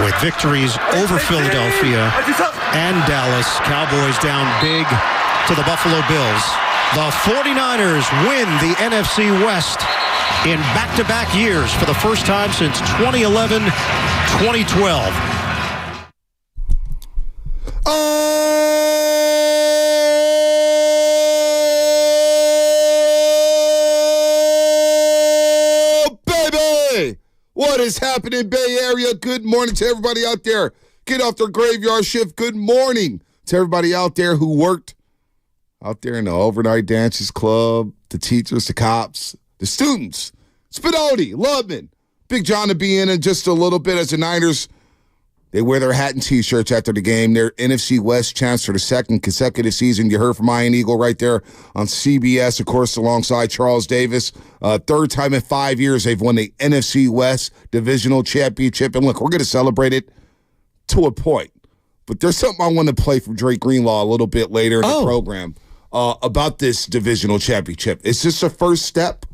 With victories over Philadelphia and Dallas, Cowboys down big to the Buffalo Bills. The 49ers win the NFC West in back-to-back years for the first time since 2011, 2012. Oh, baby! What is happening, Bay Area? Good morning to everybody out there. Get off their graveyard shift. Good morning to everybody out there who worked out there in the overnight dances club, the teachers, the cops, the students, Spinoni, Lubman, Big John to be in just a little bit as the Niners. They wear their hat and T-shirts after the game. They're NFC West champs for the second consecutive season. You heard from Ian Eagle right there on CBS, of course, alongside Charles Davis. Third time in 5 years they've won the NFC West Divisional Championship. And look, we're going to celebrate it to a point. But there's something I want to play from Drake Greenlaw a little bit later in the program about this Divisional Championship. It's just the first step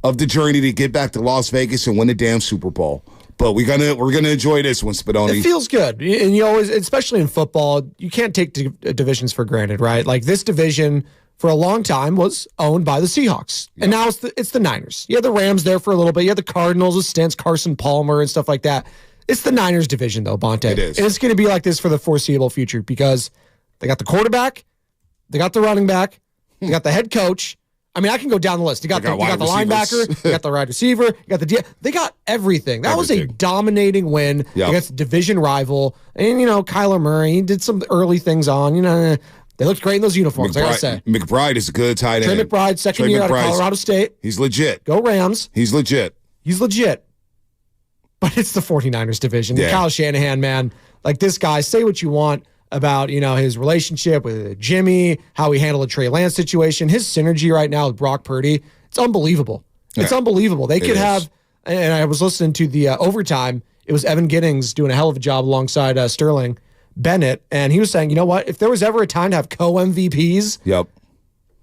of the journey to get back to Las Vegas and win the damn Super Bowl. But we're gonna enjoy this one, Spadoni. It feels good, and you always, especially in football, you can't take divisions for granted, right? Like this division for a long time was owned by the Seahawks, and now it's the Niners. You had the Rams there for a little bit. You had the Cardinals with Stents, Carson Palmer, and stuff like that. It's the Niners division, though, Bonte. It is, and it's going to be like this for the foreseeable future because they got the quarterback, they got the running back, they got the head coach. I mean, I can go down the list. You got the linebacker, you got the wide receiver, you got they got everything. That was a dominating win against a division rival. And, Kyler Murray, he did some early things on. They looked great in those uniforms, I got to say. McBride is a good tight end. Trey McBride, second year out of Colorado State. He's legit. Go Rams. He's legit. But it's the 49ers division. Yeah. Kyle Shanahan, man, like this guy, say what you want about, his relationship with Jimmy, how he handled the Trey Lance situation, his synergy right now with Brock Purdy. It's unbelievable. It's unbelievable. They could have, and I was listening to the overtime, it was Evan Giddings doing a hell of a job alongside Sterling Bennett, and he was saying, you know what, if there was ever a time to have co-MVPs,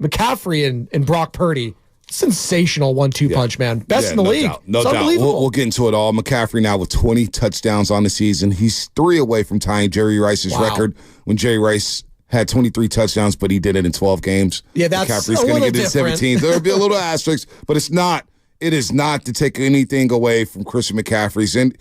McCaffrey and Brock Purdy, sensational 1-2 punch, man. Best in the league. No doubt. We'll get into it all. McCaffrey now with 20 touchdowns on the season. He's 3 away from tying Jerry Rice's record when Jerry Rice had 23 touchdowns, but he did it in 12 games. Yeah, that's McCaffrey's going to get it in 17. There'll be a little asterisk, but it's not. It is not to take anything away from Christian McCaffrey's and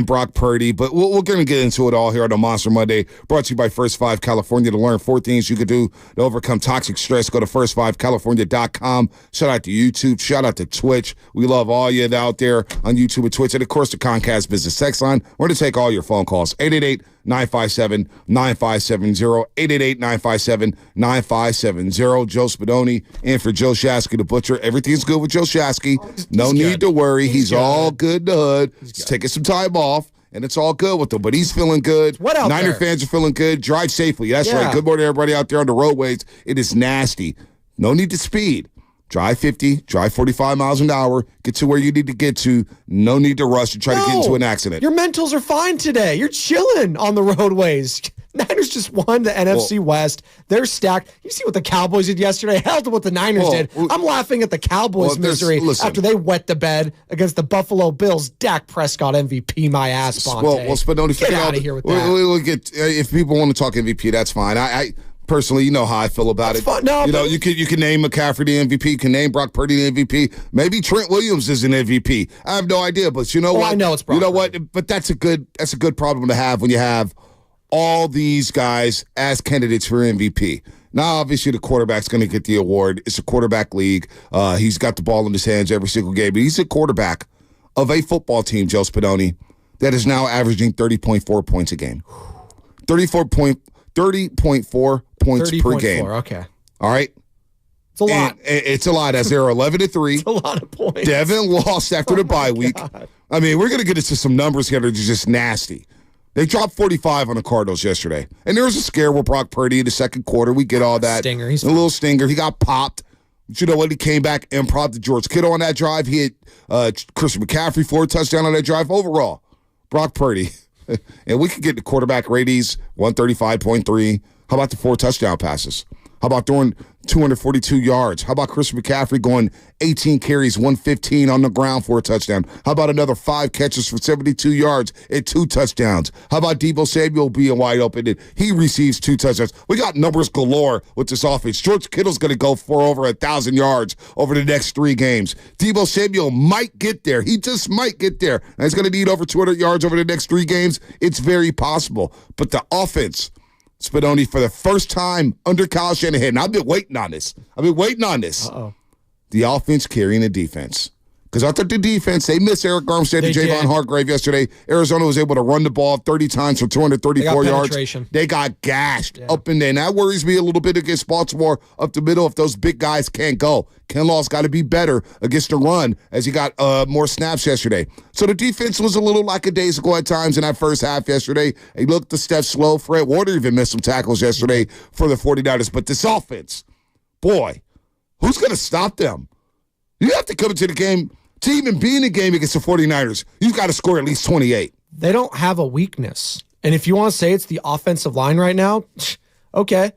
Brock Purdy, but we're going to get into it all here on the Monster Monday, brought to you by First 5 California. To learn 4 things you could do to overcome toxic stress, go to first5california.com. Shout out to YouTube. Shout out to Twitch. We love all you out there on YouTube and Twitch. And, of course, the Comcast Business Text Line. We're going to take all your phone calls. 888-957-9570. 888-957-9570. Joe Spadoni in for Joe Shasky, the butcher. Everything's good with Joe Shasky. No need to worry. He's all good in the hood. He's taking some time off, and it's all good with him. But he's feeling good. What out Niner there? Fans are feeling good. Drive safely. That's right. Good morning, everybody out there on the roadways. It is nasty. No need to speed. Drive 50, drive 45 miles an hour, get to where you need to get to. No need to rush and try to get into an accident. Your mentals are fine today. You're chilling on the roadways. Niners just won the NFC West. They're stacked. You see what the Cowboys did yesterday? Hell to what the Niners did. I'm laughing at the Cowboys' misery after they wet the bed against the Buffalo Bills. Dak Prescott MVP, my ass, Bonte. Well, Spadoni, get out of here with that. We'll get, if people want to talk MVP, that's fine. I personally, you know how I feel about it. No, you can name McCaffrey the MVP, you can name Brock Purdy the MVP. Maybe Trent Williams is an MVP. I have no idea, but you know what? I know it's Brock. You know what? But that's a good problem to have when you have all these guys as candidates for MVP. Now, obviously, the quarterback's going to get the award. It's a quarterback league. He's got the ball in his hands every single game, but he's a quarterback of a football team, Joe Spadoni, that is now averaging 30.4 points a game. 30.4 points per game. Okay. All right? It's a lot. It's a lot as they're 11-3. It's a lot of points. Devin lost after the bye week. I mean, we're going to get into some numbers here that are just nasty. They dropped 45 on the Cardinals yesterday. And there was a scare with Brock Purdy in the second quarter. We get all that. Stinger. A little stinger. He got popped. But you know what? He came back and improv to George Kittle on that drive. He hit Christian McCaffrey for a touchdown on that drive. Overall, Brock Purdy. And we could get the quarterback ratings, 135.3. How about the 4 touchdown passes? How about throwing 242 yards? How about Chris McCaffrey going 18 carries, 115 on the ground for a touchdown? How about another 5 catches for 72 yards and 2 touchdowns? How about Deebo Samuel being wide open and he receives 2 touchdowns? We got numbers galore with this offense. George Kittle's going to go for over 1,000 yards over the next 3 games. Deebo Samuel might get there. He just might get there. And he's going to need over 200 yards over the next 3 games. It's very possible. But the offense, Spadoni, for the first time under Kyle Shanahan, and I've been waiting on this. Uh-oh. The offense carrying the defense. Because I thought the defense, they missed Eric Armstead and Javon Hargrave yesterday. Arizona was able to run the ball 30 times for 234 yards. They got gashed up and down. That worries me a little bit against Baltimore up the middle if those big guys can't go. Kinlaw's got to be better against the run as he got more snaps yesterday. So the defense was a little lackadaisical at times in that first half yesterday. They looked a step slow. Fred Warner even missed some tackles yesterday for the 49ers. But this offense, boy, who's going to stop them? You have to come into the game. To even be in the game against the 49ers, you've got to score at least 28. They don't have a weakness. And if you want to say it's the offensive line right now, okay.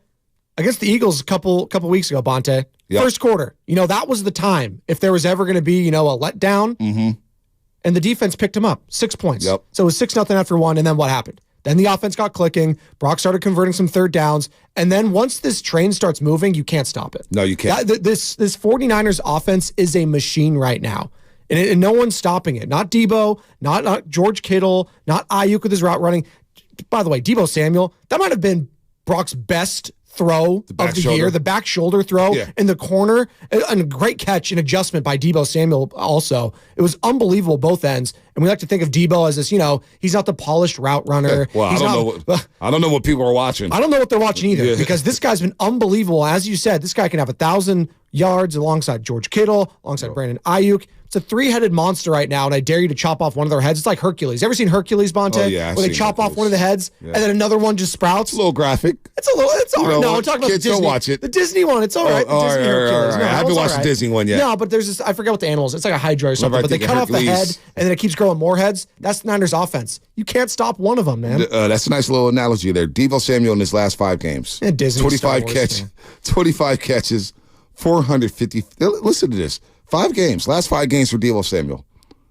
Against the Eagles a couple weeks ago, Bonte, first quarter, that was the time. If there was ever going to be, a letdown, and the defense picked them up, 6 points. Yep. So it was 6-0 after 1, and then what happened? Then the offense got clicking. Brock started converting some third downs. And then once this train starts moving, you can't stop it. No, you can't. This 49ers offense is a machine right now. And no one's stopping it. Not Debo, not George Kittle, not Ayuk with his route running. By the way, Debo Samuel, that might have been Brock's best throw of the year, the back shoulder throw in the corner. And a great catch and adjustment by Debo Samuel also. It was unbelievable both ends. And we like to think of Debo as this, he's not the polished route runner. Well, I don't know what people are watching. I don't know what they're watching either because this guy's been unbelievable. As you said, this guy can have 1,000 yards alongside George Kittle, alongside Brandon Ayuk. It's a 3-headed monster right now, and I dare you to chop off one of their heads. It's like Hercules. Ever seen Hercules, Bonte? Oh, yeah, where they chop off one of the heads, and then another one just sprouts? It's a little graphic. It's all right. No, we're talking about the Disney. Don't watch it. The Disney one, it's all right. The Disney Hercules. I haven't watched the Disney one yet. No, but there's this, I forget what the animal is. It's like a hydra or something, but they cut off the head, and then it keeps growing more heads. That's the Niners offense. You can't stop one of them, man. That's a nice little analogy there. Deebo Samuel in his last 5 games. Yeah, Disney 25 catches, 450. Listen to this. 5 games, last 5 games for Deebo Samuel.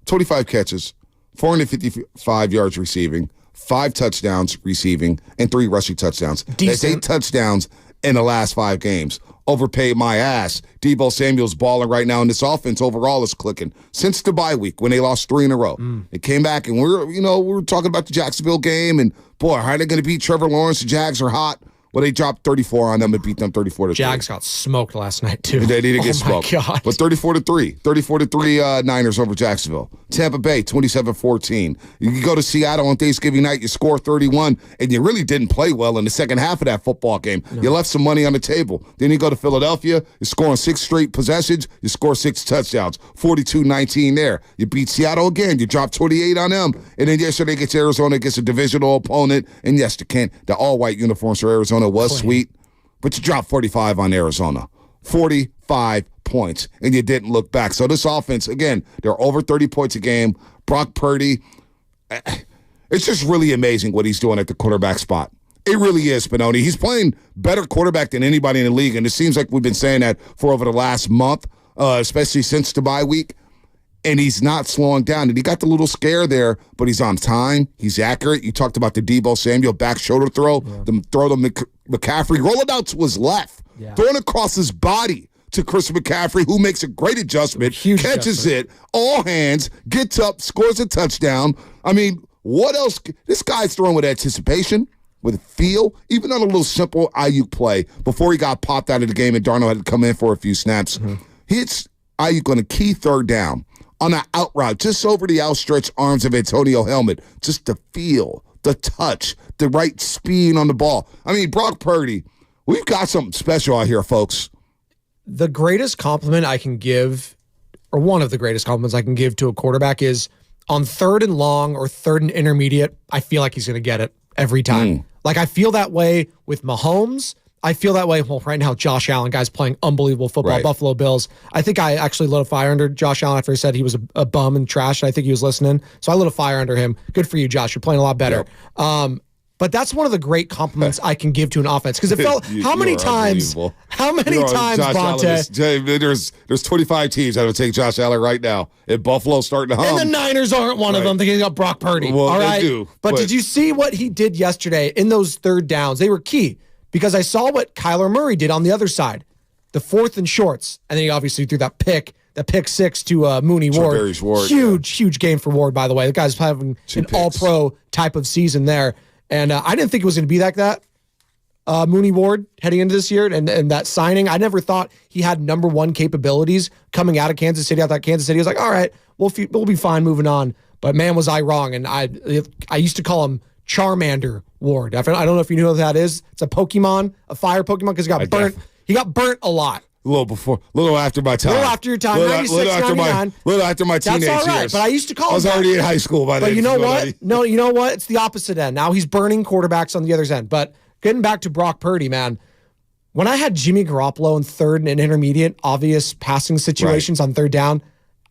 25 catches, 455 yards receiving, 5 touchdowns receiving, and 3 rushing touchdowns. That's 8 touchdowns in the last 5 games. Overpaid my ass. Deebo Samuel's balling right now, and this offense overall is clicking. Since the bye week when they lost 3 in a row. It came back, and we were talking about the Jacksonville game, and boy, how are they going to beat Trevor Lawrence? The Jags are hot. Well, they dropped 34 on them and beat them 34-3. Jags got smoked last night, too. They didn't get smoked. Oh, my God. But 34-3. 34-3 Niners over Jacksonville. Tampa Bay, 27-14. You go to Seattle on Thanksgiving night, you score 31, and you really didn't play well in the second half of that football game. No. You left some money on the table. Then you go to Philadelphia, you're scoring 6 straight possessions, you score 6 touchdowns. 42-19 there. You beat Seattle again, you drop 28 on them. And then yesterday against Arizona, against a divisional opponent. And yes, the all-white uniforms for Arizona was sweet, but you dropped 45 on Arizona. 45 points, and you didn't look back. So this offense, again, they're over 30 points a game. Brock Purdy, it's just really amazing what he's doing at the quarterback spot. It really is, Spinoni. He's playing better quarterback than anybody in the league, and it seems like we've been saying that for over the last month, especially since the bye week. And he's not slowing down. And he got the little scare there, but he's on time. He's accurate. You talked about the Deebo Samuel back shoulder throw. The throw to McCaffrey. Roll it out to his left. Throwing across his body to Chris McCaffrey, who makes a great adjustment. Catches it. All hands. Gets up. Scores a touchdown. I mean, what else? This guy's throwing with anticipation, with feel, even on a little simple Ayuk play before he got popped out of the game and Darnold had to come in for a few snaps. Hits Ayuk on a key third down. On an out route, just over the outstretched arms of Antonio Helmet. Just the feel, the touch, the right speed on the ball. I mean, Brock Purdy, we've got something special out here, folks. The greatest compliment I can give, or one of the greatest compliments I can give to a quarterback is on 3rd and long or 3rd and intermediate, I feel like he's going to get it every time. Like, I feel that way with Mahomes. I feel that way, well, right now, Josh Allen, guy's playing unbelievable football, Buffalo Bills. I think I actually lit a fire under Josh Allen after he said he was a bum and trash, and I think he was listening. So I lit a fire under him. Good for you, Josh. You're playing a lot better. But that's one of the great compliments I can give to an offense because it felt how many times, Josh Allen Bonte? There's 25 teams that would take Josh Allen right now. If Buffalo's starting to hum, and the Niners aren't one of them. They got Brock Purdy. Well, all right, they do. But did you see what he did yesterday in those third downs? They were key because I saw what Kyler Murray did on the other side, the 4th and shorts, and then he obviously threw that pick 6 to Mooney Ward. Huge game for Ward, by the way. The guy's having an all-pro type of season there. And I didn't think it was going to be like that, Mooney Ward, heading into this year. And that signing, I never thought he had number one capabilities coming out of Kansas City. I thought Kansas City was like, all right, we'll be fine moving on. But man, was I wrong. And I used to call him Charmander Ward. I don't know if you know what that is. It's a Pokemon, a fire Pokemon, because he got burnt. He got burnt a lot. A little after my time. A little after your time, 96, 99. Little after my teenage years. That's all right, but I used to call him I was already in high school by then. But you know what? No, you know what? It's the opposite end. Now he's burning quarterbacks on the other end. But getting back to Brock Purdy, man, when I had Jimmy Garoppolo in third and intermediate, obvious passing situations on third down,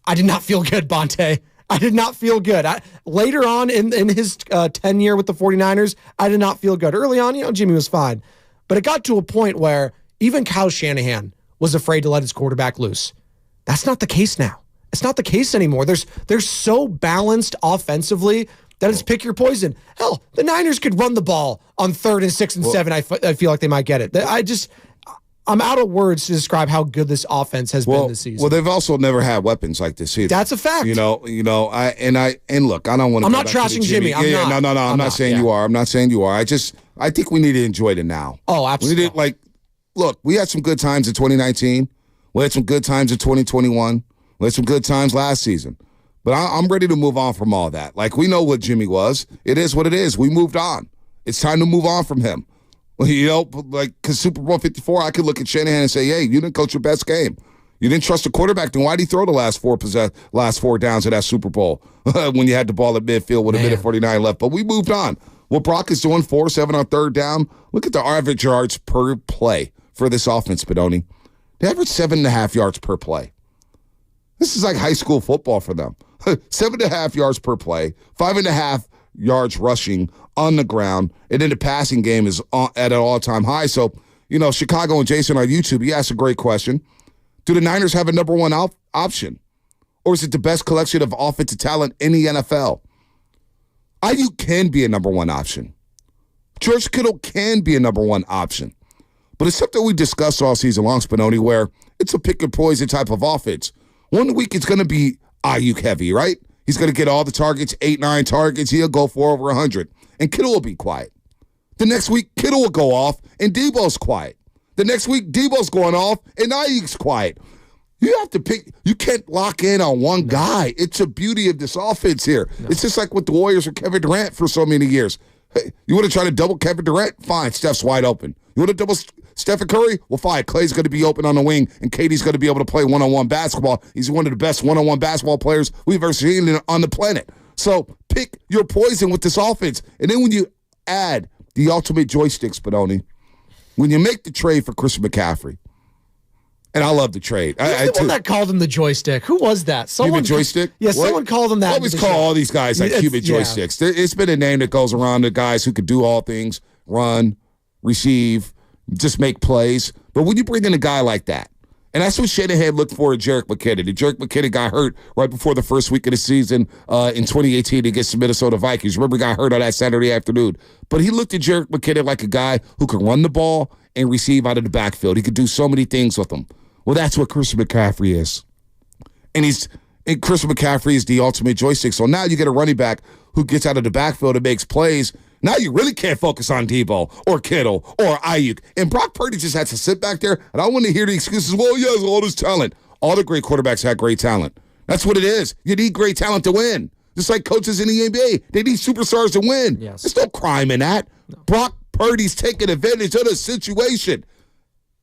I did not feel good, Bonte. I did not feel good. Later on in his tenure with the 49ers, I did not feel good. Early on, Jimmy was fine. But it got to a point where even Kyle Shanahan was afraid to let his quarterback loose. That's not the case now. It's not the case anymore. They're so balanced offensively that it's pick your poison. Hell, the Niners could run the ball on 3rd and 6 and 7. I feel like they might get it. I'm out of words to describe how good this offense has been this season. Well, they've also never had weapons like this either. That's a fact. And look, I don't want to. I'm not trashing Jimmy. I'm not saying you are. I'm not saying you are. I think we need to enjoy the now. Oh, absolutely. We need look, we had some good times in 2019. We had some good times in 2021. We had some good times last season. But I'm ready to move on from all that. We know what Jimmy was. It is what it is. We moved on. It's time to move on from him. Because Super Bowl 54, I could look at Shanahan and say, hey, you didn't coach your best game. You didn't trust the quarterback. Then why did he throw the last four downs of that Super Bowl when you had the ball at midfield with a minute 49 left? But we moved on. What Brock is doing, 4-7 on third down. Look at the average yards per play for this offense, Benoni. They average 7.5 yards per play. This is like high school football for them. 7.5 yards per play, 5.5 yards rushing on the ground, and then the passing game is at an all-time high. So, Chicago and Jason on YouTube, he asked a great question. Do the Niners have a number one option? Or is it the best collection of offensive talent in the NFL? IU can be a number one option. George Kittle can be a number one option. But it's something we discussed all season long, Spinoni, where it's a pick and poison type of offense. One week it's going to be Ayuk heavy, right? He's going to get all the targets, 8-9 targets. He'll go for over 100. And Kittle will be quiet. The next week, Kittle will go off, and Debo's quiet. The next week, Debo's going off, and Ayuk's quiet. You have to pick. You can't lock in on one guy. It's the beauty of this offense here. No. It's just like with the Warriors or Kevin Durant for so many years. Hey, you want to try to double Kevin Durant? Fine, Steph's wide open. You want to double Stephen Curry? Well, fine. Clay's going to be open on the wing, and KD's going to be able to play one-on-one basketball. He's one of the best one-on-one basketball players we've ever seen on the planet. So pick your poison with this offense. And then when you add the ultimate joystick, Spinoni, when you make the trade for Christian McCaffrey, and I love the trade. Who's the one that called him the joystick? Who was that? Cuban joystick? Yeah, someone called him that. I always call all these guys Cuban joysticks. It's been a name that goes around the guys who could do all things, run, receive, just make plays. But when you bring in a guy like that, and that's what Shanahan looked for at Jerick McKinnon. And Jerick McKinnon got hurt right before the first week of the season in 2018 against the Minnesota Vikings. Remember, he got hurt on that Saturday afternoon. But he looked at Jerick McKinnon like a guy who could run the ball and receive out of the backfield. He could do so many things with him. Well, that's what Christian McCaffrey is. And Christian McCaffrey is the ultimate joystick. So now you get a running back who gets out of the backfield and makes plays. Now you really can't focus on Debo or Kittle or Ayuk. And Brock Purdy just has to sit back there, and I want to hear the excuses, well, he has all this talent. All the great quarterbacks have great talent. That's what it is. You need great talent to win. Just like coaches in the NBA. They need superstars to win. Yes. There's no crime in that. No. Brock Purdy's taking advantage of the situation.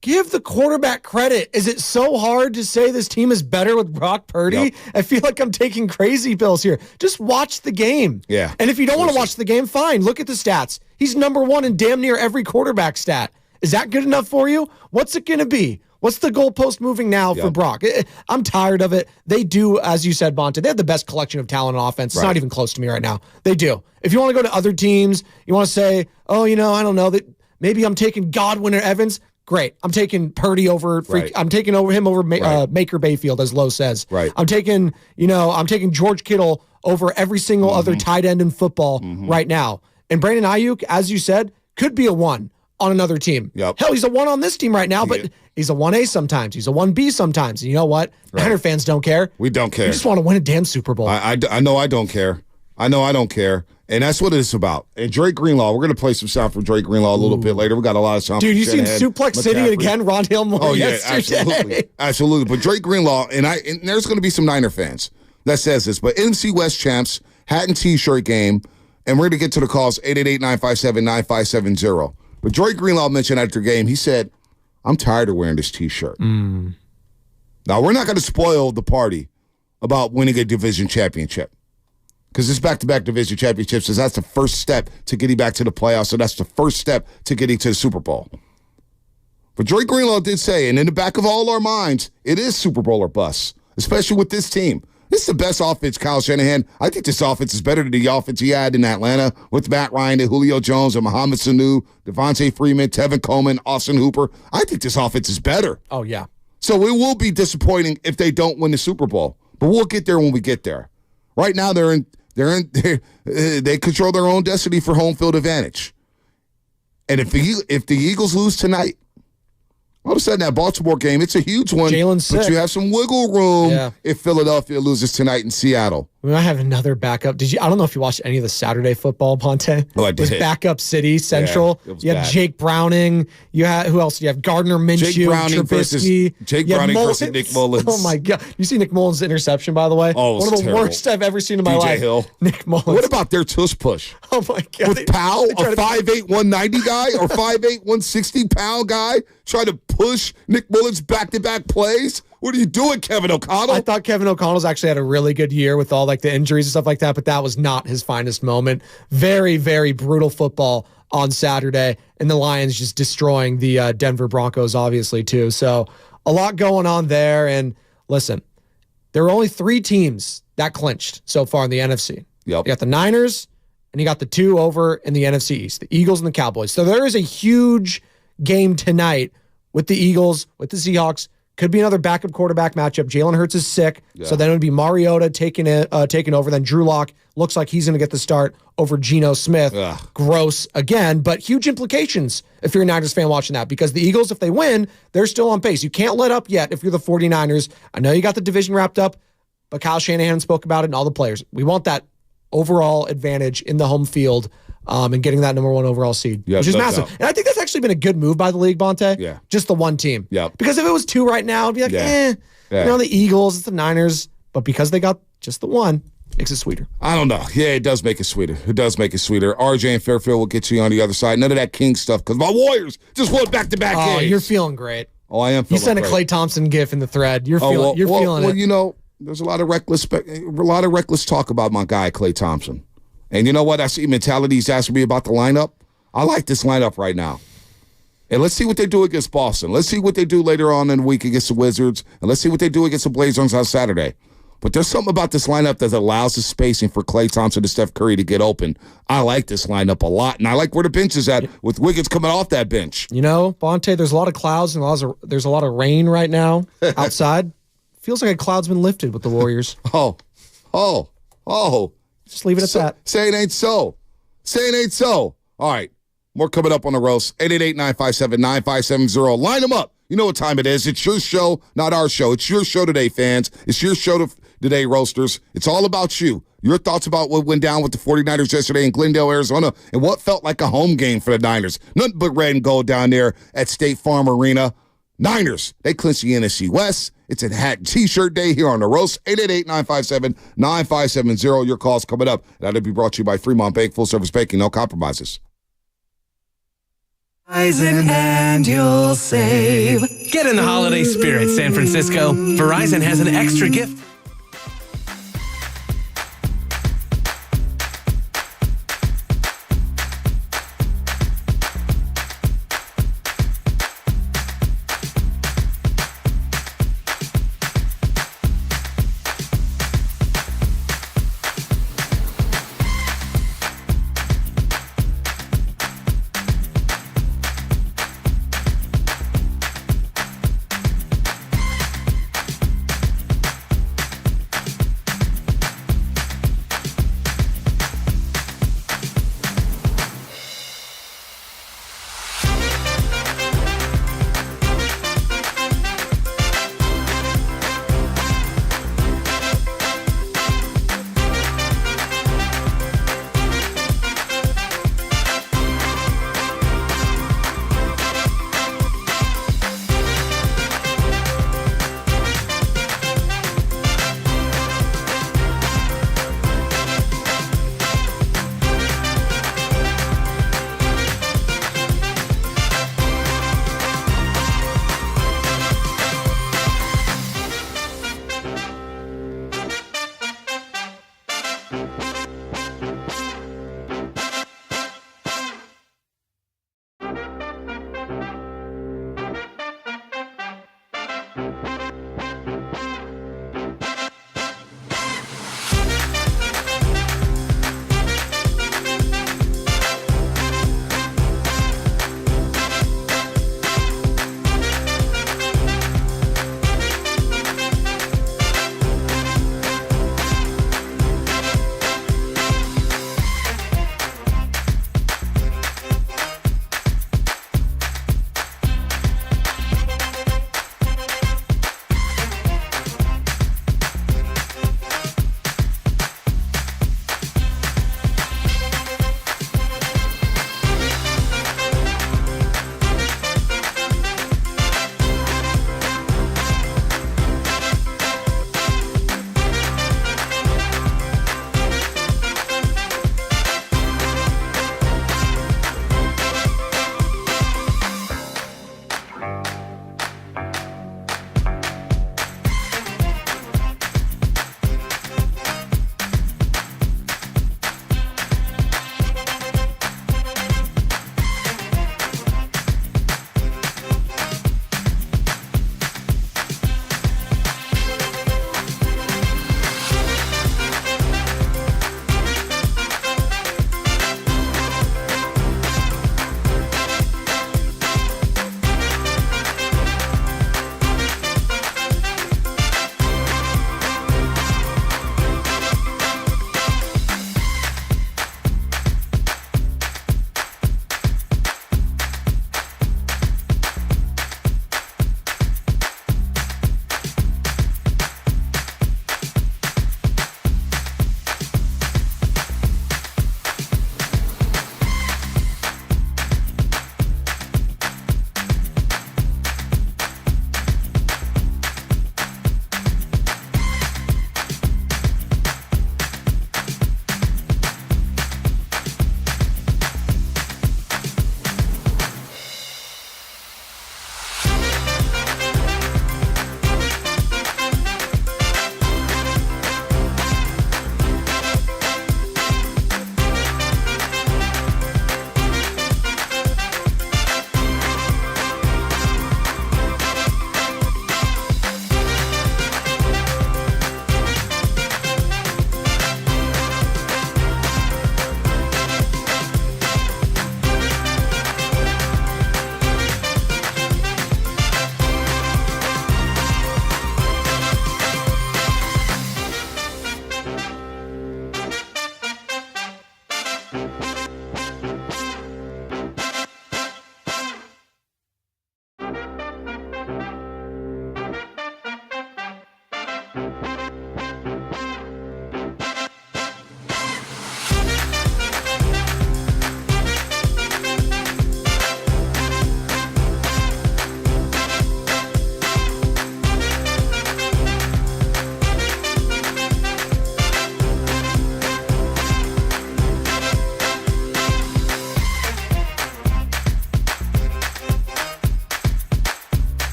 Give the quarterback credit. Is it so hard to say this team is better with Brock Purdy? Yep. I feel like I'm taking crazy pills here. Just watch the game. Yeah. And if you don't want to watch the game, fine. Look at the stats. He's number one in damn near every quarterback stat. Is that good enough for you? What's it going to be? What's the goalpost moving now for Brock? I'm tired of it. They do, as you said, Bonta, they have the best collection of talent on offense. It's not even close to me right now. They do. If you want to go to other teams, you want to say, oh, I don't know, that maybe I'm taking Godwin or Evans. Great. I'm taking Purdy over. I'm taking him over Maker Bayfield, as Lowe says. Right. I'm taking George Kittle over every single other tight end in football right now. And Brandon Ayuk, as you said, could be a 1 on another team. Yep. Hell, he's a 1 on this team right now, but he's a 1A sometimes. He's a 1B sometimes. And you know what? Niner fans don't care. We don't care. We just want to win a damn Super Bowl. I know I don't care. I know I don't care. And that's what it's about. And Drake Greenlaw, we're going to play some sound from Drake Greenlaw a little bit later. We got a lot of sound. Dude, you seen Suplex City again? Rondale Moore yesterday. Absolutely. But Drake Greenlaw, and there's going to be some Niner fans that says this, but NFC West champs, hat and T-shirt game, and we're going to get to the calls, 888-957-9570. But Drake Greenlaw mentioned after the game, he said, I'm tired of wearing this T-shirt. Now, we're not going to spoil the party about winning a division championship, because it's back-to-back division championships, so that's the first step to getting back to the playoffs, so that's the first step to getting to the Super Bowl. But Drake Greenlaw did say, and in the back of all our minds, it is Super Bowl or bust, especially with this team. This is the best offense, Kyle Shanahan. I think this offense is better than the offense he had in Atlanta with Matt Ryan and Julio Jones and Mohamed Sanu, Devontae Freeman, Tevin Coleman, Austin Hooper. I think this offense is better. Oh, yeah. So it will be disappointing if they don't win the Super Bowl. But we'll get there when we get there. Right now, they control their own destiny for home field advantage. And if the Eagles lose tonight, all of a sudden, that Baltimore game, it's a huge one. Jalen's sick. But you have some wiggle room if Philadelphia loses tonight in Seattle. We might have another backup. I don't know if you watched any of the Saturday football, Ponte. Oh, I did. It was Backup City Central. Yeah, you had Jake Browning. You had, who else? You have Gardner Minshew, Jake Browning Trubisky. versus Nick Mullins. Oh, my God. You see Nick Mullins' interception, by the way? Oh, one of the terrible. worst I've ever seen in my life. Hill. Nick Mullins. What about their tush push? Oh, my God. With Powell, a 5'8", 190 guy, or 5'8", 160-pound guy, trying to push Nick Mullins back-to-back plays? What are you doing, Kevin O'Connell? I thought Kevin O'Connell's actually had a really good year with all like the injuries and stuff like that, but that was not his finest moment. Very, very brutal football on Saturday, and the Lions just destroying the Denver Broncos, obviously, too. So a lot going on there. And listen, there were only 3 teams that clinched so far in the NFC. Yep. You got the Niners, and you got the 2 over in the NFC East, the Eagles and the Cowboys. So there is a huge game tonight with the Eagles, with the Seahawks. Could be another backup quarterback matchup. Jalen Hurts is sick, so then it would be Mariota taking over. Then Drew Lock looks like he's going to get the start over Geno Smith. Gross again, but huge implications if you're a Niners fan watching that, because the Eagles, if they win, they're still on pace. You can't let up yet if you're the 49ers. I know you got the division wrapped up, but Kyle Shanahan spoke about it and all the players. We want that overall advantage in the home field. And getting that number 1 overall seed, which is massive. And I think that's actually been a good move by the league, Bonte. Yeah. Just the one team. Yeah. Because if it was 2 right now, it'd be like, the Eagles, it's the Niners. But because they got just the 1, makes it sweeter. I don't know. Yeah, it does make it sweeter. It does make it sweeter. RJ and Fairfield will get you on the other side. None of that King stuff, because my Warriors just won back-to-back games. Oh, you're feeling great. Oh, I am feeling great. You sent a Klay Thompson gif in the thread. You're feeling it. Well, you know, there's a lot of reckless talk about my guy, Klay Thompson. And you know what? I see mentality he's asking me about the lineup. I like this lineup right now. And let's see what they do against Boston. Let's see what they do later on in the week against the Wizards. And let's see what they do against the Blazers on Saturday. But there's something about this lineup that allows the spacing for Klay Thompson and Steph Curry to get open. I like this lineup a lot. And I like where the bench is at with Wiggins coming off that bench. You know, Bonte, there's a lot of clouds and there's a lot of rain right now outside. Feels like a cloud's been lifted with the Warriors. Oh. Just leave it at that. Say it ain't so. Say it ain't so. All right. More coming up on the roast. 888-957-9570. Line them up. You know what time it is. It's your show, not our show. It's your show today, fans. It's your show today, roasters. It's all about you. Your thoughts about what went down with the 49ers yesterday in Glendale, Arizona, and what felt like a home game for the Niners. Nothing but red and gold down there at State Farm Arena. Niners, they clinch the NFC West. It's a hat and T-shirt day here on the roast. 888-957-9570. Your call's coming up. That'll be brought to you by Fremont Bank. Full service banking, no compromises. Verizon and you'll save. Get in the holiday spirit, San Francisco. Verizon has an extra gift.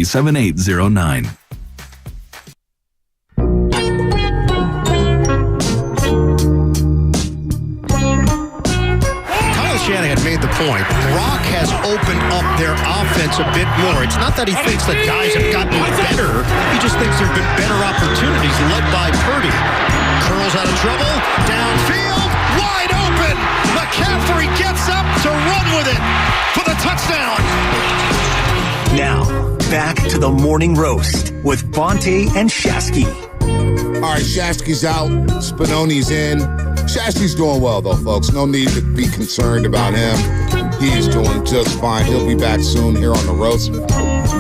7809. Shanahan made the point. Brock has opened up their offense a bit more. It's not that he thinks that guys have gotten better. He just thinks there have been better opportunities led by Purdy. Curls out of trouble. Downfield. Wide open. McCaffrey gets up to run with it for the touchdown. Now, back to the morning roast with Bonte and Shasky. All right, Shasky's out. Spinoni's in. Shasky's doing well, though, folks. No need to be concerned about him. He's doing just fine. He'll be back soon here on the roast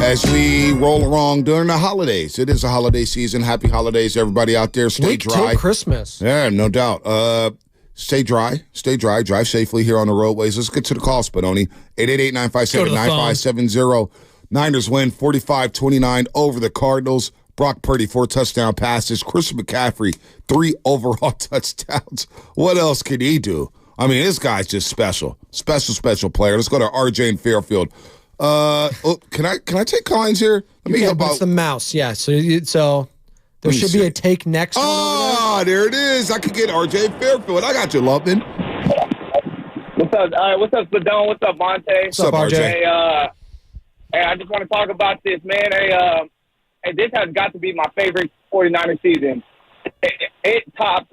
as we roll along during the holidays. It is a holiday season. Happy holidays, everybody out there. Stay Wait dry. till Christmas. Yeah, no doubt. Stay dry. Stay dry. Drive safely here on the roadways. Let's get to the call, Spinoni. 888-957-9570. Niners win 45-29 over the Cardinals. Brock Purdy, 4 touchdown passes. Christian McCaffrey, 3 overall touchdowns. What else can he do? I mean, this guy's just special. Special player. Let's go to RJ in Fairfield. Can I take Collins here? Let me help out. It's the mouse, yeah. So there should be a take next one. Oh, there it is. I could get RJ in Fairfield. I got you, Lumpman. What's up? All right, what's up, Spadone? What's up, Monte? What's up, RJ? Hey, I just want to talk about this, man. Hey, this has got to be my favorite 49er season. It topped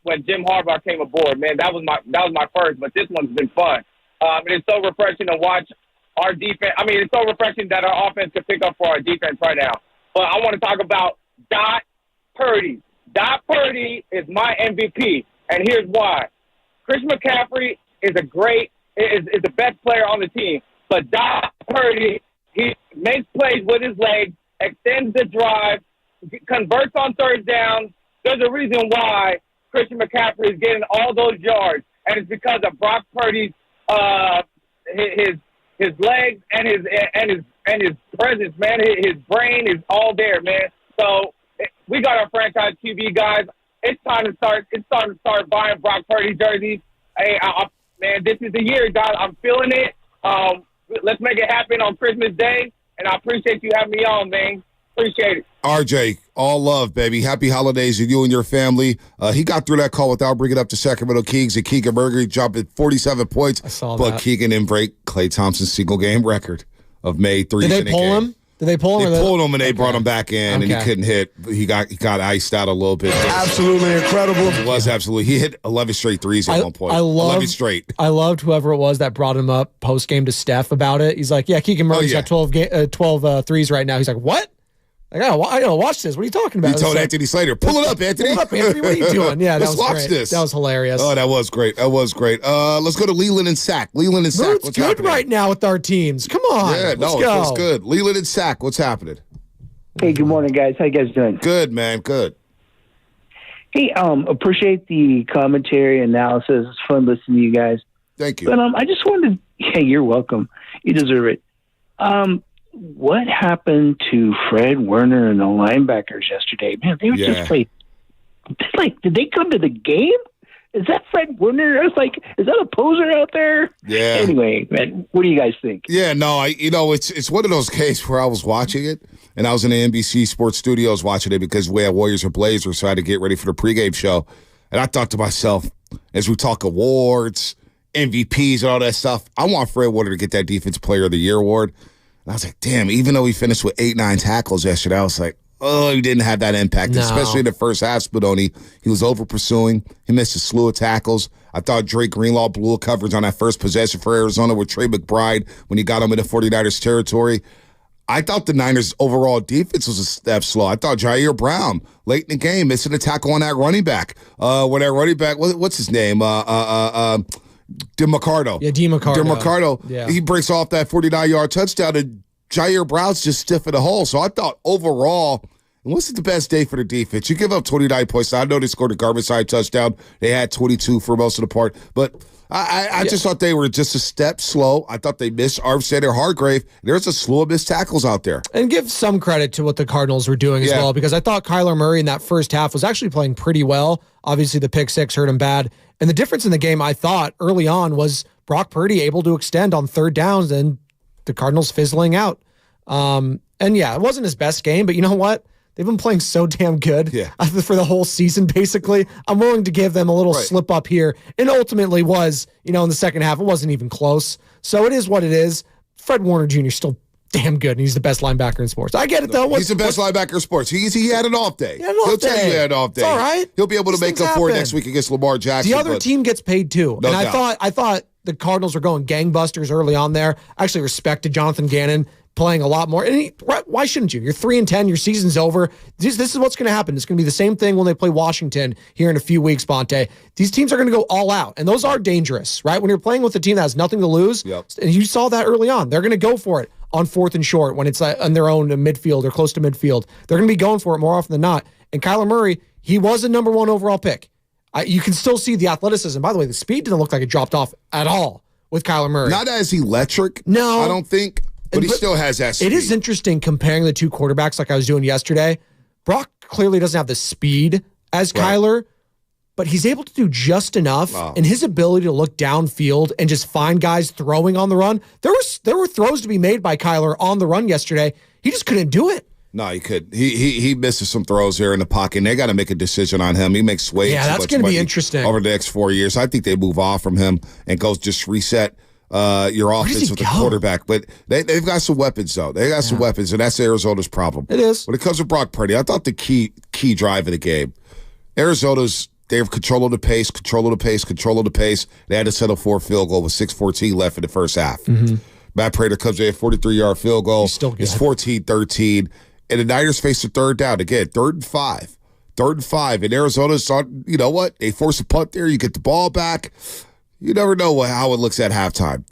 when Jim Harbaugh came aboard. Man, that was my first, but this one's been fun. And it's so refreshing to watch our defense. I mean, it's so refreshing that our offense can pick up for our defense right now. But I want to talk about Dot Purdy. Dot Purdy is my MVP, and here's why. Chris McCaffrey is is the best player on the team, but Dot Purdy, he makes plays with his legs, extends the drive, converts on third down. There's a reason why Christian McCaffrey is getting all those yards, and it's because of Brock Purdy's his legs and his presence, man. His brain is all there, man. So we got our franchise QB guys. It's time to start buying Brock Purdy jerseys. Hey, man, this is the year, guys. I'm feeling it. Let's make it happen on Christmas Day. And I appreciate you having me on, man. Appreciate it. RJ, all love, baby. Happy holidays to you and your family. He got through that call without bringing up the Sacramento Kings and Keegan Murray jumping 47 points. I saw but that. Keegan didn't break Klay Thompson's single-game record of May 3. Did they pull him? They pulled him and they brought him back in, and he couldn't hit. He got iced out a little bit. Absolutely incredible. It was absolutely. He hit 11 straight threes at one point. 11 straight. I loved whoever it was that brought him up post-game to Steph about it. He's like, yeah, Keegan Murray's got 12 threes right now. He's like, what? Like, I gotta watch this. What are you talking about? He told Anthony Slater, pull it up, Anthony. Pull it up, Anthony. What are you doing? Yeah, Let's watch this. That was hilarious. Oh, that was great. Let's go to Leland and Sack. Leland and Sack, what's good happening right now with our teams? Come on. Yeah, let's go. It's good. Leland and Sack, what's happening? Hey, good morning, guys. How you guys doing? Good, man. Good. Hey, appreciate the commentary analysis. It's fun listening to you guys. Thank you. But I just wanted to, hey, you're welcome. You deserve it. What happened to Fred Warner and the linebackers yesterday? Man, they were just played. Did they come to the game? Is that Fred Warner? I was like, is that a poser out there? Yeah. Anyway, man, what do you guys think? Yeah, no, it's one of those cases where I was watching it, and I was in the NBC Sports Studios watching it because we had Warriors or Blazers, so I had to get ready for the pregame show. And I thought to myself, as we talk awards, MVPs, and all that stuff, I want Fred Warner to get that Defensive Player of the Year award. And I was like, damn, even though he finished with 8-9 tackles yesterday, I was like, oh, he didn't have that impact, especially in the first half, Spadoni. He was over-pursuing. He missed a slew of tackles. I thought Drake Greenlaw blew a coverage on that first possession for Arizona with Trey McBride when he got him into 49ers territory. I thought the Niners' overall defense was a step slow. I thought Jair Brown, late in the game, missing a tackle on that running back. When that running back, what's his name? DeMarcado. Yeah, DeMarcado. Yeah. He breaks off that 49-yard touchdown, and Jair Brown's just stiff in the hole. So I thought overall, it wasn't the best day for the defense. You give up 29 points. I know they scored a garbage side touchdown. They had 22 for most of the part, but I just thought they were just a step slow. I thought they missed Armstead Hargrave. There's a slew of missed tackles out there. And give some credit to what the Cardinals were doing as well, because I thought Kyler Murray in that first half was actually playing pretty well. Obviously, the pick six hurt him bad. And the difference in the game, I thought, early on was Brock Purdy able to extend on third downs and the Cardinals fizzling out. And yeah, it wasn't his best game, but you know what? They've been playing so damn good for the whole season, basically. I'm willing to give them a little slip up here. And ultimately was, in the second half, it wasn't even close. So it is what it is. Fred Warner Jr. is still damn good, and he's the best linebacker in sports. I get it, though. He's the best linebacker in sports. He had an off day. He'll tell you he had an off day. It's all right. He'll be able to make up for it next week against Lamar Jackson. The other team gets paid, too. No and doubt. I thought the Cardinals were going gangbusters early on there. I actually respected Jonathan Gannon playing a lot more. And why shouldn't you? You're 3-10. Your season's over. This is what's going to happen. It's going to be the same thing when they play Washington here in a few weeks, Bonte. These teams are going to go all out, and those are dangerous, right? When you're playing with a team that has nothing to lose, and you saw that early on, they're going to go for it on 4th and short when it's on their own midfield or close to midfield. They're going to be going for it more often than not. And Kyler Murray, he was a number 1 overall pick. You can still see the athleticism. By the way, the speed didn't look like it dropped off at all with Kyler Murray. Not as electric, no, I don't think. But he still has that speed. It is interesting comparing the two quarterbacks like I was doing yesterday. Brock clearly doesn't have the speed as Kyler, but he's able to do just enough. And his ability to look downfield and just find guys throwing on the run. There were throws to be made by Kyler on the run yesterday. He just couldn't do it. No, he could. He misses some throws here in the pocket, and they got to make a decision on him. He makes way too much money. Yeah, that's going to be interesting. Over the next 4 years. I think they move off from him and go just reset your offense with the quarterback. But they've got some weapons, though. They got some weapons, and that's Arizona's problem. It is. When it comes to Brock Purdy, I thought the key drive of the game, they have control of the pace. They had to settle for a field goal with 6:14 left in the first half. Mm-hmm. Matt Prater comes in, a 43-yard field goal. It's 14-13. And the Niners face a third down. Again, 3rd and 5. 3rd and 5. And Arizona saw, you know what? They force a punt there. You get the ball back. You never know how it looks at halftime.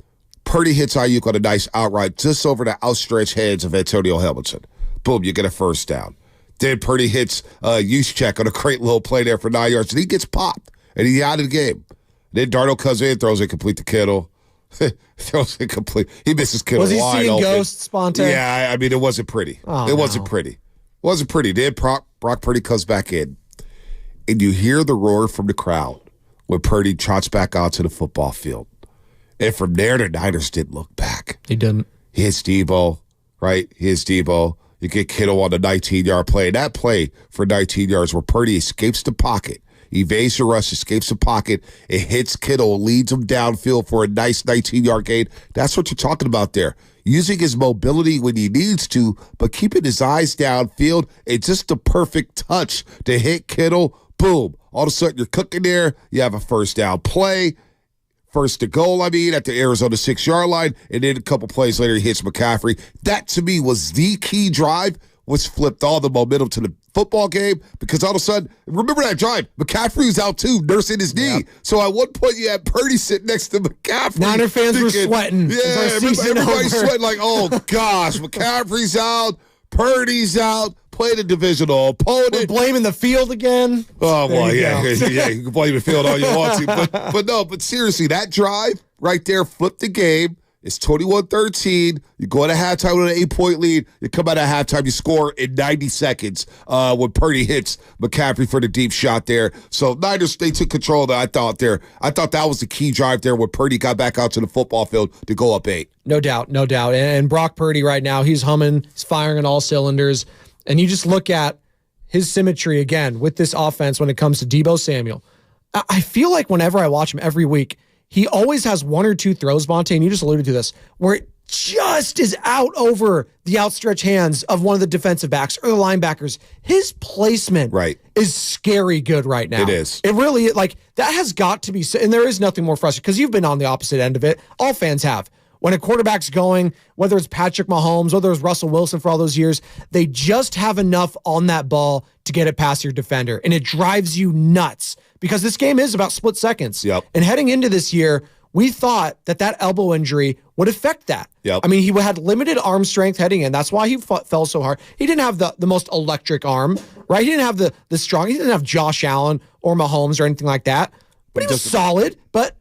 Purdy hits Ayuk on a nice outright just over the outstretched hands of Antonio Hamilton. Boom, you get a first down. Then Purdy hits Juszczyk on a great little play there for 9 yards, and he gets popped, and he's out of the game. Then Darnold comes in, throws it complete to Kittle. Throws it complete. He misses Kittle wide open. Was he seeing ghosts, Sponte? Yeah, I mean, it wasn't pretty. It wasn't pretty. Then Brock Purdy comes back in, and you hear the roar from the crowd when Purdy trots back out to the football field. And from there, the Niners didn't look back. He didn't. He hits Debo, right? He hits Debo. You get Kittle on the 19-yard play. That play for 19 yards where Purdy escapes the pocket, evades the rush, escapes the pocket, it hits Kittle, leads him downfield for a nice 19-yard gain. That's what you're talking about there. Using his mobility when he needs to, but keeping his eyes downfield. It's just the perfect touch to hit Kittle. Boom. All of a sudden, you're cooking there. You have a first down play. First to goal, at the Arizona 6-yard line. And then a couple plays later, he hits McCaffrey. That, to me, was the key drive, which flipped all the momentum to the football game. Because all of a sudden, remember that drive, McCaffrey was out too, nursing his knee. So at one point, you had Purdy sitting next to McCaffrey. Niner fans were sweating. Yeah, everybody's sweating like, oh, gosh, McCaffrey's out, Purdy's out. Played a divisional opponent. We're blaming the field again. Oh, well, yeah. You can blame the field all you want to. But seriously, that drive right there flipped the game. It's 21-13. You go into halftime with an 8-point lead. You come out at halftime, you score in 90 seconds when Purdy hits McCaffrey for the deep shot there. So Niners, they took control of that, I thought that was the key drive there when Purdy got back out to the football field to go up 8. No doubt. And Brock Purdy right now, he's humming. He's firing on all cylinders. And you just look at his symmetry again with this offense when it comes to Deebo Samuel. I feel like whenever I watch him every week, he always has one or two throws, Bonte, and you just alluded to this, where it just is out over the outstretched hands of one of the defensive backs or the linebackers. His placement is scary good right now. It is. It really, that has got to be, and there is nothing more frustrating, because you've been on the opposite end of it. All fans have. When a quarterback's going, whether it's Patrick Mahomes, whether it's Russell Wilson for all those years, they just have enough on that ball to get it past your defender. And it drives you nuts because this game is about split seconds. Yep. And heading into this year, we thought that elbow injury would affect that. Yep. I mean, he had limited arm strength heading in. That's why he fell so hard. He didn't have the most electric arm, right? He didn't have the strong. He didn't have Josh Allen or Mahomes or anything like that. But he was solid. But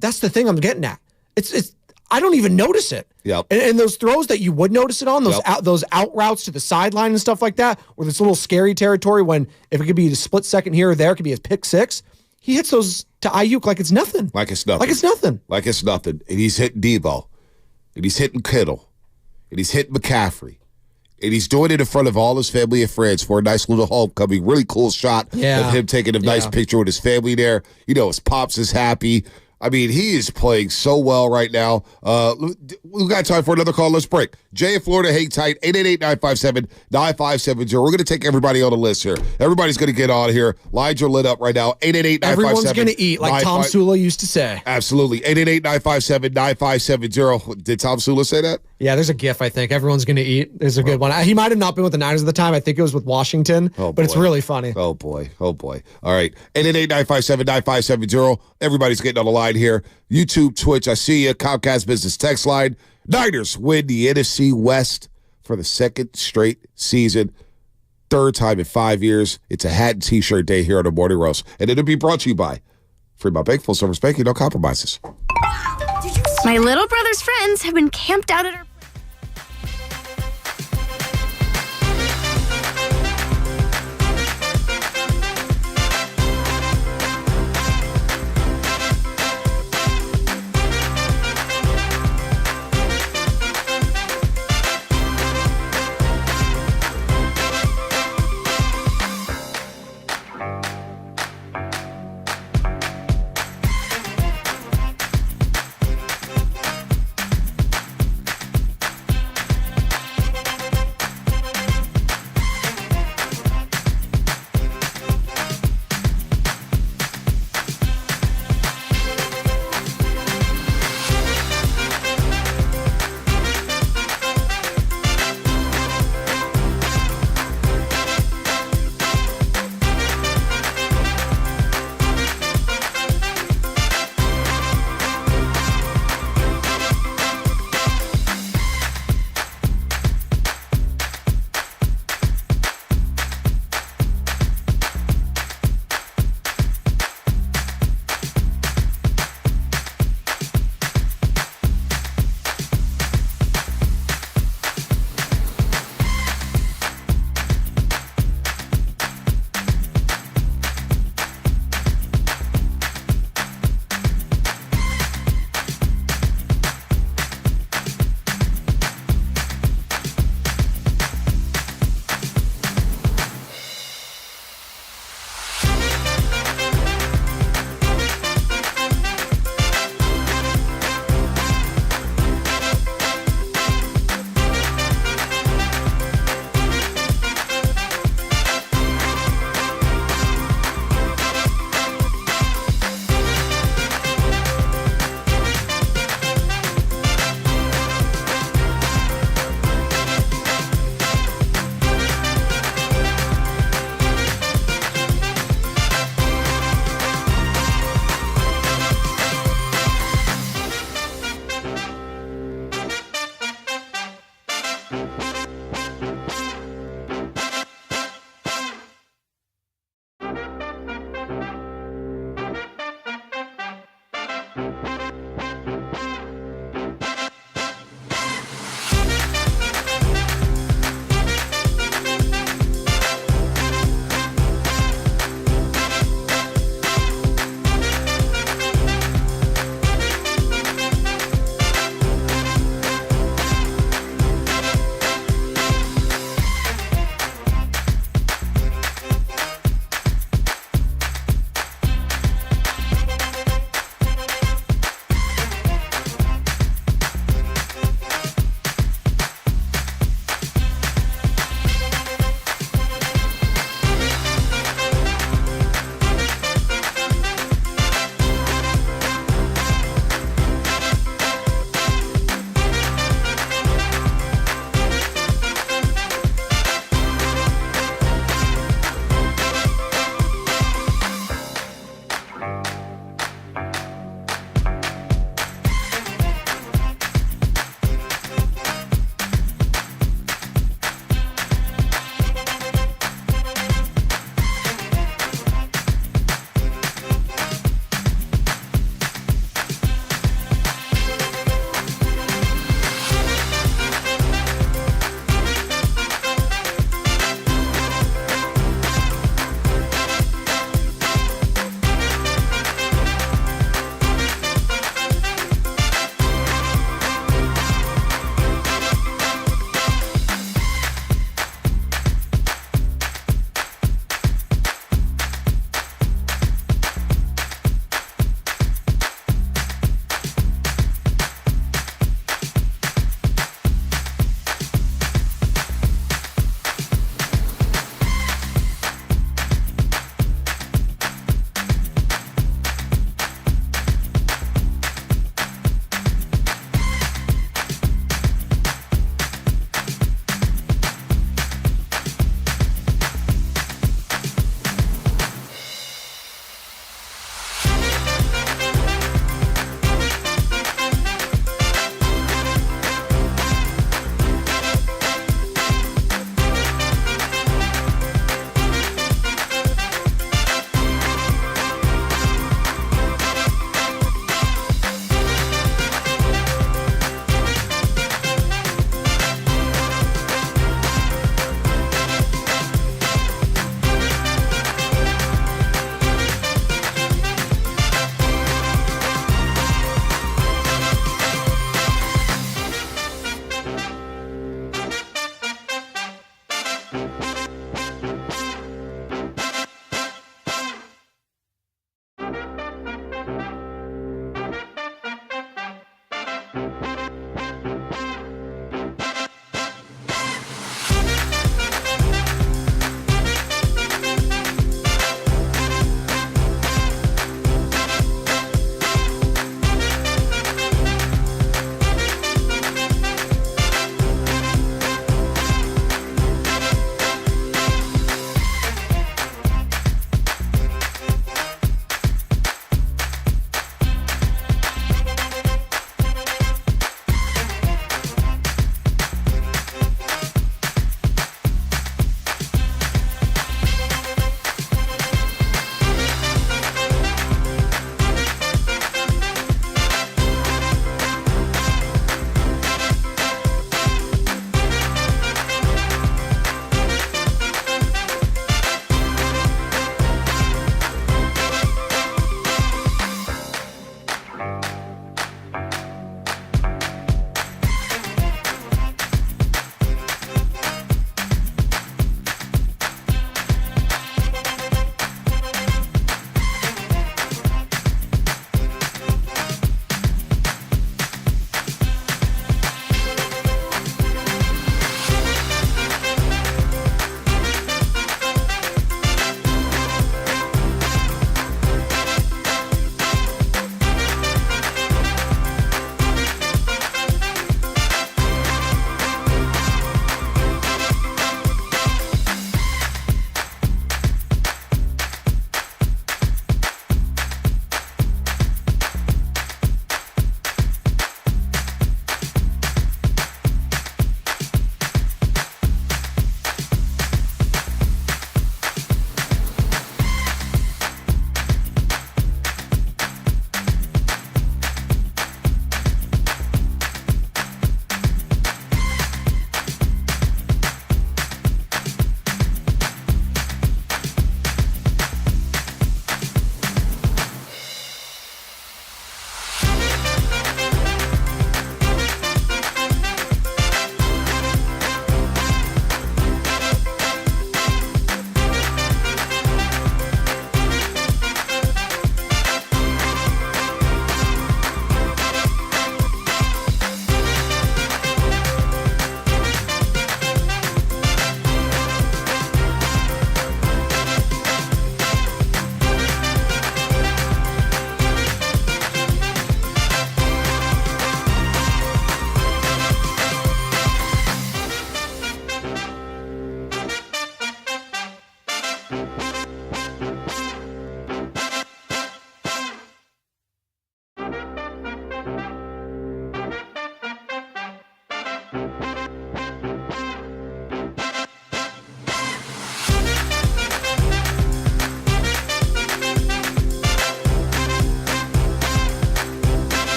that's the thing I'm getting at. It's I don't even notice it. Yep. And those throws that you would notice it on, those out routes to the sideline and stuff like that, or this little scary territory when if it could be a split second here or there, it could be a pick six. He hits those to Ayuk like it's nothing. Like it's nothing. Like it's nothing. Like it's nothing. And he's hitting Debo. And he's hitting Kittle. And he's hitting McCaffrey. And he's doing it in front of all his family and friends for a nice little homecoming. Really cool shot of him taking a nice picture with his family there. You know, his pops is happy. I mean, he is playing so well right now. We got time for another call. Let's break. Jay in Florida, hang tight. 888-957-9570. We're going to take everybody on the list here. Everybody's going to get on here. Lines are lit up right now. 888-957. Everyone's going to eat, like Tom Sula used to say. Absolutely. 888-957-9570. Did Tom Sula say that? Yeah, there's a GIF, I think. Everyone's going to eat. There's a good one. He might have not been with the Niners at the time. I think it was with Washington. But it's really funny. Oh, boy. Oh, boy. All right. 888-957-9570. Everybody's getting on the line here. YouTube, Twitch, I see you. Comcast Business text line. Niners win the NFC West for the second straight season. Third time in 5 years. It's a hat and T-shirt day here on the Morning Roast. And it'll be brought to you by Fremont Bank, full service banking, no compromises. My little brother's friends have been camped out at our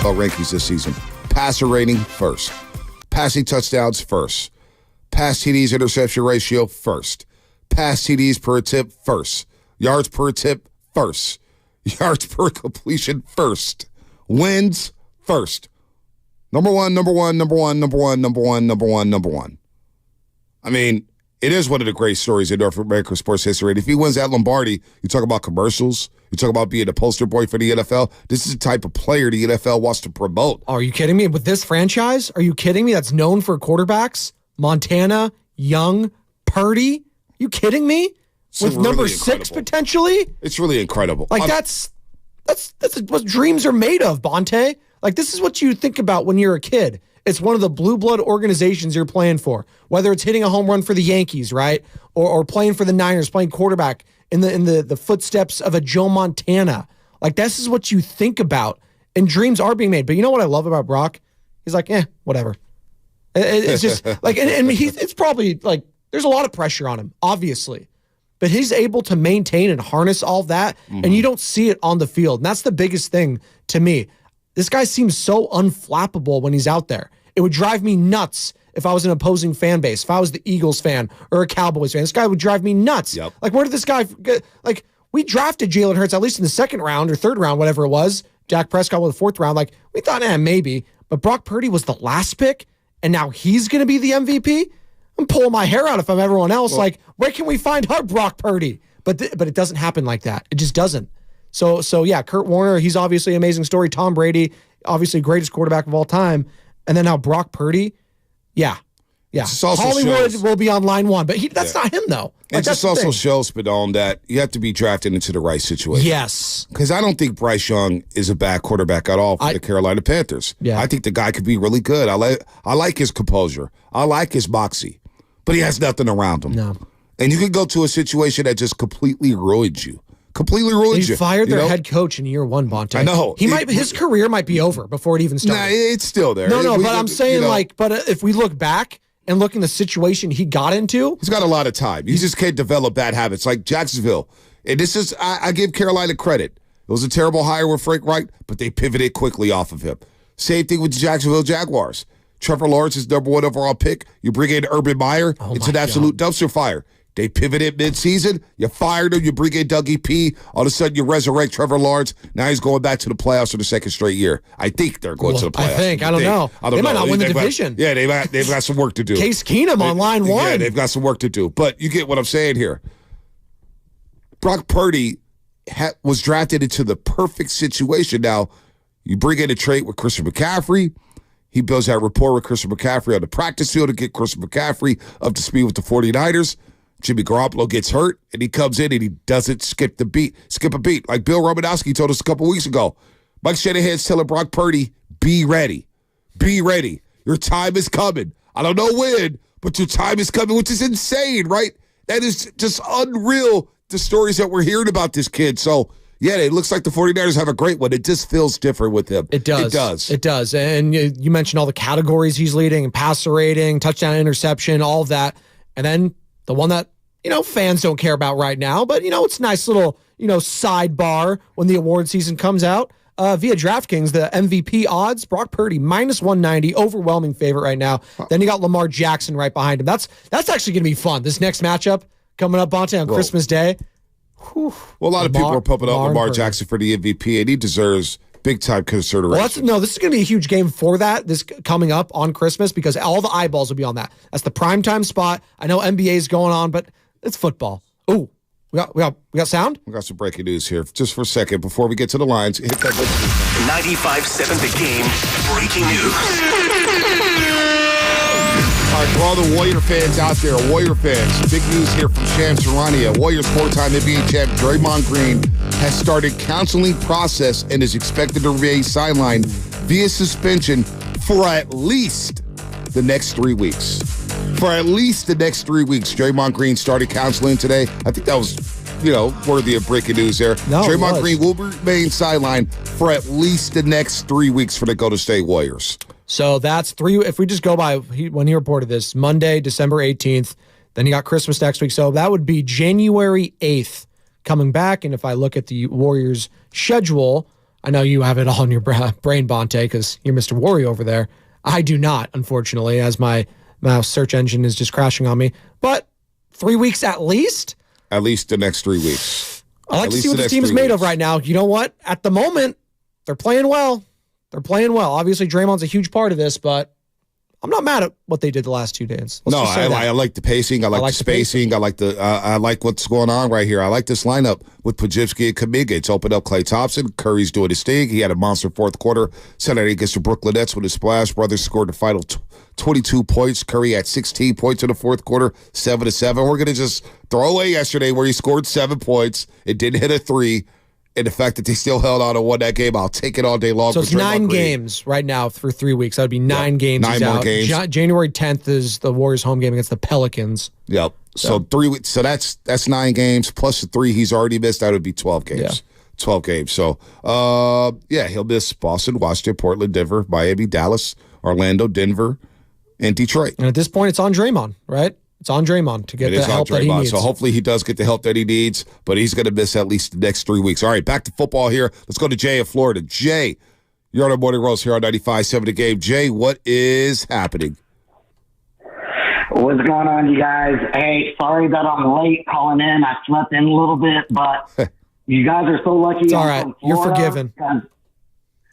NFL rankings this season. Passer rating, first. Passing touchdowns, first. Pass TDs interception ratio, first. Pass TDs per attempt, first. Yards per attempt, first. Yards per completion, first. Wins, first. Number one. I mean, it is one of the great stories in North American sports history. And if he wins that Lombardi, you talk about commercials, you talk about being a poster boy for the NFL. This is the type of player the NFL wants to promote. Are you kidding me? With this franchise, are you kidding me? That's known for quarterbacks. Montana, Young, Purdy. You kidding me? With really number 6 potentially? It's really incredible. Like that's what dreams are made of, Bonte. Like this is what you think about when you're a kid. It's one of the blue blood organizations you're playing for. Whether it's hitting a home run for the Yankees, right? Or playing for the Niners, playing quarterback in the footsteps of a Joe Montana. Like this is what you think about. And dreams are being made. But you know what I love about Brock? He's like, whatever. It's just like, and it's probably like, there's a lot of pressure on him, obviously. But he's able to maintain and harness all of that, and you don't see it on the field. And that's the biggest thing to me. This guy seems so unflappable when he's out there. It would drive me nuts if I was an opposing fan base, if I was the Eagles fan or a Cowboys fan. This guy would drive me nuts. Yep. Like, where did this guy get? Like, we drafted Jalen Hurts, at least in the second round or third round, whatever it was. Dak Prescott with the fourth round. Like, we thought, maybe. But Brock Purdy was the last pick, and now he's going to be the MVP? I'm pulling my hair out if I'm everyone else. Well, like, where can we find our Brock Purdy? But it doesn't happen like that. It just doesn't. So yeah, Kurt Warner, he's obviously an amazing story. Tom Brady, obviously greatest quarterback of all time. And then now Brock Purdy, yeah. Hollywood will be on line one, but that's not him, though. It just also shows, Spadon, that you have to be drafted into the right situation. Yes. Because I don't think Bryce Young is a bad quarterback at all for the Carolina Panthers. Yeah. I think the guy could be really good. I like his composure. I like his moxie. But he has nothing around him. No. And you could go to a situation that just completely ruins you. Completely ruins you. He fired their head coach in year one, Bonte. I know. His career might be over before it even started. Nah, it's still there. But I'm saying, but if we look back and look in the situation he got into. He's got a lot of time. You just can't develop bad habits like Jacksonville. And this is, I give Carolina credit. It was a terrible hire with Frank Reich, but they pivoted quickly off of him. Same thing with the Jacksonville Jaguars. Trevor Lawrence is number 1 overall pick. You bring in Urban Meyer. It's an absolute dumpster fire. They pivoted midseason. You fired him. You bring in Dougie P. All of a sudden, you resurrect Trevor Lawrence. Now he's going back to the playoffs for the second straight year. I think they're going to the playoffs. I don't know. They might not win the division. They've got some work to do. Case Keenum on line one. Yeah, they've got some work to do. But you get what I'm saying here. Brock Purdy was drafted into the perfect situation. Now, you bring in a trade with Christian McCaffrey. He builds that rapport with Christian McCaffrey on the practice field to get Christian McCaffrey up to speed with the 49ers. Jimmy Garoppolo gets hurt, and he comes in, and he doesn't skip a beat. Like Bill Romanowski told us a couple weeks ago. Mike Shanahan's telling Brock Purdy, be ready. Be ready. Your time is coming. I don't know when, but your time is coming, which is insane, right? That is just unreal, the stories that we're hearing about this kid. So, yeah, it looks like the 49ers have a great one. It just feels different with him. It does. And you mentioned all the categories he's leading, and passer rating, touchdown, interception, all of that. And then the one that, fans don't care about right now, but, it's a nice little, sidebar when the award season comes out. Via DraftKings, the MVP odds, Brock Purdy, -190, overwhelming favorite right now. Then you got Lamar Jackson right behind him. That's actually going to be fun. This next matchup coming up, Bonte, on Christmas Day. Whew. Well, a lot of people are pumping up Lamar Jackson for the MVP, and he deserves big-time consideration. Well, this is going to be a huge game for that, this coming up on Christmas, because all the eyeballs will be on that. That's the primetime spot. I know NBA is going on, but it's football. Ooh, we got sound? We got some breaking news here. Just for a second, before we get to the lines, hit that. 95.7 The Game, breaking news. All right, for all the Warrior fans out there, big news here from Shams Charania. Warriors 4-time NBA champ Draymond Green has started counseling process and is expected to remain sidelined via suspension for at least the next 3 weeks. Draymond Green started counseling today. I think that was, worthy of breaking news there. No, Draymond Green will remain sidelined for at least the next 3 weeks for the Golden State Warriors. So that's 3. If we just go by when he reported this, Monday, December 18th, then you got Christmas next week. So that would be January 8th coming back. And if I look at the Warriors' schedule, I know you have it all in your brain, Bonte, because you're Mr. Worry over there. I do not, unfortunately, as my search engine is just crashing on me. But 3 weeks at least? At least the next 3 weeks. I like to see what this team is made of right now. You know what? At the moment, they're playing well. They're playing well. Obviously, Draymond's a huge part of this, but I'm not mad at what they did the last 2 days. I like the pacing. I like the spacing. I like what's going on right here. I like this lineup with Pajitsky and Kuminga. It's opened up Klay Thompson. Curry's doing his thing. He had a monster fourth quarter Saturday against the Brooklyn Nets with a splash. Brothers scored the final 22 points. Curry had 16 points in the fourth quarter, 7-7. We're going to just throw away yesterday where he scored 7 points. It didn't hit a 3. And the fact that they still held on and won that game, I'll take it all day long. So it's 9 games right now for 3 weeks. That would be 9 games. 9 more games. January 10th is the Warriors' home game against the Pelicans. Yep. So 3 weeks. So that's 9 games plus the 3 he's already missed. That would be 12 games. Yeah. 12 games. So, he'll miss Boston, Washington, Portland, Denver, Miami, Dallas, Orlando, Denver, and Detroit. And at this point, it's on Draymond, right? It's on Draymond to get the help that he needs. So hopefully he does get the help that he needs, but he's going to miss at least the next 3 weeks. All right, back to football here. Let's go to Jay in Florida. Jay, you're on our morning roast here on 95.7 The Game. Jay, what is happening? What's going on, you guys? Hey, sorry that I'm late calling in. I slept in a little bit, but you guys are so lucky. It's all right. You're forgiven.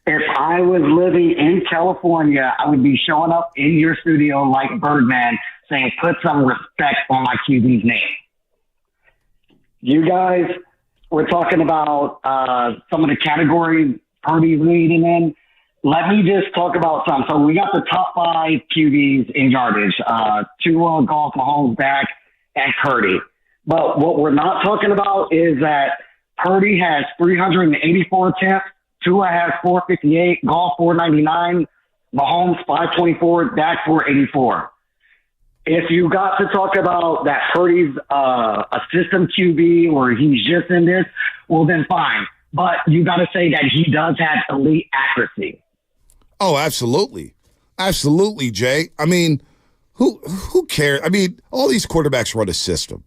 If I was living in California, I would be showing up in your studio like Birdman, saying, put some respect on my QB's name. You guys were talking about some of the categories Purdy's leading in. Let me just talk about some. So we got the top 5 QBs in yardage. Tua, Goff, Mahomes, Dak, and Purdy. But what we're not talking about is that Purdy has 384 attempts. Tua has 458, Goff 499, Mahomes 524, Dak 484. If you got to talk about that Purdy's a system QB or he's just in this, well then fine. But you got to say that he does have elite accuracy. Oh, absolutely. Absolutely, Jay. I mean, who cares? I mean, all these quarterbacks run a system.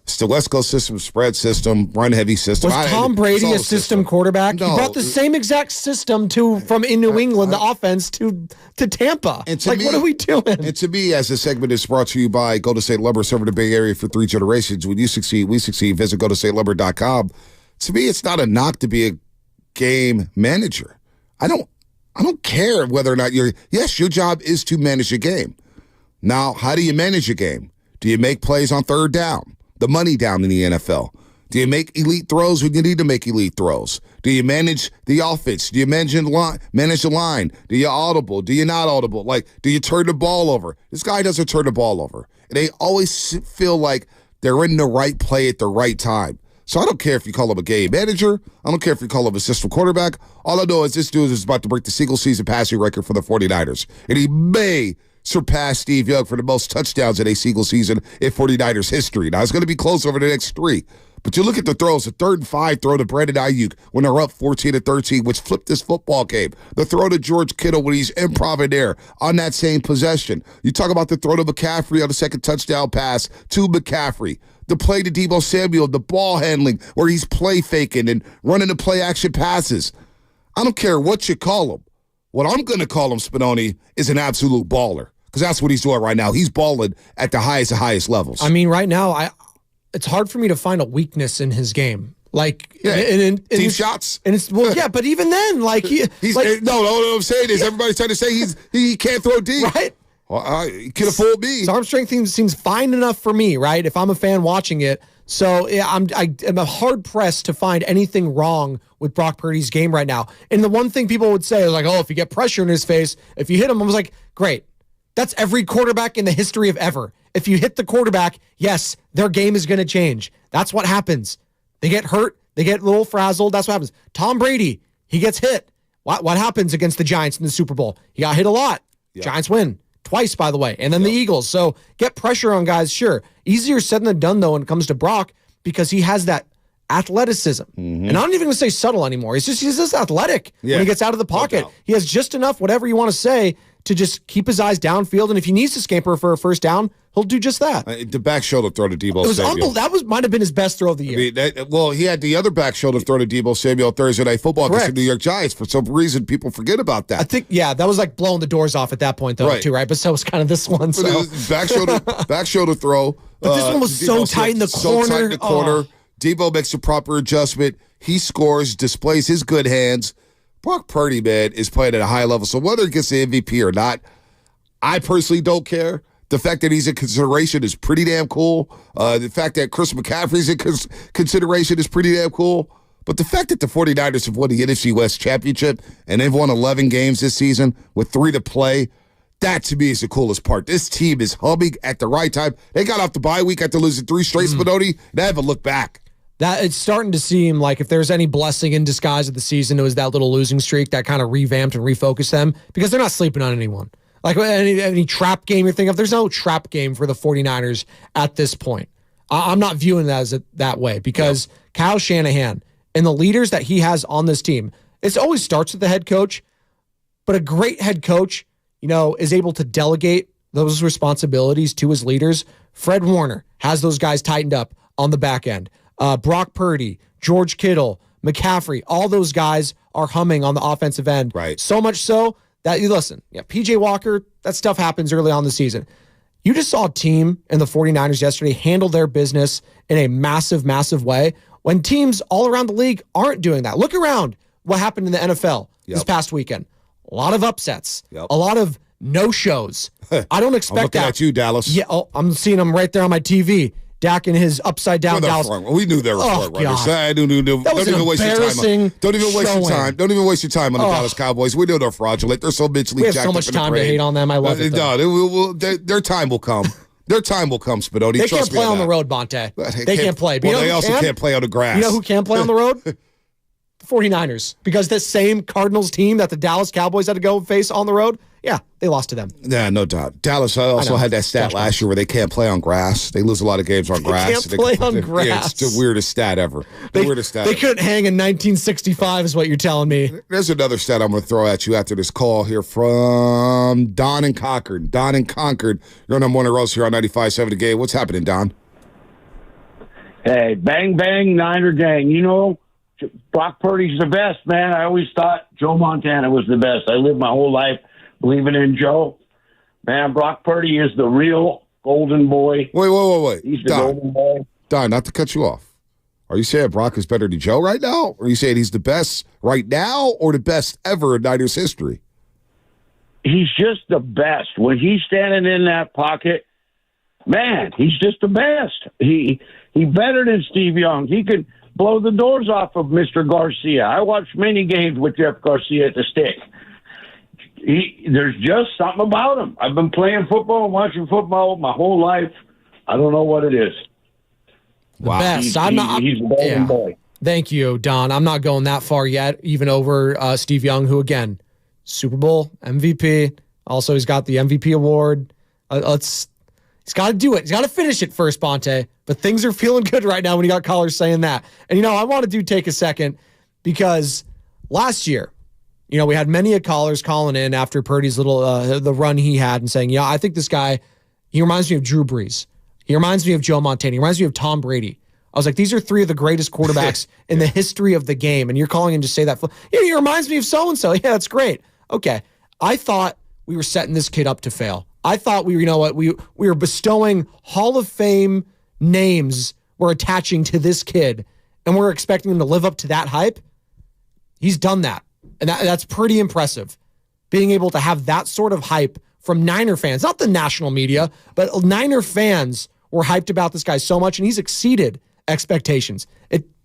It's the West Coast system, spread system, run-heavy system. Was Tom Brady a system quarterback? No. He brought the same exact system from in New England, the offense, to Tampa. And to me, what are we doing? And to me, as the segment is brought to you by Golden State Lumber, serving the Bay Area for 3 generations. When you succeed, we succeed. Visit GoldenStateLumber.com. To me, it's not a knock to be a game manager. I don't care whether or not your job is to manage a game. Now, how do you manage a game? Do you make plays on third down? The money down in the NFL. Do you make elite throws when you need to make elite throws? Do you manage the offense? Do you manage the line? Do you audible? Do you not audible? Do you turn the ball over? This guy doesn't turn the ball over. And they always feel like they're in the right play at the right time. So I don't care if you call him a game manager. I don't care if you call him a system quarterback. All I know is this dude is about to break the single season passing record for the 49ers. And he may surpass Steve Young for the most touchdowns in a single season in 49ers history. Now, it's going to be close over the next 3. But you look at the throws, the 3rd and 5 throw to Brandon Ayuk when they're up 14-13, which flipped this football game. The throw to George Kittle when he's improv in there on that same possession. You talk about the throw to McCaffrey on the second touchdown pass to McCaffrey. The play to Deebo Samuel, the ball handling where he's play faking and running the play action passes. I don't care what you call him. What I'm going to call him, Spinoni, is an absolute baller. Because that's what he's doing right now. He's balling at the highest levels. I mean, right now, it's hard for me to find a weakness in his game. Team shots. And it's but even then, no, what I'm saying is everybody's trying to say he can't throw deep. Right. Well, he could have fooled me. His arm strength seems fine enough for me, right? If I'm a fan watching it. So I'm hard pressed to find anything wrong with Brock Purdy's game right now. And the one thing people would say is if you get pressure in his face, if you hit him, I was like, great. That's every quarterback in the history of ever. If you hit the quarterback, yes, their game is going to change. That's what happens. They get hurt. They get a little frazzled. That's what happens. Tom Brady, he gets hit. What happens against the Giants in the Super Bowl? He got hit a lot. Yep. Giants win. Twice, by the way. And then the Eagles. So get pressure on guys, sure. Easier said than done, though, when it comes to Brock, because he has that athleticism. Mm-hmm. And I'm not even going to say subtle anymore. He's just athletic when he gets out of the pocket. No, he has just enough, whatever you want to say, to just keep his eyes downfield, and if he needs to scamper for a first down, he'll do just that. The back shoulder throw to Deebo Samuel. That might have been his best throw of the year. He had the other back shoulder throw to Deebo Samuel Thursday Night Football against the New York Giants. For some reason, people forget about that. I think, that was like blowing the doors off at that point, though, too, right? But so was kind of this one. So. Back shoulder throw. But this one was so tight in the corner. So tight in the corner. Deebo makes a proper adjustment. He scores, displays his good hands. Brock Purdy, man, is playing at a high level. So whether he gets the MVP or not, I personally don't care. The fact that he's in consideration is pretty damn cool. The fact that Chris McCaffrey's in consideration is pretty damn cool. But the fact that the 49ers have won the NFC West Championship and they've won 11 games this season with 3 to play, that to me is the coolest part. This team is humming at the right time. They got off the bye week after losing 3 straight, Spinoni. They haven't looked back. That it's starting to seem like if there's any blessing in disguise of the season, it was that little losing streak that kind of revamped and refocused them because they're not sleeping on anyone. Like any trap game you're thinking of, there's no trap game for the 49ers at this point. I'm not viewing that as that way because Kyle Shanahan and the leaders that he has on this team, it always starts with the head coach, but a great head coach, is able to delegate those responsibilities to his leaders. Fred Warner has those guys tightened up on the back end. Brock Purdy, George Kittle, McCaffrey, all those guys are humming on the offensive end. Right. So much so that PJ Walker, that stuff happens early on in the season. You just saw a team in the 49ers yesterday handle their business in a massive, massive way when teams all around the league aren't doing that. Look around what happened in the NFL this past weekend. A lot of upsets, a lot of no-shows. I don't expect I'm looking that. at you, Dallas. Yeah, I'm seeing them right there on my TV. Dak in his upside-down Dallas. We knew they were front runners. That was don't even waste your time. Don't even waste your time. Don't even waste your time on the Dallas Cowboys. We know they're fraudulent. They're so mentally jacked up. We have so much time to hate on them. I love it. No, their time will come. Their time will come, Spinoni. They can't play on the road, Bonte. They can't play. Well, they also can't play on the grass. You know who can play on the road? The 49ers. Because this same Cardinals team that the Dallas Cowboys had to go face on the road, they lost to them. Yeah, no doubt. Dallas also had that stat last year where they can't play on grass. They lose a lot of games on grass. They can't play on grass. Yeah, it's the weirdest stat ever. They couldn't hang in 1965 is what you're telling me. There's another stat I'm going to throw at you after this call here from Don in Concord. Don in Concord. You're on Morning Roast here on 95.7 The Game. What's happening, Don? Hey, bang, bang, Niner gang. Brock Purdy's the best, man. I always thought Joe Montana was the best. I lived my whole life believing in Joe. Man, Brock Purdy is the real golden boy. Wait. He's the golden boy. Don, not to cut you off. Are you saying Brock is better than Joe right now? Or are you saying he's the best right now or the best ever in Niners history? He's just the best. When he's standing in that pocket, man, he's just the best. He better than Steve Young. He could blow the doors off of Mr. Garcia. I watched many games with Jeff Garcia at the stick. There's just something about him. I've been playing football and watching football my whole life. I don't know what it is. Wow. Best. He's a golden boy. Thank you, Don. I'm not going that far yet, even over Steve Young, who, again, Super Bowl MVP. Also, he's got the MVP award. He's got to do it. He's got to finish it first, Bonte. But things are feeling good right now when you got callers saying that. And, I want to take a second because last year, we had many callers calling in after Purdy's little the run he had and saying, I think this guy, he reminds me of Drew Brees. He reminds me of Joe Montana. He reminds me of Tom Brady. I was like, these are 3 of the greatest quarterbacks in the history of the game. And you're calling in to say that. He reminds me of so-and-so. Yeah, that's great. Okay. I thought we were setting this kid up to fail. I thought we were bestowing Hall of Fame names we're attaching to this kid, and we're expecting him to live up to that hype. He's done that. And that's pretty impressive. Being able to have that sort of hype from Niner fans, not the national media, but Niner fans were hyped about this guy so much, and he's exceeded expectations.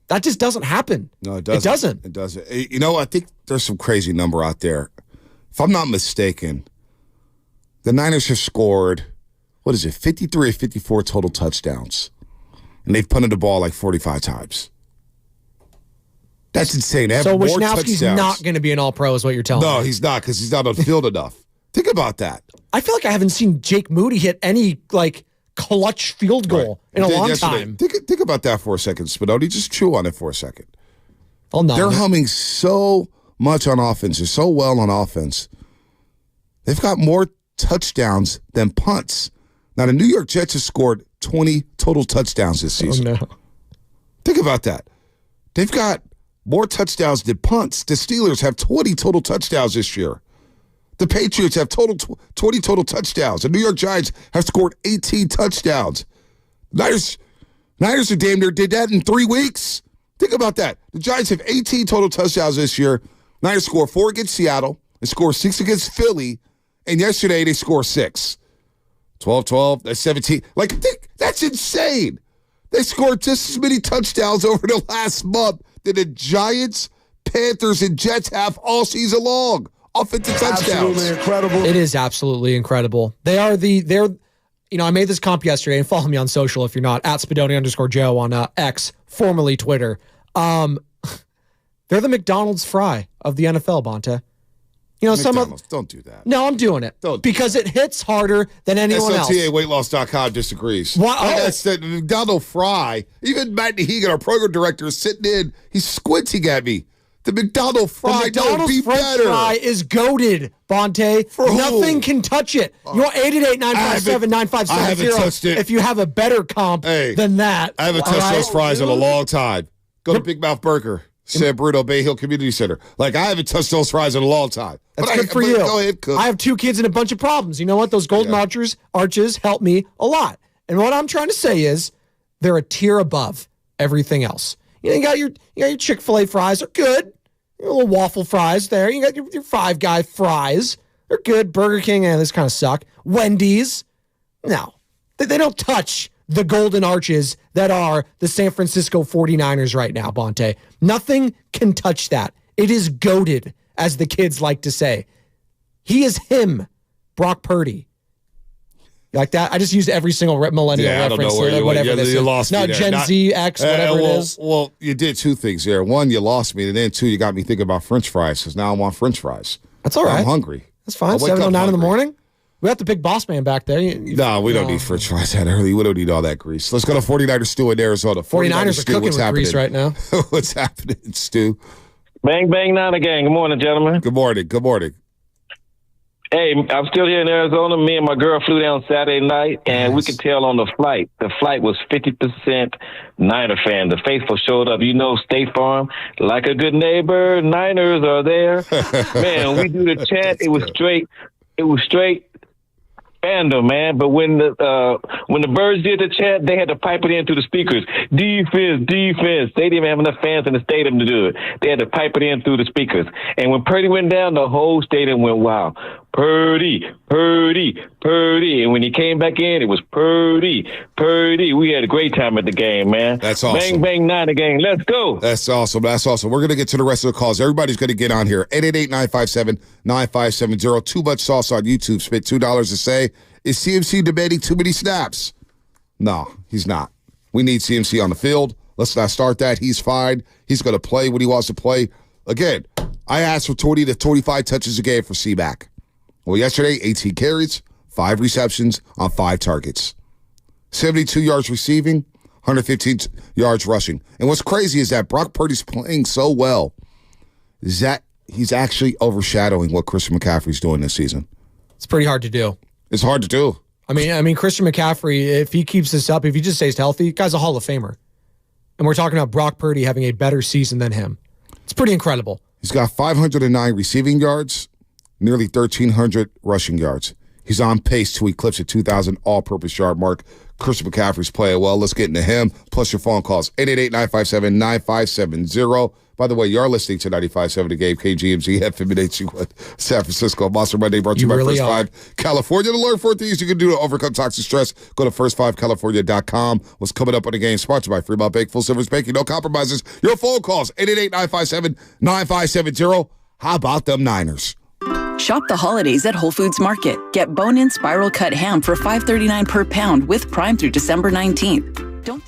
That just doesn't happen. No, it doesn't. It doesn't. I think there's some crazy number out there. If I'm not mistaken, the Niners have scored, 53 or 54 total touchdowns. And they've punted the ball like 45 times. That's insane. So Wisnowski's not going to be an all-pro is what you're telling me. No, he's not because he's not on the field enough. Think about that. I feel like I haven't seen Jake Moody hit any, clutch field goal in a long time. Think about that for a second, Spinoni. Just chew on it for a second. Oh, no. They're humming so much on offense. They're so well on offense They've got more touchdowns than punts. Now, the New York Jets have scored 20 total touchdowns this season. Oh, no. Think about that. They've got more touchdowns than punts. The Steelers have 20 total touchdowns this year. The Patriots have 20 total touchdowns. The New York Giants have scored 18 touchdowns. Niners are damn near did that in 3 weeks. Think about that. The Giants have 18 total touchdowns this year. Niners score 4 against Seattle. They score 6 against Philly. And yesterday they score 6. 12-12, that's 17. That's insane. They scored just as many touchdowns over the last month than the Giants, Panthers, and Jets have all season long. Offensive touchdowns. Absolutely incredible. It is absolutely incredible. I made this comp yesterday, and follow me on social if you're not, at Spadoni_Joe on X, formerly Twitter. They're the McDonald's fry of the NFL, Bonta. Don't do that. No, I'm doing it. Because it hits harder than anyone else. SOTAweightloss.com disagrees. What? Oh. That's the McDonald fry. Even Matt Nahigan, our program director, is sitting in. He's squinting at me. The McDonald fry, the McDonald's French fry is goated, Bonte. Nothing can touch it. You want 888-957-9570. I haven't touched it. If you have a better comp than that. I haven't touched those fries in a long time. Go to Big Mouth Burger, San Bruno, Bay Hill Community Center. I haven't touched those fries in a long time. That's good for you. Go ahead, cook. I have 2 kids and a bunch of problems. You know what? Those golden arches help me a lot. And what I'm trying to say is they're a tier above everything else. You got your Chick-fil-A fries. They're good. Your little waffle fries there. You got your Five Guy fries. They're good. Burger King, this kind of suck. Wendy's, no. They don't touch the golden arches that are the San Francisco 49ers right now, Bonte. Nothing can touch that. It is goated, as the kids like to say. He is him, Brock Purdy. You like that? I just used every single millennial reference. I don't know whatever this you is. lost me there. Gen Z, X, whatever it is. Well, you did 2 things there. 1, you lost me, and then 2, you got me thinking about French fries, because now I want French fries. That's all right. I'm hungry. That's fine. 7:09 in the morning. We got the big boss man back there. No, we don't need French fries that early. We don't need all that grease. Let's go to 49ers Stew in Arizona. 49ers are cooking with grease right now. What's happening, Stu? Bang, bang, Niner gang. Good morning, gentlemen. Good morning. Good morning. Hey, I'm still here in Arizona. Me and my girl flew down Saturday night, and we could tell on the flight. The flight was 50% Niner fan. The faithful showed up. State Farm, like a good neighbor, Niners are there. Man, we do the chant. It was straight fandom, man. But when the Birds did the chant, they had to pipe it in through the speakers. Defense, defense. They didn't even have enough fans in the stadium to do it. They had to pipe it in through the speakers. And when Purdy went down, the whole stadium went wild. Purdy, Purdy, Purdy. And when he came back in, it was Purdy, Purdy. We had a great time at the game, man. That's awesome. Bang, bang, Niner gang. Let's go. That's awesome. That's awesome. We're going to get to the rest of the calls. Everybody's going to get on here. 888-957-9570. Too much sauce on YouTube. Spent $2 to say, is CMC demanding too many snaps? No, he's not. We need CMC on the field. Let's not start that. He's fine. He's going to play when he wants to play. Again, I asked for 20 to 25 touches a game for C-Mac. Well, yesterday, 18 carries, 5 receptions on 5 targets. 72 yards receiving, 115 yards rushing. And what's crazy is that Brock Purdy's playing so well is that he's actually overshadowing what Christian McCaffrey's doing this season. It's pretty hard to do. It's hard to do. I mean, Christian McCaffrey, if he keeps this up, if he just stays healthy, guy's a Hall of Famer. And we're talking about Brock Purdy having a better season than him. It's pretty incredible. He's got 509 receiving yards, nearly 1,300 rushing yards. He's on pace to eclipse a 2,000 all-purpose yard mark. Christian McCaffrey's playing well. Let's get into him. Plus your phone calls, 888-957-9570. By the way, you are listening to 95.7 The Game, KGMZ, FM and HC1, San Francisco. Monster Monday brought to you by really First 5 California. To learn 4 things you can do to overcome toxic stress, go to first5california.com. What's coming up on the game? Sponsored by Fremont Bank, full service banking, no compromises. Your phone calls, 888-957-9570. How about them Niners? Shop the holidays at Whole Foods Market. Get bone-in spiral cut ham for $5.39 per pound with Prime through December 19th. Don't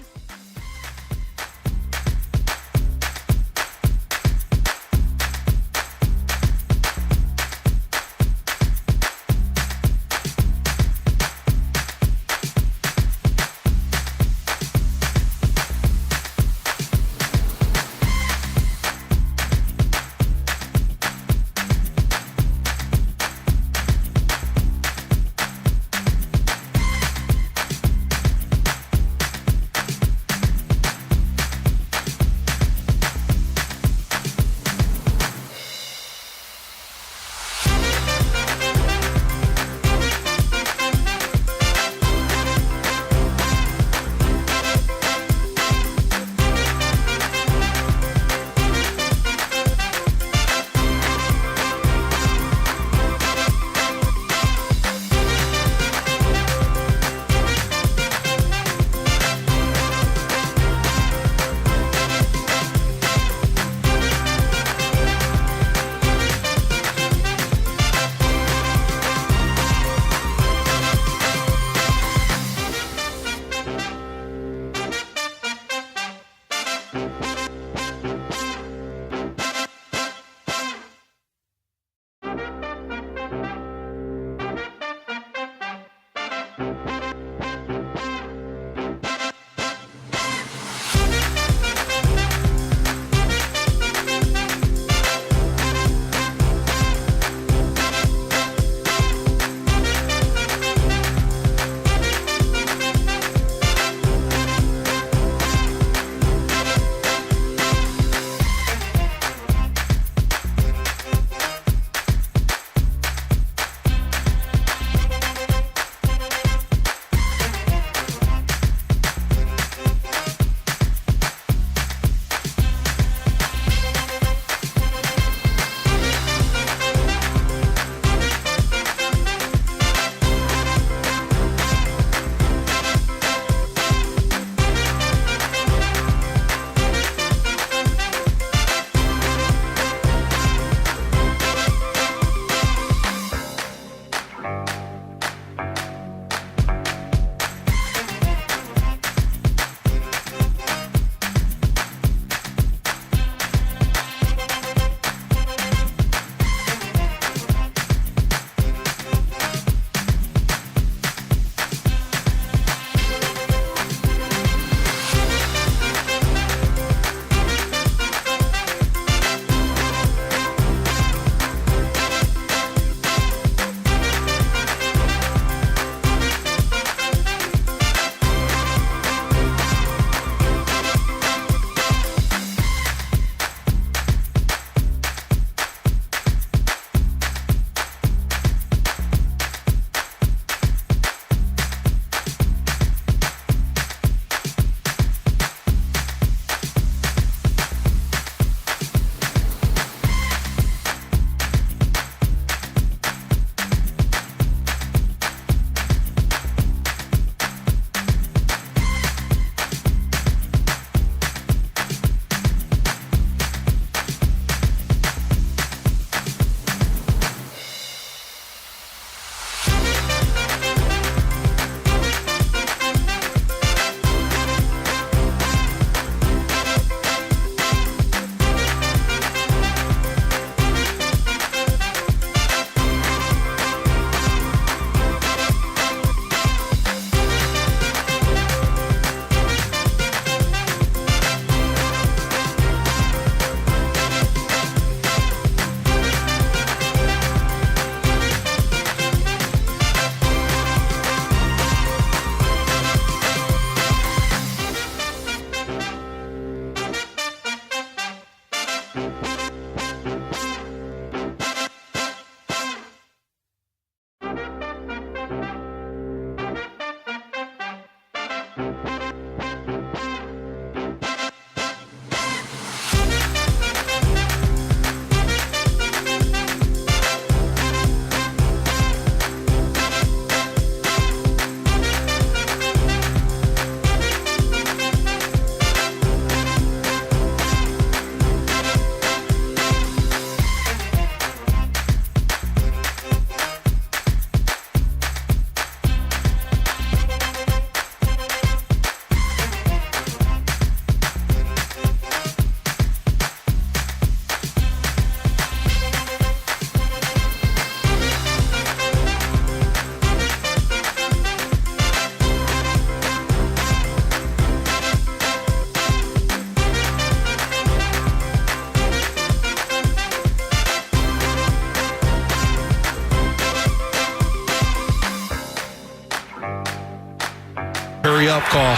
hurry up call.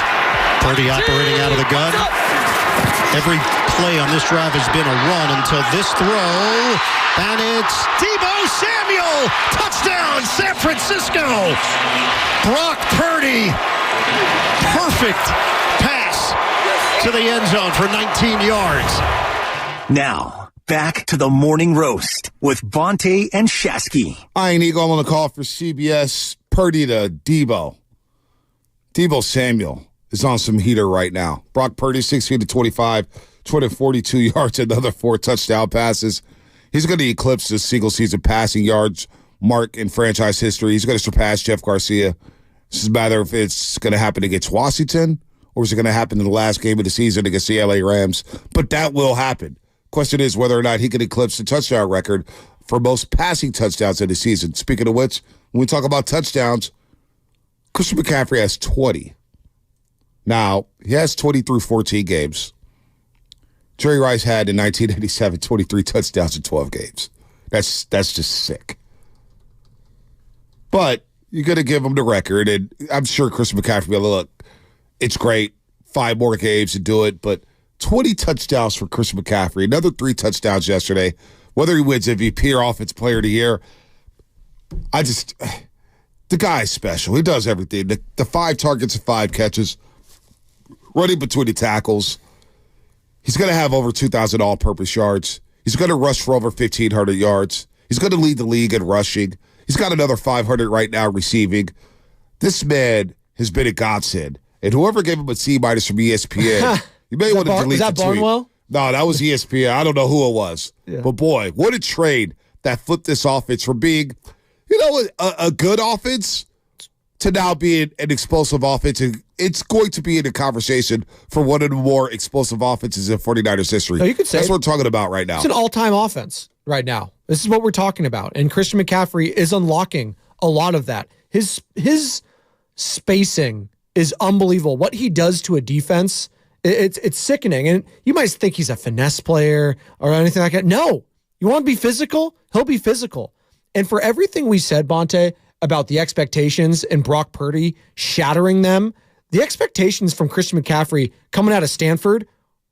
Purdy operating out of the gun. Every play on this drive has been a run until this throw. And it's Deebo Samuel. Touchdown, San Francisco. Brock Purdy. Perfect pass to the end zone for 19 yards. Now, back to the morning roast with Bonte and Shasky. Iron Eagle on the call for CBS. Purdy to Deebo. Deebo Samuel is on some heater right now. Brock Purdy, 16 to 25, 242 yards, another 4 touchdown passes. He's going to eclipse the single-season passing yards mark in franchise history. He's going to surpass Jeff Garcia. It's just a matter if it's going to happen against Washington or is it going to happen in the last game of the season against the LA Rams. But that will happen. Question is whether or not he can eclipse the touchdown record for most passing touchdowns in the season. Speaking of which, when we talk about touchdowns, Christian McCaffrey has 20. Now, he has 20 through 14 games. Jerry Rice had in 1987 23 touchdowns in 12 games. That's just sick. But you're going to give him the record, and I'm sure Christian McCaffrey will look, it's great, 5 more games to do it, but 20 touchdowns for Christian McCaffrey, another 3 touchdowns yesterday. Whether he wins MVP or Offensive Player of the Year, the guy's special. He does everything. The 5 targets and 5 catches, running between the tackles. He's going to have over 2,000 all-purpose yards. He's going to rush for over 1,500 yards. He's going to lead the league in rushing. He's got another 500 right now receiving. This man has been a godsend. And whoever gave him a C- from ESPN, you may want to delete the tweet. Barnwell? No, that was ESPN. I don't know who it was. Yeah. But boy, what a trade that flipped this offense from being, a good offense to now being an explosive offense. And it's going to be in the conversation for one of the more explosive offenses in 49ers history. No, you could say that's what we're talking about right now. It's an all-time offense right now. This is what we're talking about. And Christian McCaffrey is unlocking a lot of that. His spacing is unbelievable. What he does to a defense, it's sickening. And you might think he's a finesse player or anything like that. No. You want to be physical? He'll be physical. And for everything we said, Bonte, about the expectations and Brock Purdy shattering them, the expectations from Christian McCaffrey coming out of Stanford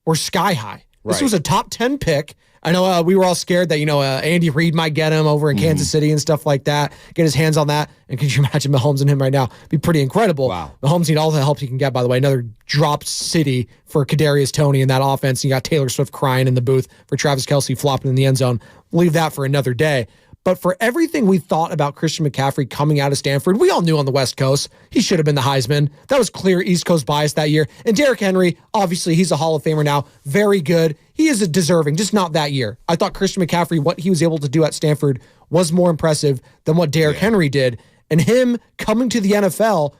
were sky high. Right. This was a top 10 pick. I know we were all scared that, Andy Reid might get him over in Kansas City and stuff like that, get his hands on that. And could you imagine Mahomes and him right now? It'd be pretty incredible. Wow. Mahomes need all the help he can get, by the way. Another drop city for Kadarius Toney in that offense. You got Taylor Swift crying in the booth for Travis Kelce flopping in the end zone. Leave that for another day. But for everything we thought about Christian McCaffrey coming out of Stanford, we all knew on the West Coast he should have been the Heisman. That was clear East Coast bias that year. And Derrick Henry, obviously, he's a Hall of Famer now. Very good. He is deserving, just not that year. I thought Christian McCaffrey, what he was able to do at Stanford was more impressive than what Derrick Henry did. And him coming to the NFL,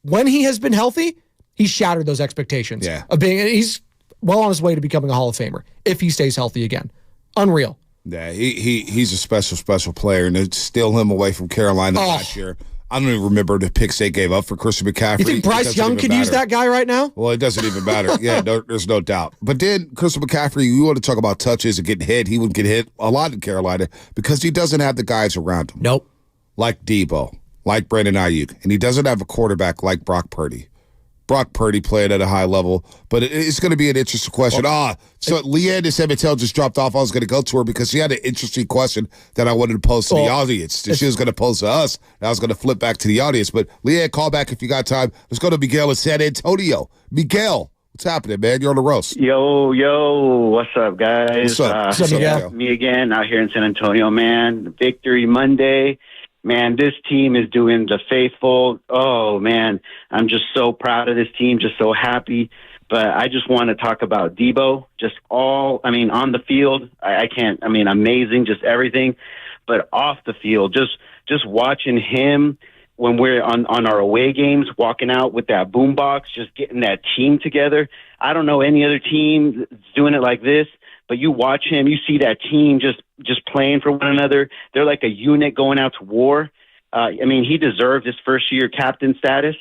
when he has been healthy, he shattered those expectations of being, and he's well on his way to becoming a Hall of Famer if he stays healthy again. Unreal. Yeah, he's a special player, and to steal him away from Carolina last year, I don't even remember the picks they gave up for Christian McCaffrey. You think Bryce Young could use that guy right now? Well, it doesn't even matter. Yeah, there's no doubt. But then Christian McCaffrey, you want to talk about touches and getting hit. He would get hit a lot in Carolina because he doesn't have the guys around him. Nope. Like Deebo, like Brandon Ayuk, and he doesn't have a quarterback like Brock Purdy. Brock Purdy played at a high level, but it's going to be an interesting question. So Leanne Sementel just dropped off. I was going to go to her because she had an interesting question that I wanted to pose to the audience. She was going to pose to us, and I was going to flip back to the audience. But Leanne, call back if you got time. Let's go to Miguel in San Antonio. Miguel, what's happening, man? You're on the roast. Yo, what's up, guys? What's up, Miguel? Me again out here in San Antonio, man. Victory Monday. Man, this team is doing the faithful. Oh, man, I'm just so proud of this team, just so happy. But I just want to talk about Deebo, on the field, I can't, amazing, just everything. But off the field, just watching him when we're on our away games, walking out with that boombox, just getting that team together. I don't know any other team that's doing it like this. But you watch him, you see that team just playing for one another. They're like a unit going out to war. He deserved his first-year captain status.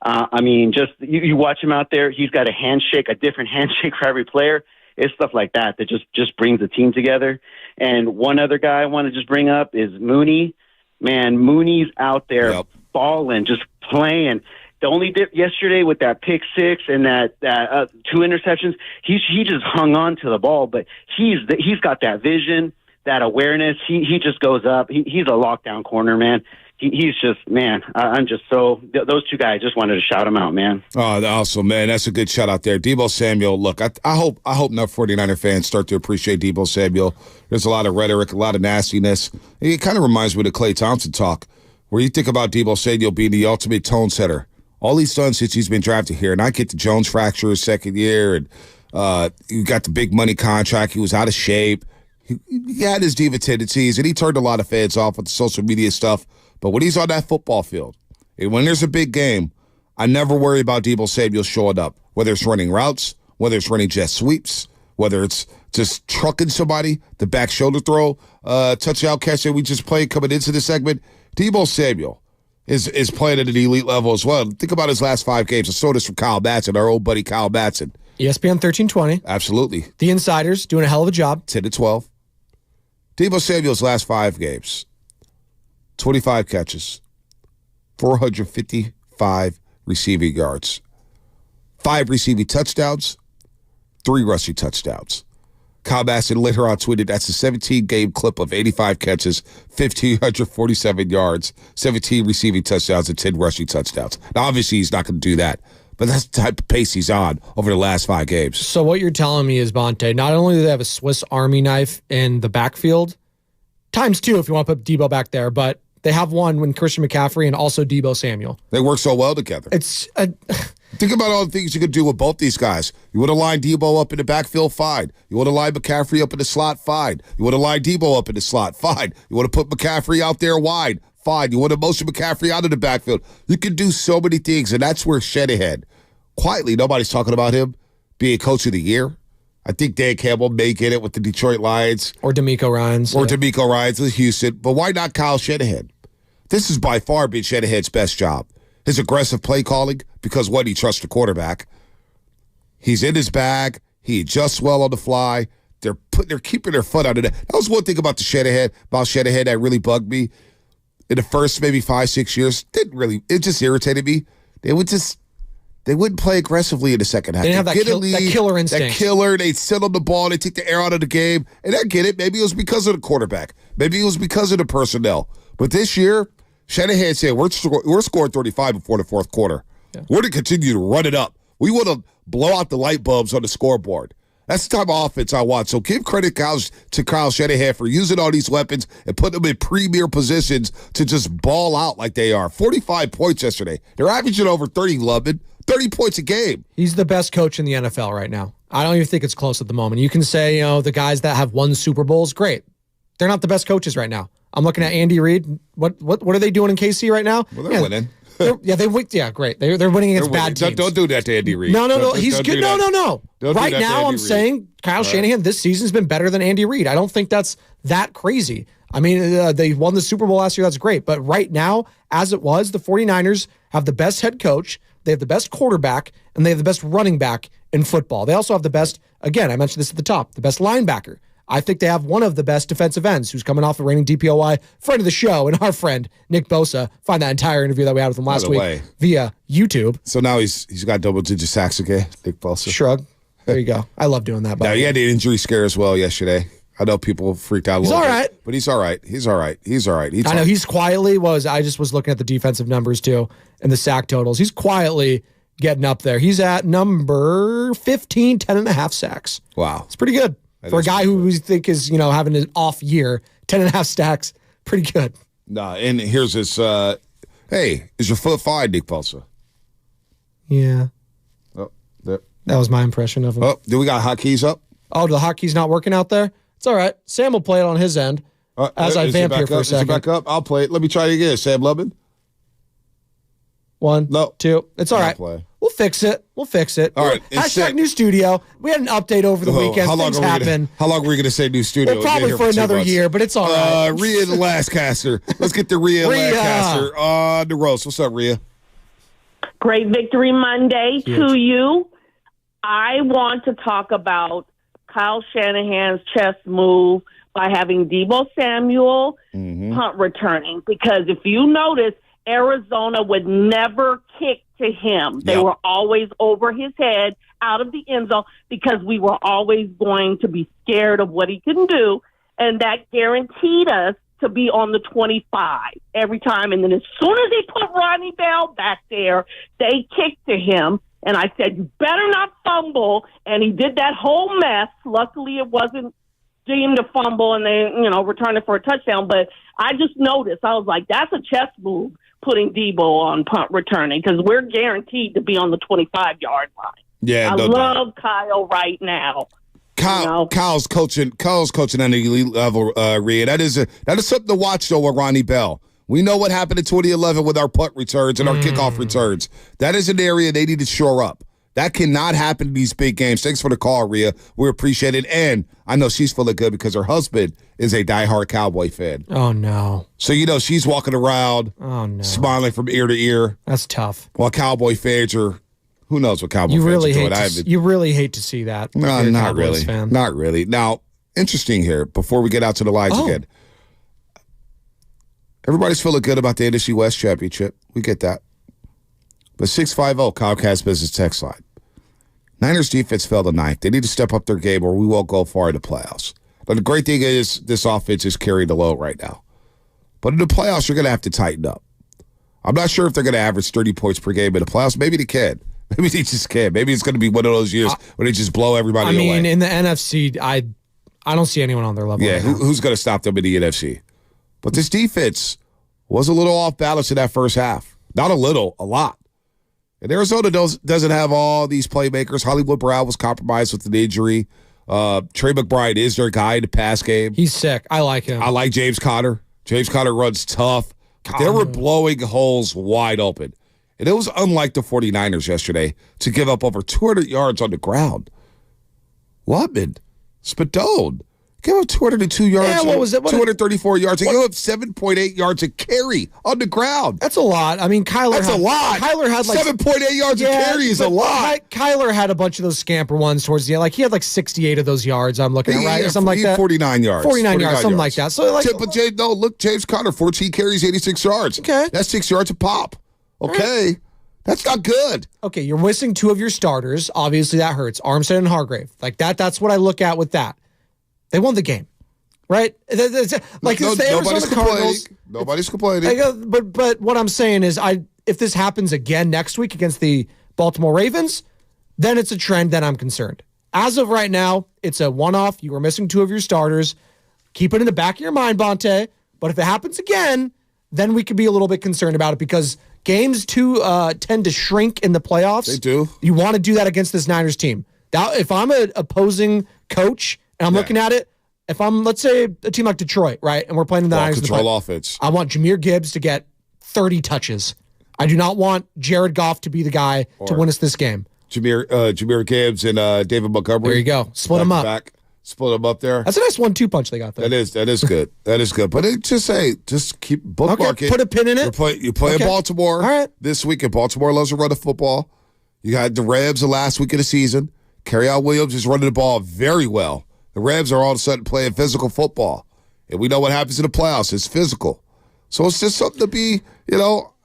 You watch him out there. He's got a different handshake for every player. It's stuff like that just brings the team together. And one other guy I want to just bring up is Mooney. Man, Mooney's out there balling, just playing. The only dip yesterday with that pick six and that 2 interceptions, he just hung on to the ball. But he's got that vision, that awareness. He just goes up. He's a lockdown corner, man. He's just, man, I'm just so, those two guys, just wanted to shout them out, man. Oh, awesome, man. That's a good shout out there. Deebo Samuel, look, I hope enough 49er fans start to appreciate Deebo Samuel. There's a lot of rhetoric, a lot of nastiness. It kind of reminds me of the Klay Thompson talk, where you think about Deebo Samuel being the ultimate tone setter. All he's done since he's been drafted here, and I get the Jones fracture his second year, and he got the big money contract. He was out of shape. He had his diva tendencies, and he turned a lot of fans off with the social media stuff. But when he's on that football field, and when there's a big game, I never worry about Deebo Samuel showing up, whether it's running routes, whether it's running jet sweeps, whether it's just trucking somebody, the back shoulder throw, touchdown catch that we just played coming into the segment. Deebo Samuel is playing at an elite level as well. Think about his last 5 games. I saw this from Kyle Batson, our old buddy Kyle Batson. ESPN 1320. Absolutely. The Insiders doing a hell of a job. 10-12. Deebo Samuel's last 5 games. 25 catches, 455 receiving yards, 5 receiving touchdowns, 3 rushing touchdowns. Kyle Basson later on tweeted that's a 17-game clip of 85 catches, 1,547 yards, 17 receiving touchdowns, and 10 rushing touchdowns. Now, obviously, he's not going to do that, but that's the type of pace he's on over the last 5 games. So what you're telling me is, Bonte, not only do they have a Swiss Army knife in the backfield, times 2 if you want to put Deebo back there, but they have one when Christian McCaffrey and also Deebo Samuel. They work so well together. Think about all the things you could do with both these guys. You would have lined Deebo up in the backfield, fine. You would have lined McCaffrey up in the slot, fine. You would have lined Deebo up in the slot, fine. You would have put McCaffrey out there wide, fine. You would have motioned McCaffrey out of the backfield. You could do so many things, and that's where Shanahan, quietly, nobody's talking about him being coach of the year. I think Dan Campbell may get it with the Detroit Lions. Or DeMeco Ryans. Or DeMeco Ryans with Houston. But why not Kyle Shanahan? This has by far been Shanahan's best job. His aggressive play calling, because, one, he trusts the quarterback. He's in his bag. He adjusts well on the fly. They're keeping their foot under that. That was one thing about Shanahan that really bugged me. In the first maybe 5-6 years, it just irritated me. They wouldn't play aggressively in the second half. They didn't have that killer instinct. That killer, they'd sit on the ball, they'd take the air out of the game. And I get it. Maybe it was because of the quarterback. Maybe it was because of the personnel. But this year, Shanahan said, we're scoring 35 before the fourth quarter. Yeah. We're going to continue to run it up. We want to blow out the light bulbs on the scoreboard. That's the type of offense I want. So give credit to Kyle Shanahan for using all these weapons and putting them in premier positions to just ball out like they are. 45 points yesterday. They're averaging over 30, Lubin. 30 points a game. He's the best coach in the NFL right now. I don't even think it's close at the moment. You can say, the guys that have won Super Bowls, great. They're not the best coaches right now. I'm looking at Andy Reid. What are they doing in KC right now? Well, they're winning. Great. They're winning against bad teams. Don't do that to Andy Reid. No. He's good. No. Right now, I'm saying Kyle Shanahan this season's been better than Andy Reid. I don't think that's that crazy. I mean, they won the Super Bowl last year. That's great. But right now, as it was, the 49ers have the best head coach. They have the best quarterback, and they have the best running back in football. They also have the best, again, I mentioned this at the top, the best linebacker. I think they have one of the best defensive ends who's coming off the reigning DPOY, friend of the show, and our friend, Nick Bosa. Find that entire interview that we had with him last week via YouTube. So now he's got double-digit sacks again, Nick Bosa. Shrug. There you go. I love doing that. Now, he had an injury scare as well yesterday. I know people freaked out a little bit. He's all right. But he's all right. I know he's quietly I just was looking at the defensive numbers too and the sack totals. He's quietly getting up there. He's at number 15, 10.5 sacks. Wow. It's pretty good. For a guy who we think is, having an off year, 10.5 stacks, pretty good. Nah, and here's this, hey, is your foot fine, Nick Bosa? Yeah. Oh, there. That was my impression of him. Oh, do we got hotkeys up? Oh, the hotkey's not working out there? It's all right. Sam will play it on his end as I vamp here for a second. Is it back up? I'll play it. Let me try it again. Sam Lubin? 1, 2. It's all right. Play. We'll fix it. All right. Hashtag new studio. We had an update over the weekend. Things happen. How long are we going to say new studio? Well, probably for another year, but it's all right. Rhea the Lastcaster. Let's get the Rhea Lastcaster on the roast. What's up, Rhea? Great Victory Monday to you. I want to talk about Kyle Shanahan's chess move by having Deebo Samuel punt returning. Because if you notice, Arizona would never kick to him. They were always over his head, out of the end zone, because we were always going to be scared of what he can do, and that guaranteed us to be on the 25 every time. And then as soon as they put Ronnie Bell back there, they kicked to him. And I said, you better not fumble. And he did that whole mess. Luckily, it wasn't deemed a fumble, and they, returned it for a touchdown. But I just noticed, I was like, that's a chess move, putting Debo on punt returning, because we're guaranteed to be on the 25-yard line. Yeah, I love Kyle right now. Kyle's coaching on the elite level, Rhea. That is something to watch, though, with Ronnie Bell. We know what happened in 2011 with our punt returns and our kickoff returns. That is an area they need to shore up. That cannot happen in these big games. Thanks for the call, Rhea. We appreciate it. And I know she's feeling good because her husband is a diehard Cowboy fan. Oh, no. So, she's walking around smiling from ear to ear. That's tough. While Cowboy fans are... Who knows what Cowboy fans are doing? You really hate to see that. No, not really. Not really. Now, interesting here, before we get out to the lines again. Everybody's feeling good about the NFC West Championship. We get that. But 650 Comcast Business Text line. Niners defense fell to ninth. They need to step up their game or we won't go far in the playoffs. But the great thing is this offense is carrying the load right now. But in the playoffs, you're going to have to tighten up. I'm not sure if they're going to average 30 points per game in the playoffs. Maybe they can. Maybe they just can't. Maybe it's going to be one of those years where they just blow everybody away. I mean, in the NFC, I don't see anyone on their level. Yeah, who's going to stop them in the NFC? But this defense was a little off balance in that first half. Not a little, a lot. And Arizona doesn't have all these playmakers. Hollywood Brown was compromised with an injury. Trey McBride is their guy in the pass game. He's sick. I like him. I like James Conner. James Conner runs tough. They were blowing holes wide open. And it was unlike the 49ers yesterday to give up over 200 yards on the ground. Lubman, Spadone, gave up 202 yards. Yeah, what was it? 234 yards. They gave up 7.8 yards a carry on the ground. That's a lot. I mean, That's a lot. Kyler had 7.8 yards a carry is a lot. Kyler had a bunch of those scamper ones towards the end. Like, he had 68 of those yards, I'm looking at, right? Something like that. 49 yards. 49 yards, something like that. So, look, James Conner, 14 carries, 86 yards. Okay. That's 6 yards a pop. Okay. That's not good. Okay, you're missing two of your starters. Obviously, that hurts. Armstead and Hargrave. That's what I look at with that. They won the game, right? Nobody's complaining. Nobody's complaining. But what I'm saying is, if this happens again next week against the Baltimore Ravens, then it's a trend that I'm concerned. As of right now, it's a one-off. You were missing two of your starters. Keep it in the back of your mind, Bonte. But if it happens again, then we could be a little bit concerned about it because games tend to shrink in the playoffs. They do. You want to do that against this Niners team. Now, if I'm an opposing coach and I'm looking at it, if I'm, let's say, a team like Detroit, right, and we're playing the Niners, control offense. I want Jahmyr Gibbs to get 30 touches. I do not want Jared Goff to be the guy to win us this game. Jahmyr Gibbs and David Montgomery. There you go. Split them up. Split them up there. That's a nice 1-2 punch they got there. That is good. That is good. But just keep bookmark it. Put a pin in it. You play in Baltimore this week, and Baltimore loves to run the football. You got the Rams the last week of the season. Kerryon Williams is running the ball very well. The Rams are all of a sudden playing physical football. And we know what happens in the playoffs. It's physical. So it's just something to be,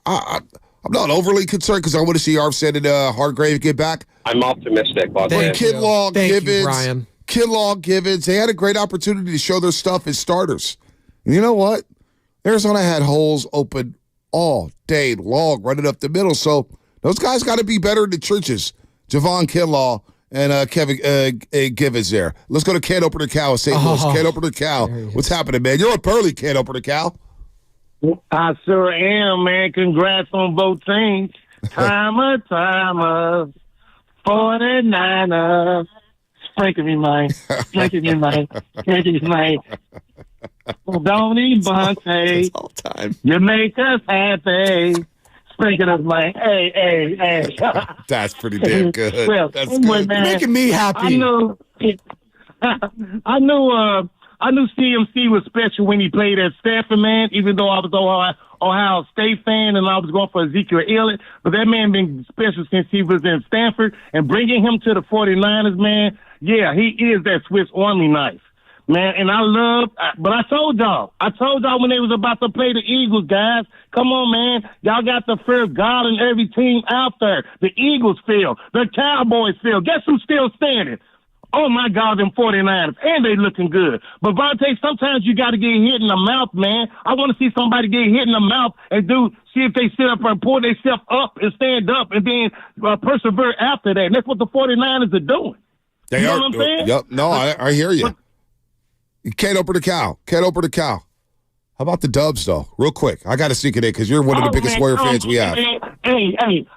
I'm not overly concerned because I want to see Armstead and Hargrave get back. I'm optimistic about that. Kinlaw, Givens. You, Brian. Kinlaw, Givens, they had a great opportunity to show their stuff as starters. And you know what? Arizona had holes open all day long, running up the middle. So those guys got to be better in the trenches. Javon Kinlaw and Kevin Givens there. Let's go to Can't Opener Cal in St. Louis. Can't Opener Cal. What's happening, man? You're up early, Can't Opener Cal. I sure am, man. Congrats on both teams. Timer, 49er. Spanking me, man. Spanking me, man. Spanking me, man. Don't eat Bonte. All time. You make us happy. Spanking us, man. Hey. That's pretty damn good. Well, that's anyway, good. Man, making me happy. I knew CMC was special when he played at Stanford, man, even though I was an Ohio State fan and I was going for Ezekiel Elliott. But that man been special since he was in Stanford. And bringing him to the 49ers, man, yeah, he is that Swiss Army knife. man, and but I told y'all when they was about to play the Eagles, guys, come on, man. Y'all got the fear of God in every team out there. The Eagles feel, the Cowboys feel. Guess who's still standing? Oh, my God, them 49ers, and they looking good. But, Vontae, sometimes you got to get hit in the mouth, man. I want to see somebody get hit in the mouth and see if they sit up and pull themselves up and stand up and then persevere after that. And that's what the 49ers are doing. You know what I'm saying? Yep. No, I hear you. You can't open the cow. How about the Dubs, though? Real quick. I got to sneak it in because you're one of the biggest Warrior fans we have. Hey,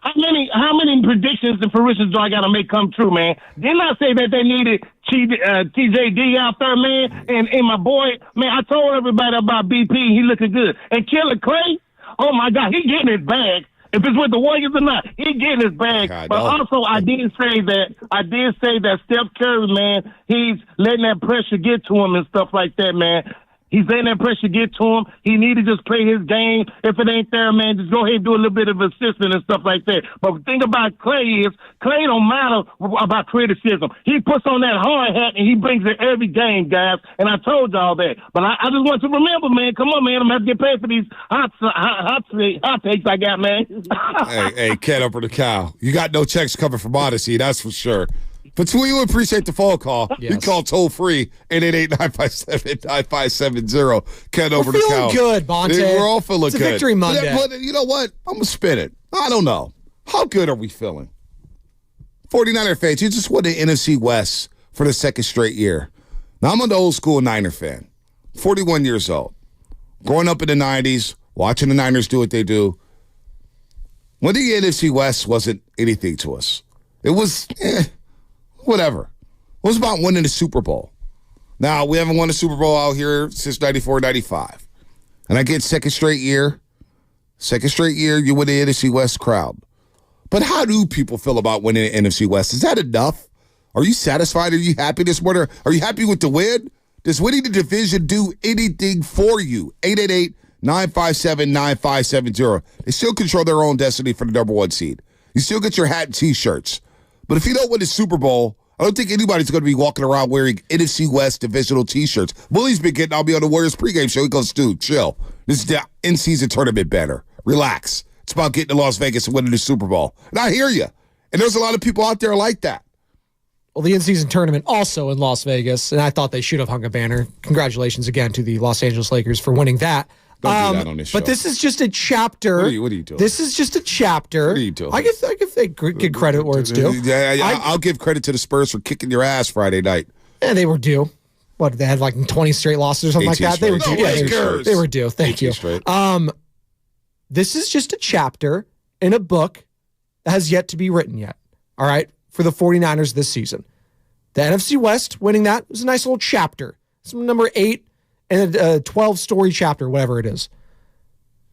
how many predictions and fruitions do I got to make come true, man? Didn't I say that they needed TJD out there, man? And my boy, man, I told everybody about BP. He looking good. And Killer Clay, oh, my God, he getting his bag. If it's with the Warriors or not, he getting his bag. But also, I did say that Steph Curry, man, he's letting that pressure get to him and stuff like that, man. He's letting that pressure get to him. He need to just play his game. If it ain't there, man, just go ahead and do a little bit of assistance and stuff like that. But the thing about Clay is, Clay don't matter about criticism. He puts on that hard hat and he brings it every game, guys. And I told y'all that. But I just want to remember, man, come on, man, I'm going to have to get paid for these hot takes I got, man. hey, can't open the cow. You got no checks coming from Odyssey, that's for sure. But we appreciate the phone call. Yes. You call toll-free, 888-957-9570. Ken over the cow. We're feeling good, Bonte. We're all feeling good. It's a victory Monday. But you know what? I'm going to spin it. I don't know. How good are we feeling? 49er fans, you just won the NFC West for the second straight year. Now, I'm an old-school Niner fan, 41 years old. Growing up in the 90s, watching the Niners do what they do. Winning the NFC West wasn't anything to us. It was, whatever. It was about winning the Super Bowl. Now, we haven't won a Super Bowl out here since 94, 95. And I get second straight year, you win the NFC West crowd. But how do people feel about winning the NFC West? Is that enough? Are you satisfied? Are you happy this morning? Are you happy with the win? Does winning the division do anything for you? 888-957-9570. They still control their own destiny for the number one seed. You still get your hat and T-shirts. But if you don't win the Super Bowl, I don't think anybody's going to be walking around wearing NFC West divisional T-shirts. Willie's been getting on me on the Warriors pregame show. He goes, dude, chill. This is the in-season tournament banner. Relax. It's about getting to Las Vegas and winning the Super Bowl. And I hear you. And there's a lot of people out there like that. Well, the in-season tournament also in Las Vegas, and I thought they should have hung a banner. Congratulations again to the Los Angeles Lakers for winning that. Don't do that on this show. But this is just a chapter. What are you doing? This is just a chapter. What are you doing? I guess they give credit where it's due. Yeah, I'll give credit to the Spurs for kicking your ass Friday night. Yeah, they were due. What, they had like 20 straight losses or something like that? Straight. They were due. Yeah, they were due. Thank you. Straight. This is just a chapter in a book that has yet to be written yet. All right, for the 49ers this season. The NFC West, winning that was a nice little chapter. It's number 8 and a 12-story chapter, whatever it is.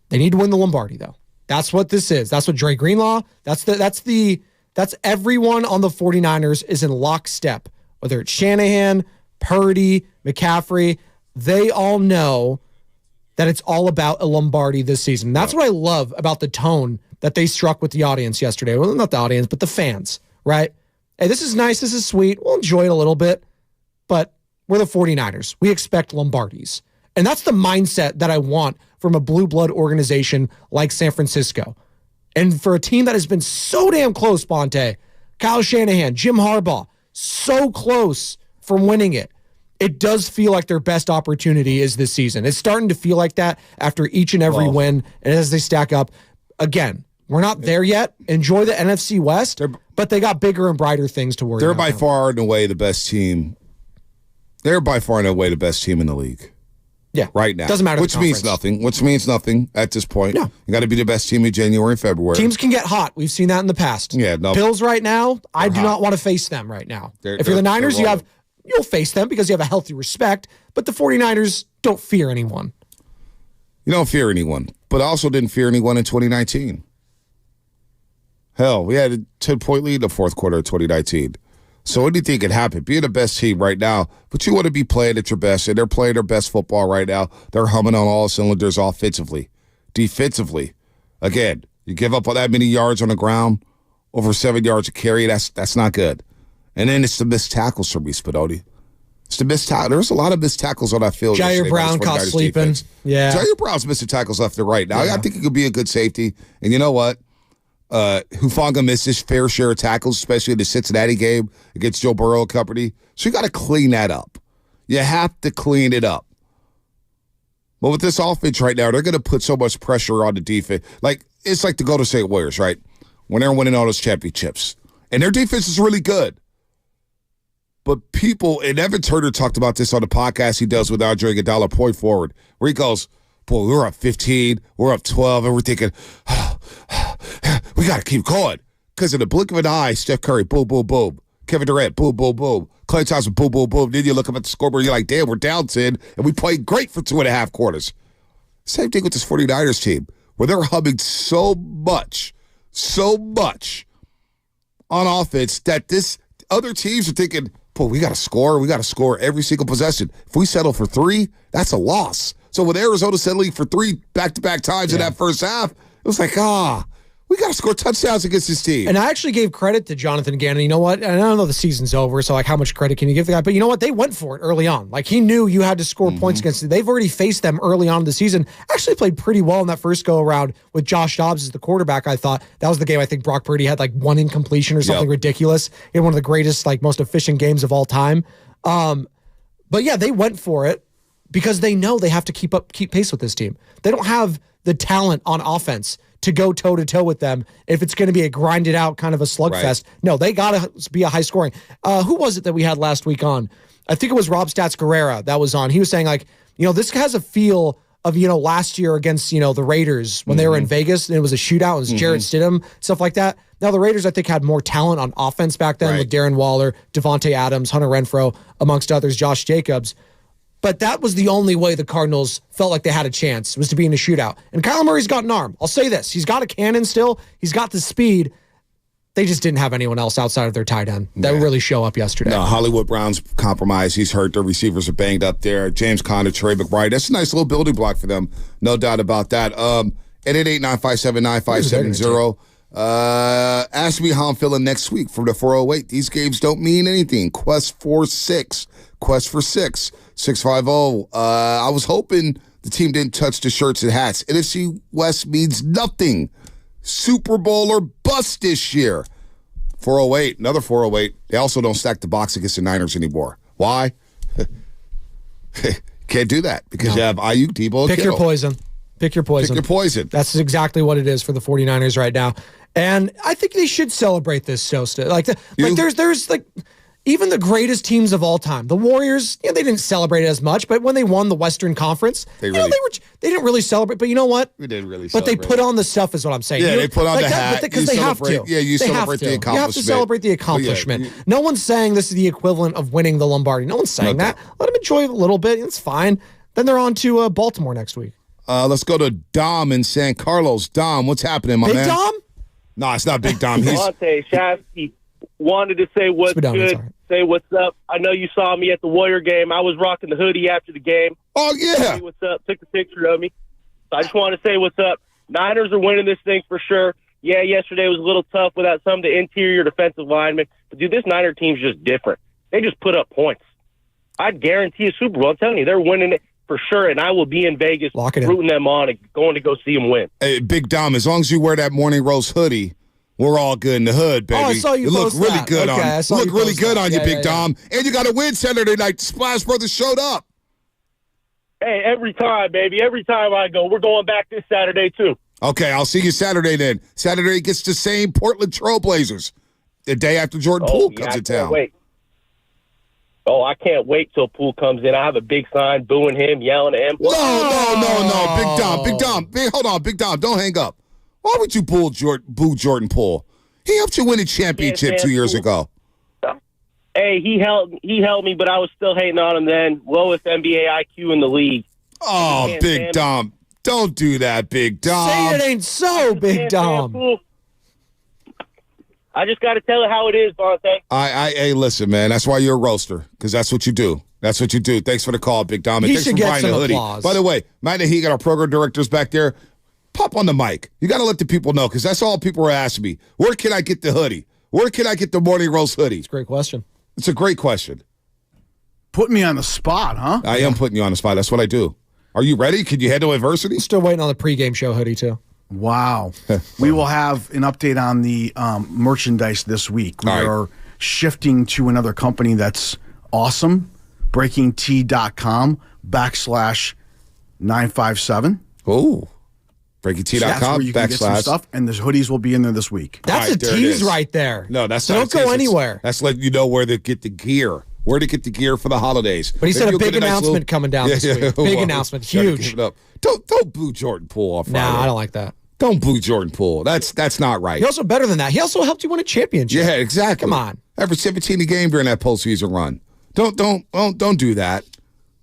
They need to win the Lombardi, though. That's what this is. That's what Dre Greenlaw, that's everyone on the 49ers is in lockstep. Whether it's Shanahan, Purdy, McCaffrey, they all know that it's all about a Lombardi this season. That's what I love about the tone that they struck with the audience yesterday. Well, not the audience, but the fans, right? Hey, this is nice. This is sweet. We'll enjoy it a little bit, but we're the 49ers. We expect Lombardis. And that's the mindset that I want from a blue blood organization like San Francisco. And for a team that has been so damn close, Bonte, Kyle Shanahan, Jim Harbaugh, so close from winning it. It does feel like their best opportunity is this season. It's starting to feel like that after each and every win. And as they stack up, again, we're not there yet. Enjoy the NFC West, but they got bigger and brighter things to worry about. They're by far and away the best team. They're by far and away the best team in the league. Yeah. Right now. Doesn't matter. Which means nothing at this point. No. You got to be the best team in January and February. Teams can get hot. We've seen that in the past. Yeah. No. Bills right now, I do not want to face them right now. If you're the Niners, you'll face them because you have a healthy respect, but the 49ers don't fear anyone. You don't fear anyone, but I also didn't fear anyone in 2019. Hell, we had a 10-point lead in the fourth quarter of 2019. So anything can happen. Being the best team right now, but you want to be playing at your best, and they're playing their best football right now. They're humming on all cylinders offensively. Defensively, again, you give up that many yards on the ground, over 7 yards a carry, that's not good. And then it's the missed tackles for me, Spadoni. It's the missed tackle. There's a lot of missed tackles on that field. Jair Brown caught sleeping. Defense. Yeah. Jair Brown's missing tackles left and right. Now, I think he could be a good safety. And you know what? Hufanga missed his fair share of tackles, especially in the Cincinnati game against Joe Burrow and company. So you got to clean that up. You have to clean it up. But with this offense right now, they're going to put so much pressure on the defense. Like, it's like the Golden State Warriors, right? When they're winning all those championships. And their defense is really good. But people, and Evan Turner talked about this on the podcast he does with Andre Iguodala, point forward, where he goes, boy, we're up 15, we're up 12, and we're thinking, we got to keep going. Because in the blink of an eye, Steph Curry, boom, boom, boom. Kevin Durant, boom, boom, boom. Klay Thompson, boom, boom, boom. Then you look up at the scoreboard, you're like, damn, we're down 10, and we played great for 2.5 quarters. Same thing with this 49ers team, where they're humming so much on offense that this other teams are thinking, boy, we got to score every single possession. If we settle for 3, that's a loss. So with Arizona settling for 3 back-to-back times in that first half, it was like, we got to score touchdowns against this team. And I actually gave credit to Jonathan Gannon. You know what? And I don't know the season's over, so like how much credit can you give the guy? But you know what? They went for it early on. Like he knew you had to score points against it. They've already faced them early on in the season. Actually played pretty well in that first go-around with Josh Dobbs as the quarterback, I thought. That was the game I think Brock Purdy had like 1 incompletion or something ridiculous in one of the greatest, like most efficient games of all time. But yeah, they went for it because they know they have to keep pace with this team. They don't have the talent on offense to go toe-to-toe with them if it's going to be a grinded-out kind of a slugfest. Right. No, they got to be a high-scoring. Who was it that we had last week on? I think it was Rob Stats Guerrera that was on. He was saying, like, this has a feel of, last year against, the Raiders when they were in Vegas, and it was a shootout. It was Jarrett Stidham, stuff like that. Now, the Raiders, I think, had more talent on offense back then with Darren Waller, Devontae Adams, Hunter Renfrow, amongst others, Josh Jacobs. But that was the only way the Cardinals felt like they had a chance, was to be in a shootout. And Kyler Murray's got an arm. I'll say this. He's got a cannon still. He's got the speed. They just didn't have anyone else outside of their tight end that would really show up yesterday. No, Hollywood Brown's compromised. He's hurt. Their receivers are banged up there. James Conner, Trey McBride. That's a nice little building block for them. No doubt about that. 888-957-9570. Ask me how I'm feeling next week from the 408. These games don't mean anything. Quest for 6. 650. I was hoping the team didn't touch the shirts and hats. NFC West means nothing. Super Bowl or bust this year. 408, another 408. They also don't stack the box against the Niners anymore. Why? Can't do that because you have Ayuk, Debo, and Pick Kittle. your poison. Pick your poison. Pick your poison. That's exactly what it is for the 49ers right now. And I think they should celebrate this, Sosta. There's even the greatest teams of all time, the Warriors, they didn't celebrate it as much, but when they won the Western Conference, they didn't really celebrate. But you know what? We didn't really celebrate. But they put on the stuff is what I'm saying. Yeah, they put on the hat. Because they have to. Yeah, you celebrate the accomplishment. You have to celebrate the accomplishment. No one's saying this is the equivalent of winning the Lombardi. No one's saying that. Let them enjoy it a little bit. It's fine. Then they're on to Baltimore next week. Let's go to Dom in San Carlos. Dom, what's happening, my man? Big Dom? No, it's not Big Dom. Devontae Shasky wanted to say what's good, say what's up. I know you saw me at the Warrior game. I was rocking the hoodie after the game. Oh, yeah. Hey, what's up? Took a picture of me. So I just want to say what's up. Niners are winning this thing for sure. Yeah, yesterday was a little tough without some of the interior defensive linemen. But, dude, this Niner team's just different. They just put up points. I'd guarantee a Super Bowl. I'm telling you, they're winning it for sure, and I will be in Vegas rooting them on and going to go see them win. Hey, Big Dom, as long as you wear that Morning Rose hoodie, we're all good in the hood, baby. Oh, I saw you look really good on you. Look really good on you, Big Dom. And you got a win Saturday night. The Splash Brothers showed up. Hey, every time, baby. Every time I go, we're going back this Saturday, too. Okay, I'll see you Saturday then. Saturday gets the same Portland Trailblazers the day after Jordan Poole comes to town. Wait. Oh, I can't wait till Poole comes in. I have a big sign booing him, yelling at him. No. Big Dom. Hold on, Big Dom. Don't hang up. Why would you boo Jordan Poole? He helped you win a championship 2 years ago. Hey, he helped me, but I was still hating on him then. Lowest NBA IQ in the league. Oh, Big Dom. Don't do that, Big Dom. Say it ain't so, Big Dom. I just got to tell it how it is, Bonte. Hey, listen, man. That's why you're a roaster, because that's what you do. That's what you do. Thanks for the call, Big Dom. And thanks for buying the hoodie. Applause. By the way, Matt and he got our program directors back there. Pop on the mic. You got to let the people know, because that's all people are asking me. Where can I get the hoodie? Where can I get the Morning Roast hoodie? It's a great question. It's a great question. Putting me on the spot, huh? I am putting you on the spot. That's what I do. Are you ready? Could you handle adversity? Still waiting on the pregame show hoodie, too. Wow. We will have an update on the merchandise this week. We are shifting to another company that's awesome, breakingt.com/957. Oh, breakingt.com you can get some stuff, and the hoodies will be in there this week. That's a tease right there. No, that's so not don't go anywhere. That's letting you know where to get the gear. Where to get the gear for the holidays. But he said a big announcement coming down this week. Big announcement. Huge. Don't boo Jordan Poole off Friday. Nah, I don't like that. Don't boo Jordan Poole. That's not right. He also better than that. He also helped you win a championship. Yeah, exactly. Come on. Averaged 17 a game during that postseason run. Don't do that.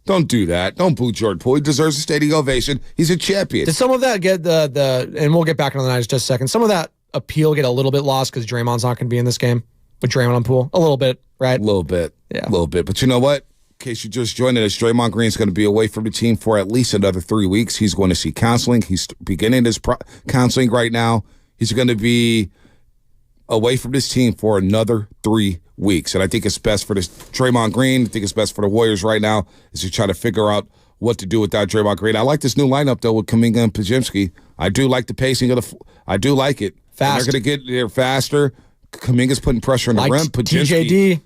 Don't do that. Don't boo Jordan Poole. He deserves a standing ovation. He's a champion. Did some of that get the and we'll get back on the Niners just a second. Some of that appeal get a little bit lost because Draymond's not going to be in this game with Draymond and Poole? A little bit, right? A little bit. Yeah. A little bit. But you know what? In case you just joined us, Draymond Green's going to be away from the team for at least another 3 weeks. He's going to see counseling. He's beginning his counseling right now. He's going to be away from this team for another 3 weeks. And I think it's best for this Draymond Green. I think it's best for the Warriors right now is to try to figure out what to do without Draymond Green. I like this new lineup, though, with Kuminga and Podziemski. I do like the pacing of the I do like it. Fast. They're going to get there faster. Kuminga's putting pressure on the rim. Podziemski's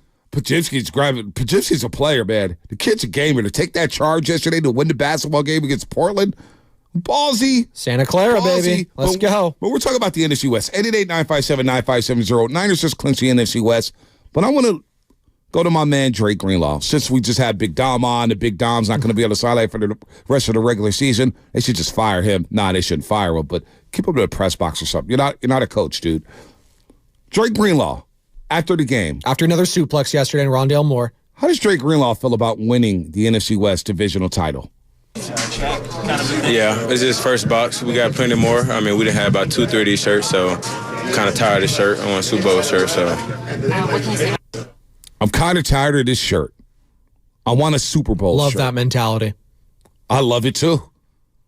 a player, man. The kid's a gamer. To take that charge yesterday to win the basketball game against Portland, ballsy. Santa Clara, baby. Let's go. But we're talking about the NFC West. 888-957-9570. Niners just clinched the NFC West. But I want to go to my man, Drake Greenlaw. Since we just had Big Dom on, the Big Dom's not going to be on the sideline for the rest of the regular season, they should just fire him. Nah, they shouldn't fire him, but keep him in the press box or something. You're not a coach, dude. Drake Greenlaw, after the game. After another suplex yesterday in Rondale Moore. How does Drake Greenlaw feel about winning the NFC West divisional title? Yeah, it's his first box. We got plenty more. I mean, we done had about 2-3 of these shirts, so I'm kind of tired of the shirt. I want a Super Bowl shirt, so. I'm kind of tired of this shirt. I want a Super Bowl shirt. shirt. Love that mentality. I love it, too.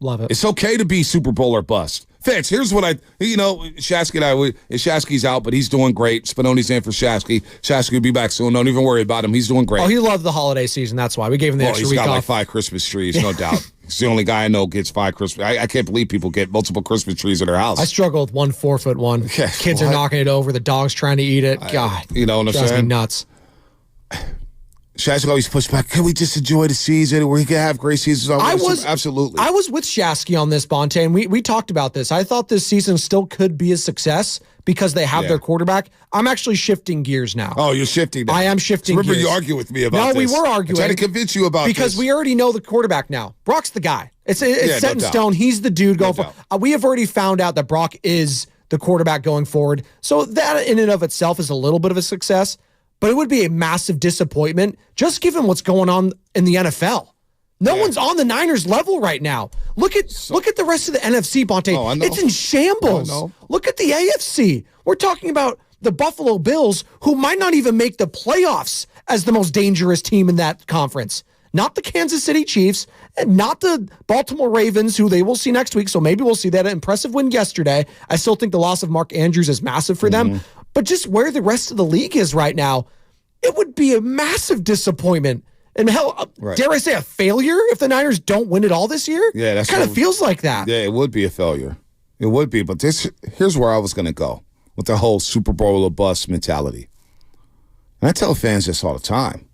Love it. It's okay to be Super Bowl or bust. Fitz, here's what Shasky and Shasky's out, but he's doing great. Spinoni's in for Shasky. Shasky will be back soon. Don't even worry about him. He's doing great. Oh, he loved the holiday season. That's why. We gave him the extra week off. He's got like 5 Christmas trees, no doubt. He's the only guy I know gets 5 Christmas. I can't believe people get multiple Christmas trees in their house. I struggle with 1 4-foot one. Kids are knocking it over. The dog's trying to eat it. God. You know what I'm saying? Drives me nuts. Shasky always pushed back. Can we just enjoy the season? We can have great seasons. Absolutely. I was with Shasky on this, Bonte, and we talked about this. I thought this season still could be a success because they have their quarterback. I'm actually shifting gears now. Oh, you're shifting now. I am shifting Remember gears. you argued with me about this. No, we were arguing. I tried to convince you about because this. we already know the quarterback now. Brock's the guy. It's set in stone. He's the dude going forward. We have already found out that Brock is the quarterback going forward. So that in and of itself is a little bit of a success. But it would be a massive disappointment just given what's going on in the NFL. No one's on the Niners level right now. Look at the rest of the NFC, Bonte. Oh, I know. It's in shambles. Look at the AFC. We're talking about the Buffalo Bills, who might not even make the playoffs as the most dangerous team in that conference. Not the Kansas City Chiefs, and not the Baltimore Ravens, who they will see next week. So maybe we'll see that impressive win yesterday. I still think the loss of Mark Andrews is massive for them. But just where the rest of the league is right now, it would be a massive disappointment. And hell, dare I say a failure if the Niners don't win it all this year? Yeah, that's kind of feels like that. Yeah, it would be a failure. It would be. But here's where I was going to go with the whole Super Bowl or bust mentality. And I tell fans this all the time.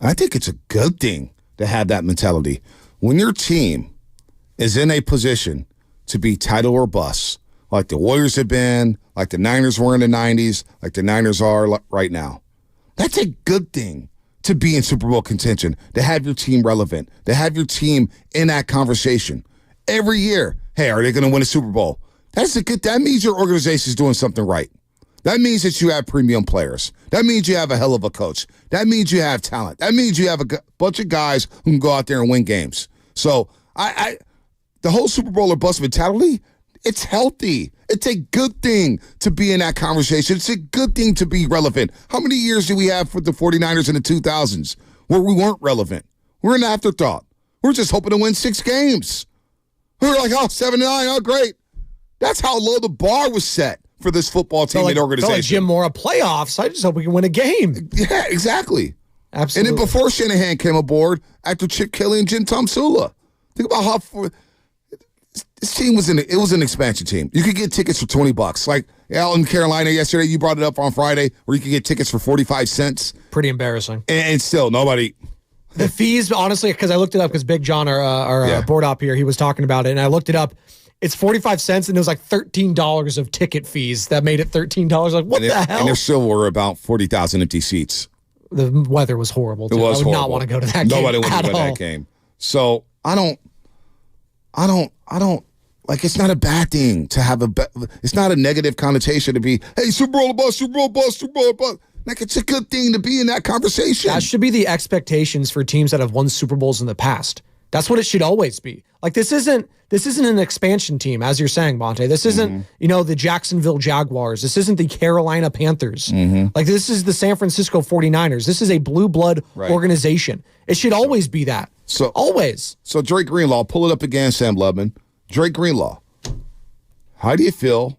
I think it's a good thing to have that mentality. When your team is in a position to be title or bust, like the Warriors have been, like the Niners were in the 90s, like the Niners are right now. That's a good thing to be in Super Bowl contention, to have your team relevant, to have your team in that conversation. Every year, hey, are they going to win a Super Bowl? That means your organization is doing something right. That means that you have premium players. That means you have a hell of a coach. That means you have talent. That means you have a bunch of guys who can go out there and win games. So the whole Super Bowl or bust mentality, it's healthy. It's a good thing to be in that conversation. It's a good thing to be relevant. How many years do we have for the 49ers in the 2000s where we weren't relevant? We're an afterthought. We're just hoping to win 6 games. We were like, 7-9, oh, great. That's how low the bar was set for this football team and organization. Like Jim Mora playoffs. I just hope we can win a game. Yeah, exactly. Absolutely. And then before Shanahan came aboard, after Chip Kelly and Jim Tomsula. Think about how this team was an expansion team. You could get tickets for $20. Like out in Carolina yesterday, you brought it up on Friday, where you could get tickets for 45 cents. Pretty embarrassing. And still, nobody. The fees, honestly, because I looked it up, because Big John, our board op here, he was talking about it, and I looked it up. It's 45 cents, and it was like $13 of ticket fees that made it $13. Like, what the hell? And there still were about 40,000 empty seats. The weather was horrible, too. It was I would horrible. not want to go to that game. Nobody wanted to go to all. that game. So I don't, like, it's not a bad thing to have it's not a negative connotation to be, hey, Super Bowl bust, Super Bowl bust, Super Bowl bust. Like, it's a good thing to be in that conversation. That should be the expectations for teams that have won Super Bowls in the past. That's what it should always be. Like, this isn't an expansion team, as you're saying, Bonte. This isn't, the Jacksonville Jaguars. This isn't the Carolina Panthers. Like, this is the San Francisco 49ers. This is a blue blood organization. It should always be that. So always. So Drake Greenlaw, pull it up again, Sam Lubman. Drake Greenlaw, how do you feel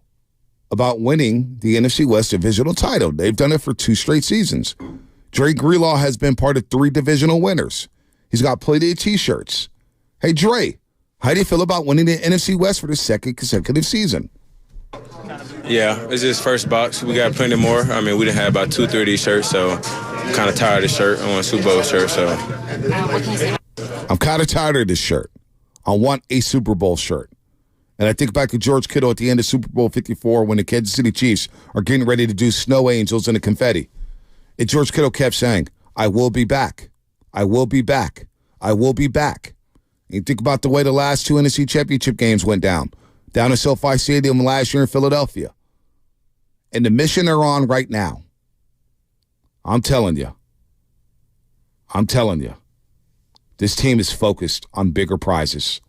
about winning the NFC West divisional title? They've done it for 2 straight seasons. Drake Greenlaw has been part of 3 divisional winners. He's got plenty of T-shirts. Hey, Dre, how do you feel about winning the NFC West for the 2nd consecutive season? Yeah, it's just first box. We got plenty more. I mean, we done had about 2-3 of these shirts, so I'm kind of tired of the shirt. I want a Super Bowl shirt, so. I'm kind of tired of this shirt. I want a Super Bowl shirt. And I think back to George Kittle at the end of Super Bowl 54 when the Kansas City Chiefs are getting ready to do snow angels and the confetti. And George Kittle kept saying, I will be back. I will be back. I will be back. And you think about the way the last 2 NFC championship games went down in SoFi Stadium last year in Philadelphia. And the mission they're on right now, I'm telling you, this team is focused on bigger prizes.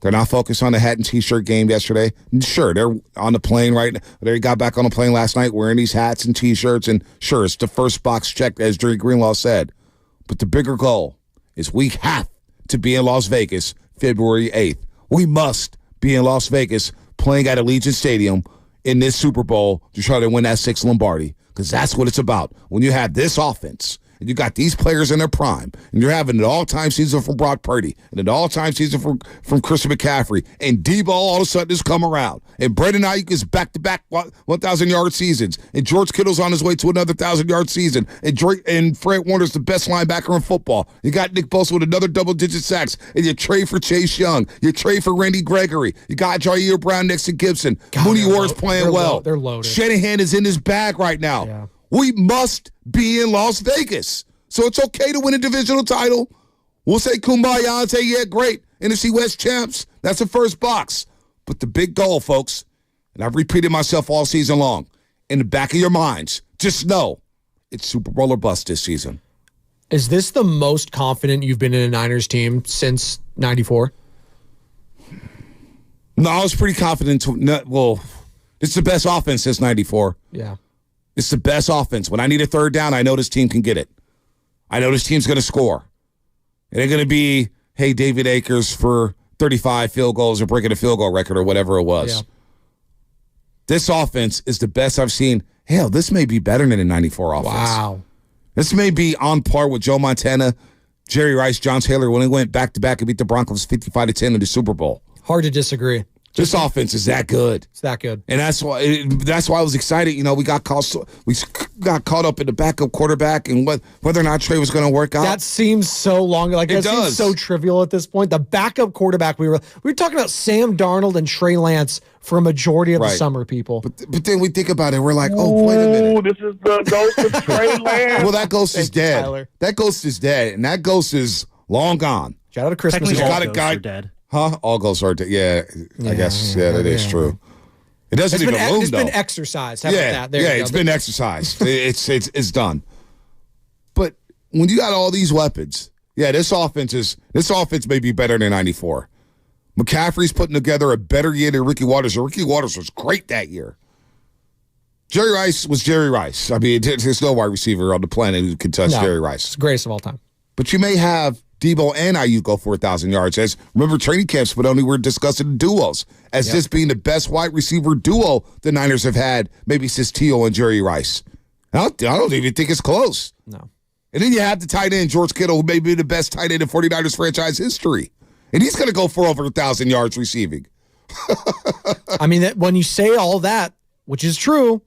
They're not focused on the hat and T-shirt game yesterday. Sure, they're on the plane right now. They got back on the plane last night wearing these hats and T-shirts, and sure, it's the first box checked, as Drake Greenlaw said. But the bigger goal is we have to be in Las Vegas February 8th. We must be in Las Vegas playing at Allegiant Stadium in this Super Bowl to try to win that 6th Lombardi, because that's what it's about. When you have this offense, and you got these players in their prime, and you're having an all-time season from Brock Purdy, and an all-time season from Christian McCaffrey, and Debo all of a sudden has come around, and Brandon Ayuk is back-to-back 1,000-yard seasons, and George Kittle's on his way to another 1,000-yard season, and Fred Warner's the best linebacker in football. You got Nick Bosa with another double-digit sacks, and you trade for Chase Young. You trade for Randy Gregory. You got Jair Brown next to Gibson. Mooney Ward's playing well. They're loaded. Shanahan is in his bag right now. Yeah. We must be in Las Vegas. So it's okay to win a divisional title. We'll say kumbaya and say, yeah, great. NFC West champs. That's the first box. But the big goal, folks, and I've repeated myself all season long, in the back of your minds, just know it's Super Bowl or bust this season. Is this the most confident you've been in a Niners team since 94? No, I was pretty confident. It's the best offense since 94. Yeah. It's the best offense. When I need a third down, I know this team can get it. I know this team's going to score. It ain't going to be, hey, David Akers for 35 field goals or breaking a field goal record or whatever it was. Yeah. This offense is the best I've seen. Hell, this may be better than a 94 offense. Wow. This may be on par with Joe Montana, Jerry Rice, John Taylor when they went back-to-back and beat the Broncos 55-10 in the Super Bowl. Hard to disagree. This offense is that good. It's that good. And that's why I was excited. We got caught up in the backup quarterback and whether or not Trey was going to work out. That seems so long. Like, that seems so trivial at this point. The backup quarterback, we were talking about Sam Darnold and Trey Lance for a majority of the summer, people. But then we think about it. We're like, oh, wait a minute. This is the ghost of Trey Lance. Well, that ghost is dead. Tyler. That ghost is dead, and that ghost is long gone. Shout out to Christmas. He's got a guy. Dead. Huh? All ghosts are dead. Yeah, I guess. Yeah, that is true. It doesn't even loom, though. It's been exercised. How about that? There it's been exercised. It's done. But when you got all these weapons, this offense may be better than 94. McCaffrey's putting together a better year than Ricky Waters. Ricky Waters was great that year. Jerry Rice was Jerry Rice. I mean, there's no wide receiver on the planet who can touch Jerry Rice. It's the greatest of all time. But you may have Debo and Ayuk go for 1,000 yards. As remember, training camps, but only we're discussing duos as this being the best wide receiver duo the Niners have had maybe since Tio and Jerry Rice. I don't even think it's close. No. And then you have the tight end, George Kittle, who may be the best tight end in 49ers franchise history. And he's going to go for over 1,000 yards receiving. I mean, when you say all that, which is true,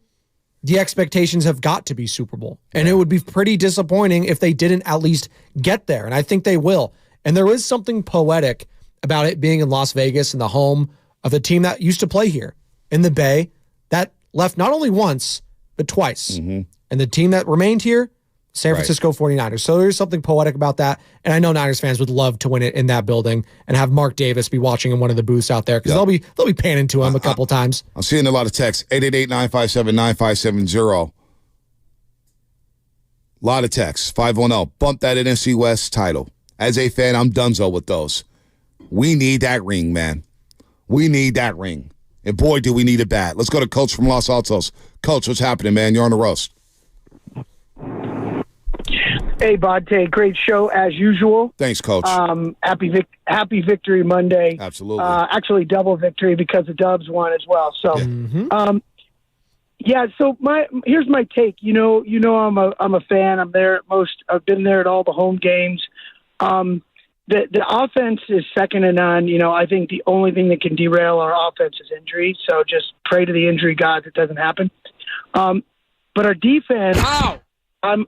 the expectations have got to be Super Bowl. And it would be pretty disappointing if they didn't at least get there. And I think they will. And there is something poetic about it being in Las Vegas and the home of the team that used to play here in the Bay that left not only once, but twice. And the team that remained here, San Francisco 49ers. So there's something poetic about that. And I know Niners fans would love to win it in that building and have Mark Davis be watching in one of the booths out there because they'll be panning to him a couple times. I'm seeing a lot of texts. 888-957-9570. A lot of texts. 510. Bump that NFC West title. As a fan, I'm donezo with those. We need that ring, man. We need that ring. And boy, do we need it bad. Let's go to Coach from Los Altos. Coach, what's happening, man? You're on the roast. Hey, Bonte, great show as usual. Thanks, Coach. Happy Victory Monday. Absolutely. Actually, double victory because the Dubs won as well. So, So here's my take. You know, I'm a fan. I've been there at all the home games. The offense is second to none. You know, I think the only thing that can derail our offense is injury. So just pray to the injury gods it doesn't happen. But our defense. I'm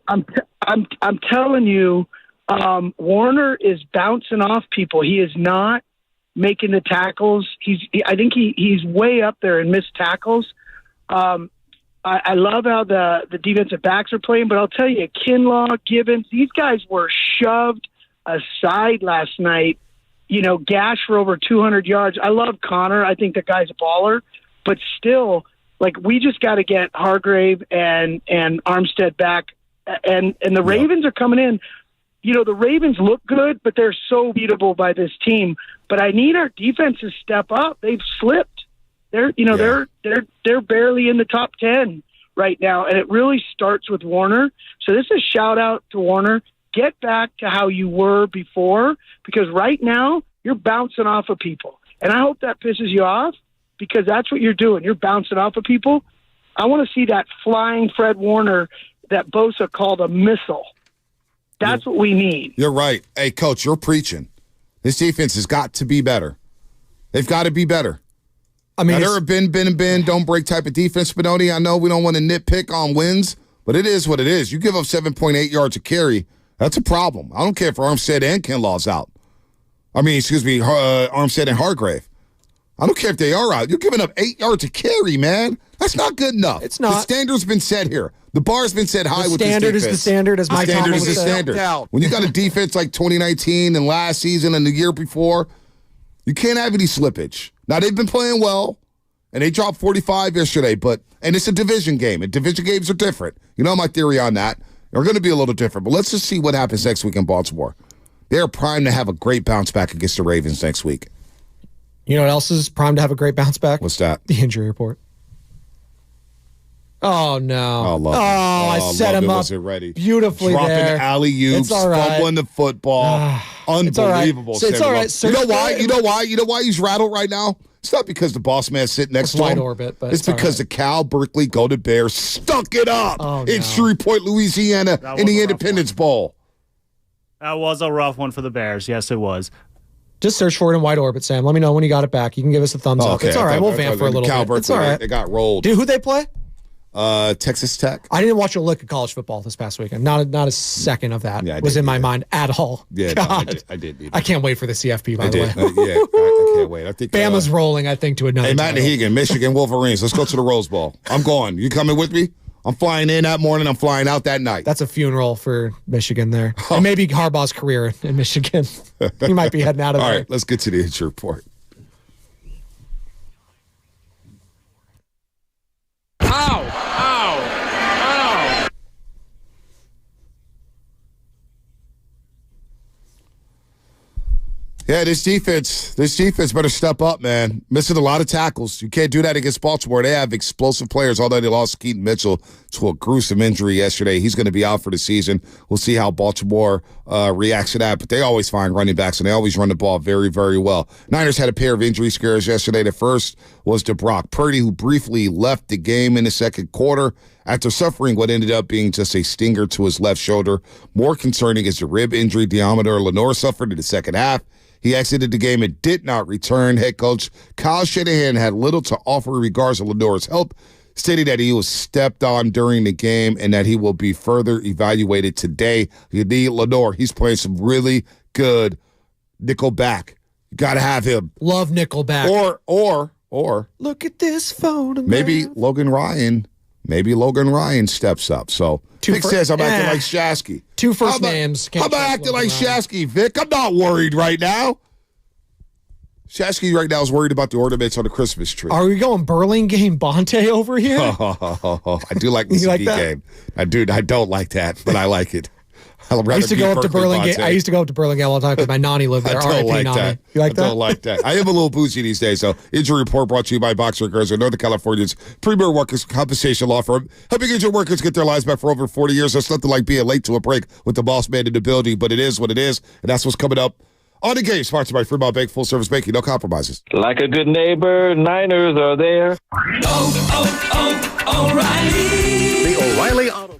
telling you, Warner is bouncing off people. He is not making the tackles. I think he's way up there in missed tackles. I love how the defensive backs are playing, but I'll tell you, Kinlaw, Gibbons, these guys were shoved aside last night. You know, gashed for over 200 yards. I love Connor. I think the guy's a baller, but still, like, we just got to get Hargrave and Armstead back. And the Ravens are coming in. You know, the Ravens look good, but they're so beatable by this team. But I need our defense to step up. They've slipped. They're barely in the top 10 right now, and it really starts with Warner. So this is a shout out to Warner. Get back to how you were before, because right now you're bouncing off of people. And I hope that pisses you off, because that's what you're doing. You're bouncing off of people. I want to see that flying Fred Warner that Bosa called a missile. That's what we need. You're right. Hey, Coach, you're preaching. This defense has got to be better. They've got to be better. I mean, they're a bend, don't break type of defense, Spinoni. I know we don't want to nitpick on wins, but it is what it is. You give up 7.8 yards a carry, that's a problem. I don't care if Armstead and Kinlaw's out. Armstead and Hargrave. I don't care if they are out. You're giving up 8 yards a carry, man. That's not good enough. It's not. The standard's been set here. The bar's been set high with this defense. The standard is the standard, as Mike Tomlin would say. When you got a defense like 2019 and last season and the year before, you can't have any slippage. Now, they've been playing well, and they dropped 45 yesterday, and it's a division game, and division games are different. You know my theory on that. They're going to be a little different, but let's just see what happens next week in Baltimore. They're primed to have a great bounce back against the Ravens next week. You know what else is primed to have a great bounce back? What's that? The injury report. Oh, no. I set him up beautifully Dropping there. alley-oops, fumbling the football. Unbelievable. It's all right. You know why? You know why he's rattled right now? It's not because the boss man's sitting next to him. Wide orbit, but it's because the Cal Berkeley Golden Bears stuck it up in Shreveport, Louisiana in the Independence Bowl. That was a rough one for the Bears. Yes, it was. Just search for it in wide orbit, Sam. Let me know when you got it back. You can give us a thumbs up. It's all right. We'll vamp for a little Cal bit. Berkeley, It's all right. They got rolled. Dude, who'd they play? Texas Tech. I didn't watch a lick of college football this past weekend. Not a second of that was in my mind at all. Yeah, God. I did. I can't wait for the CFP, by the way. I can't wait. I think Bama's rolling, I think, to another. Hey, Matt Nahegan, Michigan Wolverines. Let's go to the Rose Bowl. I'm going. You coming with me? I'm flying in that morning. I'm flying out that night. That's a funeral for Michigan there. And maybe Harbaugh's career in Michigan. He might be heading out of there. All right, let's get to the injury report. Yeah, this defense better step up, man. Missing a lot of tackles. You can't do that against Baltimore. They have explosive players, although they lost Keaton Mitchell to a gruesome injury yesterday. He's going to be out for the season. We'll see how Baltimore reacts to that, but they always find running backs, and they always run the ball very, very well. Niners had a pair of injury scares yesterday. The first was to Brock Purdy, who briefly left the game in the second quarter after suffering what ended up being just a stinger to his left shoulder. More concerning is the rib injury Deommodore Lenoir suffered in the second half. He exited the game and did not return. Head coach Kyle Shanahan had little to offer in regards to Lenoir's health, stating that he was stepped on during the game and that he will be further evaluated today. You need Lenoir. He's playing some really good nickel back. You got to have him. Love nickel back. Or look at this phone. Maybe Logan Ryan steps up. So Vic says I'm acting like Shasky. Two first names. How about acting like Shasky, Vic? I'm not worried right now. Shasky right now is worried about the ornaments on the Christmas tree. Are we going Burlingame Bonte over here? I do like the CD game. I don't like that, but I like it. I used to go up to Burlingame all the time because my nanny lived there. I don't like that. You like that? I don't like that. I am a little boozy these days. So, injury report brought to you by Boxer Girls, Northern California's premier workers' compensation law firm, helping injured workers get their lives back for over 40 years. There's nothing like being late to a break with the boss man in the building, but it is what it is, and that's what's coming up on the game. Sponsored by Fremont Bank, full service banking, no compromises. Like a good neighbor, Niners are there. O'Reilly. The O'Reilly Auto.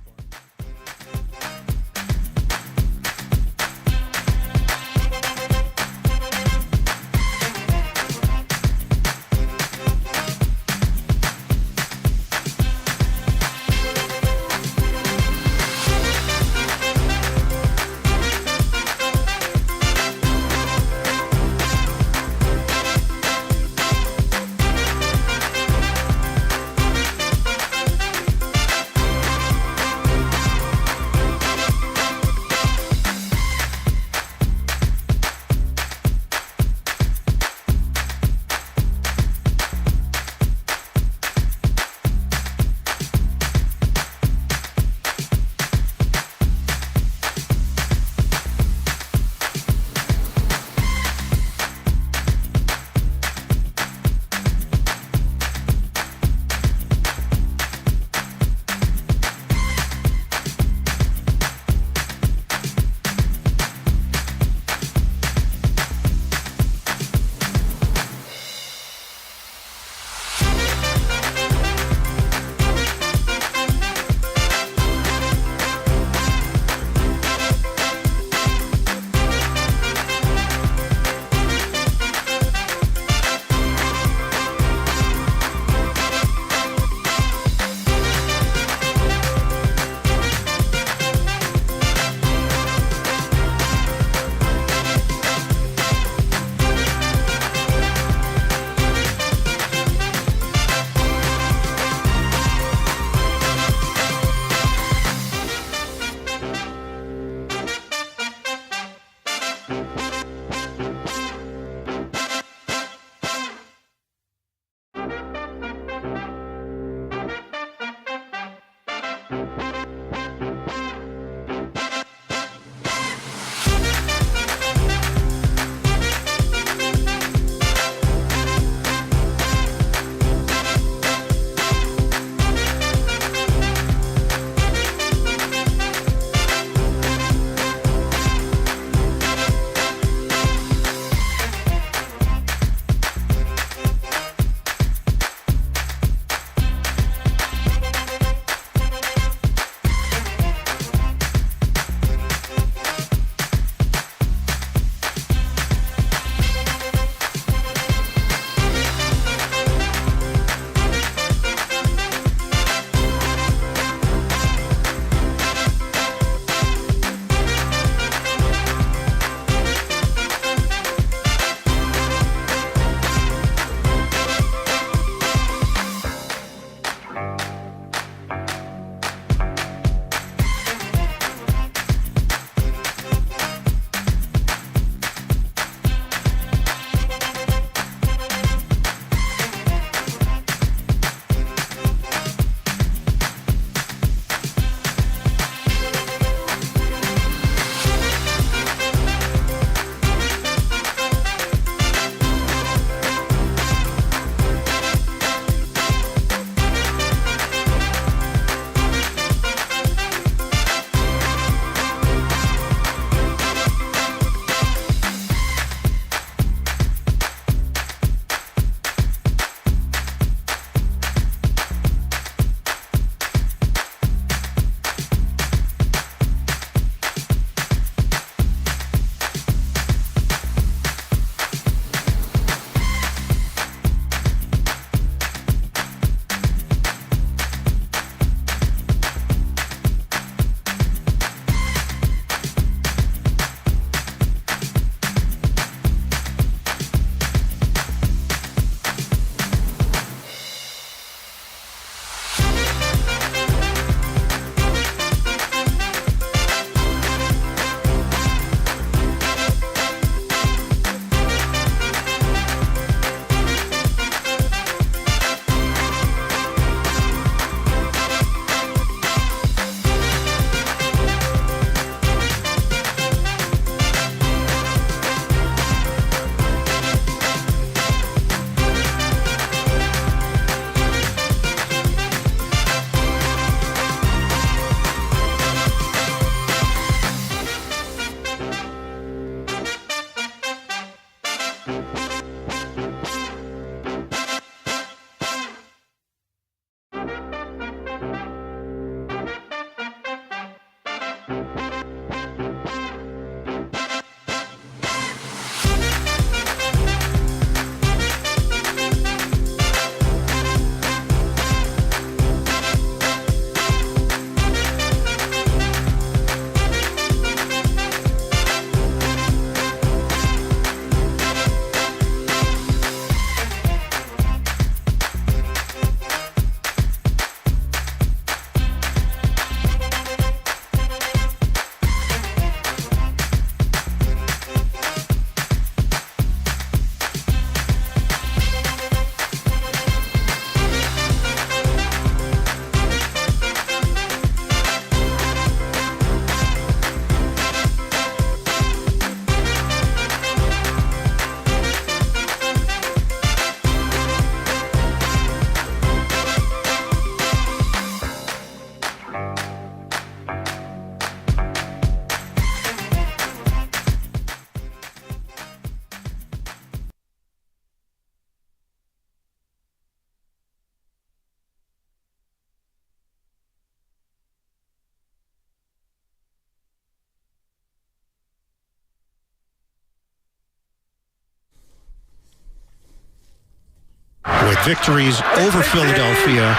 with victories over Philadelphia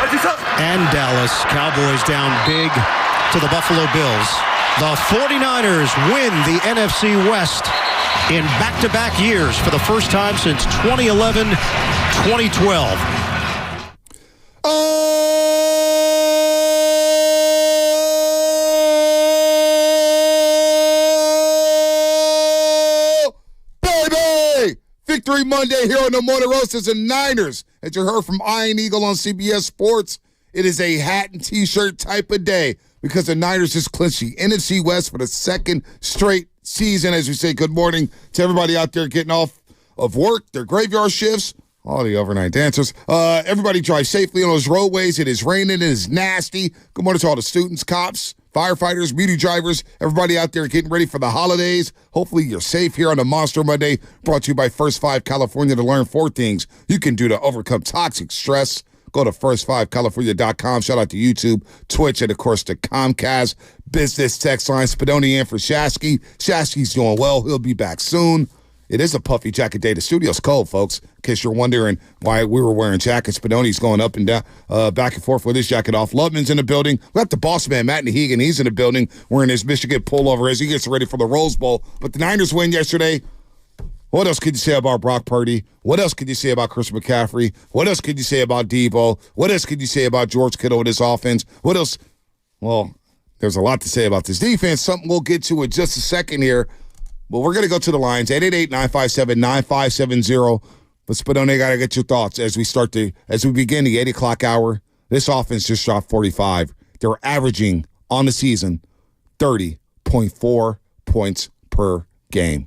and Dallas. Cowboys down big to the Buffalo Bills. The 49ers win the NFC West in back-to-back years for the first time since 2011, 2012. Oh, baby! Victory Monday here on the Morning Roast is the Niners. As you heard from Iron Eagle on CBS Sports, it is a hat and T-shirt type of day because the Niners just clinched the NFC West for the second straight season. As we say good morning to everybody out there getting off of work, their graveyard shifts, all the overnight dancers. Everybody drive safely on those roadways. It is raining. It is nasty. Good morning to all the students, cops, firefighters, beauty drivers, everybody out there getting ready for the holidays. Hopefully you're safe here on the Monster Monday, brought to you by First 5 California to learn 4 things you can do to overcome toxic stress. Go to first5california.com. Shout out to YouTube, Twitch, and, of course, the Comcast business text line. Spadoni in for Shasky. Shasky's doing well. He'll be back soon. It is a puffy jacket day. The studio's cold, folks, in case you're wondering why we were wearing jackets. Spadoni's going up and down, back and forth with his jacket off. Loveman's in the building. We got the boss man, Matt Nahegan. He's in the building wearing his Michigan pullover as he gets ready for the Rose Bowl. But the Niners win yesterday. What else could you say about Brock Purdy? What else could you say about Christian McCaffrey? What else could you say about Debo? What else could you say about George Kittle with his offense? What else? Well, there's a lot to say about this defense, something we'll get to in just a second here. But we're going to go to the lines, 888-957-9570. But Spadone, got to get your thoughts as we begin the 8 o'clock hour. This offense just dropped 45. They're averaging on the season 30.4 points per game.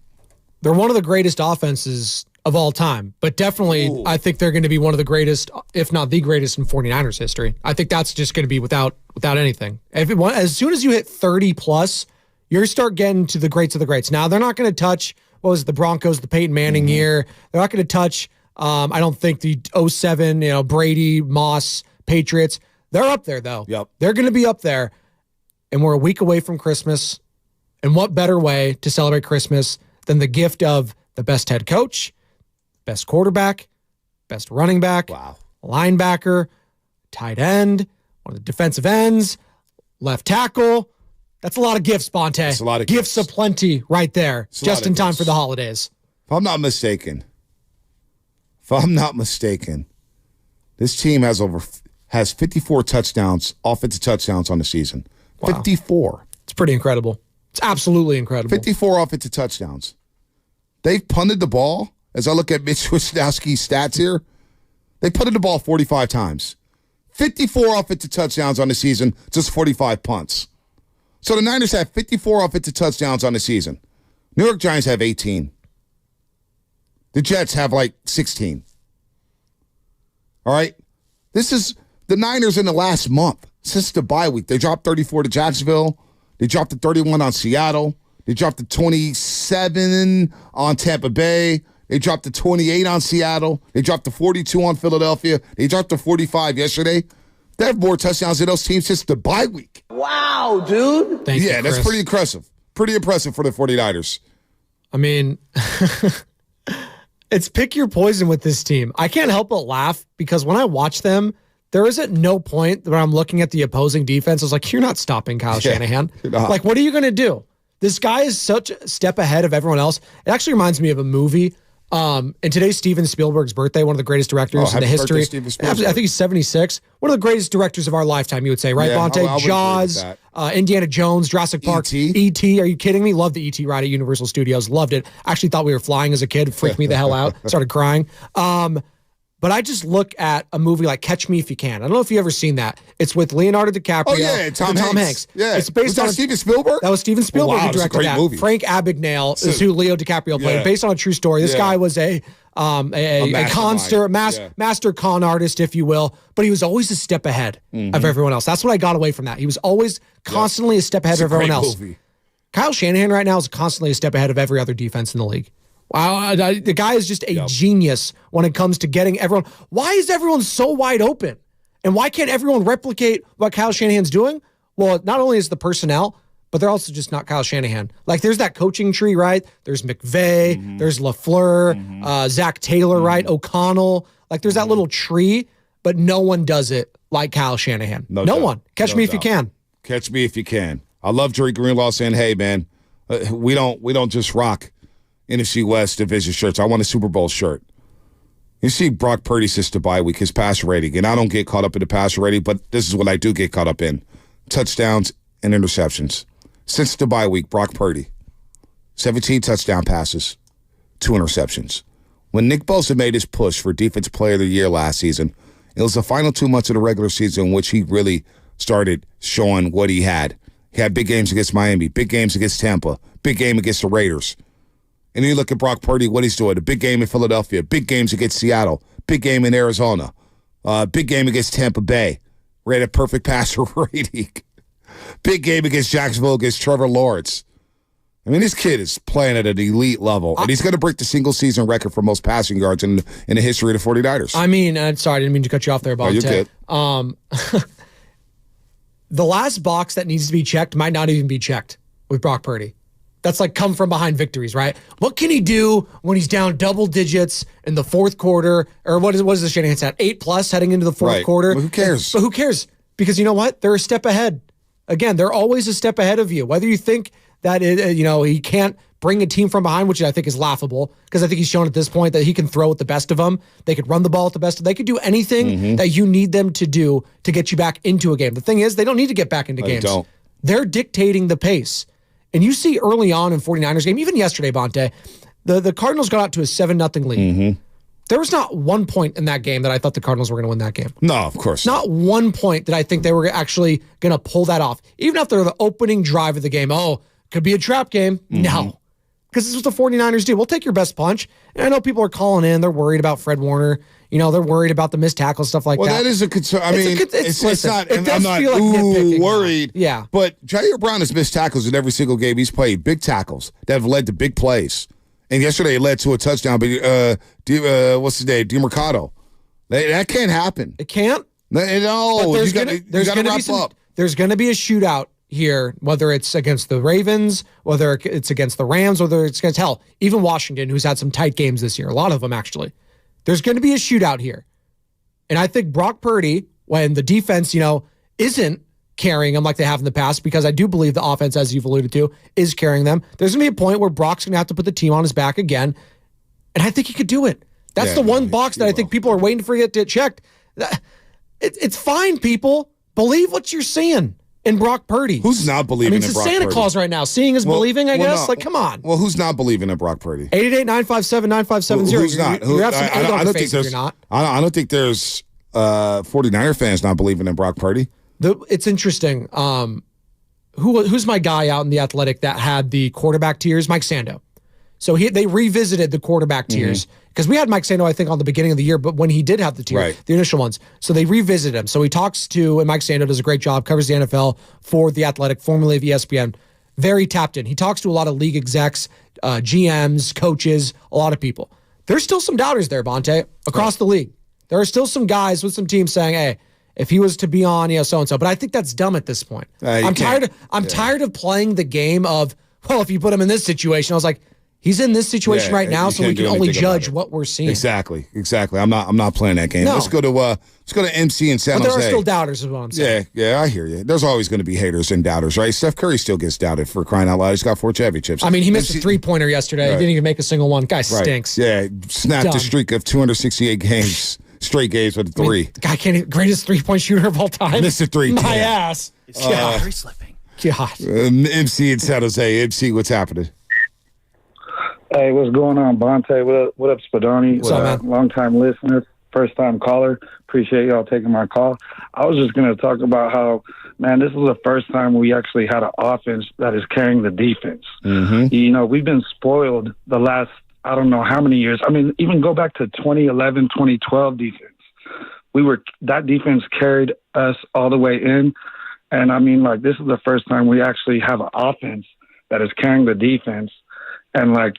They're one of the greatest offenses of all time, but definitely I think they're going to be one of the greatest, if not the greatest in 49ers history. I think that's just going to be without anything. As soon as you hit 30+, you start getting to the greats of the greats. Now, they're not going to touch, the Broncos, the Peyton Manning year. They're not going to touch, I don't think, the 07, Brady, Moss, Patriots. They're up there, though. Yep. They're going to be up there, and we're a week away from Christmas. And what better way to celebrate Christmas than the gift of the best head coach, best quarterback, best running back, linebacker, tight end, one of the defensive ends, left tackle. That's a lot of gifts, Bonte. That's a lot of gifts aplenty right there, just in time for the holidays. If I'm not mistaken, this team has 54 touchdowns, offensive touchdowns on the season. Wow. 54. It's pretty incredible. It's absolutely incredible. 54 offensive touchdowns. They've punted the ball. As I look at Mitch Wisnowski's stats here, they punted the ball 45 times. 54 offensive touchdowns on the season, just 45 punts. So the Niners have 54 offensive touchdowns on the season. New York Giants have 18. The Jets have 16. All right? This is the Niners in the last month since the bye week. They dropped 34 to Jacksonville. They dropped the 31 on Seattle. They dropped the 27 on Tampa Bay. They dropped the 28 on Seattle. They dropped the 42 on Philadelphia. They dropped the 45 yesterday. They have more touchdowns than those teams since the bye week. Wow, dude. Thank you, Chris. That's pretty impressive. Pretty impressive for the 49ers. I mean, it's pick your poison with this team. I can't help but laugh because when I watch them, there is at no point where I'm looking at the opposing defense. I was like, you're not stopping Kyle Shanahan. Like, what are you going to do? This guy is such a step ahead of everyone else. It actually reminds me of a movie. And today's Steven Spielberg's birthday, one of the greatest directors in the history. I think he's 76. One of the greatest directors of our lifetime, you would say, right, Bonte? Jaws, Indiana Jones, Jurassic Park, E.T. Are you kidding me? Loved the E.T. ride at Universal Studios. Loved it. Actually thought we were flying as a kid. Freaked me the hell out. Started crying. But I just look at a movie like Catch Me If You Can. I don't know if you've ever seen that. It's with Leonardo DiCaprio. Oh, yeah, Tom Hanks. Yeah. It's based on Steven Spielberg? That was Steven Spielberg who directed that. Movie. Frank Abagnale is who Leo DiCaprio played. Based on a true story. This guy was a master con artist, if you will, but he was always a step ahead of everyone else. That's what I got away from that. He was always constantly a step ahead of everyone else. Movie. Kyle Shanahan right now is constantly a step ahead of every other defense in the league. Wow, the guy is just a genius when it comes to getting everyone. Why is everyone so wide open? And why can't everyone replicate what Kyle Shanahan's doing? Well, not only is the personnel, but they're also just not Kyle Shanahan. Like, there's that coaching tree, right? There's McVay, there's LaFleur, Zach Taylor, right? O'Connell. Like there's that little tree, but no one does it like Kyle Shanahan. No one. Catch me if you can. Catch me if you can. I love Jerry Greenlaw saying, "Hey, man, we don't just rock NFC West division shirts. I want a Super Bowl shirt." You see Brock Purdy since the bye week, his passer rating, and I don't get caught up in the passer rating, but this is what I do get caught up in: touchdowns and interceptions. Since the bye week, Brock Purdy, 17 touchdown passes, 2 interceptions. When Nick Bosa made his push for Defensive Player of the Year last season, it was the final 2 months of the regular season in which he really started showing what he had. He had big games against Miami, big games against Tampa, big game against the Raiders. And then you look at Brock Purdy, what he's doing. A big game in Philadelphia, big games against Seattle, big game in Arizona, big game against Tampa Bay. Ran a perfect passer rating. Big game against Jacksonville against Trevor Lawrence. I mean, this kid is playing at an elite level, and he's going to break the single-season record for most passing yards in the history of the 49ers. I mean, sorry, I didn't mean to cut you off there, Bonte. Oh, you're good. The last box that needs to be checked might not even be checked with Brock Purdy. That's like come from behind victories, right? What can he do when he's down double digits in the fourth quarter? Or what is the Shanahan at? 8+ heading into the fourth quarter? Well, who cares? But who cares? Because you know what? They're a step ahead. Again, they're always a step ahead of you. Whether you think that he can't bring a team from behind, which I think is laughable, because I think he's shown at this point that he can throw with the best of them. They could run the ball at the best of them. They could do anything that you need them to do to get you back into a game. The thing is, they don't need to get back into games. Don't. They're dictating the pace. And you see early on in 49ers game, even yesterday, Bonte, the Cardinals got out to a 7-0 lead. There was not one point in that game that I thought the Cardinals were going to win that game. No, of course not. Not one point that I think they were actually going to pull that off. Even after the opening drive of the game, could be a trap game. No. Because this is what the 49ers do. We'll take your best punch. And I know people are calling in. They're worried about Fred Warner. They're worried about the missed tackles, stuff like that. Well, that is a concern. I mean, it's not, it I'm not worried. Yeah. But Jair Brown has missed tackles in every single game he's played. Big tackles that have led to big plays. And yesterday it led to a touchdown. But what's his name? DeMarcado. That can't happen. It can't? No. You got to wrap up. There's going to be a shootout here, whether it's against the Ravens, whether it's against the Rams, whether it's against, even Washington, who's had some tight games this year. A lot of them, actually. There's going to be a shootout here. And I think Brock Purdy, when the defense, isn't carrying them like they have in the past, because I do believe the offense, as you've alluded to, is carrying them, there's going to be a point where Brock's going to have to put the team on his back again. And I think he could do it. That's the one box that I think people are waiting for you to get checked. It's fine, people. Believe what you're seeing in Brock Purdy. Who's not believing in Brock Purdy? It's Santa Claus right now. Seeing is believing, I guess. No. Come on. Well, who's not believing in Brock Purdy? 888-957-9570. Who's not? You have some egg on your face if you're not. I don't think there's 49er fans not believing in Brock Purdy. It's interesting. Who's my guy out in the Athletic that had the quarterback tiers? Mike Sando. So they revisited the quarterback tiers. Because we had Mike Sando, I think, on the beginning of the year, but when he did have the tier, the initial ones. So they revisited him. So he talks to, and Mike Sando does a great job, covers the NFL for The Athletic, formerly of ESPN. Very tapped in. He talks to a lot of league execs, GMs, coaches, a lot of people. There's still some doubters there, Bonte, across the league. There are still some guys with some teams saying, hey, if he was to be on, so-and-so. But I think that's dumb at this point. I'm tired of playing the game of, well, if you put him in this situation, I was like, he's in this situation right now, so we can only judge what we're seeing. Exactly. I'm not playing that game. No. Let's go to MC in San Jose. But there are still doubters, is what I'm saying. Yeah, I hear you. There's always going to be haters and doubters, right? Steph Curry still gets doubted, for crying out loud. He's got 4 championships. I mean, he missed a 3-pointer yesterday. He didn't even make a single one. Guy stinks. Yeah, snapped a streak of 268 games, straight games with a 3. I mean, guy can't greatest 3-point shooter of all time. Missed a 3. My ass. Very slipping. God. MC in San Jose. MC, what's happening? Hey, what's going on, Bonte? What up, Spadoni? What's up, man? Long-time listener, first-time caller. Appreciate y'all taking my call. I was just going to talk about how, man, this is the first time we actually had an offense that is carrying the defense. We've been spoiled the last, I don't know how many years. I mean, even go back to 2011, 2012 defense. That defense carried us all the way in. And, I mean, this is the first time we actually have an offense that is carrying the defense. And, our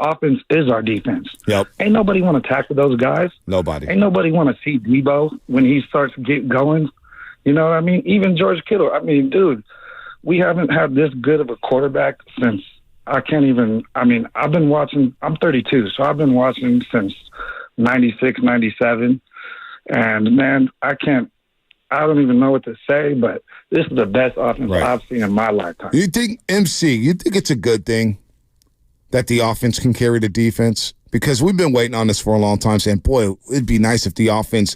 offense is our defense. Yep. Ain't nobody want to tackle those guys. Nobody. Ain't nobody want to see Debo when he starts get going. You know what I mean? Even George Kittle. I mean, dude, we haven't had this good of a quarterback since I've been watching. I'm 32, so I've been watching since 96, 97. And, man, I don't even know what to say, but this is the best offense I've seen in my lifetime. You think it's a good thing that the offense can carry the defense? Because we've been waiting on this for a long time, saying, boy, it'd be nice if the offense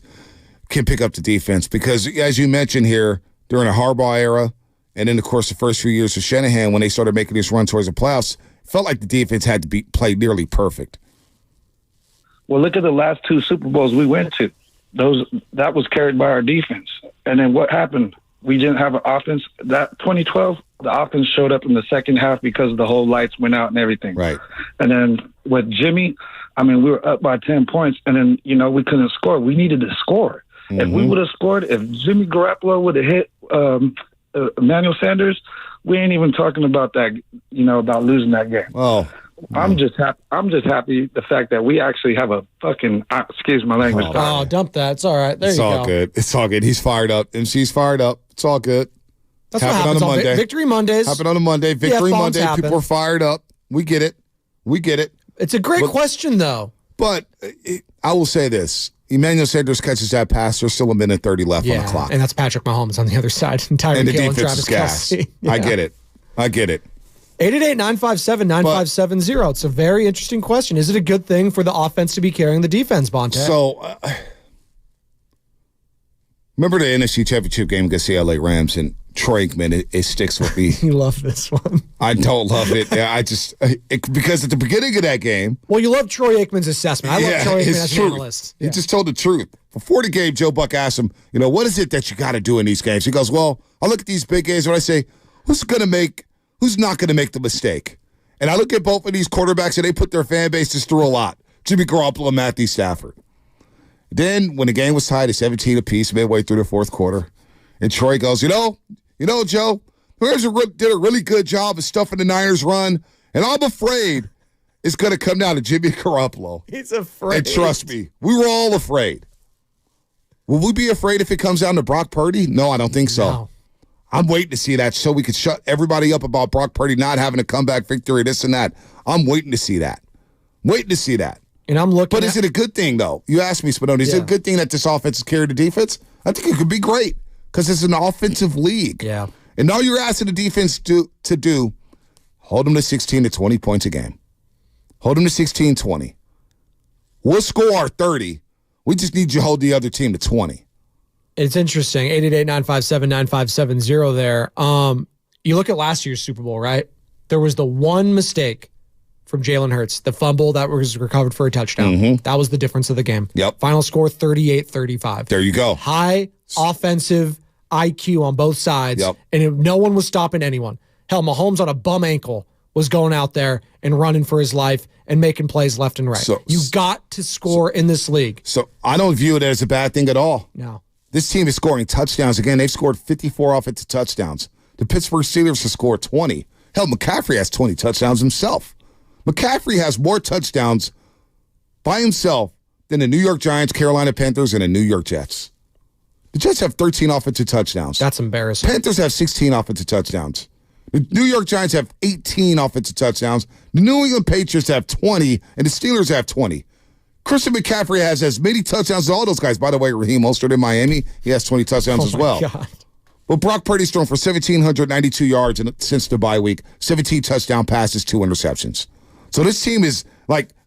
can pick up the defense. Because, as you mentioned here, during a Harbaugh era, and in, of course, the first few years of Shanahan, when they started making this run towards the playoffs, felt like the defense had to be played nearly perfect. Well, look at the last 2 Super Bowls we went to. That was carried by our defense. And then what happened? We didn't have an offense. That 2012, the offense showed up in the second half because the whole lights went out and everything. Right. And then with Jimmy, I mean, we were up by 10 points, and then, we couldn't score. We needed to score. Mm-hmm. If we would have scored, if Jimmy Garoppolo would have hit Emmanuel Sanders, we ain't even talking about that, about losing that game. Oh. I'm just happy the fact that we actually have a fucking excuse my language. Oh, dump that. It's all right. There you go. It's all good. It's all good. He's fired up. MC's fired up. It's all good. That's what happens on Monday. Victory Mondays. Happened on a Monday. Victory Monday. Happen. People are fired up. We get it. It's a great question, though. But I will say this. Emmanuel Sanders catches that pass. There's still a minute 30 left on the clock. And that's Patrick Mahomes on the other side. And the defense is gas. I get it. 888-957-9570. It's a very interesting question. Is it a good thing for the offense to be carrying the defense, Bonte? So, remember the NFC Championship game against the LA Rams, and Troy Aikman, it sticks with me. You love this one. I don't love it. Because at the beginning of that game. Well, you love Troy Aikman's assessment. I love Troy Aikman as an analyst. He just told the truth. Before the game, Joe Buck asked him, what is it that you got to do in these games? He goes, well, I look at these big games and I say, who's not going to make the mistake? And I look at both of these quarterbacks, and they put their fan bases through a lot. Jimmy Garoppolo and Matthew Stafford. Then, when the game was tied at 17 apiece midway through the fourth quarter, and Troy goes, Joe, whoever did a really good job of stuffing the Niners' run, and I'm afraid it's going to come down to Jimmy Garoppolo. He's afraid. And trust me, we were all afraid. Will we be afraid if it comes down to Brock Purdy? No, I don't think so. No. I'm waiting to see that so we could shut everybody up about Brock Purdy not having a comeback victory, this and that. I'm waiting to see that. And I'm looking But is it a good thing, though? You asked me, Spadoni, is it a good thing that this offense has carried the defense? I think it could be great because it's an offensive league. Yeah. And all you're asking the defense to do, hold them to 16 to 20 points a game. Hold them to 16-20. We'll score our 30. We just need you to hold the other team to 20. It's interesting. 888-957-9570 there. You look at last year's Super Bowl, right? There was the one mistake from Jalen Hurts, the fumble that was recovered for a touchdown. Mm-hmm. That was the difference of the game. Yep. Final score 38-35. There you go. High offensive IQ on both sides, and no one was stopping anyone. Hell, Mahomes on a bum ankle was going out there and running for his life and making plays left and right. So, you got to score in this league. So I don't view it as a bad thing at all. No. This team is scoring touchdowns. Again, they've scored 54 offensive touchdowns. The Pittsburgh Steelers have scored 20. Hell, McCaffrey has 20 touchdowns himself. McCaffrey has more touchdowns by himself than the New York Giants, Carolina Panthers, and the New York Jets. The Jets have 13 offensive touchdowns. That's embarrassing. Panthers have 16 offensive touchdowns. The New York Giants have 18 offensive touchdowns. The New England Patriots have 20, and the Steelers have 20. Christian McCaffrey has as many touchdowns as all those guys. By the way, Raheem Mostert in Miami, he has 20 touchdowns as well. God. But Brock Purdy's thrown for 1,792 yards since the bye week, 17 touchdown passes, 2 interceptions. So this team is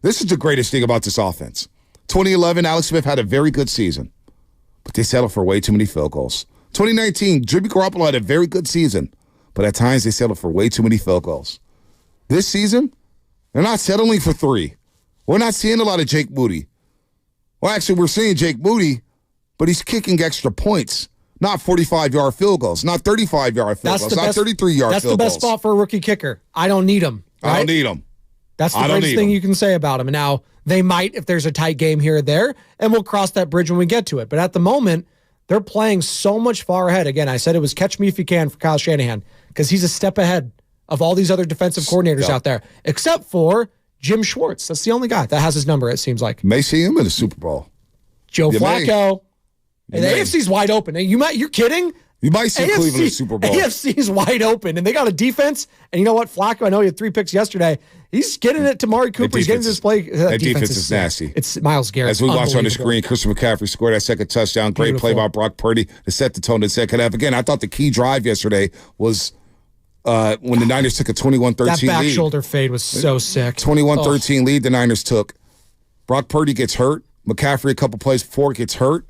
this is the greatest thing about this offense. 2011, Alex Smith had a very good season, but they settled for way too many field goals. 2019, Jimmy Garoppolo had a very good season, but at times they settled for way too many field goals. This season, they're not settling for 3. We're not seeing a lot of Jake Moody. Well, actually, we're seeing Jake Moody, but he's kicking extra points, not 45-yard field goals, not 35-yard field goals, not 33-yard field goals. That's the best spot for a rookie kicker. I don't need him. Right? I don't need him. That's the greatest thing you can say about him. And now they might if there's a tight game here or there, and we'll cross that bridge when we get to it. But at the moment, they're playing so much far ahead. Again, I said it was catch me if you can for Kyle Shanahan because he's a step ahead of all these other defensive coordinators out there, except for Jim Schwartz. That's the only guy that has his number, it seems like. May see him in the Super Bowl. Joe Flacco. And the AFC's wide open. You're kidding? You might see Cleveland in the Super Bowl. AFC is wide open, and they got a defense. And you know what? Flacco, I know he had 3 picks yesterday. He's getting it to Mari Cooper. He's getting this play. That defense is nasty. It's Myles Garrett. As we watch on the screen, Christian McCaffrey scored that second touchdown. Great play by Brock Purdy to set the tone in the second half. Again, I thought the key drive yesterday was when the Niners took a 21-13 lead. That back shoulder fade was so sick. 21-13 lead the Niners took. Brock Purdy gets hurt. McCaffrey a couple plays before gets hurt.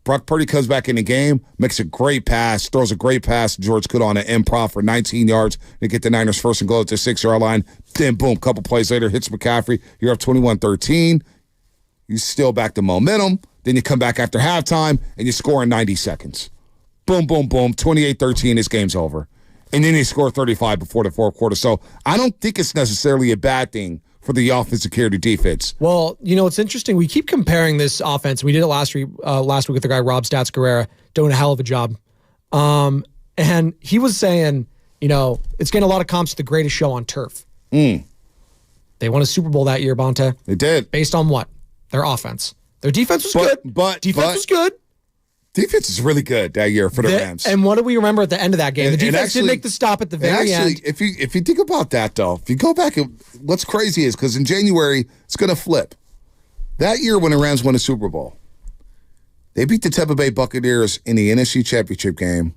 Brock Purdy comes back in the game, makes a great pass, throws a great pass to George Kittle on an improv for 19 yards to get the Niners first and goal at the 6-yard line. Then, boom, couple plays later, hits McCaffrey. You're up 21-13. You still back the momentum. Then you come back after halftime, and you score in 90 seconds. Boom, boom, boom, 28-13, this game's over. And then they score 35 before the fourth quarter. So I don't think it's necessarily a bad thing for the offensive carry defense. Well, you know, it's interesting. We keep comparing this offense. We did it last week with the guy Rob Stats Guerrera doing a hell of a job. And he was saying, you know, it's getting a lot of comps to the greatest show on turf. They won a Super Bowl that year, Bonte. They did. Based on what? Their offense. Their defense was good. Defense was good. Defense is really good that year for the Rams. And what do we remember at the end of that game? The defense did make the stop at the very end. If you think about that, though, if you go back, what's crazy is because in January, it's going to flip. That year when the Rams won the Super Bowl, they beat the Tampa Bay Buccaneers in the NFC Championship game.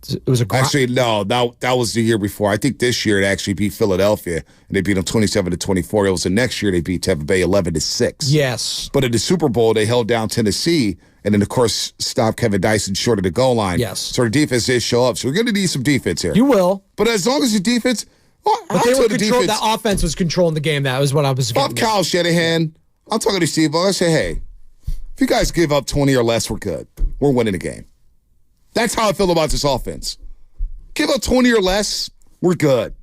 It was actually, no, that was the year before. I think this year it actually beat Philadelphia, and they beat them 27-24. It was the next year they beat Tampa Bay 11-6. Yes. But in the Super Bowl, they held down Tennessee, and then, of course, stopped Kevin Dyson short of the goal line. Yes. So the defense did show up. So we're going to need some defense here. You will. But as long as the defense... But they were controlling. That offense was controlling the game. That was what I was getting at. Kyle Shanahan, I'm talking to Steve. I say, hey, if you guys give up 20 or less, we're good. We're winning the game. That's how I feel about this offense. Give up 20 or less, we're good.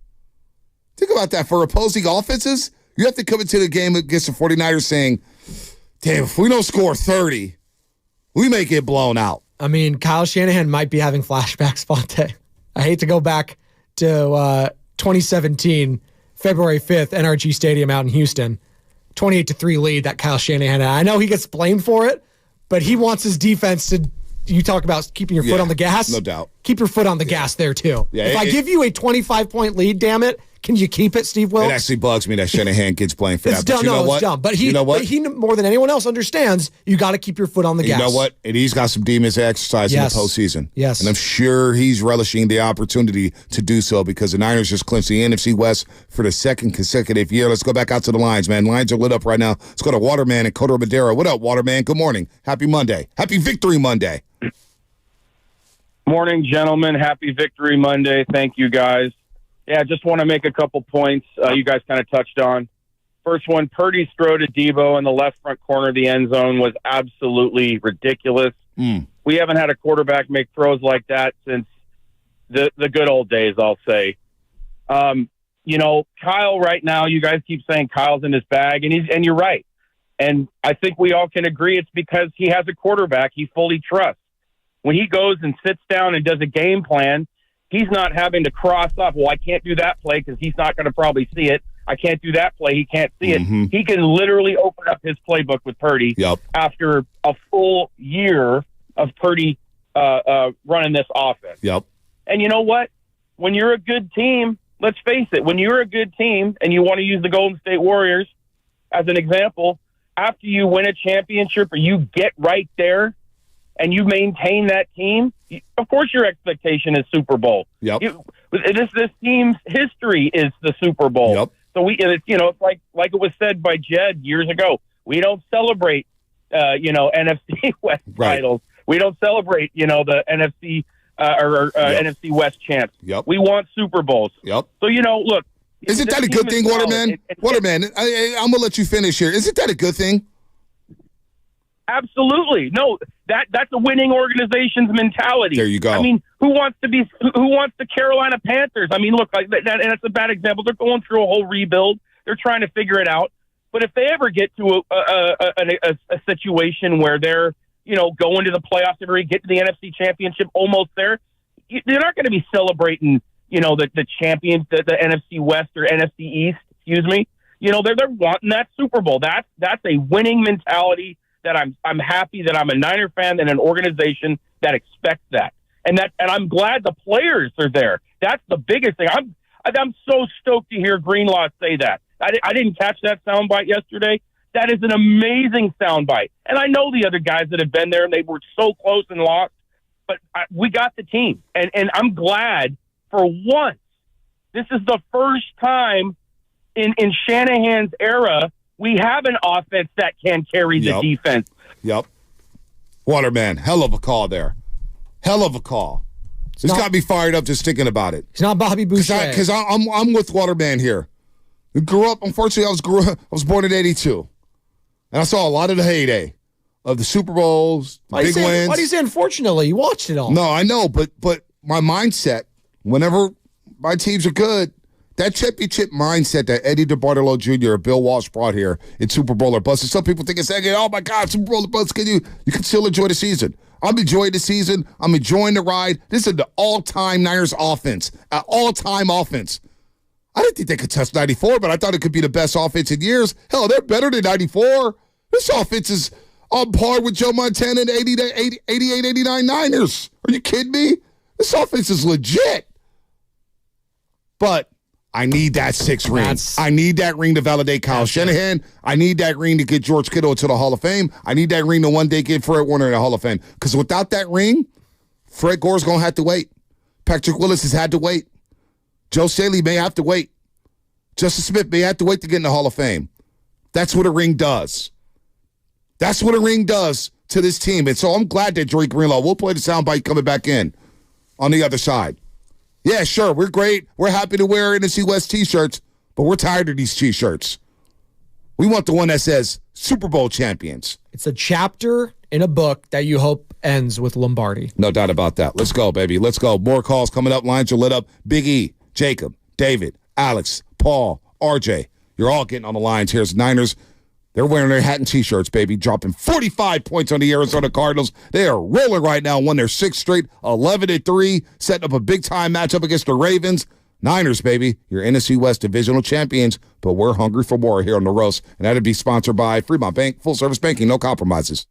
Think about that. For opposing offenses, you have to come into the game against the 49ers saying, damn, if we don't score 30, we may get blown out. I mean, Kyle Shanahan might be having flashbacks, Fonte. I hate to go back to 2017, February 5th, NRG Stadium out in Houston. 28-3 lead that Kyle Shanahan had. I know he gets blamed for it, but he wants his defense to... You talk about keeping your foot on the gas. No doubt. Keep your foot on the gas there, too. Yeah, if I give you a 25-point lead, damn it, can you keep it, Steve Wilkes? It actually bugs me that Shanahan gets blamed for it's that. Dumb. It's dumb. But he, you know what? But he, more than anyone else, understands you got to keep your foot on the gas. You know what? And he's got some demons to exercise in the postseason. Yes. And I'm sure he's relishing the opportunity to do so because the Niners just clinched the NFC West for the second consecutive year. Let's go back out to the lines, man. Lines are lit up right now. Let's go to Waterman and Coto Madera. What up, Waterman? Good morning. Happy Monday. Happy Victory Monday. Morning, gentlemen. Happy Victory Monday. Thank you, guys. Yeah, just want to make a couple points you guys kind of touched on. First one, Purdy's throw to Debo in the left front corner of the end zone was absolutely ridiculous. We haven't had a quarterback make throws like that since the good old days, I'll say. You know, Kyle right now, you guys keep saying Kyle's in his bag, and you're right. And I think we all can agree it's because he has a quarterback he fully trusts. When he goes and sits down and does a game plan, he's not having to cross up, well, I can't do that play because he's not going to probably see it. I can't do that play. He can't see it. He can literally open up his playbook with Purdy after a full year of Purdy running this offense. And you know what? When you're a good team, let's face it, when you're a good team and you want to use the Golden State Warriors as an example, after you win a championship or you get right there, and you maintain that team, of course your expectation is Super Bowl. This team's history is the Super Bowl. So it's like it was said by Jed years ago. We don't celebrate, NFC West titles. We don't celebrate, the NFC NFC West champs. We want Super Bowls. So look, isn't that a good thing, Waterman? Waterman, I'm gonna let you finish here. Isn't that a good thing? Absolutely. No, that's a winning organization's mentality. There you go. I mean, who wants the Carolina Panthers? I mean, look, and that's a bad example. They're going through a whole rebuild. They're trying to figure it out. But if they ever get to a situation where they're, going to the playoffs, every get to the NFC Championship, almost there, they're not going to be celebrating, the champions, the NFC West or NFC East, excuse me. They're wanting that Super Bowl. That's a winning mentality that I'm happy that I'm a Niner fan and an organization that expects that. And I'm glad the players are there. That's the biggest thing. I'm so stoked to hear Greenlaw say that. I didn't catch that soundbite yesterday. That is an amazing soundbite. And I know the other guys that have been there, and they were so close and lost. But we got the team. And I'm glad for once. This is the first time in Shanahan's era we have an offense that can carry the defense. Yep. Waterman, hell of a call there. Hell of a call. It's got me fired up just thinking about it. It's not Bobby Boucher. Because I'm with Waterman here. I grew up, unfortunately, I was born in 82. And I saw a lot of the heyday of the Super Bowls, big wins. Why do you say unfortunately? You watched it all. No, I know, but my mindset, whenever my teams are good, that championship mindset that Eddie DeBartolo Jr. or Bill Walsh brought here in Super Bowl or bust. And some people think it's like, oh my God, Super Bowl or bust. You can still enjoy the season. I'm enjoying the season. I'm enjoying the ride. This is the all-time Niners offense, all-time offense. I didn't think they could touch 94, but I thought it could be the best offense in years. Hell, they're better than 94. This offense is on par with Joe Montana and 88, 89 Niners. Are you kidding me? This offense is legit. But I need that 6th ring. I need that ring to validate Kyle Shanahan. I need that ring to get George Kittle into the Hall of Fame. I need that ring to one day get Fred Warner in the Hall of Fame. Because without that ring, Fred Gore's going to have to wait. Patrick Willis has had to wait. Joe Staley may have to wait. Justice Smith may have to wait to get in the Hall of Fame. That's what a ring does. That's what a ring does to this team. And so I'm glad that Drake Greenlaw, we'll play the soundbite coming back in on the other side. Yeah, sure, we're great. We're happy to wear NFC West T-shirts, but we're tired of these T-shirts. We want the one that says Super Bowl champions. It's a chapter in a book that you hope ends with Lombardi. No doubt about that. Let's go, baby. Let's go. More calls coming up. Lines are lit up. Big E, Jacob, David, Alex, Paul, RJ. You're all getting on the lines. Here's Niners. They're wearing their hat and T-shirts, baby, dropping 45 points on the Arizona Cardinals. They are rolling right now, won their 6th straight, 11-3, setting up a big-time matchup against the Ravens. Niners, baby, your NFC West divisional champions, but we're hungry for more here on The Roast, and that'd be sponsored by Fremont Bank, full-service banking, no compromises.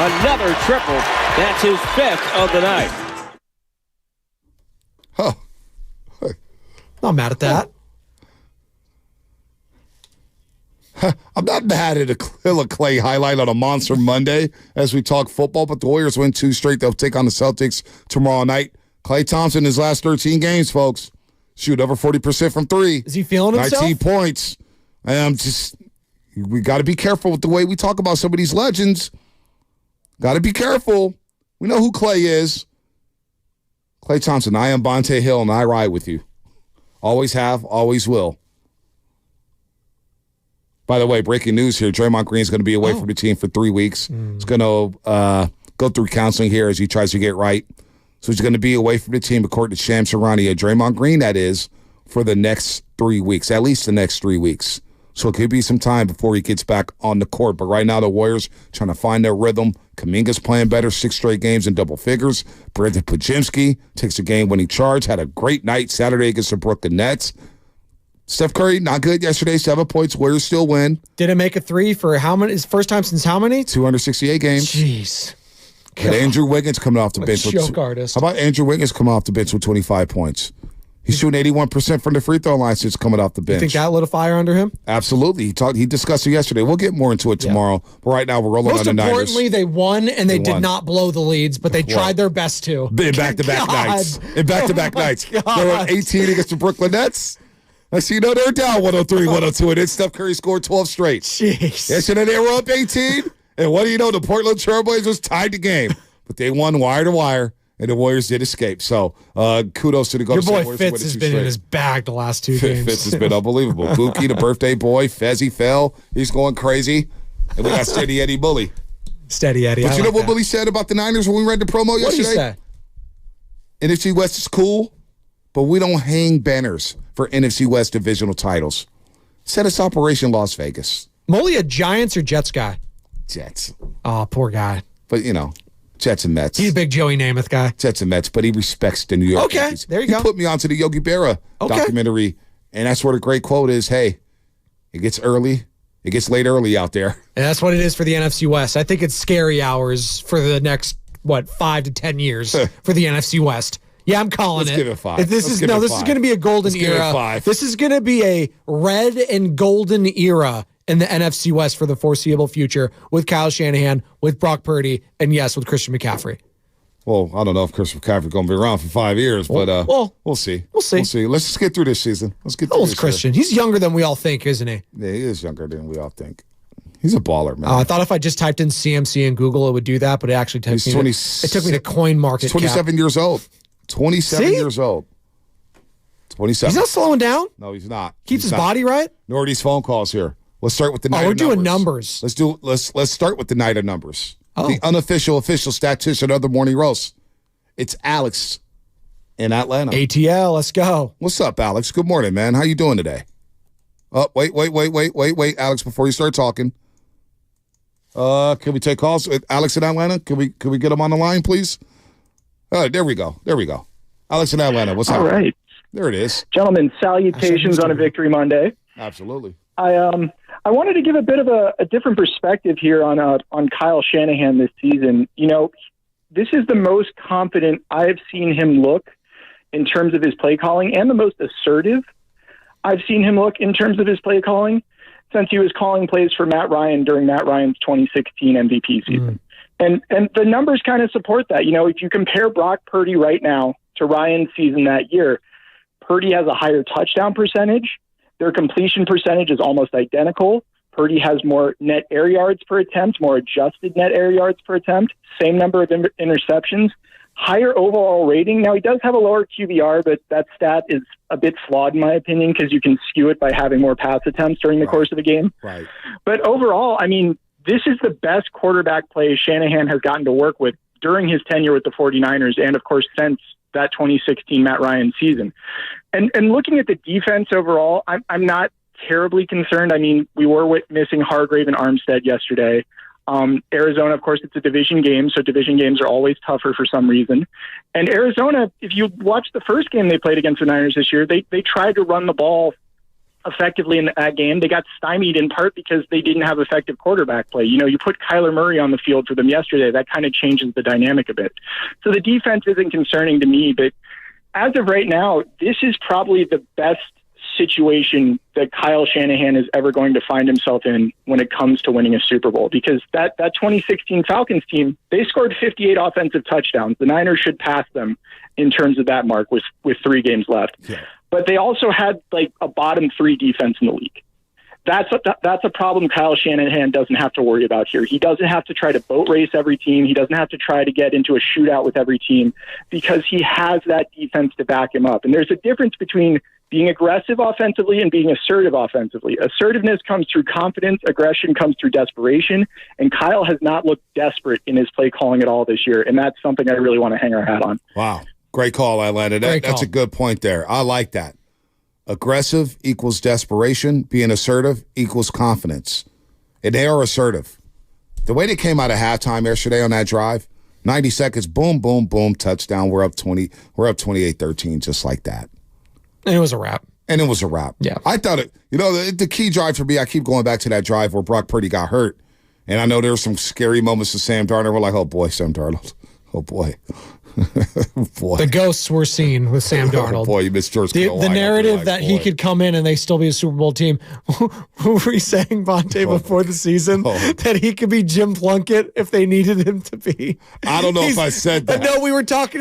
Another triple. That's his 5th of the night. Huh. Not mad at that. I'm not mad at a Killer Clay highlight on a Monster Monday as we talk football, but the Warriors win 2 straight. They'll take on the Celtics tomorrow night. Klay Thompson, his last 13 games, folks, shoot over 40% from 3. Is he feeling himself? 19 points. We got to be careful with the way we talk about some of these legends. Got to be careful. We know who Klay is. Klay Thompson, I am Bonte Hill, and I ride with you. Always have, always will. By the way, breaking news here, Draymond Green is going to be away from the team for 3 weeks. He's going to go through counseling here as he tries to get right. So he's going to be away from the team, according to Shams Charania. Draymond Green, that is, for the next 3 weeks, at least the next 3 weeks. So it could be some time before he gets back on the court. But right now, the Warriors trying to find their rhythm. Kuminga's playing better, 6 straight games in double figures. Brandon Podziemski takes a game-winning charge, had a great night Saturday against the Brooklyn Nets. Steph Curry, not good yesterday, 7 points. Warriors still win. Didn't make a 3 for how many? His first time since how many? 268 games. Jeez. But Andrew Wiggins coming off the bench. Joke artist. How about Andrew Wiggins coming off the bench with 25 points? He's shooting 81% from the free throw line since coming off the bench. You think that lit a fire under him? Absolutely. He discussed it yesterday. We'll get more into it tomorrow. But right now, we're rolling on the Niners. Most importantly, they won, and they did not blow the leads, but they tried their best to. In back-to-back nights. In back-to-back nights. They were 18 against the Brooklyn Nets. Next thing you know, they're down 103, 102, and then Steph Curry scored 12 straight. Jeez. Yesterday, they were up 18, and what do you know? The Portland Trailblazers tied the game. But they won wire to wire, and the Warriors did escape. So kudos to the Golden State Warriors. Your boy Fitz has been in his bag the last 2 games. Fitz has been unbelievable. Buki, the birthday boy, Fezzy fell. He's going crazy. And we got Steady Eddie Bully. Steady Eddie. But you know what Bully said about the Niners when we read the promo yesterday? What did he say? NFC West is cool, but we don't hang banners for NFC West divisional titles. Said it's Operation Las Vegas. Molly a Giants or Jets guy? Jets. Oh, poor guy. But, you know, Jets and Mets. He's a big Joey Namath guy. Jets and Mets, but he respects the New York Yankees. There you go. He put me onto the Yogi Berra documentary, and that's where the great quote is, hey, it gets early. It gets late early out there. And that's what it is for the NFC West. I think it's scary hours for the next, 5 to 10 years for the NFC West. Yeah, I'm calling Let's it. give it 5. This is going to be a golden era. Give it 5. This is going to be a red and golden era in the NFC West for the foreseeable future with Kyle Shanahan, with Brock Purdy, and yes, with Christian McCaffrey. Well, I don't know if Christian McCaffrey's going to be around for 5 years, but we'll see. We'll see. Let's just get through this season. Let's get through How old's this Christian? He's younger than we all think, isn't he? Yeah, he is younger than we all think. He's a baller, man. I thought if I just typed in CMC in Google, it would do that, but it actually took me to coin market. He's 27 years old. 27 years old. 27. He's not slowing down. No, he's not. Keeps his body right. Nor are these phone calls here. Let's start with the night. We're doing numbers. Let's start with the night of numbers. The unofficial, official statistician of the Morning Roast. It's Alex in Atlanta. ATL, let's go. What's up, Alex? Good morning, man. How you doing today? Oh, wait, Alex. Before you start talking, can we take calls with Alex in Atlanta? Can we get him on the line, please? There we go. Alex in Atlanta. What's up? All right. There it is. Gentlemen, salutations on a Victory Monday. Absolutely. I wanted to give a bit of a different perspective here on Kyle Shanahan this season. You know, this is the most confident I have seen him look in terms of his play calling, and the most assertive I've seen him look in terms of his play calling since he was calling plays for Matt Ryan during Matt Ryan's 2016 MVP season. And the numbers kind of support that. You know, if you compare Brock Purdy right now to Ryan's season that year, Purdy has a higher touchdown percentage. Their completion percentage is almost identical. Purdy has more net air yards per attempt, more adjusted net air yards per attempt, same number of interceptions, higher overall rating. Now, he does have a lower QBR, but that stat is a bit flawed in my opinion because you can skew it by having more pass attempts during the course of the game. Right. But overall, I mean, this is the best quarterback play Shanahan has gotten to work with during his tenure with the 49ers and, of course, since that 2016 Matt Ryan season. And looking at the defense overall, I'm not terribly concerned. I mean, we were missing Hargrave and Armstead yesterday. Arizona, of course, it's a division game, so division games are always tougher for some reason. And Arizona, if you watch the first game they played against the Niners this year, they tried to run the ball effectively in that game. They got stymied in part because they didn't have effective quarterback play. You know, you put Kyler Murray on the field for them yesterday, that kind of changes the dynamic a bit. So the defense isn't concerning to me, but as of right now, this is probably the best situation that Kyle Shanahan is ever going to find himself in when it comes to winning a Super Bowl, because that 2016 Falcons team, they scored 58 offensive touchdowns. The Niners should pass them in terms of that mark with 3 games left. Yeah. But they also had like a bottom 3 defense in the league. That's a problem Kyle Shanahan doesn't have to worry about here. He doesn't have to try to boat race every team. He doesn't have to try to get into a shootout with every team because he has that defense to back him up. And there's a difference between being aggressive offensively and being assertive offensively. Assertiveness comes through confidence. Aggression comes through desperation. And Kyle has not looked desperate in his play calling at all this year. And that's something I really want to hang our hat on. Wow. Great call, Atlanta. That's a good point there. I like that. Aggressive equals desperation. Being assertive equals confidence. And they are assertive. The way they came out of halftime yesterday on that drive, 90 seconds, boom, boom, boom, touchdown. We're up 28-13, just like that. And it was a wrap. Yeah. I thought it, the key drive for me, I keep going back to that drive where Brock Purdy got hurt. And I know there were some scary moments with Sam Darnold. We're like, oh boy, Sam Darnold. Oh boy. Boy. The ghosts were seen with Sam Darnold. Oh boy, you missed George. The narrative that he could come in and they still be a Super Bowl team. Who were you saying, Bonte, before the season? That he could be Jim Plunkett if they needed him to be. I don't know if I said that. No, we were talking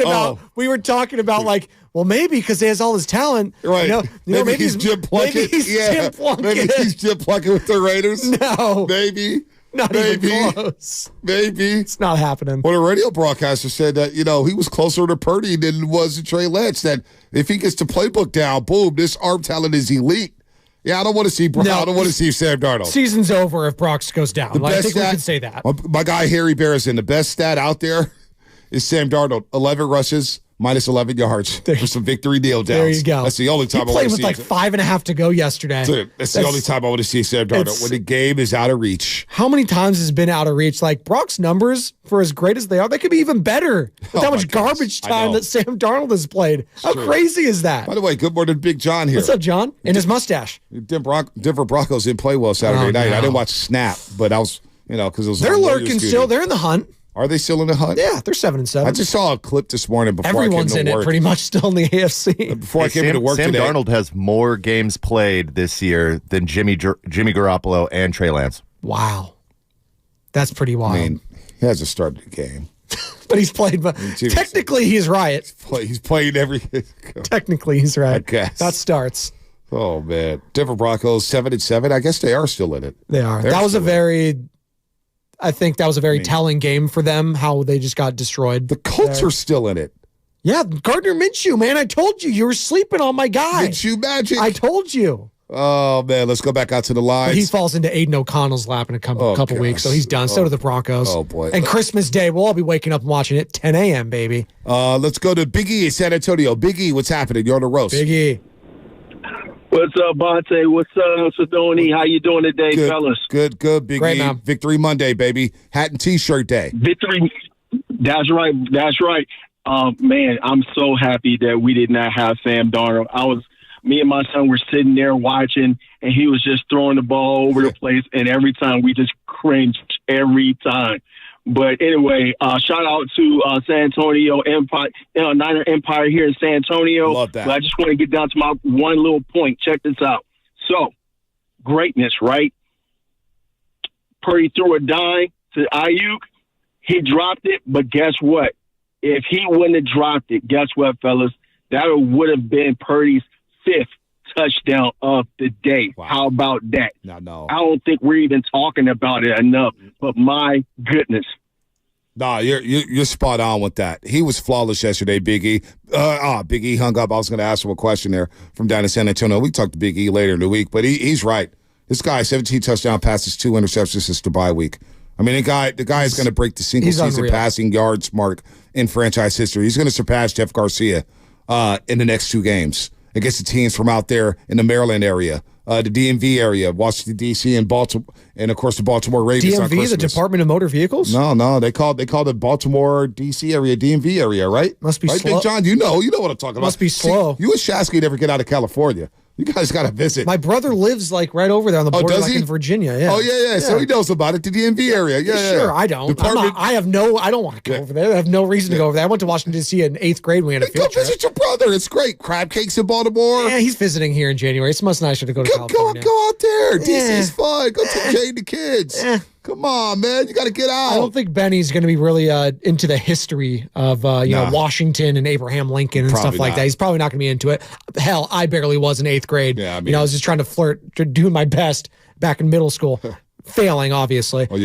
about like, well, maybe because he has all his talent. Right. Maybe he's Jim Plunkett. Maybe he's Jim Plunkett. Maybe he's Jim Plunkett with the Raiders. No. Maybe. Not even close. Maybe. It's not happening. Well, a radio broadcaster said that, he was closer to Purdy than was to Trey Lance, that if he gets the playbook down, boom, this arm talent is elite. Yeah, I don't want to see Brock. I don't want to see Sam Darnold. Season's over if Brock goes down. I think we can say that. My guy, Harry Barrison, the best stat out there is Sam Darnold. 11 rushes, minus 11 yards for some victory kneel downs. There you go. That's the only time I want to see. He played with like 5.5 to go yesterday. That's the only time I want to see Sam Darnold, when the game is out of reach. How many times has been out of reach? Like, Brock's numbers, for as great as they are, they could be even better with how much garbage time that Sam Darnold has played. How crazy is that? By the way, good morning, Big John here. What's up, John? And his mustache. Denver Broncos didn't play well Saturday night. I didn't watch snap, but I was, because it was. They're lurking still. They're in the hunt. Are they still in the hunt? Yeah, they're 7-7. I just saw a clip this morning before Everyone's I came to work. It pretty much still in the AFC. Before I came into work Sam today. Darnold has more games played this year than Jimmy Garoppolo and Trey Lance. Wow. That's pretty wild. I mean, he hasn't started the game. But he's played. Technically, he's right. He's played every. Technically, he's right. I guess. That starts. Oh, man. Denver Broncos, 7-7. I guess they are still in it. They are. I think that was a very telling game for them, how they just got destroyed. The Colts are still in it. Yeah, Gardner Minshew, man. I told you were sleeping on my guy. Minshew magic. I told you. Oh, man. Let's go back out to the lines. But he falls into Aiden O'Connell's lap in a couple weeks, so he's done. So do the Broncos. Oh, boy. And Christmas Day, we'll all be waking up and watching it 10 a.m., baby. Let's go to Big E in San Antonio. Big E, what's happening? You're on the roast. Big E. What's up, Bonte? What's up, Sidoni? How you doing today, fellas? Good, Big Great, E. man. Victory Monday, baby. Hat and T-shirt day. Victory. That's right. Man, I'm so happy that we did not have Sam Darnold. Me and my son were sitting there watching, and he was just throwing the ball over the place, and every time we just cringed every time. But anyway, shout out to San Antonio Empire, Niner Empire here in San Antonio. Love that. But I just want to get down to my one little point. Check this out. So, greatness, right? Purdy threw a dime to Ayuk. He dropped it, but guess what? If he wouldn't have dropped it, guess what, fellas? That would have been Purdy's 5th touchdown of the day. Wow. How about that? No. I don't think we're even talking about it enough, but my goodness. No, you're spot on with that. He was flawless yesterday, Big E. Big E hung up. I was going to ask him a question there from down in San Antonio. We talked to Big E later in the week, but he's right. This guy, 17 touchdown passes, 2 interceptions since the bye week. I mean, the guy is going to break the single-season passing yards mark in franchise history. He's going to surpass Jeff Garcia in the next 2 games against the teams from out there in the Maryland area, the DMV area, Washington, D.C., and Baltimore, and, of course, the Baltimore Ravens on Christmas. DMV, the Department of Motor Vehicles? No, they call the Baltimore, D.C. area, DMV area, right? Must be right, slow. Big John, you know what I'm talking about. Must be slow. See, you and Shasky never get out of California. You guys got to visit. My brother lives like right over there on the border, like in Virginia. Yeah. Oh, yeah. So he knows about it. The DMV area. Yeah. Sure, I don't. I don't want to go over there. I have no reason to go over there. I went to Washington, D.C. in 8th grade when we had a field trip. Go visit your brother. It's great. Crab cakes in Baltimore. Yeah, he's visiting here in January. It's much nicer to go to California. Go out there. DC's fun. Go take Jay and the kids. Come on, man. You got to get out. I don't think Benny's going to be really into the history of Washington and Abraham Lincoln and stuff like that. He's probably not going to be into it. Hell, I barely was in 8th grade. Yeah, I was just trying to flirt, doing my best back in middle school. Failing, obviously. But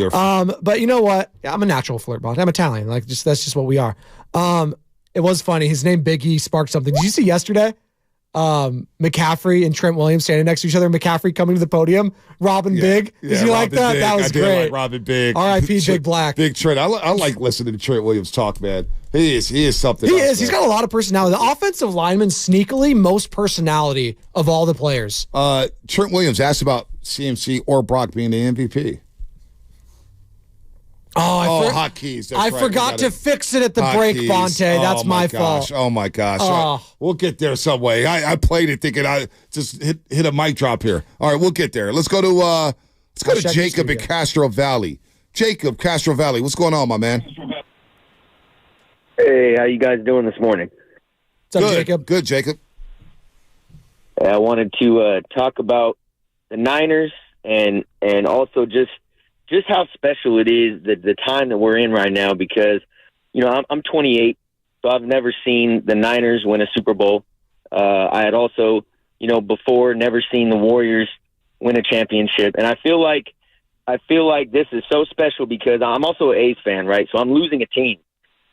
you know what? I'm a natural flirt, bot. I'm Italian. That's just what we are. It was funny. His name Biggie sparked something. Did you see yesterday? McCaffrey and Trent Williams standing next to each other. McCaffrey coming to the podium. Robin Big. Did you like that? Big. That was great. Like Robin Big. R.I.P. Big Black. Big Trent. I like listening to Trent Williams talk, man. He is something. He is. He's got a lot of personality. The offensive lineman, sneakily, most personality of all the players. Trent Williams asked about CMC or Brock being the MVP. Hotkeys. I forgot to fix it at the break, Bonte. That's my fault. Oh, my gosh. We'll get there some way. I played it thinking I just hit a mic drop here. All right, we'll get there. Let's go to Jacob in Castro Valley. Jacob, Castro Valley. What's going on, my man? Hey, how you guys doing this morning? What's up, Jacob? Good, Jacob. I wanted to talk about the Niners and also just how special it is, the time that we're in right now, because, I'm 28, so I've never seen the Niners win a Super Bowl. I had also, before never seen the Warriors win a championship. And I feel like this is so special because I'm also an A's fan, right? So I'm losing a team.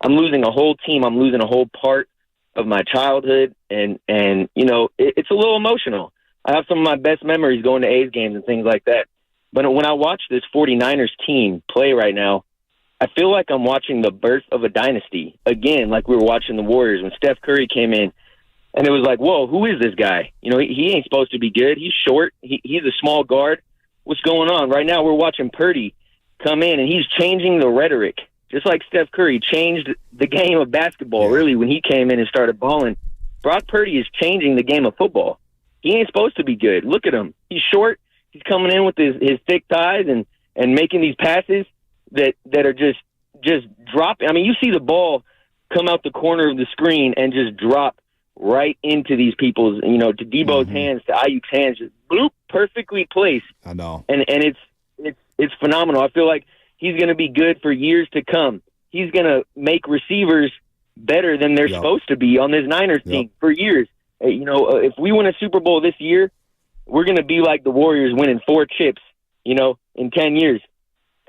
I'm losing a whole team. I'm losing a whole part of my childhood. And it's a little emotional. I have some of my best memories going to A's games and things like that. But when I watch this 49ers team play right now, I feel like I'm watching the birth of a dynasty. Again, like we were watching the Warriors when Steph Curry came in. And it was like, whoa, who is this guy? He ain't supposed to be good. He's short. He's a small guard. What's going on? Right now we're watching Purdy come in, and he's changing the rhetoric. Just like Steph Curry changed the game of basketball, really, when he came in and started balling. Brock Purdy is changing the game of football. He ain't supposed to be good. Look at him. He's short. He's coming in with his thick thighs and making these passes that are just dropping. I mean, you see the ball come out the corner of the screen and just drop right into these people's, to Debo's hands, to Ayuk's hands, just bloop, perfectly placed. I know. And it's phenomenal. I feel like he's going to be good for years to come. He's going to make receivers better than they're supposed to be on this Niners team for years. If we win a Super Bowl this year, we're going to be like the Warriors winning 4 chips, in 10 years.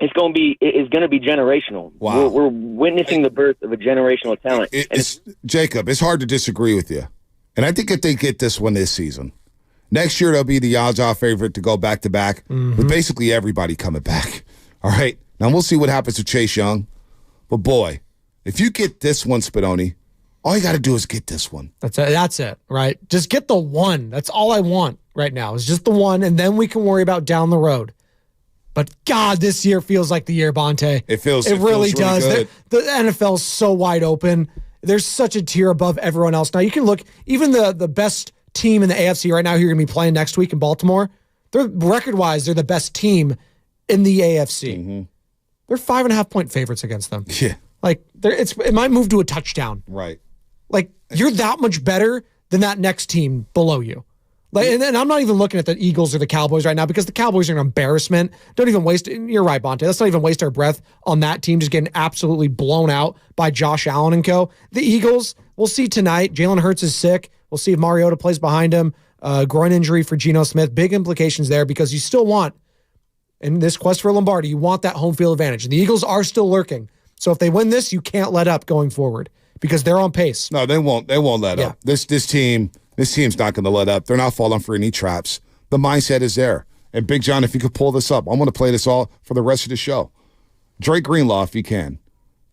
It's going to be generational. Wow. We're witnessing the birth of a generational talent. Jacob, it's hard to disagree with you. And I think if they get this one this season, next year they'll be the odds-on favorite to go back-to-back with basically everybody coming back. All right? Now, we'll see what happens to Chase Young. But, boy, if you get this one, Spadoni, all you got to do is get this one. That's it, right? Just get the one. That's all I want right now is just the one, and then we can worry about down the road. But, God, this year feels like the year, Bonte. It really does. Good. The NFL is so wide open. There's such a tier above everyone else. Now, you can look, even the best team in the AFC right now who you're going to be playing next week in Baltimore, they're record-wise, they're the best team in the AFC. Mm-hmm. They're 5.5-point favorites against them. Yeah. It might move to a touchdown. Right. You're that much better than that next team below you. And I'm not even looking at the Eagles or the Cowboys right now because the Cowboys are an embarrassment. Don't even waste, you're right, Bonte. Let's not even waste our breath on that team just getting absolutely blown out by Josh Allen and co. The Eagles, we'll see tonight. Jalen Hurts is sick. We'll see if Mariota plays behind him. Groin injury for Geno Smith. Big implications there because you still want, in this quest for Lombardi, you want that home field advantage. And the Eagles are still lurking. So if they win this, you can't let up going forward because they're on pace. No, they won't. They won't let up. This team's not going to let up. They're not falling for any traps. The mindset is there. And Big John, if you could pull this up, I'm going to play this all for the rest of the show. Drake Greenlaw, if you can.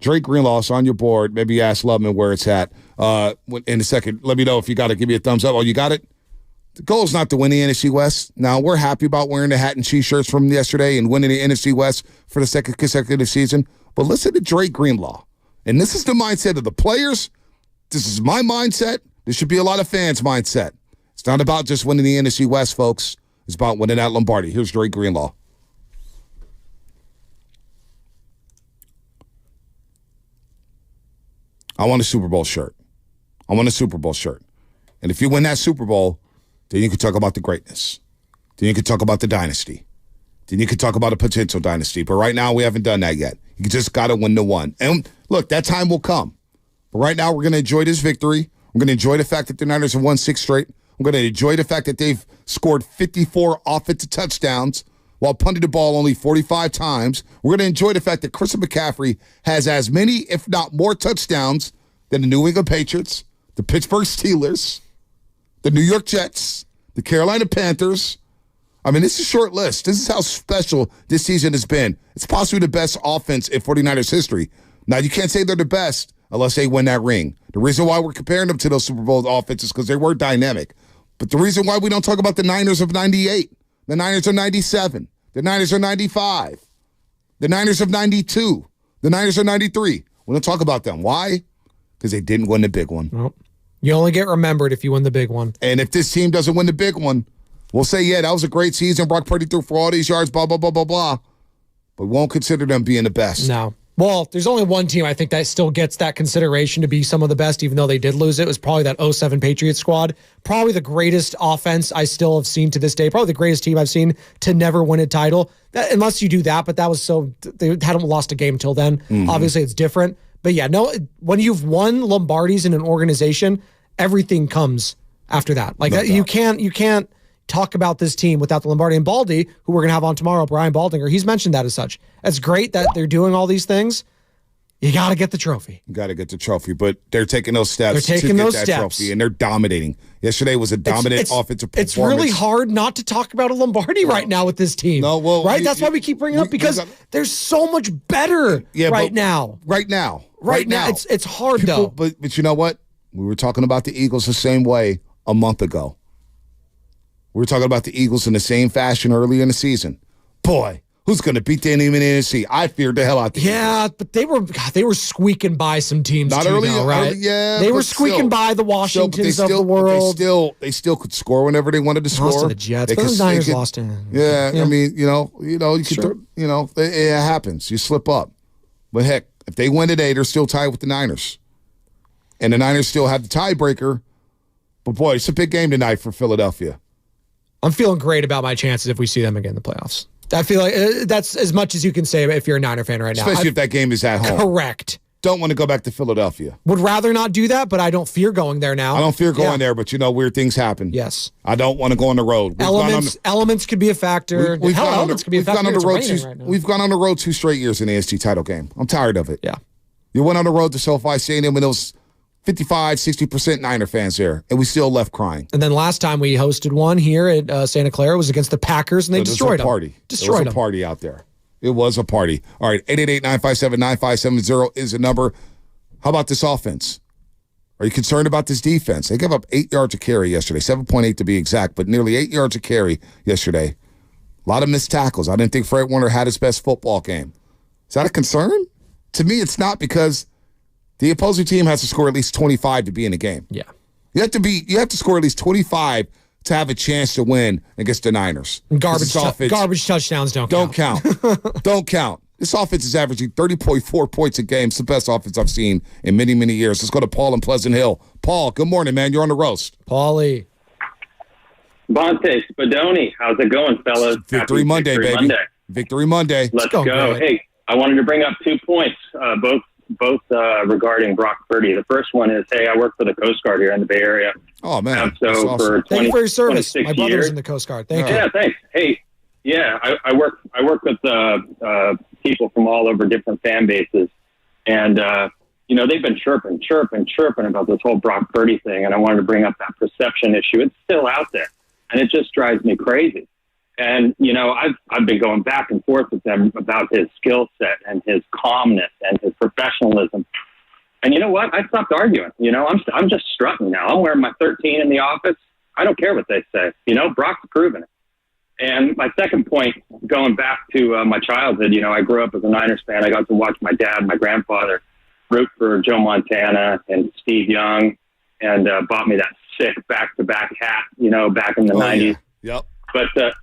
Drake Greenlaw's on your board. Maybe ask Lubman where it's at. In a second, let me know if you got to give me a thumbs up. Oh, you got it? The goal is not to win the NFC West. Now, we're happy about wearing the hat and T-shirts from yesterday and winning the NFC West for the second consecutive season. But listen to Drake Greenlaw. And this is the mindset of the players. This is my mindset. This should be a lot of fans' mindset. It's not about just winning the NFC West, folks. It's about winning that Lombardi. Here's Dre Greenlaw. I want a Super Bowl shirt. I want a Super Bowl shirt. And if you win that Super Bowl, then you can talk about the greatness. Then you can talk about the dynasty. Then you can talk about a potential dynasty. But right now, we haven't done that yet. You just got to win the one. And look, that time will come. But right now, we're going to enjoy this victory. We're going to enjoy the fact that the Niners have won 6 straight. We're going to enjoy the fact that they've scored 54 offensive touchdowns while punting the ball only 45 times. We're going to enjoy the fact that Christian McCaffrey has as many, if not more, touchdowns than the New England Patriots, the Pittsburgh Steelers, the New York Jets, the Carolina Panthers. I mean, this is a short list. This is how special this season has been. It's possibly the best offense in 49ers history. Now, you can't say they're the best unless they win that ring. The reason why we're comparing them to those Super Bowl offenses is because they were dynamic. But the reason why we don't talk about the Niners of 98, the Niners of 97, the Niners of 95, the Niners of 92, the Niners of 93, we don't talk about them. Why? Because they didn't win the big one. Nope. You only get remembered if you win the big one. And if this team doesn't win the big one, we'll say, yeah, that was a great season. Brock Purdy threw for all these yards, blah, blah, blah, blah, blah. But we won't consider them being the best. No. Well, there's only one team I think that still gets that consideration to be some of the best, even though they did lose it. It was probably that 07 Patriots squad. Probably the greatest offense I still have seen to this day. Probably the greatest team I've seen to never win a title. Unless you do that, but that was so, they hadn't lost a game till then. Mm-hmm. Obviously, it's different. But yeah, no, when you've won Lombardis in an organization, everything comes after that. Like that, you can't talk about this team without the Lombardi. And Baldy, who we're going to have on tomorrow, Brian Baldinger, he's mentioned that as such. It's great that they're doing all these things. You got to get the trophy. You got to get the trophy, but they're taking those steps to get that trophy, and they're dominating. Yesterday was a dominant offensive performance. It's really hard not to talk about a Lombardi right now with this team. No, well, right? That's why we keep bringing it up, because they're so much better right now. Right now. It's hard, though. But you know what? We were talking about the Eagles the same way a month ago. We were talking about the Eagles in the same fashion early in the season. Boy, who's going to beat them in the NFC? I feared the hell out the Eagles. But they were squeaking by some teams Not too, early, though, right? They were squeaking by the Washingtons of the world. They still could score whenever they wanted to score. Lost to the Jets. Those Niners lost to. Yeah, I mean, it happens. You slip up. But heck, if they win today, they're still tied with the Niners. And the Niners still have the tiebreaker. But boy, it's a big game tonight for Philadelphia. I'm feeling great about my chances if we see them again in the playoffs. I feel like that's as much as you can say if you're a Niner fan right now. Especially if that game is at home. Correct. Don't want to go back to Philadelphia. Would rather not do that, but I don't fear going there now. I don't fear going there, but weird things happen. Yes. I don't want to go on the road. Elements could be a factor. Elements could be a factor. We've gone on the road 2 straight years in the AFC title game. I'm tired of it. Yeah. You went on the road to SoFi Stadium and it was 55, 60% Niner fans there, and we still left crying. And then last time we hosted one here at Santa Clara was against the Packers, and they destroyed them. It was a party out there. It was a party. All right, 888-957-9570 is the number. How about this offense? Are you concerned about this defense? They gave up 8 yards a carry yesterday, 7.8 to be exact, but nearly 8 yards a carry yesterday. A lot of missed tackles. I didn't think Fred Warner had his best football game. Is that a concern? To me, it's not, because the opposing team has to score at least 25 to be in the game. Yeah. You have to score at least 25 to have a chance to win against the Niners. Garbage touchdowns don't count. Don't count. This offense is averaging 30.4 points a game. It's the best offense I've seen in many, many years. Let's go to Paul in Pleasant Hill. Paul, good morning, man. You're on the roast. Paulie. Bonte, Spadoni, how's it going, fellas? Victory Monday, baby. Victory Monday. Let's go. Hey, I wanted to bring up 2 points, both regarding Brock Purdy. The first one is, hey, I work for the Coast Guard here in the Bay Area. Oh, man. So awesome. for 20, thank you for your service. My brother was years, in the Coast Guard. Thank you. Yeah, thanks. Hey, yeah, I work with people from all over different fan bases, and they've been chirping about this whole Brock Purdy thing, and I wanted to bring up that perception issue. It's still out there, and it just drives me crazy. And, I've been going back and forth with them about his skill set and his calmness and his professionalism. And you know what? I stopped arguing. I'm just strutting now. I'm wearing my 13 in the office. I don't care what they say. Brock's proven it. And my second point, going back to my childhood, I grew up as a Niners fan. I got to watch my dad, my grandfather, root for Joe Montana and Steve Young, and bought me that sick back-to-back hat, back in the 90s. Yeah. Yep. But,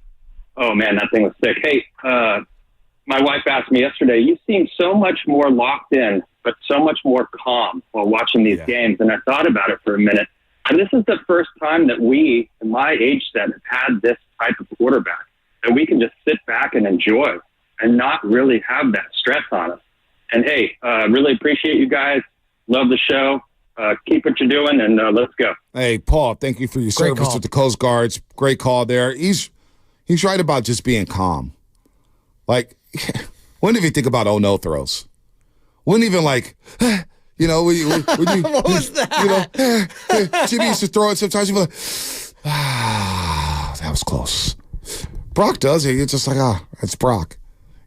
oh, man, that thing was sick. Hey, my wife asked me yesterday, you seem so much more locked in, but so much more calm while watching these games. And I thought about it for a minute. And this is the first time that we, in my age set, have had this type of quarterback that we can just sit back and enjoy and not really have that stress on us. And, hey, really appreciate you guys. Love the show. Keep what you're doing, and let's go. Hey, Paul, thank you for your service with the Coast Guards. Great call there. He's right about just being calm. Like, wouldn't even think about no throws. Wouldn't even like, when you, what was that? Jimmy used to throw it sometimes. You'd be like, that was close. Brock does it. It's just like, it's Brock.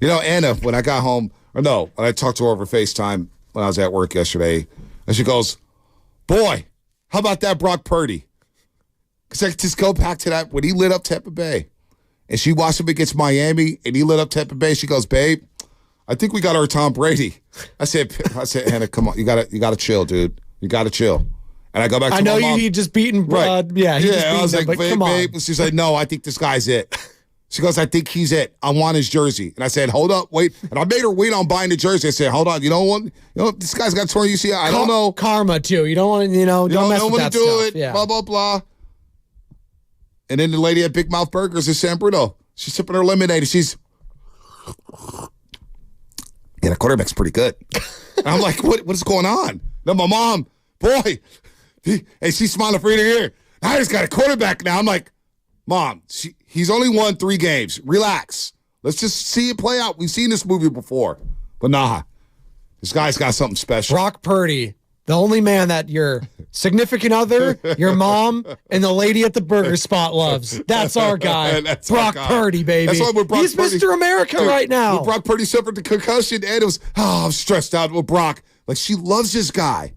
Anna, when I got home, when I talked to her over FaceTime when I was at work yesterday, and she goes, boy, how about that Brock Purdy? Because I just go back to that when he lit up Tampa Bay. And she watched him against Miami, and he lit up Tampa Bay. She goes, babe, I think we got our Tom Brady. I said, Hannah, come on, you gotta chill, dude. You gotta chill. And I go back to my mom. He just beaten. Right. I was like, babe. She's like, no, I think this guy's it. She goes, I think he's it. I want his jersey. And I said, hold up, wait. And I made her wait on buying the jersey. I said, hold on. You know what? This guy's got torn UCL. I don't know. Karma, too. You don't want to, don't mess with that do stuff. It. Yeah. Blah, blah, blah. And then the lady at Big Mouth Burgers in San Bruno, she's sipping her lemonade. She's, the quarterback's pretty good. And I'm like, what is going on? Then my mom, boy, hey, she's smiling for ear to ear. I just got a quarterback now. I'm like, Mom, he's only won 3 games. Relax. Let's just see it play out. We've seen this movie before. But nah, this guy's got something special. Brock Purdy, the only man that your significant other, your mom, and the lady at the burger spot loves. That's our guy. That's Brock our guy. Purdy, baby. That's why He's Purdy, Mr. America right now. When Brock Purdy suffered the concussion, and it was, I'm stressed out with Brock. Like, she loves this guy.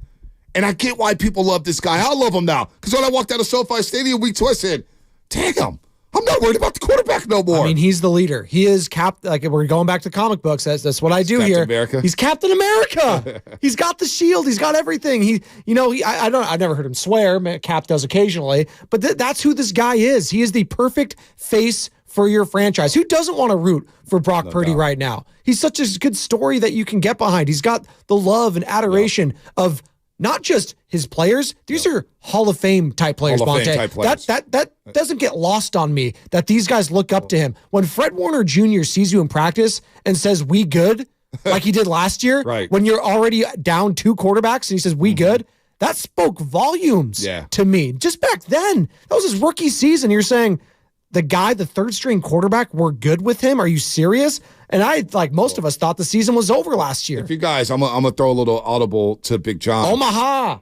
And I get why people love this guy. I love him now. Because when I walked out of SoFi Stadium week 2, I said, damn, I'm not worried about the quarterback no more. I mean, he's the leader. He is like we're going back to comic books. That's what I do Captain here. America. He's Captain America. He's got the shield. He's got everything. I never heard him swear. Cap does occasionally, but that's who this guy is. He is the perfect face for your franchise. Who doesn't want to root for Brock Purdy right now? He's such a good story that you can get behind. He's got the love and adoration of not just his players. These are Hall of Fame type players, Bonte. That doesn't get lost on me that these guys look up to him. When Fred Warner Jr. sees you in practice and says, we good, like he did last year, right. When you're already down 2 quarterbacks and he says, we good, that spoke volumes to me. Just back then, that was his rookie season. You're saying, the guy, the 3rd string quarterback, we're good with him? Are you serious? And I, like most of us, thought the season was over last year. If you guys, I'm going to throw a little audible to Big John. Omaha.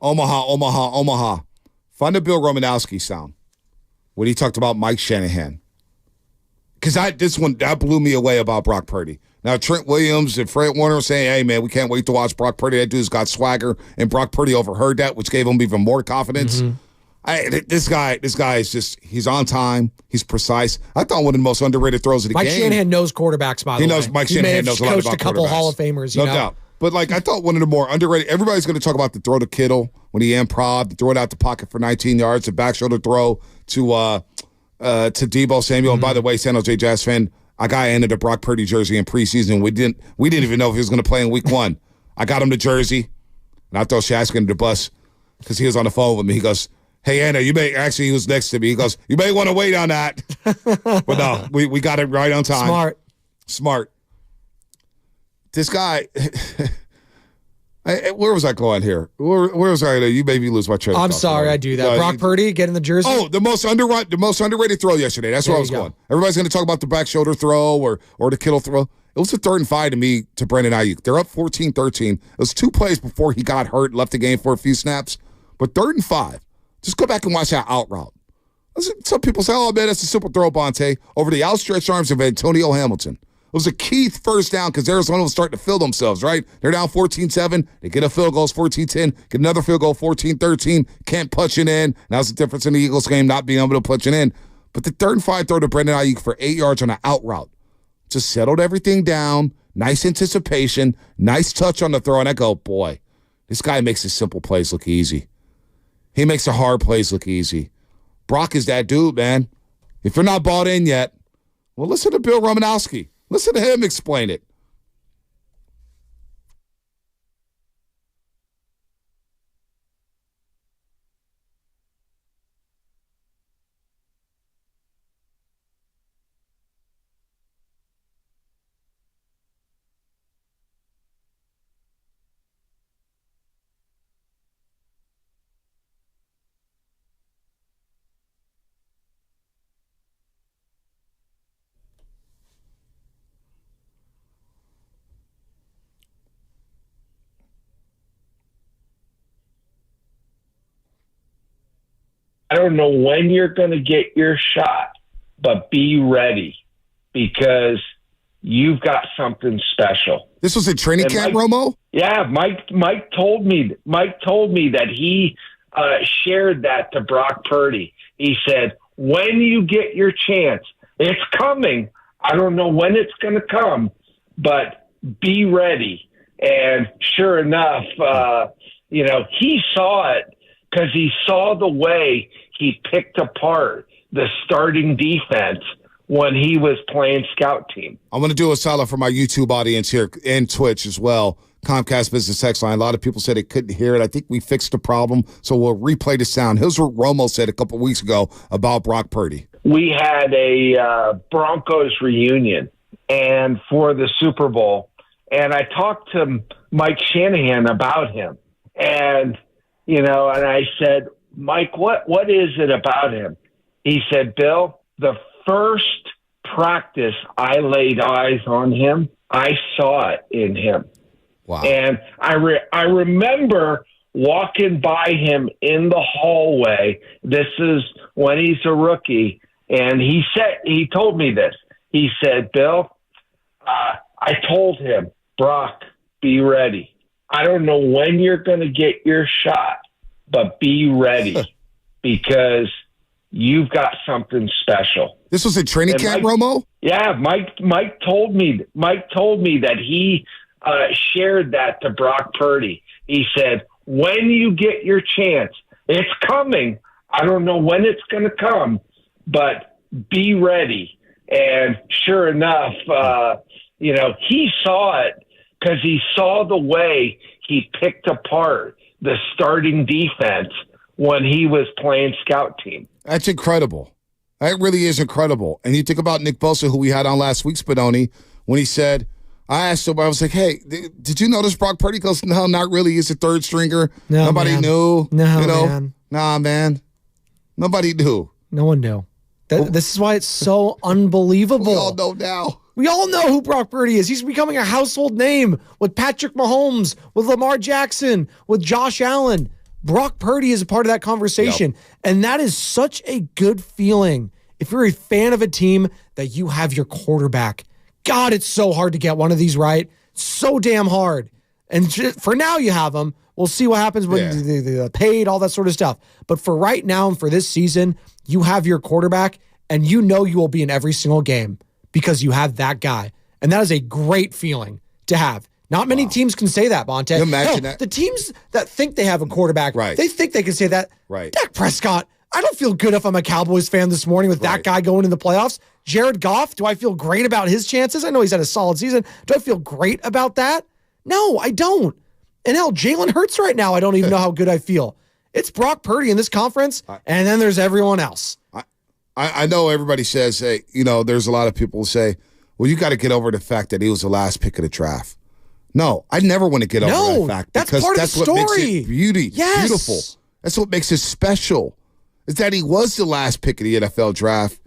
Find the Bill Romanowski sound when he talked about Mike Shanahan. Because that blew me away about Brock Purdy. Now, Trent Williams and Fred Warner were saying, hey, man, we can't wait to watch Brock Purdy. That dude's got swagger. And Brock Purdy overheard that, which gave him even more confidence. Mm-hmm. This guy is just, he's on time. He's precise. I thought one of the most underrated throws of the game. Mike Shanahan knows quarterbacks, by the way. Mike Shanahan knows a lot about quarterbacks. He may have coached a couple Hall of Famers, No doubt. But, I thought one of the more underrated, everybody's going to talk about the throw to Kittle when he improv, throw it out the pocket for 19 yards, the back shoulder throw to Deebo Samuel. And by the way, San Jose Jazz fan, I got ended a Brock Purdy jersey in preseason. We didn't even know if he was going to play in week 1. I got him the jersey, and I throw Shaskin under the bus because he was on the phone with me. He goes, hey, Anna, he was next to me. He goes, you may want to wait on that. But no, we got it right on time. Smart. This guy, where was I going here? Where was I? You made me lose my train of thought. I'm sorry, I do that. Brock Purdy getting the jersey. Oh, the most underrated throw yesterday. That's where I was going. Everybody's going to talk about the back shoulder throw or the Kittle throw. It was a 3rd and 5 to me to Brandon Ayuk. They're up 14-13. It was 2 plays before he got hurt, left the game for a few snaps. But 3rd and 5. Just go back and watch that out route. Some people say, oh, man, that's a simple throw, Bonte, over the outstretched arms of Antonio Hamilton. It was a key first down because Arizona was starting to fill themselves, right? They're down 14-7. They get a field goal, 14-10. Get another field goal, 14-13. Can't punch it in. That's the difference in the Eagles game, not being able to punch it in. But the 3rd and 5 throw to Brandon Ayuk for 8 yards on an out route just settled everything down. Nice anticipation. Nice touch on the throw. And I go, boy, this guy makes his simple plays look easy. He makes the hard plays look easy. Brock is that dude, man. If you're not bought in yet, well, listen to Bill Romanowski. Listen to him explain it. I don't know when you're going to get your shot, but be ready because you've got something special. This was a training camp, Romo? Yeah, Mike told me that he shared that to Brock Purdy. He said, when you get your chance, it's coming. I don't know when it's going to come, but be ready. And sure enough, he saw it because he saw the way he picked apart the starting defense when he was playing scout team. I'm going to do a solid for my YouTube audience here and Twitch as well. Comcast Business Text Line. A lot of people said they couldn't hear it. I think we fixed the problem, so we'll replay the sound. Here's what Romo said a couple weeks ago about Brock Purdy. We had a Broncos reunion and for the Super Bowl, and I talked to Mike Shanahan about him. And, and I said, Mike, what is it about him? He said, Bill, the first practice I laid eyes on him, I saw it in him. Wow. And I remember walking by him in the hallway. This is when he's a rookie. And he told me this. He said, Bill, I told him, Brock, be ready. I don't know when you're going to get your shot, but be ready because you've got something special. This was a training camp, Romo? Yeah, Mike told me that he shared that to Brock Purdy. He said, when you get your chance, it's coming. I don't know when it's going to come, but be ready. And sure enough, he saw it because he saw the way he picked apart the starting defense when he was playing scout team. That's incredible. That really is incredible. And you think about Nick Bosa, who we had on last week, Spadoni, when he said, I asked him, I was like, hey, did you notice Brock Purdy? He goes, no, not really. He's a third stringer. No, Nobody man. knew. No, man. Nah, man. Nobody knew. No one knew. This is why it's so unbelievable. We all know now. We all know who Brock Purdy is. He's becoming a household name with Patrick Mahomes, with Lamar Jackson, with Josh Allen. Brock Purdy is a part of that conversation. Yep. And that is such a good feeling. If you're a fan of a team that you have your quarterback, God, it's so hard to get one of these right. So damn hard. And for now you have them. We'll see what happens when they're paid, all that sort of stuff. But for right now and for this season, you have your quarterback and you know you will be in every single game because you have that guy. And that is a great feeling to have. Not many teams can say that, Bonte. Imagine that. The teams that think they have a quarterback, they think they can say that. Right. Dak Prescott, I don't feel good if I'm a Cowboys fan this morning with that guy going in the playoffs. Jared Goff, do I feel great about his chances? I know he's had a solid season. Do I feel great about that? No, I don't. And hell, Jalen Hurts right now, I don't even know how good I feel. It's Brock Purdy in this conference, and then there's everyone else. I know everybody says, hey, there's a lot of people who say, well, you got to get over the fact that he was the last pick of the draft. No, I never want to get over that fact that's because part that's of the what story. makes it beautiful. That's what makes it special, is that he was the last pick of the NFL draft.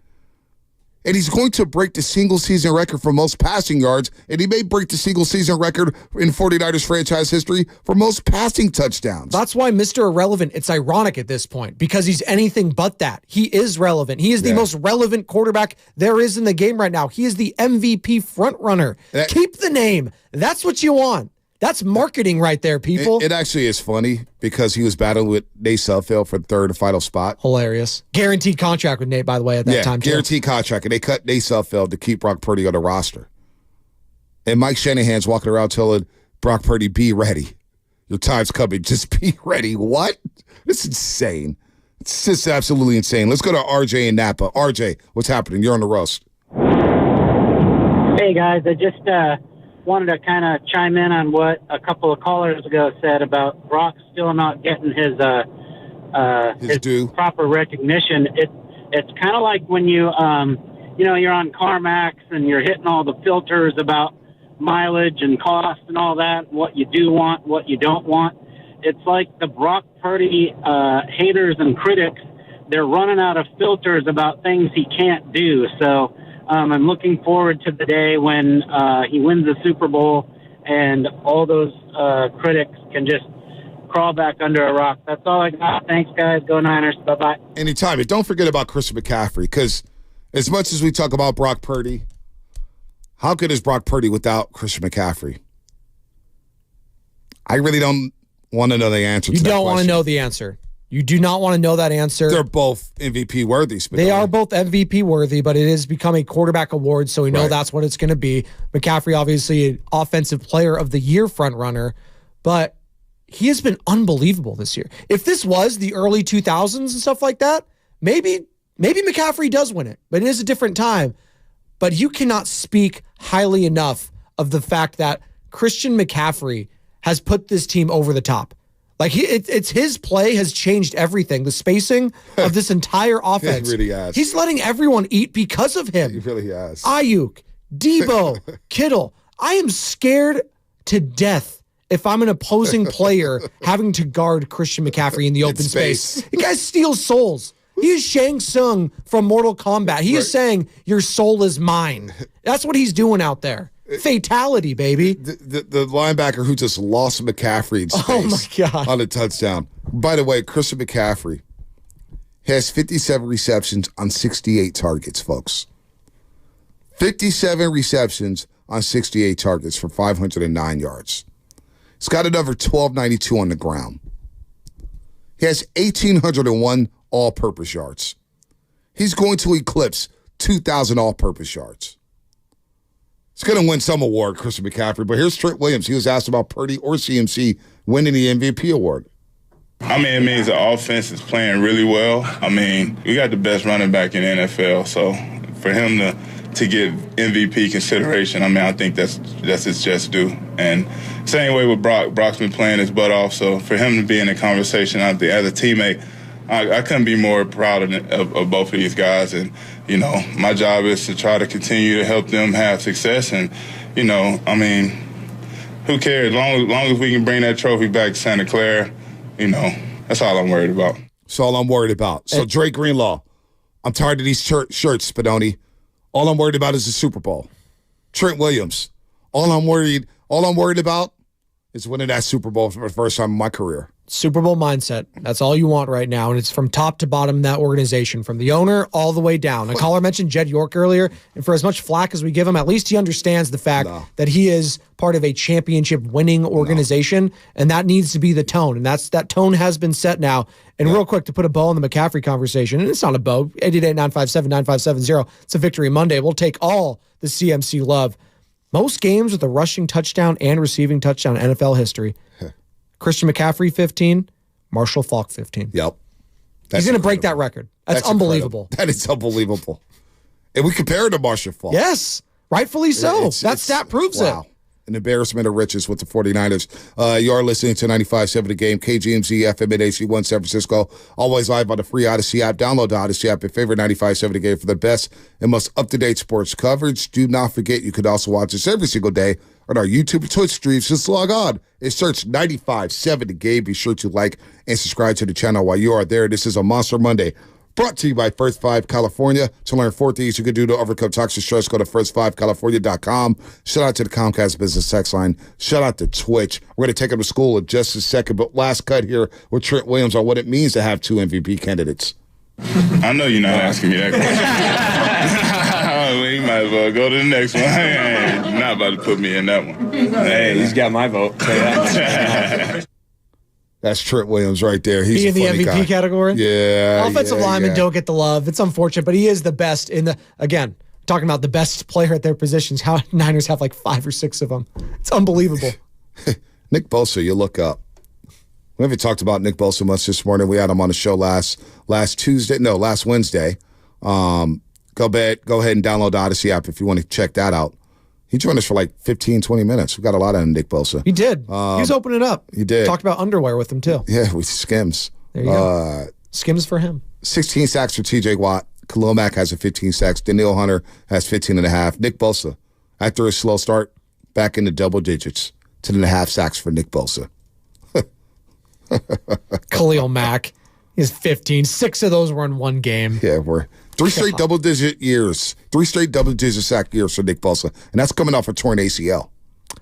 And he's going to break the single-season record for most passing yards, and he may break the single-season record in 49ers franchise history for most passing touchdowns. That's why Mr. Irrelevant, it's ironic at this point, because he's anything but that. He is relevant. He is the most relevant quarterback there is in the game right now. He is the MVP frontrunner. Keep the name. That's what you want. That's marketing right there, people. It actually is funny because he was battling with Nate Sudfeld for the third and final spot. Hilarious. Guaranteed contract with Nate, by the way, at that time, too. Guaranteed contract. And they cut Nate Sudfeld to keep Brock Purdy on the roster. And Mike Shanahan's walking around telling Brock Purdy, be ready. Your time's coming. Just be ready. What? This is insane. It's just absolutely insane. Let's go to RJ in Napa. RJ, what's happening? You're on the roast. Hey, guys. I just wanted to kind of chime in on what a couple of callers ago said about Brock still not getting his due. Proper recognition. It's kind of like when you're on CarMax and you're hitting all the filters about mileage and cost and all that, what you do want, what you don't want. It's like the Brock Purdy haters and critics. They're running out of filters about things he can't do. So I'm looking forward to the day when he wins the Super Bowl and all those critics can just crawl back under a rock. That's all I got. Thanks, guys. Go Niners. Bye-bye. Anytime. And don't forget about Christian McCaffrey, because as much as we talk about Brock Purdy, how good is Brock Purdy without Christian McCaffrey? I really don't want to know the answer to that question. You don't want to know the answer. You do not want to know that answer. They're both MVP worthy. They are both MVP worthy, but it has become a quarterback award, so we know that's what it's going to be. McCaffrey, obviously, an offensive player of the year front runner, but he has been unbelievable this year. If this was the early 2000s and stuff like that, maybe McCaffrey does win it, but it is a different time. But you cannot speak highly enough of the fact that Christian McCaffrey has put this team over the top. Like it's his play has changed everything. The spacing of this entire offense. He really has. He's letting everyone eat because of him. He really has. Ayuk, Debo, Kittle. I am scared to death if I'm an opposing player having to guard Christian McCaffrey in the open space. The guy steals souls. He is Shang Tsung from Mortal Kombat. He is saying, your soul is mine. That's what he's doing out there. Fatality, baby. The linebacker who just lost McCaffrey in space on a touchdown. By the way, Christian McCaffrey has 57 receptions on 68 targets, folks. 57 receptions on 68 targets for 509 yards. He's got another 1,292 on the ground. He has 1,801 all-purpose yards. He's going to eclipse 2,000 all-purpose yards. He's going to win some award, Christian McCaffrey. But here's Trent Williams. He was asked about Purdy or CMC winning the MVP award. I mean, it means the offense is playing really well. I mean, we got the best running back in the NFL. So for him to get MVP consideration, I mean, I think that's his just due. And same way with Brock. Brock's been playing his butt off. So for him to be in the conversation as a teammate, I couldn't be more proud of both of these guys. And, you know, my job is to try to continue to help them have success. And, you know, I mean, who cares? As long as we can bring that trophy back to Santa Clara, you know, that's all I'm worried about. That's all I'm worried about. So, Drake Greenlaw, I'm tired of these shirts, Spadoni. All I'm worried about is the Super Bowl. Trent Williams, all I'm worried about is winning that Super Bowl for the first time in my career. Super Bowl mindset. That's all you want right now. And it's from top to bottom in that organization, from the owner all the way down. A caller mentioned Jed York earlier, and for as much flack as we give him, at least he understands the fact that he is part of a championship winning organization, and that needs to be the tone. And that tone has been set now. And real quick, to put a bow on the McCaffrey conversation, and it's not a bow, 888-957-9570. It's a Victory Monday. We'll take all the CMC love. Most games with a rushing touchdown and receiving touchdown in NFL history. Christian McCaffrey, 15. Marshall Faulk, 15. Yep. He's going to break that record. That's unbelievable. Incredible. That is unbelievable. And we compare it to Marshall Faulk. Yes, rightfully so. That stat proves it. An embarrassment of riches with the 49ers. You are listening to 95.7 The Game, KGMZ, FM at AC1 San Francisco. Always live on the free Odyssey app. Download the Odyssey app, your favorite 95.7 The Game for the best and most up-to-date sports coverage. Do not forget, you can also watch us every single day on our YouTube and Twitch streams. Just log on and search 95.7 The Game. Be sure to like and subscribe to the channel while you are there. This is a Monster Monday, brought to you by First 5 California. To learn 4 things you can do to overcome toxic stress, go to first5california.com. Shout out to the Comcast Business Text Line. Shout out to Twitch. We're going to take them to school in just a second, but last cut here with Trent Williams on what it means to have 2 MVP candidates. I know you're not asking me that question. You might as well go to the next one. You're not about to put me in that one. Hey, he's got my vote. That's Trent Williams right there. He's in the MVP category? Yeah. Offensive linemen don't get the love. It's unfortunate, but he is the best in the, again, talking about the best player at their positions. How Niners have like 5 or 6 of them. It's unbelievable. Nick Bosa, you look up. We haven't talked about Nick Bosa much this morning. We had him on the show last Wednesday. Go ahead and download the Odyssey app if you want to check that out. He joined us for like 15, 20 minutes. We got a lot out of Nick Bosa. He did. He was opening up. He did. Talked about underwear with him, too. Yeah, with Skims. There you go. Skims for him. 16 sacks for TJ Watt. Khalil Mack has a 15 sacks. Daniil Hunter has 15.5. Nick Bosa, after a slow start, back into double digits. 10.5 sacks for Nick Bosa. Khalil Mack is 15. 6 of those were in one game. Yeah, we're 3 straight double-digit years. 3 straight double-digit sack years for Nick Bosa. And that's coming off a torn ACL.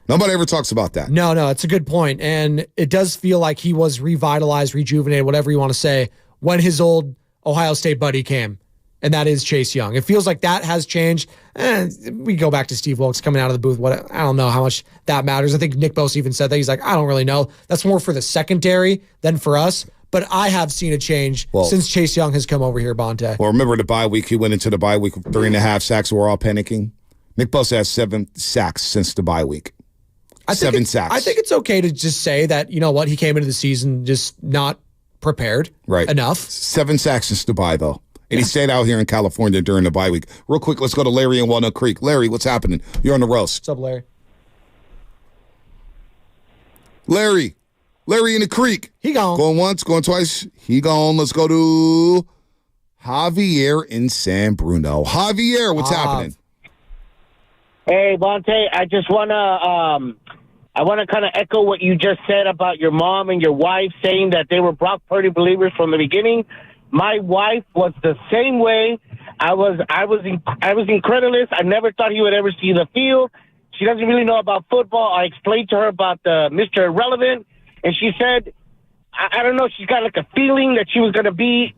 Nobody ever talks about that. No, it's a good point. And it does feel like he was revitalized, rejuvenated, whatever you want to say, when his old Ohio State buddy came. And that is Chase Young. It feels like that has changed. And we go back to Steve Wilkes coming out of the booth. I don't know how much that matters. I think Nick Bosa even said that. He's like, I don't really know. That's more for the secondary than for us. But I have seen a change since Chase Young has come over here, Bonte. Well, remember the bye week? He went into the bye week with 3.5 sacks. We're all panicking. Nick Bosa has 7 sacks since the bye week. 7 sacks. I think it's okay to just say that, you know what, he came into the season just not prepared enough. 7 sacks since the bye, though. And he stayed out here in California during the bye week. Real quick, let's go to Larry in Walnut Creek. Larry, what's happening? You're on the roast. What's up, Larry? Larry in the creek. He gone. Going once, going twice. He gone. Let's go to Javier in San Bruno. Javier, what's happening? Hey, Bonte, I just want to kind of echo what you just said about your mom and your wife saying that they were Brock Purdy believers from the beginning. My wife was the same way. I was incredulous. I never thought he would ever see the field. She doesn't really know about football. I explained to her about the Mr. Irrelevant, and she said, I don't know, she's got like a feeling that she was going to be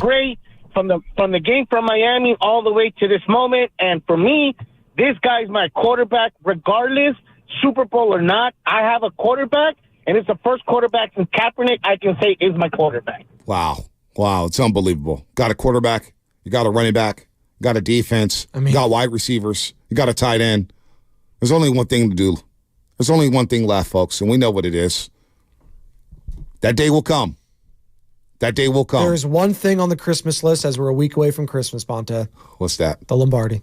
great from the game from Miami all the way to this moment. And for me, this guy's my quarterback regardless, Super Bowl or not. I have a quarterback, and it's the first quarterback since Kaepernick I can say is my quarterback. Wow, it's unbelievable. Got a quarterback, you got a running back, you got a defense, you got wide receivers, you got a tight end. There's only one thing to do. There's only one thing left, folks, and we know what it is. That day will come. That day will come. There is one thing on the Christmas list as we're a week away from Christmas, Bonte. What's that? The Lombardi.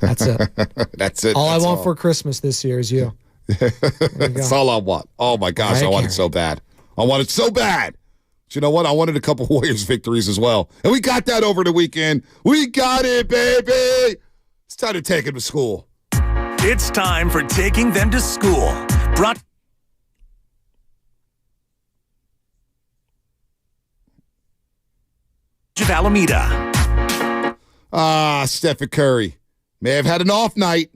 That's it. That's it. All That's I want for Christmas this year is you. That's all I want. Oh, my gosh, I want it so bad. I want it so bad. But you know what? I wanted a couple Warriors victories as well. And we got that over the weekend. We got it, baby. It's time to take them to school. It's time for taking them to school. Brought of Alameda. Stephen Curry may have had an off night.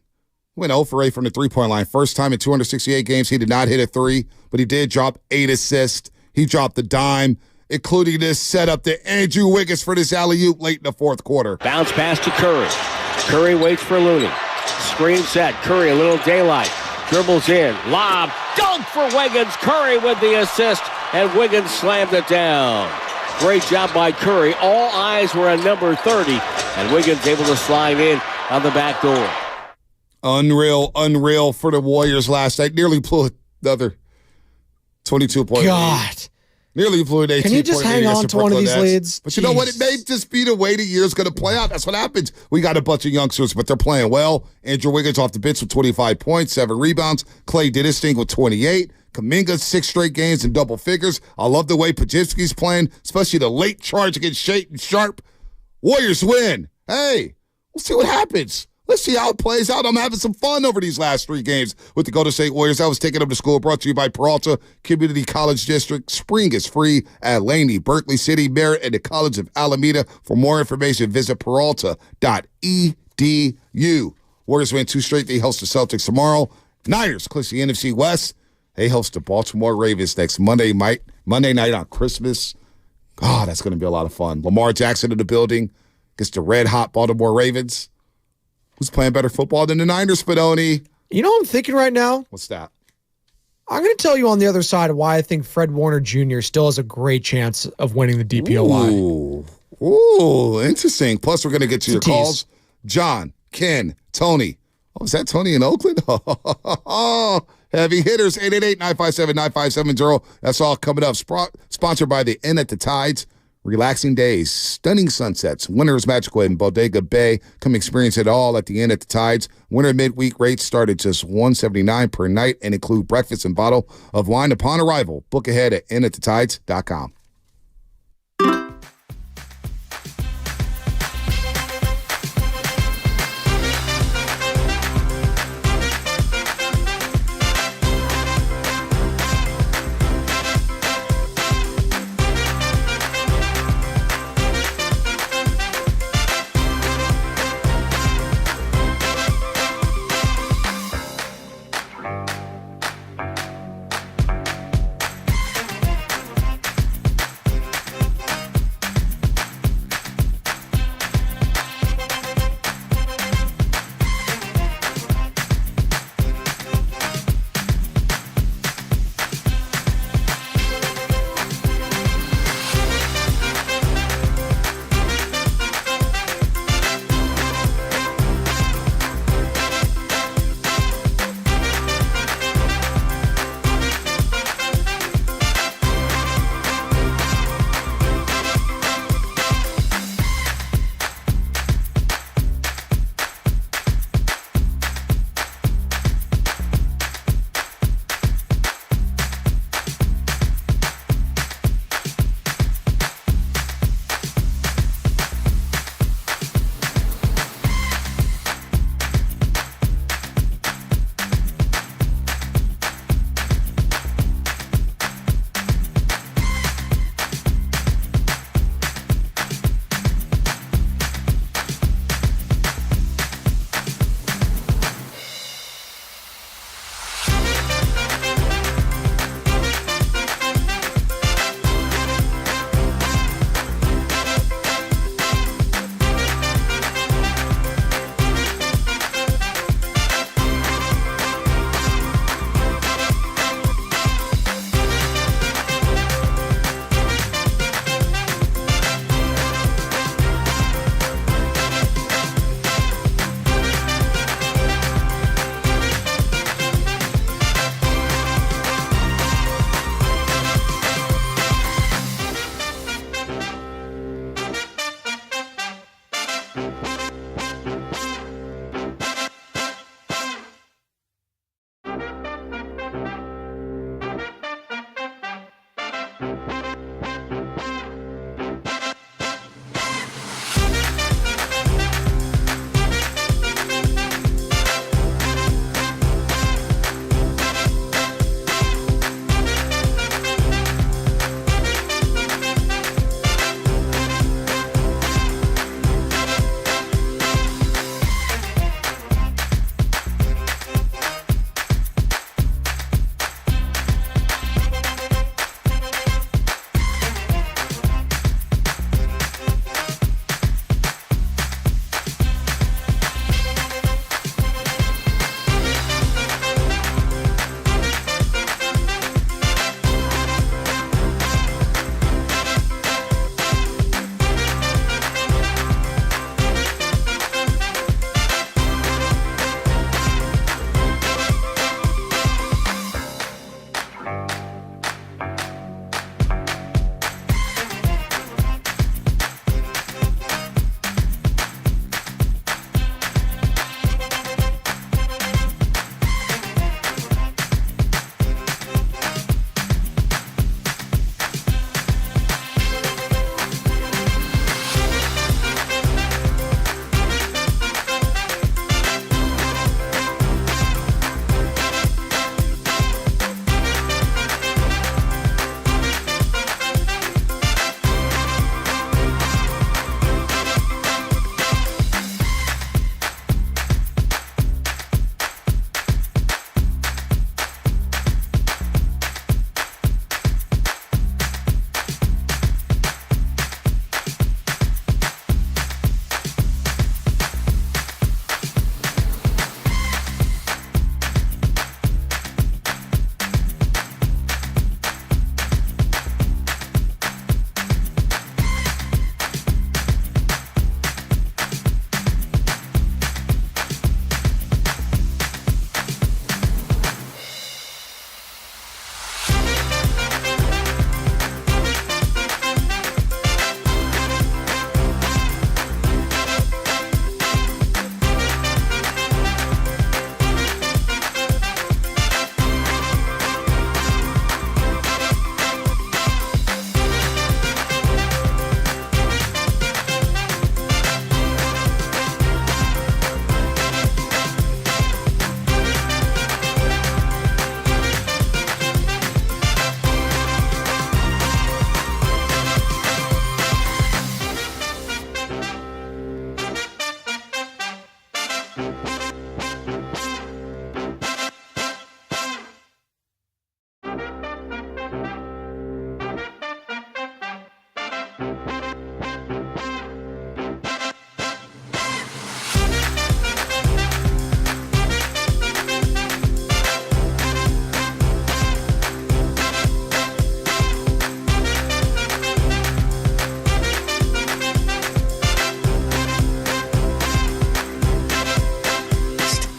Went 0 for 8 from the three-point line. First time in 268 games he did not hit a three, but he did drop 8 assists. He dropped the dime, including this setup to Andrew Wiggins for this alley-oop late in the fourth quarter. Bounce pass to Curry. Curry waits for Looney. Screen set. Curry, a little daylight. Dribbles in. Lob. Dunk for Wiggins. Curry with the assist, and Wiggins slammed it down. Great job by Curry. All eyes were on number 30, and Wiggins able to slide in on the back door. Unreal for the Warriors last night. Nearly blew another 22-point lead. Nearly blew an 18-point lead. Can you just hang on to one of these leads? But you know what? It may just be the way the year's going to play out. That's what happens. We got a bunch of youngsters, but they're playing well. Andrew Wiggins off the bench with 25 points, 7 rebounds. Clay did his thing with 28. Kuminga, 6 straight games in double figures. I love the way Pajitsky's playing, especially the late charge against Shaedon Sharp. Warriors win. Hey, we'll see what happens. Let's see how it plays out. I'm having some fun over these last 3 games with the Golden State Warriors. I was taking them to school, brought to you by Peralta Community College District. Spring is free at Laney, Berkeley City, Merritt, and the College of Alameda. For more information, visit peralta.edu. Warriors win 2 straight. They host the Celtics tomorrow. Niners clinch the NFC West. They host the Baltimore Ravens next Monday night on Christmas. Oh, that's going to be a lot of fun. Lamar Jackson in the building against the red-hot Baltimore Ravens. Who's playing better football than the Niners, Spadoni? You know what I'm thinking right now? What's that? I'm going to tell you on the other side why I think Fred Warner Jr. still has a great chance of winning the DPOY. Ooh, interesting. Plus, we're going to get to your calls. John, Ken, Tony. Oh, is that Tony in Oakland? Heavy hitters, 888-957-9570. That's all coming up. Sponsored by the Inn at the Tides. Relaxing days, stunning sunsets. Winter is magical in Bodega Bay. Come experience it all at the Inn at the Tides. Winter midweek rates start at just $179 per night and include breakfast and bottle of wine upon arrival. Book ahead at inatthetides.com.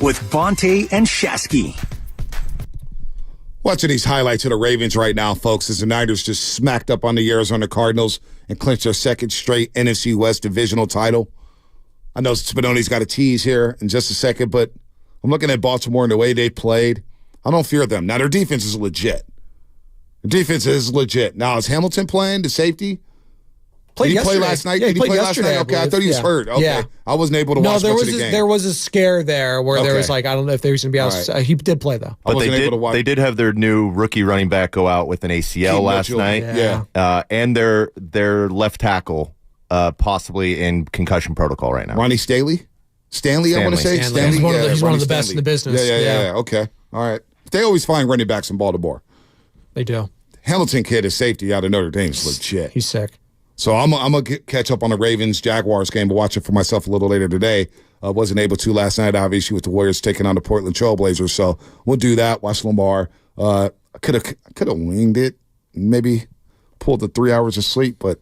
with Bonte and Shasky. Watching these highlights of the Ravens right now, folks, as the Niners just smacked up on the Arizona Cardinals and clinched their second straight NFC West divisional title. I know Spinoni's got a tease here in just a second, but I'm looking at Baltimore and the way they played. I don't fear them. Now, their defense is legit. The defense is legit. Now, is Hamilton playing the safety? Did he play last night? Yeah, Did he play last night? Okay, I thought he was hurt. Okay. Yeah. I wasn't able to watch much of the game. There was a scare there where there was like, I don't know if they was going to be out. Right. He did play, though. But they did have their new rookie running back go out with an ACL last night. Yeah. And their left tackle possibly in concussion protocol right now. Ronnie Stanley, I want to say. Stanley. He's one of the best in the business. Yeah. Okay. All right. They always find running backs in Baltimore. They do. Hamilton kid is safety out of Notre Dame is legit. He's sick. So I'm going to catch up on the Ravens-Jaguars game, but watch it for myself a little later today. Wasn't able to last night, obviously, with the Warriors taking on the Portland Trailblazers. So we'll do that, watch Lamar. I could have winged it, maybe pulled the 3 hours of sleep, but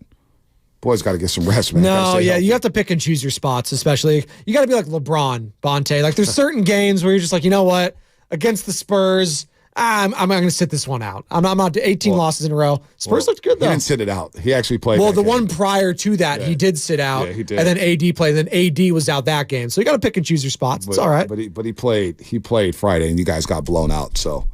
boys got to get some rest, man. No, yeah, you have to pick and choose your spots, especially. You got to be like LeBron, Bonte. Like, there's certain games where you're just like, you know what? Against the Spurs, I'm going to sit this one out. I'm out to 18 losses in a row. Spurs looked good, though. He didn't sit it out. He actually played. Well, the one prior to that, he did sit out. Yeah, he did. And then AD played. Then AD was out that game. So you got to pick and choose your spots. It's all right. But he played. He played Friday, and you guys got blown out. So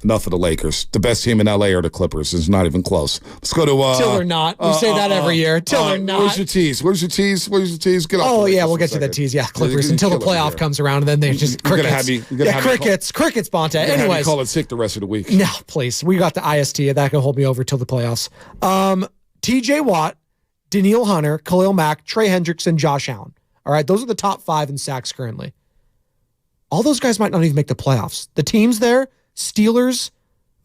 enough of the Lakers. The best team in LA are the Clippers. It's not even close. Let's go to till or not. We say that every year. Till or not. Where's your tease? Get off. Oh yeah, we'll get to the tease. Yeah, Clippers until the playoff comes around, and then they just crickets. Crickets, Bonte. Anyways, call it sick the rest of the week. No, please. We got the IST. That can hold me over till the playoffs. T.J. Watt, Daniil Hunter, Khalil Mack, Trey Hendrickson, Josh Allen. All right, those are the top 5 in sacks currently. All those guys might not even make the playoffs. The teams there: Steelers,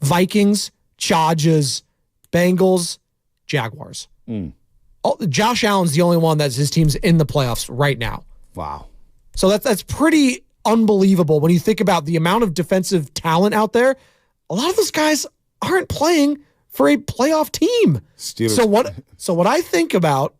Vikings, Chargers, Bengals, Jaguars. Josh Allen's the only one that's his team's in the playoffs right now. Wow. So that's pretty unbelievable when you think about the amount of defensive talent out there. A lot of those guys aren't playing for a playoff team. Steelers. So what I think about,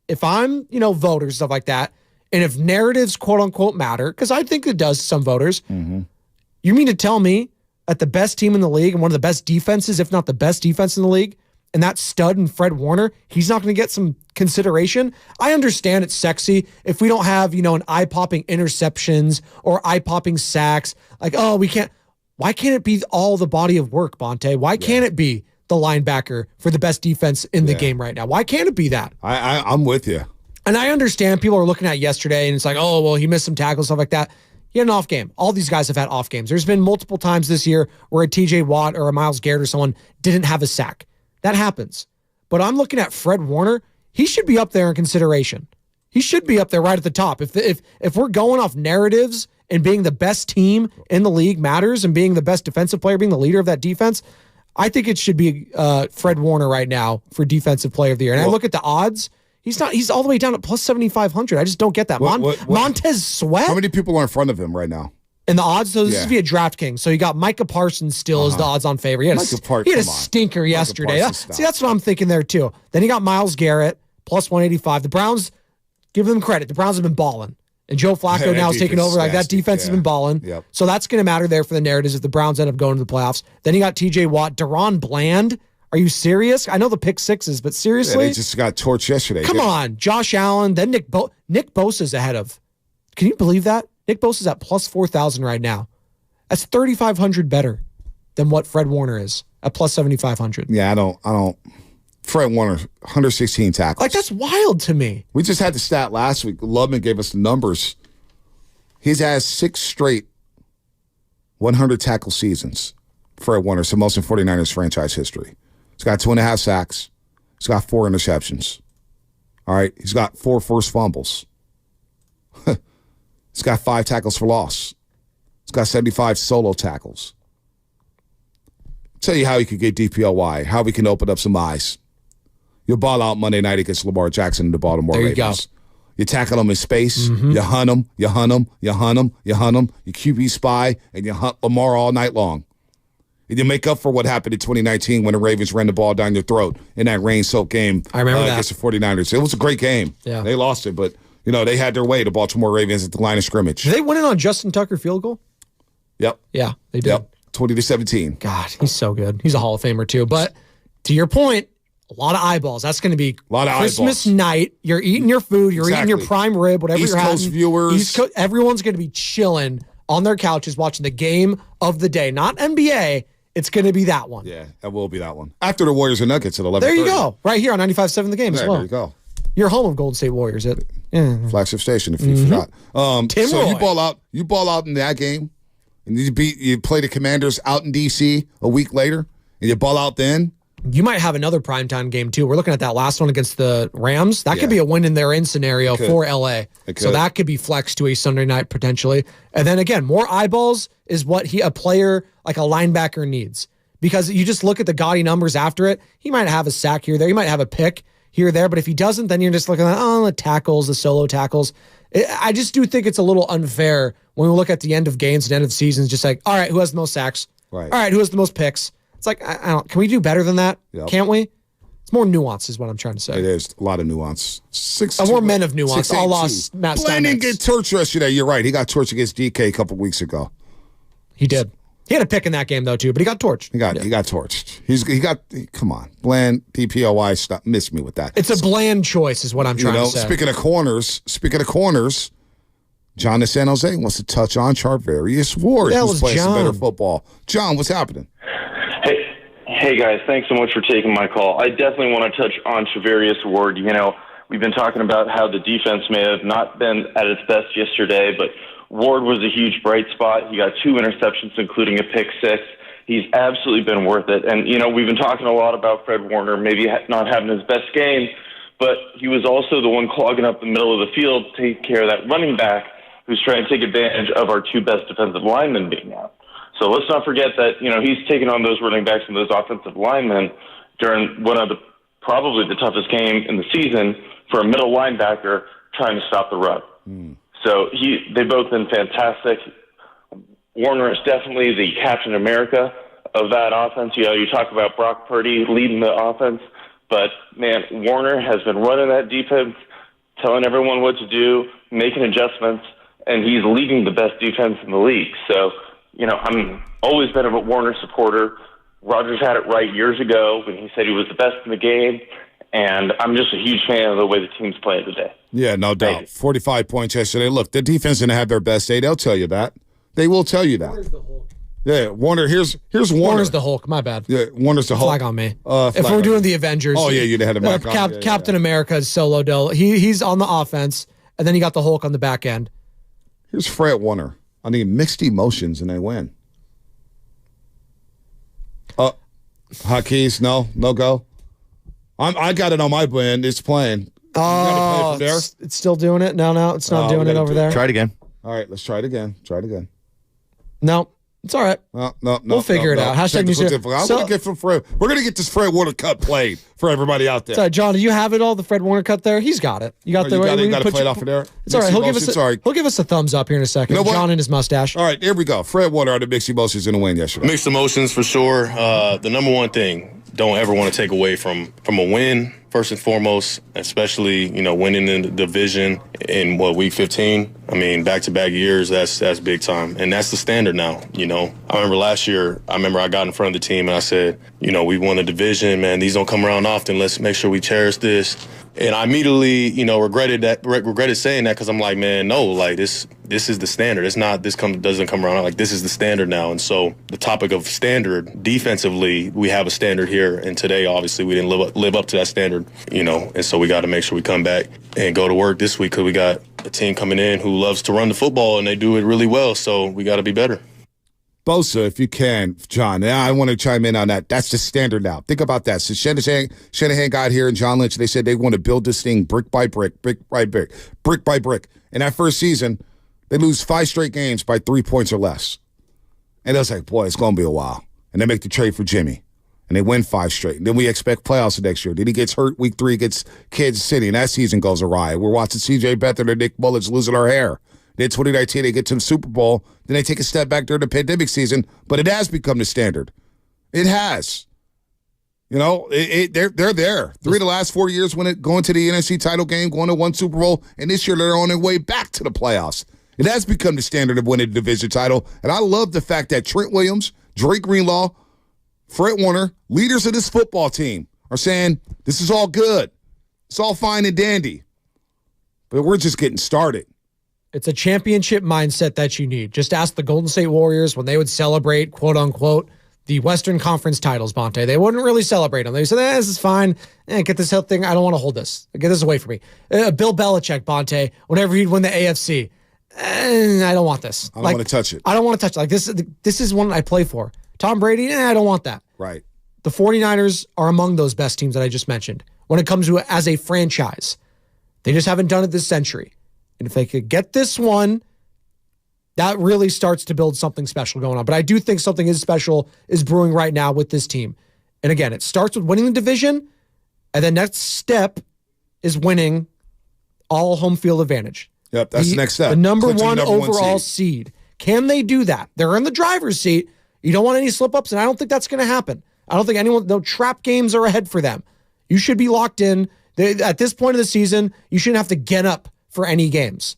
if I'm, voters, stuff like that, and if narratives quote unquote matter, because I think it does to some voters, you mean to tell me at the best team in the league and one of the best defenses, if not the best defense in the league, and that stud in Fred Warner, he's not going to get some consideration? I understand it's sexy if we don't have, an eye-popping interceptions or eye-popping sacks. Like, oh, we can't. Why can't it be all the body of work, Bonte? Why can't it be the linebacker for the best defense in the game right now? Why can't it be that? I'm with you. And I understand people are looking at yesterday and it's like, oh, well, he missed some tackles, stuff like that. He had an off game. All these guys have had off games. There's been multiple times this year where a TJ Watt or a Myles Garrett or someone didn't have a sack. That happens. But I'm looking at Fred Warner. He should be up there in consideration. He should be up there right at the top. If we're going off narratives and being the best team in the league matters and being the best defensive player, being the leader of that defense, I think it should be Fred Warner right now for Defensive Player of the Year. And I look at the odds. He's all the way down at plus 7,500. I just don't get that. Montez Sweat? How many people are in front of him right now? And the odds, so this is via DraftKings. So you got Micah Parsons still as the odds on favor. He had a stinker yesterday. See, that's what I'm thinking there too. Then you got Myles Garrett, plus 185. The Browns, give them credit. The Browns have been balling. And Joe Flacco now is taking over. Like that defense has been balling. Yep. So that's going to matter there for the narratives if the Browns end up going to the playoffs. Then you got TJ Watt, Deron Bland. Are you serious? I know the pick sixes, but seriously? Yeah, they just got torched yesterday. Come on. Josh Allen, then Nick Bosa's ahead of. Can you believe that? Nick Bosa's at plus 4,000 right now. That's 3,500 better than what Fred Warner is at plus 7,500. Yeah, I don't. Fred Warner, 116 tackles. Like, that's wild to me. We just had the stat last week. Lubman gave us the numbers. He's had 6 straight 100 tackle seasons. Fred Warner, so most in 49ers franchise history. He's got 2.5 sacks. He's got 4 interceptions. All right. He's got 4 forced fumbles. He's got 5 tackles for loss. He's got 75 solo tackles. I'll tell you how he could get DPOY, how we can open up some eyes. You'll ball out Monday night against Lamar Jackson and the Baltimore Ravens. You tackle him in space. You hunt him. You hunt him. You hunt him. You hunt him. You QB spy, and you hunt Lamar all night long. And you make up for what happened in 2019 when the Ravens ran the ball down your throat in that rain-soaked game I remember that. against the 49ers. It was a great game. Yeah. They lost it, but They had their way, the Baltimore Ravens, at the line of scrimmage. Did they win it on Justin Tucker field goal? Yep. Yeah, they did. Yep. 20-17. God, he's so good. He's a Hall of Famer too. But to your point, a lot of eyeballs. That's going to be a lot of Christmas eyeballs. night. You're eating your food. You're eating your Exactly. prime rib, whatever East you're having. Coast viewers. Everyone's going to be chilling on their couches watching the game of the day. Not NBA. It's going to be that one. Yeah, that will be that one. After the Warriors and Nuggets at 11:30. There you go. Right here on 95.7 The Game as well. There you go. You're home of Golden State Warriors. Flagship station, if you forgot. Tim so Roy. you ball out in that game, and you play the Commanders out in D.C. a week later, and you ball out then. You might have another primetime game, too. We're looking at that last one against the Rams. That could be a win in their in scenario for L.A. So that could be flexed to a Sunday night potentially. And then again, more eyeballs is what a player like a linebacker needs. Because you just look at the gaudy numbers after it, he might have a sack here or there. He might have a pick here or there. But if he doesn't, then you're just looking at, the tackles, the solo tackles. I just do think it's a little unfair when we look at the end of games and end of seasons, just like, all right, who has the most sacks? Right. All right, who has the most picks? It's like, I don't. Can we do better than that? Yep. Can't we? It's more nuance is what I'm trying to say. It is a lot of nuance. More men of nuance. 6'8" All lost Matt Bland didn't Steinmetz. get torched yesterday. You're right. He got torched against DK a couple weeks ago. He did. He had a pick in that game though too, but he got torched. He got torched. Come on, Bland DPOY. Stop. Miss me with that. It's a bland choice, is what I'm trying to say. Speaking of corners, John in San Jose wants to touch on Charvarius Ward, who's playing some better football. John, what's happening? Hey guys, thanks so much for taking my call. I definitely want to touch on Charvarius Ward. We've been talking about how the defense may have not been at its best yesterday, but Ward was a huge bright spot. He got 2 interceptions, including a pick 6. He's absolutely been worth it. And, we've been talking a lot about Fred Warner maybe not having his best game, but he was also the one clogging up the middle of the field to take care of that running back who's trying to take advantage of our 2 best defensive linemen being out. So let's not forget that, he's taking on those running backs and those offensive linemen during one of probably the toughest game in the season for a middle linebacker trying to stop the run. So they've both been fantastic. Warner is definitely the Captain America of that offense. You talk about Brock Purdy leading the offense, but man, Warner has been running that defense, telling everyone what to do, making adjustments, and he's leading the best defense in the league. So, I'm always been a Warner supporter. Rodgers had it right years ago when he said he was the best in the game, and I'm just a huge fan of the way the team's playing today. Yeah, no doubt. 45 points yesterday. Look, the defense didn't have their best day. They'll tell you that. They will tell you that. Yeah, Warner. Here's Warner. Warner's the Hulk. My bad. Yeah, Warner's the Hulk. Flag on me. If we're doing the Avengers. Oh, yeah, you'd have had him back on. Captain America's solo dolo. He's on the offense, and then you got the Hulk on the back end. Here's Fred Warner. I need mixed emotions, and they win. Hotkeys, no go. I got it on my blend. It's playing. Oh, it's still doing it? No, it's not doing it over there. Try it again. All right, let's try it again. No, it's all right. No. We'll figure it out. Hashtag news. We're gonna get this Fred Warner cut played for everybody out there. Sorry, John, do you have it all? The Fred Warner cut there? He's got it. You got the. You got to play it off of there. It's all right. He'll give us a thumbs up here in a second. You know John and his mustache. All right, here we go. Fred Warner on the mixed emotions in the win yesterday. Mixed emotions for sure. The number one thing, don't ever want to take away from a win. First and foremost, especially, winning in the division in week 15. I mean, back-to-back years, that's big time. And that's the standard now, I remember last year, I got in front of the team and I said, we won the division, man. These don't come around often. Let's make sure we cherish this. And I immediately, regretted saying that because I'm like, man, no, like this is the standard. It's not doesn't come around. Like, this is the standard now. And so the topic of standard, defensively, we have a standard here. And today, obviously, we didn't live up to that standard, and so we got to make sure we come back and go to work this week because we got a team coming in who loves to run the football and they do it really well. So we got to be better. Bosa, if you can, John. I want to chime in on that. That's the standard now. Think about that. So Shanahan got here and John Lynch, they said they want to build this thing brick by brick. In that first season, they lose 5 straight games by 3 points or less. And I was like, boy, it's going to be a while. And they make the trade for Jimmy. And they win 5 straight. And then we expect playoffs next year. Then he gets hurt week 3 against Kansas City, and that season goes awry. We're watching C.J. Beathard and Nick Mullins losing our hair. Then 2019, they get to the Super Bowl. Then they take a step back during the pandemic season. But it has become the standard. It has. You know, they're there. 3 of the last 4 years going to the NFC title game, going to one Super Bowl, and this year they're on their way back to the playoffs. It has become the standard of winning a division title, and I love the fact that Trent Williams, Drake Greenlaw, Fred Warner, leaders of this football team, are saying this is all good. It's all fine and dandy, but we're just getting started. It's a championship mindset that you need. Just ask the Golden State Warriors when they would celebrate, quote unquote, the Western Conference titles, Bonte. They wouldn't really celebrate them. They said, this is fine. Get this health thing. I don't want to hold this. Get this away from me. Bill Belichick, Bonte, whenever he'd win the AFC, I don't want this. I don't want to touch it. I don't want to touch it. Like this is one I play for. Tom Brady, I don't want that. Right. The 49ers are among those best teams that I just mentioned when it comes to it as a franchise. They just haven't done it this century. And if they could get this one, that really starts to build something special going on. But I do think something special is brewing right now with this team. And again, it starts with winning the division, and the next step is winning all home field advantage. Yep, that's the next step. The number one overall seed. Can they do that? They're in the driver's seat. You don't want any slip-ups, and I don't think that's going to happen. I don't think no trap games are ahead for them. You should be locked in. At this point of the season, you shouldn't have to get up for any games.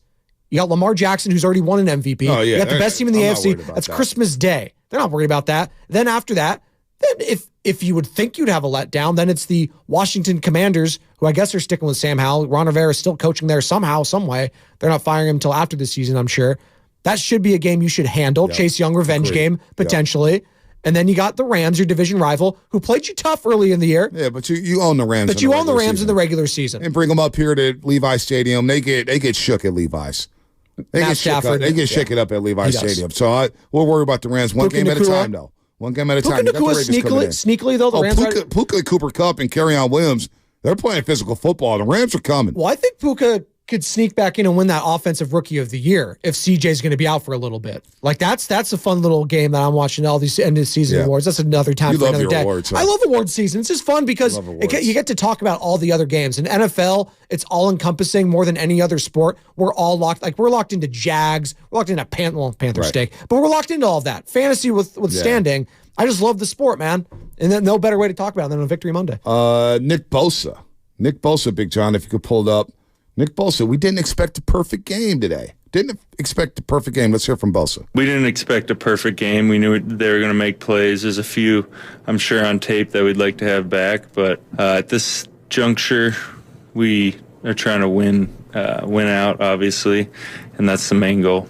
You got Lamar Jackson, who's already won an MVP. Oh, yeah. You got the best team in the AFC. That's Christmas Day. They're not worried about that. Then after that, then if you would think you'd have a letdown, then it's the Washington Commanders, who I guess are sticking with Sam Howell. Ron Rivera is still coaching there somehow, some way. They're not firing him until after the season, I'm sure. That should be a game you should handle. Yep. Chase Young revenge game, potentially. Yep. And then you got the Rams, your division rival, who played you tough early in the year. Yeah, but you own the Rams. But you own the Rams in the regular season. And bring them up here to Levi's Stadium. They get shook at Levi's. They get shaken up at Levi's Stadium. So we'll worry about the Rams one game at a time, though. One game at a time. Sneakily, though, the Rams Puka, Cooper Kupp, and Kerryon Williams, they're playing physical football. The Rams are coming. Well, I think Puka could sneak back in and win that Offensive Rookie of the Year if CJ's going to be out for a little bit. Like that's a fun little game that I'm watching, all these end of season awards. That's another time for another day. Awards, huh? I love award season. It's just fun because you get to talk about all the other games. In NFL, it's all encompassing more than any other sport. We're all locked. Like we're locked into Jags. We're locked into Panther steak, but we're locked into all of that. Fantasy withstanding. I just love the sport, man. And then no better way to talk about it than on Victory Monday. Nick Bosa, Big John, if you could pull it up. Nick Bosa, we didn't expect a perfect game today. Didn't expect a perfect game. Let's hear from Bosa. We didn't expect a perfect game. We knew they were going to make plays. There's a few, I'm sure, on tape that we'd like to have back. But at this juncture, we are trying to win out, obviously, and that's the main goal.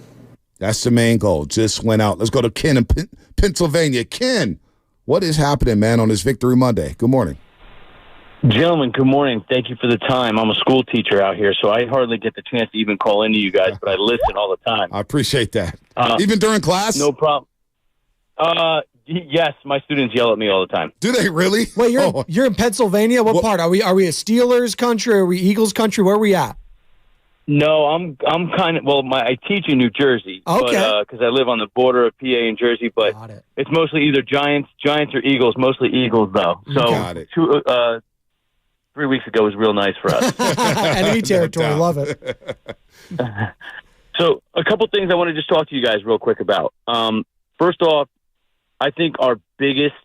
That's the main goal. Just win out. Let's go to Ken in Pennsylvania. Ken, what is happening, man, on this Victory Monday? Good morning. Gentlemen, good morning. Thank you for the time. I'm a school teacher out here, so I hardly get the chance to even call into you guys, but I listen all the time. I appreciate that. Even during class? No problem. Yes, my students yell at me all the time. Do they really? Wait, you're in Pennsylvania? What part? Are we a Steelers country? Are we Eagles country? Where are we at? No, I'm kind of I teach in New Jersey, because I live on the border of PA and Jersey. But it's mostly either Giants or Eagles. Mostly Eagles, though. So 3 weeks ago was real nice for us. Enemy territory, love it. So a couple things I want to just talk to you guys real quick about. First off, I think our biggest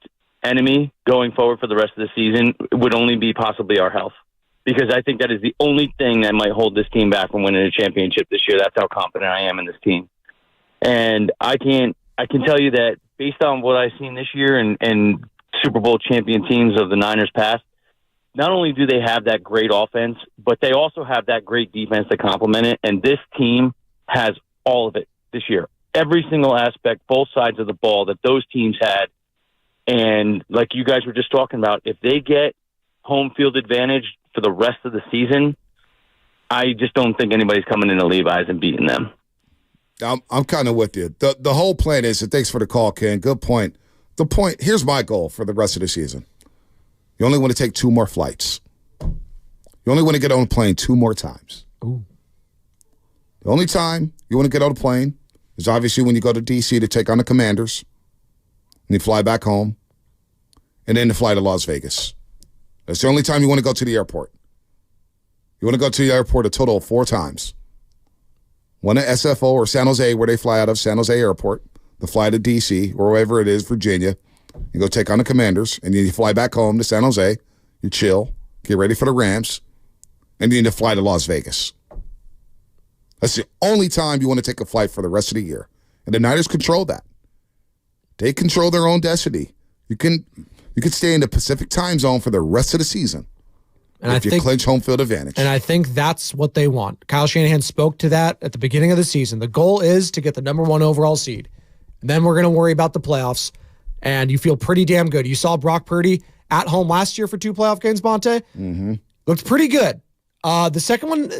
enemy going forward for the rest of the season would only be possibly our health, because I think that is the only thing that might hold this team back from winning a championship this year. That's how confident I am in this team. And I can tell you that based on what I've seen this year and Super Bowl champion teams of the Niners past, not only do they have that great offense, but they also have that great defense to complement it. And this team has all of it this year. Every single aspect, both sides of the ball that those teams had. And like you guys were just talking about, if they get home field advantage for the rest of the season, I just don't think anybody's coming into Levi's and beating them. I'm kind of with you. The whole plan is, and thanks for the call, Ken. Good point. Here's my goal for the rest of the season. You only want to take 2 more flights. You only want to get on a plane 2 more times. Ooh. The only time you want to get on a plane is obviously when you go to D.C. to take on the Commanders, and you fly back home, and then to fly to Las Vegas. That's the only time you want to go to the airport. You want to go to the airport a total of 4 times. One at SFO or San Jose, where they fly out of San Jose Airport, the fly to D.C., or wherever it is, Virginia, You go take on the Commanders, and then you fly back home to San Jose. You chill, get ready for the Rams, and then you fly to Las Vegas. That's the only time you want to take a flight for the rest of the year. And the Niners control that. They control their own destiny. You can stay in the Pacific time zone for the rest of the season. And if you clinch home field advantage. And I think that's what they want. Kyle Shanahan spoke to that at the beginning of the season. The goal is to get the number 1 overall seed. And then we're going to worry about the playoffs. And you feel pretty damn good. You saw Brock Purdy at home last year for 2 playoff games, Bonte. Mm-hmm. Looked pretty good. The second one,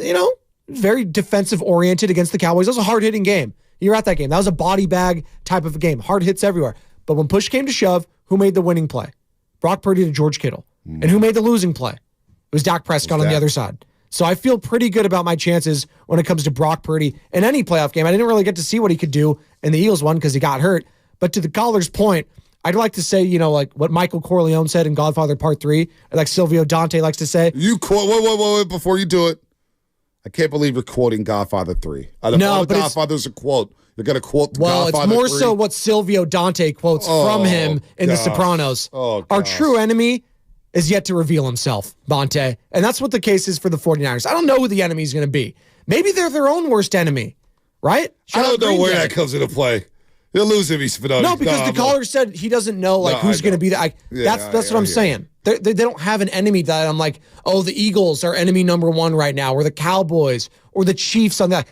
very defensive-oriented against the Cowboys. That was a hard-hitting game. You're at that game. That was a body bag type of a game. Hard hits everywhere. But when push came to shove, who made the winning play? Brock Purdy to George Kittle. And who made the losing play? It was Dak Prescott on the other side. So I feel pretty good about my chances when it comes to Brock Purdy in any playoff game. I didn't really get to see what he could do in the Eagles one because he got hurt. But to the caller's point, I'd like to say, like what Michael Corleone said in Godfather Part 3, or like Silvio Dante likes to say. You quote, wait, before you do it. I can't believe you're quoting Godfather 3. Out of all the Godfather's a quote. You're going to quote Godfather 3. Well, it's more so what Silvio Dante quotes from him in The Sopranos. Our true enemy is yet to reveal himself, Bonte. And that's what the case is for the 49ers. I don't know who the enemy is going to be. Maybe they're their own worst enemy, right? I don't know where that comes into play. He'll lose if he's No, because the caller said he doesn't know who's going to be there. That's what I'm saying. They don't have an enemy that I'm like, oh, the Eagles are enemy number 1 right now, or the Cowboys, or the Chiefs on that.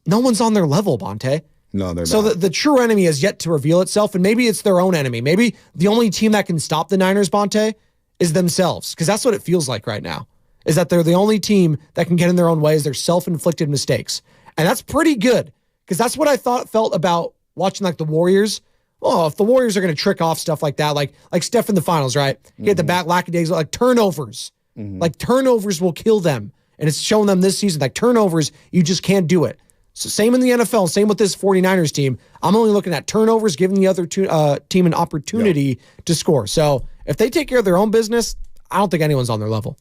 No one's on their level, Bonte. No, they're not. So the true enemy has yet to reveal itself, and maybe it's their own enemy. Maybe the only team that can stop the Niners, Bonte, is themselves, because that's what it feels like right now, is that they're the only team that can get in their own ways, their self-inflicted mistakes. And that's pretty good, because that's what I felt about watching like the Warriors. Oh, if the Warriors are going to trick off stuff like that, like Steph in the finals, right? He had the back lackadays, like turnovers. Like turnovers will kill them. And it's shown them this season, like turnovers, you just can't do it. So same in the NFL, same with this 49ers team. I'm only looking at turnovers, giving the other team an opportunity to score. So if they take care of their own business, I don't think anyone's on their level.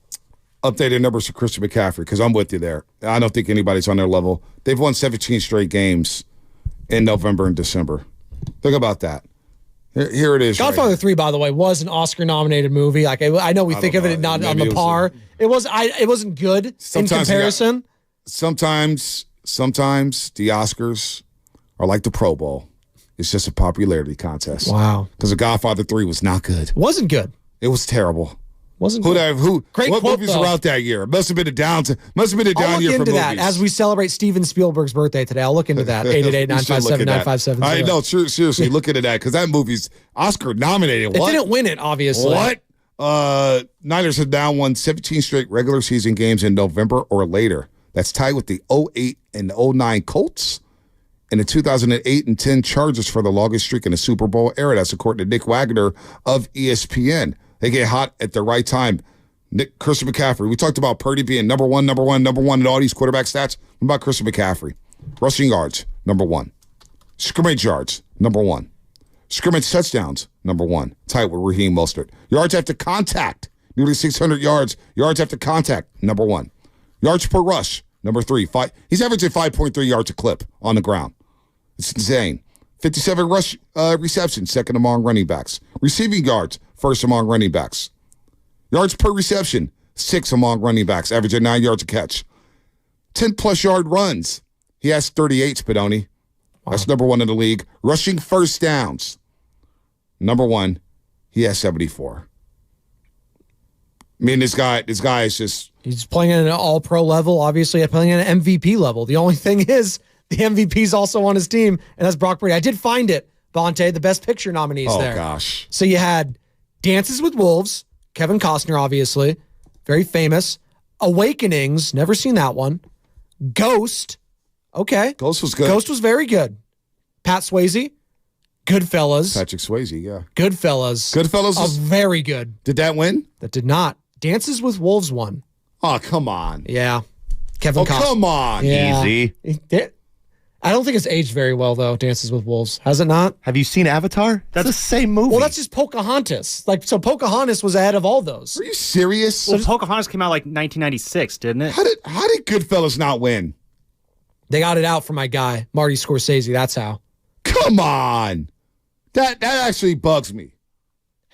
Updated numbers for Christian McCaffrey, because I'm with you there. I don't think anybody's on their level. They've won 17 straight games in November and December. Think about that. Here it is. Godfather 3, by the way, was an Oscar-nominated movie. Like I know we think of it not on the par. It wasn't good in comparison. Sometimes the Oscars are like the Pro Bowl. It's just a popularity contest. Wow. Because The Godfather 3 was not good. Wasn't good. It was terrible. Wasn't good. Great what quote, movies though. were out that year? It must have been a down year for movies. I'll look into that as we celebrate Steven Spielberg's birthday today. I'll look into that. 888-957-9570. I know, seriously, look into that, because that movie's Oscar nominated. It didn't win it, obviously. What? Niners have now won 17 straight regular season games in November or later. That's tied with the 08 and 09 Colts and the 2008 and 10 Chargers for the longest streak in the Super Bowl era. That's according to Nick Wagner of ESPN. They get hot at the right time. Christian McCaffrey. We talked about Purdy being number one in all these quarterback stats. What about Christian McCaffrey? Rushing yards, number 1. Scrimmage yards, number 1. Scrimmage touchdowns, number 1. Tied with Raheem Mostert. Yards after contact, nearly 600 yards. Yards after contact, number 1. Yards per rush, number 3. He's averaging 5.3 yards a clip on the ground. It's insane. 57 rush receptions, second among running backs. Receiving yards, first among running backs. Yards per reception, 6 among running backs, averaging 9 yards a catch. 10-plus yard runs. He has 38, Spadoni. Wow. That's number 1 in the league. Rushing first downs. Number 1, he has 74. I mean, this guy is just... He's playing at an all-pro level, obviously playing at an MVP level. The only thing is, the MVP's also on his team, and that's Brock Purdy. I did find it, Bonte, the Best Picture nominees there. Oh, gosh. So you had Dances with Wolves, Kevin Costner, obviously, very famous. Awakenings, never seen that one. Ghost, okay. Ghost was good. Ghost was very good. Pat Swayze, Goodfellas. Patrick Swayze, yeah. Goodfellas. Goodfellas was very good. Did that win? That did not. Dances with Wolves won. Oh, come on. Yeah. Kevin Costner. Come on. Yeah. Easy. I don't think it's aged very well, though, Dances with Wolves. Has it not? Have you seen Avatar? That's the same movie. Well, that's just Pocahontas. So Pocahontas was ahead of all those. Are you serious? Well, Pocahontas came out like 1996, didn't it? How did Goodfellas not win? They got it out for my guy, Marty Scorsese. That's how. Come on. That actually bugs me.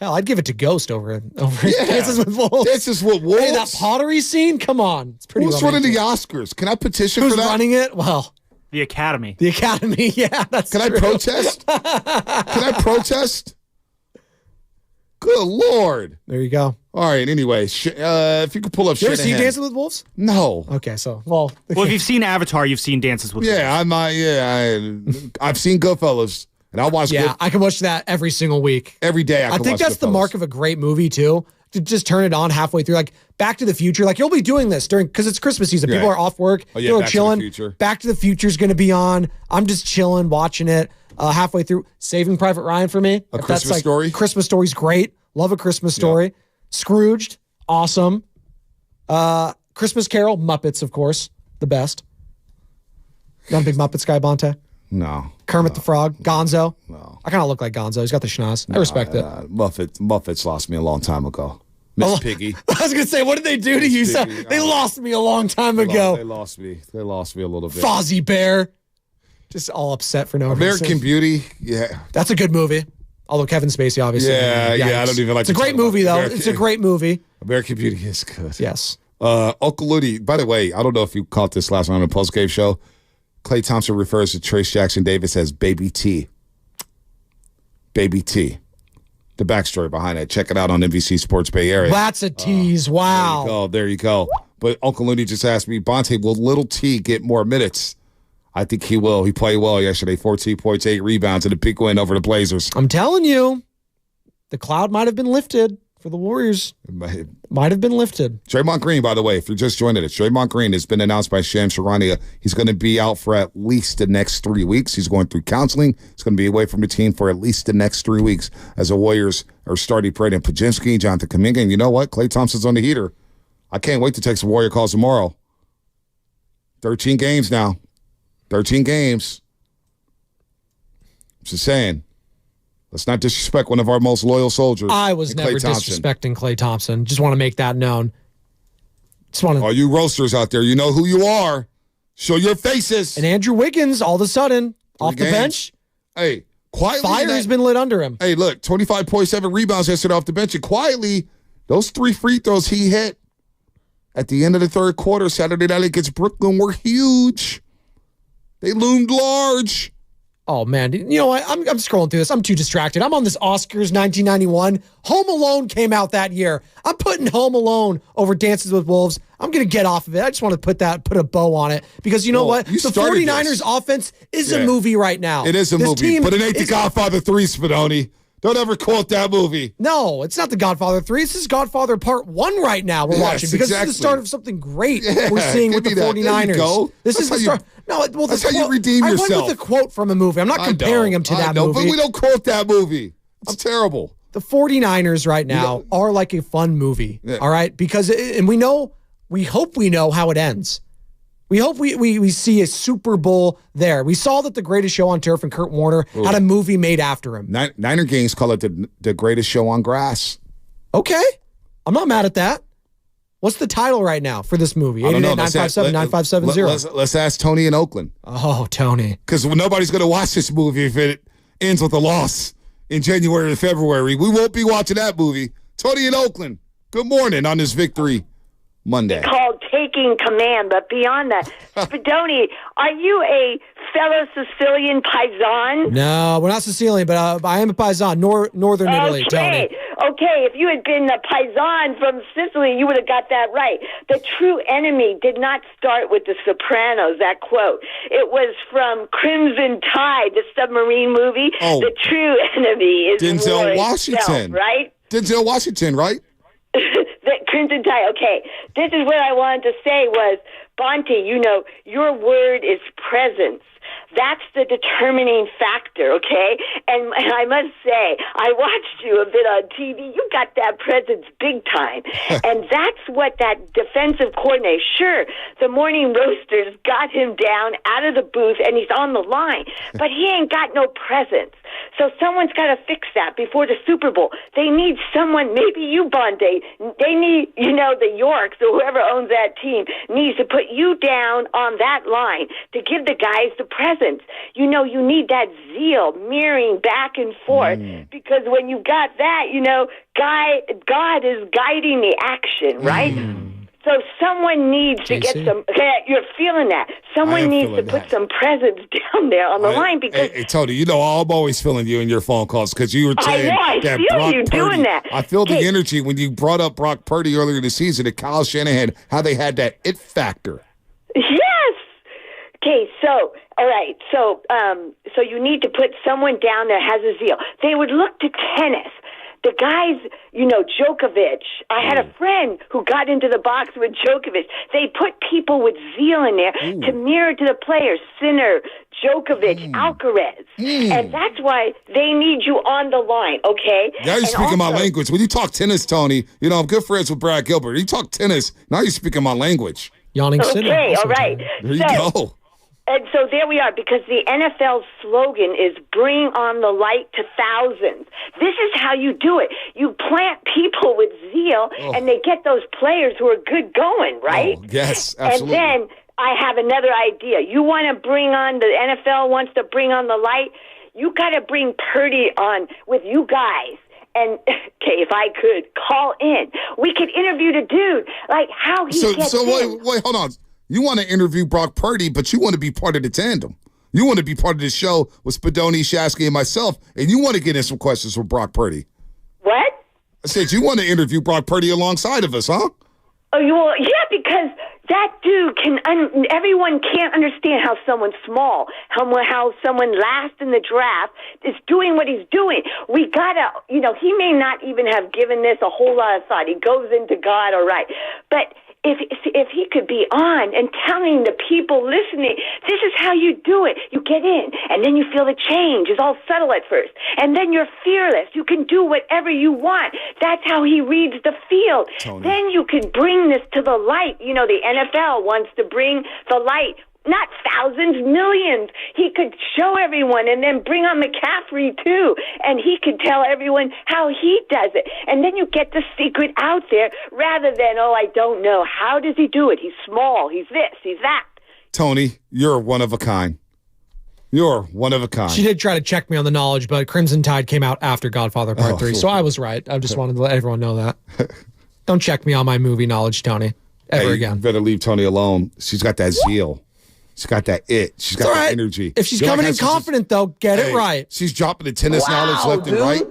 Hell, I'd give it to Ghost over Dances with Wolves. Dances with Wolves. Hey, that pottery scene? Come on. It's pretty Who's romantic. running the Oscars? Can I petition Who's for that? running it? Well, The Academy. the Academy. Yeah, that's Can true. I protest? Can I protest? Good Lord. There you go. All right, anyway, if you could pull up You ever Shanahan. see Dances with Wolves? No. Okay, so, well. Well, if you've seen Avatar, you've seen Dances with Wolves. I've seen Goodfellas, and I watch Yeah, I can watch that every single week. every day. I think that's the mark of a great movie, too. To just turn it on halfway through. Like, Back to the Future. Like, you'll be doing this because it's Christmas season. Yeah. People are off work. Oh, yeah, People are Back to the chilling. Future. Back to the Future's going to be on. I'm just chilling, watching it halfway through. Saving Private Ryan for me. A Christmas Story? Christmas Story's great. Love A Christmas Story. Scrooged. Awesome. Christmas Carol. Muppets, of course. The best. Not a big Muppets guy, Bonte? No. Kermit the Frog. Gonzo. No. I kind of look like Gonzo. He's got the schnoz. I respect it. Muppets lost me a long time ago. Miss Piggy. I was going to say, what did they do to you? Piggy. They lost me a long time ago. They lost me. They lost me a little bit. Fozzie Bear. Just all upset for no reason. American Beauty. Yeah. That's a good movie. Although Kevin Spacey, obviously. Yeah, I don't even like It's a to great talk movie, about though. It's a great movie. American Beauty is good. Yes. Uncle Ludi, by the way, I don't know if you caught this last night on the post-game show. Klay Thompson refers to Trace Jackson Davis as Baby T. Baby T. The backstory behind it. Check it out on NBC Sports Bay Area. That's a tease. Wow. There you go. But Uncle Looney just asked me, Bonte, will Little T get more minutes? I think he will. He played well yesterday. 14 points, 8 rebounds, and a big win over the Blazers. I'm telling you, the cloud might have been lifted for the Warriors. Might have been lifted. Draymond Green, by the way, if you're just joining us, Draymond Green has been announced by Shams Charania. He's going to be out for at least the next 3 weeks. He's going through counseling. He's going to be away from the team for at least the next 3 weeks as the Warriors are starting Braden Pajinski, Jonathan Kuminga. And you know what? Klay Thompson's on the heater. I can't wait to take some Warrior calls tomorrow. 13 games now. 13 games. Just saying. Let's not disrespect one of our most loyal soldiers. I was never disrespecting Klay Thompson. Just want to make that known. Just want to. All you roasters out there, you know who you are. Show your faces. And Andrew Wiggins, all of a sudden, off the bench. Hey, quietly. Fire has been lit under him. Hey, look, 25.7 rebounds yesterday off the bench. And quietly, those 3 free throws he hit at the end of the third quarter Saturday night against Brooklyn were huge. They loomed large. Oh, man. You know what? I'm scrolling through this. I'm too distracted. I'm on this Oscars 1991. Home Alone came out that year. I'm putting Home Alone over Dances with Wolves. I'm going to get off of it. I just want to put a bow on it because you know what? The 49ers offense is a movie right now. It is a movie, but it ain't The Godfather 3, Spadoni. Don't ever quote that movie. No, it's not The Godfather 3. This is Godfather Part 1 right now we're watching because this is the start of something great we're seeing with the 49ers. There you go. This is the start. That's how you redeem yourself. I went with a quote from a movie. I'm not comparing him to that movie. But we don't quote that movie. It's terrible. The 49ers right now are like a fun movie, all right? Because, and we hope we know how it ends. We hope we see a Super Bowl there. We saw that The Greatest Show on Turf and Kurt Warner had a movie made after him. Niner Games call it the Greatest Show on Grass. Okay. I'm not mad at that. What's the title right now for this movie? 888-957-9570. Let's ask Tony in Oakland. Oh, Tony. Because nobody's going to watch this movie if it ends with a loss in January or February. We won't be watching that movie. Tony in Oakland, good morning on this Victory Monday. Called Taking Command, but beyond that, Spadoni, are you a fellow Sicilian paisan? No, we're not Sicilian, but I am a paisan, northern Italy, Tony. Okay, if you had been a paisan from Sicily, you would have got that right. The true enemy did not start with The Sopranos, that quote. It was from Crimson Tide, the submarine movie. Oh. The true enemy is Denzel war Washington, itself, right? Denzel Washington, right? The Crimson Tide. Okay, this is what I wanted to say was, Bonte, your word is presence. That's the determining factor, okay? And I must say, I watched you a bit on TV. You got that presence big time. And that's what that defensive coordinator, sure, the morning roasters got him down out of the booth and he's on the line, but he ain't got no presence. So someone's got to fix that before the Super Bowl. They need someone, maybe you, Bonte. They need, the Yorks or whoever owns that team needs to put you down on that line to give the guys the presence. presence. You know, you need that zeal mirroring back and forth because when you got that, you know, God is guiding the action, right? So someone needs to get some. You're feeling that. Someone needs to put some presence down there on the line because. Hey, Tony, you know I'm always feeling you in your phone calls because you were saying I that feel Brock you Purdy. doing that. I feel the energy when you brought up Brock Purdy earlier in the season and Kyle Shanahan, how they had that it factor. Yes. Okay, so all right, so you need to put someone down that has a zeal. They would look to tennis. The guys, you know, Djokovic. I had a friend who got into the box with Djokovic. They put people with zeal in there to mirror to the players. Sinner, Djokovic, Alcaraz. And that's why they need you on the line, okay? Now you're speaking my language. When you talk tennis, Tony, you know, I'm good friends with Brad Gilbert. You talk tennis, now you're speaking my language. Yawning Sinner. Okay, all right. There you go. And so there we are, because the NFL slogan is bring on the light to thousands. This is how you do it. You plant people with zeal, and they get those players who are good going, right? Oh, yes, absolutely. And then I have another idea. You want to bring on, the NFL wants to bring on the light, you got to bring Purdy on with you guys. And, okay, if I could call in, we could interview the dude, like how he gets in. Wait, hold on. You want to interview Brock Purdy, but you want to be part of the tandem. You want to be part of the show with Spadoni, Shasky, and myself, and you want to get in some questions with Brock Purdy. What? I said you want to interview Brock Purdy alongside of us, huh? Oh, yeah, because that dude everyone can't understand how someone small, how someone last in the draft is doing what he's doing. We gotta, you know, he may not even have given this a whole lot of thought. He goes into God, all right. But if he could be on and telling the people listening, this is how you do it. You get in, and then you feel the change. It's all subtle at first. And then you're fearless. You can do whatever you want. That's how he reads the field. Tony. Then you can bring this to the light. You know, the NFL wants to bring the light. Not thousands, millions. He could show everyone and then bring on McCaffrey too. And he could tell everyone how he does it. And then you get the secret out there rather than, oh, I don't know. How does he do it? He's small. He's this. He's that. Tony, you're one of a kind. You're one of a kind. She did try to check me on the knowledge, but Crimson Tide came out after Godfather Part 3. So I was right. I just wanted to let everyone know that. Don't check me on my movie knowledge, Tony. Ever again. You better leave Tony alone. She's got that zeal. She's got that it. She's got that energy. If she's coming in confident, though, get it right. She's dropping the tennis knowledge left and right.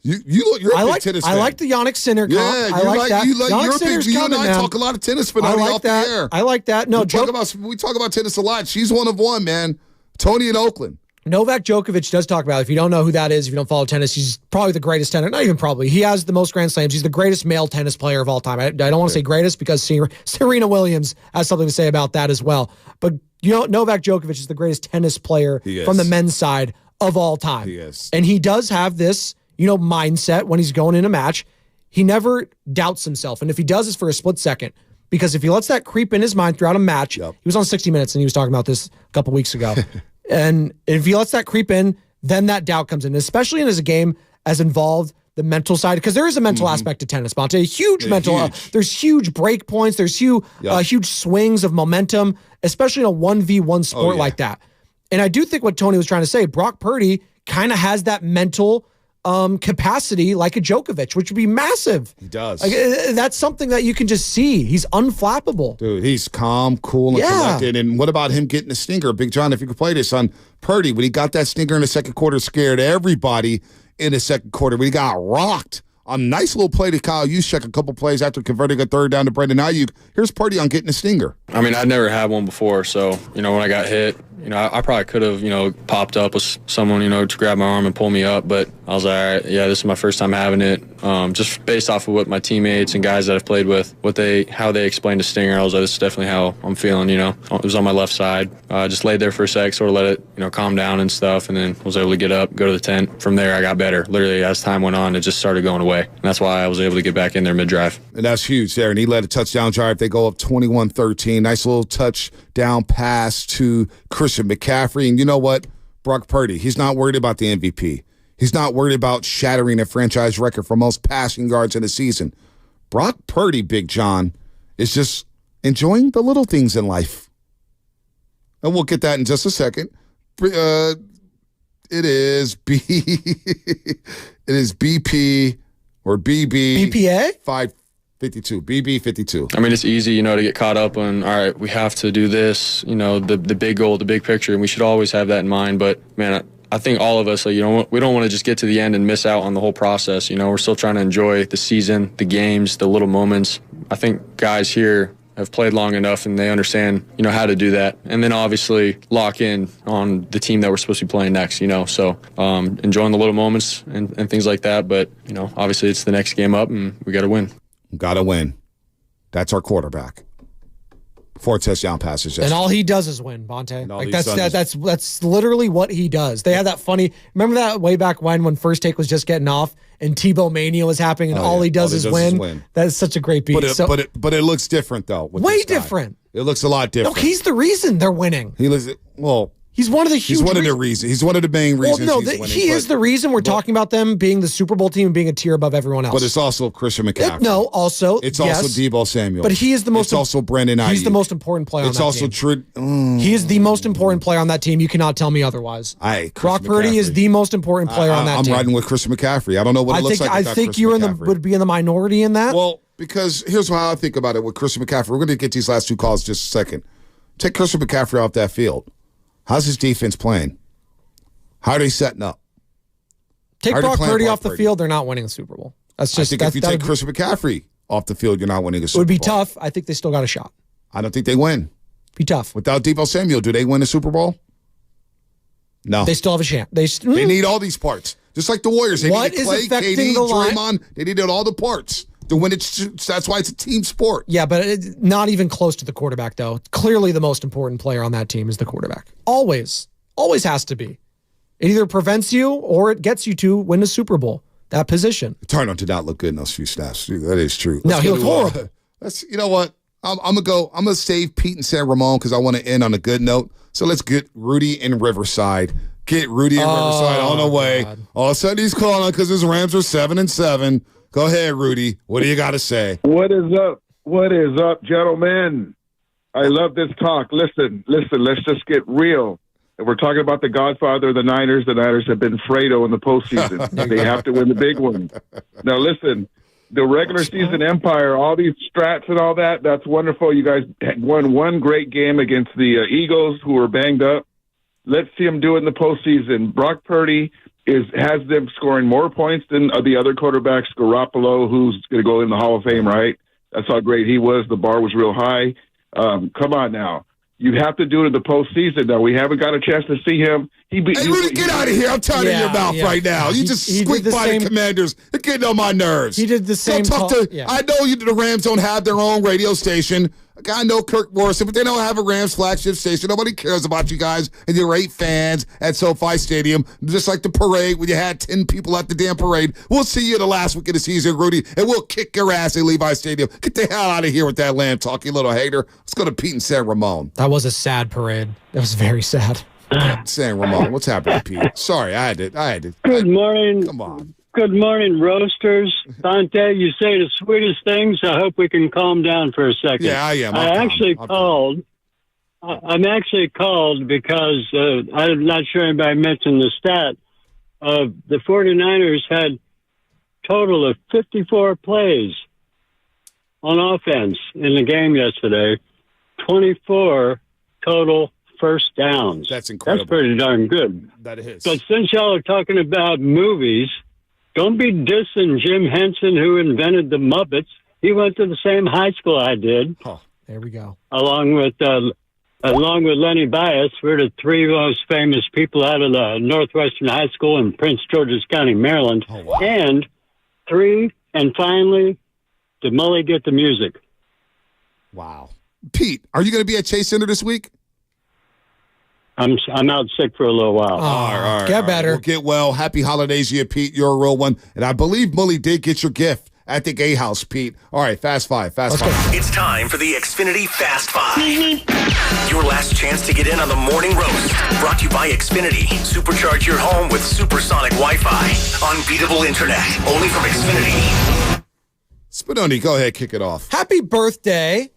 You're a big tennis fan. I like the Yannick Sinner comp. Yeah, I like that. You're a big. You and I talk a lot of tennis, but I like off that. the air. I like that. No, we talk about tennis a lot. She's one of one, man. Tony in Oakland. Novak Djokovic does talk about it. If you don't know who that is, if you don't follow tennis, he's probably the greatest tennis. Not even probably. He has the most Grand Slams. He's the greatest male tennis player of all time. I don't want to say greatest because Serena Williams has something to say about that as well. But you know, Novak Djokovic is the greatest tennis player from the men's side of all time. He is. And he does have this, you know, mindset when he's going in a match. He never doubts himself. And if he does, it's for a split second. Because if he lets that creep in his mind throughout a match, he was on 60 Minutes and he was talking about this a couple weeks ago. And if he lets that creep in, then that doubt comes in, especially in a game as involved the mental side, because there is a mental aspect to tennis, Bonte. There's huge break points. There's huge swings of momentum, especially in a 1v1 sport like that. And I do think what Tony was trying to say, Brock Purdy kind of has that mental capacity like a Djokovic, which would be massive. He does. Like, that's something that you can just see. He's unflappable. Dude, he's calm, cool, and collected. And what about him getting a stinger? Big John, if you could play this on Purdy, when he got that stinger in the second quarter, scared everybody in the second quarter. When he got rocked. A nice little play to Kyle Juszczyk a couple plays after converting a third down to Brendan Ayuk. Here's Purdy on getting a stinger. I mean, I'd never had one before, so, you know, when I got hit, you know, I probably could have, you know, popped up with someone, you know, to grab my arm and pull me up, but I was like, all right, yeah, this is my first time having it. Just based off of what my teammates and guys that I've played with, how they explained a stinger, I was like, this is definitely how I'm feeling, you know. It was on my left side. Just laid there for a sec, sort of let it, you know, calm down and stuff, and then was able to get up, go to the tent. From there, I got better. Literally, as time went on, it just started going away. And that's why I was able to get back in there mid-drive. And that's huge there. And he led a touchdown drive. They go up 21-13. Nice little touchdown pass to Christian McCaffrey. And you know what? Brock Purdy, he's not worried about the MVP. He's not worried about shattering a franchise record for most passing yards in a season. Brock Purdy, Big John, is just enjoying the little things in life. and we'll get that in just a second. It is it is BP or BB. BPA? 552. BB 52. I mean, it's easy, to get caught up on, all right, we have to do this, the big goal, the big picture, and we should always have that in mind. But, man, I think all of us, we don't want to just get to the end and miss out on the whole process. We're still trying to enjoy the season, the games, the little moments. I think guys here have played long enough and they understand, how to do that. And then obviously lock in on the team that we're supposed to be playing next, So enjoying the little moments and things like that. But, obviously it's the next game up and we got to win. Got to win. That's our quarterback. 4 touchdown passes. And all he does is win, Bonte. Like that's literally what he does. They had that funny. Remember that way back when First Take was just getting off and Tebow Mania was happening, and all he does is win. That is such a great beat. But it looks different though. Way different. It looks a lot different. No, he's the reason they're winning. He's one of the huge. He's one of the reasons. He's one of the main reasons. Well, no, he is the reason we're talking about them being the Super Bowl team and being a tier above everyone else. But it's also Christian McCaffrey. It's also Deebo Samuel. But he is the most. It's also Brandon Ayuk. He's the most important player. It's on that also team. He is the most important player on that team. You cannot tell me otherwise. Brock Purdy is the most important player on that team. I'm riding with Christian McCaffrey. I don't know what it looks like. I think you would be in the minority in that. Well, because here's how I think about it with Christian McCaffrey. We're going to get these last 2 calls in just a second. Take Christian McCaffrey off that field. How's his defense playing? How are they setting up? Take Brock Purdy off the field, they're not winning the Super Bowl. That's just. I think if you take Christian McCaffrey off the field, you're not winning a Super Bowl. It would be tough. I think they still got a shot. I don't think they win. Be tough. Without Deebo Samuel, do they win the Super Bowl? No. They still have a chance. They need all these parts. Just like the Warriors. They needed Clay, KD, Draymond. They needed all the parts to win it. That's why it's a team sport. Yeah, but it's not even close to the quarterback, though. Clearly the most important player on that team is the quarterback. Always. Always has to be. It either prevents you or it gets you to win the Super Bowl. That position. Darnold did not look good in those few snaps. That is true. No, he looked horrible. You know what? I'm gonna save Pete and San Ramon because I want to end on a good note. So let's get Rudy in Riverside. Get Rudy in Riverside on the way. God. All of a sudden he's calling because his Rams are 7-7. Go ahead, Rudy. What do you got to say? What is up? What is up, gentlemen? I love this talk. Listen. Let's just get real. And we're talking about the godfather of the Niners. The Niners have been Fredo in the postseason. They have to win the big one. Now, listen, the regular season empire, all these strats and all that, that's wonderful. You guys won one great game against the Eagles, who were banged up. Let's see them do it in the postseason. Brock Purdy has them scoring more points than the other quarterbacks. Garoppolo, who's going to go in the Hall of Fame, right? That's how great he was. The bar was real high. Come on now. You have to do it in the postseason, though. We haven't got a chance to see him. Rudy, get out of here. I'm tired of your mouth right now. You just squeak by the Commanders. You're getting on my nerves. He did the same. I know the Rams don't have their own radio station. I know Kirk Morrison, but they don't have a Rams flagship station. Nobody cares about you guys and your 8 fans at SoFi Stadium. Just like the parade when you had 10 people at the damn parade. We'll see you the last week of the season, Rudy, and we'll kick your ass at Levi Stadium. Get the hell out of here with that lamb talk, you little hater. Let's go to Pete and San Ramon. That was a sad parade. That was very sad. San Ramon, what's happening, Pete? Sorry, I had it. Good morning. Come on. Good morning, roasters. Dante, you say the sweetest things. I hope we can calm down for a second. Yeah, I am. I'm actually called because I'm not sure anybody mentioned the stat. The 49ers had a total of 54 plays on offense in the game yesterday. 24 total first downs. That's incredible. That's pretty darn good. That is. But since y'all are talking about movies, don't be dissing Jim Henson, who invented the Muppets. He went to the same high school I did. Oh, there we go. Along with Lenny Bias, we're the 3 most famous people out of the Northwestern High School in Prince George's County, Maryland. Oh, wow. And 3, and finally, did Mully get the music? Wow. Pete, are you going to be at Chase Center this week? I'm out sick for a little while. All right. Get better. Well, get well. Happy holidays to you, Pete. You're a real one. And I believe Mully did get your gift at the Gay House, Pete. All right, Fast Five. It's time for the Xfinity Fast Five. Your last chance to get in on the morning roast. Brought to you by Xfinity. Supercharge your home with supersonic Wi-Fi. Unbeatable internet. Only from Xfinity. Spinoni, go ahead, kick it off. Happy birthday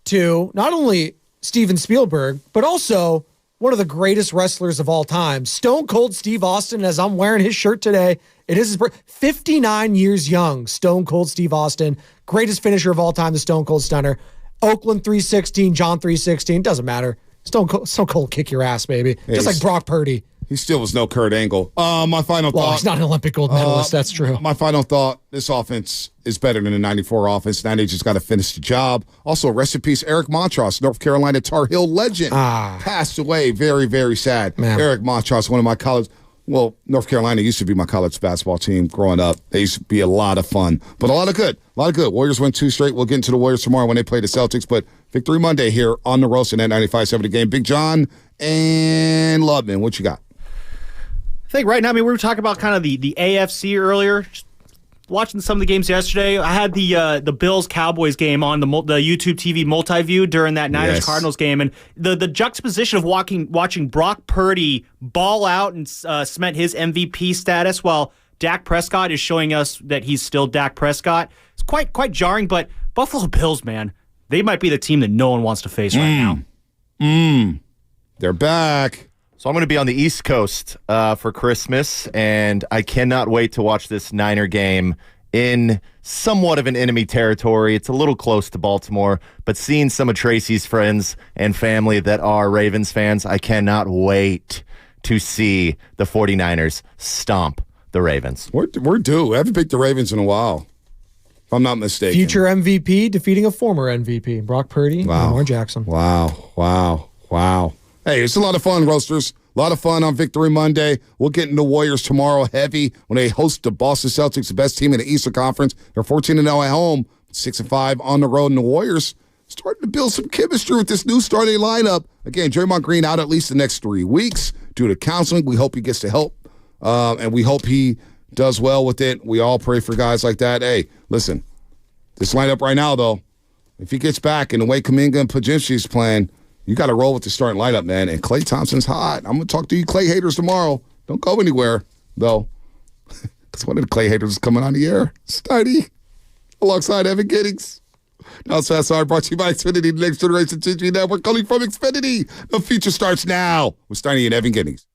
to not only Steven Spielberg, but also one of the greatest wrestlers of all time, Stone Cold Steve Austin, as I'm wearing his shirt today. It is his 59 years young, Stone Cold Steve Austin, greatest finisher of all time, the Stone Cold Stunner. Oakland 316, John 316, doesn't matter. Stone Cold kick your ass, baby. Just like Brock Purdy. He still was no Kurt Angle. My final thought. Well, he's not an Olympic gold medalist. That's true. My final thought, this offense is better than the 94 offense. 90 just got to finish the job. Also, rest in peace, Eric Montross, North Carolina Tar Heel legend. Passed away. Very, very sad. Man. Eric Montross, one of my college. Well, North Carolina used to be my college basketball team growing up. They used to be a lot of fun, but a lot of good. Warriors win 2 straight. We'll get into the Warriors tomorrow when they play the Celtics, but Victory Monday here on the roast in that 95.7 The Game. Big John and Loveman, what you got? I think right now, we were talking about kind of the AFC earlier. Just watching some of the games yesterday, I had the Bills-Cowboys game on the YouTube TV multi-view during that Niners-Cardinals game, and the juxtaposition of watching Brock Purdy ball out and cement his MVP status while Dak Prescott is showing us that he's still Dak Prescott. It's quite jarring, but Buffalo Bills, man, they might be the team that no one wants to face right now. They're back. So I'm going to be on the East Coast for Christmas, and I cannot wait to watch this Niner game in somewhat of an enemy territory. It's a little close to Baltimore, but seeing some of Tracy's friends and family that are Ravens fans, I cannot wait to see the 49ers stomp the Ravens. We're due. I haven't picked the Ravens in a while, if I'm not mistaken. Future MVP defeating a former MVP, Brock Purdy and Lamar Jackson. Wow. Hey, it's a lot of fun, Roasters. A lot of fun on Victory Monday. We'll get into Warriors tomorrow heavy when they host the Boston Celtics, the best team in the Eastern Conference. They're 14-0 at home, 6-5 on the road, and the Warriors starting to build some chemistry with this new starting lineup. Again, Draymond Green out at least the next 3 weeks due to counseling. We hope he gets the help, and we hope he does well with it. We all pray for guys like that. Hey, listen, this lineup right now, though, if he gets back and the way Kuminga and Pajimshi's playing, you got to roll with the starting lineup, man. And Klay Thompson's hot. I'm going to talk to you Klay haters tomorrow. Don't go anywhere, though, because one of the Klay haters is coming on the air. Steiny, alongside Evan Giddings. Now, SR brought to you by Xfinity, the next generation 2G network, calling from Xfinity. The future starts now with Steiny and Evan Giddings.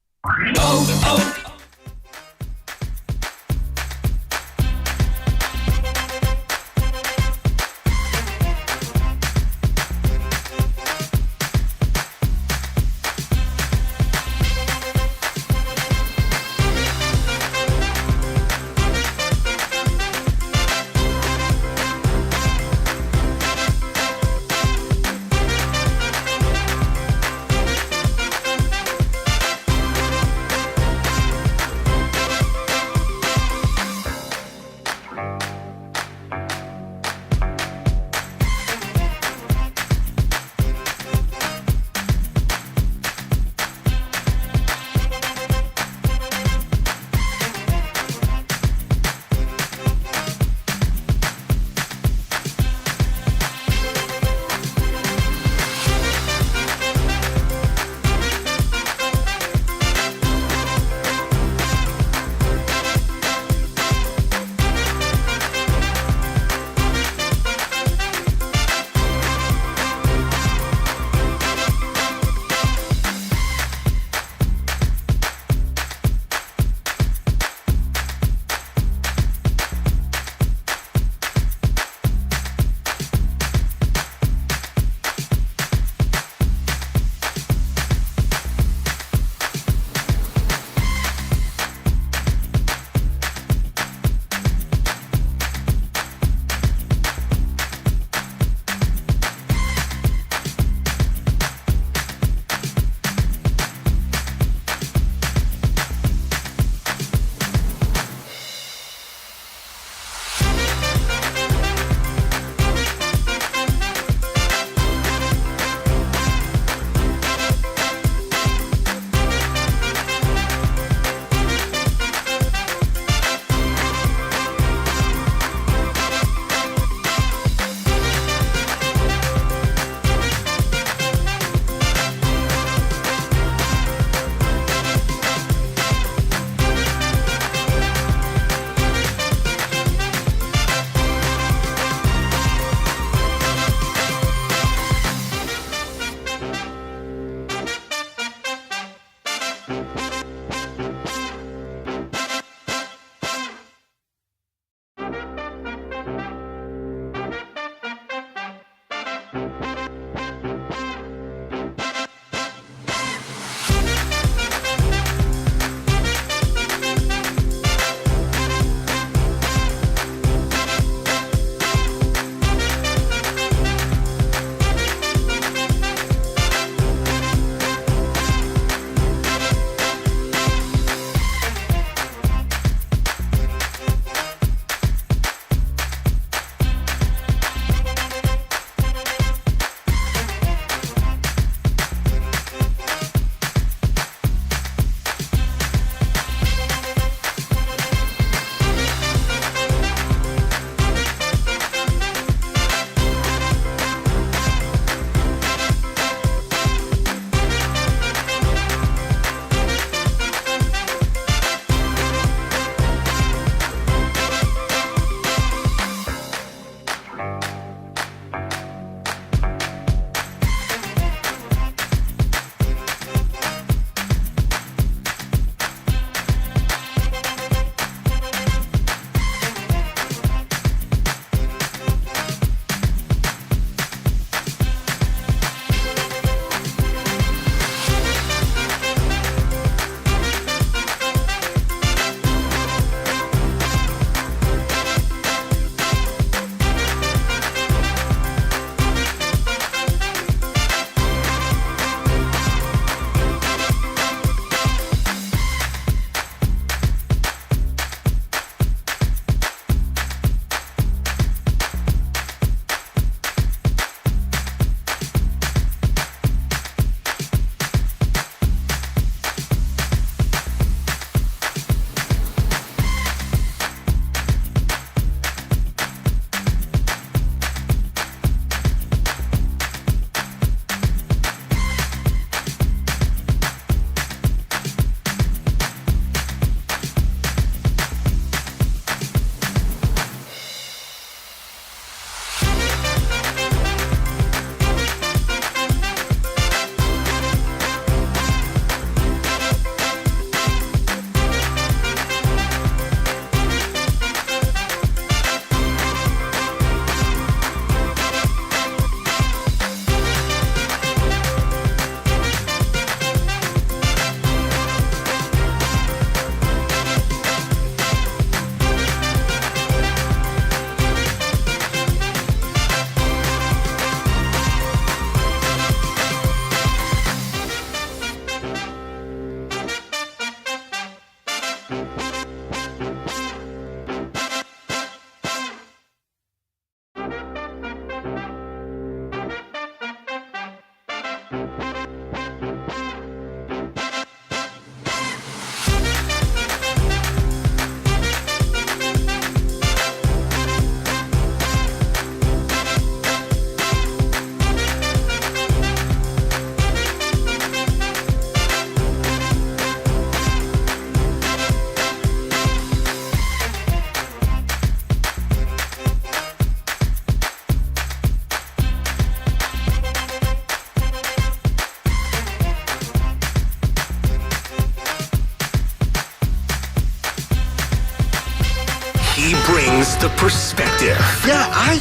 there. Yeah, I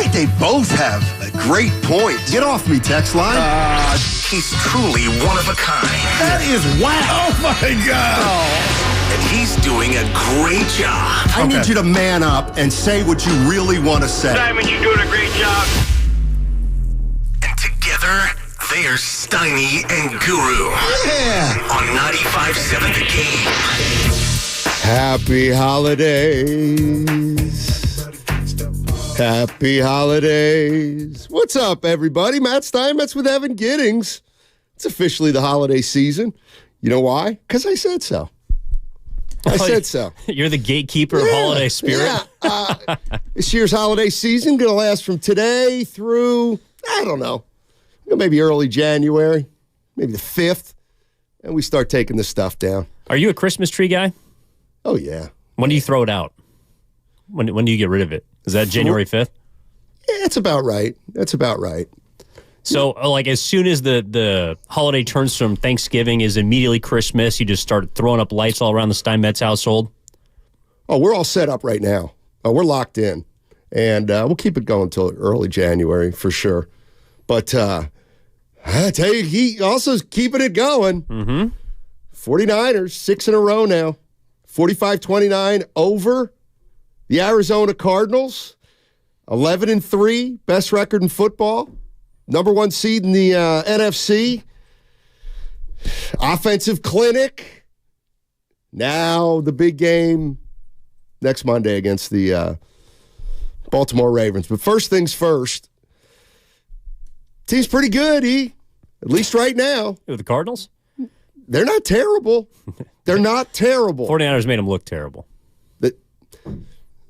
think they both have great points. Get off me, text line. He's truly one of a kind. That is whack. Oh, my God. And he's doing a great job. I need you to man up and say what you really want to say. Simon, you're doing a great job. And together, they are Steiny and Guru. Yeah. On 95.7 The Game. Happy holidays. Happy holidays. What's up, everybody? Matt Steinmetz with Evan Giddings. It's officially the holiday season. You know why? Because I said so. I said so. You're the gatekeeper of holiday spirit. Yeah. This year's holiday season going to last from today through, I don't know, maybe early January, maybe the 5th, and we start taking the stuff down. Are you a Christmas tree guy? Oh, yeah. When do you throw it out? When do you get rid of it? Is that January 5th? Yeah, that's about right. That's about right. So, like, as soon as the holiday turns from Thanksgiving is immediately Christmas, you just start throwing up lights all around the Steinmetz household? Oh, we're all set up right now. We're locked in. And we'll keep it going until early January for sure. But I tell you, he also is keeping it going. Mm-hmm. 49ers, 6 in a row now. 45-29 over the Arizona Cardinals. 11-3, best record in football. Number 1 seed in the NFC. Offensive clinic. Now the big game next Monday against the Baltimore Ravens. But first things first, team's pretty good, at least right now. With the Cardinals? They're not terrible. They're not terrible. 49ers made them look terrible.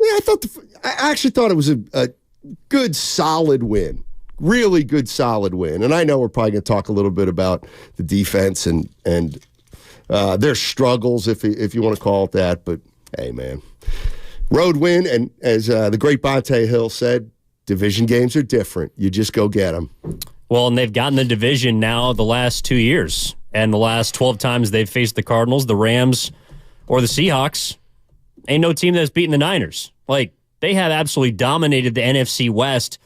I actually thought it was a good, solid win. Really good, solid win. And I know we're probably going to talk a little bit about the defense and their struggles, if you want to call it that. But, hey, man, road win. And as the great Bonte Hill said, division games are different. You just go get them. Well, and they've gotten the division now the last 2 years. And the last 12 times they've faced the Cardinals, the Rams, or the Seahawks, ain't no team that's beaten the Niners. Like, they have absolutely dominated the NFC West.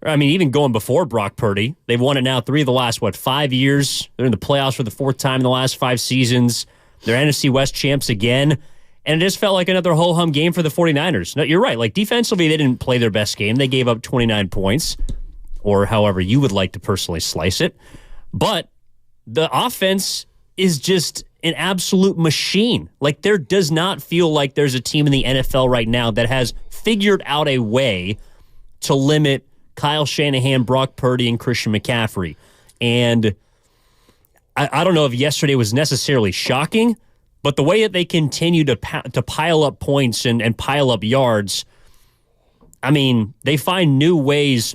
I mean, even going before Brock Purdy, they've won it now 3 of the last, 5 years? They're in the playoffs for the 4th time in the last 5 seasons. They're NFC West champs again. And it just felt like another ho-hum game for the 49ers. No, you're right. Like, defensively, they didn't play their best game. They gave up 29 points, or however you would like to personally slice it. But the offense is just an absolute machine. Like, there does not feel like there's a team in the NFL right now that has figured out a way to limit Kyle Shanahan, Brock Purdy, and Christian McCaffrey. And I don't know if yesterday was necessarily shocking, but the way that they continue to pile up points and pile up yards, I mean, they find new ways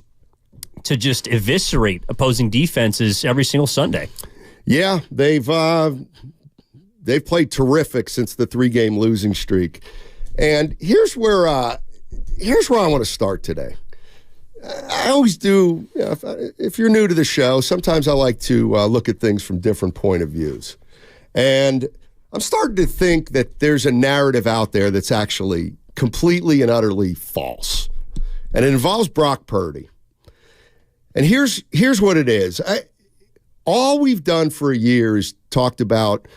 to just eviscerate opposing defenses every single Sunday. Yeah, they've played terrific since the 3-game losing streak. And here's where I want to start today. I always do, if you're new to the show, sometimes I like to look at things from different point of views. And I'm starting to think that there's a narrative out there that's actually completely and utterly false. And it involves Brock Purdy. And here's what it is. All we've done for a year is talked about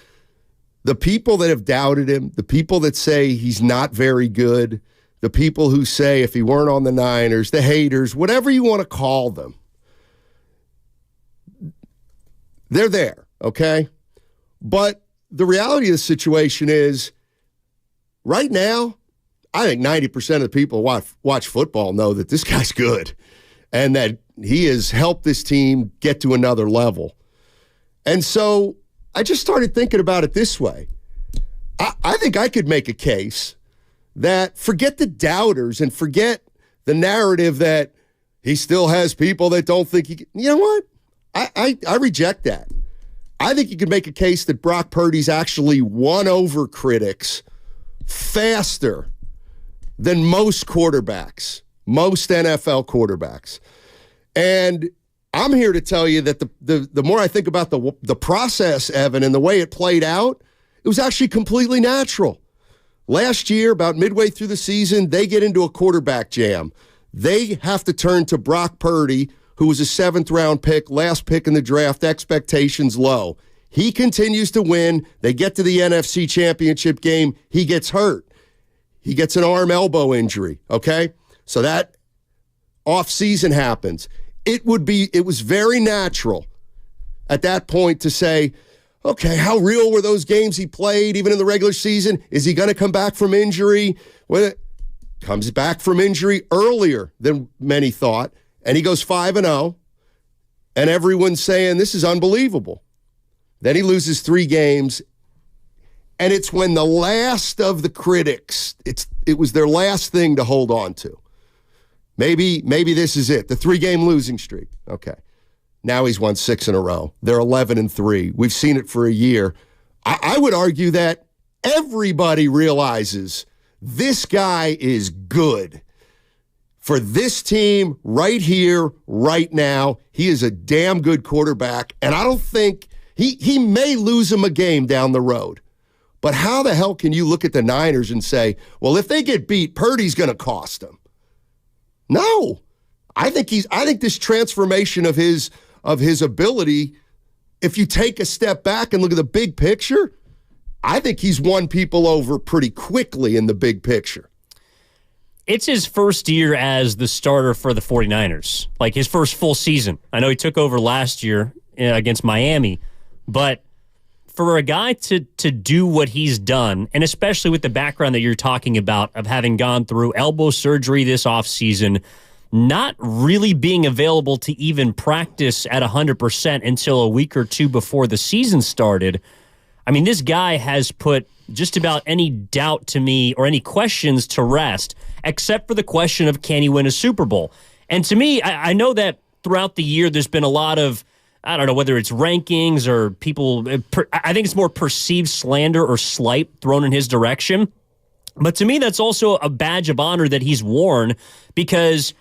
the people that have doubted him, the people that say he's not very good, the people who say if he weren't on the Niners, the haters, whatever you want to call them. They're there, okay? But the reality of the situation is, right now, I think 90% of the people who watch football know that this guy's good and that he has helped this team get to another level. And so I just started thinking about it this way. I think I could make a case that forget the doubters and forget the narrative that he still has people that don't think he can. You know what? I reject that. I think you could make a case that Brock Purdy's actually won over critics faster than most quarterbacks, most NFL quarterbacks. And I'm here to tell you that the more I think about the process, Evan, and the way it played out, it was actually completely natural. Last year, about midway through the season, they get into a quarterback jam. They have to turn to Brock Purdy, who was a 7th-round pick, last pick in the draft, expectations low. He continues to win. They get to the NFC Championship game. He gets hurt. He gets an arm-elbow injury, okay? So that off-season happens. It was very natural at that point to say, okay, how real were those games he played, even in the regular season? Is he going to come back from injury? Well, comes back from injury earlier than many thought, and he goes 5-0, and everyone's saying, this is unbelievable. Then he loses 3 games, and it's when the last of the critics, it was their last thing to hold on to. Maybe this is it, the 3-game losing streak. Okay. Now he's won 6 in a row. They're 11-3. We've seen it for a year. I would argue that everybody realizes this guy is good. For this team right here, right now, he is a damn good quarterback, and I don't think he may lose him a game down the road. But how the hell can you look at the Niners and say, well, if they get beat, Purdy's going to cost them? No. I think this transformation of his ability, if you take a step back and look at the big picture, I think he's won people over pretty quickly in the big picture. It's his first year as the starter for the 49ers, like his first full season. I know he took over last year against Miami, but for a guy to do what he's done, and especially with the background that you're talking about of having gone through elbow surgery this offseason, not really being available to even practice at 100% until a week or two before the season started. I mean, this guy has put just about any doubt to me or any questions to rest, except for the question of can he win a Super Bowl? And to me, I know that throughout the year there's been a lot of, I don't know whether it's rankings or people, I think it's more perceived slander or slight thrown in his direction. But to me, that's also a badge of honor that he's worn because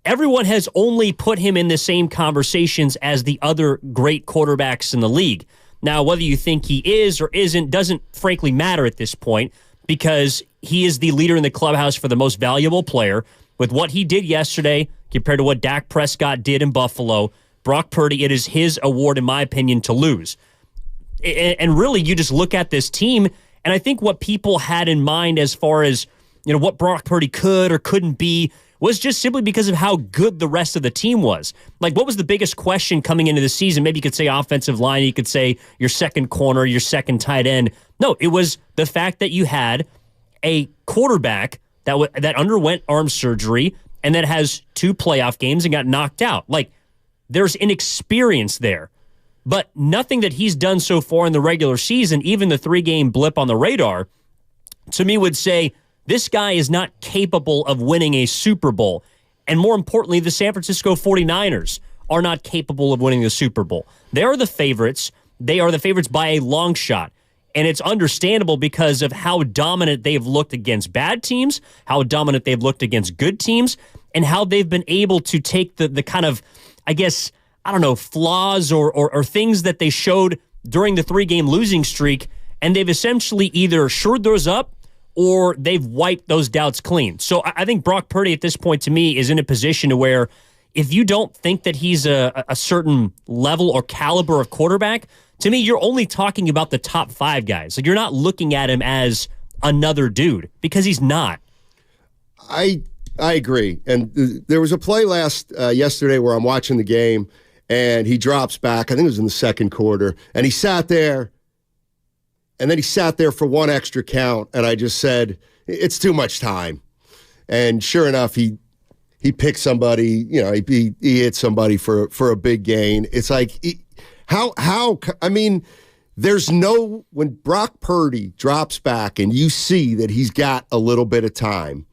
everyone has only put him in the same conversations as the other great quarterbacks in the league. Now, whether you think he is or isn't doesn't frankly matter at this point because he is the leader in the clubhouse for the most valuable player. With what he did yesterday compared to what Dak Prescott did in Buffalo, Brock Purdy, it is his award, in my opinion, to lose. And really, you just look at this team, and I think what people had in mind as far as what Brock Purdy could or couldn't be was just simply because of how good the rest of the team was. Like, what was the biggest question coming into the season? Maybe you could say offensive line, you could say your second corner, your second tight end. No, it was the fact that you had a quarterback that underwent arm surgery and that has 2 playoff games and got knocked out. Like, there's inexperience there. But nothing that he's done so far in the regular season, even the 3-game blip on the radar, to me would say this guy is not capable of winning a Super Bowl. And more importantly, the San Francisco 49ers are not capable of winning the Super Bowl. They are the favorites. They are the favorites by a long shot. And it's understandable because of how dominant they've looked against bad teams, how dominant they've looked against good teams, and how they've been able to take the kind of, I guess, I don't know, flaws or things that they showed during the 3-game losing streak, and they've essentially either shored those up or they've wiped those doubts clean. So I think Brock Purdy at this point, to me, is in a position to where if you don't think that he's a certain level or caliber of quarterback, to me, you're only talking about the top 5 guys. Like, you're not looking at him as another dude because he's not. I agree. And there was a play yesterday where I'm watching the game, and he drops back. I think it was in the second quarter, and he sat there. And then he sat there for 1 extra count, and I just said, it's too much time. And sure enough, he picked somebody, he hit somebody for a big gain. It's like, when Brock Purdy drops back and you see that he's got a little bit of time,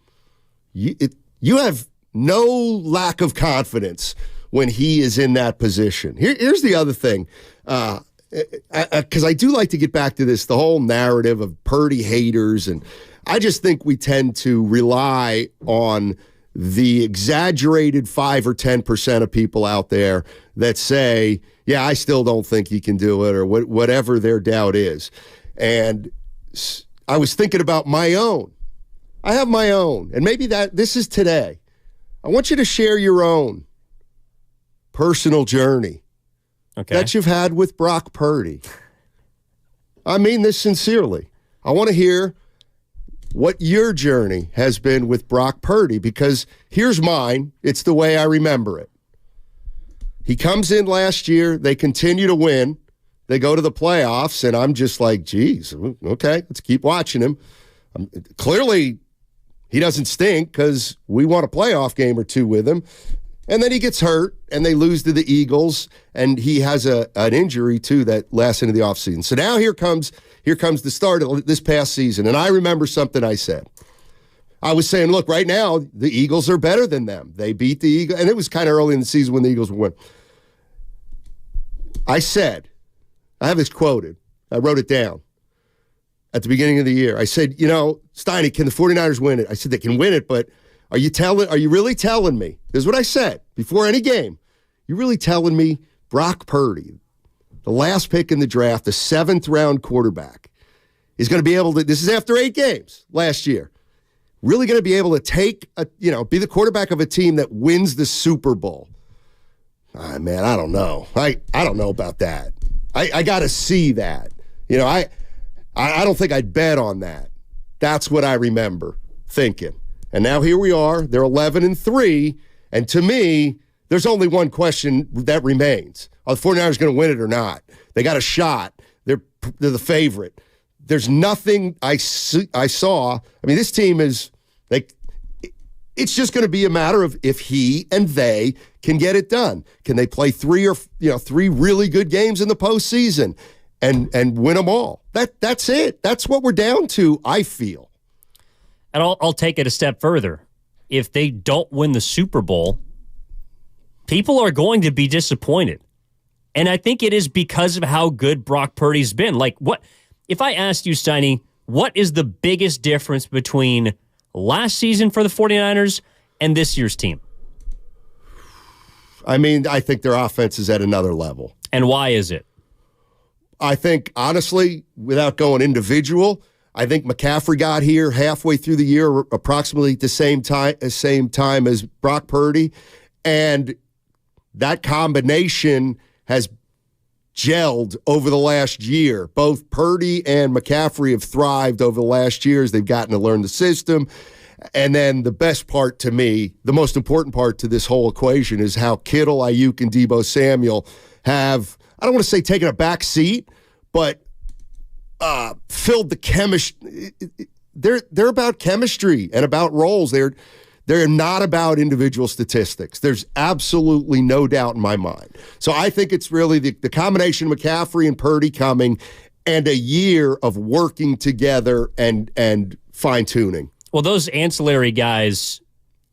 you have no lack of confidence when he is in that position. Here's the other thing. Because I do like to get back to this, the whole narrative of Purdy haters, and I just think we tend to rely on the exaggerated 5 or 10% of people out there that say, yeah, I still don't think he can do it, or whatever their doubt is. And I was thinking about my own. I have my own, and maybe this is today. I want you to share your own personal journey that you've had with Brock Purdy. I mean this sincerely. I want to hear what your journey has been with Brock Purdy, because here's mine. It's the way I remember it. He comes in last year. They continue to win. They go to the playoffs, and I'm just like, geez, okay, let's keep watching him. Clearly, he doesn't stink because we won a playoff game or two with him. And then he gets hurt, and they lose to the Eagles, and he has an injury, too, that lasts into the offseason. So now here comes the start of this past season, and I remember something I said. I was saying, look, right now, the Eagles are better than them. They beat the Eagles, and it was kind of early in the season when the Eagles won. I said, I have this quoted. I wrote it down at the beginning of the year. I said, Steiny, can the 49ers win it? I said, they can win it, but are you really telling me? This is what I said before any game. You really telling me Brock Purdy, the last pick in the draft, the 7th-round quarterback, is going to be able to, this is after 8 games last year, really going to be able to be the quarterback of a team that wins the Super Bowl? Man, I don't know. I don't know about that. I got to see that. I don't think I'd bet on that. That's what I remember thinking. And now here we are. They're 11-3, and to me, there's only one question that remains: are the 49ers going to win it or not? They got a shot. They're the favorite. There's nothing I saw. I mean, this team is like. It's just going to be a matter of if he and they can get it done. Can they play 3 really good games in the postseason and win them all? That's it. That's what we're down to, I feel. And I'll take it a step further. If they don't win the Super Bowl, people are going to be disappointed. And I think it is because of how good Brock Purdy's been. Like, what if I asked you, Steiny, what is the biggest difference between last season for the 49ers and this year's team? I mean, I think their offense is at another level. And why is it? I think, honestly, without going individual, I think McCaffrey got here halfway through the year, approximately the same time as Brock Purdy, and that combination has gelled over the last year. Both Purdy and McCaffrey have thrived over the last years. They've gotten to learn the system. And then the best part to me, the most important part to this whole equation, is how Kittle, Ayuk, and Deebo Samuel have, I don't want to say taken a back seat, but filled the chemistry. They're about chemistry and about roles. They're not about individual statistics. There's absolutely no doubt in my mind. So I think it's really the combination of McCaffrey and Purdy coming and a year of working together and fine-tuning. Well, those ancillary guys,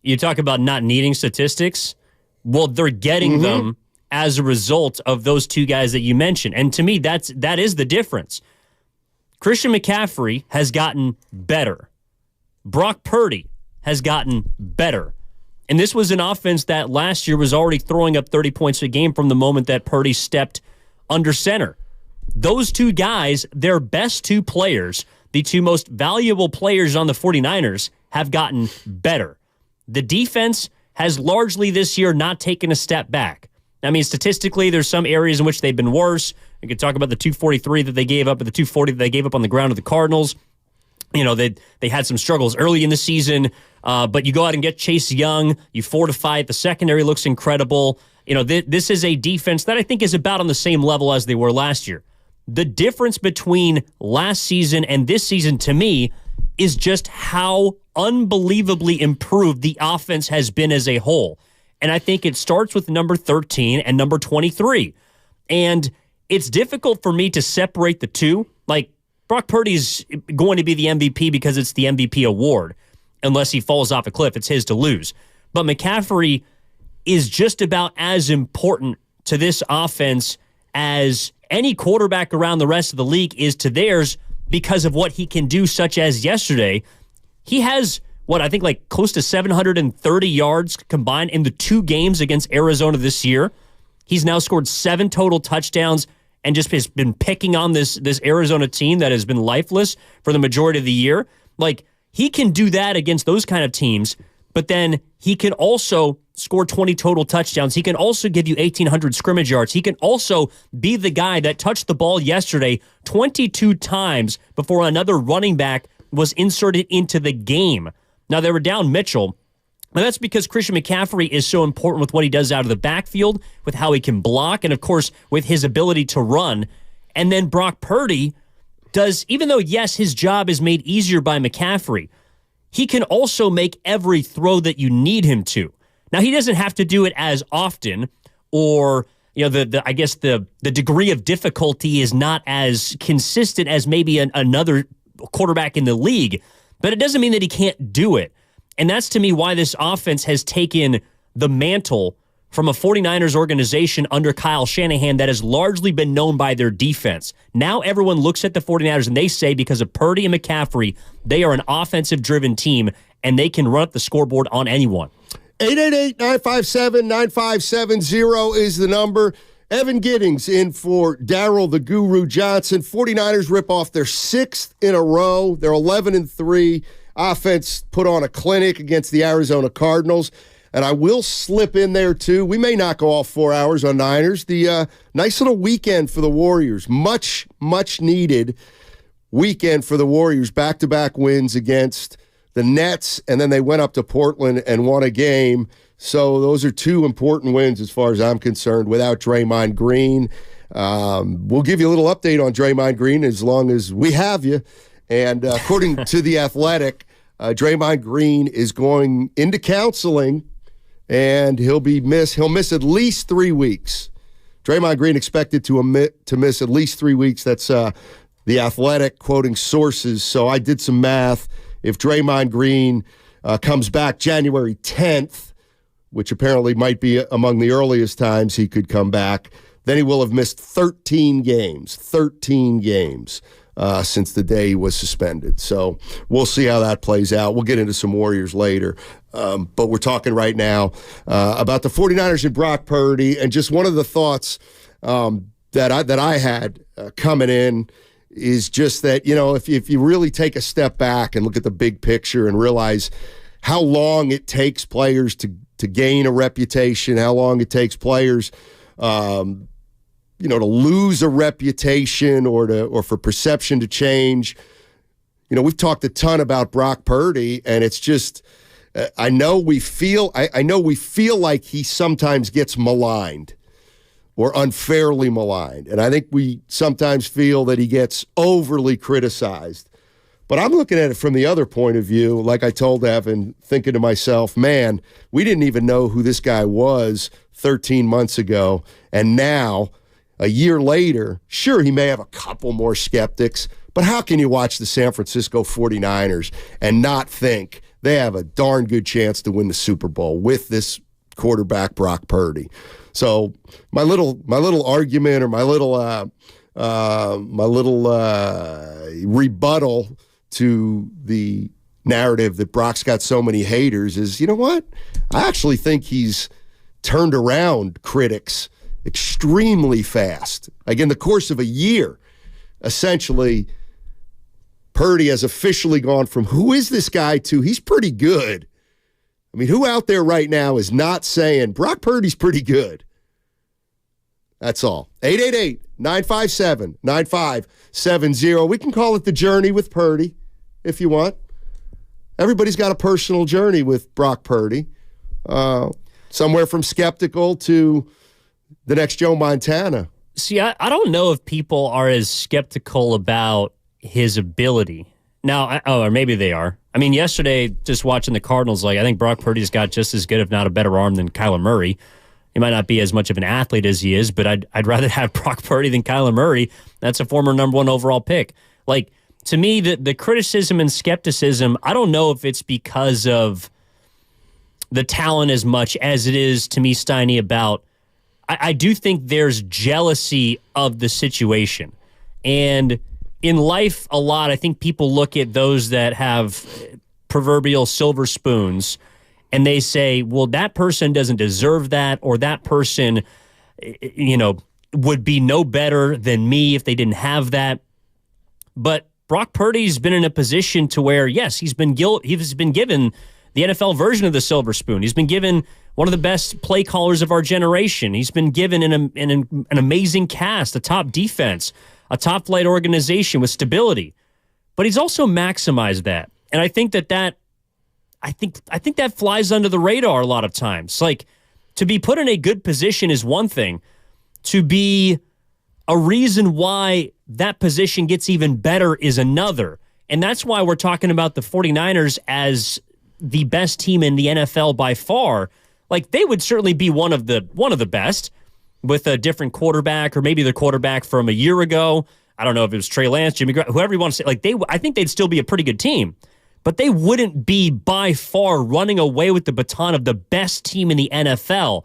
you talk about not needing statistics. Well, they're getting them as a result of those two guys that you mentioned. And to me, that is the difference. Christian McCaffrey has gotten better. Brock Purdy has gotten better. And this was an offense that last year was already throwing up 30 points a game from the moment that Purdy stepped under center. Those two guys, their best two players, the two most valuable players on the 49ers, have gotten better. The defense has largely this year not taken a step back. I mean, statistically, there's some areas in which they've been worse. We could talk about the 243 that they gave up, or the 240 that they gave up on the ground of the Cardinals. You know, they had some struggles early in the season, but you go out and get Chase Young, you fortify it. The secondary looks incredible. You know, this is a defense that I think is about on the same level as they were last year. The difference between last season and this season, to me, is just how unbelievably improved the offense has been as a whole. And I think it starts with number 13 and number 23. And it's difficult for me to separate the two. Like, Brock Purdy's going to be the MVP because it's the MVP award. Unless he falls off a cliff, it's his to lose. But McCaffrey is just about as important to this offense as any quarterback around the rest of the league is to theirs because of what he can do, such as yesterday. He has, I think like close to 730 yards combined in the 2 games against Arizona this year. He's now scored 7 total touchdowns and just has been picking on this Arizona team that has been lifeless for the majority of the year. Like, he can do that against those kind of teams, but then he can also score 20 total touchdowns. He can also give you 1,800 scrimmage yards. He can also be the guy that touched the ball yesterday 22 times before another running back was inserted into the game. Now, they were down Mitchell, and that's because Christian McCaffrey is so important with what he does out of the backfield, with how he can block, and, of course, with his ability to run. And then Brock Purdy does, even though, yes, his job is made easier by McCaffrey, he can also make every throw that you need him to. Now, he doesn't have to do it as often, or, you know, I guess the degree of difficulty is not as consistent as maybe another quarterback in the league, but it doesn't mean that he can't do it. And that's, to me, why this offense has taken the mantle from a 49ers organization under Kyle Shanahan that has largely been known by their defense. Now everyone looks at the 49ers and they say, because of Purdy and McCaffrey, they are an offensive-driven team, and they can run up the scoreboard on anyone. 888-957-9570 is the number. Evan Giddings in for Daryl the Guru Johnson. 49ers rip off their 6th in a row. They're 11-3. Offense put on a clinic against the Arizona Cardinals. And I will slip in there, too. We may not go all 4 hours on Niners. The nice little weekend for the Warriors. Much, much needed weekend for the Warriors. Back-to-back wins against the Nets, and then they went up to Portland and won a game. So those are 2 important wins as far as I'm concerned without Draymond Green. We'll give you a little update on Draymond Green as long as we have you. And according to The Athletic, Draymond Green is going into counseling, and he'll miss at least 3 weeks. Draymond Green expected to miss at least 3 weeks. That's The Athletic quoting sources. So I did some math. If Draymond Green comes back January 10th, which apparently might be among the earliest times he could come back, then he will have missed 13 games since the day he was suspended. So we'll see how that plays out. We'll get into some Warriors later. But we're talking right now about the 49ers and Brock Purdy. And just one of the thoughts that I had coming in is just that, you know, if you really take a step back and look at the big picture and realize how long it takes players to gain a reputation, how long it takes players, to lose a reputation or for perception to change. You know, we've talked a ton about Brock Purdy, and it's just, I know we feel like he sometimes gets maligned or unfairly maligned. And I think we sometimes feel that he gets overly criticized. But I'm looking at it from the other point of view, like I told Evan, thinking to myself, man, we didn't even know who this guy was 13 months ago. And now, a year later, sure, he may have a couple more skeptics, but how can you watch the San Francisco 49ers and not think they have a darn good chance to win the Super Bowl with this quarterback, Brock Purdy? So my little argument or my little rebuttal to the narrative that Brock's got so many haters is, you know what? I actually think he's turned around critics extremely fast. Like in the course of a year, essentially, Purdy has officially gone from who is this guy to he's pretty good. I mean, who out there right now is not saying Brock Purdy's pretty good? That's all. 888-957-9570. We can call it the journey with Purdy if you want. Everybody's got a personal journey with Brock Purdy. Somewhere from skeptical to the next Joe Montana. See, I don't know if people are as skeptical about his ability. Now, or maybe they are. I mean, yesterday, just watching the Cardinals, I think Brock Purdy's got just as good, if not a better arm than Kyler Murray. He might not be as much of an athlete as he is, but I'd rather have Brock Purdy than Kyler Murray. That's a former number 1 overall pick. To me, the criticism and skepticism, I don't know if it's because of the talent as much as it is, to me, Steiny, about I do think there's jealousy of the situation. And in life, a lot, I think people look at those that have proverbial silver spoons and they say, well, that person doesn't deserve that, or that person, would be no better than me if they didn't have that. But Brock Purdy's been in a position to where, yes, he's been given the NFL version of the silver spoon. He's been given one of the best play callers of our generation. He's been given an amazing cast, a top defense, a top-flight organization with stability. But he's also maximized that. And I think that flies under the radar a lot of times. Like, to be put in a good position is one thing. To be a reason why that position gets even better is another. And that's why we're talking about the 49ers as the best team in the NFL by far. Like, they would certainly be one of the best with a different quarterback, or maybe the quarterback from a year ago. I don't know if it was Trey Lance, Jimmy Graham, whoever you want to say. Like, I think they'd still be a pretty good team, but they wouldn't be by far running away with the baton of the best team in the NFL.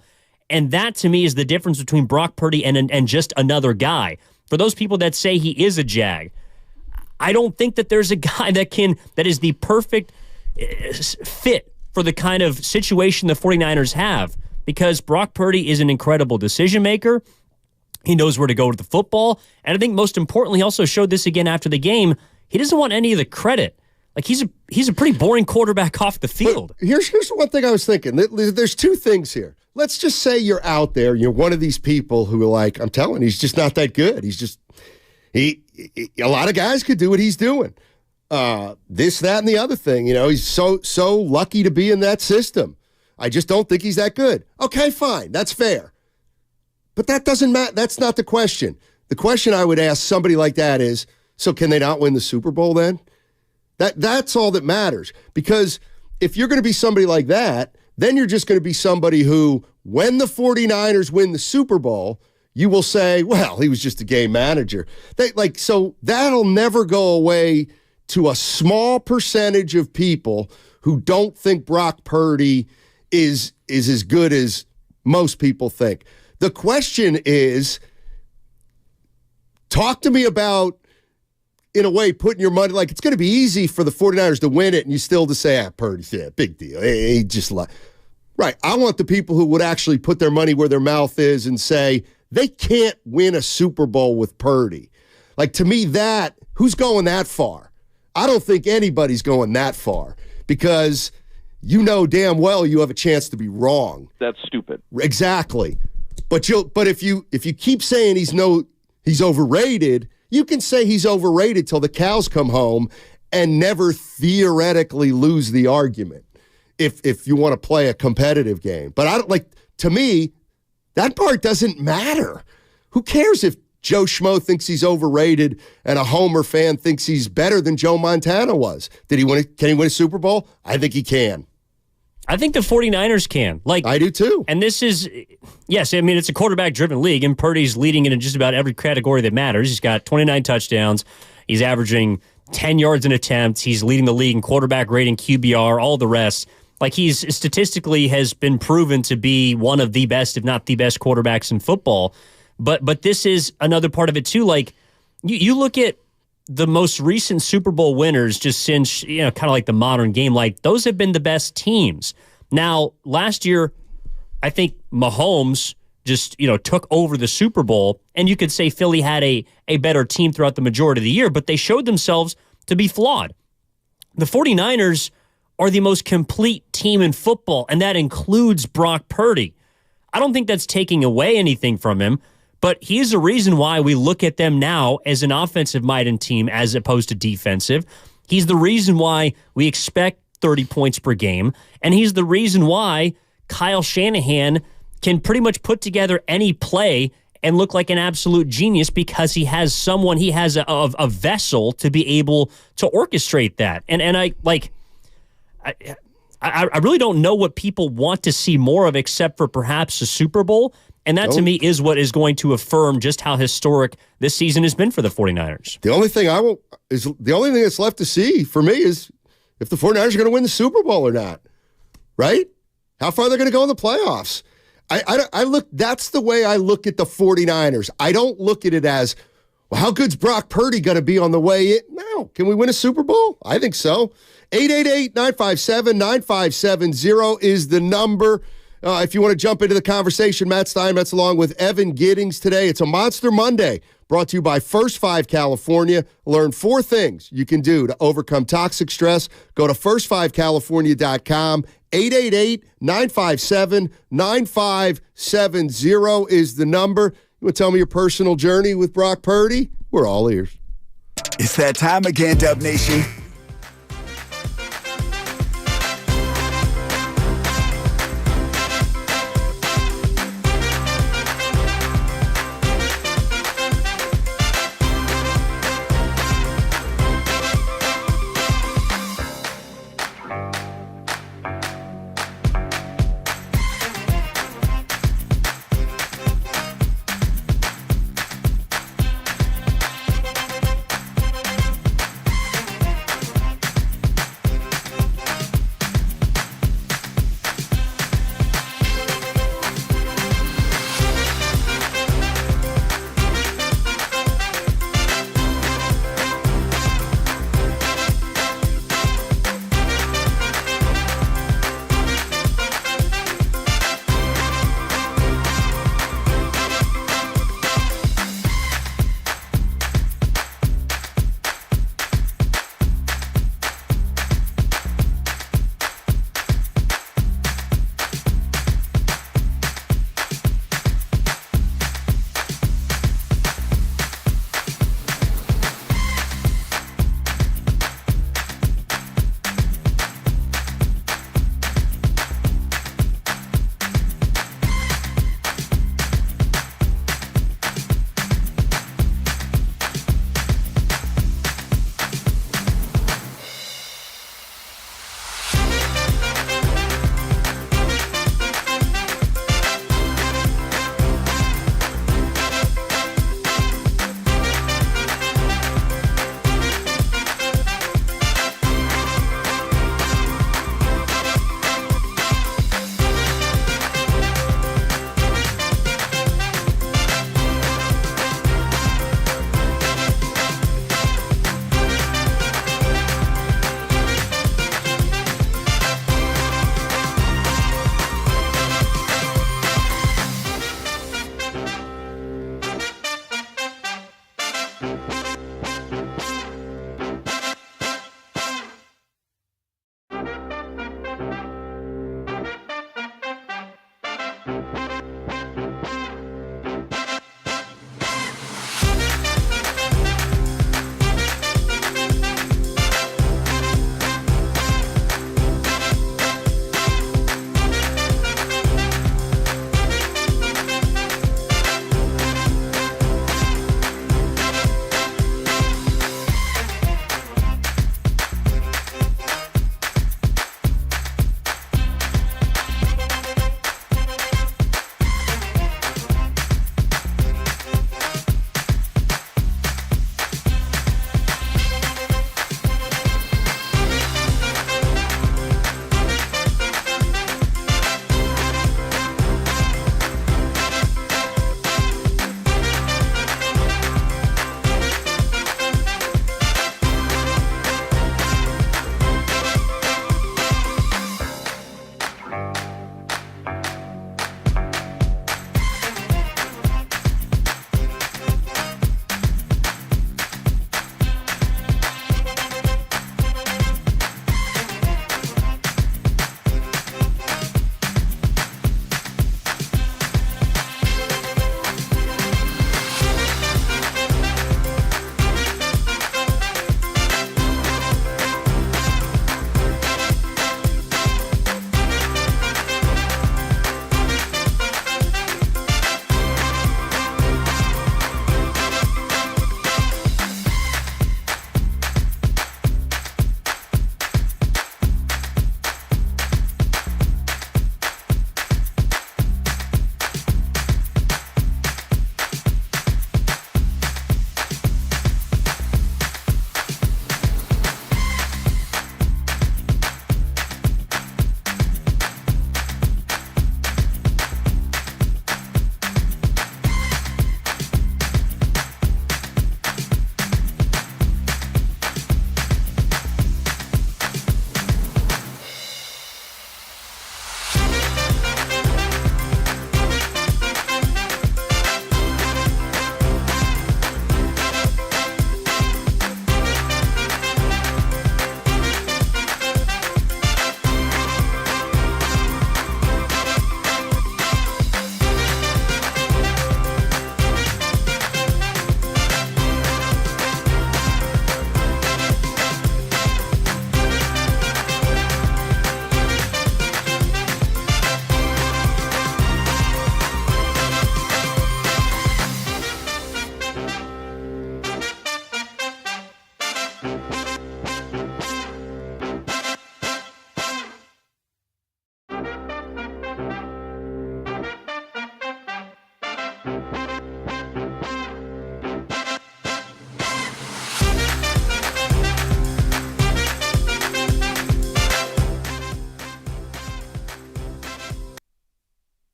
And that, to me, is the difference between Brock Purdy and just another guy. For those people that say he is a Jag, I don't think that there's a guy that is the perfect fit for the kind of situation the 49ers have, because Brock Purdy is an incredible decision maker. He knows where to go with the football. And I think most importantly, he also showed this again after the game. He doesn't want any of the credit. Like, he's a pretty boring quarterback off the field. But here's one thing I was thinking. There's two things here. Let's just say you're out there. You're one of these people who are like, I'm telling you, he's just not that good. He's just, a lot of guys could do what he's doing. This, that, and the other thing. He's so lucky to be in that system. I just don't think he's that good. Okay, fine. That's fair. But that doesn't matter. That's not the question. The question I would ask somebody like that is, so can they not win the Super Bowl then? That's all that matters. Because if you're going to be somebody like that, then you're just going to be somebody who, when the 49ers win the Super Bowl, you will say, well, he was just a game manager. So that'll never go away to a small percentage of people who don't think Brock Purdy is as good as most people think. The question is, talk to me about, in a way, putting your money, like, it's going to be easy for the 49ers to win it and you still to say, Purdy's, big deal. He just right. I want the people who would actually put their money where their mouth is and say, they can't win a Super Bowl with Purdy. Like, to me, who's going that far? I don't think anybody's going that far, because you know damn well you have a chance to be wrong. That's stupid. Exactly. But if you keep saying he's overrated, you can say he's overrated till the cows come home and never theoretically lose the argument if you want to play a competitive game. But to me, that part doesn't matter. Who cares if Joe Schmo thinks he's overrated and a Homer fan thinks he's better than Joe Montana was? Can he win a Super Bowl? I think he can. I think the 49ers can. I do too. And this is, yes, I mean, it's a quarterback-driven league, and Purdy's leading in just about every category that matters. He's got 29 touchdowns. He's averaging 10 yards an attempt. He's leading the league in quarterback rating, QBR, all the rest. Like, he's statistically has been proven to be one of the best, if not the best, quarterbacks in football. But this is another part of it too. Like, you look at the most recent Super Bowl winners just since, kind of like the modern game, like, those have been the best teams. Now, last year, I think Mahomes just, took over the Super Bowl, and you could say Philly had a better team throughout the majority of the year, but they showed themselves to be flawed. The 49ers are the most complete team in football, and that includes Brock Purdy. I don't think that's taking away anything from him, but he is the reason why we look at them now as an offensive-minded team as opposed to defensive. He's the reason why we expect 30 points per game, and he's the reason why Kyle Shanahan can pretty much put together any play and look like an absolute genius, because he has a vessel to be able to orchestrate that. And I really don't know what people want to see more of except for perhaps a Super Bowl. And that, to me, is what is going to affirm just how historic this season has been for the 49ers. The only thing that's left to see for me is if the 49ers are going to win the Super Bowl or not, right? How far they're going to go in the playoffs. That's the way I look at the 49ers. I don't look at it as, well, how good's Brock Purdy going to be on the way in? No. Can we win a Super Bowl? I think so. 888-957-9570 is the number. If you want to jump into the conversation, Matt Steinmetz along with Evan Giddings today. It's a Monster Monday brought to you by First 5 California. Learn 4 things you can do to overcome toxic stress. Go to first5california.com. 888-957-9570 is the number. You want to tell me your personal journey with Brock Purdy? We're all ears. It's that time again, Dub Nation.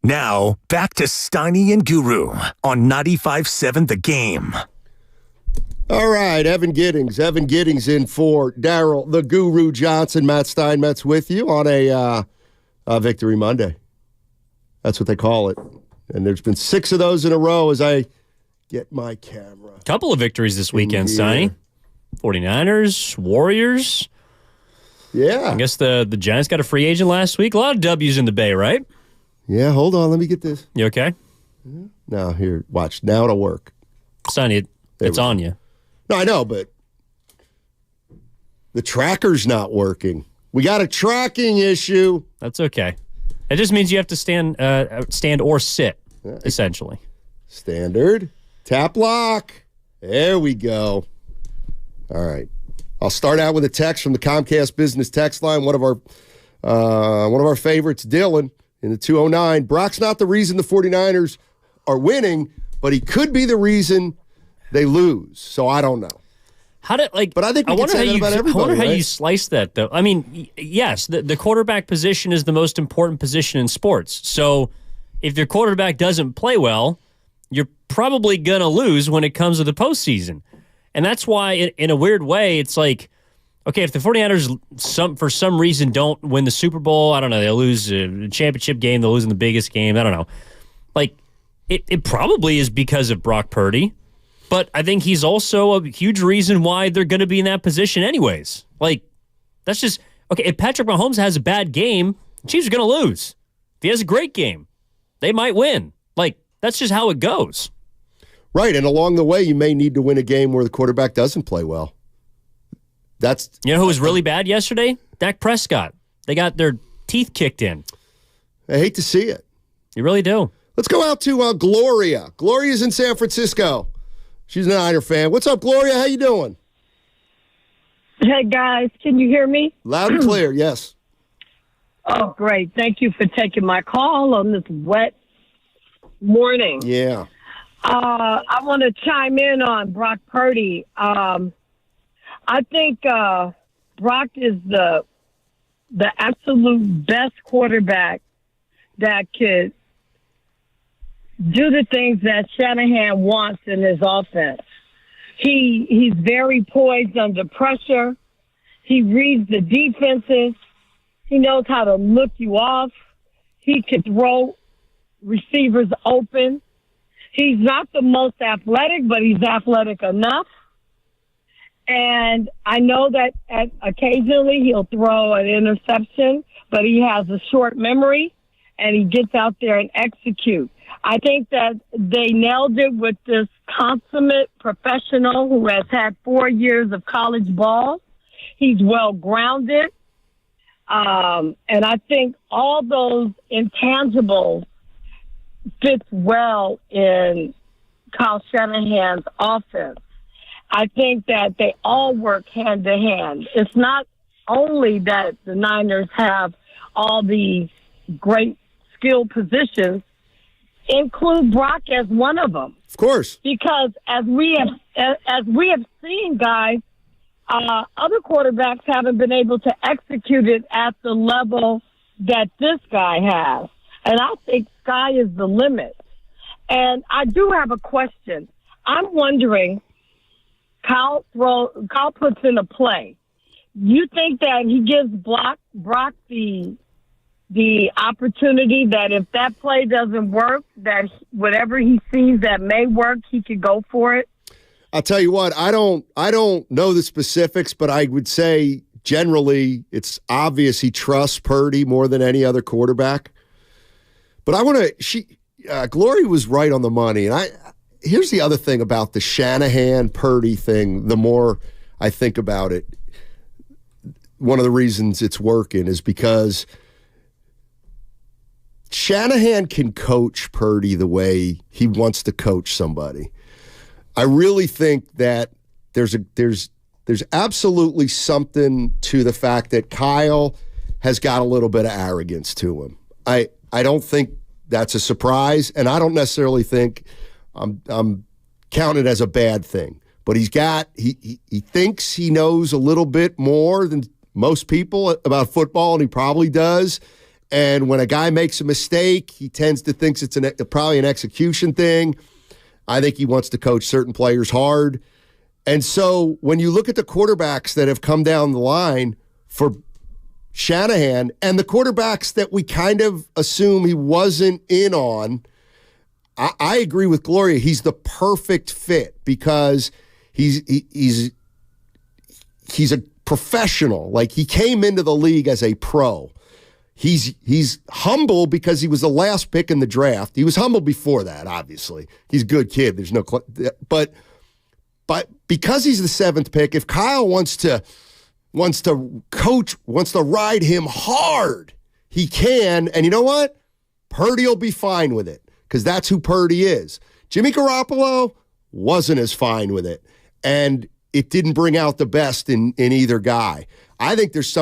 Now, back to Steiny and Guru on 95.7 The Game. All right, Evan Giddings. Evan Giddings in for Daryl, the Guru Johnson. Matt Steinmetz with you on a Victory Monday. That's what they call it. And there's been 6 of those in a row as I get my camera. Couple of victories this weekend, Steiny. 49ers, Warriors. Yeah. I guess the Giants got a free agent last week. A lot of W's in the Bay, right? Yeah, hold on. Let me get this. You okay? Now, here, watch. Now it'll work. Steiny, it's on you. No, I know, but the tracker's not working. We got a tracking issue. That's okay. It just means you have to stand or sit, essentially. Standard. Tap lock. There we go. All right. I'll start out with a text from the Comcast Business text line. One of our favorites, Dylan, in the 209. Brock's not the reason the 49ers are winning, but he could be the reason they lose. So I don't know. But I think we can say that about everybody. I wonder how right? you slice that, though. I mean, yes, the quarterback position is the most important position in sports. So if your quarterback doesn't play well, you're probably going to lose when it comes to the postseason. And that's why, in a weird way, it's like, okay, if the 49ers for some reason don't win the Super Bowl, I don't know, they'll lose a championship game, they'll lose in the biggest game, I don't know. Like, it probably is because of Brock Purdy. But I think he's also a huge reason why they're going to be in that position anyways. Like, that's just, okay, if Patrick Mahomes has a bad game, the Chiefs are going to lose. If he has a great game, they might win. Like, that's just how it goes. Right, and along the way, you may need to win a game where the quarterback doesn't play well. You know who was really bad yesterday? Dak Prescott. They got their teeth kicked in. I hate to see it. You really do. Let's go out to Gloria. Gloria's in San Francisco. She's a Niner fan. What's up, Gloria? How you doing? Hey, guys. Can you hear me? Loud and clear, yes. Oh, great. Thank you for taking my call on this wet morning. Yeah. I want to chime in on Brock Purdy. I think Brock is the absolute best quarterback that could do the things that Shanahan wants in his offense. He's very poised under pressure. He reads the defenses. He knows how to look you off. He can throw receivers open. He's not the most athletic, but he's athletic enough. And I know that occasionally he'll throw an interception, but he has a short memory, and he gets out there and executes. I think that they nailed it with this consummate professional who has had 4 years of college ball. He's well-grounded. And I think all those intangibles fits well in Kyle Shanahan's offense. I think that they all work hand to hand. It's not only that the Niners have all these great skill positions, include Brock as one of them. Of course. Because as we have seen, guys, other quarterbacks haven't been able to execute it at the level that this guy has. And I think sky is the limit. And I do have a question. I'm wondering, Kyle puts in a play. You think that he gives Brock the opportunity that if that play doesn't work, that whatever he sees that may work, he could go for it? I'll tell you what, I don't know the specifics, but I would say generally it's obvious he trusts Purdy more than any other quarterback. But Gloria was right on the money. And here's the other thing about the Shanahan-Purdy thing, the more I think about it, one of the reasons it's working is because Shanahan can coach Purdy the way he wants to coach somebody. I really think that there's absolutely something to the fact that Kyle has got a little bit of arrogance to him. I don't think that's a surprise, and I don't necessarily think I'm counting as a bad thing. But he thinks he knows a little bit more than most people about football, and he probably does. And when a guy makes a mistake, he tends to think it's probably an execution thing. I think he wants to coach certain players hard. And so when you look at the quarterbacks that have come down the line for Shanahan and the quarterbacks that we kind of assume he wasn't in on, I agree with Gloria. He's the perfect fit because he's a professional. Like, he came into the league as a pro. He's humble because he was the last pick in the draft. He was humble before that, obviously. He's a good kid. There's no but because he's the 7th pick, if Kyle wants to coach, wants to ride him hard, he can. And you know what? Purdy will be fine with it because that's who Purdy is. Jimmy Garoppolo wasn't as fine with it, and it didn't bring out the best in either guy. I think there's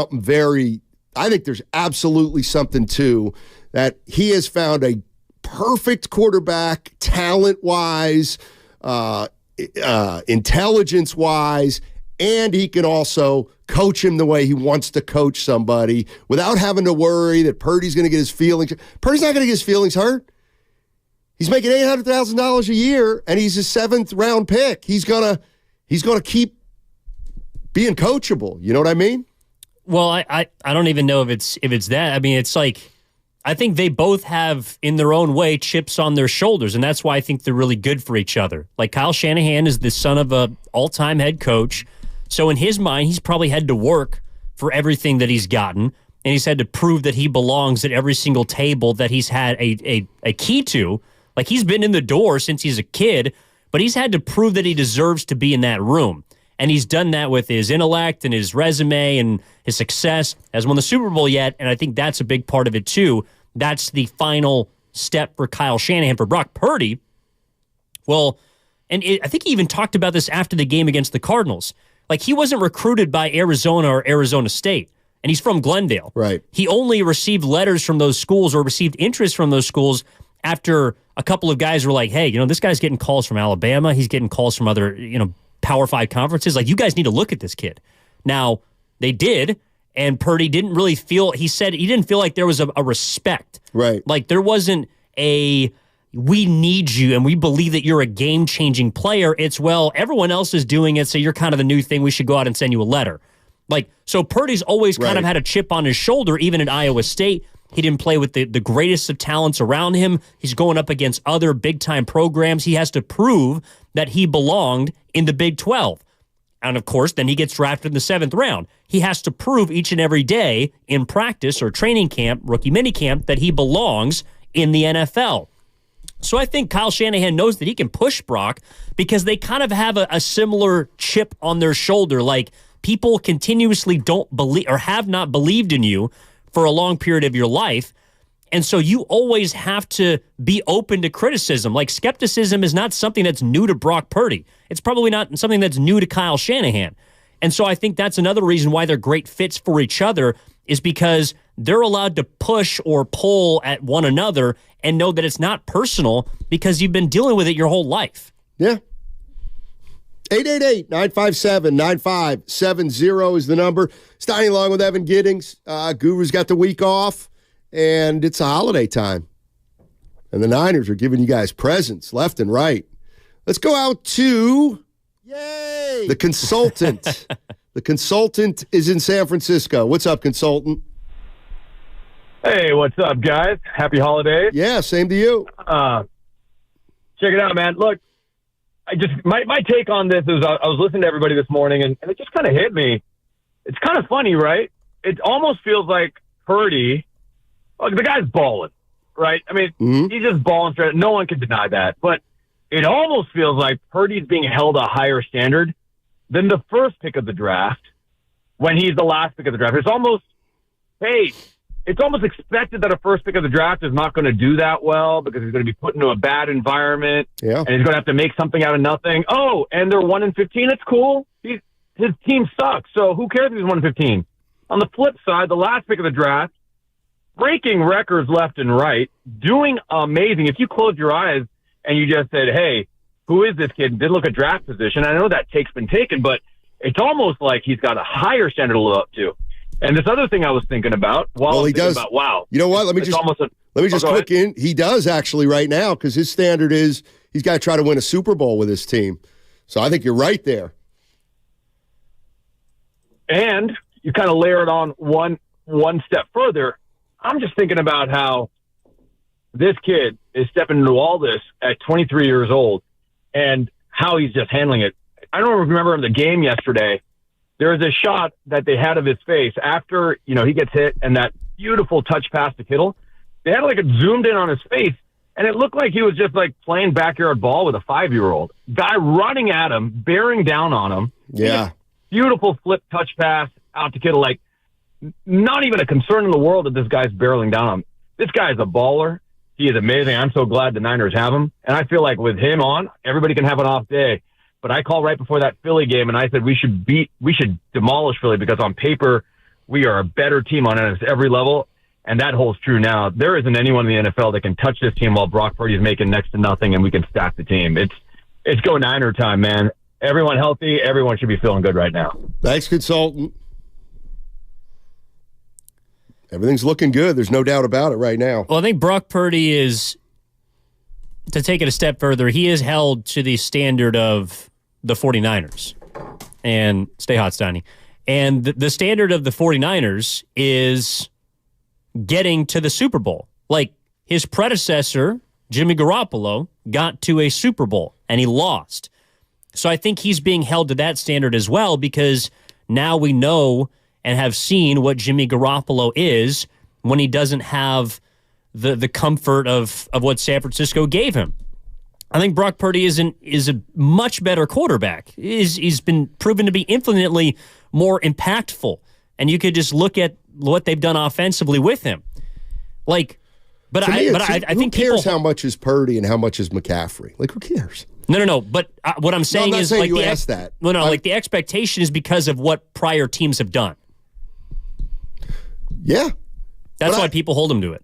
absolutely something to that. He has found a perfect quarterback, talent-wise, intelligence-wise, and he can also coach him the way he wants to coach somebody without having to worry that Purdy's going to get his feelings. Purdy's not going to get his feelings hurt. He's making $800,000 a year, and he's a 7th-round pick. He's gonna keep being coachable. You know what I mean? Well, I don't even know if it's that. I mean, it's like, I think they both have, in their own way, chips on their shoulders, and that's why I think they're really good for each other. Like, Kyle Shanahan is the son of a all-time head coach, so in his mind, he's probably had to work for everything that he's gotten, and he's had to prove that he belongs at every single table that he's had a key to. Like, he's been in the door since he's a kid, but he's had to prove that he deserves to be in that room. And he's done that with his intellect and his resume and his success. Hasn't won the Super Bowl yet, and I think that's a big part of it too. That's the final step for Kyle Shanahan. For Brock Purdy, well, I think he even talked about this after the game against the Cardinals. Like, he wasn't recruited by Arizona or Arizona State, and he's from Glendale. Right. He only received letters from those schools or received interest from those schools after a couple of guys were like, hey, this guy's getting calls from Alabama. He's getting calls from other, Power 5 conferences. Like, you guys need to look at this kid. Now, they did, and Purdy didn't really feel, he said he didn't feel like there was a respect. Right. Like, there wasn't we need you, and we believe that you're a game-changing player. It's, well, everyone else is doing it, so you're kind of the new thing. We should go out and send you a letter. Like, so Purdy's always kind of had a chip on his shoulder, even at Iowa State. He didn't play with the greatest of talents around him. He's going up against other big-time programs. He has to prove that he belonged in the Big 12. And, of course, then he gets drafted in the 7th round. He has to prove each and every day in practice or training camp, rookie minicamp, that he belongs in the NFL. So I think Kyle Shanahan knows that he can push Brock because they kind of have a similar chip on their shoulder. Like, people continuously don't believe or have not believed in you for a long period of your life. And so you always have to be open to criticism. Like, skepticism is not something that's new to Brock Purdy. It's probably not something that's new to Kyle Shanahan. And so I think that's another reason why they're great fits for each other, is because they're allowed to push or pull at one another and know that it's not personal because you've been dealing with it your whole life. Yeah. 888-957-9570 is the number. Steiny along with Evan Giddings. Guru's got the week off, and it's a holiday time. And the Niners are giving you guys presents left and right. Let's go out to the consultant. The consultant is in San Francisco. What's up, consultant? Hey, what's up, guys? Happy holidays. Yeah, same to you. Check it out, man. Look, my take on this is I was listening to everybody this morning, and it just kind of hit me. It's kind of funny, right? It almost feels like Purdy, the guy's balling, right? I mean, he's just balling straight. No one can deny that. But it almost feels like Purdy's being held a higher standard than the first pick of the draft when he's the last pick of the draft. It's almost, it's almost expected that a first pick of the draft is not going to do that well because he's going to be put into a bad environment, and he's going to have to make something out of nothing. Oh, and they're 1-15. It's cool. His team sucks, so who cares if he's 1-15? On the flip side, the last pick of the draft, breaking records left and right, doing amazing. If you close your eyes and you just said, hey, who is this kid? Did look at draft position. I know that take's been taken, but it's almost like he's got a higher standard to live up to. And this other thing I was thinking about, he does. Wow. You know what? Let me just click in. He does actually right now, because his standard is he's got to try to win a Super Bowl with his team. So I think you're right there. And you kind of layer it on one step further. I'm just thinking about how this kid is stepping into all this at 23 years old and how he's just handling it. I don't remember in the game yesterday, there was a shot that they had of his face after, he gets hit and that beautiful touch pass to Kittle. They had like it zoomed in on his face, and it looked like he was just like playing backyard ball with a 5-year-old. Guy running at him, bearing down on him. Yeah. Beautiful flip touch pass out to Kittle. Like, not even a concern in the world that this guy's barreling down on him. This guy is a baller. He is amazing. I'm so glad the Niners have him. And I feel like with him on, everybody can have an off day. But I called right before that Philly game, and I said we should demolish Philly, because on paper, we are a better team on every level. And that holds true now. There isn't anyone in the NFL that can touch this team while Brock Purdy is making next to nothing, and we can stack the team. It's go Niner time, man. Everyone healthy. Everyone should be feeling good right now. Thanks, consultant. Everything's looking good. There's no doubt about it right now. Well, I think Brock Purdy is, to take it a step further, he is held to the standard of the 49ers. And stay hot, Steiny. And the standard of the 49ers is getting to the Super Bowl. Like, his predecessor, Jimmy Garoppolo, got to a Super Bowl, and he lost. So I think he's being held to that standard as well, because now we know and have seen what Jimmy Garoppolo is when he doesn't have the comfort of what San Francisco gave him. I think Brock Purdy is a much better quarterback. He's been proven to be infinitely more impactful, and you could just look at what they've done offensively with him. Like, but I think who cares how much is Purdy and how much is McCaffrey? Like, who cares? No. But what I'm saying is, like, you asked that. Like the expectation is because of what prior teams have done. Yeah, that's why people hold him to it.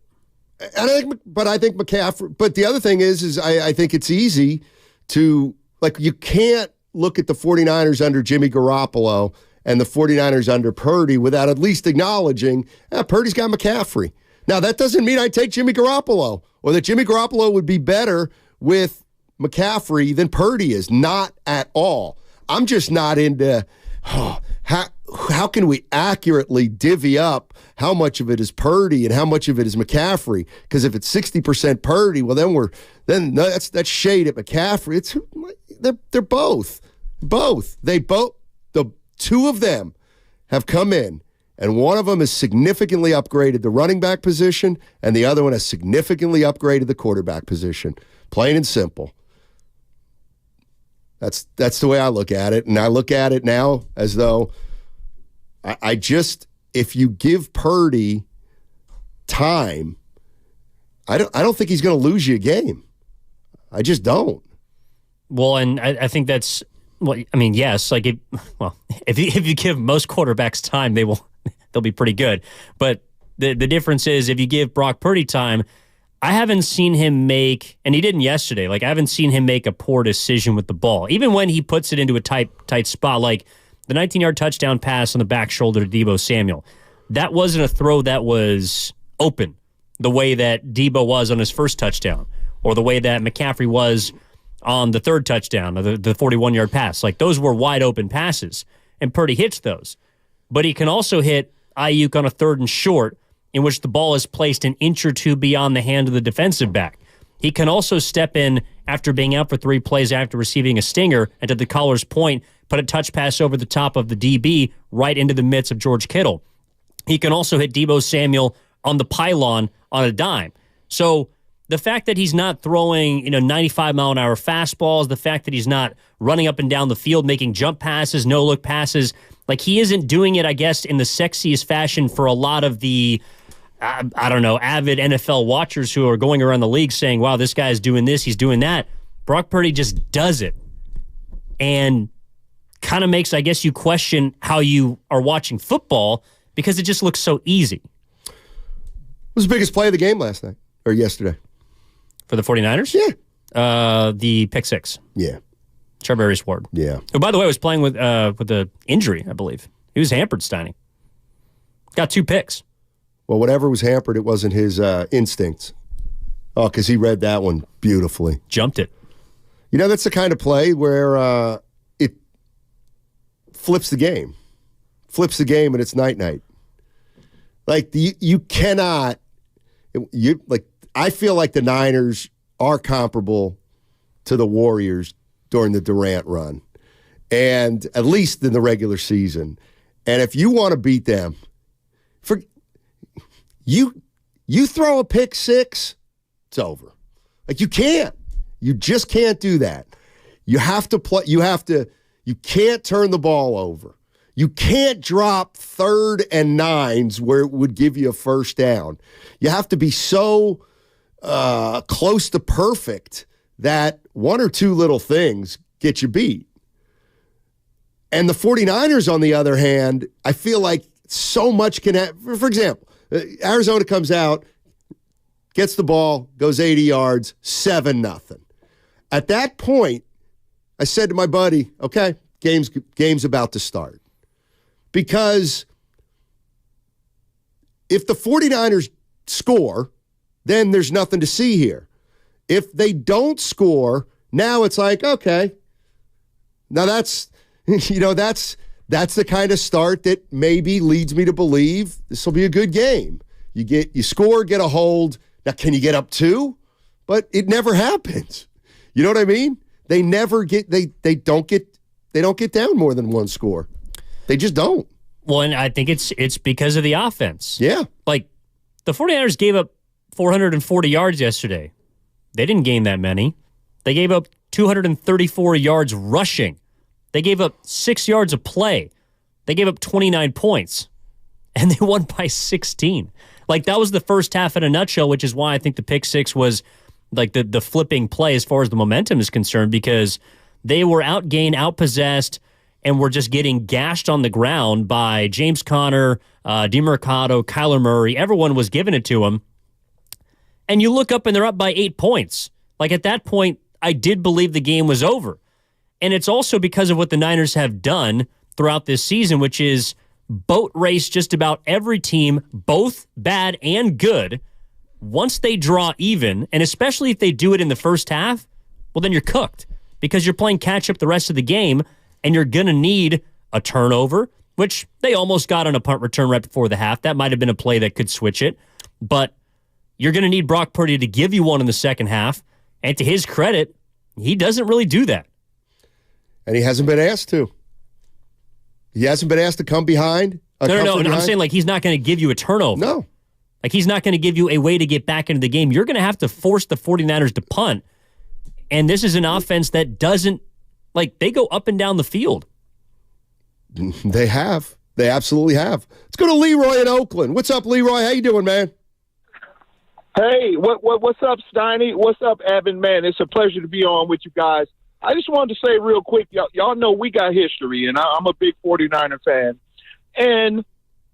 And I think McCaffrey. But the other thing is I think it's easy to, like, you can't look at the 49ers under Jimmy Garoppolo and the 49ers under Purdy without at least acknowledging Purdy's got McCaffrey. Now, that doesn't mean I take Jimmy Garoppolo or that Jimmy Garoppolo would be better with McCaffrey than Purdy is. Not at all. I'm just not into how can we accurately divvy up how much of it is Purdy and how much of it is McCaffrey? Because if it's 60% Purdy, well, then that's shade at McCaffrey. They're both. The two of them have come in, and one of them has significantly upgraded the running back position, and the other one has significantly upgraded the quarterback position. Plain and simple. That's the way I look at it, and I look at it now as though if you give Purdy time, I don't think he's going to lose you a game. I just don't. Well, and I think that's, well, I mean, yes, like if you give most quarterbacks time, they'll be pretty good. But the difference is, if you give Brock Purdy time, I haven't seen him make, and he didn't yesterday, like I haven't seen him make a poor decision with the ball. Even when he puts it into a tight spot, like the 19-yard touchdown pass on the back shoulder to Deebo Samuel, that wasn't a throw that was open the way that Deebo was on his first touchdown, or the way that McCaffrey was on the third touchdown, the 41-yard pass. Like, those were wide open passes, and Purdy hits those. But he can also hit Ayuk on a 3rd and short, in which the ball is placed an inch or two beyond the hand of the defensive back. He can also step in after being out for 3 plays after receiving a stinger, and to the caller's point, put a touch pass over the top of the DB right into the midst of George Kittle. He can also hit Deebo Samuel on the pylon on a dime. So the fact that he's not throwing 95-mile-an-hour fastballs, the fact that he's not running up and down the field making jump passes, no-look passes, like, he isn't doing it, I guess, in the sexiest fashion for a lot of the avid NFL watchers who are going around the league saying, wow, this guy's doing this, he's doing that. Brock Purdy just does it. And kind of makes, I guess, you question how you are watching football, because it just looks so easy. What was the biggest play of the game last night or yesterday? For the 49ers? Yeah. The pick six. Yeah. Charvarius Ward. Yeah. Who, by the way, was playing with the injury, I believe. He was hampered, Steiny. Got 2 picks. Well, whatever was hampered, it wasn't his instincts. Oh, because he read that one beautifully. Jumped it. You know, that's the kind of play where it flips the game. Flips the game and it's night-night. Like, you cannot... I feel like the Niners are comparable to the Warriors during the Durant run, and at least in the regular season. And if you want to beat them, you throw a pick six, it's over. Like, you can't. You just can't do that. You have to play. You can't turn the ball over. You can't drop 3rd and 9s where it would give you a first down. You have to be so close to perfect that 1 or 2 little things get you beat. And the 49ers, on the other hand, I feel like so much can happen. For example, Arizona comes out, gets the ball, goes 80 yards, 7-0. At that point, I said to my buddy, okay, game's about to start. Because if the 49ers score, then there's nothing to see here. If they don't score, now it's like, okay, now that's the kind of start that maybe leads me to believe this will be a good game. You score, get a hold. Now, can you get up 2? But it never happens. You know what I mean? They never get they don't get down more than 1 score. They just don't. Well, and I think it's because of the offense. Yeah. Like, the 49ers gave up 440 yards yesterday. They didn't gain that many. They gave up 234 yards rushing. They gave up 6 yards of play. They gave up 29 points. And they won by 16. Like, that was the first half in a nutshell, which is why I think the pick six was like the flipping play as far as the momentum is concerned, because they were outgained, outpossessed, and were just getting gashed on the ground by James Conner, DeMercado, Kyler Murray. Everyone was giving it to them. And you look up and they're up by 8 points. Like, at that point, I did believe the game was over. And it's also because of what the Niners have done throughout this season, which is boat race just about every team, both bad and good. Once they draw even, and especially if they do it in the first half, well, then you're cooked because you're playing catch-up the rest of the game, and you're going to need a turnover, which they almost got on a punt return right before the half. That might have been a play that could switch it, but you're going to need Brock Purdy to give you one in the second half, and to his credit, he doesn't really do that. And he hasn't been asked to. He hasn't been asked to come behind. No. I'm saying, like, he's not going to give you a turnover. No. Like, he's not going to give you a way to get back into the game. You're going to have to force the 49ers to punt. And this is an offense that doesn't, like, they go up and down the field. They have. They absolutely have. Let's go to Leroy in Oakland. What's up, Leroy? How you doing, man? Hey, what's up, Steiny? What's up, Evan? Man, it's a pleasure to be on with you guys. I just wanted to say real quick, y'all know we got history, and I'm a big 49er fan. And,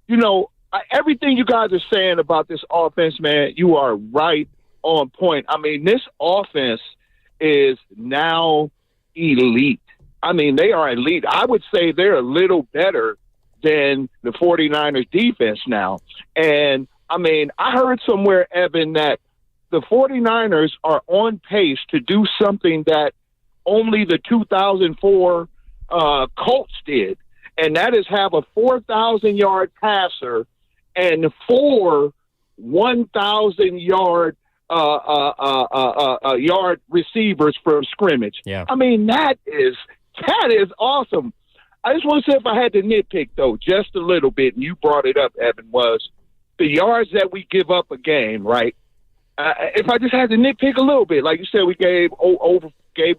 you know, everything you guys are saying about this offense, man, you are right on point. I mean, this offense is now elite. I mean, they are elite. I would say they're a little better than the 49ers defense now. And, I mean, I heard somewhere, Evan, that the 49ers are on pace to do something that only the 2004 Colts did, and that is have a 4,000-yard passer and 4 1,000-yard yard receivers from scrimmage. Yeah. I mean, that is awesome. I just want to say, if I had to nitpick, though, just a little bit, and you brought it up, Evan, was the yards that we give up a game, right? If I just had to nitpick a little bit, like you said, we gave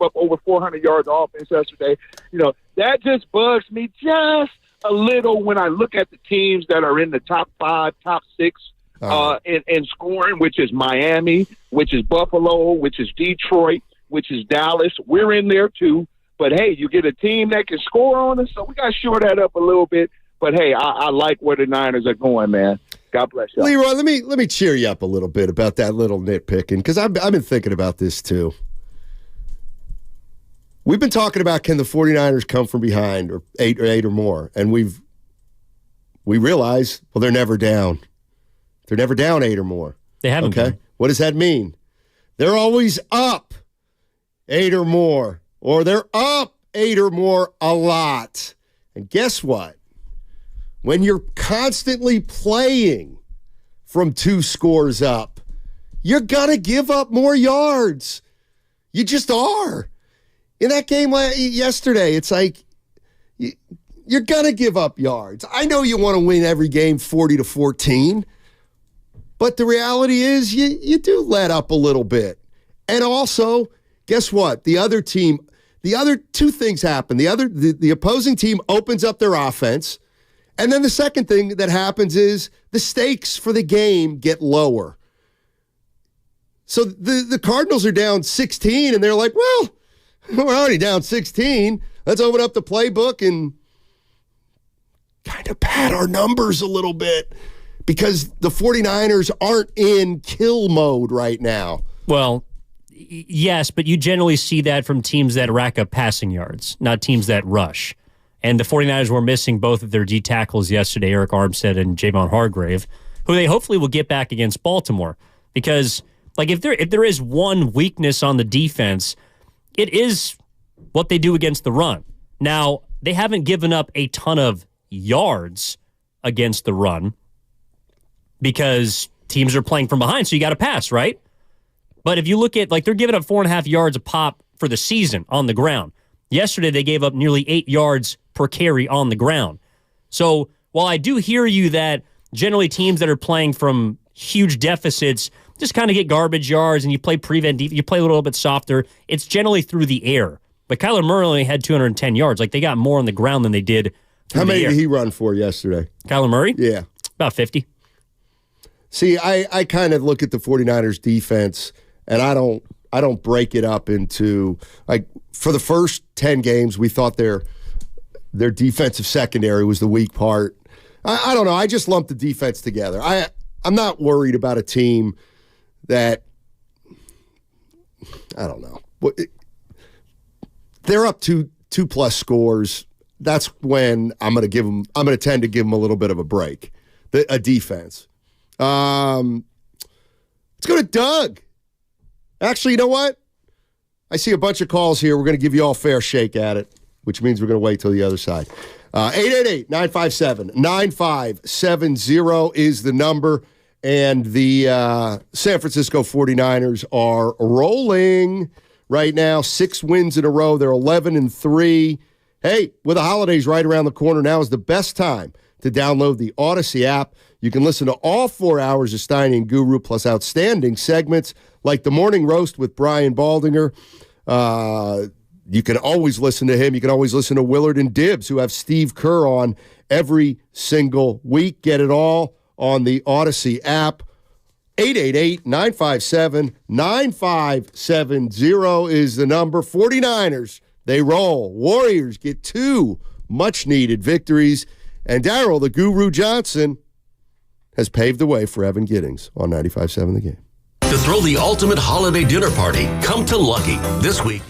up over 400 yards of offense yesterday. You know, that just bugs me just a little when I look at the teams that are in the top 5, top 6 in scoring, which is Miami, which is Buffalo, which is Detroit, which is Dallas. We're in there too. But, hey, you get a team that can score on us, so we got to shore that up a little bit. But, hey, I like where the Niners are going, man. God bless you. Leroy, let me cheer you up a little bit about that little nitpicking, because I've been thinking about this too. We've been talking about can the 49ers come from behind or eight or more, and we realize, well, they're never down. They're never down 8 or more. They haven't been. What does that mean? They're always up 8 or more, or they're up 8 or more a lot. And guess what? When you're constantly playing from 2 scores up, you're going to give up more yards. You just are. In that game yesterday, it's like you're going to give up yards. I know you want to win every game 40-14, but the reality is you do let up a little bit. And also, guess what? The other 2 things happen. The opposing team opens up their offense, and then the second thing that happens is the stakes for the game get lower. So the Cardinals are down 16, and they're like, well, we're already down 16. Let's open up the playbook and kind of pad our numbers a little bit because the 49ers aren't in kill mode right now. Well, yes, but you generally see that from teams that rack up passing yards, not teams that rush. And the 49ers were missing both of their D tackles yesterday, Eric Armstead and Javon Hargrave, who they hopefully will get back against Baltimore. Because, like, if there is one weakness on the defense, it is what they do against the run. Now, they haven't given up a ton of yards against the run because teams are playing from behind, so you got to pass, right? But if you look at, like, they're giving up 4.5 yards a pop for the season on the ground. Yesterday, they gave up nearly 8 yards per carry on the ground. So while I do hear you that generally teams that are playing from huge deficits just kind of get garbage yards and you play prevent defense, you play a little bit softer, it's generally through the air. But Kyler Murray only had 210 yards. Like, they got more on the ground than they did through How many the air. did he run for yesterday? Kyler Murray? Yeah. About 50. See, I kind of look at the 49ers defense, and I don't break it up into, like, for the first 10 games, we thought their defensive secondary was the weak part. I don't know. I just lumped the defense together. I'm not worried about a team that, I don't know. They're up 2+ scores. That's when I'm going to tend to give them a little bit of a break. A defense. Let's go to Doug. Actually, you know what? I see a bunch of calls here. We're going to give you all a fair shake at it, which means we're going to wait till the other side. 888-957-9570 is the number. And the San Francisco 49ers are rolling right now. 6 wins in a row. They're 11-3. Hey, with the holidays right around the corner, now is the best time to download the Odyssey app. You can listen to all 4 hours of Steiny and Guru, plus outstanding segments like the Morning Roast with Brian Baldinger. You can always listen to him. You can always listen to Willard and Dibbs, who have Steve Kerr on every single week. Get it all on the Odyssey app. 888-957-9570 is the number. 49ers, they roll. Warriors get 2 much-needed victories. And Darryl, the Guru Johnson, has paved the way for Evan Giddings on 95.7 The Game. To throw the ultimate holiday dinner party, come to Lucky. This week,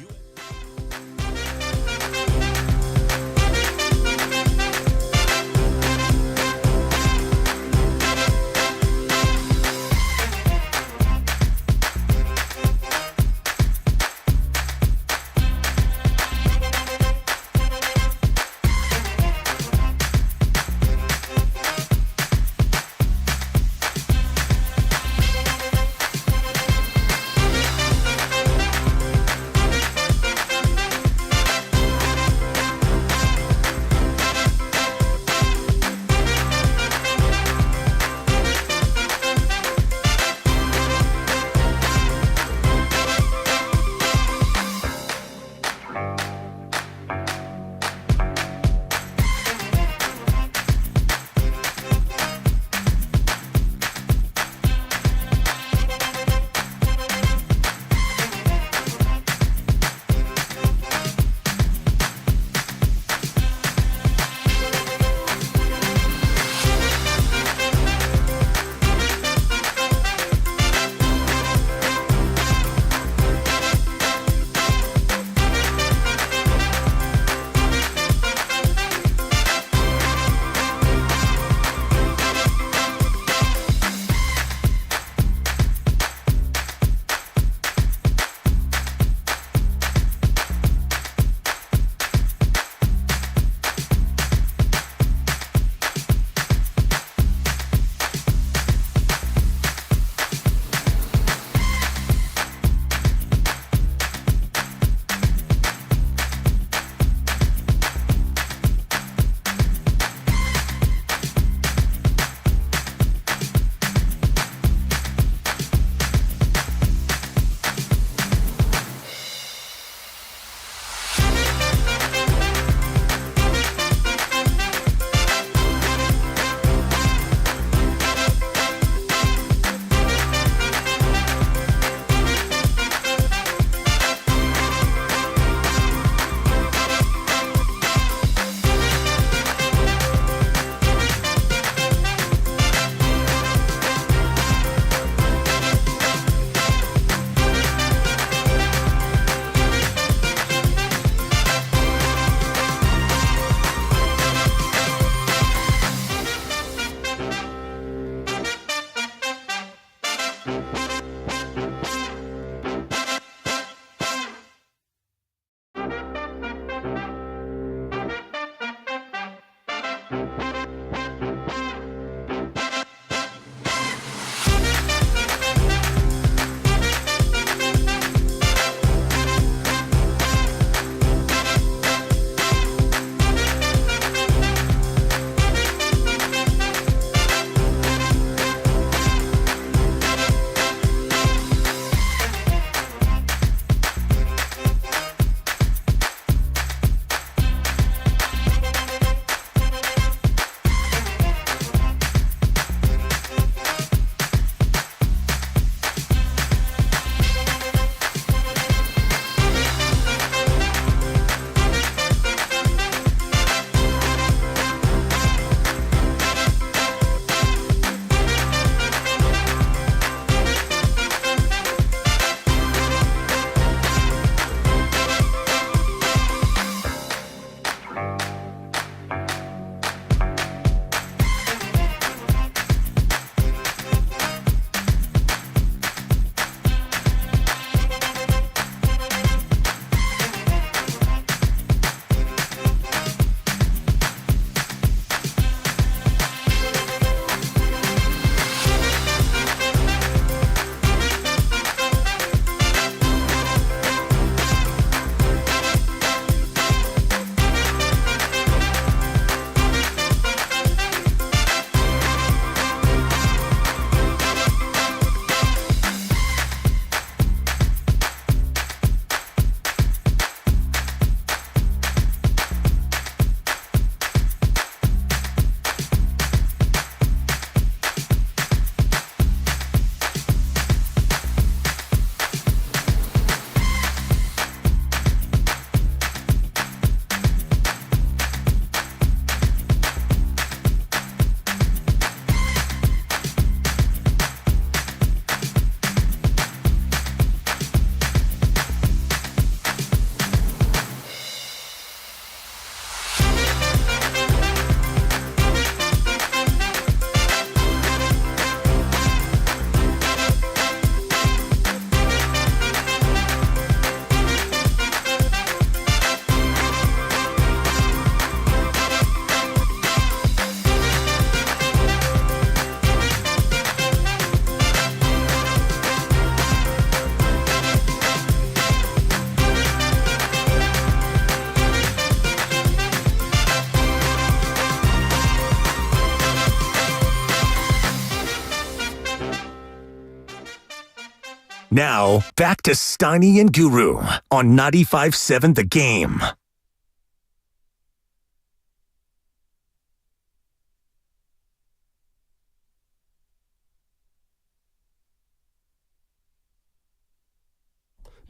Now, back to Steiny and Guru on 95.7 The Game.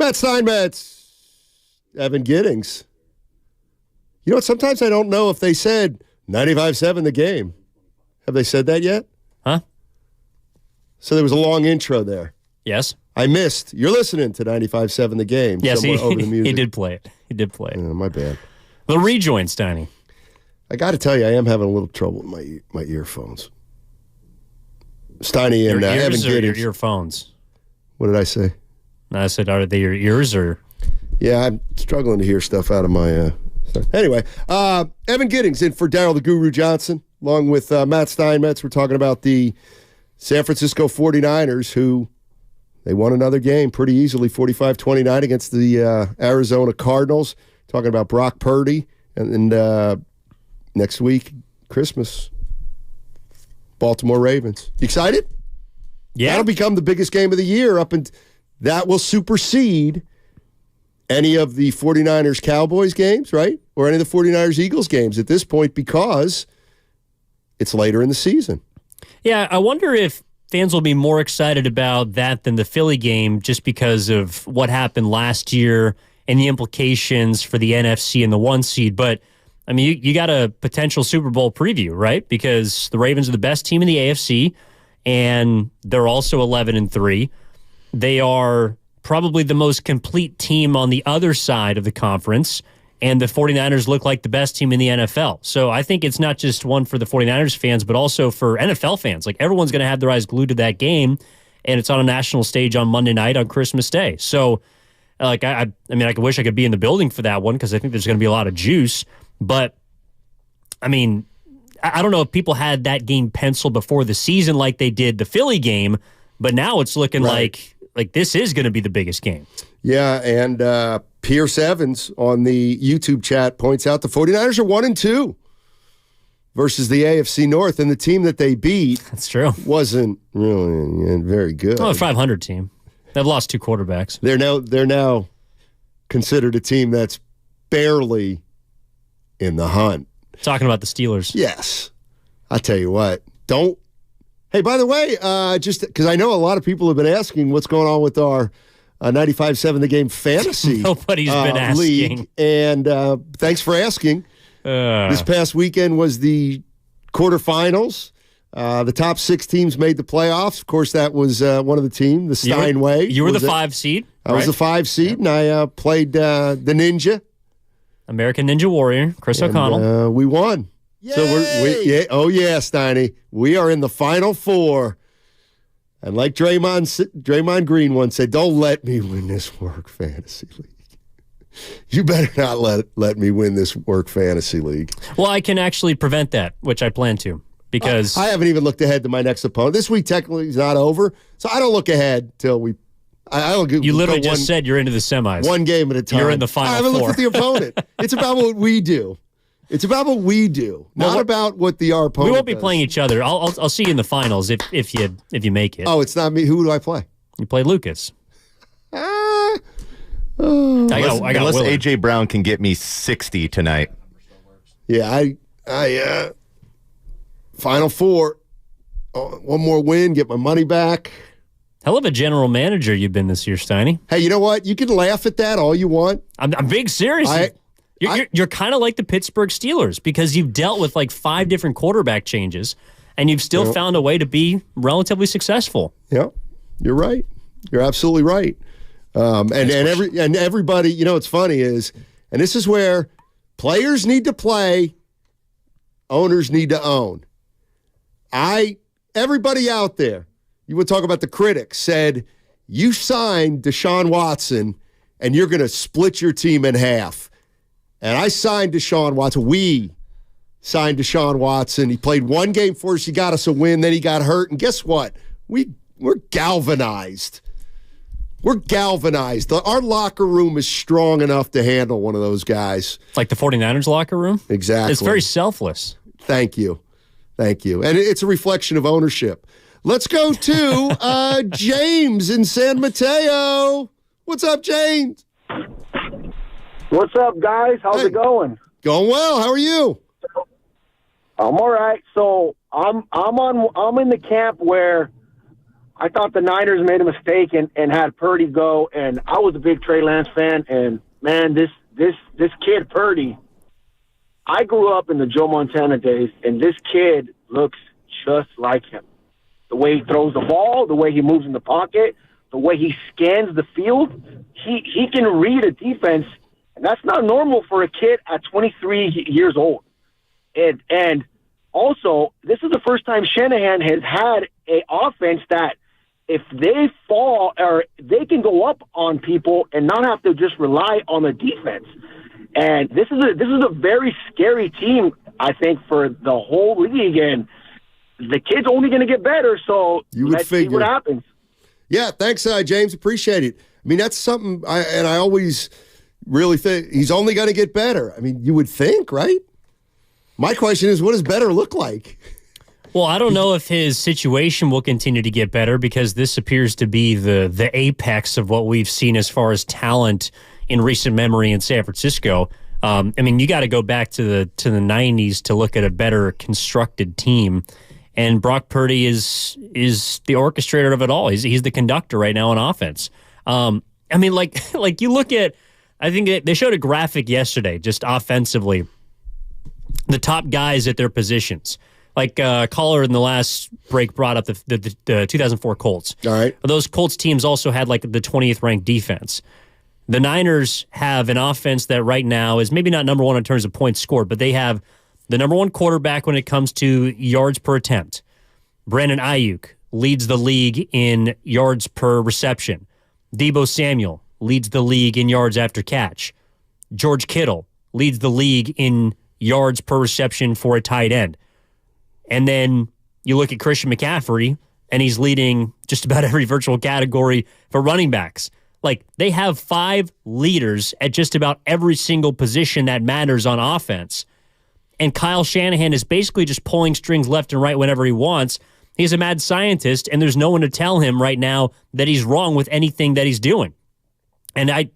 Matt Steinmetz, Evan Giddings. You know what? Sometimes I don't know if they said 95.7 The Game. Have they said that yet? Huh? So there was a long intro there. Yes. I missed. You're listening to 95.7 The Game. Yes, over the music. he did play it. He did play it. My bad. The rejoin, Steiny. I got to tell you, I am having a little trouble with my earphones. Steiny and Your Evan ears or your Giddings. earphones? What did I say? I said, are they your ears or? Yeah, I'm struggling to hear stuff out of my. Anyway, Evan Giddings in for Daryl the Guru Johnson, along with Matt Steinmetz. We're talking about the San Francisco 49ers, who they won another game pretty easily, 45-29 against the Arizona Cardinals. Talking about Brock Purdy, and next week, Christmas, Baltimore Ravens. You excited? Yeah. That'll become the biggest game of the year that will supersede any of the 49ers Cowboys games, right? Or any of the 49ers Eagles games at this point because it's later in the season. Yeah, I wonder if fans will be more excited about that than the Philly game just because of what happened last year and the implications for the NFC and the 1 seed. But, I mean, you got a potential Super Bowl preview, right? Because the Ravens are the best team in the AFC, and they're also 11-3. They are probably the most complete team on the other side of the conference, and the 49ers look like the best team in the NFL. So I think it's not just one for the 49ers fans, but also for NFL fans. Like, everyone's going to have their eyes glued to that game, and it's on a national stage on Monday night on Christmas Day. So, like, I mean, I wish I could be in the building for that one because I think there's going to be a lot of juice. But, I mean, I don't know if people had that game penciled before the season like they did the Philly game, but now it's looking like this is going to be the biggest game. Yeah, and Pierce Evans on the YouTube chat points out the 49ers are 1-2 versus the AFC North, and the team that they beat That's true. wasn't really very good. Oh, a 500 team. They've lost 2 quarterbacks. They're now considered a team that's barely in the hunt. Talking about the Steelers. Yes. I'll tell you what. Hey, by the way, just because I know a lot of people have been asking what's going on with our 95.7 The Game fantasy Nobody's been asking. league. And thanks for asking. This past weekend was the quarterfinals. The top 6 teams made the playoffs. Of course, that was one of the teams, the Steinway. You were the 5 seed. I was the 5 seed, and I played the Ninja. American Ninja Warrior, Chris O'Connell. We won. Yay! So oh yeah, Steiny. We are in the Final Four. And like Draymond Green once said, don't let me win this work fantasy league. You better not let me win this work fantasy league. Well, I can actually prevent that, which I plan to, because I haven't even looked ahead to my next opponent. This week technically is not over, so I don't look ahead till we. You literally just said you're into the semis. One game at a time. You're in the Final I haven't Four. looked at the opponent. It's about what we do. It's about what we do, not about what our opponent We won't be does. playing each other. I'll see you in the finals if you make it. Oh, it's not me. Who do I play? You play Lucas. Unless Willard. A.J. Brown can get me 60 tonight. Yeah, I Final Four. One more win, get my money back. Hell of a general manager you've been this year, Steiny. Hey, you know what? You can laugh at that all you want. I'm being serious. You're kind of like the Pittsburgh Steelers because you've dealt with like 5 different quarterback changes, and you've still found a way to be relatively successful. Yeah, you're right. You're absolutely right. And everybody, you know, what's funny is, and this is where players need to play, owners need to own. Everybody out there, you would talk about the critics, said you signed Deshaun Watson and you're going to split your team in half. And I signed Deshaun Watson. We signed Deshaun Watson. He played 1 game for us. He got us a win. Then he got hurt. And guess what? We're galvanized. We're galvanized. Our locker room is strong enough to handle one of those guys. Like the 49ers locker room? Exactly. It's very selfless. Thank you. And it's a reflection of ownership. Let's go to James in San Mateo. What's up, James? What's up, guys? How's it going? Going well. How are you? I'm all right. So I'm in the camp where I thought the Niners made a mistake and had Purdy go, and I was a big Trey Lance fan, and man, this kid Purdy, I grew up in the Joe Montana days, and this kid looks just like him. The way he throws the ball, the way he moves in the pocket, the way he scans the field, he can read a defense, and that's not normal for a kid at 23 years old. And also, this is the first time Shanahan has had an offense that if they fall or they can go up on people and not have to just rely on the defense. And this is a very scary team, I think, for the whole league. And the kid's only going to get better. So let's see what happens. Yeah, thanks, James. Appreciate it. I mean, that's something I always really think he's only going to get better. I mean, you would think, right? My question is, what does better look like? Well, I don't know if his situation will continue to get better because this appears to be the apex of what we've seen as far as talent in recent memory in San Francisco. I mean, you got to go back to the 90s to look at a better constructed team. And Brock Purdy is the orchestrator of it all. He's the conductor right now on offense. I mean, like you look at, I think they showed a graphic yesterday, just offensively, the top guys at their positions. Like caller in the last break brought up the 2004 Colts. All right. Those Colts teams also had like the 20th ranked defense. The Niners have an offense that right now is maybe not number one in terms of points scored, but they have the number one quarterback when it comes to yards per attempt. Brandon Ayuk leads the league in yards per reception. Deebo Samuel leads the league in yards after catch. George Kittle leads the league in yards per reception for a tight end. And then you look at Christian McCaffrey, and he's leading just about every virtual category for running backs. Like, they have 5 leaders at just about every single position that matters on offense. And Kyle Shanahan is basically just pulling strings left and right whenever he wants. He's a mad scientist, and there's no one to tell him right now that he's wrong with anything that he's doing. And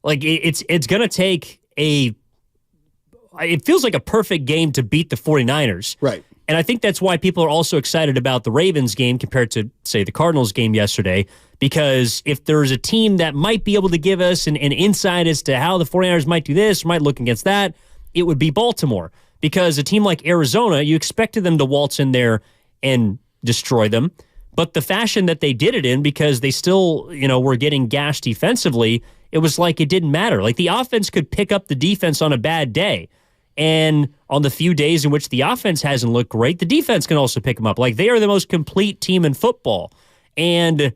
it's going to take it feels like a perfect game to beat the 49ers. Right. And I think that's why people are also excited about the Ravens game compared to, say, the Cardinals game yesterday, because if there's a team that might be able to give us an insight as to how the 49ers might do this, might look against that, it would be Baltimore. Because a team like Arizona, you expected them to waltz in there and destroy them. But the fashion that they did it in, because they still, were getting gashed defensively, it was like it didn't matter. Like, the offense could pick up the defense on a bad day. And on the few days in which the offense hasn't looked great, the defense can also pick them up. Like, they are the most complete team in football. And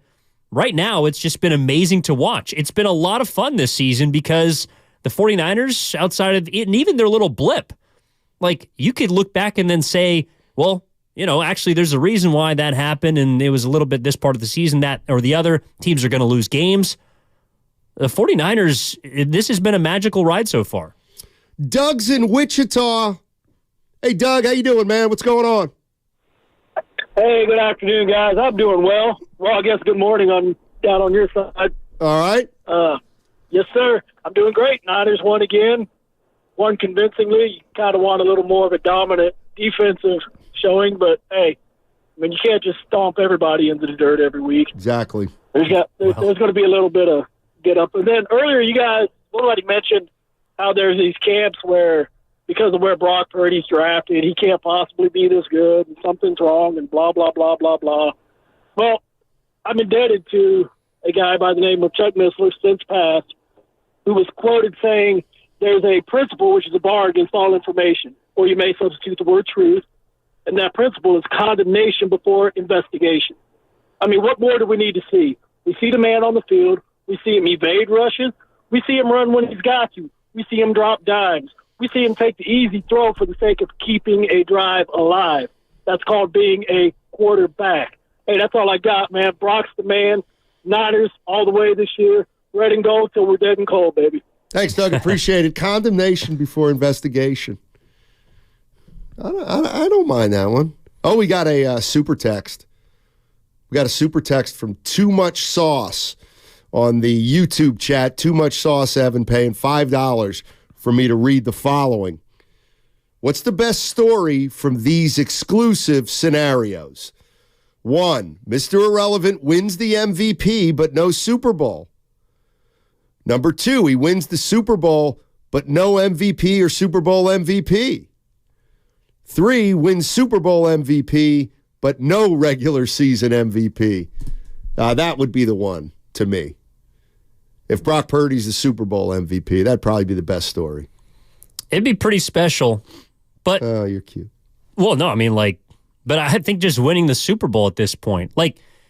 right now, it's just been amazing to watch. It's been a lot of fun this season because the 49ers, outside of it, and even their little blip, like, you could look back and then say, well, actually, there's a reason why that happened, and it was a little bit this part of the season, that or the other. Teams are going to lose games. The 49ers, this has been a magical ride so far. Doug's in Wichita. Hey, Doug, how you doing, man? What's going on? Hey, good afternoon, guys. I'm doing well. Well, I guess good morning down on your side. All right. Yes, sir. I'm doing great. Niners won again. Won convincingly. You kind of want a little more of a dominant defensive showing, but hey, I mean, you can't just stomp everybody into the dirt every week. Exactly. There's going to be a little bit of get up. And then earlier, you guys, somebody mentioned how there's these camps where, because of where Brock Purdy's drafted, he can't possibly be this good and something's wrong and blah, blah, blah, blah, blah. Well, I'm indebted to a guy by the name of Chuck Missler, since passed, who was quoted saying there's a principle, which is a bar against all information, or you may substitute the word truth, and that principle is condemnation before investigation. I mean, what more do we need to see? We see the man on the field. We see him evade rushes. We see him run when he's got to. We see him drop dimes. We see him take the easy throw for the sake of keeping a drive alive. That's called being a quarterback. Hey, that's all I got, man. Brock's the man. Niners all the way this year. Red and gold till we're dead and cold, baby. Thanks, Doug. Appreciate it. Condemnation before investigation. I don't mind that one. Oh, we got a super text. We got a super text from Too Much Sauce on the YouTube chat. Too Much Sauce, Evan, paying $5 for me to read the following. What's the best story from these exclusive scenarios? 1, Mr. Irrelevant wins the MVP, but no Super Bowl. Number 2, he wins the Super Bowl, but no MVP or Super Bowl MVP. 3, wins Super Bowl MVP, but no regular season MVP. That would be the one to me. If Brock Purdy's the Super Bowl MVP, that'd probably be the best story. It'd be pretty special. But oh, you're cute. Well, no, I mean, but I think just winning the Super Bowl at this point,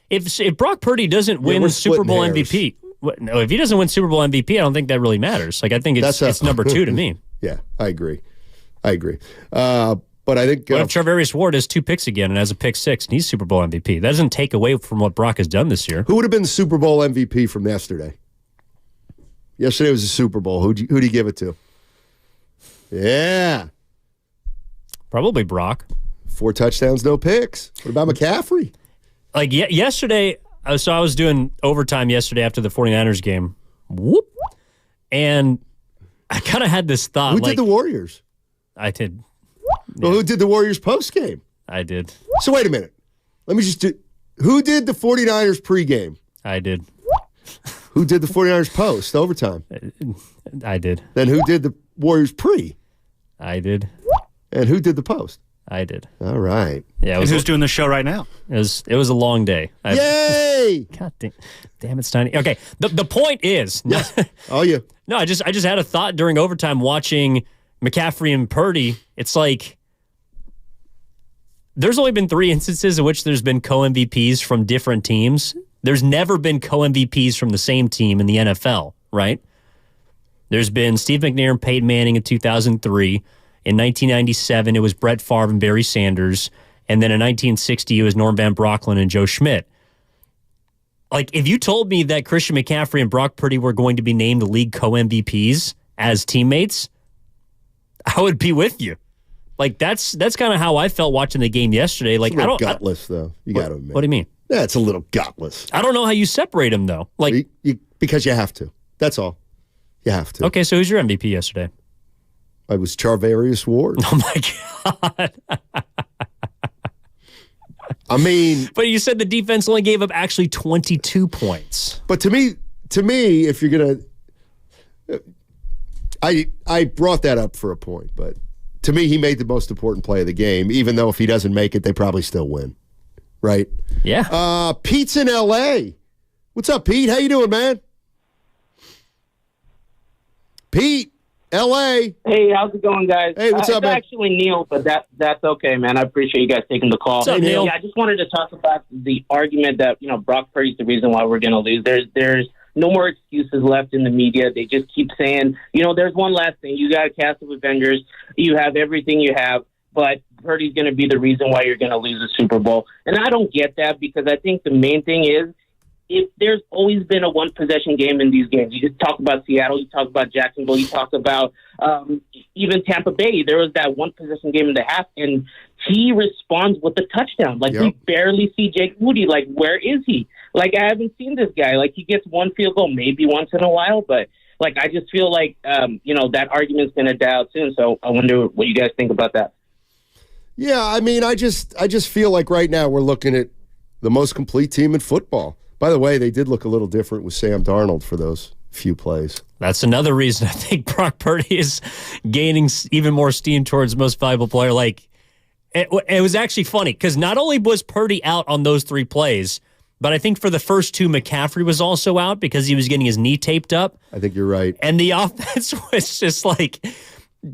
if Brock Purdy doesn't win Super Bowl MVP, no, if he doesn't win Super Bowl MVP, I don't think that really matters. I think it's number 2 to me. Yeah, I agree. But I think what if Charvarius Ward has 2 picks again and has a pick 6 and he's Super Bowl MVP? That doesn't take away from what Brock has done this year. Who would have been the Super Bowl MVP from yesterday? Yesterday was the Super Bowl. Who'd you give it to? Yeah. Probably Brock. 4 touchdowns, no picks. What about McCaffrey? Yesterday, so I was doing overtime yesterday after the 49ers game. Whoop. And I kind of had this thought. Who did the Warriors? I did. Well, who did the Warriors postgame? I did. So wait a minute. Let me just do. Who did the 49ers pregame? I did. Who did the 49ers post overtime? I did. Then who did the Warriors pre? I did. And who did the post? I did. All right. Yeah. And who's doing the show right now? It was a long day. Yay! God damn it, Steiny. Okay. The point is. Yeah. Oh yeah. No, I just had a thought during overtime watching McCaffrey and Purdy. It's like there's only been 3 instances in which there's been co-MVPs from different teams. There's never been co-MVPs from the same team in the NFL, right? There's been Steve McNair and Peyton Manning in 2003. In 1997, it was Brett Favre and Barry Sanders. And then in 1960, it was Norm Van Brocklin and Joe Schmidt. If you told me that Christian McCaffrey and Brock Purdy were going to be named the league co-MVPs as teammates, I would be with you. That's kind of how I felt watching the game yesterday. It's a little gutless, though. You got to admit. What do you mean? Yeah, it's a little gutless. I don't know how you separate them, though. Because you have to. That's all. You have to. Okay, so who's your MVP yesterday? I was Charvarius Ward. Oh, my God. I mean... But you said the defense only gave up actually 22 points. But to me, if you're going to... I brought that up for a point, but to me, he made the most important play of the game, even though if he doesn't make it, they probably still win. Right? Yeah. Pete's in L.A. What's up, Pete? How you doing, man? Pete, L.A. Hey, how's it going, guys? Hey, what's up, man? It's actually Neil, but that's okay, man. I appreciate you guys taking the call. What's up, Neil? Yeah, I just wanted to talk about the argument that, Brock Purdy's the reason why we're going to lose. There's no more excuses left in the media. They just keep saying, there's one last thing. You got a cast of Avengers. You have everything you have, but Purdy's going to be the reason why you're going to lose the Super Bowl. And I don't get that because I think the main thing is if there's always been a one-possession game in these games. You just talk about Seattle, you talk about Jacksonville, you talk about even Tampa Bay. There was that one-possession game in the half, and he responds with a touchdown. We barely see Jake Moody. Where is he? I haven't seen this guy. He gets one field goal maybe once in a while, but, I just feel that argument's going to die out soon. So I wonder what you guys think about that. Yeah, I mean, I just feel like right now we're looking at the most complete team in football. By the way, they did look a little different with Sam Darnold for those few plays. That's another reason I think Brock Purdy is gaining even more steam towards most valuable player. It was actually funny because not only was Purdy out on those 3 plays, but I think for the first 2, McCaffrey was also out because he was getting his knee taped up. I think you're right. And the offense was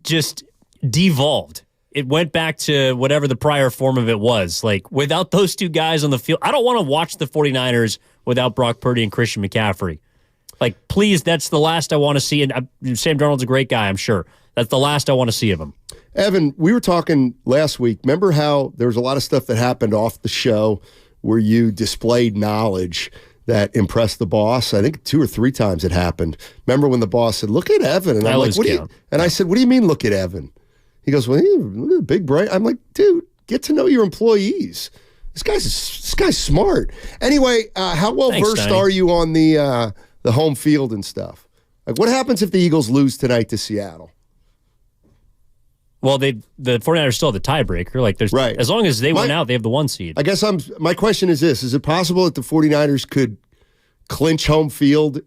just devolved. It went back to whatever the prior form of it was. Without those 2 guys on the field, I don't want to watch the 49ers without Brock Purdy and Christian McCaffrey. Please, that's the last I want to see. And Sam Darnold's a great guy, I'm sure. That's the last I want to see of him. Evan, we were talking last week. Remember how there was a lot of stuff that happened off the show where you displayed knowledge that impressed the boss? I think 2 or 3 times it happened. Remember when the boss said, "Look at Evan," and I'm like, "What do you?" And I said, "What do you mean, look at Evan?" He goes, "Well, look at the big brain." I'm like, "Dude, get to know your employees. This guy's smart. Anyway, how well versed are you on the home field and stuff? Like, what happens if the Eagles lose tonight to Seattle? Well, the 49ers still have the tiebreaker. Like, there's as long as they win out, they have the 1 seed. I guess my question is this: is it possible that the 49ers could clinch home field?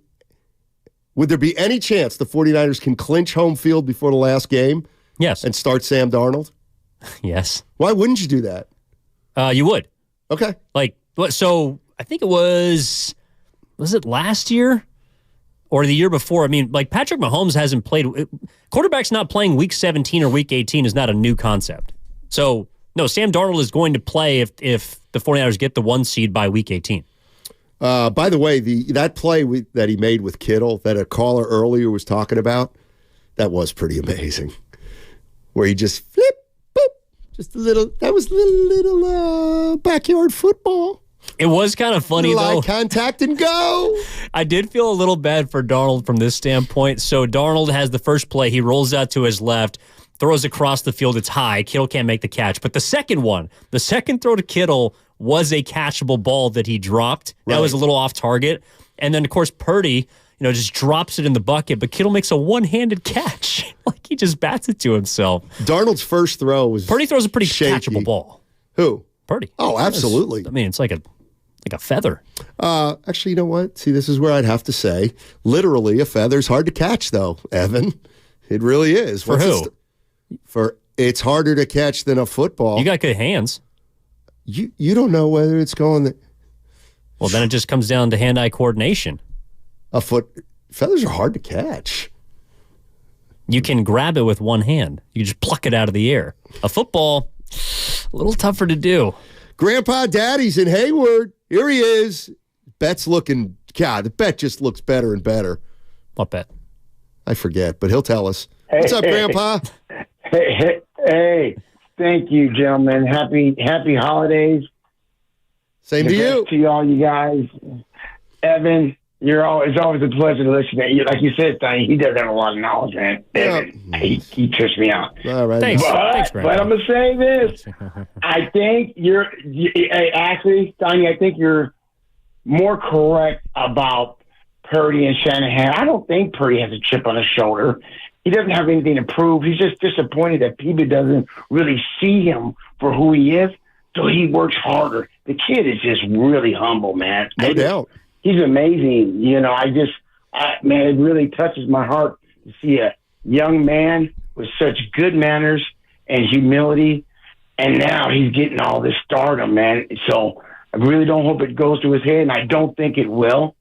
Would there be any chance the 49ers can clinch home field before the last game? Yes. And start Sam Darnold? Yes. Why wouldn't you do that? You would. Okay. Like, so I think it was it last year or the year before? I mean, like, Patrick Mahomes hasn't played. Quarterback's not playing week 17 or week 18 is not a new concept. So, no, Sam Darnold is going to play if the 49ers get the 1 seed by week 18. By the way, that play that he made with Kittle that a caller earlier was talking about, that was pretty amazing. Where he just flip, boop, just a little. That was little backyard football. It was kind of funny, though. Eye contact and go. I did feel a little bad for Darnold from this standpoint. So Darnold has the first play. He rolls out to his left, throws across the field. It's high. Kittle can't make the catch. But the second throw to Kittle was a catchable ball that he dropped. That was a little off target. And then, of course, Purdy, just drops it in the bucket. But Kittle makes a one-handed catch. Like, he just bats it to himself. Darnold's first throw was Purdy throws a pretty shaky. catchable ball. Who? Purdy. Oh, absolutely. It's like a feather. Actually, you know what? See, this is where I'd have to say, literally, a feather's hard to catch, though, Evan. It really is. For who? It's harder to catch than a football. You got good hands. You don't know whether it's going. Well, then it just comes down to hand-eye coordination. Feathers are hard to catch. You can grab it with one hand. You just pluck it out of the air. A football, a little tougher to do. Grandpa Daddy's in Hayward. Here he is. Bet's looking. God, the bet just looks better and better. What bet? I forget, but he'll tell us. What's up, Grandpa? Hey. Thank you, gentlemen. Happy holidays. Same to you. To all you guys. Evan, it's always a pleasure to listen to you. Like you said, Sonny, he does have a lot of knowledge, man. Evan, he trips me out. All right. Thanks, but I'm going to say this. I think actually, Sonny, I think you're more correct about Purdy and Shanahan. I don't think Purdy has a chip on his shoulder. He doesn't have anything to prove. He's just disappointed that people doesn't really see him for who he is, so he works harder. The kid is just really humble, man. No doubt. He's amazing. Man, it really touches my heart to see a young man with such good manners and humility, and now he's getting all this stardom, man. So I really don't hope it goes to his head, and I don't think it will.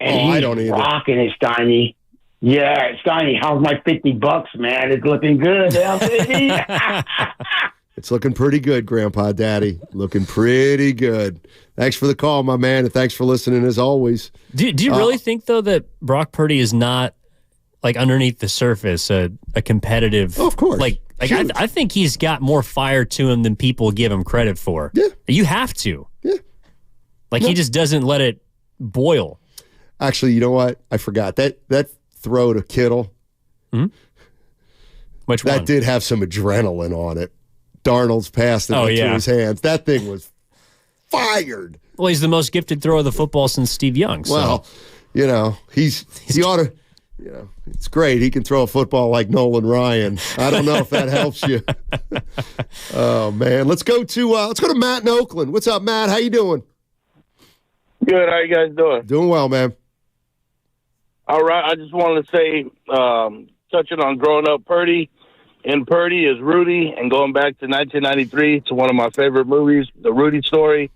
And I don't either. Rocking it, Steiny. Yeah, Steiny, how's my $50, man? It's looking good, baby. It's looking pretty good, Grandpa Daddy. Looking pretty good. Thanks for the call, my man, and thanks for listening as always. Do you really think, though, that Brock Purdy is not, like, underneath the surface, a competitive? Oh, of course. I think he's got more fire to him than people give him credit for. Yeah. You have to. Yeah. He just doesn't let it boil. Actually, you know what? I forgot. That throw to Kittle. Mm-hmm. Which one? That did have some adrenaline on it. Darnold's passed it into his hands. That thing was fired. Well, he's the most gifted thrower of the football since Steve Young. So. Well, he ought to, it's great. He can throw a football like Nolan Ryan. I don't know if that helps you. Oh man, let's go to Matt in Oakland. What's up, Matt? How you doing? Good. How you guys doing? Doing well, man. All right. I just wanted to say, touching on growing up Purdy is Rudy, and going back to 1993 to one of my favorite movies, the Rudy story.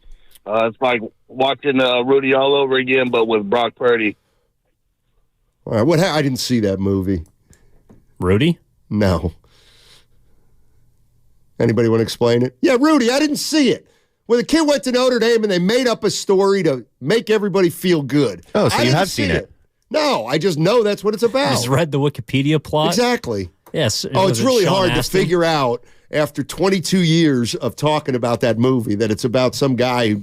It's like watching Rudy all over again, but with Brock Purdy. All right. I didn't see that movie. Rudy? No. Anybody want to explain it? Yeah, Rudy. I didn't see it. When the kid went to Notre Dame and they made up a story to make everybody feel good. Oh, so you have seen it. No, I just know that's what it's about. I just read the Wikipedia plot. Exactly. Yes. It's really hard to figure out after 22 years of talking about that movie that it's about some guy who,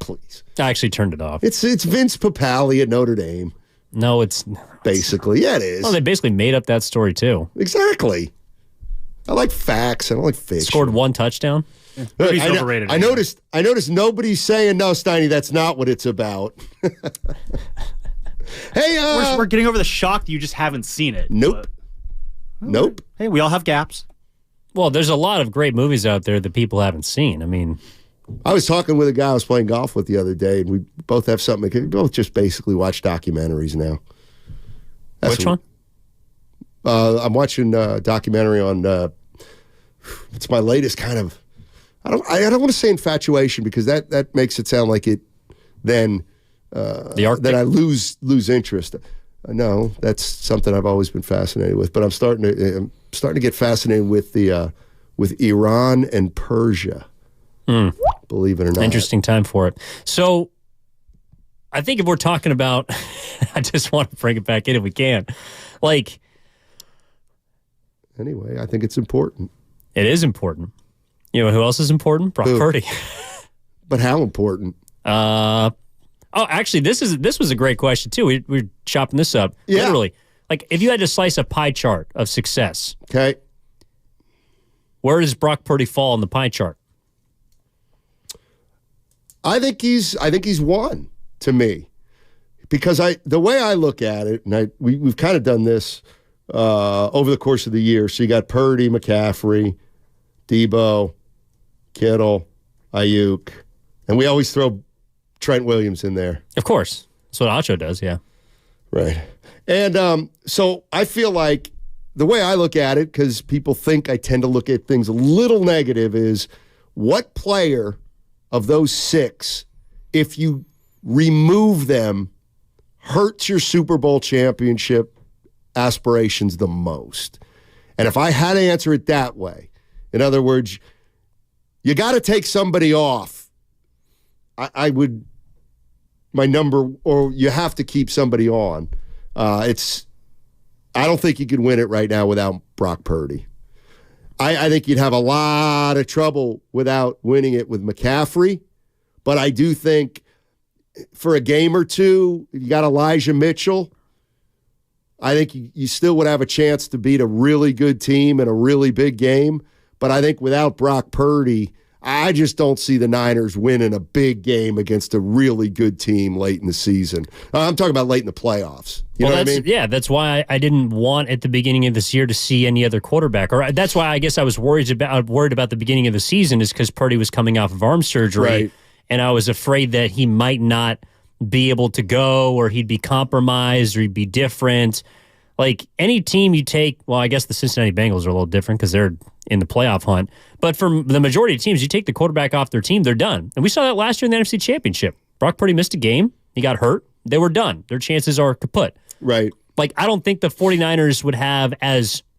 please. I actually turned it off. It's Vince Papale at Notre Dame. No, it's basically. Yeah, it is. Well, they basically made up that story too. Exactly. I like facts. I don't like fiction. Scored one touchdown. Rudy's overrated. I noticed nobody's saying no, Steiny. That's not what it's about. Hey, we're getting over the shock that you just haven't seen it. Nope. Nope. Hey, we all have gaps. Well, there's a lot of great movies out there that people haven't seen. I mean, I was talking with a guy I was playing golf with the other day, and we both have something. We both just basically watch documentaries now. Which one? I'm watching a documentary on. It's my latest kind of. I don't want to say infatuation because that makes it sound like it. Then the Arctic. Then I lose interest. No, that's something I've always been fascinated with. But I'm starting to get fascinated with with Iran and Persia. Believe it or not. Interesting time for it. So, I think if we're talking about, I just want to bring it back in if we can. Like, anyway, I think it's important. It is important. You know who else is important? Brock Purdy. But how important? Actually, this was a great question too. We're chopping this up. Yeah. Literally, like if you had to slice a pie chart of success, okay, where does Brock Purdy fall on the pie chart? I think he's one to me because the way I look at it, and we've kind of done this over the course of the year. So you got Purdy, McCaffrey, Debo, Kittle, Ayuk, and we always throw Trent Williams in there. Of course. That's what Acho does, yeah. Right. And so I feel like the way I look at it, because people think I tend to look at things a little negative, is what player of those six, if you remove them, hurts your Super Bowl championship aspirations the most? And if I had to answer it that way, in other words, you got to take somebody off. I would, my number, or you have to keep somebody on. I don't think you could win it right now without Brock Purdy. I think you'd have a lot of trouble without winning it with McCaffrey, but I do think for a game or two, you got Elijah Mitchell. I think you still would have a chance to beat a really good team in a really big game, but I think without Brock Purdy, I just don't see the Niners winning a big game against a really good team late in the season. I'm talking about late in the playoffs. You know what I mean? Yeah, that's why I didn't want at the beginning of this year to see any other quarterback. Or that's why I guess I was worried about the beginning of the season is because Purdy was coming off of arm surgery, right, and I was afraid that he might not be able to go, or he'd be compromised, or he'd be different. Like any team you take, well, I guess the Cincinnati Bengals are a little different because they're in the playoff hunt. But for the majority of teams, you take the quarterback off their team, they're done. And we saw that last year in the NFC Championship. Brock Purdy missed a game. He got hurt. They were done. Their chances are kaput. Right. Like, I don't think the 49ers would have it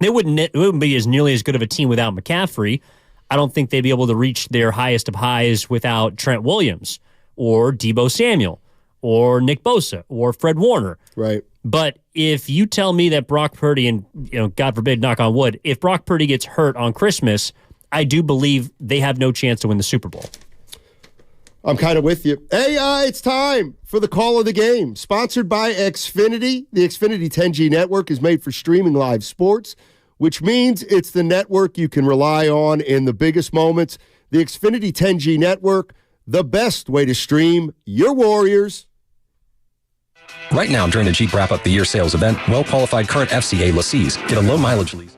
wouldn't be as nearly as good of a team without McCaffrey. I don't think they'd be able to reach their highest of highs without Trent Williams or Debo Samuel or Nick Bosa or Fred Warner. Right. But if you tell me that Brock Purdy, and God forbid, knock on wood, if Brock Purdy gets hurt on Christmas, I do believe they have no chance to win the Super Bowl. I'm kind of with you. Hey, it's time for the call of the game. Sponsored by Xfinity. The Xfinity 10G network is made for streaming live sports, which means it's the network you can rely on in the biggest moments. The Xfinity 10G network, the best way to stream your Warriors. Right now, during the Jeep Wrap-Up the Year sales event, well-qualified current FCA lessees get a low-mileage lease.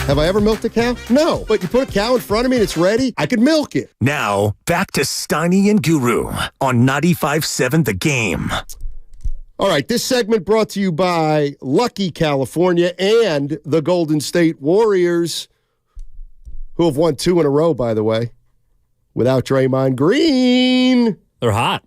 Have I ever milked a cow? No. But you put a cow in front of me and it's ready, I could milk it. Now, back to Steiny and Guru on 95.7 The Game. All right, this segment brought to you by Lucky California and the Golden State Warriors, who have won 2 in a row, by the way, without Draymond Green. They're hot.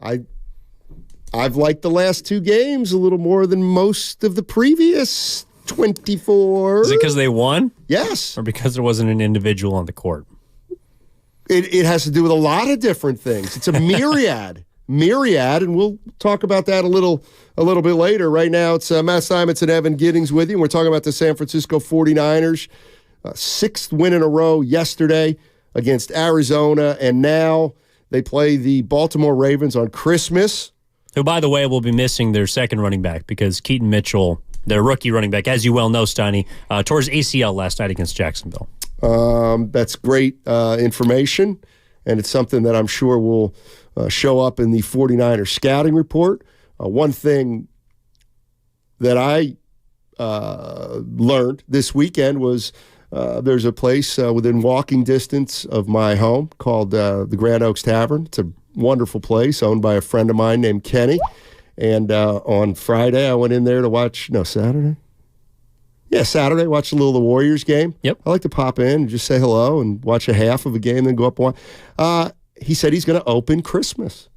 I've liked the last 2 games a little more than most of the previous 24. Is it because they won? Yes. Or because there wasn't an individual on the court? It has to do with a lot of different things. It's a myriad. And we'll talk about that a little bit later. Right now, it's Matt Simons and Evan Giddings with you, and we're talking about the San Francisco 49ers. 6th win in a row yesterday against Arizona, and now they play the Baltimore Ravens on Christmas. Who, by the way, will be missing their second running back because Keaton Mitchell, their rookie running back, as you well know, Steiny, tore his ACL last night against Jacksonville. That's great information, and it's something that I'm sure will show up in the 49ers scouting report. One thing that I learned this weekend was there's a place within walking distance of my home called the Grand Oaks Tavern. It's a wonderful place owned by a friend of mine named Kenny. And on Friday, I went in there to watch, Saturday? Yeah, Saturday, watch a little of the Warriors game. Yep. I like to pop in and just say hello and watch a half of a game, then go up and watch. He said he's going to open Christmas.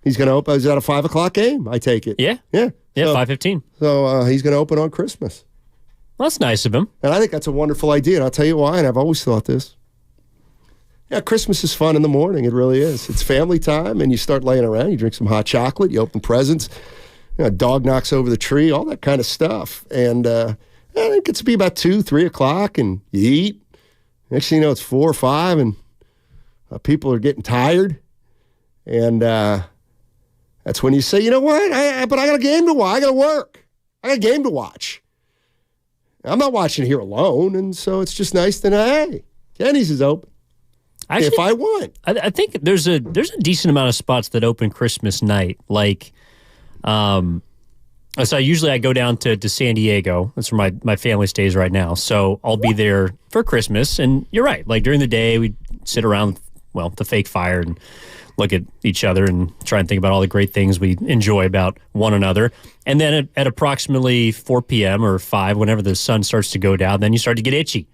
He's going to open. Is that a 5 o'clock game? I take it. Yeah. Yeah. Yeah, So- 5:15. So he's going to open on Christmas. Well, that's nice of him. And I think that's a wonderful idea. And I'll tell you why, and I've always thought this. Yeah, Christmas is fun in the morning. It really is. It's family time, and you start laying around. You drink some hot chocolate. You open presents. A dog knocks over the tree, all that kind of stuff. And it gets to be about 2, 3 o'clock, and you eat. Next thing you know, it's 4 or 5, and people are getting tired. And that's when you say, you know what? But I got a game to watch. I got to work. I got a game to watch. I'm not watching here alone, and so it's just nice to know, hey, Kenny's is open. Actually, if I want. I think there's a decent amount of spots that open Christmas night. Like, so usually I go down to San Diego. That's where my family stays right now. So I'll be there for Christmas. And you're right. Like during the day, we sit around, the fake fire and look at each other and try and think about all the great things we enjoy about one another. And then at approximately 4 p.m. or 5, whenever the sun starts to go down, then you start to get itchy.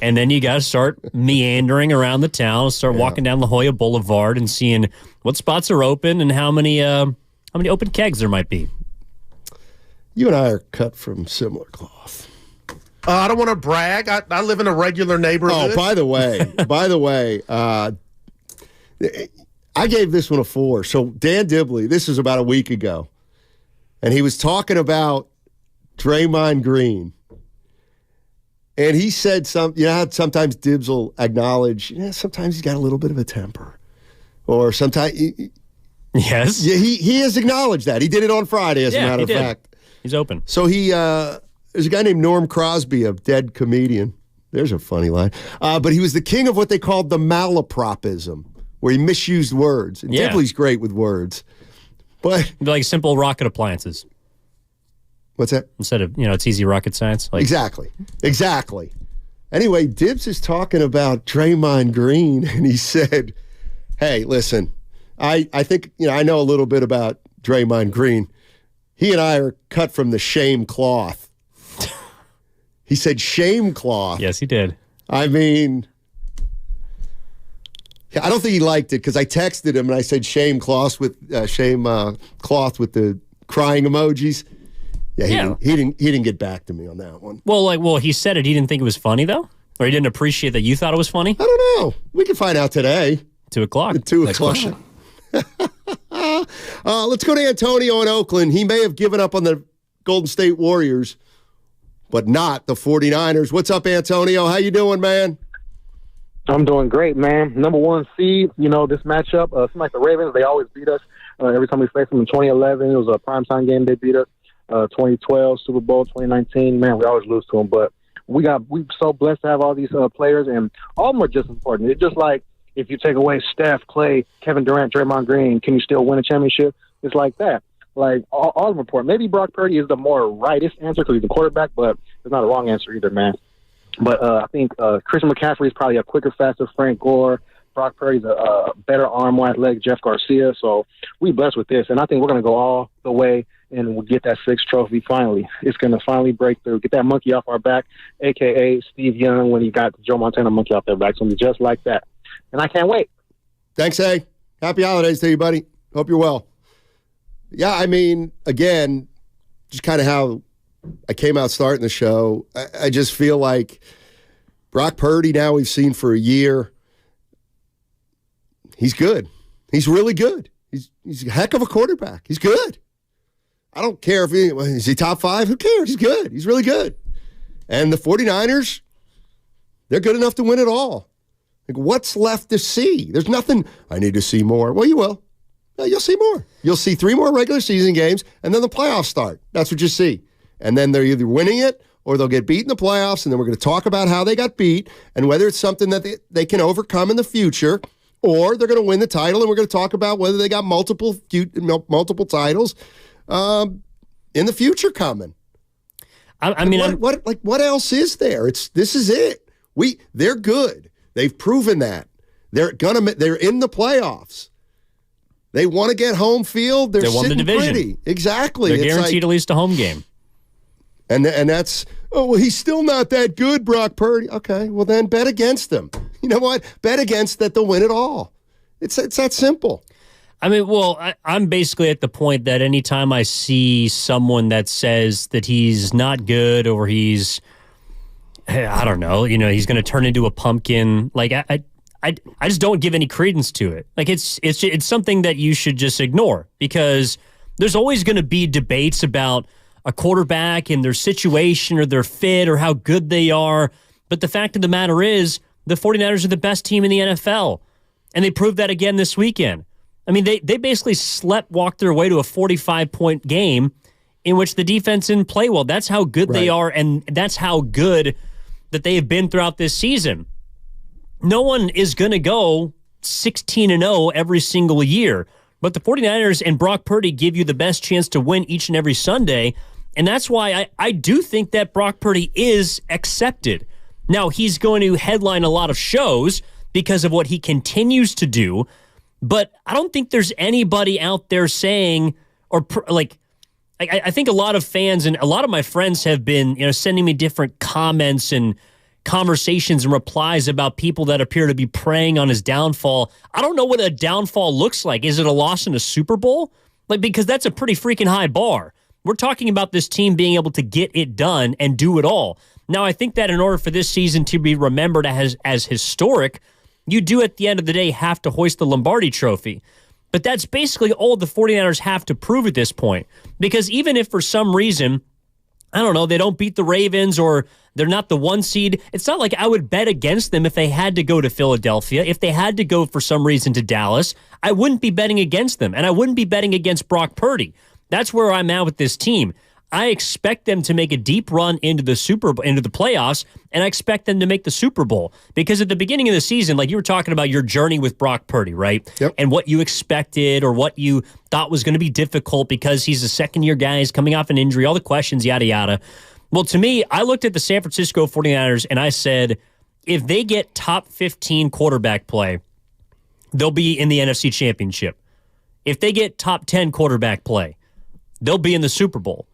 And then you got to start meandering around the town, start walking down La Jolla Boulevard and seeing what spots are open and how many open kegs there might be. You and I are cut from similar cloth. I don't want to brag. I live in a regular neighborhood. Oh, by the way, I gave this one a 4. So Dan Dibley, this was about a week ago, and he was talking about Draymond Green. And he said how sometimes Dibs will acknowledge, sometimes he's got a little bit of a temper. Or sometimes... Yes. Yeah, he has acknowledged that. He did it on Friday, as a matter of fact. He's open. So there's a guy named Norm Crosby, a dead comedian. There's a funny line. But he was the king of what they called the malapropism, where he misused words. And Dibley's great with words. But like simple rocket appliances. What's that? Instead of, it's easy rocket science. Like, Exactly. Anyway, Dibs is talking about Draymond Green, and he said, hey, listen, I think, I know a little bit about Draymond Green. He and I are cut from the shame cloth. He said shame cloth. Yes, he did. I mean, I don't think he liked it because I texted him and I said shame cloth with cloth with the crying emojis. Yeah, he didn't get back to me on that one. Well, he said it. He didn't think it was funny though, or he didn't appreciate that you thought it was funny. I don't know. We can find out today. 2 o'clock. At 2 o'clock. Let's go to Antonio in Oakland. He may have given up on the Golden State Warriors, but not the 49ers. What's up, Antonio? How you doing, man? I'm doing great, man. Number 1 seed, this matchup, seems like the Ravens, they always beat us. Every time we faced them in 2011, it was a primetime game, they beat us. 2012, Super Bowl, 2019, man, we always lose to them. But we're so blessed to have all these players, and all of them are just as important. It's just like if you take away Steph, Clay, Kevin Durant, Draymond Green, can you still win a championship? It's like that. Like all of them important. Maybe Brock Purdy is the more rightest answer because he's the quarterback, but it's not a wrong answer either, man. But I think Christian McCaffrey is probably a quicker, faster Frank Gore. Brock Purdy's a better arm, more athletic Jeff Garcia. So we blessed with this, and I think we're going to go all the way and we'll get that 6th trophy finally. It's going to finally break through, get that monkey off our back, a.k.a. Steve Young when he got the Joe Montana monkey off their back. It's going to be just like that. And I can't wait. Thanks, A. Happy holidays to you, buddy. Hope you're well. Yeah, I mean, again, just kind of how I came out starting the show. I just feel like Brock Purdy now we've seen for a year. He's good. He's really good. He's a heck of a quarterback. He's good. I don't care if is he top 5? Who cares? He's good. He's really good. And the 49ers, they're good enough to win it all. Like, what's left to see? There's nothing. I need to see more. Well, you will. Yeah, you'll see more. You'll see 3 more regular season games, and then the playoffs start. That's what you see. And then they're either winning it or they'll get beat in the playoffs, and then we're going to talk about how they got beat and whether it's something that they can overcome in the future, or they're going to win the title, and we're going to talk about whether they got multiple titles in the future coming. What else is there? This is it. They're good. They've proven that. They're in the playoffs. They want to get home field. They won the division. Pretty. Exactly. They're guaranteed at least a home game. And that's, he's still not that good, Brock Purdy. Okay, well then bet against them. You know what? Bet against that they'll win it all. It's that simple. I mean, I'm basically at the point that anytime I see someone that says that he's not good or he's, I don't know, he's going to turn into a pumpkin, like I just don't give any credence to it. Like it's something that you should just ignore because there's always going to be debates about a quarterback and their situation or their fit or how good they are. But the fact of the matter is the 49ers are the best team in the NFL. And they proved that again this weekend. I mean, they basically walked their way to a 45-point game in which the defense didn't play well. That's how good they are, and that's how good that they have been throughout this season. No one is going to go 16-0 every single year, but the 49ers and Brock Purdy give you the best chance to win each and every Sunday, and that's why I do think that Brock Purdy is accepted. Now, he's going to headline a lot of shows because of what he continues to do, but I don't think there's anybody out there saying, I think a lot of fans and a lot of my friends have been, sending me different comments and conversations and replies about people that appear to be preying on his downfall. I don't know what a downfall looks like. Is it a loss in a Super Bowl? Because that's a pretty freaking high bar. We're talking about this team being able to get it done and do it all. Now, I think that in order for this season to be remembered as historic, you do at the end of the day have to hoist the Lombardi trophy. But that's basically all the 49ers have to prove at this point. Because even if for some reason, I don't know, they don't beat the Ravens or they're not the 1 seed, it's not like I would bet against them if they had to go to Philadelphia. If they had to go for some reason to Dallas, I wouldn't be betting against them. And I wouldn't be betting against Brock Purdy. That's where I'm at with this team. I expect them to make a deep run into the playoffs, and I expect them to make the Super Bowl. Because at the beginning of the season, like you were talking about your journey with Brock Purdy, right? Yep. And what you expected or what you thought was going to be difficult because he's a second-year guy, he's coming off an injury, all the questions, yada, yada. Well, to me, I looked at the San Francisco 49ers, and I said, if they get top 15 quarterback play, they'll be in the NFC Championship. If they get top 10 quarterback play, they'll be in the Super Bowl.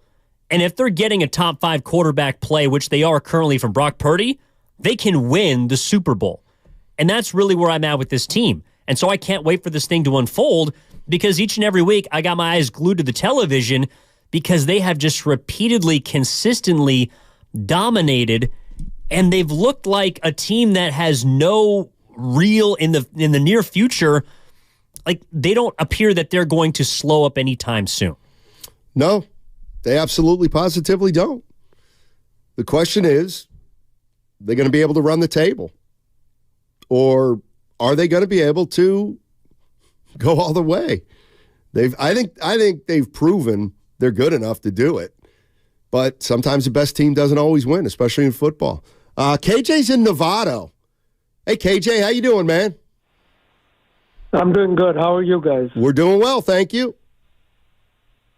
And if they're getting a top 5 quarterback play, which they are currently from Brock Purdy, they can win the Super Bowl. And that's really where I'm at with this team. And so I can't wait for this thing to unfold because each and every week I got my eyes glued to the television because they have just repeatedly, consistently dominated, and they've looked like a team that has no real in the near future. Like they don't appear that they're going to slow up anytime soon. No. They absolutely, positively don't. The question is, they're going to be able to run the table? Or are they going to be able to go all the way? I think they've proven they're good enough to do it. But sometimes the best team doesn't always win, especially in football. KJ's in Novato. Hey, KJ, how you doing, man? I'm doing good. How are you guys? We're doing well, thank you.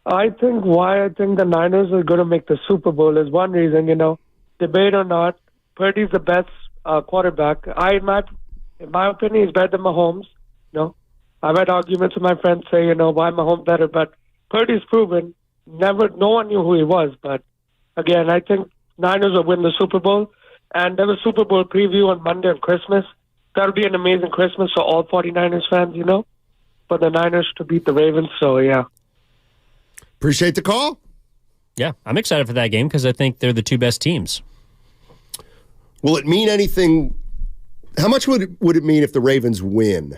I think why I think the Niners are going to make the Super Bowl is one reason, debate or not, Purdy's the best quarterback. In my opinion, he's better than Mahomes. I've had arguments with my friends say, why Mahomes better, but Purdy's proven. No one knew who he was, but again, I think Niners will win the Super Bowl. And there was Super Bowl preview on Monday on Christmas. That'll be an amazing Christmas for all 49ers fans, for the Niners to beat the Ravens. So, yeah. Appreciate the call. Yeah, I'm excited for that game because I think they're the two best teams. Will it mean anything? How much would it mean if the Ravens win?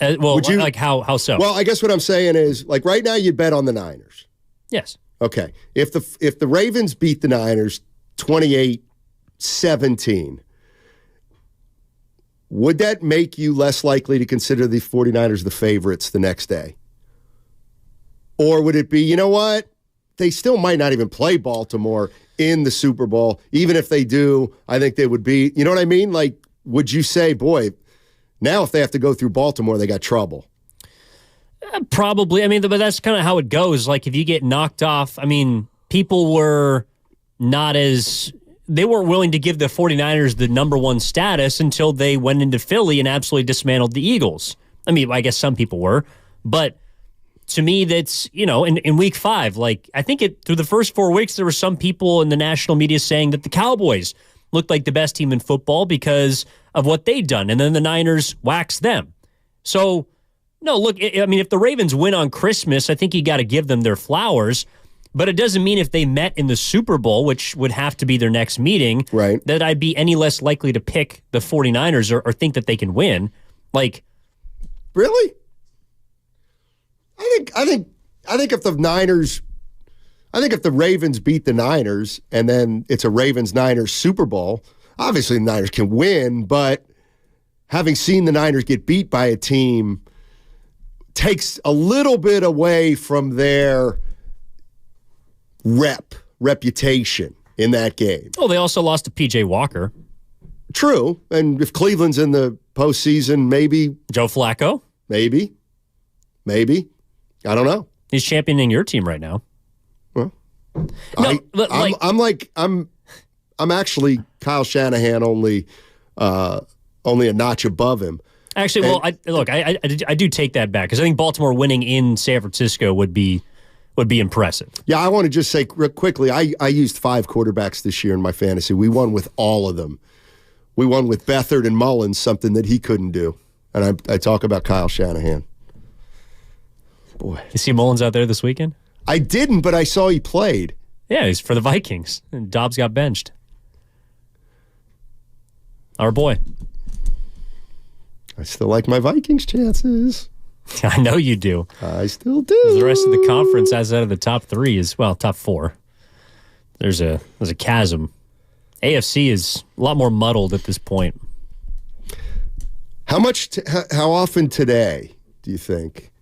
How so? Well, I guess what I'm saying is, right now you bet on the Niners. Yes. Okay. If the Ravens beat the Niners 28-17, would that make you less likely to consider the 49ers the favorites the next day? Or would it be, you know what? They still might not even play Baltimore in the Super Bowl. Even if they do, I think they would be, you know what I mean? Would you say, boy, now if they have to go through Baltimore, they got trouble? Probably. But that's kind of how it goes. If you get knocked off, people were they weren't willing to give the 49ers the number one status until they went into Philly and absolutely dismantled the Eagles. I guess some people were, but to me, that's, in week 5, I think through the first 4 weeks, there were some people in the national media saying that the Cowboys looked like the best team in football because of what they'd done. And then the Niners waxed them. So, no, look, if the Ravens win on Christmas, I think you got to give them their flowers. But it doesn't mean if they met in the Super Bowl, which would have to be their next meeting, right, that I'd be any less likely to pick the 49ers or think that they can win. Really? I think if the Ravens beat the Niners and then it's a Ravens-Niners Super Bowl, obviously the Niners can win, but having seen the Niners get beat by a team takes a little bit away from their reputation in that game. Oh, they also lost to P.J. Walker. True, and if Cleveland's in the postseason, maybe Joe Flacco? Maybe. I don't know. He's championing your team right now. Well, no, I'm actually Kyle Shanahan only a notch above him. Actually, I do take that back because I think Baltimore winning in San Francisco would be impressive. Yeah, I want to just say real quickly, I used 5 quarterbacks this year in my fantasy. We won with all of them. We won with Beathard and Mullins, something that he couldn't do. And I talk about Kyle Shanahan. Boy. You see Mullins out there this weekend? I didn't, but I saw he played. Yeah, he's for the Vikings. And Dobbs got benched. Our boy. I still like my Vikings chances. I know you do. I still do. The rest of the conference, as out of the top 3, top 4. There's a chasm. AFC is a lot more muddled at this point. How often today do you think?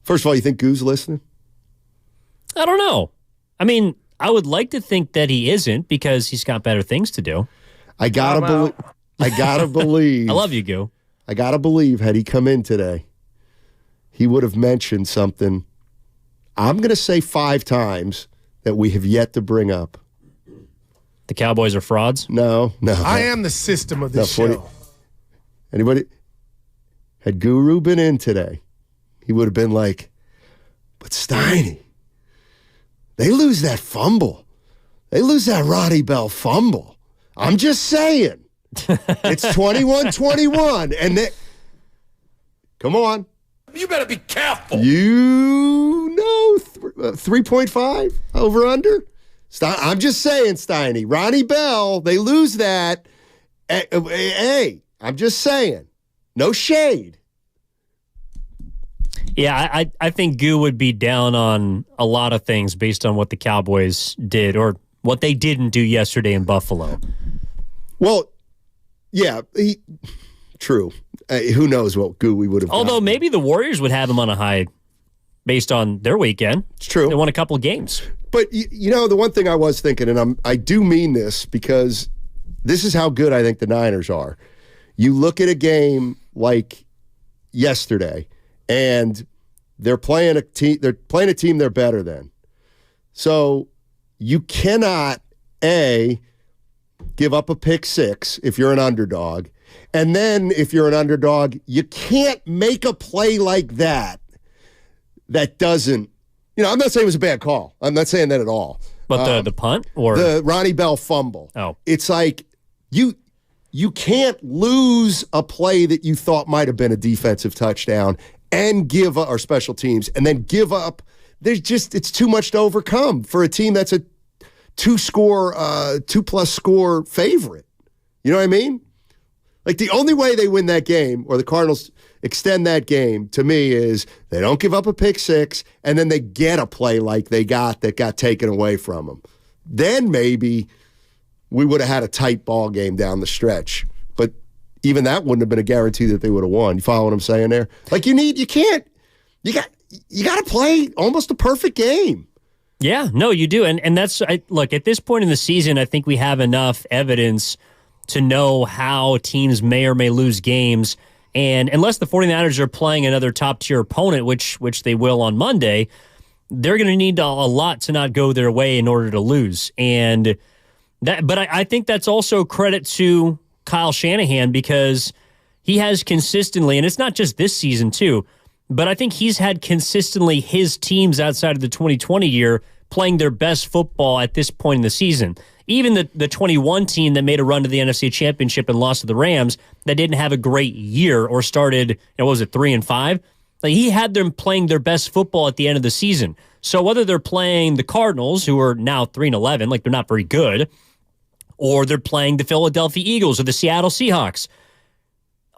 First of all, you think Goo's listening? I don't know. I would like to think that he isn't because he's got better things to do. I gotta believe. I love you, Goo. I gotta believe had he come in today, he would have mentioned something. I'm going to say 5 times that we have yet to bring up. The Cowboys are frauds? No. I am the system of this show. Anybody? Had Guru been in today, he would have been like, but Steiny, they lose that fumble. They lose that Roddy Bell fumble. I'm just saying. It's 21-21. And come on. You better be careful. 3.5 over under. I'm just saying, Steiny. Ronnie Bell, they lose that. Hey, I'm just saying. No shade. Yeah, I think Goo would be down on a lot of things based on what the Cowboys did or what they didn't do yesterday in Buffalo. Well, yeah, true. Who knows what Goo we would have Although gotten. maybe the Warriors would have him on a high based on their weekend. It's true. They won a couple of games. But, the one thing I was thinking, and I do mean this because this is how good I think the Niners are. You look at a game like yesterday, and they're playing a team they're better than. So you cannot, A, give up a pick six if you're an underdog. And then if you're an underdog, you can't make a play like that doesn't, I'm not saying it was a bad call. I'm not saying that at all. But the punt or the Ronnie Bell fumble. Oh. It's like you can't lose a play that you thought might have been a defensive touchdown and give up, or special teams, and then give up. It's too much to overcome for a team that's a 2+ score favorite. You know what I mean? Like, the only way they win that game, or the Cardinals extend that game, to me, is they don't give up a pick six, and then they get a play like they got that got taken away from them. Then maybe we would have had a tight ball game down the stretch. But even that wouldn't have been a guarantee that they would have won. You follow what I'm saying there? Like, you got to play almost a perfect game. Yeah, no, you do. And that's, look, at this point in the season, I think we have enough evidence to know how teams may or may lose games. And unless the 49ers are playing another top-tier opponent, which they will on Monday, they're going to need a lot to not go their way in order to lose. But I think that's also credit to Kyle Shanahan, because he has consistently, and it's not just this season too, but I think he's had consistently his teams outside of the 2020 year playing their best football at this point in the season. Even the 21 team that made a run to the NFC Championship and lost to the Rams, that didn't have a great year or started, 3-5? Like, he had them playing their best football at the end of the season. So whether they're playing the Cardinals, who are now 3-11, like they're not very good, or they're playing the Philadelphia Eagles or the Seattle Seahawks,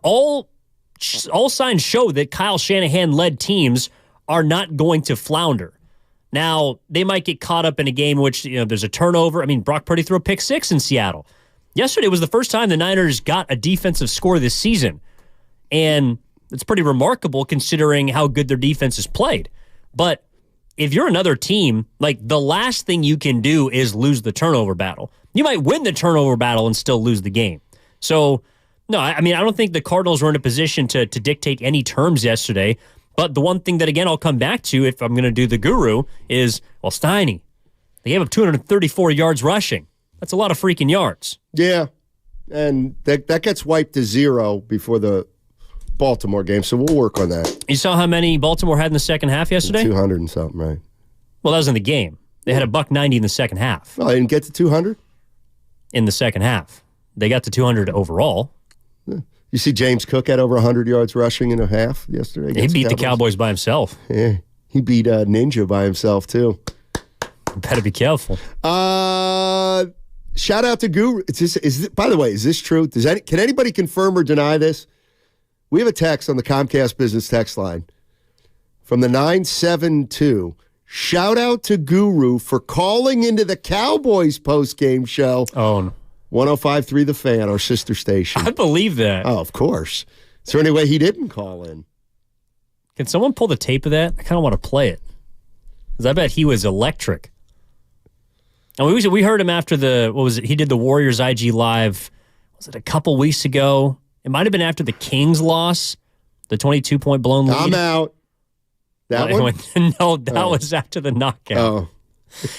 all signs show that Kyle Shanahan-led teams are not going to flounder. Now, they might get caught up in a game in which there's a turnover. I mean, Brock Purdy threw a pick six in Seattle. Yesterday was the first time the Niners got a defensive score this season. And it's pretty remarkable considering how good their defense has played. But if you're another team, like, the last thing you can do is lose the turnover battle. You might win the turnover battle and still lose the game. So, no, I don't think the Cardinals were in a position to dictate any terms yesterday. But the one thing that, again, I'll come back to, if I'm going to do the guru, is, Steiny, they gave up 234 yards rushing. That's a lot of freaking yards. Yeah, and that gets wiped to 0 before the Baltimore game, so we'll work on that. You saw how many Baltimore had in the second half yesterday? 200 and something, right? Well, that was in the game. They had $190 in the second half. Well, they didn't get to 200? In the second half. They got to 200 overall. Yeah. You see James Cook had over 100 yards rushing in a half yesterday. He beat the Cowboys by himself. Yeah, he beat Ninja by himself, too. You better be careful. Shout out to Guru. By the way, is this true? Can anybody confirm or deny this? We have a text on the Comcast Business text line from the 972. Shout out to Guru for calling into the Cowboys post-game show. Oh, 105.3 The Fan, our sister station. I believe that. Oh, of course. Is there any way he didn't call in? Can someone pull the tape of that? I kind of want to play it. Because I bet he was electric. And we heard him after he did the Warriors IG Live, was it a couple weeks ago? It might have been after the Kings loss, the 22-point blown lead. I'm out. That one? No, that was after the knockout. Oh.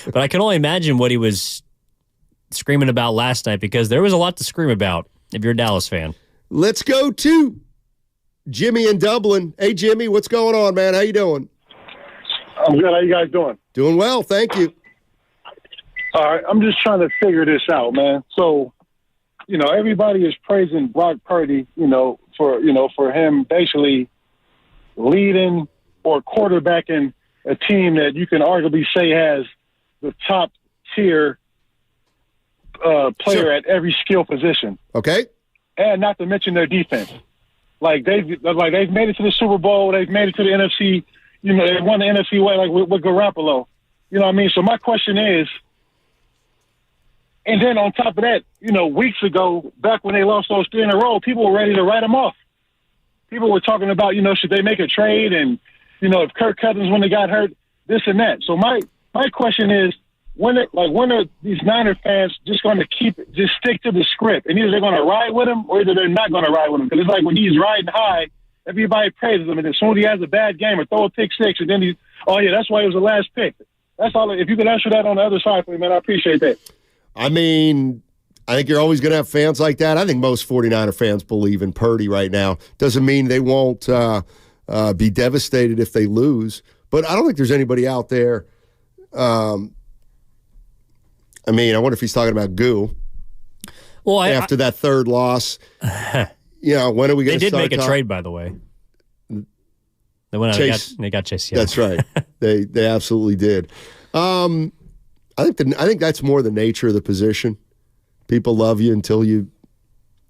But I can only imagine what he was screaming about last night, because there was a lot to scream about if you're a Dallas fan. Let's go to Jimmy in Dublin. Hey, Jimmy, what's going on, man? How you doing? I'm good. How you guys doing? Doing well, thank you. All right, I'm just trying to figure this out, man. So, everybody is praising Brock Purdy, for him basically leading or quarterbacking a team that you can arguably say has the top tier player at every skill position. Okay. And not to mention their defense. Like they've made it to the Super Bowl, they've made it to the NFC, they won the NFC way, like with Garoppolo. You know what I mean? So my question is, and then on top of that, weeks ago, back when they lost those 3 in a row, people were ready to write them off. People were talking about, should they make a trade? And, if Kirk Cousins, when they got hurt, this and that. So my question is, when are these Niner fans just going to stick to the script? And either they're going to ride with him or either they're not going to ride with him. Because it's like when he's riding high everybody praises him, and as soon as he has a bad game or throw a pick six, and then that's why he was the last pick. That's all. If you could answer that on the other side for me, man, I appreciate that. I mean, I think you're always going to have fans like that. I think most 49er fans believe in Purdy right now. Doesn't mean they won't be devastated if they lose. But I don't think there's anybody out there. I wonder if he's talking about Goo. Well, after that third loss, when are we going to start? They did make a trade, by the way. They went out and they got Chase Young. That's right. They absolutely did. I think that's more the nature of the position. People love you until you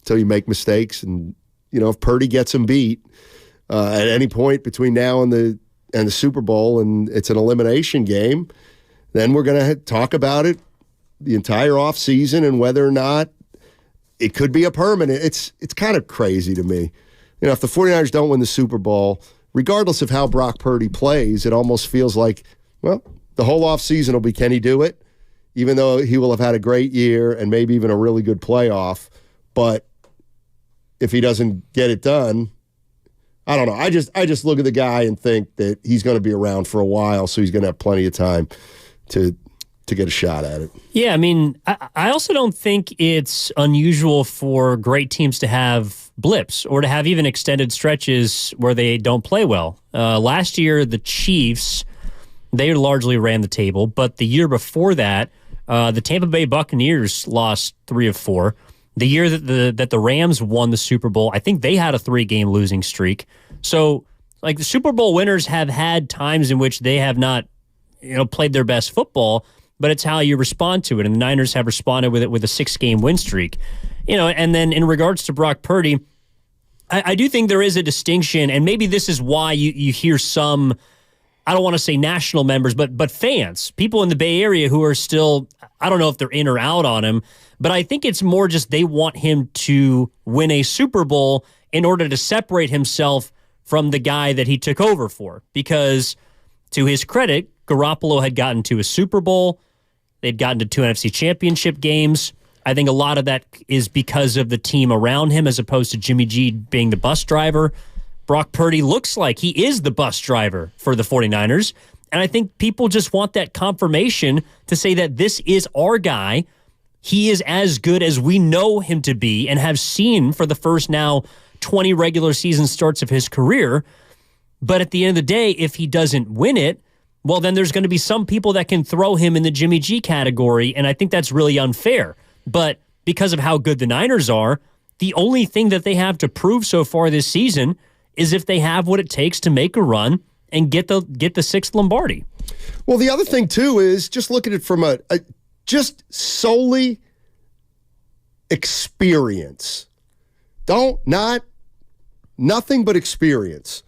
make mistakes, and if Purdy gets them beat at any point between now and the Super Bowl, and it's an elimination game, then we're going to talk about it the entire offseason and whether or not it could be a permanent. It's kind of crazy to me. If the 49ers don't win the Super Bowl, regardless of how Brock Purdy plays, it almost feels like, well, the whole offseason will be, can he do it? Even though he will have had a great year and maybe even a really good playoff. But if he doesn't get it done, I don't know. I just look at the guy and think that he's going to be around for a while, so he's going to have plenty of time to get a shot at it. Yeah, I also don't think it's unusual for great teams to have blips or to have even extended stretches where they don't play well. Last year, the Chiefs, they largely ran the table, but the year before that, the Tampa Bay Buccaneers lost 3 of 4. The year that the Rams won the Super Bowl, I think they had a 3-game losing streak. So, the Super Bowl winners have had times in which they have not, played their best football, but it's how you respond to it. And the Niners have responded with it with a 6-game win streak. And then in regards to Brock Purdy, I do think there is a distinction, and maybe this is why you hear some, I don't want to say national members, but fans, people in the Bay Area who are still, I don't know if they're in or out on him, but I think it's more just they want him to win a Super Bowl in order to separate himself from the guy that he took over for. Because to his credit, Garoppolo had gotten to a Super Bowl. They'd gotten to 2 NFC championship games. I think a lot of that is because of the team around him as opposed to Jimmy G being the bus driver. Brock Purdy looks like he is the bus driver for the 49ers. And I think people just want that confirmation to say that this is our guy. He is as good as we know him to be and have seen for the first now 20 regular season starts of his career. But at the end of the day, if he doesn't win it, well, then there's going to be some people that can throw him in the Jimmy G category, and I think that's really unfair. But because of how good the Niners are, the only thing that they have to prove so far this season is if they have what it takes to make a run and get the 6th Lombardi. Well, the other thing, too, is just look at it from a just solely experience. Nothing but experience.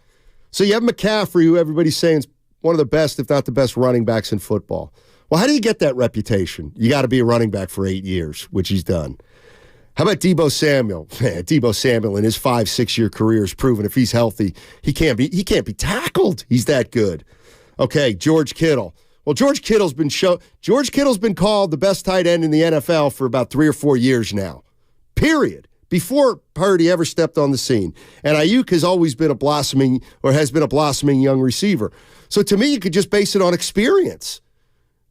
So you have McCaffrey, who everybody's saying is one of the best, if not the best, running backs in football. Well, how do you get that reputation? You got to be a running back for 8 years, which he's done. How about Deebo Samuel? Man, Deebo Samuel in his 5-6-year career has proven if he's healthy, he can't be tackled. He's that good. Okay, George Kittle. Well, George Kittle's been called the best tight end in the NFL for about 3 or 4 years now. Period. Before Purdy ever stepped on the scene. And Ayuk has always been a blossoming young receiver. So to me, you could just base it on experience.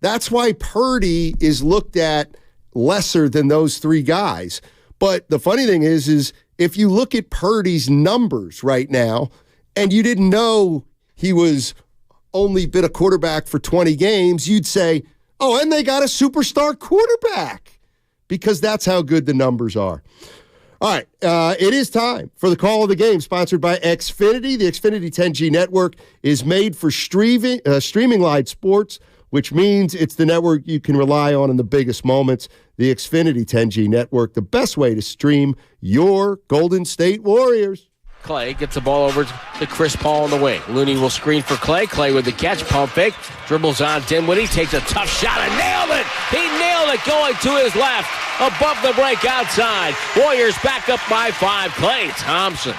That's why Purdy is looked at lesser than those 3 guys. But the funny thing is if you look at Purdy's numbers right now, and you didn't know he was only been a quarterback for 20 games, you'd say, oh, and they got a superstar quarterback, because that's how good the numbers are. All right, it is time for the call of the game, sponsored by Xfinity. The Xfinity 10G network is made for streaming live sports, which means it's the network you can rely on in the biggest moments. The Xfinity 10G network, the best way to stream your Golden State Warriors. Clay gets the ball over to Chris Paul on the wing. Looney will screen for Clay. Clay with the catch, pump fake, dribbles on Dinwiddie, takes a tough shot and nailed it. He nailed it going to his left, above the break outside. Warriors back up by 5. Klay Thompson,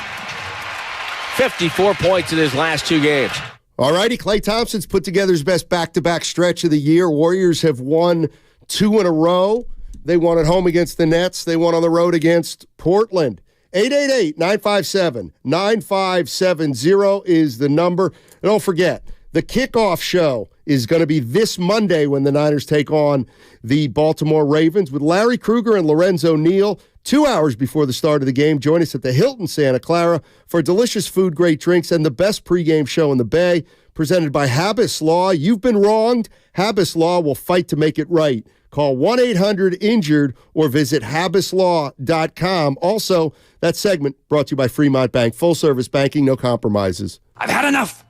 54 points in his last 2 games. All righty, Klay Thompson's put together his best back-to-back stretch of the year. Warriors have won 2 in a row. They won at home against the Nets. They won on the road against Portland. 888-957-9570 is the number. And don't forget, the kickoff show is going to be this Monday when the Niners take on the Baltimore Ravens with Larry Krueger and Lorenzo Neal. 2 hours before the start of the game, join us at the Hilton Santa Clara for delicious food, great drinks, and the best pregame show in the Bay, presented by Habas Law. You've been wronged. Habas Law will fight to make it right. Call 1-800-INJURED or visit habaslaw.com. Also, that segment brought to you by Fremont Bank. Full-service banking, no compromises. I've had enough.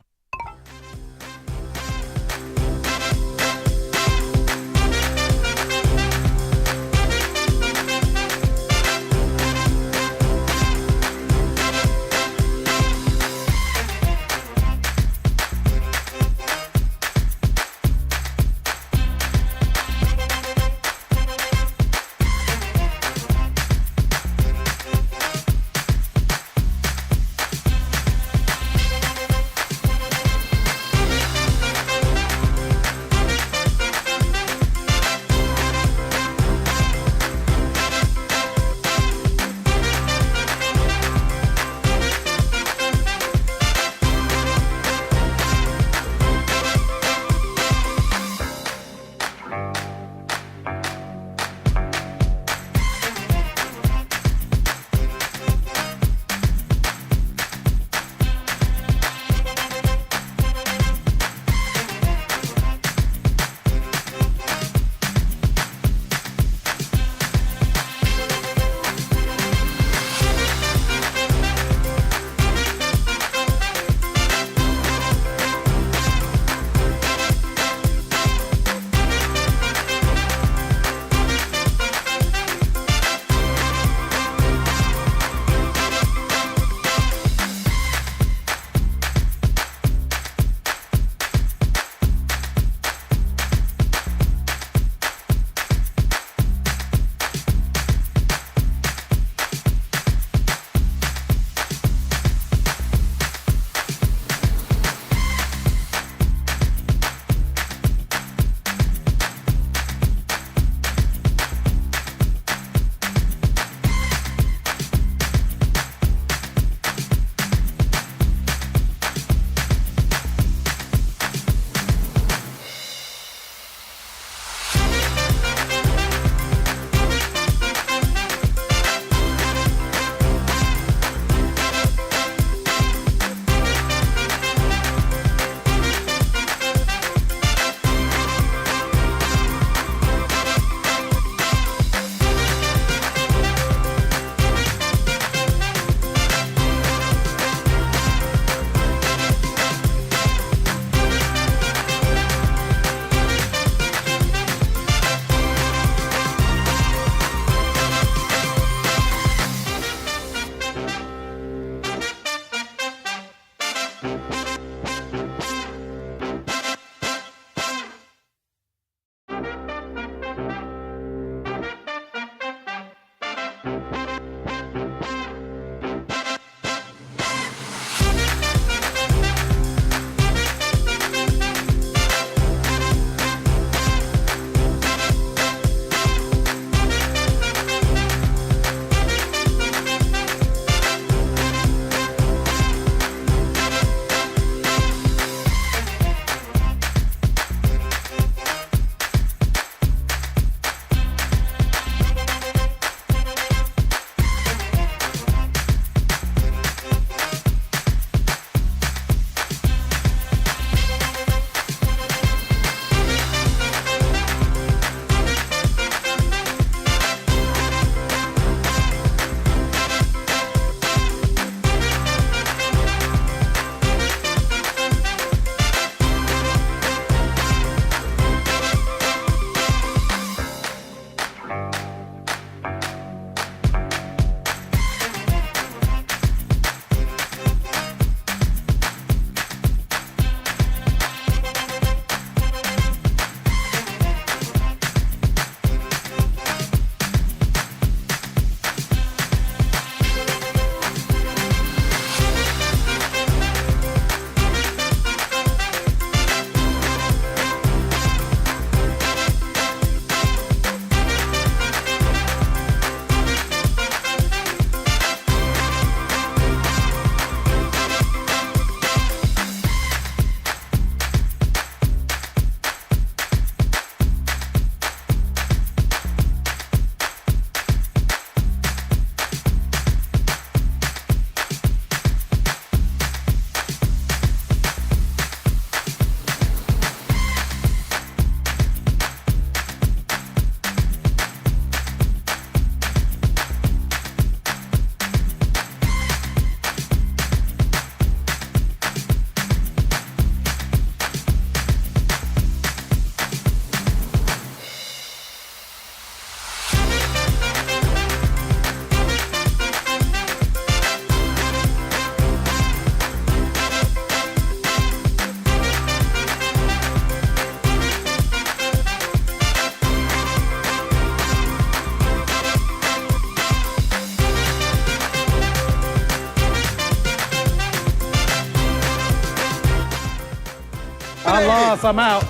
I lost. I'm out.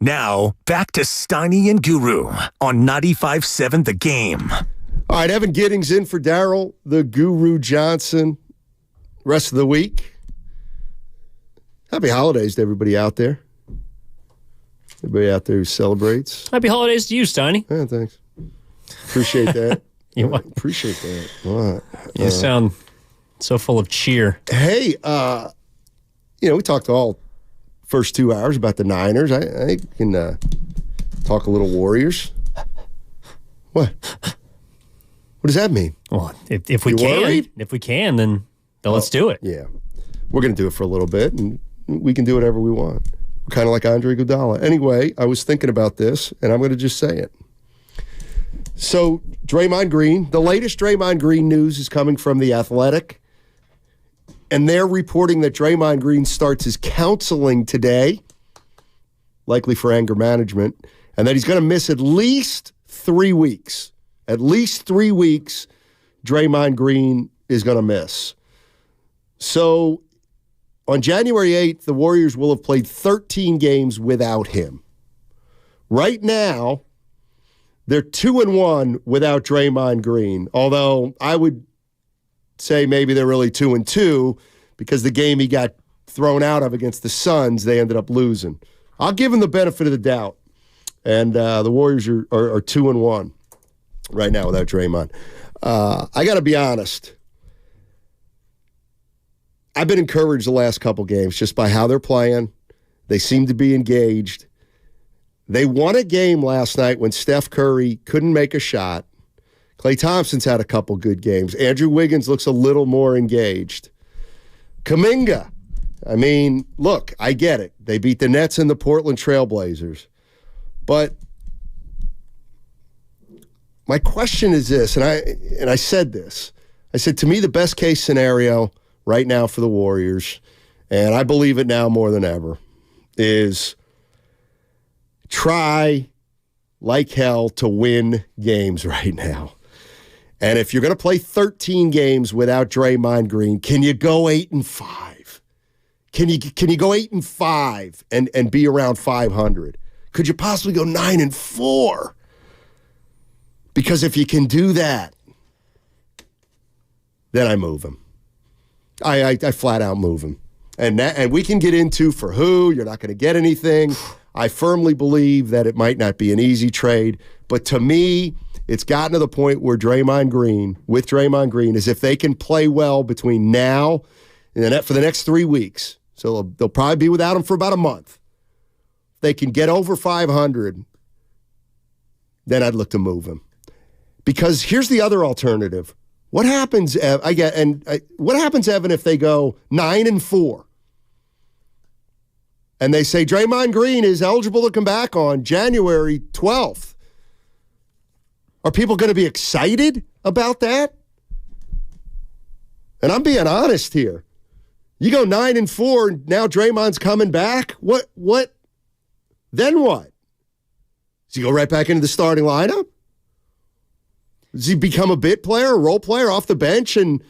Now, back to Steiny and Guru on 95.7 The Game. All right, Evan Giddings in for Daryl, the Guru Johnson. Rest of the week. Happy holidays to everybody out there. Everybody out there who celebrates. Happy holidays to you, Steiny. Yeah, thanks. Appreciate that. You what? Appreciate that. What? You sound so full of cheer. Hey, we talked all first 2 hours about the Niners. I can talk a little Warriors. What? What does that mean? Well, if we can, then let's do it. Yeah. We're going to do it for a little bit, and we can do whatever we want. We're kind of like Andre Iguodala. Anyway, I was thinking about this, and I'm going to just say it. So, Draymond Green, the latest Draymond Green news is coming from The Athletic, and they're reporting that Draymond Green starts his counseling today, likely for anger management, and that he's going to miss at least 3 weeks. At least 3 weeks, Draymond Green is going to miss. So, on January 8th, the Warriors will have played 13 games without him. Right now, they're 2-1 without Draymond Green, although I would say maybe they're really 2-2 because the game he got thrown out of against the Suns, they ended up losing. I'll give him the benefit of the doubt. And the Warriors are 2-1 right now without Draymond. I got to be honest. I've been encouraged the last couple games just by how they're playing. They seem to be engaged. They won a game last night when Steph Curry couldn't make a shot. Klay Thompson's had a couple good games. Andrew Wiggins looks a little more engaged. Kuminga, I mean, look, I get it. They beat the Nets and the Portland Trailblazers. But my question is this, and I said this. I said, to me, the best case scenario right now for the Warriors, and I believe it now more than ever, is try like hell to win games right now. And if you're going to play 13 games without Draymond Green, can you go 8-5? Can you go 8-5 and be around 500? Could you possibly go 9-4? Because if you can do that, then I move him. I flat out move him. And we can get into for who, you're not going to get anything. I firmly believe that it might not be an easy trade. But to me, it's gotten to the point where Draymond Green, is if they can play well between now and for the next 3 weeks. So they'll probably be without him for about a month. They can get over 500, then I'd look to move him. Because here's the other alternative. What happens, what happens, Evan, if they go 9-4? And they say Draymond Green is eligible to come back on January 12th. Are people going to be excited about that? And I'm being honest here. You go 9-4, and now Draymond's coming back. What? Then what? Does he go right back into the starting lineup? Does he become a bit player, a role player off the bench and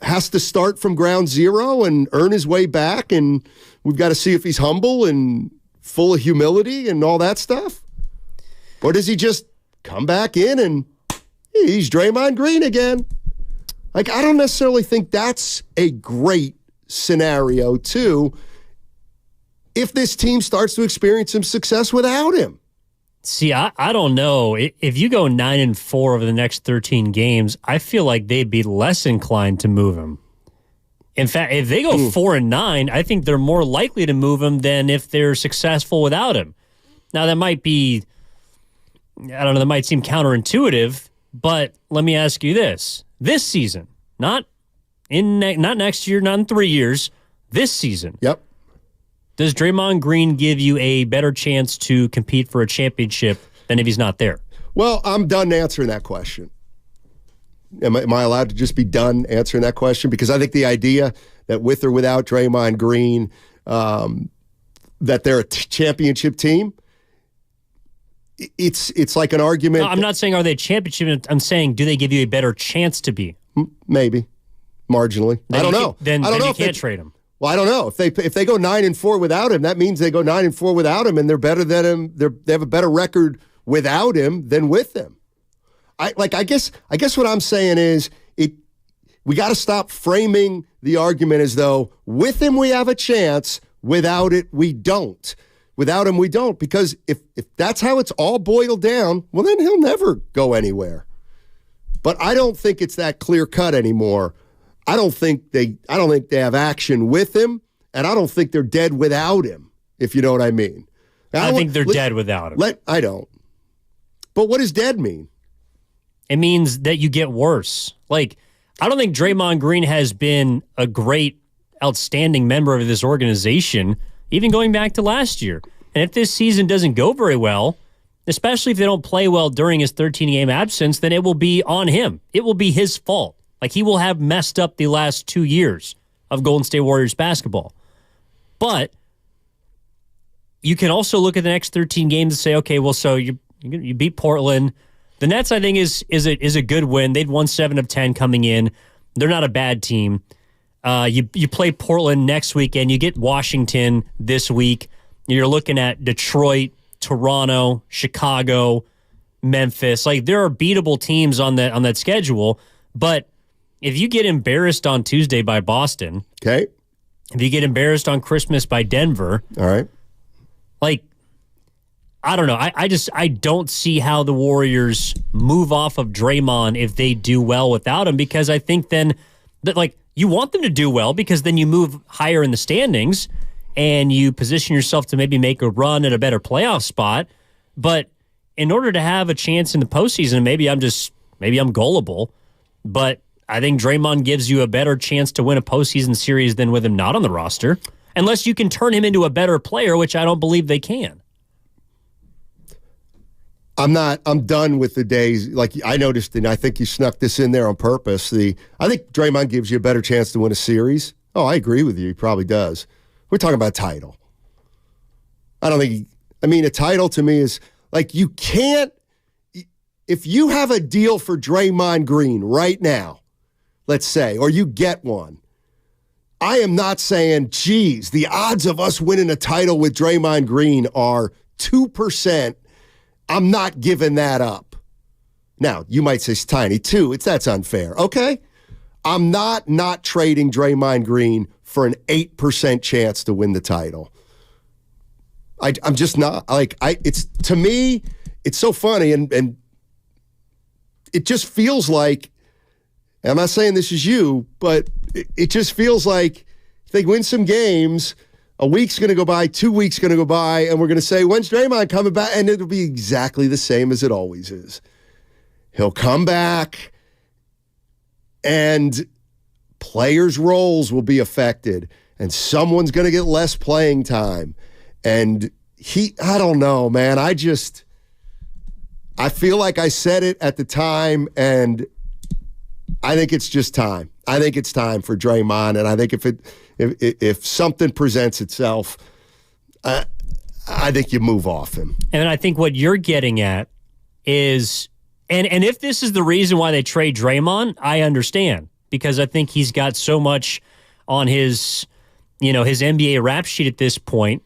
has to start from ground zero and earn his way back? And we've got to see if he's humble and full of humility and all that stuff. Or does he just come back in and he's Draymond Green again? Like, I don't necessarily think that's a great scenario, too, if this team starts to experience some success without him. See, I don't know. If you go 9-4 over the next 13 games, I feel like they'd be less inclined to move him. In fact, if they go 4-9, I think they're more likely to move him than if they're successful without him. Now, that might be, I don't know, that might seem counterintuitive, but let me ask you this. This season, not next year, not in 3 years, this season. Yep. Does Draymond Green give you a better chance to compete for a championship than if he's not there? Well, I'm done answering that question. Am I allowed to just be done answering that question? Because I think the idea that with or without Draymond Green, that they're a championship team, it's like an argument. No, I'm not saying are they a championship. I'm saying do they give you a better chance to be? Maybe. Marginally. I don't know. Then I don't know you if can't trade him. Well, I don't know. If they go 9-4 without him, that means they go 9-4 without him, and they're better than him. They have a better record without him than with him. I guess what I'm saying is we got to stop framing the argument as though with him we have a chance, without it we don't. Without him we don't, because if that's how it's all boiled down, well then he'll never go anywhere. But I don't think it's that clear cut anymore. I don't think they have action with him, and I don't think they're dead without him, if you know what I mean. I think they're dead without him. I don't. But what does dead mean? It means that you get worse. Like, I don't think Draymond Green has been a great, outstanding member of this organization, even going back to last year. And if this season doesn't go very well, especially if they don't play well during his 13-game absence, then it will be on him. It will be his fault. Like, he will have messed up the last 2 years of Golden State Warriors basketball. But you can also look at the next 13 games and say, okay, well, so you beat Portland. The Nets, I think, is a good win. They'd won 7 of 10 coming in. They're not a bad team. You play Portland next weekend. You get Washington this week. You're looking at Detroit, Toronto, Chicago, Memphis. Like, there are beatable teams on that schedule. But if you get embarrassed on Tuesday by Boston, okay, if you get embarrassed on Christmas by Denver, all right, like, I don't know. I don't see how the Warriors move off of Draymond if they do well without him, because I think then that, like, you want them to do well because then you move higher in the standings and you position yourself to maybe make a run at a better playoff spot. But in order to have a chance in the postseason, maybe I'm gullible, but I think Draymond gives you a better chance to win a postseason series than with him not on the roster, unless you can turn him into a better player, which I don't believe they can. I'm done with the days. Like, I noticed, and I think you snuck this in there on purpose. I think Draymond gives you a better chance to win a series. Oh, I agree with you. He probably does. We're talking about a title. I don't think, a title to me is like, you can't, if you have a deal for Draymond Green right now, let's say, or you get one, I am not saying, geez, the odds of us winning a title with Draymond Green are 2%. I'm not giving that up. Now, you might say it's tiny, too. That's unfair. Okay. I'm not trading Draymond Green for an 8% chance to win the title. I'm just not. It's, to me, it's so funny, and it just feels like, I'm not saying this is you, but it just feels like if they win some games, a week's going to go by, 2 weeks going to go by, and we're going to say, when's Draymond coming back? And it'll be exactly the same as it always is. He'll come back, and players' roles will be affected, and someone's going to get less playing time. And I don't know, man. I feel like I said it at the time, and I think it's just time. I think it's time for Draymond, and I think if something presents itself, I think you move off him. And I think what you're getting at is, and if this is the reason why they trade Draymond, I understand, because I think he's got so much on his NBA rap sheet at this point,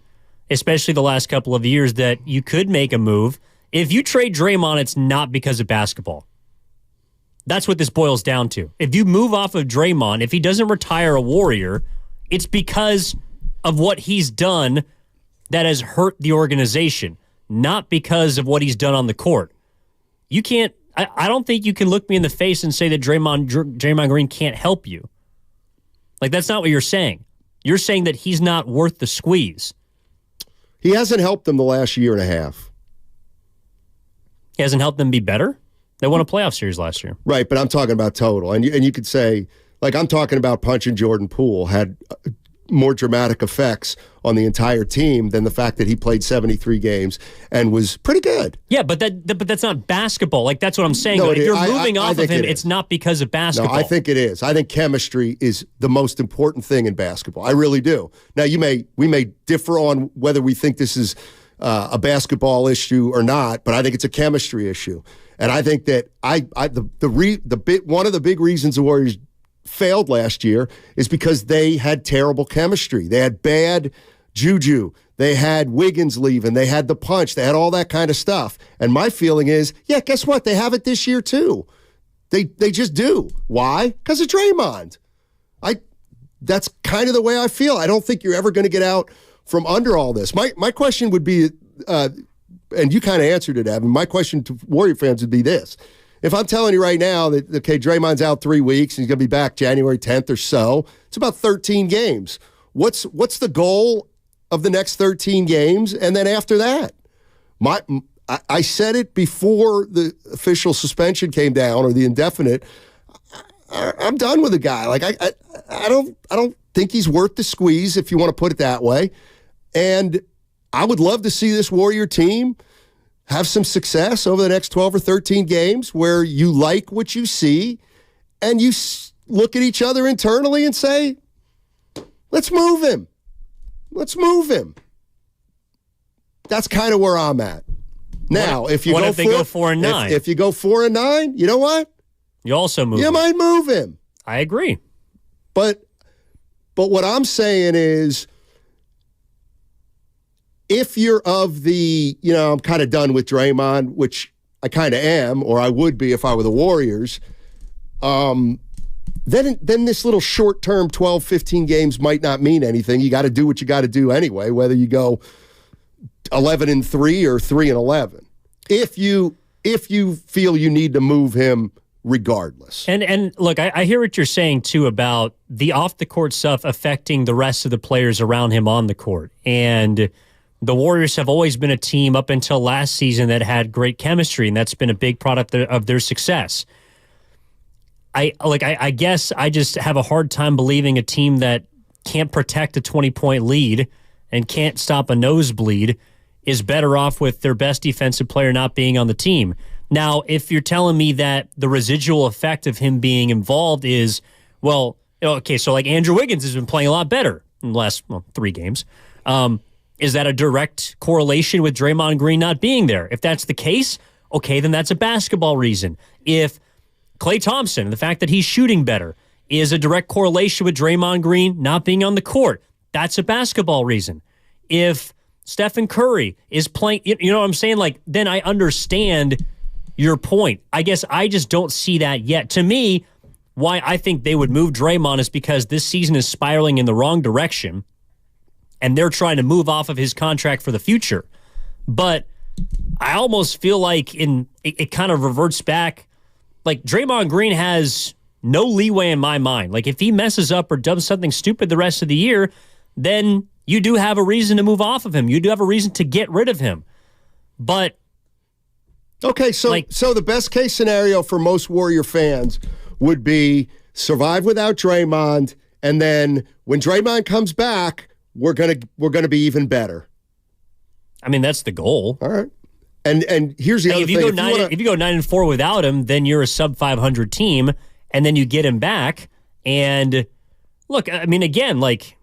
especially the last couple of years, that you could make a move. If you trade Draymond, it's not because of basketball. That's what this boils down to. If you move off of Draymond, if he doesn't retire a Warrior, it's because of what he's done that has hurt the organization, not because of what he's done on the court. You can't, I don't think you can look me in the face and say that Draymond Green can't help you. Like, that's not what you're saying. You're saying that he's not worth the squeeze. He hasn't helped them the last year and a half. He hasn't helped them be better? They won a playoff series last year. Right, but I'm talking about total. And you could say, like, I'm talking about punching Jordan Poole had more dramatic effects on the entire team than the fact that he played 73 games and was pretty good. Yeah, but that's not basketball. Like, that's what I'm saying. No, if you're moving off of him, it's not because of basketball. No, I think it is. I think chemistry is the most important thing in basketball. I really do. Now, we may differ on whether we think this is a basketball issue or not, but I think it's a chemistry issue. And I think that one of the big reasons the Warriors failed last year is because they had terrible chemistry. They had bad juju. They had Wiggins leaving. They had the punch. They had all that kind of stuff. And my feeling is, yeah, guess what? They have it this year too. They just do. Why? Because of Draymond. That's kind of the way I feel. I don't think you're ever going to get out from under all this. My question would be, and you kind of answered it, Evan. My question to Warrior fans would be this. If I'm telling you right now that, okay, Draymond's out 3 weeks and he's going to be back January 10th or so, it's about 13 games. What's the goal of the next 13 games? And then after that, I said it before the official suspension came down or the indefinite. I'm done with the guy. Like I don't think he's worth the squeeze, if you want to put it that way. And I would love to see this Warrior team have some success over the next 12 or 13 games where you like what you see and you look at each other internally and say, let's move him. Let's move him. That's kind of where I'm at. Now, if you they go 4-9? If you go 4-9, you know what? You also move You him. might move him. I agree. But what I'm saying is, if you're of the, I'm kind of done with Draymond, which I kind of am, or I would be if I were the Warriors, then this little short-term 12, 15 games might not mean anything. You got to do what you got to do anyway, whether you go 11-3 or 3-11. If you feel you need to move him regardless. And look, I hear what you're saying too about the off-the-court stuff affecting the rest of the players around him on the court. And the Warriors have always been a team up until last season that had great chemistry, and that's been a big product of their success. I guess I just have a hard time believing a team that can't protect a 20-point lead and can't stop a nosebleed is better off with their best defensive player not being on the team. Now, if you're telling me that the residual effect of him being involved is, well, okay, so like Andrew Wiggins has been playing a lot better in the last 3 games. Is that a direct correlation with Draymond Green not being there? If that's the case, okay, then that's a basketball reason. If Klay Thompson, the fact that he's shooting better, is a direct correlation with Draymond Green not being on the court, that's a basketball reason. If Stephen Curry is playing, you know what I'm saying? Like, then I understand your point. I guess I just don't see that yet. To me, why I think they would move Draymond is because this season is spiraling in the wrong direction, and they're trying to move off of his contract for the future. But I almost feel like it kind of reverts back. Like, Draymond Green has no leeway in my mind. Like, if he messes up or does something stupid the rest of the year, then you do have a reason to move off of him. You do have a reason to get rid of him. But okay, so the best case scenario for most Warrior fans would be survive without Draymond, and then when Draymond comes back, we're gonna be even better. I mean, that's the goal. All right. And here's the other thing. If you go 9-4 without him, then you're a sub 500 team, and then you get him back. And look, I mean, again, like,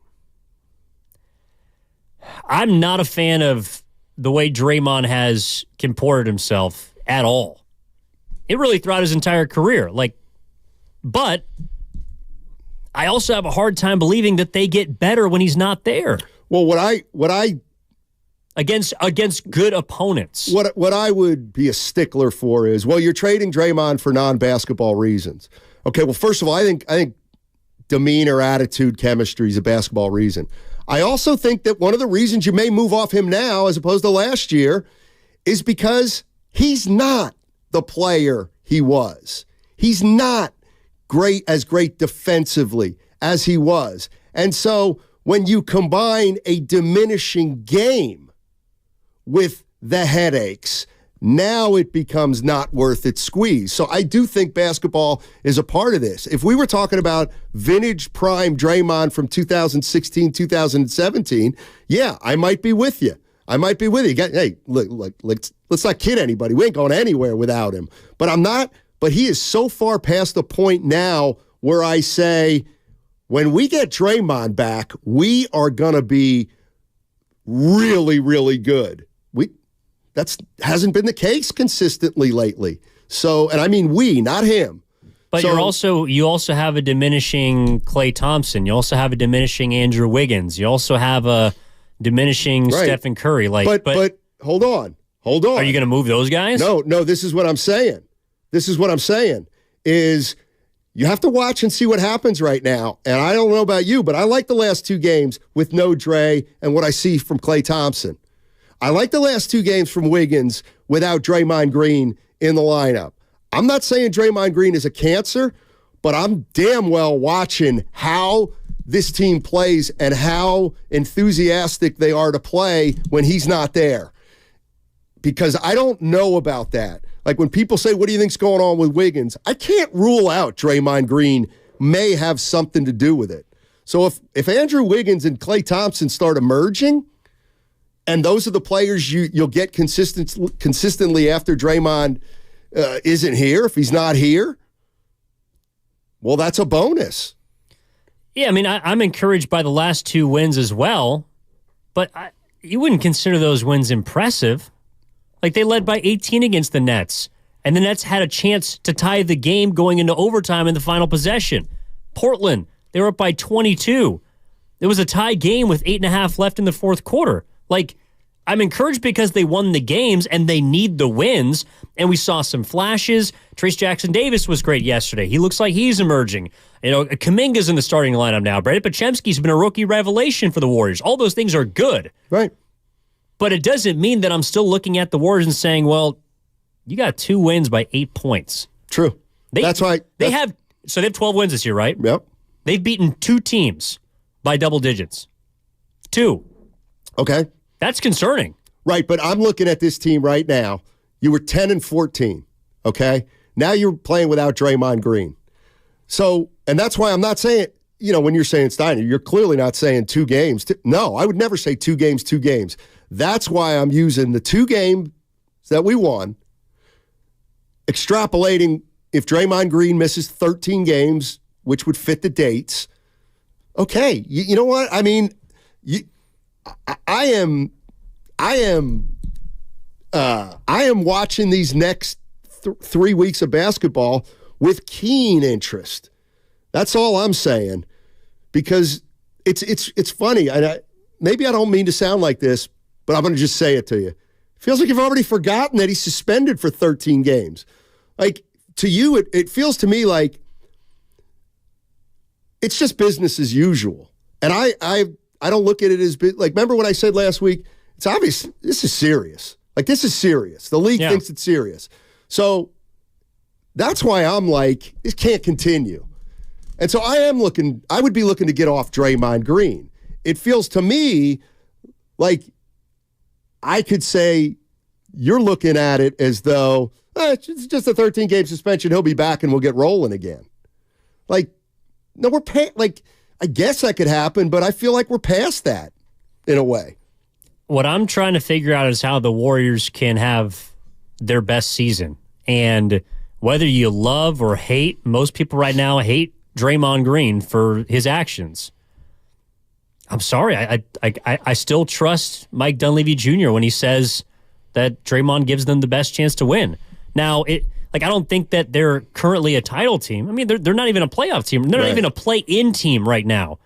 I'm not a fan of the way Draymond has comported himself at all. It really throughout his entire career. But I also have a hard time believing that they get better when he's not there. Well, what I against good opponents. What I would be a stickler for is, well, you're trading Draymond for non-basketball reasons. Okay, well, first of all, I think demeanor, attitude, chemistry is a basketball reason. I also think that one of the reasons you may move off him now as opposed to last year is because he's not the player he was. He's not great defensively as he was. And so when you combine a diminishing game with the headaches, now it becomes not worth its squeeze. So I do think basketball is a part of this. If we were talking about vintage prime Draymond from 2016, 2017, yeah, I might be with you. Hey, look, let's not kid anybody. We ain't going anywhere without him. But I'm not. But he is so far past the point now where I say, when we get Draymond back, we are going to be really, really good. That's hasn't been the case consistently lately. So, and I mean we, not him. But you also have a diminishing Klay Thompson. You also have a diminishing Andrew Wiggins. You also have a diminishing Stephen Curry. But hold on. Are you going to move those guys? No. This is what I'm saying. Is you have to watch and see what happens right now. And I don't know about you, but I like the last 2 games with no Dre and what I see from Klay Thompson. I like the last 2 games from Wiggins without Draymond Green in the lineup. I'm not saying Draymond Green is a cancer, but I'm damn well watching how this team plays and how enthusiastic they are to play when he's not there. Because I don't know about that. Like when people say, what do you think's going on with Wiggins? I can't rule out Draymond Green may have something to do with it. So if Andrew Wiggins and Klay Thompson start emerging, and those are the players you'll get consistently after Draymond isn't here, if he's not here, well, that's a bonus. Yeah, I mean, I'm encouraged by the last 2 wins as well, but you wouldn't consider those wins impressive. Like, they led by 18 against the Nets, and the Nets had a chance to tie the game going into overtime in the final possession. Portland, they were up by 22. It was a tie game with 8.5 left in the fourth quarter. Like, I'm encouraged because they won the games and they need the wins, and we saw some flashes. Trace Jackson-Davis was great yesterday. He looks like he's emerging. You know, Kuminga's in the starting lineup now. Brandon Podziemski's been a rookie revelation for the Warriors. All those things are good. Right. But it doesn't mean that I'm still looking at the Warriors and saying, well, you got 2 wins by 8 points. True. That's right. They have 12 wins this year, right? Yep. They've beaten 2 teams by double digits. 2. Okay. That's concerning. Right, but I'm looking at this team right now. You were 10-14, okay? Now you're playing without Draymond Green. So, and that's why I'm not saying, you know, when you're saying Steiner, you're clearly not saying 2 games. No, I would never say 2 games, 2 games. That's why I'm using the 2 games that we won, extrapolating if Draymond Green misses 13 games, which would fit the dates. Okay, you know what? I mean, I am watching these next 3 weeks of basketball with keen interest. That's all I'm saying, because it's funny, and maybe I don't mean to sound like this, but I'm going to just say it to you. It feels like you've already forgotten that he's suspended for 13 games. Like, to you, it feels to me like it's just business as usual. And I don't look at it as like, remember what I said last week? It's obvious this is serious. Like, this is serious. The league thinks it's serious. So that's why I'm like, this can't continue. And so I would be looking to get off Draymond Green. It feels to me like I could say you're looking at it as though it's just a 13-game suspension. He'll be back and we'll get rolling again. Like, no, I guess that could happen, but I feel like we're past that in a way. What I'm trying to figure out is how the Warriors can have their best season. And whether you love or hate, most people right now hate Draymond Green for his actions. I'm sorry. I still trust Mike Dunleavy Jr. when he says that Draymond gives them the best chance to win. Now, I don't think that they're currently a title team. I mean, they're not even a playoff team. They're not even a play-in team right now.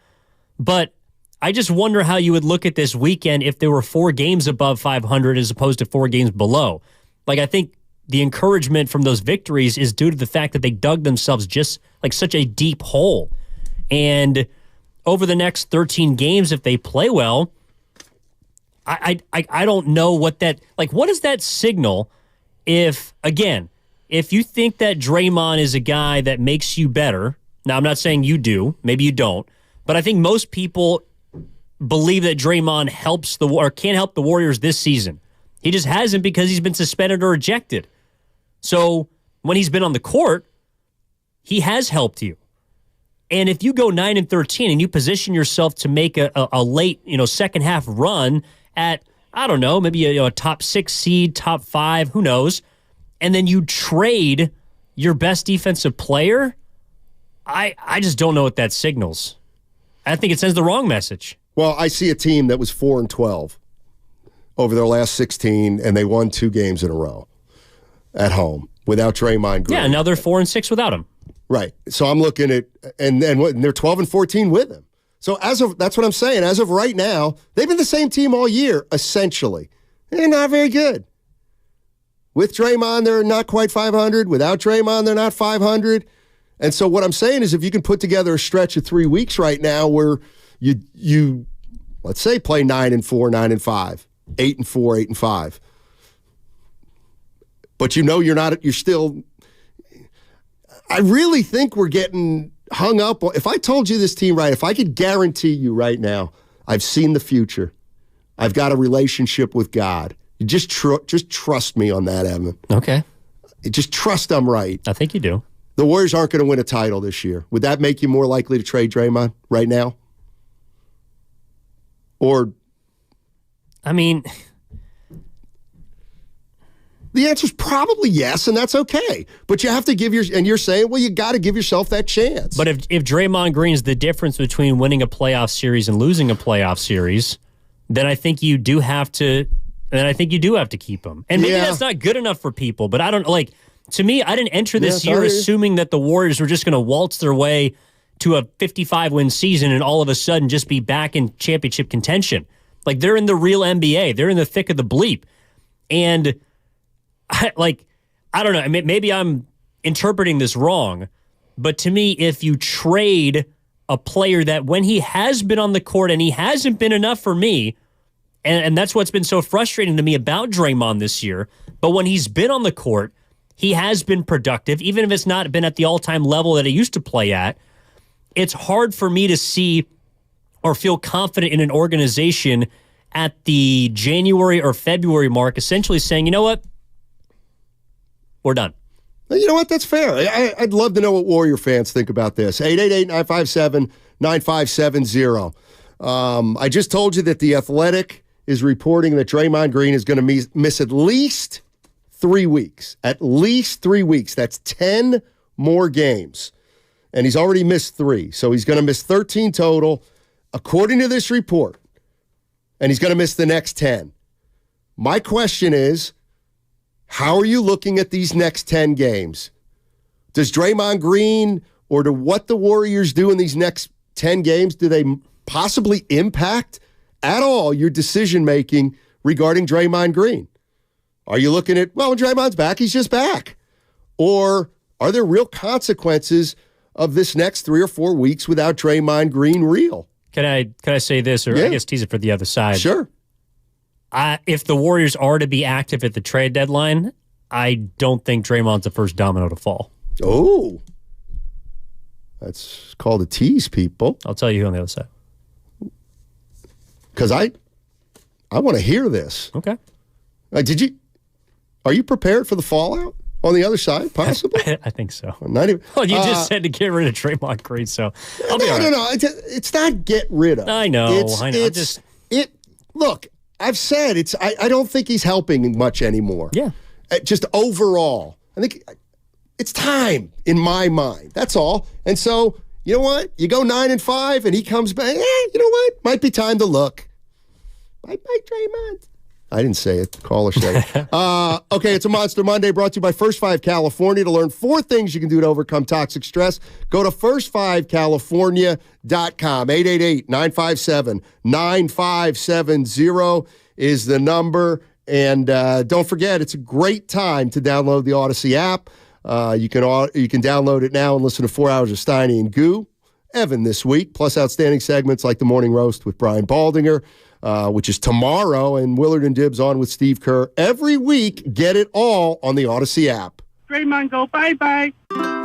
But I just wonder how you would look at this weekend if there were 4 games above 500 as opposed to 4 games below. Like, I think the encouragement from those victories is due to the fact that they dug themselves just like such a deep hole. And over the next 13 games, if they play well, I don't know what that, like, what does that signal if, again, if you think that Draymond is a guy that makes you better. Now, I'm not saying you do. Maybe you don't. But I think most people believe that Draymond can't help the Warriors this season. He just hasn't because he's been suspended or ejected. So when he's been on the court, he has helped you. And if you go 9-13 and you position yourself to make a late, second half run at, I don't know, maybe a top 6 seed, top 5, who knows, and then you trade your best defensive player, I just don't know what that signals. I think it sends the wrong message. Well, I see a team that was 4-12 over their last 16, and they won 2 games in a row at home without Draymond Green. Yeah, now they're 4-6 without him. Right. So I'm looking at, and they're 12-14 with him. So that's what I'm saying. As of right now, they've been the same team all year, essentially. They're not very good. With Draymond, they're not quite 500. Without Draymond, they're not 500. And so what I'm saying is if you can put together a stretch of 3 weeks right now where you let's say play 9-4, 9-5, 8-4, 8-5. But you're still, I really think we're getting hung up on, if I told you this team right, if I could guarantee you right now, I've seen the future. I've got a relationship with God. You just trust me on that, Evan. Okay. Just trust I'm right. I think you do. The Warriors aren't going to win a title this year. Would that make you more likely to trade Draymond right now? Or, I mean, the answer is probably yes, and that's okay. But you have to you're saying, well, you got to give yourself that chance. But if Draymond Green's the difference between winning a playoff series and losing a playoff series, then I think you do have to keep him. And maybe that's not good enough for people, but I don't, to me, I didn't enter this year assuming that the Warriors were just going to waltz their way to a 55-win season and all of a sudden just be back in championship contention. Like, they're in the real NBA. They're in the thick of the bleep. And, I don't know. Maybe I'm interpreting this wrong, but to me, if you trade a player that when he has been on the court and he hasn't been enough for me, and that's what's been so frustrating to me about Draymond this year, but when he's been on the court, he has been productive, even if it's not been at the all-time level that he used to play at. It's hard for me to see or feel confident in an organization at the January or February mark, essentially saying, you know what? We're done. You know what? That's fair. I'd love to know what Warrior fans think about this. 888-957-9570. I just told you that The Athletic is reporting that Draymond Green is going to miss at least 3 weeks. At least 3 weeks. That's 10 more games. And he's already missed 3. So he's going to miss 13 total, according to this report. And he's going to miss the next 10. My question is, how are you looking at these next 10 games? Does Draymond Green or do what the Warriors do in these next 10 games, do they possibly impact at all your decision-making regarding Draymond Green? Are you looking at, well, when Draymond's back, he's just back? Or are there real consequences of this next 3 or 4 weeks without Draymond Green real? Can I say this, or I guess tease it for the other side? Sure. If the Warriors are to be active at the trade deadline, I don't think Draymond's the first domino to fall. Oh. That's called a tease, people. I'll tell you who on the other side. Because I want to hear this. Okay. Are you prepared for the fallout on the other side, possibly? I think so. Not even, well, you just said to get rid of Draymond Green, so I'll be all right. No. It's not get rid of. I know. Look, I've said I don't think he's helping much anymore. Yeah. Just overall. I think it's time in my mind. That's all. And so, you know what? You go 9-5 and he comes back. You know what? Might be time to look. Bye, Draymond. I didn't say it. Caller said it. Okay, it's a Monster Monday brought to you by First 5 California. To learn 4 things you can do to overcome toxic stress, go to first5california.com. 888-957-9570 is the number. And don't forget, it's a great time to download the Odyssey app. You can download it now and listen to 4 hours of Steiny and Goo. Evan this week, plus outstanding segments like the Morning Roast with Brian Baldinger, which is tomorrow, and Willard and Dibs on with Steve Kerr. Every week, get it all on the Odyssey app. Draymond, go bye-bye.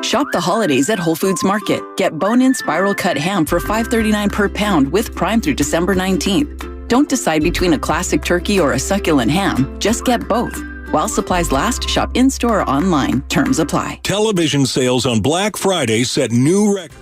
Shop the holidays at Whole Foods Market. Get bone-in spiral cut ham for $5.39 per pound with Prime through December 19th. Don't decide between a classic turkey or a succulent ham. Just get both. While supplies last, shop in-store or online. Terms apply. Television sales on Black Friday set new records.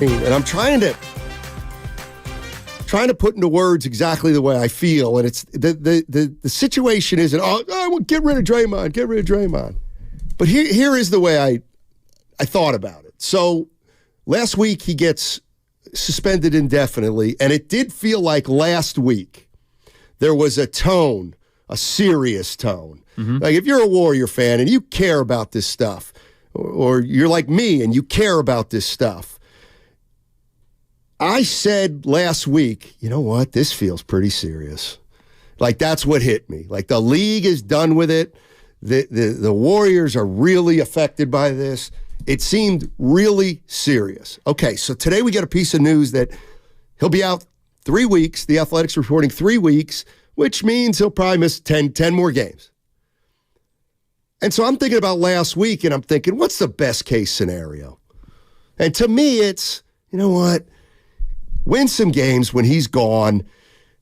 And I'm trying to put into words exactly the way I feel. And it's the situation isn't, well, get rid of Draymond. But here is the way I thought about it. So last week he gets suspended indefinitely, and it did feel like last week there was a tone, a serious tone. Like if you're a Warrior fan and you care about this stuff, or you're like me and you care about this stuff, I said last week, you know what, this feels pretty serious. Like that's what hit me. Like the league is done with it. The Warriors are really affected by this. It seemed really serious. Okay, so today we get a piece of news that he'll be out 3 weeks. The Athletic's reporting 3 weeks, which means he'll probably miss 10 more games. And so I'm thinking about last week, and I'm thinking, what's the best case scenario? And to me, it's, you know what? Win some games when he's gone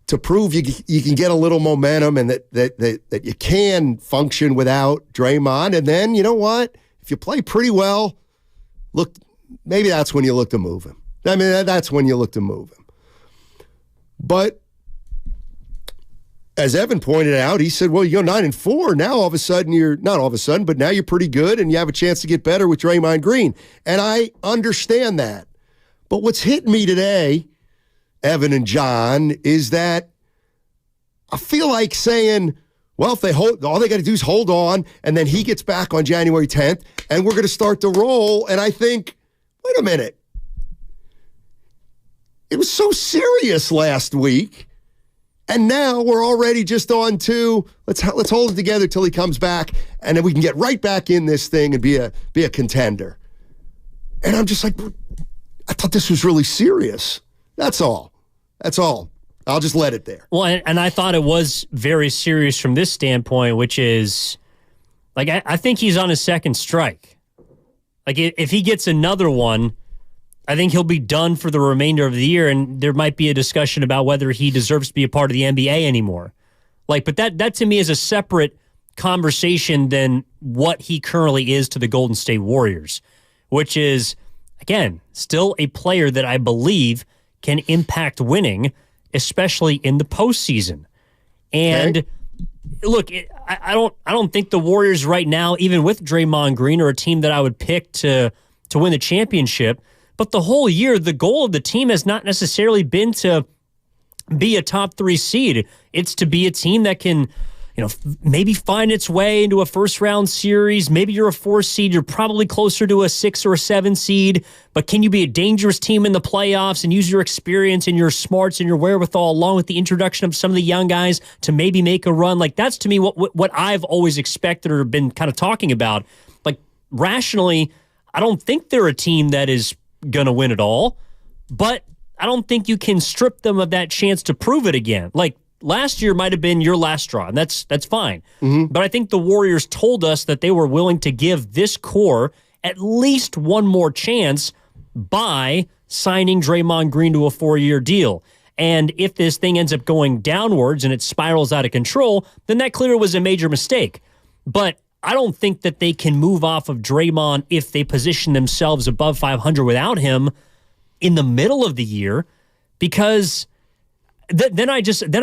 to prove you can get a little momentum and that you can function without Draymond. And then, you know what? If you play pretty well, look, maybe that's when you look to move him. I mean, that's when you look to move him. But as Evan pointed out, he said, well, you go 9-4. Now all of a sudden but now you're pretty good and you have a chance to get better with Draymond Green. And I understand that. But what's hitting me today, Evan and John, is that I feel like saying, well, if all they got to do is hold on, and then he gets back on January 10th, and we're going to start to roll. And I think, wait a minute. It was so serious last week. And now we're already just on to let's hold it together till he comes back, and then we can get right back in this thing and be a contender. And I'm just like, I thought this was really serious. That's all. I'll just let it there. Well, and I thought it was very serious from this standpoint, which is, like, I think he's on his second strike. Like, if he gets another one, I think he'll be done for the remainder of the year, and there might be a discussion about whether he deserves to be a part of the NBA anymore. Like, but that to me is a separate conversation than what he currently is to the Golden State Warriors, which is, again, still a player that I believe can impact winning, especially in the postseason. And look, I don't think the Warriors right now, even with Draymond Green, are a team that I would pick to win the championship. But the whole year, the goal of the team has not necessarily been to be a top 3 seed. It's to be a team that can, maybe find its way into a first-round series. Maybe you're a 4 seed. You're probably closer to a 6 or a 7 seed. But can you be a dangerous team in the playoffs and use your experience and your smarts and your wherewithal, along with the introduction of some of the young guys, to maybe make a run? Like, that's, to me, what I've always expected or been kind of talking about. Like, rationally, I don't think they're a team that is going to win it all, but I don't think you can strip them of that chance to prove it again. Like, last year might have been your last straw, and that's fine. But I think the Warriors told us that they were willing to give this core at least one more chance by signing Draymond Green to a 4-year deal. And if this thing ends up going downwards and it spirals out of control, then that clearly was a major mistake. But I don't think that they can move off of Draymond if they position themselves above 500 without him in the middle of the year, because then I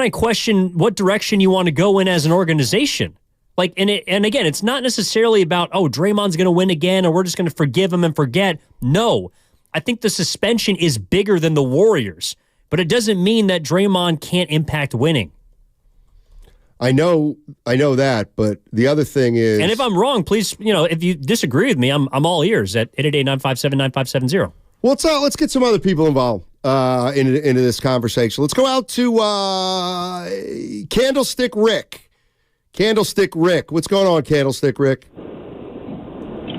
question what direction you want to go in as an organization. Like, and again, it's not necessarily about, Draymond's going to win again or we're just going to forgive him and forget. No, I think the suspension is bigger than the Warriors, but it doesn't mean that Draymond can't impact winning. I know that, but the other thing is... And if I'm wrong, please, if you disagree with me, I'm all ears at 888-957-9570. Well, let's get some other people involved into this conversation. Let's go out to Candlestick Rick. Candlestick Rick. What's going on, Candlestick Rick?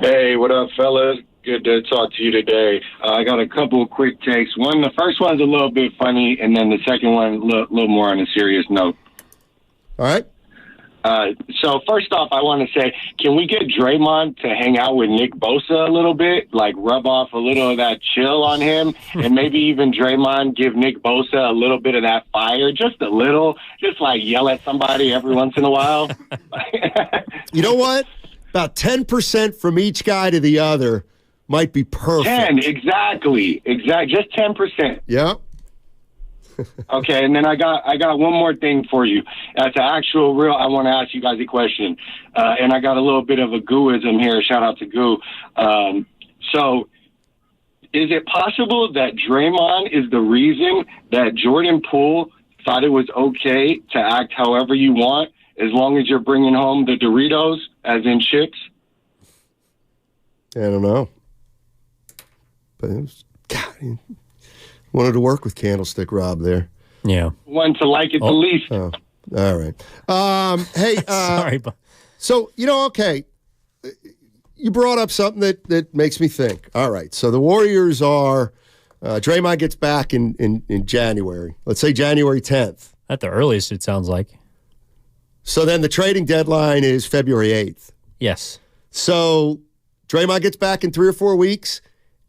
Hey, what up, fellas? Good to talk to you today. I got a couple of quick takes. The first one's a little bit funny, and then the second one a little more on a serious note. All right. So first off, I want to say, can we get Draymond to hang out with Nick Bosa a little bit, like rub off a little of that chill on him, and maybe even Draymond give Nick Bosa a little bit of that fire, just a little, just like yell at somebody every once in a while. You know what? About 10% from each guy to the other might be perfect. 10, exactly. Just 10%. Yeah. Okay, and then I got one more thing for you. That's an actual real. I want to ask you guys a question, and I got a little bit of a gooism here. Shout out to Goo. So, is it possible that Draymond is the reason that Jordan Poole thought it was okay to act however you want as long as you're bringing home the Doritos, as in chips? I don't know, but it was, God, he wanted to work with Candlestick Rob there. Yeah. One to like it the least. Oh, all right. Hey, sorry, but so okay. You brought up something that makes me think. All right, so the Warriors are Draymond gets back in January. Let's say January 10th. At the earliest, it sounds like. So then the trading deadline is February 8th. Yes. So Draymond gets back in 3 or 4 weeks,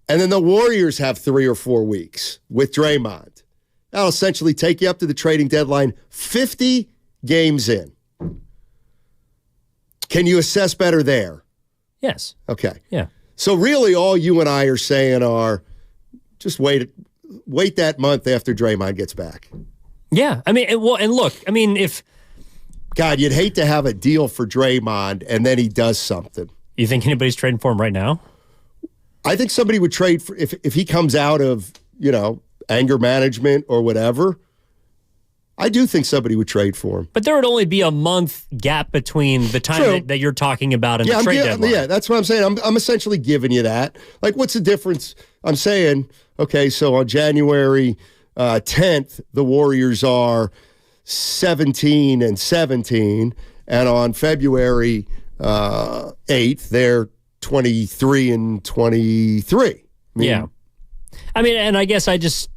and then the Warriors have 3 or 4 weeks with Draymond. That'll essentially take you up to the trading deadline 50 games in. Can you assess better there? Yes. Okay. Yeah. So really all you and I are saying are just wait that month after Draymond gets back. Yeah. I mean, and look, I mean, if... God, you'd hate to have a deal for Draymond and then he does something. You think anybody's trading for him right now? I think somebody would trade for if he comes out of, anger management or whatever. I do think somebody would trade for him. But there would only be a month gap between the time that you're talking about and the trade deadline. Yeah, that's what I'm saying. I'm essentially giving you that. Like, what's the difference? I'm saying, okay, so on January 10th, the Warriors are 17-17, and on February 8th, they're 23-23. Yeah. I mean, and I guess I just...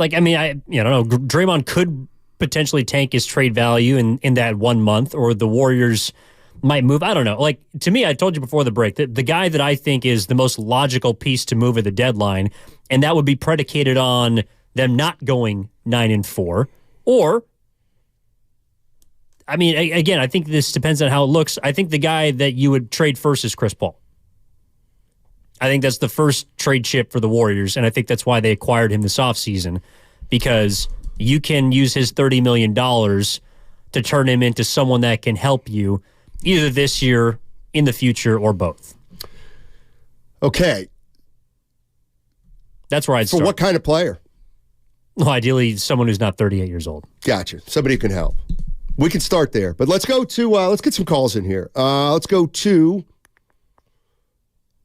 I don't know. Draymond could potentially tank his trade value in that 1 month, or the Warriors might move. I don't know. Like, to me, I told you before the break that the guy that I think is the most logical piece to move at the deadline, and that would be predicated on them not going 9-4, or, I mean, again, I think this depends on how it looks. I think the guy that you would trade first is Chris Paul. I think that's the first trade chip for the Warriors, and I think that's why they acquired him this offseason, because you can use his $30 million to turn him into someone that can help you either this year, in the future, or both. Okay. That's where I'd start. For what kind of player? Well, ideally, someone who's not 38 years old. Gotcha. Somebody who can help. We can start there, but let's go to, let's get some calls in here.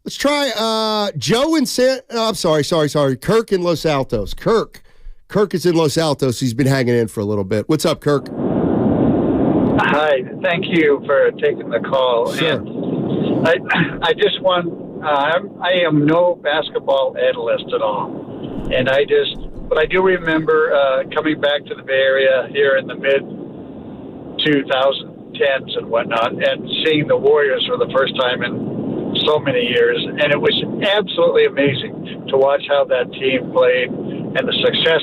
Let's try Joe in Kirk in Los Altos. Kirk is in Los Altos. He's been hanging in for a little bit. What's up, Kirk? Hi. Thank you for taking the call. Sure. And I just want, I am no basketball analyst at all. And but I do remember coming back to the Bay Area here in the mid-2010s and whatnot, and seeing the Warriors for the first time in so many years, and it was absolutely amazing to watch how that team played and the success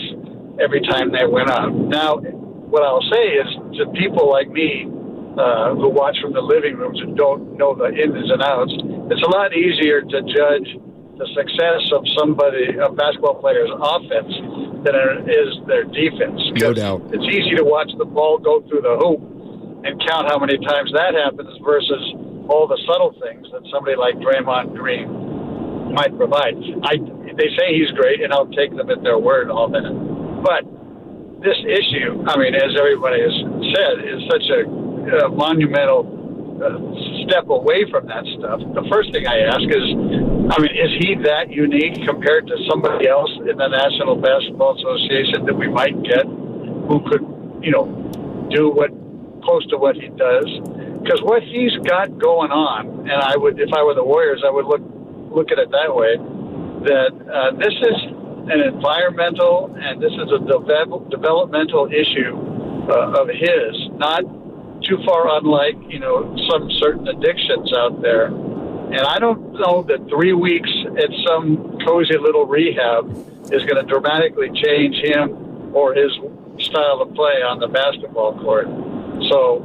every time they went on. Now, what I'll say is to people like me who watch from the living rooms and don't know the ins and outs, it's a lot easier to judge the success of a basketball player's offense than it is their defense. No doubt. It's easy to watch the ball go through the hoop and count how many times that happens versus all the subtle things that somebody like Draymond Green might provide. They say he's great, and I'll take them at their word all that. But this issue, I mean, as everybody has said, is such a monumental step away from that stuff. The first thing I ask is, I mean, is he that unique compared to somebody else in the National Basketball Association that we might get who could, do close to what he does? Because what he's got going on, and if I were the Warriors, I would look at it that way, that this is an environmental and this is a developmental issue of his, not too far unlike, some certain addictions out there. And I don't know that 3 weeks at some cozy little rehab is going to dramatically change him or his style of play on the basketball court. So,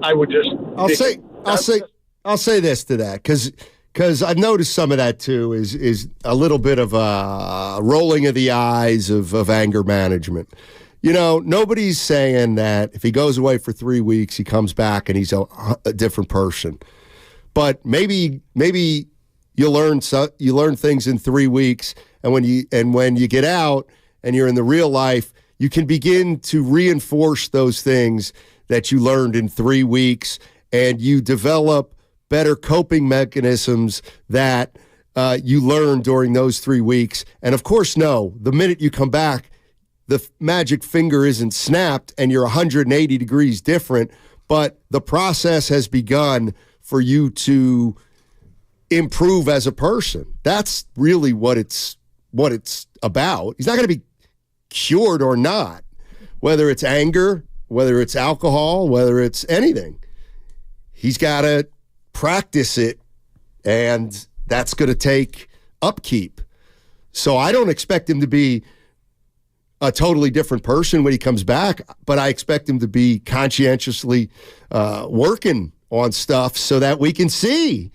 I would just. I'll say this to that, because because I've noticed some of that too is a little bit of a rolling of the eyes of anger management. Nobody's saying that if he goes away for 3 weeks, he comes back and he's a different person. But maybe you learn things in 3 weeks, and when you get out and you're in the real life, you can begin to reinforce those things that you learned in 3 weeks, and you develop better coping mechanisms that you learned during those 3 weeks. And of course, no, the minute you come back, the magic finger isn't snapped and you're 180 degrees different, but the process has begun for you to improve as a person. That's really what it's about. He's not going to be cured or not, whether it's anger, whether it's alcohol, whether it's anything. He's got to practice it, and that's going to take upkeep. So I don't expect him to be a totally different person when he comes back, but I expect him to be conscientiously working on stuff so that we can see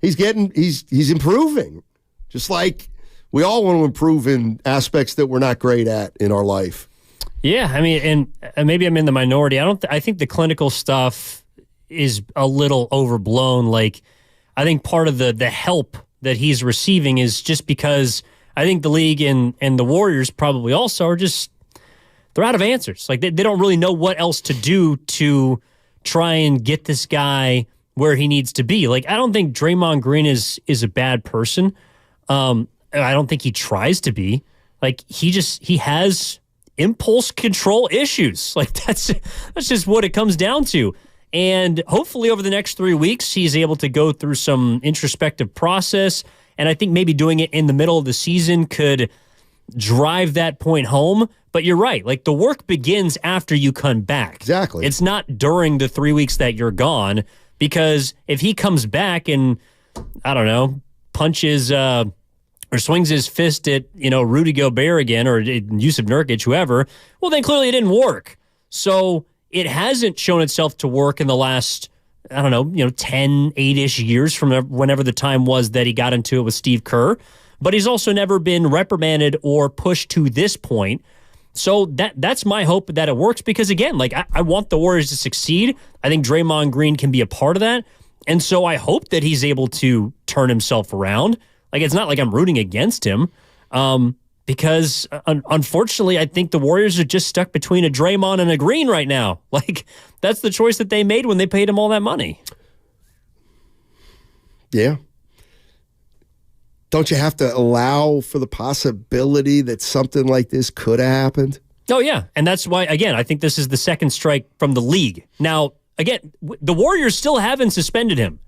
he's improving. Just like we all want to improve in aspects that we're not great at in our life. Yeah, I mean, and maybe I'm in the minority. I think the clinical stuff is a little overblown. Like, I think part of the help that he's receiving is just because I think the league and the Warriors probably also are just, they're out of answers. Like, they don't really know what else to do to try and get this guy where he needs to be. Like, I don't think Draymond Green is a bad person. I don't think he tries to be. Like, he has impulse control issues. Like, that's just what it comes down to. And hopefully over the next 3 weeks, he's able to go through some introspective process. And I think maybe doing it in the middle of the season could drive that point home. But you're right. Like, the work begins after you come back. Exactly. It's not during the 3 weeks that you're gone. Because if he comes back and, I don't know, punches or swings his fist at, Rudy Gobert again or Yusuf Nurkic, whoever, well, then clearly it didn't work. So it hasn't shown itself to work in the last, 10, 8-ish years from whenever the time was that he got into it with Steve Kerr. But he's also never been reprimanded or pushed to this point. So that's my hope that it works because, again, like I want the Warriors to succeed. I think Draymond Green can be a part of that. And so I hope that he's able to turn himself around. Like, it's not like I'm rooting against him because, unfortunately, I think the Warriors are just stuck between a Draymond and a Green right now. Like, that's the choice that they made when they paid him all that money. Yeah. Don't you have to allow for the possibility that something like this could have happened? Oh, yeah. And that's why, again, I think this is the second strike from the league. Now, again, the Warriors still haven't suspended him.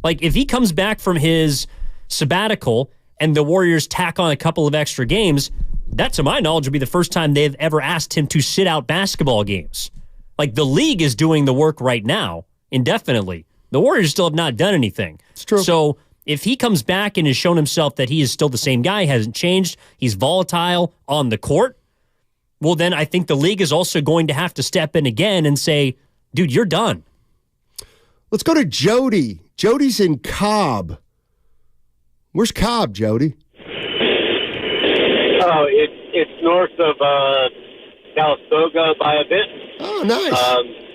Like, if he comes back from his sabbatical and the Warriors tack on a couple of extra games, that, to my knowledge, would be the first time they've ever asked him to sit out basketball games. Like, the league is doing the work right now, indefinitely. The Warriors still have not done anything. It's true. So if he comes back and has shown himself that he is still the same guy, hasn't changed, he's volatile on the court, well, then I think the league is also going to have to step in again and say, dude, you're done. Let's go to Jody. Jody's in Cobb. Where's Cobb, Jody? Oh, it's north of Calistoga by a bit. Oh, nice.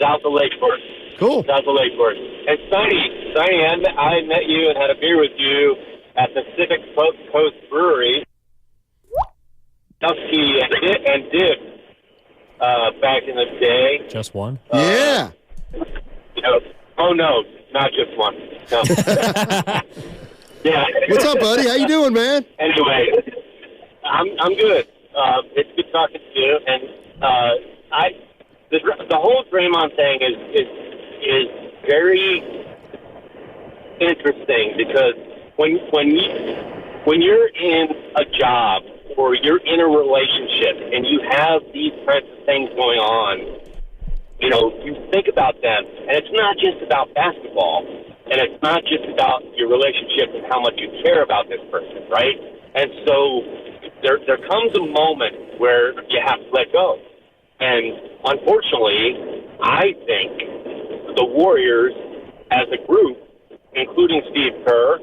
South of Lakeport. Cool. South of Lakeport. And Sonny, I met you and had a beer with you at the Pacific Coast Brewery. Dusky and Dib back in the day. Just one? Yeah. Oh, no, not just one. No. Yeah. What's up, buddy? How you doing, man? Anyway, I'm good. It's good talking to you. And the whole Draymond thing is very interesting because when you're in a job or you're in a relationship and you have these kinds of things going on, you think about them, and it's not just about basketball, and it's not just about your relationship and how much you care about this person, right? And so there comes a moment where you have to let go. And unfortunately, I think the Warriors as a group, including Steve Kerr,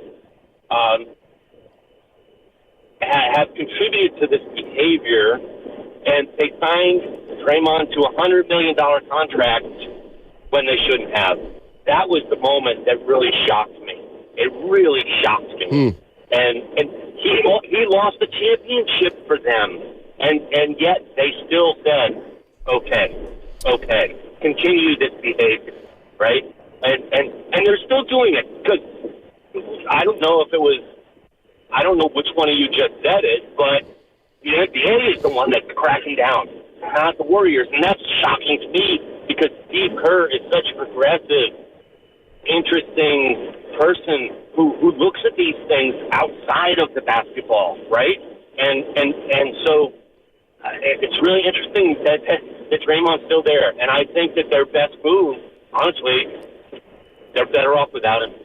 have contributed to this behavior, and they signed Draymond to a $100 million contract when they shouldn't have. That was the moment that really shocked me. It really shocked me. And he lost the championship for them, and yet they still said, okay, continue this behavior, right? And they're still doing it, because I don't know which one of you just said it, but the NBA is the one that's cracking down, not the Warriors, and that's shocking to me because Steve Kerr is such a progressive, interesting person who looks at these things outside of the basketball, right? And so it's really interesting that Draymond's still there, and I think that their best move, honestly, they're better off without him.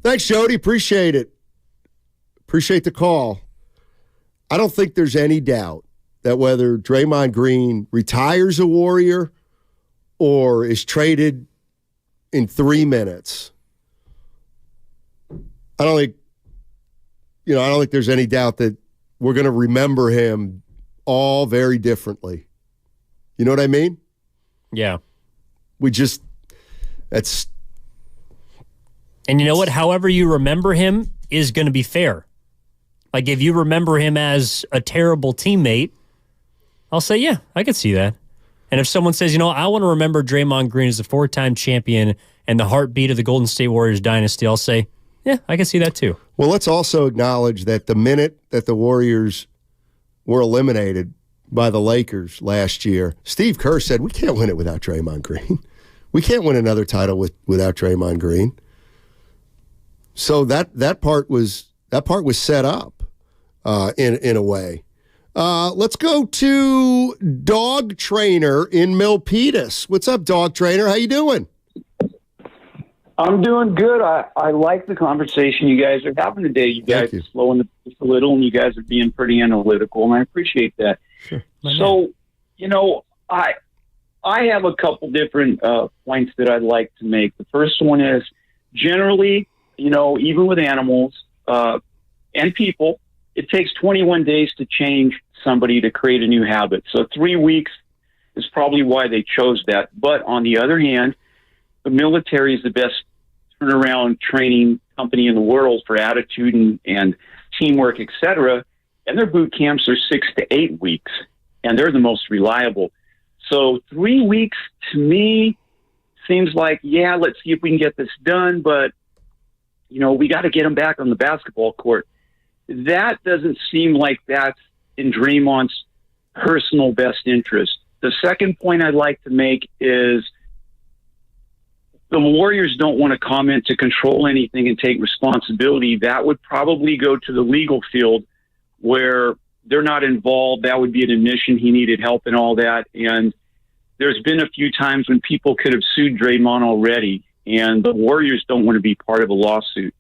Thanks, Jody. Appreciate it. Appreciate the call. I don't think there's any doubt that whether Draymond Green retires a Warrior or is traded in 3 minutes, I don't think there's any doubt that we're going to remember him all very differently. You know what I mean? Yeah. And you know what? However you remember him is going to be fair. Like, if you remember him as a terrible teammate, I'll say, yeah, I could see that. And if someone says, I want to remember Draymond Green as a 4-time champion and the heartbeat of the Golden State Warriors dynasty, I'll say, yeah, I can see that too. Well, let's also acknowledge that the minute that the Warriors were eliminated by the Lakers last year, Steve Kerr said, we can't win it without Draymond Green. We can't win another title without Draymond Green. So that part was set up in a way. Let's go to Dog Trainer in Milpitas. What's up, Dog Trainer? How you doing? I'm doing good. I like the conversation you guys are having today. You guys are slowing the pace a little, and you guys are being pretty analytical, and I appreciate that. Sure. So, I have a couple different points that I'd like to make. The first one is, generally, even with animals and people, it takes 21 days to change somebody to create a new habit. So 3 weeks is probably why they chose that. But on the other hand, the military is the best turnaround training company in the world for attitude and teamwork, etc. And their boot camps are 6 to 8 weeks, and they're the most reliable. So 3 weeks to me seems like, yeah, let's see if we can get this done, but we got to get them back on the basketball court. That doesn't seem like that's in Draymond's personal best interest. The second point I'd like to make is the Warriors don't want to comment to control anything and take responsibility. That would probably go to the legal field where they're not involved. That would be an admission he needed help and all that. And there's been a few times when people could have sued Draymond already, and the Warriors don't want to be part of a lawsuit.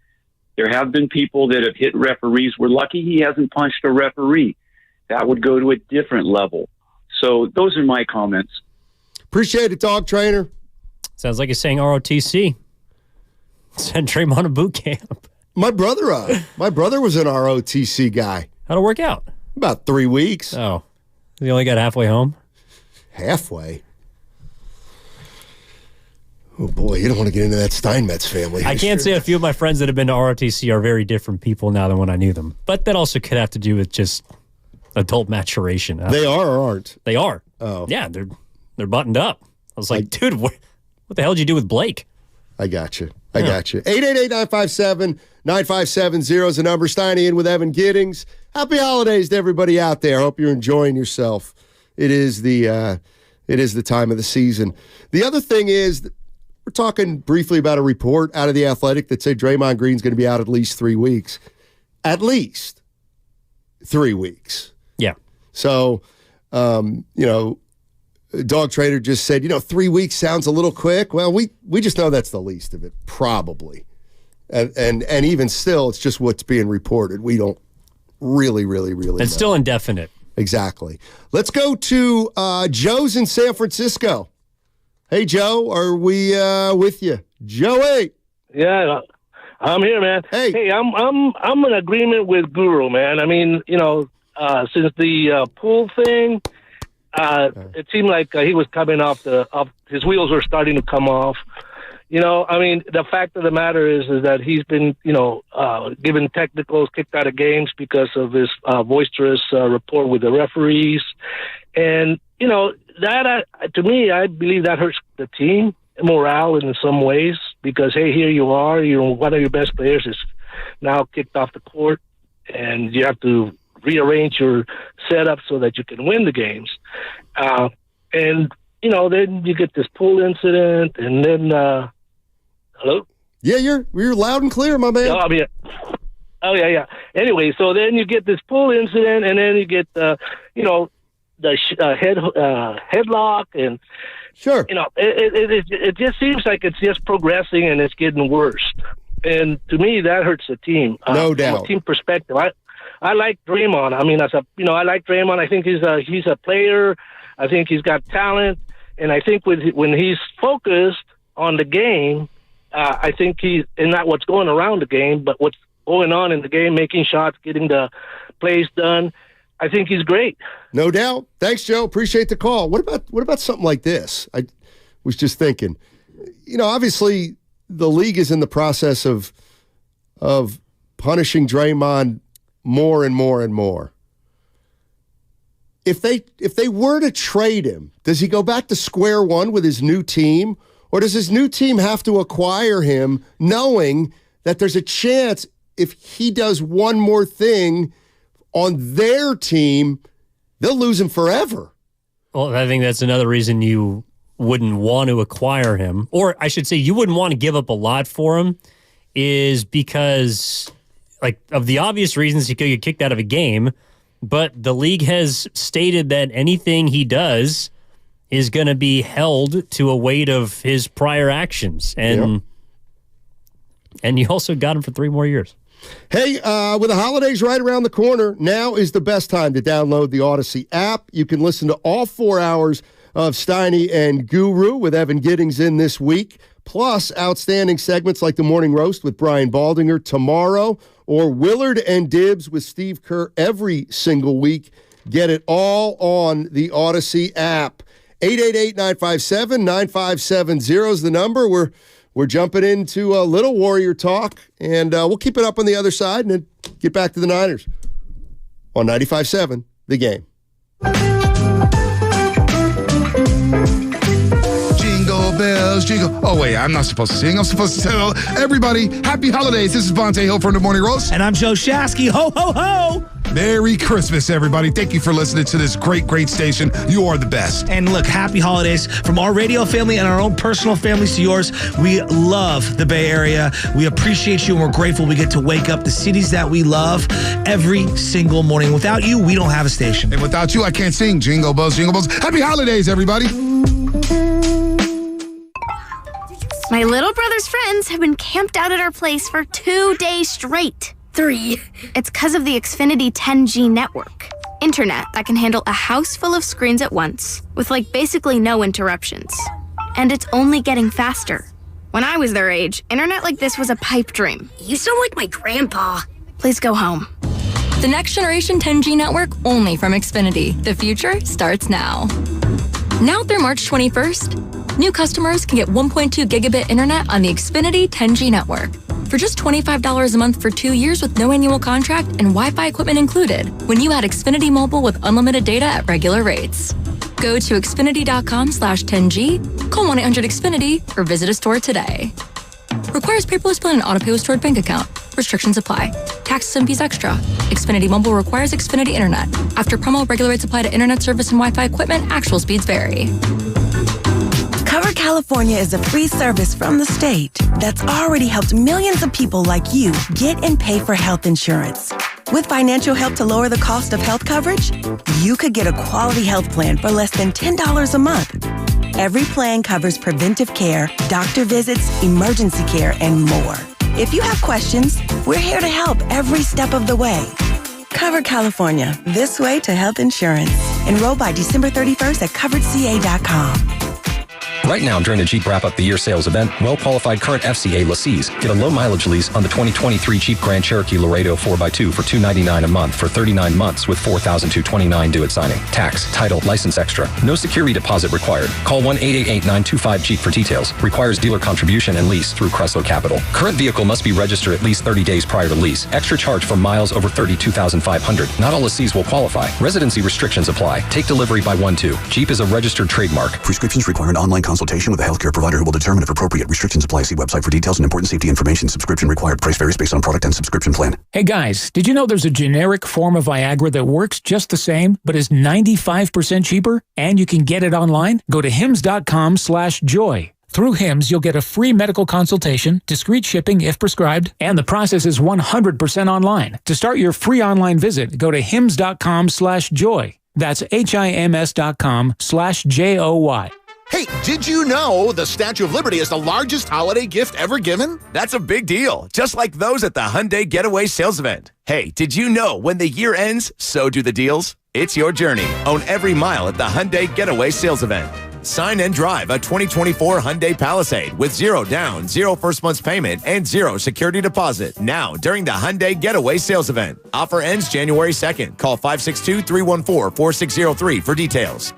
There have been people that have hit referees. We're lucky he hasn't punched a referee. That would go to a different level. So those are my comments. Appreciate it, Dog Trainer. Sounds like you're saying ROTC. Send Draymond to boot camp. My brother was an ROTC guy. How'd it work out? About 3 weeks. Oh, he only got halfway home? Halfway? Oh, boy, you don't want to get into that Steinmetz family. I can't say a few of my friends that have been to ROTC are very different people now than when I knew them. But that also could have to do with just adult maturation. They are or aren't? They are. Oh. Yeah, they're buttoned up. I was like, dude, what the hell did you do with Blake? I got you. 888-957-9570 is the number. Steiny in with Evan Giddings. Happy holidays to everybody out there. Hope you're enjoying yourself. It is the time of the season. The other thing is, we're talking briefly about a report out of The Athletic that said Draymond Green's going to be out at least 3 weeks. At least 3 weeks. Yeah. So, Dog Trader just said, 3 weeks sounds a little quick. Well, we just know that's the least of it, probably. And even still, it's just what's being reported. We don't really know. It's still indefinite. Exactly. Let's go to Joe's in San Francisco. Hey, Joe, are we with you? Joey. Yeah, I'm here, man. Hey, I'm in agreement with Guru, man. I mean, since the pool thing, it seemed like he was coming off his wheels were starting to come off. I mean, the fact of the matter is that he's been, given technicals, kicked out of games because of his boisterous rapport with the referees. And, that, to me, I believe that hurts the team morale in some ways because, hey, here you are, one of your best players is now kicked off the court and you have to rearrange your setup so that you can win the games. And, then you get this pool incident and then, hello? Yeah, you're loud and clear, my man. Oh, yeah. Anyway, so then you get this pool incident and then you get, the headlock and sure, it just seems like it's just progressing and it's getting worse. And to me, that hurts the team. No doubt. From a team perspective, I like Draymond. I mean, I like Draymond. I think he's a player. I think he's got talent, and I think when he's focused on the game, I think he's and not what's going around the game, but what's going on in the game, making shots, getting the plays done. I think he's great. No doubt. Thanks, Joe. Appreciate the call. What about something like this? I was just thinking, obviously the league is in the process of punishing Draymond more and more and more. If they were to trade him, does he go back to square one with his new team, or does his new team have to acquire him knowing that there's a chance if he does one more thing on their team, they'll lose him forever? Well, I think that's another reason you wouldn't want to acquire him, or I should say you wouldn't want to give up a lot for him, is because of the obvious reasons he could get kicked out of a game, but the league has stated that anything he does is going to be held to a weight of his prior actions. And you also got him for 3 more years. Hey, with the holidays right around the corner, now is the best time to download the Odyssey app. You can listen to all 4 hours of Steiny and Guru with Evan Giddings in this week, plus outstanding segments like the Morning Roast with Brian Baldinger tomorrow, or Willard and Dibs with Steve Kerr every single week. Get it all on the Odyssey app. 888-957-9570 is the number. We're jumping into a little Warrior talk, and we'll keep it up on the other side and then get back to the Niners on 95.7 The Game. Jingle bells, jingle. Oh, wait, I'm not supposed to sing. I'm supposed to tell everybody happy holidays. This is Vontae Hill from the Morning Roast. And I'm Joe Shasky. Ho, ho, ho. Merry Christmas, everybody. Thank you for listening to this great, great station. You are the best. And look, happy holidays from our radio family and our own personal families to yours. We love the Bay Area. We appreciate you, and we're grateful we get to wake up the cities that we love every single morning. Without you, we don't have a station. And without you, I can't sing. Jingle bells, jingle bells. Happy holidays, everybody. My little brother's friends have been camped out at our place for 2 days straight. 3. It's because of the Xfinity 10G network. Internet that can handle a house full of screens at once, with basically no interruptions. And it's only getting faster. When I was their age, internet like this was a pipe dream. You sound like my grandpa. Please go home. The next generation 10G network only from Xfinity. The future starts now. Now through March 21st, new customers can get 1.2 gigabit internet on the Xfinity 10G network for just $25 a month for 2 years with no annual contract and Wi-Fi equipment included when you add Xfinity Mobile with unlimited data at regular rates. Go to Xfinity.com/10G, call 1-800-XFINITY, or visit a store today. Requires paperless plan and autopay with stored bank account. Restrictions apply. Taxes and fees extra. Xfinity Mobile requires Xfinity Internet. After promo, regular rates apply to internet service and Wi-Fi equipment. Actual speeds vary. Cover California is a free service from the state that's already helped millions of people like you get and pay for health insurance. With financial help to lower the cost of health coverage, you could get a quality health plan for less than $10 a month. Every plan covers preventive care, doctor visits, emergency care, and more. If you have questions, we're here to help every step of the way. Cover California, this way to health insurance. Enroll by December 31st at coveredca.com. Right now, during the Jeep Wrap-Up the Year sales event, well-qualified current FCA lessees get a low-mileage lease on the 2023 Jeep Grand Cherokee Laredo 4x2 for $299 a month for 39 months with $4,229 due at signing. Tax, title, license extra. No security deposit required. Call 1-888-925-JEEP for details. Requires dealer contribution and lease through Chrysler Capital. Current vehicle must be registered at least 30 days prior to lease. Extra charge for miles over 32,500. Not all lessees will qualify. Residency restrictions apply. Take delivery by 1/2. Jeep is a registered trademark. Prescriptions require an online consultation with a healthcare provider who will determine if appropriate. Restrictions apply. See website for details and important safety information. Subscription required. Price varies based on product and subscription plan. Hey guys, did you know there's a generic form of Viagra that works just the same, but is 95% cheaper? And you can get it online? Go to hims.com/joy. Through Hims, you'll get a free medical consultation, discreet shipping if prescribed, and the process is 100% online. To start your free online visit, go to hims.com/joy. That's HIMS.com/JOY. Hey, did you know the Statue of Liberty is the largest holiday gift ever given? That's a big deal, just like those at the Hyundai Getaway Sales Event. Hey, did you know when the year ends, so do the deals? It's your journey. Own every mile at the Hyundai Getaway Sales Event. Sign and drive a 2024 Hyundai Palisade with 0 down, 0 first month's payment, and 0 security deposit. Now, during the Hyundai Getaway Sales Event. Offer ends January 2nd. Call 562-314-4603 for details.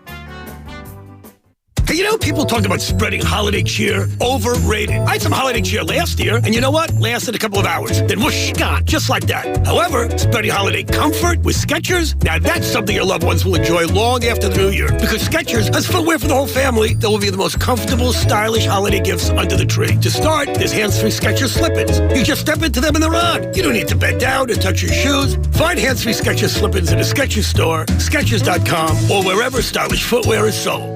Hey, you know, people talk about spreading holiday cheer. Overrated. I had some holiday cheer last year, and you know what? Lasted a couple of hours. Then whoosh, gone, just like that. However, spreading holiday comfort with Skechers, now that's something your loved ones will enjoy long after the new year. Because Skechers has footwear for the whole family that will be the most comfortable, stylish holiday gifts under the tree. To start, there's hands-free Skechers slip-ins. You just step into them and they're on. You don't need to bend down and touch your shoes. Find hands-free Skechers slip-ins in a Skechers store, Skechers.com, or wherever stylish footwear is sold.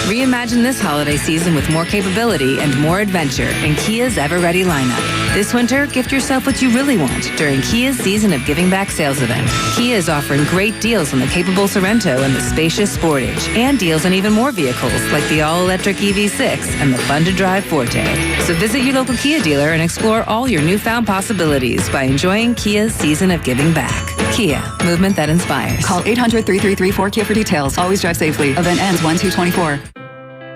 Reimagine this holiday season with more capability and more adventure in Kia's Ever-Ready lineup. This winter, gift yourself what you really want during Kia's Season of Giving Back sales event. Kia is offering great deals on the capable Sorrento and the spacious Sportage, and deals on even more vehicles like the all-electric EV6 and the fun-to-drive Forte. So visit your local Kia dealer and explore all your newfound possibilities by enjoying Kia's Season of Giving Back. Kia, movement that inspires. Call 800-3334-KIA for details. Always drive safely. Event ends 1/2/24.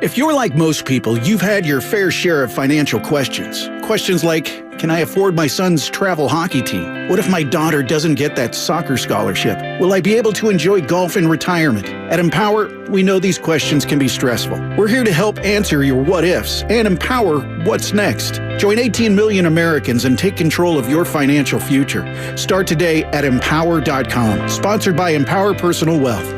If you're like most people, you've had your fair share of financial questions. Questions like, can I afford my son's travel hockey team? What if my daughter doesn't get that soccer scholarship? Will I be able to enjoy golf in retirement? At Empower, we know these questions can be stressful. We're here to help answer your what ifs and empower what's next. Join 18 million Americans and take control of your financial future. Start today at empower.com. Sponsored by Empower Personal Wealth.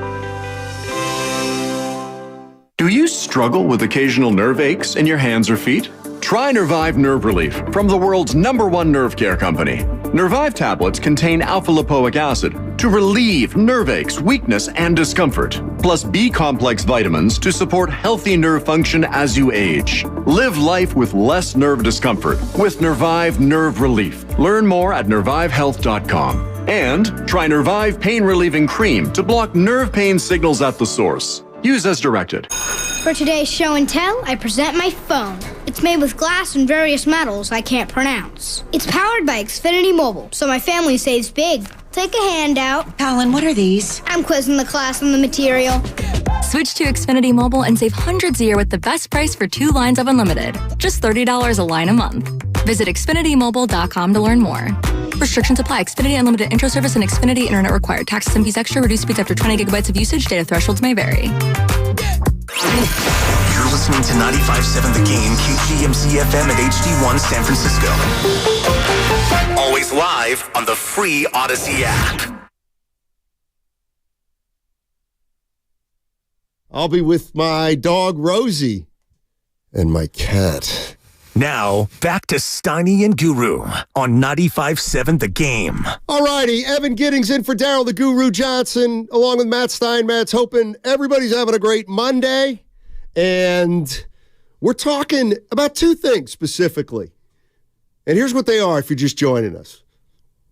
Do you struggle with occasional nerve aches in your hands or feet? Try Nervive Nerve Relief from the world's #1 nerve care company. Nervive tablets contain alpha-lipoic acid to relieve nerve aches, weakness, and discomfort, plus B-complex vitamins to support healthy nerve function as you age. Live life with less nerve discomfort with Nervive Nerve Relief. Learn more at nervivehealth.com. And try Nervive Pain Relieving Cream to block nerve pain signals at the source. Use as directed. For today's show and tell, I present my phone. It's made with glass and various metals I can't pronounce. It's powered by Xfinity Mobile, so my family saves big. Take a handout. Colin, what are these? I'm quizzing the class on the material. Switch to Xfinity Mobile and save hundreds a year with the best price for 2 lines of unlimited. Just $30 a line a month. Visit XfinityMobile.com to learn more. Restrictions apply. Xfinity Unlimited Intro Service and Xfinity Internet required. Taxes and fees extra. Reduced speeds after 20 gigabytes of usage. Data thresholds may vary. You're listening to 95.7 The Game, KGMZ FM at HD1 San Francisco. Always live on the free Odyssey app. I'll be with my dog, Rosie, and my cat. Now, back to Steiny and Guru on 95.7 The Game. All righty, Evan Giddings in for Daryl the Guru Johnson, along with Matt Steinmetz, hoping everybody's having a great Monday. And we're talking about two things specifically. And here's what they are if you're just joining us.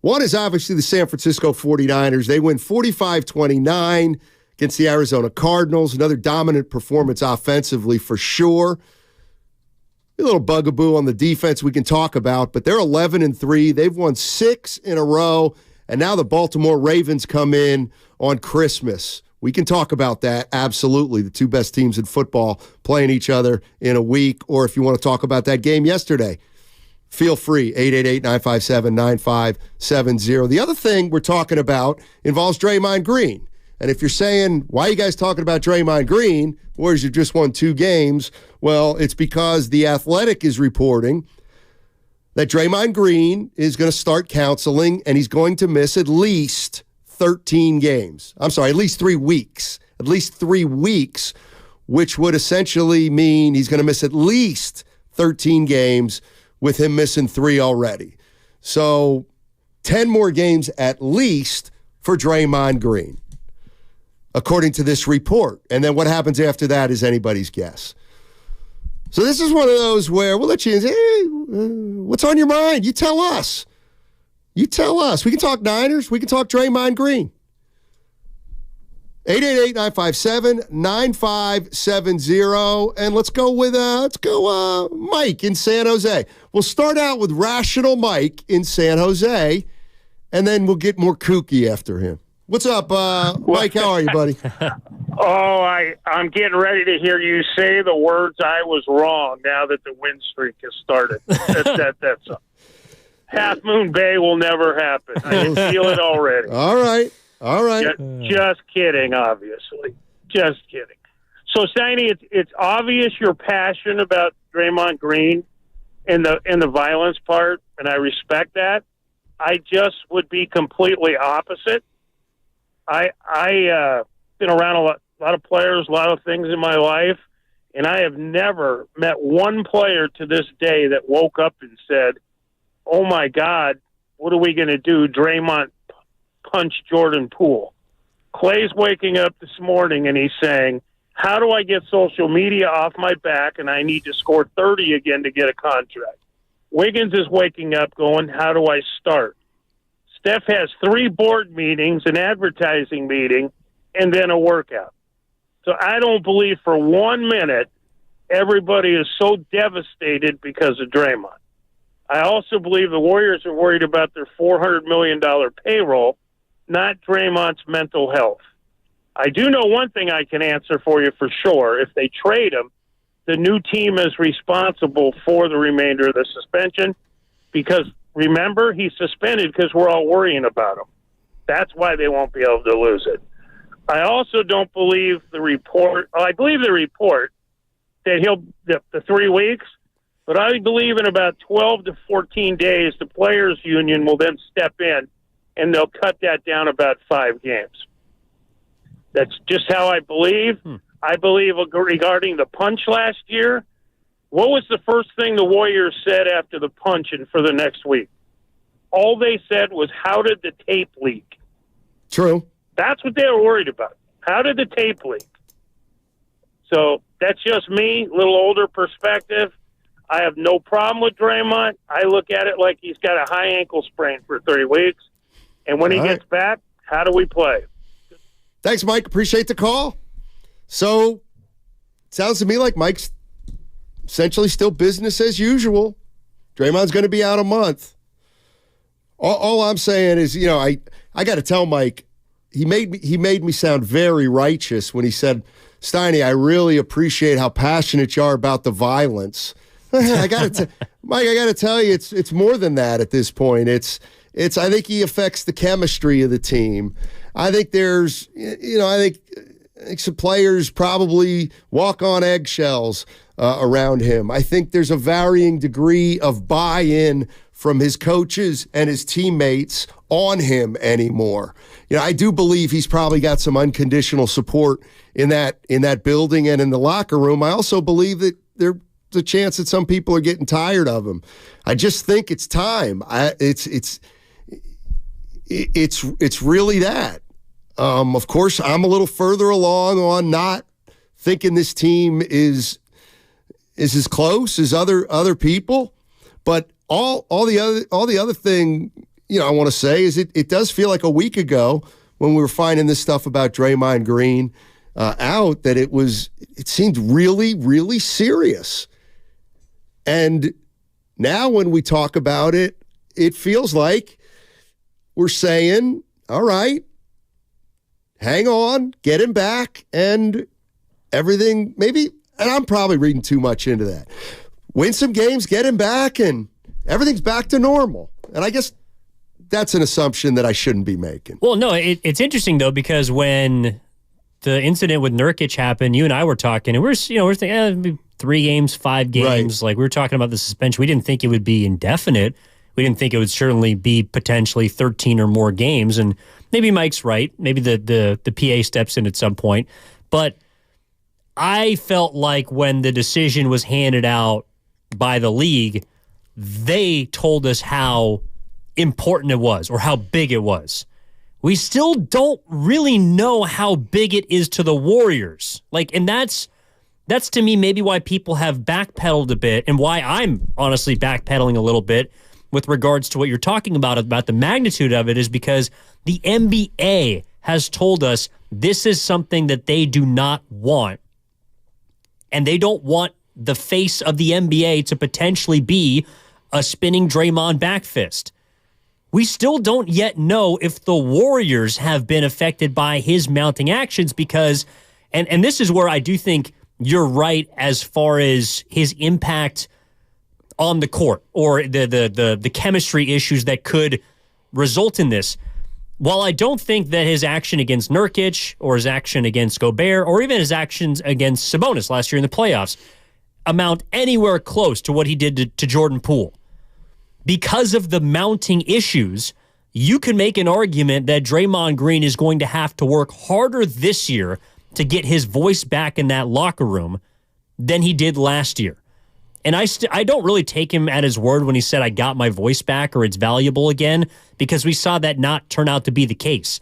One is obviously the San Francisco 49ers. They win 45-29 against the Arizona Cardinals. Another dominant performance offensively for sure. A little bugaboo on the defense we can talk about, but they're 11-3. They've won 6 in a row, and now the Baltimore Ravens come in on Christmas We can talk about that, absolutely. The two best teams in football playing each other in a week, or if you want to talk about that game yesterday, feel free, 888-957-9570. The other thing we're talking about involves Draymond Green. And if you're saying, why are you guys talking about Draymond Green? Warriors have just won 2 games. Well, it's because The Athletic is reporting that Draymond Green is going to start counseling, and he's going to miss at least 13 games. I'm sorry, at least 3 weeks. At least 3 weeks, which would essentially mean he's going to miss at least 13 games, with him missing 3 already. So 10 more games at least for Draymond Green, according to this report. And then what happens after that is anybody's guess. So this is one of those where we'll let you, what's on your mind? You tell us. You tell us. We can talk Niners. We can talk Draymond Green. 888-957-9570. And let's go with Mike in San Jose. We'll start out with Rational Mike in San Jose, and then we'll get more kooky after him. What's up, Mike? How are you, buddy? I'm getting ready to hear you say the words "I was wrong" now that the win streak has started. That's Half Moon Bay will never happen. I can feel it already. All right. Just kidding, obviously. Just kidding. So, Steiny, it's obvious you're passionate about Draymond Green and the violence part, and I respect that. I just would be completely opposite. I been around a lot of players, a lot of things in my life, and I have never met one player to this day that woke up and said, "Oh my God, what are we going to do? Draymond punched Jordan Poole." Clay's waking up this morning and he's saying, "How do I get social media off my back? And I need to score 30 again to get a contract." Wiggins is waking up going, "How do I start?" Steph has 3 board meetings, an advertising meeting, and then a workout. So I don't believe for 1 minute everybody is so devastated because of Draymond. I also believe the Warriors are worried about their $400 million payroll, not Draymond's mental health. I do know one thing I can answer for you for sure. If they trade him, the new team is responsible for the remainder of the suspension because, remember, he's suspended because we're all worrying about him. That's why they won't be able to lose it. I also don't believe the report. I believe the report that the 3 weeks, but I believe in about 12 to 14 days, the players' union will then step in and they'll cut that down about 5 games. That's just how I believe. I believe regarding the punch last year, what was the first thing the Warriors said after the punch and for the next week? All they said was, "How did the tape leak?" True. That's what they were worried about. How did the tape leak? So that's just me, a little older perspective. I have no problem with Draymond. I look at it like he's got a high ankle sprain for 3 weeks. And when he gets back, how do we play? Thanks, Mike. Appreciate the call. So, it sounds to me like Mike's essentially still business as usual. Draymond's going to be out a month. All I'm saying is, I got to tell Mike, he made me sound very righteous when he said, "Steiny, I really appreciate how passionate you are about the violence." Mike, I got to tell you, it's more than that at this point. I think he affects the chemistry of the team. I think there's, I think some players probably walk on eggshells around him. I think there's a varying degree of buy-in from his coaches and his teammates on him anymore. I do believe he's probably got some unconditional support in that building and in the locker room. I also believe that there's a chance that some people are getting tired of him. I just think it's time. It's really that. Of course, I'm a little further along on not thinking this team is as close as other people, but all the other thing I want to say is it does feel like a week ago when we were finding this stuff about Draymond Green out that it seemed really, really serious. And now when we talk about it, it feels like we're saying, all right, hang on, get him back, and everything maybe, and I'm probably reading too much into that. Win some games, get him back, and everything's back to normal. And I guess that's an assumption that I shouldn't be making. Well, no, it's interesting, though, because when the incident with Nurkic happened, you and I were talking, and we're thinking 3 games, 5 games. Right. Like, we were talking about the suspension. We didn't think it would be indefinite. We didn't think it would certainly be potentially 13 or more games. And maybe Mike's right. Maybe the PA steps in at some point. But I felt like when the decision was handed out by the league, they told us how important it was or how big it was. We still don't really know how big it is to the Warriors. And that's to me maybe why people have backpedaled a bit and why I'm honestly backpedaling a little bit with regards to what you're talking about the magnitude of it, is because the NBA has told us this is something that they do not want. And they don't want the face of the NBA to potentially be a spinning Draymond back fist. We still don't yet know if the Warriors have been affected by his mounting actions because, and this is where I do think you're right as far as his impact on the court or the chemistry issues that could result in this. While I don't think that his action against Nurkic or his action against Gobert or even his actions against Sabonis last year in the playoffs amount anywhere close to what he did to Jordan Poole, because of the mounting issues, you can make an argument that Draymond Green is going to have to work harder this year to get his voice back in that locker room than he did last year. And I don't really take him at his word when he said, I got my voice back or it's valuable again, because we saw that not turn out to be the case.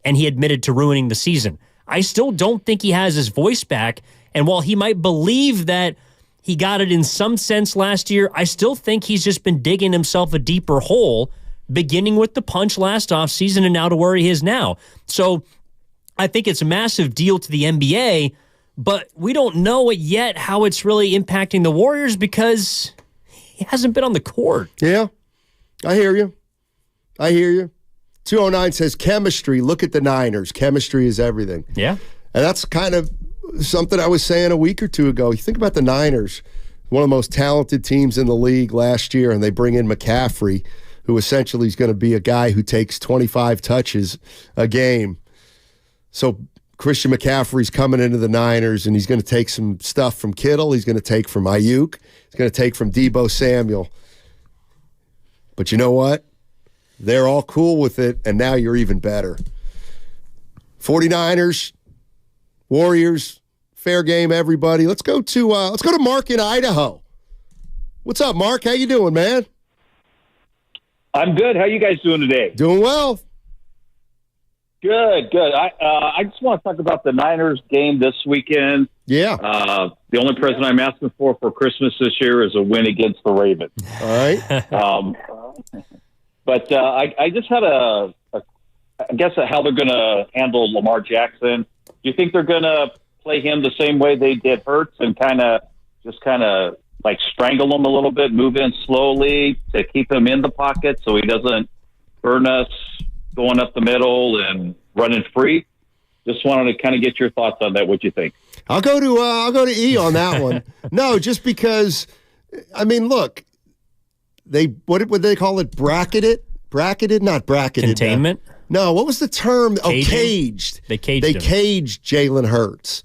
And he admitted to ruining the season. I still don't think he has his voice back. And while he might believe that he got it in some sense last year, I still think he's just been digging himself a deeper hole, beginning with the punch last offseason and now to where he is now. So I think it's a massive deal to the NBA, but we don't know it yet how it's really impacting the Warriors because he hasn't been on the court. Yeah, I hear you. 209 says chemistry. Look at the Niners. Chemistry is everything. Yeah. And that's kind of something I was saying a week or two ago. You think about the Niners, one of the most talented teams in the league last year, and they bring in McCaffrey, who essentially is going to be a guy who takes 25 touches a game. So Christian McCaffrey's coming into the Niners, and he's going to take some stuff from Kittle. He's going to take from Ayuk. He's going to take from Deebo Samuel. But you know what? They're all cool with it, and now you're even better. 49ers, Warriors, fair game, everybody. Let's go to Mark in Idaho. What's up, Mark? How you doing, man? I'm good. How you guys doing today? Doing well. Good. I just want to talk about the Niners game this weekend. Yeah. The only present I'm asking for Christmas this year is a win against the Ravens. All right. But I just had a guess at how they're going to handle Lamar Jackson. Do you think they're going to play him the same way they did Hurts and kind of like strangle him a little bit, move in slowly to keep him in the pocket so he doesn't burn us going up the middle and running free? Just wanted to kind of get your thoughts on that. What you think? I'll go to E on that one. No, just because, I mean, look, what would they call it? Bracketed, not bracketed. Containment? No, what was the term? Caging? Caged. They caged him. Caged Jalen Hurts.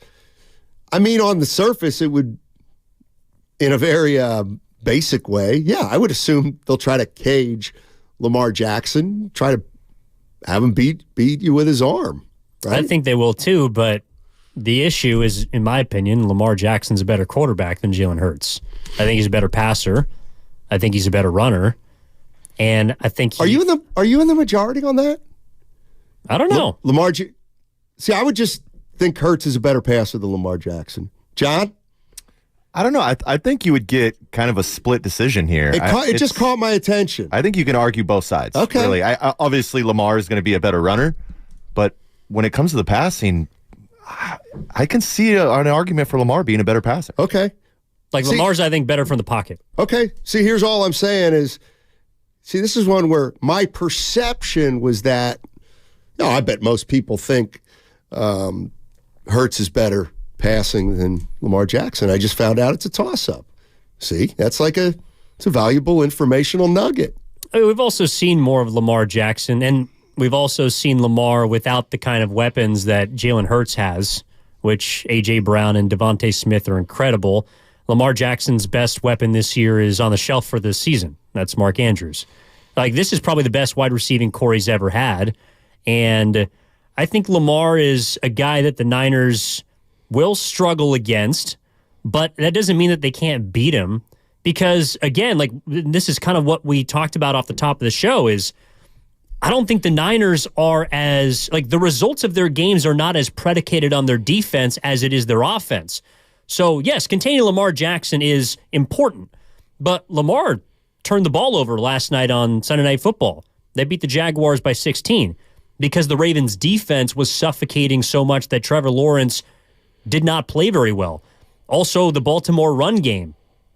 I mean, on the surface, it would, in a very basic way, yeah, I would assume they'll try to cage Lamar Jackson, try to have him beat you with his arm. Right? I think they will too, but the issue is, in my opinion, Lamar Jackson's a better quarterback than Jalen Hurts. I think he's a better passer. I think he's a better runner. And I think Are you in the majority on that? I don't know. See, I would just think Hurts is a better passer than Lamar Jackson. John? I don't know. I think you would get kind of a split decision here. It just caught my attention. I think you can argue both sides. Okay. Really. Obviously, Lamar is going to be a better runner, but when it comes to the passing, I can see an argument for Lamar being a better passer. Okay. Lamar's, I think, better from the pocket. Okay. See, here's all I'm saying is, this is one where my perception was that, I bet most people think Hurts is better passing than Lamar Jackson. I just found out it's a toss-up. See, that's it's a valuable informational nugget. We've also seen more of Lamar Jackson, and we've also seen Lamar without the kind of weapons that Jalen Hurts has, which A.J. Brown and Devontae Smith are incredible. Lamar Jackson's best weapon this year is on the shelf for this season. That's Mark Andrews. This is probably the best wide receiving core he's ever had, and I think Lamar is a guy that the Niners will struggle against, but that doesn't mean that they can't beat him. Because, again, this is kind of what we talked about off the top of the show is I don't think the Niners are as, the results of their games are not as predicated on their defense as it is their offense. So, yes, containing Lamar Jackson is important, but Lamar turned the ball over last night on Sunday Night Football. They beat the Jaguars by 16 because the Ravens' defense was suffocating so much that Trevor Lawrence did not play very well. Also, the Baltimore run game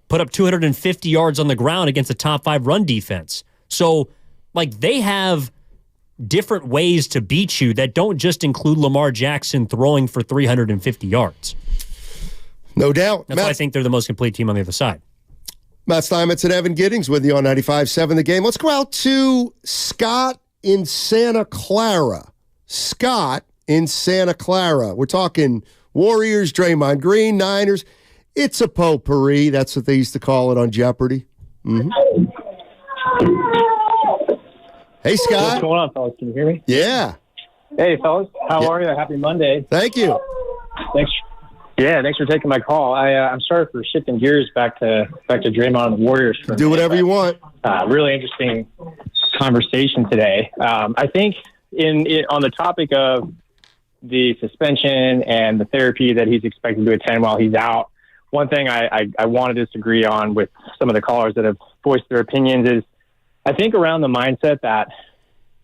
put up 250 yards on the ground against a top 5 run defense. So, they have different ways to beat you that don't just include Lamar Jackson throwing for 350 yards. No doubt. That's why I think they're the most complete team on the other side. Matt Steinmetz and Evan Giddings with you on 95.7 The Game. Let's go out to Scott in Santa Clara. Scott in Santa Clara. We're talking Warriors, Draymond Green, Niners. It's a potpourri. That's what they used to call it on Jeopardy. Mm-hmm. Hey, Scott. What's going on, fellas? Can you hear me? Yeah. Hey, fellas. How are you? Happy Monday. Thank you. Thanks. Yeah, thanks for taking my call. I'm sorry for shifting gears back to Draymond and the Warriors. Do whatever you want. Really interesting conversation today. I think on the topic of the suspension and the therapy that he's expected to attend while he's out, one thing I want to disagree on with some of the callers that have voiced their opinions is I think around the mindset that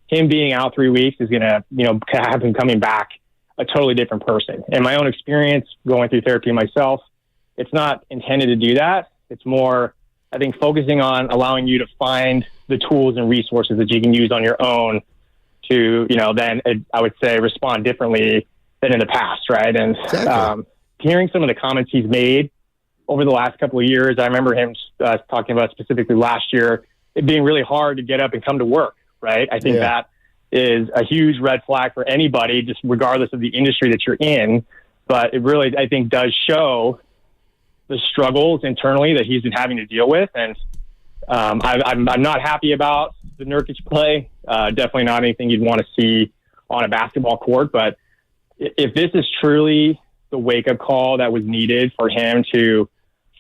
him being out 3 weeks is going to, have him coming back a totally different person. In my own experience, going through therapy myself, it's not intended to do that. It's more, I think, focusing on allowing you to find the tools and resources that you can use on your own to, then I would say respond differently than in the past, right? And exactly. Hearing some of the comments he's made over the last couple of years, I remember him talking about specifically last year, it being really hard to get up and come to work, right? I think that is a huge red flag for anybody, just regardless of the industry that you're in. But it really, I think, does show the struggles internally that he's been having to deal with. And I'm not happy about the Nurkic play. Definitely not anything you'd want to see on a basketball court. But if this is truly the wake-up call that was needed for him to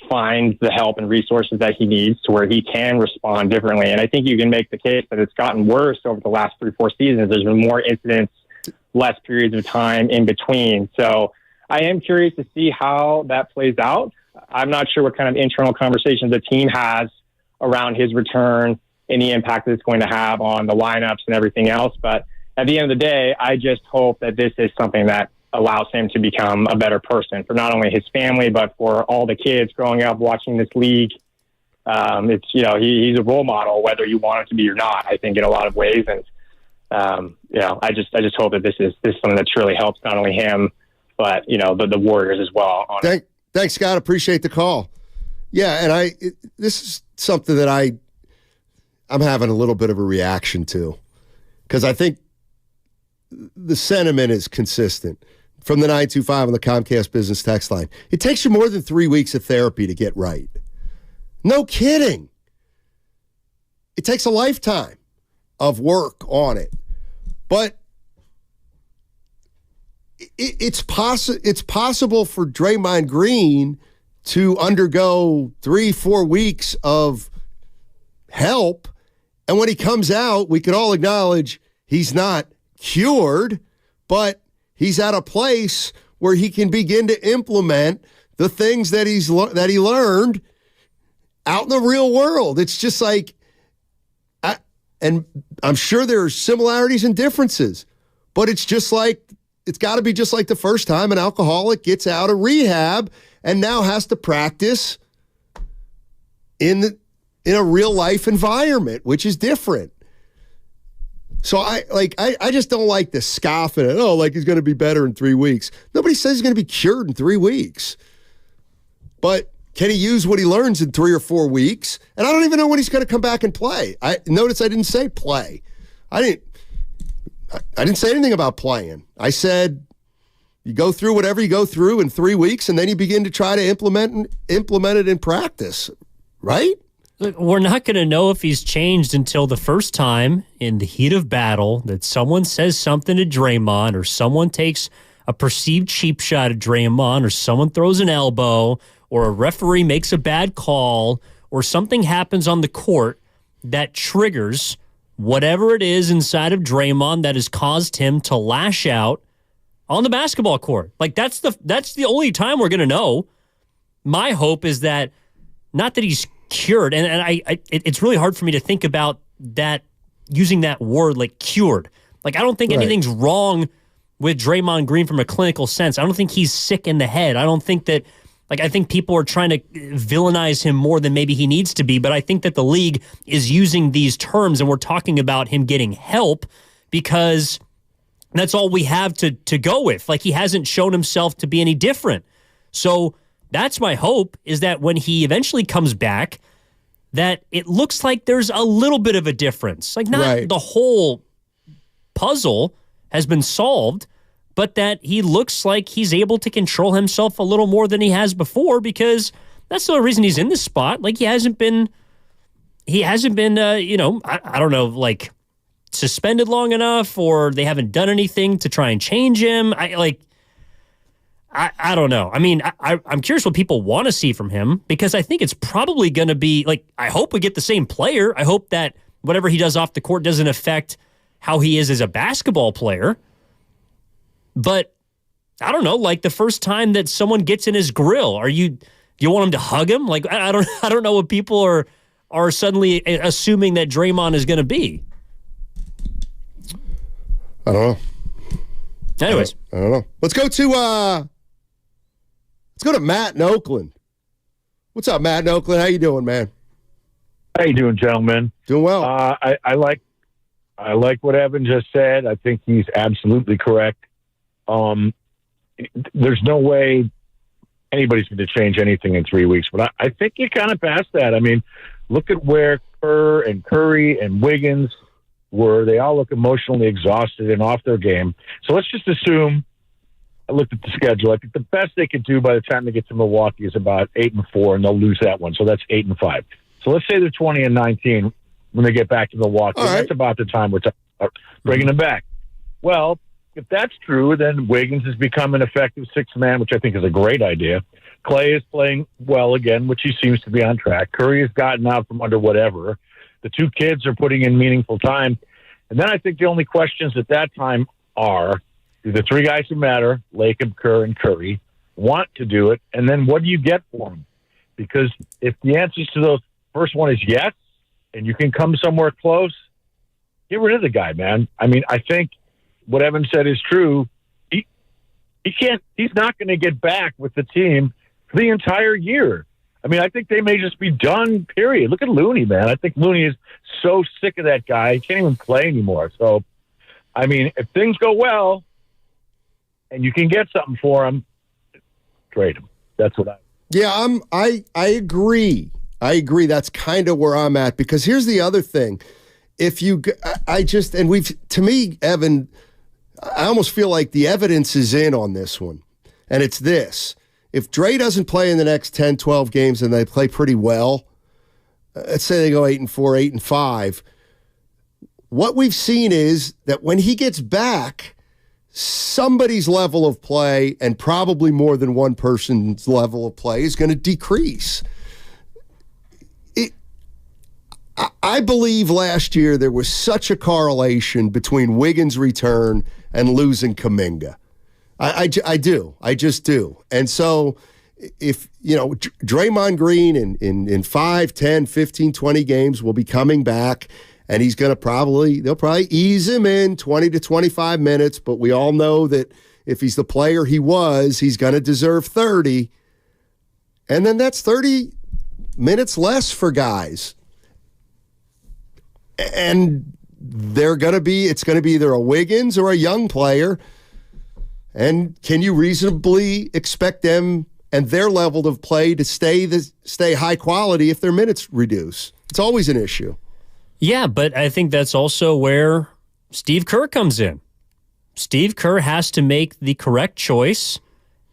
find the help and resources that he needs to where he can respond differently. And I think you can make the case that it's gotten worse over the last 3-4 seasons. There's been more incidents, less periods of time in between. So I am curious to see how that plays out. I'm not sure what kind of internal conversations the team has around his return, any impact that it's going to have on the lineups and everything else. But at the end of the day, I just hope that this is something that allows him to become a better person for not only his family, but for all the kids growing up watching this league. It's, he's a role model, whether you want him to be or not, I think in a lot of ways. And, I just hope that this is something that truly helps not only him, but, the Warriors as well. Thanks, Scott. Appreciate the call. Yeah. And this is something that I'm having a little bit of a reaction to because I think the sentiment is consistent. From the 925 on the Comcast Business text line. It takes you more than 3 weeks of therapy to get right. No kidding. It takes a lifetime of work on it. But it's possible for Draymond Green to undergo 3-4 weeks of help. And when he comes out, we can all acknowledge he's not cured, but he's at a place where he can begin to implement the things that he learned out in the real world. It's just and I'm sure there are similarities and differences, but it's got to be just like the first time an alcoholic gets out of rehab and now has to practice in a real life environment, which is different. So I just don't like the scoffing at, like he's going to be better in 3 weeks. Nobody says he's going to be cured in 3 weeks. But can he use what he learns in 3 or 4 weeks? And I don't even know when he's going to come back and play. Notice I didn't say play. I didn't say anything about playing. I said you go through whatever you go through in 3 weeks, and then you begin to try to implement it in practice, right? Look, we're not going to know if he's changed until the first time in the heat of battle that someone says something to Draymond, or someone takes a perceived cheap shot at Draymond, or someone throws an elbow, or a referee makes a bad call, or something happens on the court that triggers whatever it is inside of Draymond that has caused him to lash out on the basketball court. Like, that's the only time we're going to know. My hope is that, not that he's cured, and it's really hard for me to think about that, using that word like cured. Like, I don't think anything's wrong with Draymond Green from a clinical sense. I don't think he's sick in the head. I don't think that, I think people are trying to villainize him more than maybe he needs to be, but I think that the league is using these terms, and we're talking about him getting help because that's all we have to go with. Like, he hasn't shown himself to be any different. So that's my hope, is that when he eventually comes back, that it looks like there's a little bit of a difference. Like, not the whole puzzle has been solved, but that he looks like he's able to control himself a little more than he has before, because that's the only reason he's in this spot. Like, he hasn't been, I don't know, like, suspended long enough, or they haven't done anything to try and change him. I don't know. I mean, I'm curious what people want to see from him, because I think it's probably going to be, I hope we get the same player. I hope that whatever he does off the court doesn't affect how he is as a basketball player. But I don't know, the first time that someone gets in his grill, you want him to hug him? Like, I don't know what people are suddenly assuming that Draymond is going to be. I don't know. Anyways, I don't know. Let's go to Matt in Oakland. What's up, Matt in Oakland? How you doing, man? How you doing, gentlemen? Doing well. I like what Evan just said. I think he's absolutely correct. There's no way anybody's going to change anything in 3 weeks, but I think you're kind of past that. I mean, look at where Kerr and Curry and Wiggins were. They all look emotionally exhausted and off their game. So let's just assume, I looked at the schedule, I think the best they could do by the time they get to Milwaukee is about 8-4, and they'll lose that one. So that's 8-5. So let's say they're 20-19 when they get back to Milwaukee. Right. That's about the time we're bringing them back. Well, if that's true, then Wiggins has become an effective sixth man, which I think is a great idea. Clay is playing well again, which he seems to be on track. Curry has gotten out from under whatever. The two kids are putting in meaningful time. And then I think the only questions at that time are, do the three guys who matter, Lacob, Kerr, and Curry, want to do it? And then what do you get for them? Because if the answers to those first one is yes, and you can come somewhere close, get rid of the guy, man. I mean, I think what Evan said is true. He's not going to get back with the team for the entire year. I mean, I think they may just be done, period. Look at Looney, man. I think Looney is so sick of that guy. He can't even play anymore. So, I mean, if things go well and you can get something for him, trade him. That's what I agree. I agree. That's kind of where I'm at, because here's the other thing. To me, Evan, I almost feel like the evidence is in on this one. And it's this. If Dre doesn't play in the next 10, 12 games and they play pretty well, let's say they go 8-4, 8-5, what we've seen is that when he gets back, somebody's level of play, and probably more than one person's level of play, is going to decrease. I believe last year there was such a correlation between Wiggins' return and losing Kuminga. I do. I just do. And so if, Draymond Green in 5, 10, 15, 20 games will be coming back, and he's going to they'll probably ease him in 20 to 25 minutes, but we all know that if he's the player he was, he's going to deserve 30. And then that's 30 minutes less for guys. And it's going to be either a Wiggins or a young player. And can you reasonably expect them and their level of play to stay high quality if their minutes reduce? It's always an issue. Yeah, but I think that's also where Steve Kerr comes in. Steve Kerr has to make the correct choice,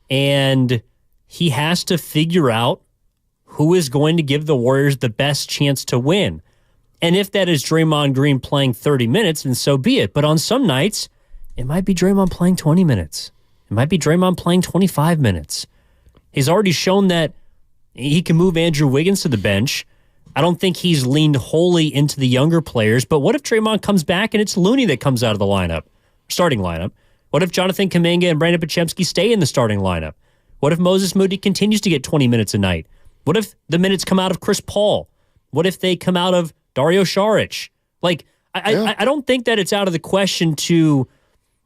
and he has to figure out who is going to give the Warriors the best chance to win. And if that is Draymond Green playing 30 minutes, then so be it. But on some nights, it might be Draymond playing 20 minutes. It might be Draymond playing 25 minutes. He's already shown that he can move Andrew Wiggins to the bench. I don't think he's leaned wholly into the younger players, but what if Draymond comes back and it's Looney that comes out of the starting lineup? What if Jonathan Kuminga and Brandon Podziemski stay in the starting lineup? What if Moses Moody continues to get 20 minutes a night? What if the minutes come out of Chris Paul? What if they come out of Dario Saric? I don't think that it's out of the question to,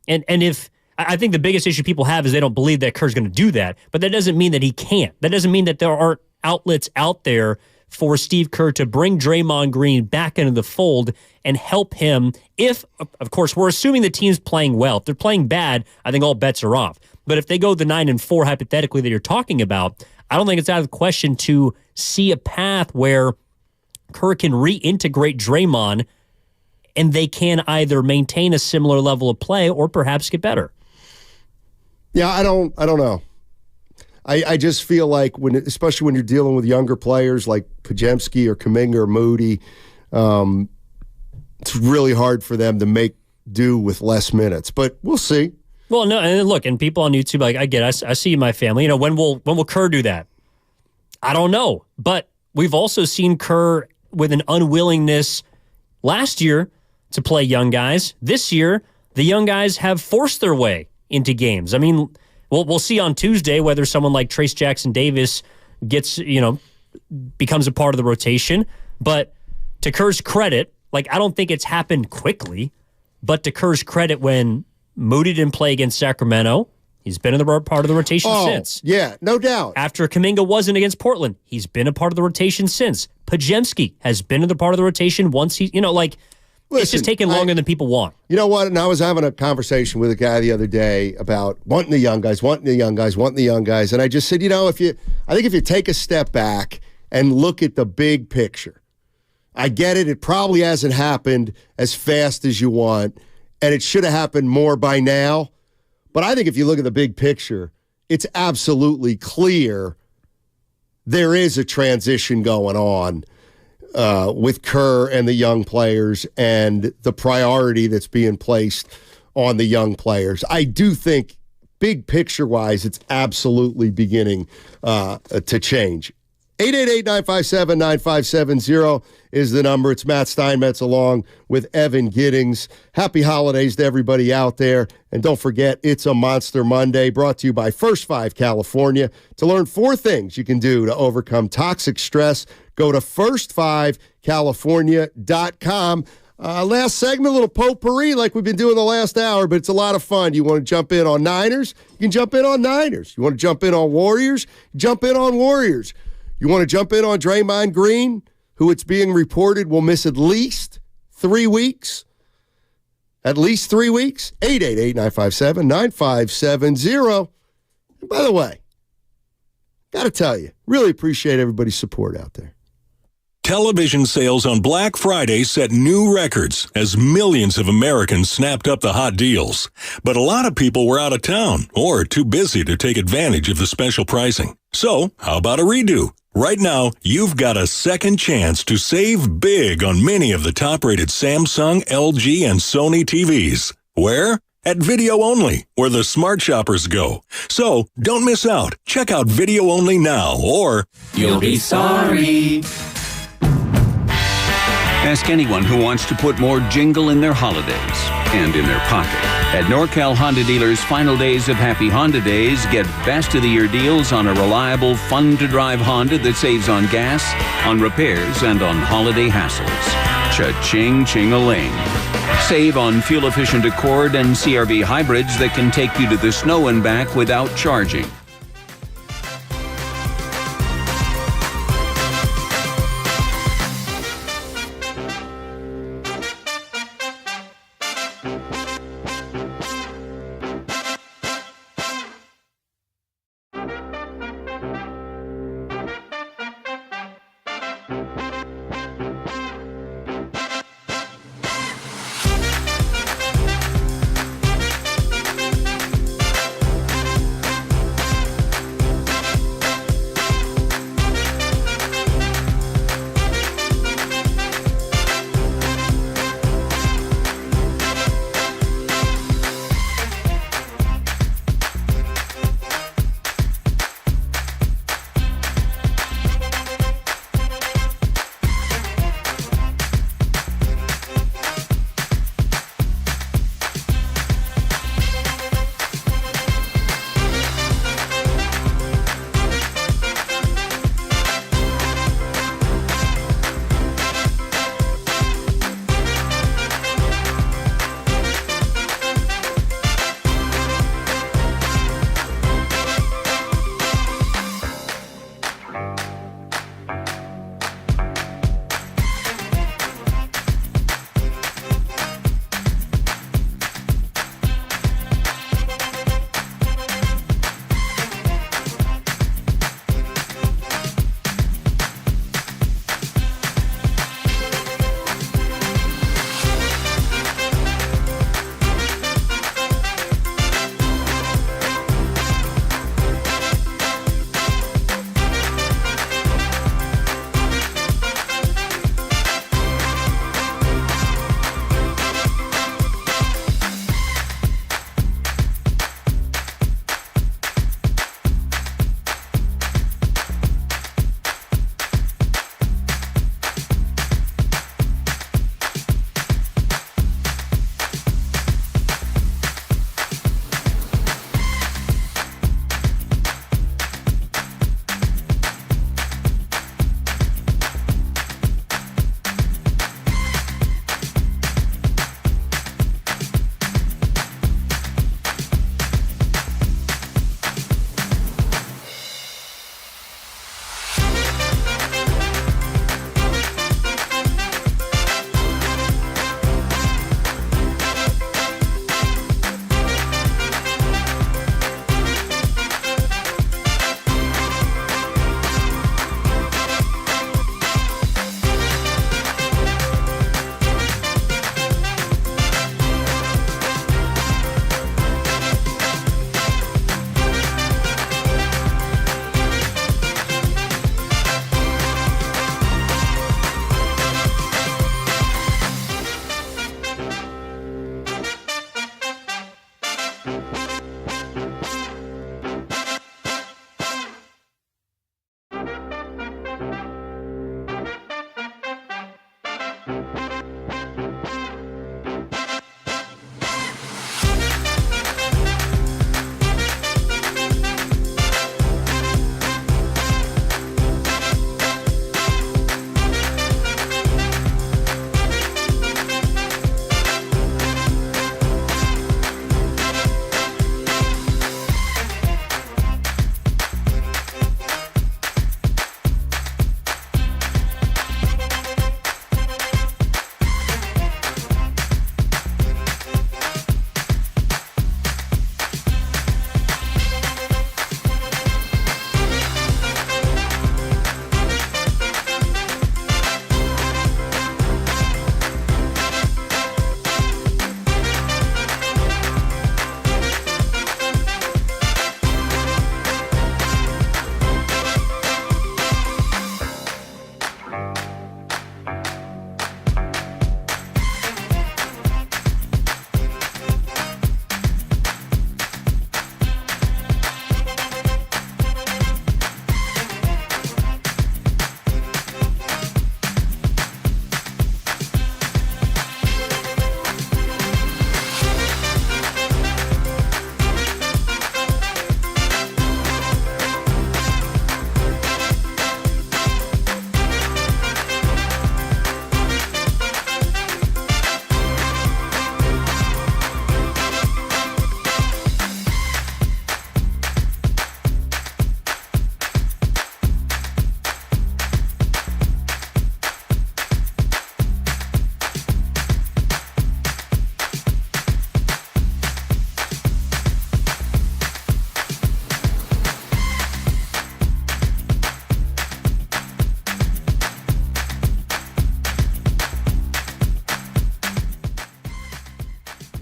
and if, I think the biggest issue people have is they don't believe that Kerr's going to do that, but that doesn't mean that he can't. That doesn't mean that there aren't outlets out there for Steve Kerr to bring Draymond Green back into the fold and help him if, of course, we're assuming the team's playing well. If they're playing bad, I think all bets are off. But if they go the 9-4 hypothetically that you're talking about, I don't think it's out of the question to see a path where Kerr can reintegrate Draymond and they can either maintain a similar level of play or perhaps get better. Yeah, I don't know. I just feel like especially when you're dealing with younger players like Podziemski or Kuminga or Moody, it's really hard for them to make do with less minutes. But we'll see. Well, no, and look, and people on YouTube, I see my family. When will Kerr do that? I don't know. But we've also seen Kerr with an unwillingness last year to play young guys. This year, the young guys have forced their way into games. I mean, we'll see on Tuesday whether someone like Trace Jackson Davis becomes a part of the rotation. But to Kerr's credit, I don't think it's happened quickly, but to Kerr's credit, when Moody didn't play against Sacramento, he's been in the part of the rotation since. Yeah, no doubt. After Kuminga wasn't against Portland, he's been a part of the rotation since. Podziemski has been in the part of the rotation once it's just taking longer than people want. You know what? And I was having a conversation with a guy the other day about wanting the young guys. And I just said, I think if you take a step back and look at the big picture, I get it. It probably hasn't happened as fast as you want, and it should have happened more by now. But I think if you look at the big picture, it's absolutely clear there is a transition going on with Kerr and the young players and the priority that's being placed on the young players. I do think, big picture-wise, it's absolutely beginning to change. 888-957-9570 is the number. It's Matt Steinmetz along with Evan Giddings. Happy holidays to everybody out there. And don't forget, it's a Monster Monday, brought to you by First 5 California. To learn 4 things you can do to overcome toxic stress, go to first5california.com. Last segment, a little potpourri like we've been doing the last hour, but it's a lot of fun. You want to jump in on Niners? You can jump in on Niners. You want to jump in on Warriors? Jump in on Warriors. You want to jump in on Draymond Green, who it's being reported will miss at least 3 weeks? At least 3 weeks? 888-957-9570. And by the way, got to tell you, really appreciate everybody's support out there. Television sales on Black Friday set new records as millions of Americans snapped up the hot deals. But a lot of people were out of town or too busy to take advantage of the special pricing. So, how about a redo? Right now, you've got a second chance to save big on many of the top-rated Samsung, LG, and Sony TVs. Where? At Video Only, where the smart shoppers go. So, don't miss out. Check out Video Only now, or you'll be sorry. Ask anyone who wants to put more jingle in their holidays and in their pocket. At NorCal Honda dealers' final days of Happy Honda Days, get best of the year deals on a reliable, fun-to-drive Honda that saves on gas, on repairs, and on holiday hassles. Cha-ching-ching-a-ling. Save on fuel-efficient Accord and CR-V hybrids that can take you to the snow and back without charging.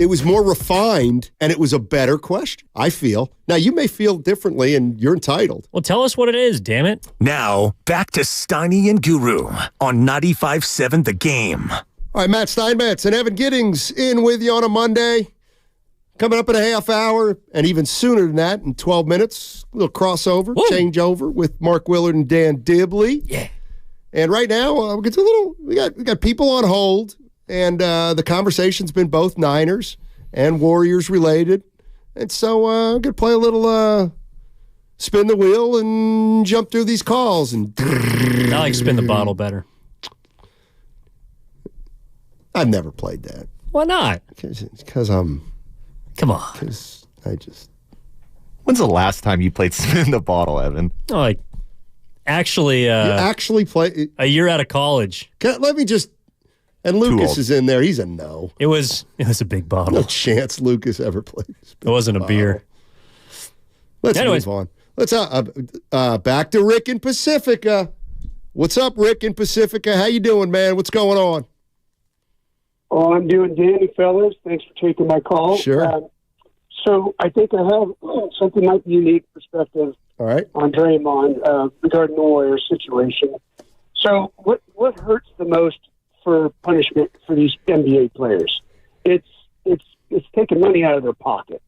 It was more refined, and it was a better question, I feel. Now, you may feel differently, and you're entitled. Well, tell us what it is, damn it. Now, back to Steiny and Guru on 95.7 The Game. All right, Matt Steinmetz and Evan Giddings in with you on a Monday. Coming up in a half hour, and even sooner than that, in 12 minutes, a little crossover, changeover with Mark Willard and Dan Dibley. Yeah. And right now, we got people on hold, and the conversation's been both Niners and Warriors related. And so I'm going to play a little spin the wheel and jump through these calls. And I like spin the bottle better. I've never played that. Why not? Because I'm... Come on. Because I just... When's the last time you played spin the bottle, Evan? Oh, like, actually... you actually play... A year out of college. Let me just... And Lucas is in there. He's a no. It was a big bottle. No chance Lucas ever played spin It wasn't a beer. Let's move on. Let's back to Rick in Pacifica. What's up, Rick in Pacifica? How you doing, man? What's going on? Oh, I'm doing dandy, fellas. Thanks for taking my call. Sure. So I think I have something like unique perspective on Draymond regarding the Warriors situation. So what hurts the most for punishment for these NBA players? It's taking money out of their pocket.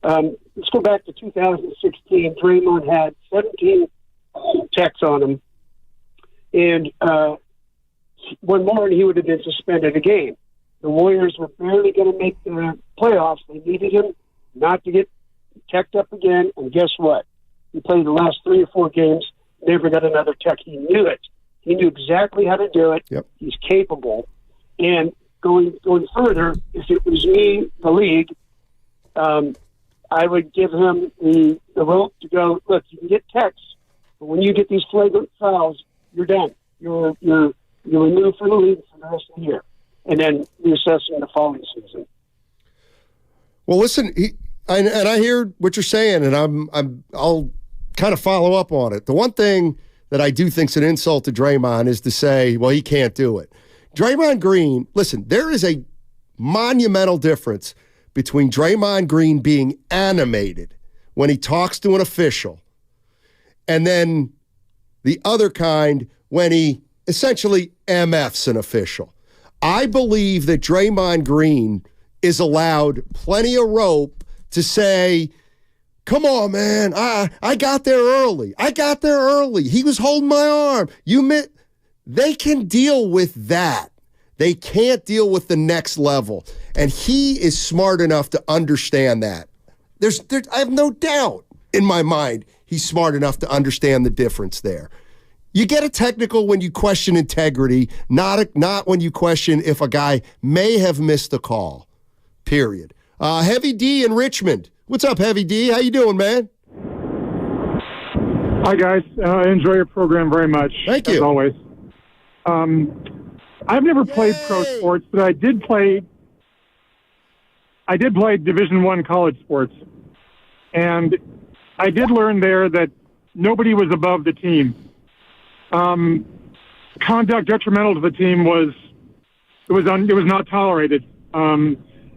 Let's go back to 2016. Draymond had 17 checks on him, and one more, and he would have been suspended a game. The Warriors were barely going to make the playoffs. They needed him not to get checked up again. And guess what? He played the last 3 or 4 games, never got another check. He knew it. He knew exactly how to do it. Yep. He's capable. And going further, if it was me, the league, I would give him the rope to go, look, you can get texts, but when you get these flagrant fouls, you're done. You're removed from the league for the rest of the year. And then reassess in the following season. Well, listen, I hear what you're saying, and I'll kind of follow up on it. The one thing that I do think is an insult to Draymond is to say, well, he can't do it. Draymond Green, listen, there is a monumental difference between Draymond Green being animated when he talks to an official and then the other kind when he essentially MFs an official. I believe that Draymond Green is allowed plenty of rope to say, come on, man, I got there early. He was holding my arm. They can deal with that. They can't deal with the next level. And he is smart enough to understand that. I have no doubt in my mind he's smart enough to understand the difference there. You get a technical when you question integrity, not when you question if a guy may have missed a call, period. Heavy D in Richmond. What's up, Heavy D? How you doing, man? Hi, guys. I enjoy your program very much. Thank you. As always. I've never played pro sports, but I did play Division I college sports. And I did learn there that nobody was above the team. Conduct detrimental to the team was not tolerated.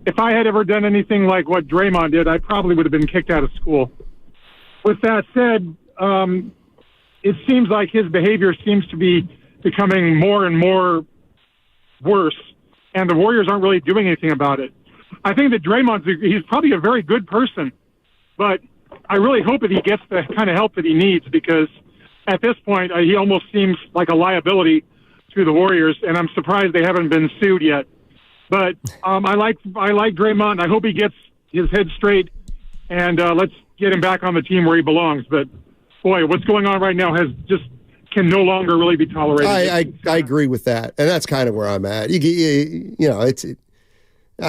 If I had ever done anything like what Draymond did, I probably would have been kicked out of school. With that said, it seems like his behavior seems to be becoming more and more worse, and the Warriors aren't really doing anything about it. I think that he's probably a very good person, but I really hope that he gets the kind of help that he needs, because at this point, he almost seems like a liability to the Warriors, and I'm surprised they haven't been sued yet. But I like Draymond. I hope he gets his head straight, and let's get him back on the team where he belongs. But boy, what's going on right now can no longer really be tolerated. I agree with that, and that's kind of where I'm at. I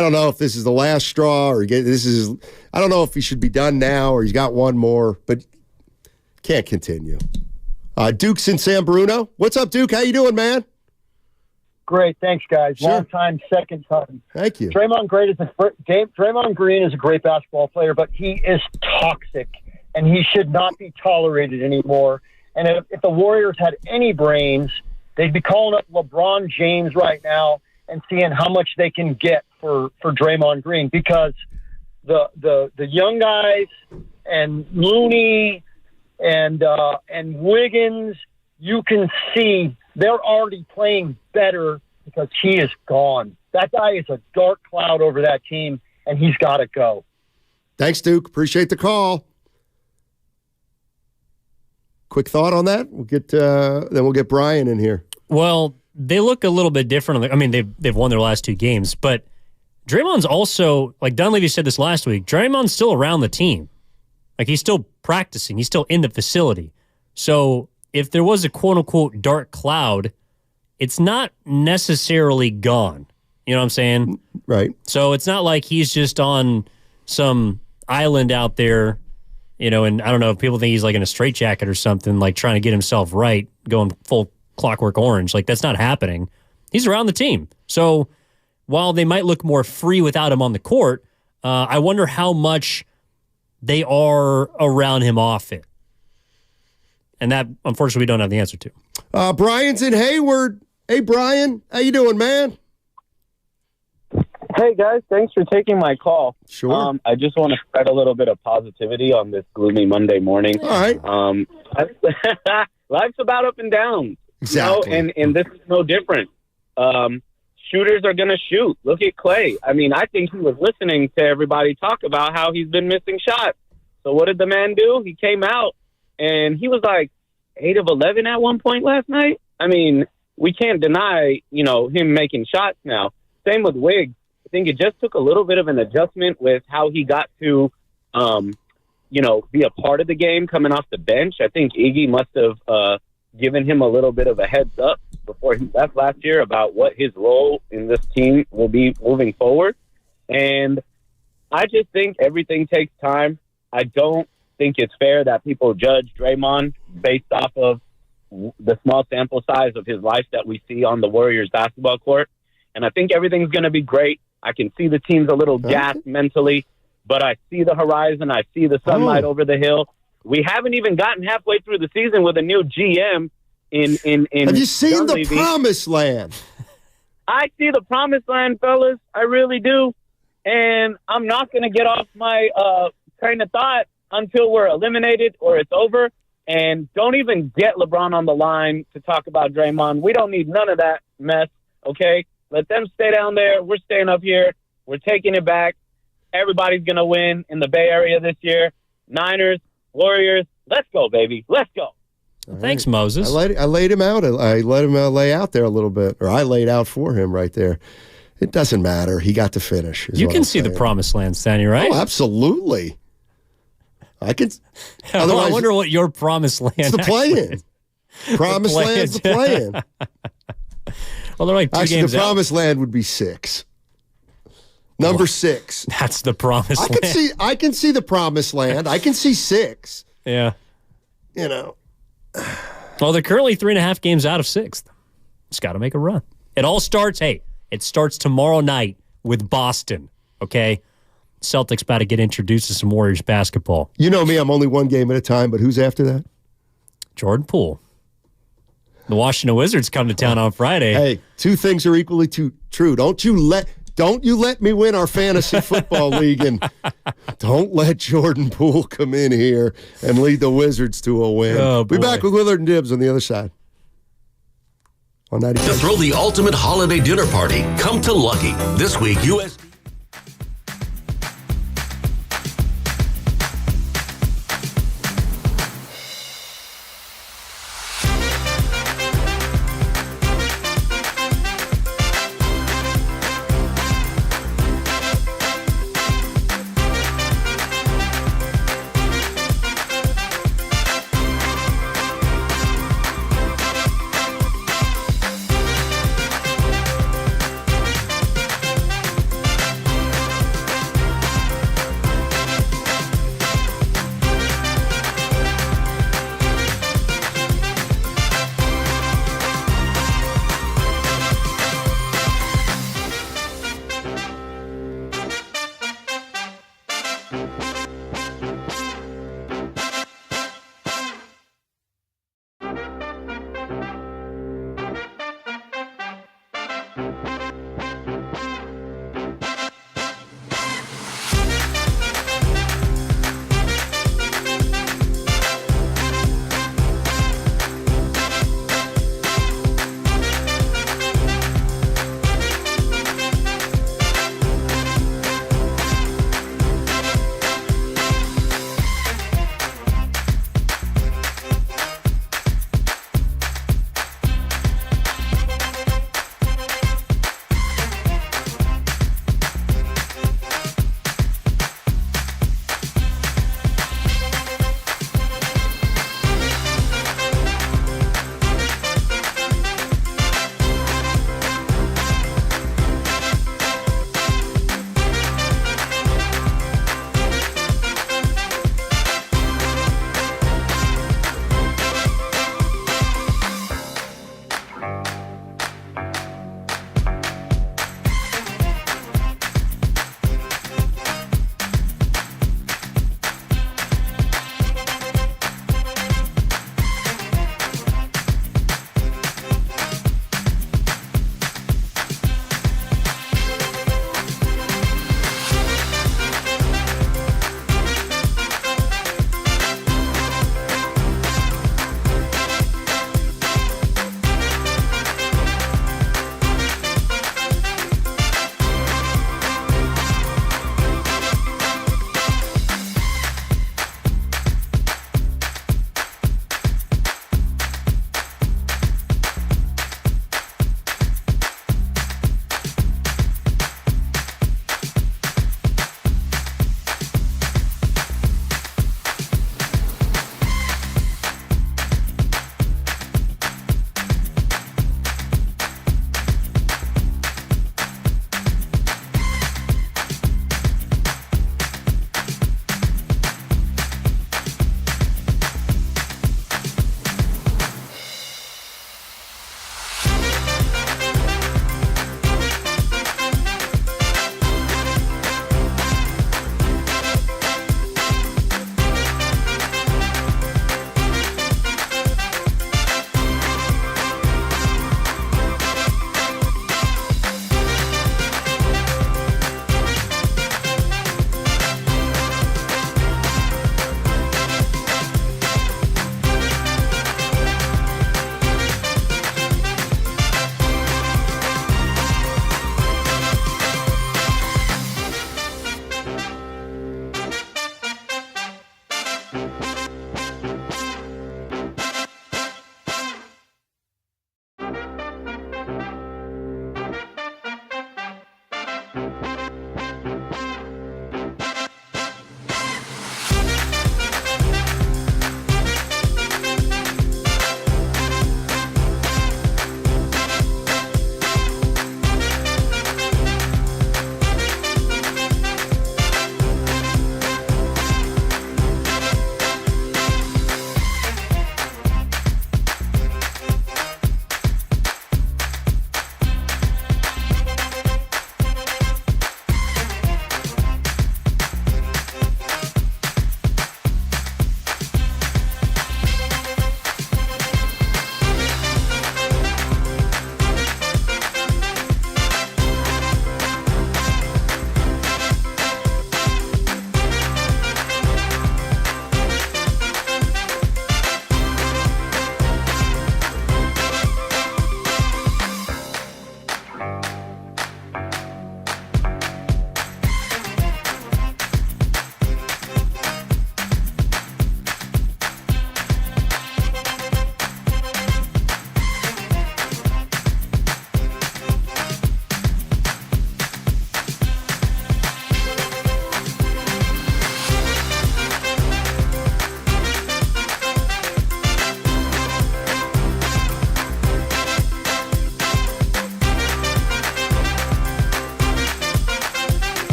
don't know if this is the last straw or I don't know if he should be done now or he's got one more, but can't continue. Duke's in San Bruno. What's up, Duke? How you doing, man? Great, thanks, guys. Sure. Long time, second time. Thank you. Draymond Green is a great basketball player, but he is toxic, and he should not be tolerated anymore. And if the Warriors had any brains, they'd be calling up LeBron James right now and seeing how much they can get for Draymond Green, because the young guys and Looney and Wiggins, you can see they're already playing better because he is gone. That guy is a dark cloud over that team, and he's got to go. Thanks, Duke. Appreciate the call. Quick thought on that? Then we'll get Brian in here. Well, they look a little bit different. I mean, they've won their last 2 games, but Draymond's also, like Dunleavy said this last week, Draymond's still around the team. Like, he's still practicing. He's still in the facility. So if there was a quote-unquote dark cloud, it's not necessarily gone. You know what I'm saying? Right. So it's not like he's just on some island out there, you know, and I don't know if people think he's like in a straitjacket or something, like trying to get himself right, going full Clockwork Orange. Like, that's not happening. He's around the team. So while they might look more free without him on the court, I wonder how much they are around him off it. And that, unfortunately, we don't have the answer to. Brian's in Hayward. Hey, Brian. How you doing, man? Hey, guys. Thanks for taking my call. Sure. I just want to spread a little bit of positivity on this gloomy Monday morning. All right. Life's about up and down. Exactly. You know, and this is no different. Shooters are going to shoot. Look at Clay. I mean, I think he was listening to everybody talk about how he's been missing shots. So what did the man do? He came out, and he was like 8 of 11 at one point last night. I mean, we can't deny, you know, him making shots now. Same with Wiggs. I think it just took a little bit of an adjustment with how he got to, you know, be a part of the game coming off the bench. I think Iggy must have given him a little bit of a heads up before he left last year about what his role in this team will be moving forward. And I just think everything takes time. I don't think it's fair that people judge Draymond based off of the small sample size of his life that we see on the Warriors basketball court. And I think everything's going to be great. I can see the team's a little gassed mentally, but I see the horizon. I see the sunlight over the hill. We haven't even gotten halfway through the season with a new GM in Have you seen Dunleavy. the promised land? I see the promised land, fellas. I really do. And I'm not going to get off my train of thought until we're eliminated or it's over. And don't even get LeBron on the line to talk about Draymond. We don't need none of that mess, okay? Let them stay down there. We're staying up here. We're taking it back. Everybody's going to win in the Bay Area this year. Niners, Warriors, let's go, baby. Let's go. Right. Thanks, Moses. I laid him out. I let him lay out there a little bit, or I laid out for him right there. It doesn't matter. He got to finish. You can see the promised land, Stanley, right? Oh, absolutely. I can. Well, I wonder what your promised land is. It's the play-in. Promised land's the play-in. Well, they're like 2 Actually, games the out. promised land would be 6. Number 6. That's the promised land. I can see the promised land. I can see 6. Yeah. You know. Well, they're currently 3.5 games out of 6th. Just got to make a run. It all starts, it starts tomorrow night with Boston, okay? Celtics about to get introduced to some Warriors basketball. You know me, I'm only 1 game at a time, but who's after that? Jordan Poole. The Washington Wizards come to town on Friday. Hey, 2 things are equally true. Don't you let me win our fantasy football league, and don't let Jordan Poole come in here and lead the Wizards to a win. Oh, Be boy. back with Willard and Dibbs on the other side. On 95. To throw the ultimate holiday dinner party, come to Lucky. This week, U.S.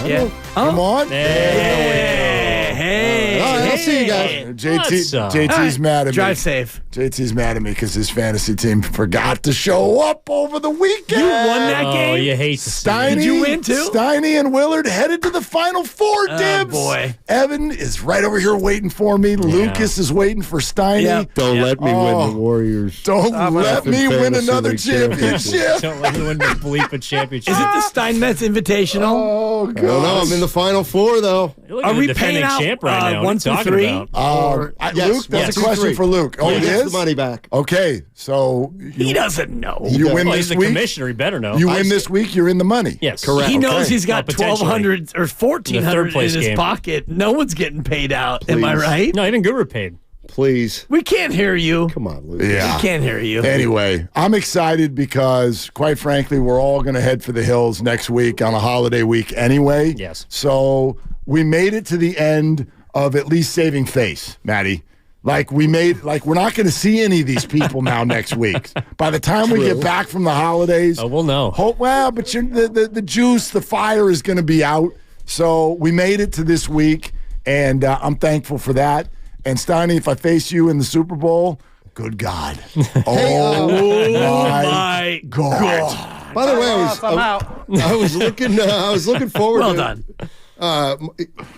Yeah. Come on. Hey. All right, I'll see you guys. JT's mad at me. Drive safe. JT's mad at me because his fantasy team forgot to show up over the weekend. You won that game? Oh, you hate to see Steiny, Did you win too? Steiny and Willard headed to the Final Four, Dibs. Boy. Evan is right over here waiting for me. Lucas is waiting for Steiny. Yep. Don't let me win the Warriors. Don't let me win another championship. Don't let me win the bleeping championship. Is it the Steinmetz Invitational? Oh, I don't know. I'm in the Final Four, though. Are we paying out champ right now? 1 through 3? Luke, that's a question for Luke. Oh, he it gets is? the money back. Okay, so He doesn't know. you win Well, he's this the week. commissioner. He better know. You win this week, you're in the money. Yes. Correct. He knows Okay. he's got Potentially. 1,200 or The 1,400 third in place his game. pocket. No one's getting paid out. Am I Please. right? No, even Guru paid. Please. We can't hear you. Come on, Luke. Yeah. We can't hear you. Anyway, I'm excited because, quite frankly, we're all going to head for the hills next week on a holiday week anyway. Yes. So we made it to the end of at least saving face, Maddie. We're not going to see any of these people now next week. By the time we get back from the holidays, we'll know. But the juice, the fire is going to be out. So we made it to this week, and I'm thankful for that. And Steiny, if I face you in the Super Bowl, good God. Oh, my God. By the way, I was looking forward Well to done.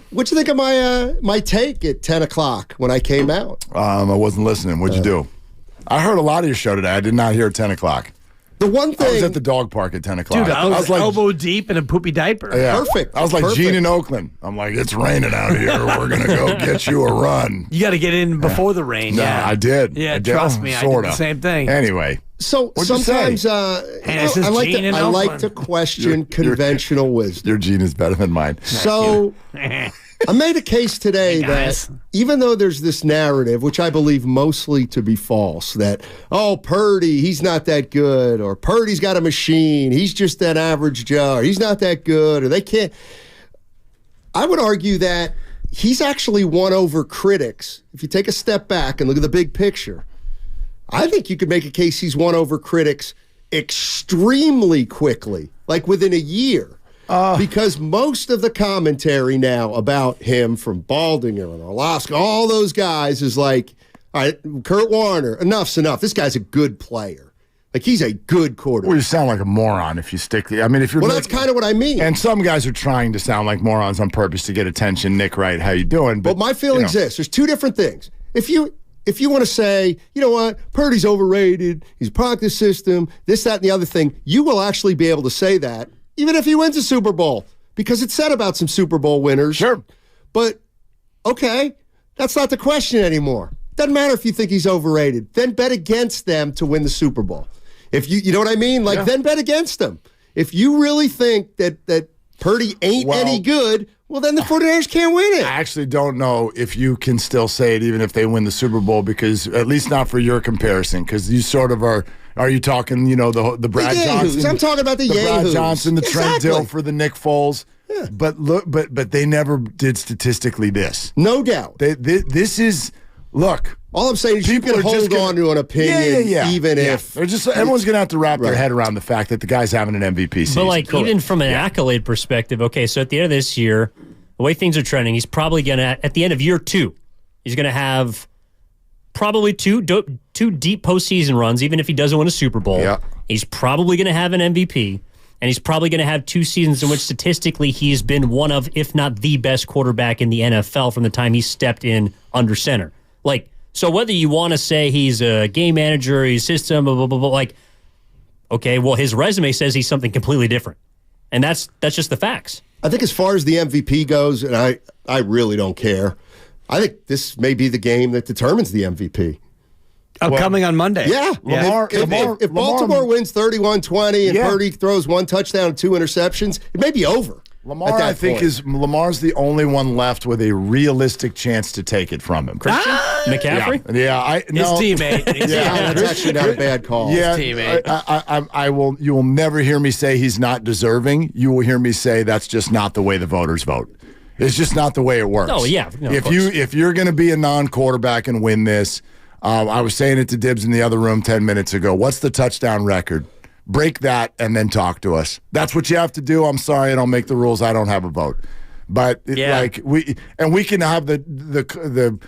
What'd you think of my take at 10 o'clock when I came out? I wasn't listening. What'd you do? I heard a lot of your show today. I did not hear at 10 o'clock. The one thing... I was at the dog park at 10 o'clock. Dude, I was like elbow deep in a poopy diaper. Yeah. Perfect. I was like Perfect. Gene in Oakland. I'm like, it's raining out here. We're going to go get you a run. You got to get in before the rain. No, Yeah, I did. Yeah, I did. trust me. I did the same thing. Anyway. So What'd you sometimes say? I like to question conventional wisdom. Your Gene is better than mine. So I made a case today that even though there's this narrative, which I believe mostly to be false, that, Purdy, he's not that good, or Purdy's got a machine, he's just an average Joe, or he's not that good, or they can't. I would argue that he's actually won over critics. If you take a step back and look at the big picture, I think you could make a case he's won over critics extremely quickly, like within a year. Because most of the commentary now about him from Baldinger and Orlovsky, all those guys is like, all right, Kurt Warner, enough's enough. This guy's a good player. Like, he's a good quarterback. Well, you sound like a moron if you stick the... I mean, if you're... Well, that's kind of what I mean. And some guys are trying to sound like morons on purpose to get attention. Nick Wright, how you doing? But my feeling's this. There's two different things. If you want to say, you know what, Purdy's overrated, he's a product of the system, this, that, and the other thing, you will actually be able to say that even if he wins a Super Bowl, because it's said about some Super Bowl winners. Sure. But, okay, that's not the question anymore. Doesn't matter if you think he's overrated. Then bet against them to win the Super Bowl. If you know what I mean? Like, then bet against them. If you really think that Purdy ain't any good, well, then the 49ers can't win it. I actually don't know if you can still say it even if they win the Super Bowl, because at least not for your comparison, because you sort of are you talking, the Brad Johnson? I'm talking about the Brad Yahoos. Johnson, the Trent Exactly. Dill for the Nick Foles. Yeah. But look, but they never did statistically this. No doubt. This is, look. All I'm saying is you can hold on to an opinion even if... They're just, everyone's going to have to wrap their head around the fact that the guy's having an MVP season. But, even from an accolade perspective, okay, so at the end of this year, the way things are trending, he's probably going to, at the end of year 2, he's going to have probably two deep postseason runs, even if he doesn't win a Super Bowl. Yeah. He's probably going to have an MVP, and he's probably going to have 2 seasons in which statistically he's been one of, if not the best quarterback in the NFL from the time he stepped in under center. So whether you want to say he's a game manager, he's system, blah, blah, blah, blah, okay, well, his resume says he's something completely different. And that's just the facts. I think as far as the MVP goes, and I really don't care, I think this may be the game that determines the MVP. Coming on Monday. Yeah. If Baltimore wins 31-20 and Purdy throws 1 touchdown and 2 interceptions, it may be over. Lamar, I think, Lamar's the only one left with a realistic chance to take it from him. Christian McCaffrey? Yeah. His teammate. That's actually not a bad call. Yeah, His teammate. You will never hear me say he's not deserving. You will hear me say that's just not the way the voters vote. It's just not the way it works. Oh, yeah. No, if you're going to be a non-quarterback and win this, I was saying it to Dibbs in the other room 10 minutes ago. What's the touchdown record break that and then talk to us. That's what you have to do. I'm sorry, I don't make the rules. I don't have a vote. But we can have the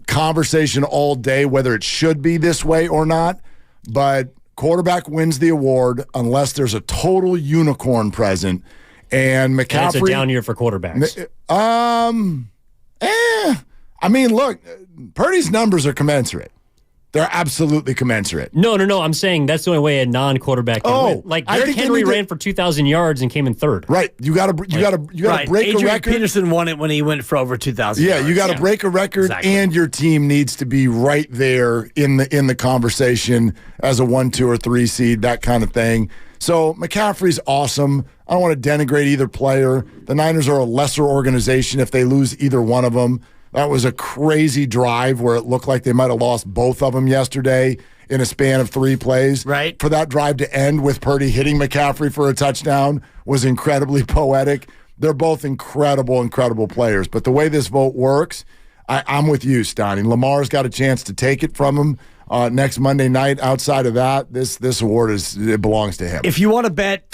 conversation all day whether it should be this way or not. But quarterback wins the award unless there's a total unicorn present. And McCaffrey, and it's a down year for quarterbacks. I mean, look, Purdy's numbers are commensurate. They're absolutely commensurate. No. I'm saying that's the only way a non-quarterback can win. Like Derrick Henry ran for 2,000 yards and came in third. Right. You got to break Adrian a record. Peterson won it when he went for over 2,000 Yeah, yards. you got to break a record, and your team needs to be right there in the conversation as a 1, 2, or 3 seed, that kind of thing. So McCaffrey's awesome. I don't want to denigrate either player. The Niners are a lesser organization if they lose either one of them. That was a crazy drive where it looked like they might have lost both of them yesterday in a span of 3 plays. Right. For that drive to end with Purdy hitting McCaffrey for a touchdown was incredibly poetic. They're both incredible players. But the way this vote works, I'm with you, Stoney. Lamar's got a chance to take it from him next Monday night. Outside of that, this award it belongs to him. If you want to bet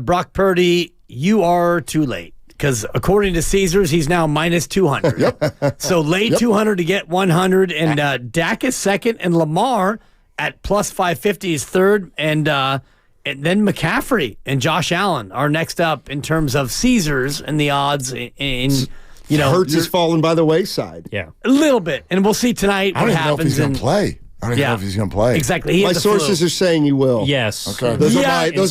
Brock Purdy, you are too late. Because according to Caesars, he's now minus 200. Yep. So lay 200 to get 100. And Dak is second. And Lamar at plus 550 is third. And then McCaffrey and Josh Allen are next up in terms of Caesars and the odds. Hurts is falling by the wayside. Yeah. A little bit. And we'll see tonight what happens. I don't even know if he's going to play. I don't even know if he's going to play. Exactly. My sources are saying he will. Yes. Okay. Those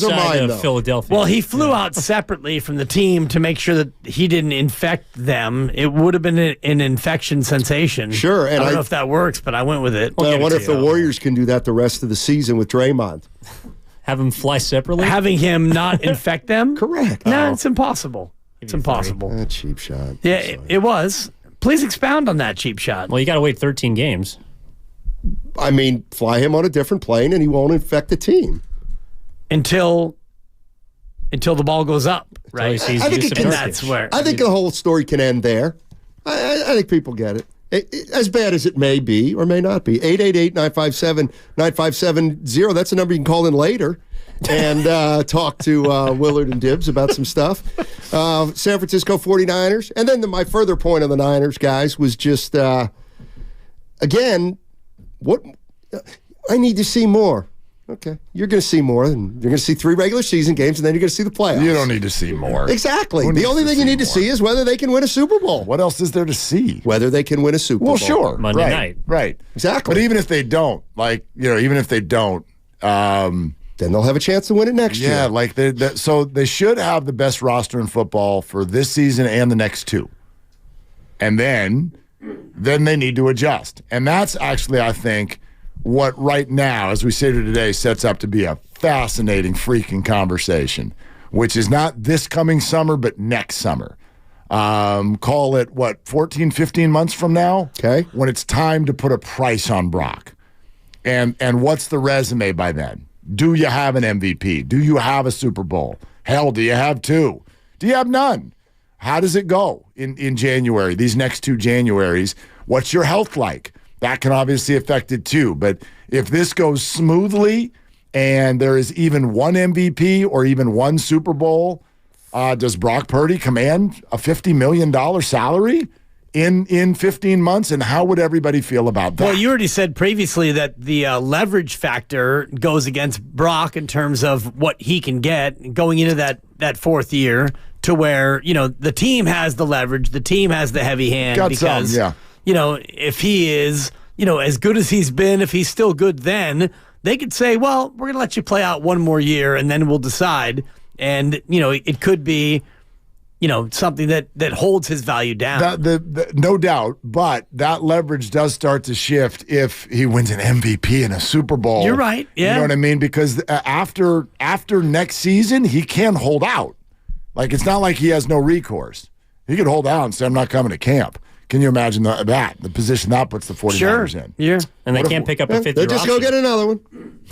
are mine, though. Philadelphia. Well, he flew out separately from the team to make sure that he didn't infect them. It would have been an infection sensation. Sure. And I don't know if that works, but I went with it. I wonder if the Warriors can do that the rest of the season with Draymond. Have him fly separately? Having him not infect them? Correct. No, it's impossible. It's impossible. A cheap shot. Yeah, it was. Please expound on that cheap shot. Well, you got to wait 13 games. I mean, fly him on a different plane and he won't infect the team. Until the ball goes up, right? I think the whole story can end there. I think people get it. As bad as it may be or may not be. 888-957-9570. That's a number you can call in later and talk to Willard and Dibbs about some stuff. San Francisco 49ers. And then my further point on the Niners, guys, was just, again, what I need to see more. Okay. You're going to see more. And you're going to see 3 regular season games, and then you're going to see the playoffs. You don't need to see more. Exactly. The only thing you need to see is whether they can win a Super Bowl. What else is there to see? Whether they can win a Super Bowl. Well, sure. Monday night. Right. Exactly. But even if they don't, then they'll have a chance to win it next year. Yeah, so they should have the best roster in football for this season and the next 2. And then they need to adjust. And that's actually, I think, what right now, as we sit here today, sets up to be a fascinating freaking conversation, which is not this coming summer, but next summer. Call it, 14, 15 months from now? Okay. When it's time to put a price on Brock. And what's the resume by then? Do you have an MVP? Do you have a Super Bowl? Hell, do you have 2? Do you have none? How does it go in January, these next 2 Januaries? What's your health like? That can obviously affect it too. But if this goes smoothly and there is even 1 MVP or even 1 Super Bowl, does Brock Purdy command a $50 million salary in 15 months? And how would everybody feel about that? Well, you already said previously that the leverage factor goes against Brock in terms of what he can get going into that 4th year, to where, the team has the leverage, the team has the heavy hand. If he is, as good as he's been, if he's still good then, they could say, well, we're going to let you play out 1 more year and then we'll decide. And, it could be, something that holds his value down. No doubt, but that leverage does start to shift if he wins an MVP and a Super Bowl. You're right, yeah. You know what I mean? Because after next season, he can hold out. Like, it's not like he has no recourse. He could hold out and say, I'm not coming to camp. Can you imagine the position that puts the 49ers in? Yeah. And they can't pick up a 5th-year They just go get another one.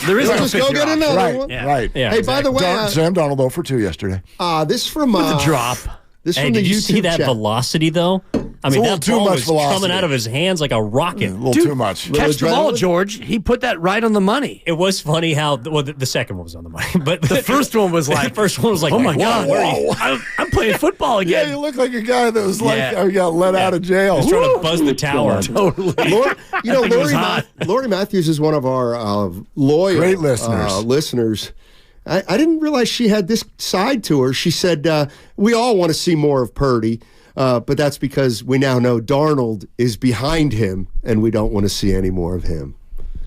There is no just go get another one. Right. Yeah, hey, by the way, Sam Darnold 0 for 2 yesterday. This from with a drop. This Hey, from the did you YouTube see that chat. velocity, though? I mean, little that too ball much was velocity. coming out of his hands like a rocket. A little too much. Catch the ball, George. He put that right on the money. It was funny how the second one was on the money, but The first one was like, the first one was like, oh my whoa, God, where are you? I'm playing football Yeah, again. you look like a guy that was like, Yeah. got let out of jail. He's trying to buzz the tower. Totally. Lori Matthews is one of our loyal Great listeners. listeners. I didn't realize she had this side to her. She said, we all want to see more of Purdy, but that's because we now know Darnold is behind him, and we don't want to see any more of him.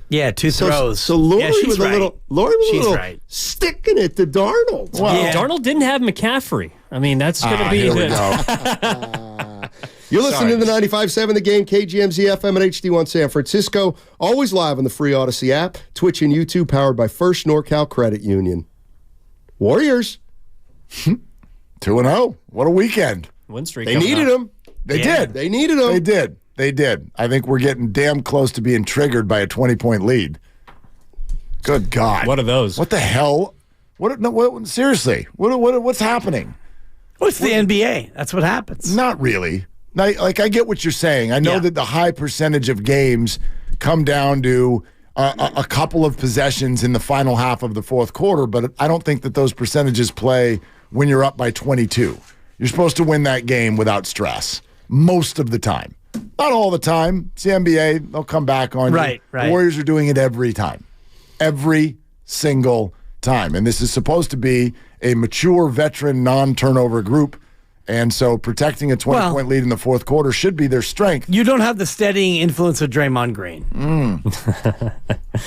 Yeah, two throws. So Lori yeah, she's was right. Lori was She's a little right. sticking it to Darnold. Well, Darnold didn't have McCaffrey. I mean, that's going to be here we the. go. You're listening to the 95.7 The Game, KGMZ FM and HD1 San Francisco. Always live on the free Odyssey app, Twitch and YouTube, powered by First NorCal Credit Union. Warriors. 2-0. What a weekend. Win streak. They needed him. They did. They needed him. They did. I think we're getting damn close to being triggered by a 20-point lead. Good God. What are those? What the hell? What seriously, what's happening? What's the NBA? That's what happens. Not really. Like, I get what you're saying. I know that the high percentage of games come down to a couple of possessions in the final half of the fourth quarter, but I don't think that those percentages play when you're up by 22. You're supposed to win that game without stress most of the time. Not all the time. It's the NBA. They'll come back on you. Right. The Warriors are doing it every time. Every single time. And this is supposed to be a mature, veteran, non-turnover group. And so protecting a 20-point lead in the fourth quarter should be their strength. You don't have the steadying influence of Draymond Green.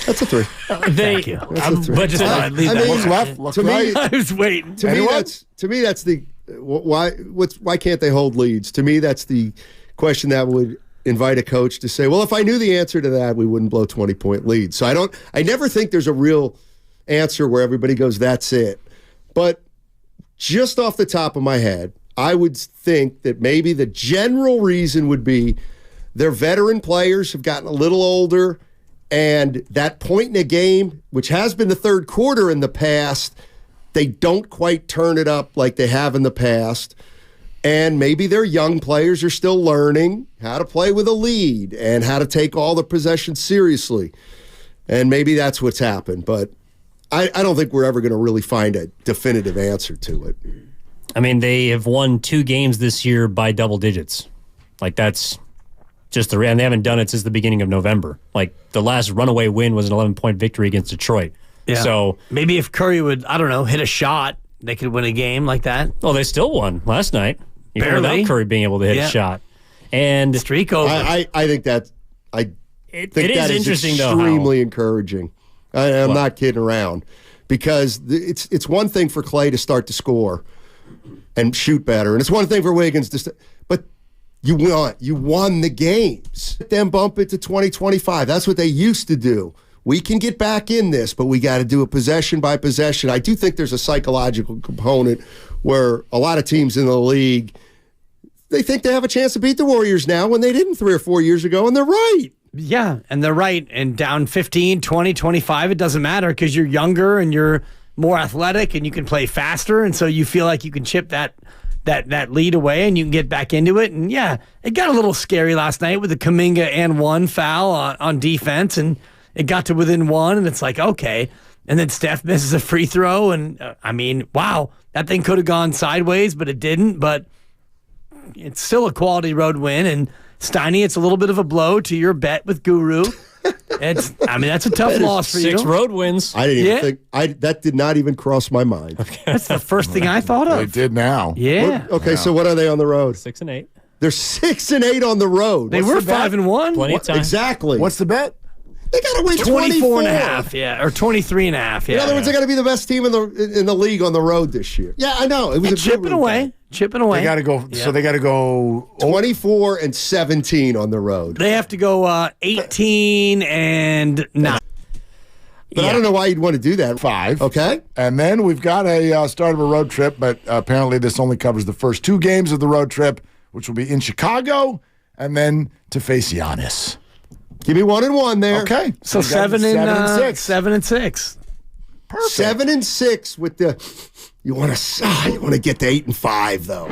That's a 3. Thank you. But just leave that. Look left, look right. I was waiting. To me, that's the why can't they hold leads? To me, that's the question that would invite a coach to say, well, if I knew the answer to that, we wouldn't blow 20-point leads. So I never think there's a real answer where everybody goes, that's it. But just off the top of my head, I would think that maybe the general reason would be their veteran players have gotten a little older, and that point in a game, which has been the third quarter in the past, they don't quite turn it up like they have in the past. And maybe their young players are still learning how to play with a lead and how to take all the possessions seriously. And maybe that's what's happened. But I don't think we're ever going to really find a definitive answer to it. I mean, they have won 2 games this year by double digits. Like, that's just and they haven't done it since the beginning of November. Like, the last runaway win was an 11-point victory against Detroit. Yeah. So maybe if Curry would, I don't know, hit a shot, they could win a game like that. Well, they still won last night. Even Barely. without Curry being able to hit a shot. And streak over. I think that it is interesting, though. Extremely encouraging. I'm not kidding around, because it's one thing for Clay to start to score and shoot better, and it's one thing for Wiggins to but you won the games. Then bump it to 2025. That's what they used to do. We can get back in this, but we got to do it possession by possession. I do think there's a psychological component where a lot of teams in the league, they think they have a chance to beat the Warriors now when they didn't 3 or 4 years ago, and they're right. Yeah, and they're right. And down 15, 20, 25, it doesn't matter because you're younger and you're more athletic and you can play faster, and so you feel like you can chip that lead away and you can get back into it. And yeah, it got a little scary last night with the Kuminga and 1 foul on defense, and it got to within 1, and it's like, okay. And then Steph misses a free throw, and I mean, wow, that thing could have gone sideways, but it didn't. But it's still a quality road win, and Steiny, it's a little bit of a blow to your bet with Guru. That's a tough loss for you. 6 road wins. I didn't even think that did not even cross my mind. That's the first thing I thought of. It did now. Yeah. So what are they on the road? 6-8. They're 6-8 on the road. They were 5-1. Plenty of time. Exactly. What's the bet? They got to win 24 and a half, or 23 and a half. In other words, they got to be the best team in the league on the road this year. Yeah, I know. It was chipping away. They got to go. Yeah. So they got to go 24 and 17 on the road. They have to go 18 and 9. But I don't know why you'd want to do that. 5. Okay. And then we've got a start of a road trip, but apparently this only covers the first 2 games of the road trip, which will be in Chicago, and then to face Giannis. Give me 1-1 there. Okay. So 7 and 6. 7 and 6. Perfect. 7 and 6 with the. You want to get to 8 and 5 though.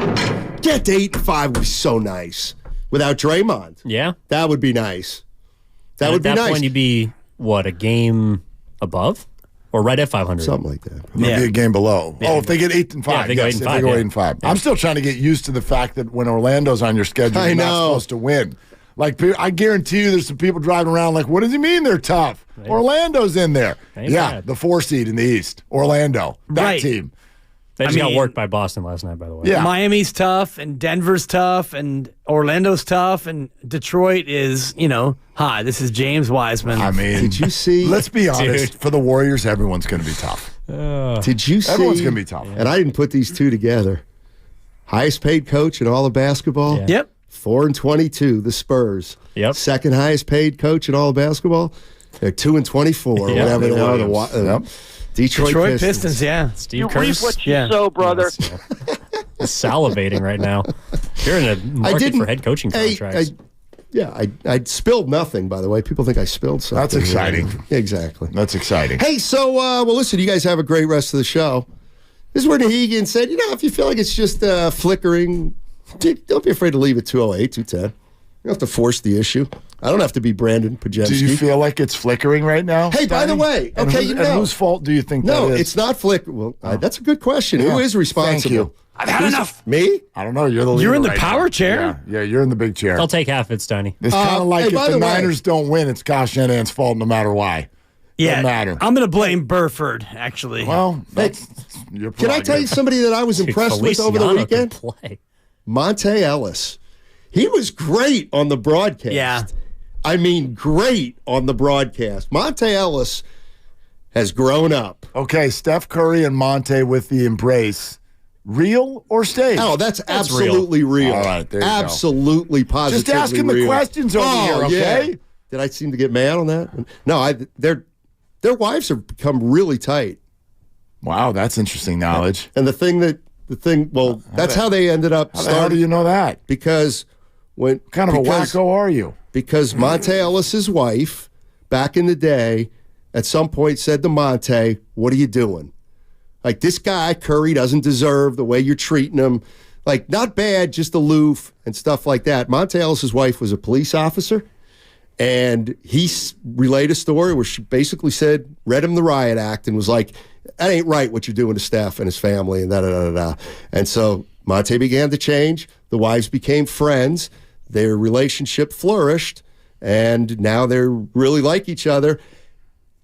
get to 8-5 would be so nice without Draymond. Yeah. That would be nice. That would be nice. At that point, you'd be, what, a game above? Or right at 500? Something like that. Maybe a game below. Yeah. Oh, if they get 8-5. Yeah, if they go 8-5. I'm still trying to get used to the fact that when Orlando's on your schedule, you're not supposed to win. Like, I guarantee you there's some people driving around like, what does he mean they're tough? Right. Orlando's in there. Bad. The 4 seed in the East. Orlando. That team. They just got worked by Boston last night, by the way. Yeah. Miami's tough, and Denver's tough, and Orlando's tough, and Detroit is, hi, this is James Wiseman. I mean, did you see? Let's be honest. For the Warriors, everyone's going to be tough. Did you see? Everyone's going to be tough. And I didn't put these two together. Highest paid coach in all of basketball. Yeah. Yep. 4-22, the Spurs. Yep. Second highest paid coach in all of basketball. They're 2-24, whatever they are. Detroit Pistons, yeah. Steve you reap what you sow, brother. Salivating right now. You're in a market for head coaching contracts. I spilled nothing, by the way. People think I spilled something. That's exciting. Yeah, exactly. That's exciting. Hey, so, listen, you guys have a great rest of the show. This is where Nahegan said, if you feel like it's just flickering, don't be afraid to leave at 208, 210. You don't have to force the issue. I don't have to be Brandon Pajemski. Do you feel like it's flickering right now? Hey, by the way, and whose fault do you think that is? No, it's not flickering. Well, that's a good question. Yeah. Who is responsible? Thank you. I've had enough. Me? I don't know. You're the leader. You're in the right power now. chair? Yeah, you're in the big chair. I'll take half it, Steiny. It's kind of like if the Niners don't win, it's Kyle Shanahan's fault no matter why. Yeah, doesn't matter. I'm going to blame Burford, actually. Well, can I tell you somebody that I was impressed with over the weekend? Monte Ellis. He was great on the broadcast. Yeah. I mean, great on the broadcast. Monte Ellis has grown up. Okay, Steph Curry and Monte with the embrace. Real or staged? Oh, that's absolutely real. All right, there you absolutely, go. positively just asking real. the questions over here, okay? Yeah. Did I seem to get mad on that? No, their wives have become really tight. Wow, that's interesting knowledge. And that's how they ended up starting. How do you know that? Because what kind of a wacko are you? Because Monte Ellis' wife, back in the day, at some point said to Monte, "What are you doing? Like, this guy, Curry, doesn't deserve the way you're treating him. Like, not bad, just aloof and stuff like that." Monte Ellis' wife was a police officer, and he relayed a story where she basically read him the riot act and was like, "That ain't right what you're doing to Steph and his family," and da-da-da-da-da. And so Monte began to change. The wives became friends. Their relationship flourished, and now they really like each other.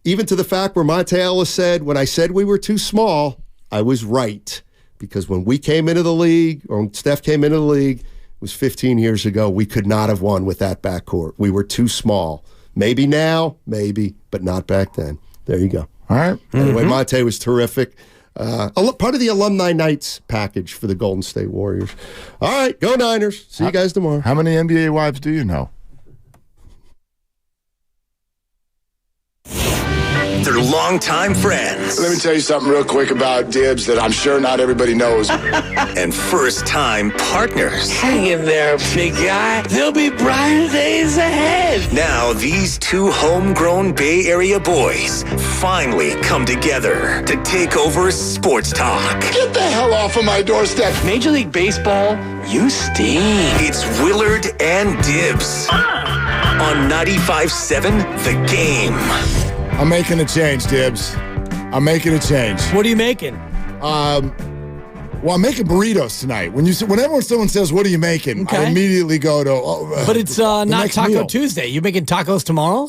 Even to the fact where Monte Ellis said, "When I said we were too small, I was right." Because when we came into the league, or when Steph came into the league, it was 15 years ago, we could not have won with that backcourt. We were too small. Maybe now, but not back then. There you go. All right. Anyway, Monte was terrific. Part of the Alumni Nights package for the Golden State Warriors. All right, go Niners. See you guys tomorrow. How many NBA wives do you know? They're longtime friends. Let me tell you something real quick about Dibs that I'm sure not everybody knows. And first-time partners. Hang in there, big guy. There'll be brighter days ahead. Now, these two homegrown Bay Area boys finally come together to take over sports talk. Get the hell off of my doorstep. Major League Baseball, you stink. It's Willard and Dibs on 95.7 The Game. I'm making a change, Dibs. I'm making a change. What are you making? I'm making burritos tonight. Whenever someone says, "What are you making?" I immediately go to. But it's not Taco meal. Tuesday. You making tacos tomorrow?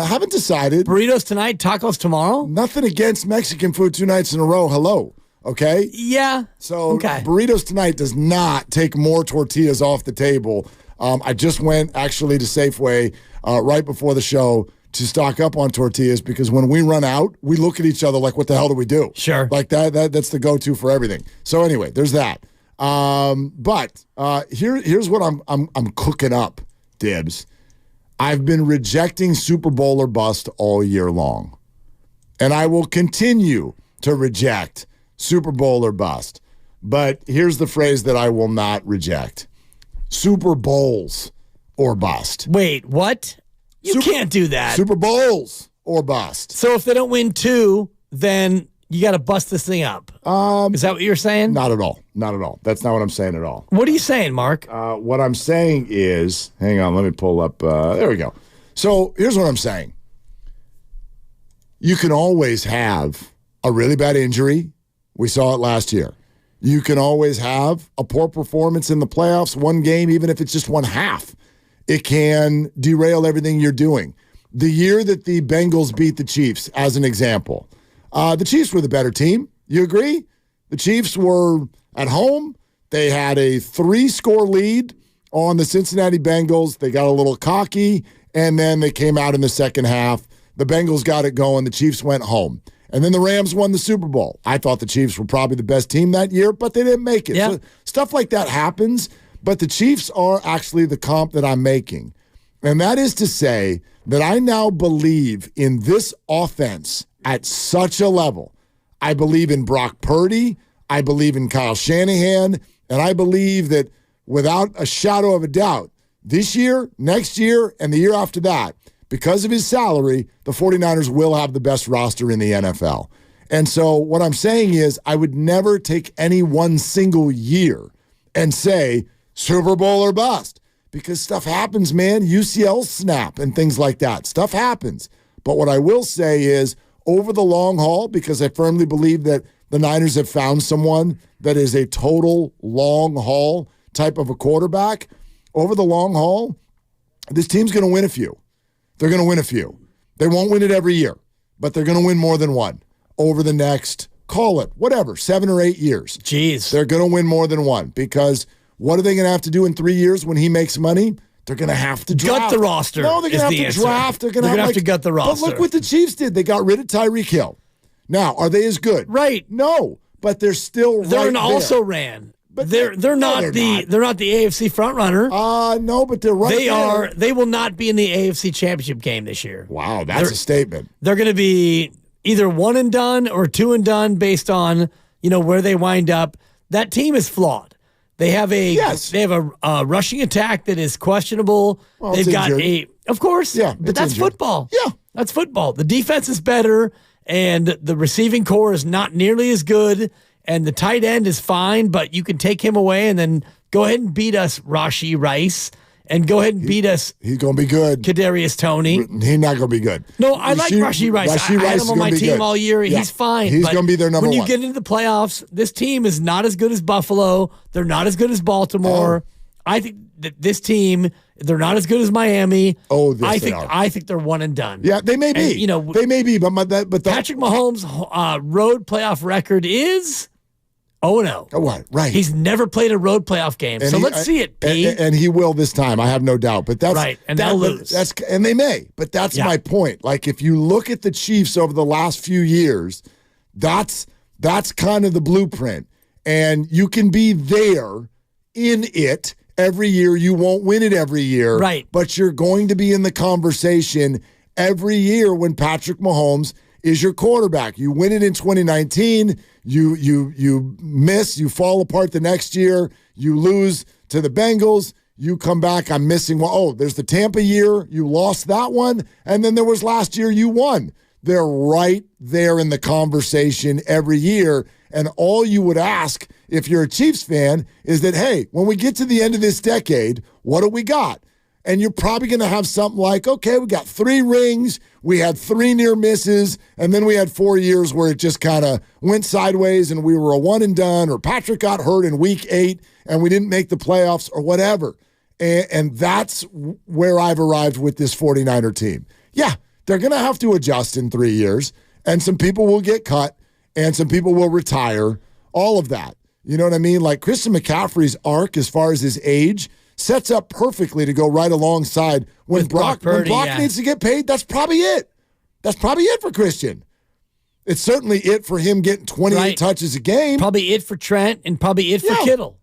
Haven't decided. Burritos tonight, tacos tomorrow. Nothing against Mexican food 2 nights in a row. Hello. Okay. Yeah. So burritos tonight does not take more tortillas off the table. I just went actually to Safeway right before the show to stock up on tortillas, because when we run out, we look at each other like, what the hell do we do? Sure. Like that's the go-to for everything. So anyway, there's that. But here's what I'm cooking up, Dibs. I've been rejecting Super Bowl or bust all year long. And I will continue to reject Super Bowl or bust. But here's the phrase that I will not reject. Super Bowls or bust. Wait, what? You can't do that. Super Bowls or bust. So if they don't win 2, then you got to bust this thing up. Is that what you're saying? Not at all. Not at all. That's not what I'm saying at all. What are you saying, Mark? What I'm saying is, hang on, let me pull up. There we go. So here's what I'm saying. You can always have a really bad injury. We saw it last year. You can always have a poor performance in the playoffs, one game, even if it's just one half. It can derail everything you're doing. The year that the Bengals beat the Chiefs, as an example, the Chiefs were the better team. You agree? The Chiefs were at home. They had a 3-score lead on the Cincinnati Bengals. They got a little cocky, and then they came out in the second half. The Bengals got it going. The Chiefs went home. And then the Rams won the Super Bowl. I thought the Chiefs were probably the best team that year, but they didn't make it. Yeah. So stuff like that happens, but the Chiefs are actually the comp that I'm making. And that is to say that I now believe in this offense at such a level. I believe in Brock Purdy. I believe in Kyle Shanahan. And I believe that without a shadow of a doubt, this year, next year, and the year after that, because of his salary, the 49ers will have the best roster in the NFL. And so what I'm saying is I would never take any one single year and say Super Bowl or bust, because stuff happens, man. UCL snap and things like that. Stuff happens. But what I will say is over the long haul, because I firmly believe that the Niners have found someone that is a total long haul type of a quarterback, over the long haul, this team's going to win a few. They're going to win a few. They won't win it every year, but they're going to win more than one over the next, call it, whatever, 7 or 8 years. Jeez. They're going to win more than one, because what are they going to have to do in 3 years when he makes money? They're going to have to draft. Gut the roster. No, they're going to have to draft. They're going to have to gut the roster. But look what the Chiefs did. They got rid of Tyreek Hill. Now, are they as good? Right. No, but they're still they're right there. also ran. But they're not the AFC front runner. No, but they're right. They are. They will not be in the AFC Championship game this year. Wow, that's a statement. They're going to be either 1 and done or 2 and done based on where they wind up. That team is flawed. They have a rushing attack that is questionable. Well, they've got injured. of course, but that's injured. football. Yeah, that's football. The defense is better, and the receiving core is not nearly as good. And the tight end is fine, but you can take him away and then go ahead and beat us, Rashee Rice, and go ahead and beat us. He's going to be good. Kadarius Toney. He's not going to be good. No, I like Rashee Rice. I had him on my team all year. Yeah. He's fine. He's going to be their number one. When you get into the playoffs, this team is not as good as Buffalo. They're not as good as Baltimore. I think that this team, they're not as good as Miami. I think they're 1 and done. Yeah, they may be. And, they may be, but Patrick Mahomes' road playoff record is 0-0. Oh, right. He's never played a road playoff game. And so let's see it, P. And he will this time. I have no doubt. But that's right. And they'll lose. And they may. But that's my point. Like, if you look at the Chiefs over the last few years, that's kind of the blueprint. And you can be there in it every year. You won't win it every year. Right. But you're going to be in the conversation every year when Patrick Mahomes is your quarterback. You win it in 2019. You miss. You fall apart the next year. You lose to the Bengals. You come back. I'm missing one. Oh, there's the Tampa year. You lost that one. And then there was last year you won. They're right there in the conversation every year. And all you would ask if you're a Chiefs fan is that, hey, when we get to the end of this decade, what do we got? And you're probably going to have something like, okay, we got 3 rings, we had 3 near misses, and then we had 4 years where it just kind of went sideways and we were a 1 and done, or Patrick got hurt in week 8 and we didn't make the playoffs or whatever. And that's where I've arrived with this 49er team. Yeah, they're going to have to adjust in 3 years, and some people will get cut and some people will retire, all of that. You know what I mean? Like Christian McCaffrey's arc as far as his age sets up perfectly to go right alongside when Brock needs to get paid. That's probably it. That's probably it for Christian. It's certainly it for him getting 28 touches a game. Probably it for Trent and probably it for Kittle.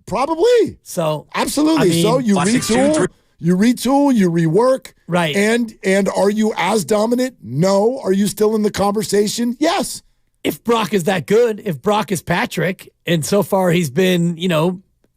Probably. So absolutely. I mean, so you retool, you rework. Right. And are you as dominant? No. Are you still in the conversation? Yes. If Brock is that good, if Brock is Patrick, and so far he's been,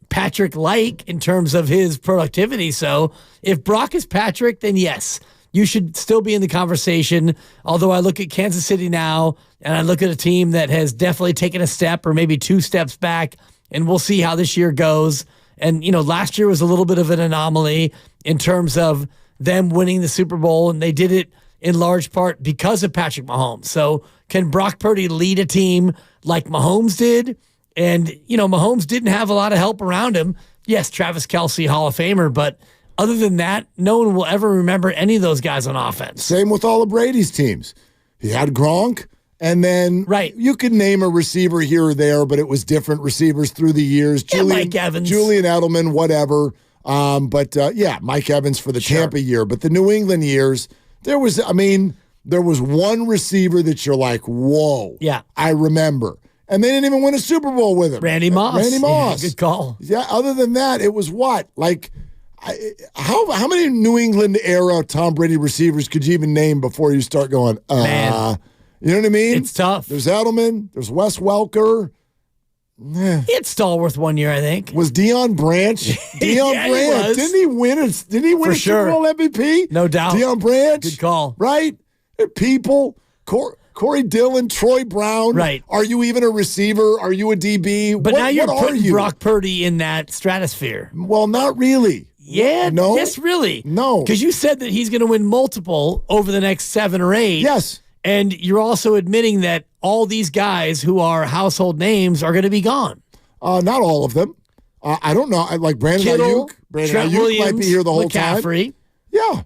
Patrick-like in terms of his productivity. So if Brock is Patrick, then yes, you should still be in the conversation. Although I look at Kansas City now, and I look at a team that has definitely taken a step or maybe 2 steps back, and we'll see how this year goes. And, last year was a little bit of an anomaly in terms of them winning the Super Bowl, and they did it in large part because of Patrick Mahomes. So can Brock Purdy lead a team like Mahomes did? And, Mahomes didn't have a lot of help around him. Yes, Travis Kelce, Hall of Famer, but other than that, no one will ever remember any of those guys on offense. Same with all of Brady's teams. He had Gronk, and then you could name a receiver here or there, but it was different receivers through the years. Mike Evans. Julian Edelman, whatever. Mike Evans for the Tampa year. But the New England years, there was one receiver that you're like, whoa. Yeah. I remember. And they didn't even win a Super Bowl with him. Randy Moss. Yeah, good call. Yeah, other than that, it was what? How many New England era Tom Brady receivers could you even name before you start going, Man. You know what I mean? It's tough. There's Edelman. There's Wes Welker. He had Stallworth one year, I think. Was Deion Branch? Deion Branch. Didn't he win a Super Bowl MVP? No doubt. Deion Branch. Good call. Right? People. Corey Dillon, Troy Brown. Right. Are you even a receiver? Are you a DB? But now you're putting Brock Purdy in that stratosphere. Well, not really. Yeah. No. Yes, really. No. Because you said that he's going to win multiple over the next 7 or 8. Yes. And you're also admitting that all these guys who are household names are going to be gone. Not all of them. I don't know. Like Brandon Kittle, Ayuk. Brandon Trent Ayuk Williams, might be here the whole McCaffrey. time. Yeah.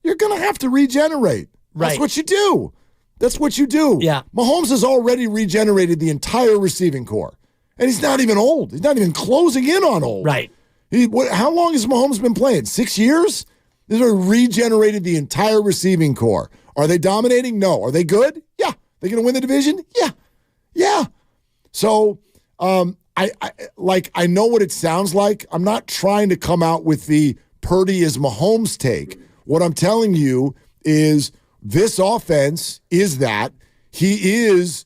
You're going to have to regenerate. Right. That's what you do. That's what you do. Yeah. Mahomes has already regenerated the entire receiving corps. And he's not even old. He's not even closing in on old. Right. How long has Mahomes been playing? 6 years? They've regenerated the entire receiving corps. Are they dominating? No. Are they good? Yeah. They going to win the division? Yeah. Yeah. So, I know what it sounds like. I'm not trying to come out with the Purdy is Mahomes take. What I'm telling you is this offense is that he is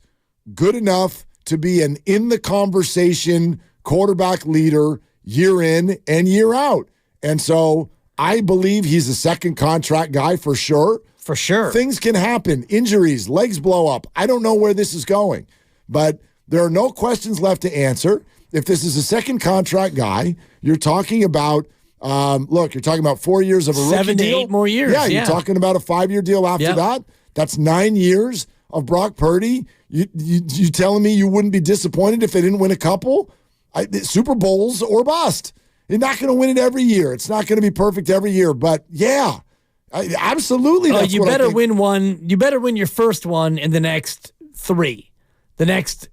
good enough to be an in the conversation quarterback leader year in and year out. And so I believe he's a second contract guy for sure. For sure. Things can happen. Injuries, legs blow up. I don't know where this is going, but there are no questions left to answer. If this is a second contract guy, you're talking about, you're talking about 4 years of a rookie 7 to deal. 8 more years. Yeah, you're talking about a 5-year deal after that. That's 9 years of Brock Purdy. You telling me you wouldn't be disappointed if they didn't win a couple? Super Bowls or bust. You're not going to win it every year. It's not going to be perfect every year, but yeah. Absolutely. You better win one. You better win your first one in the next 3.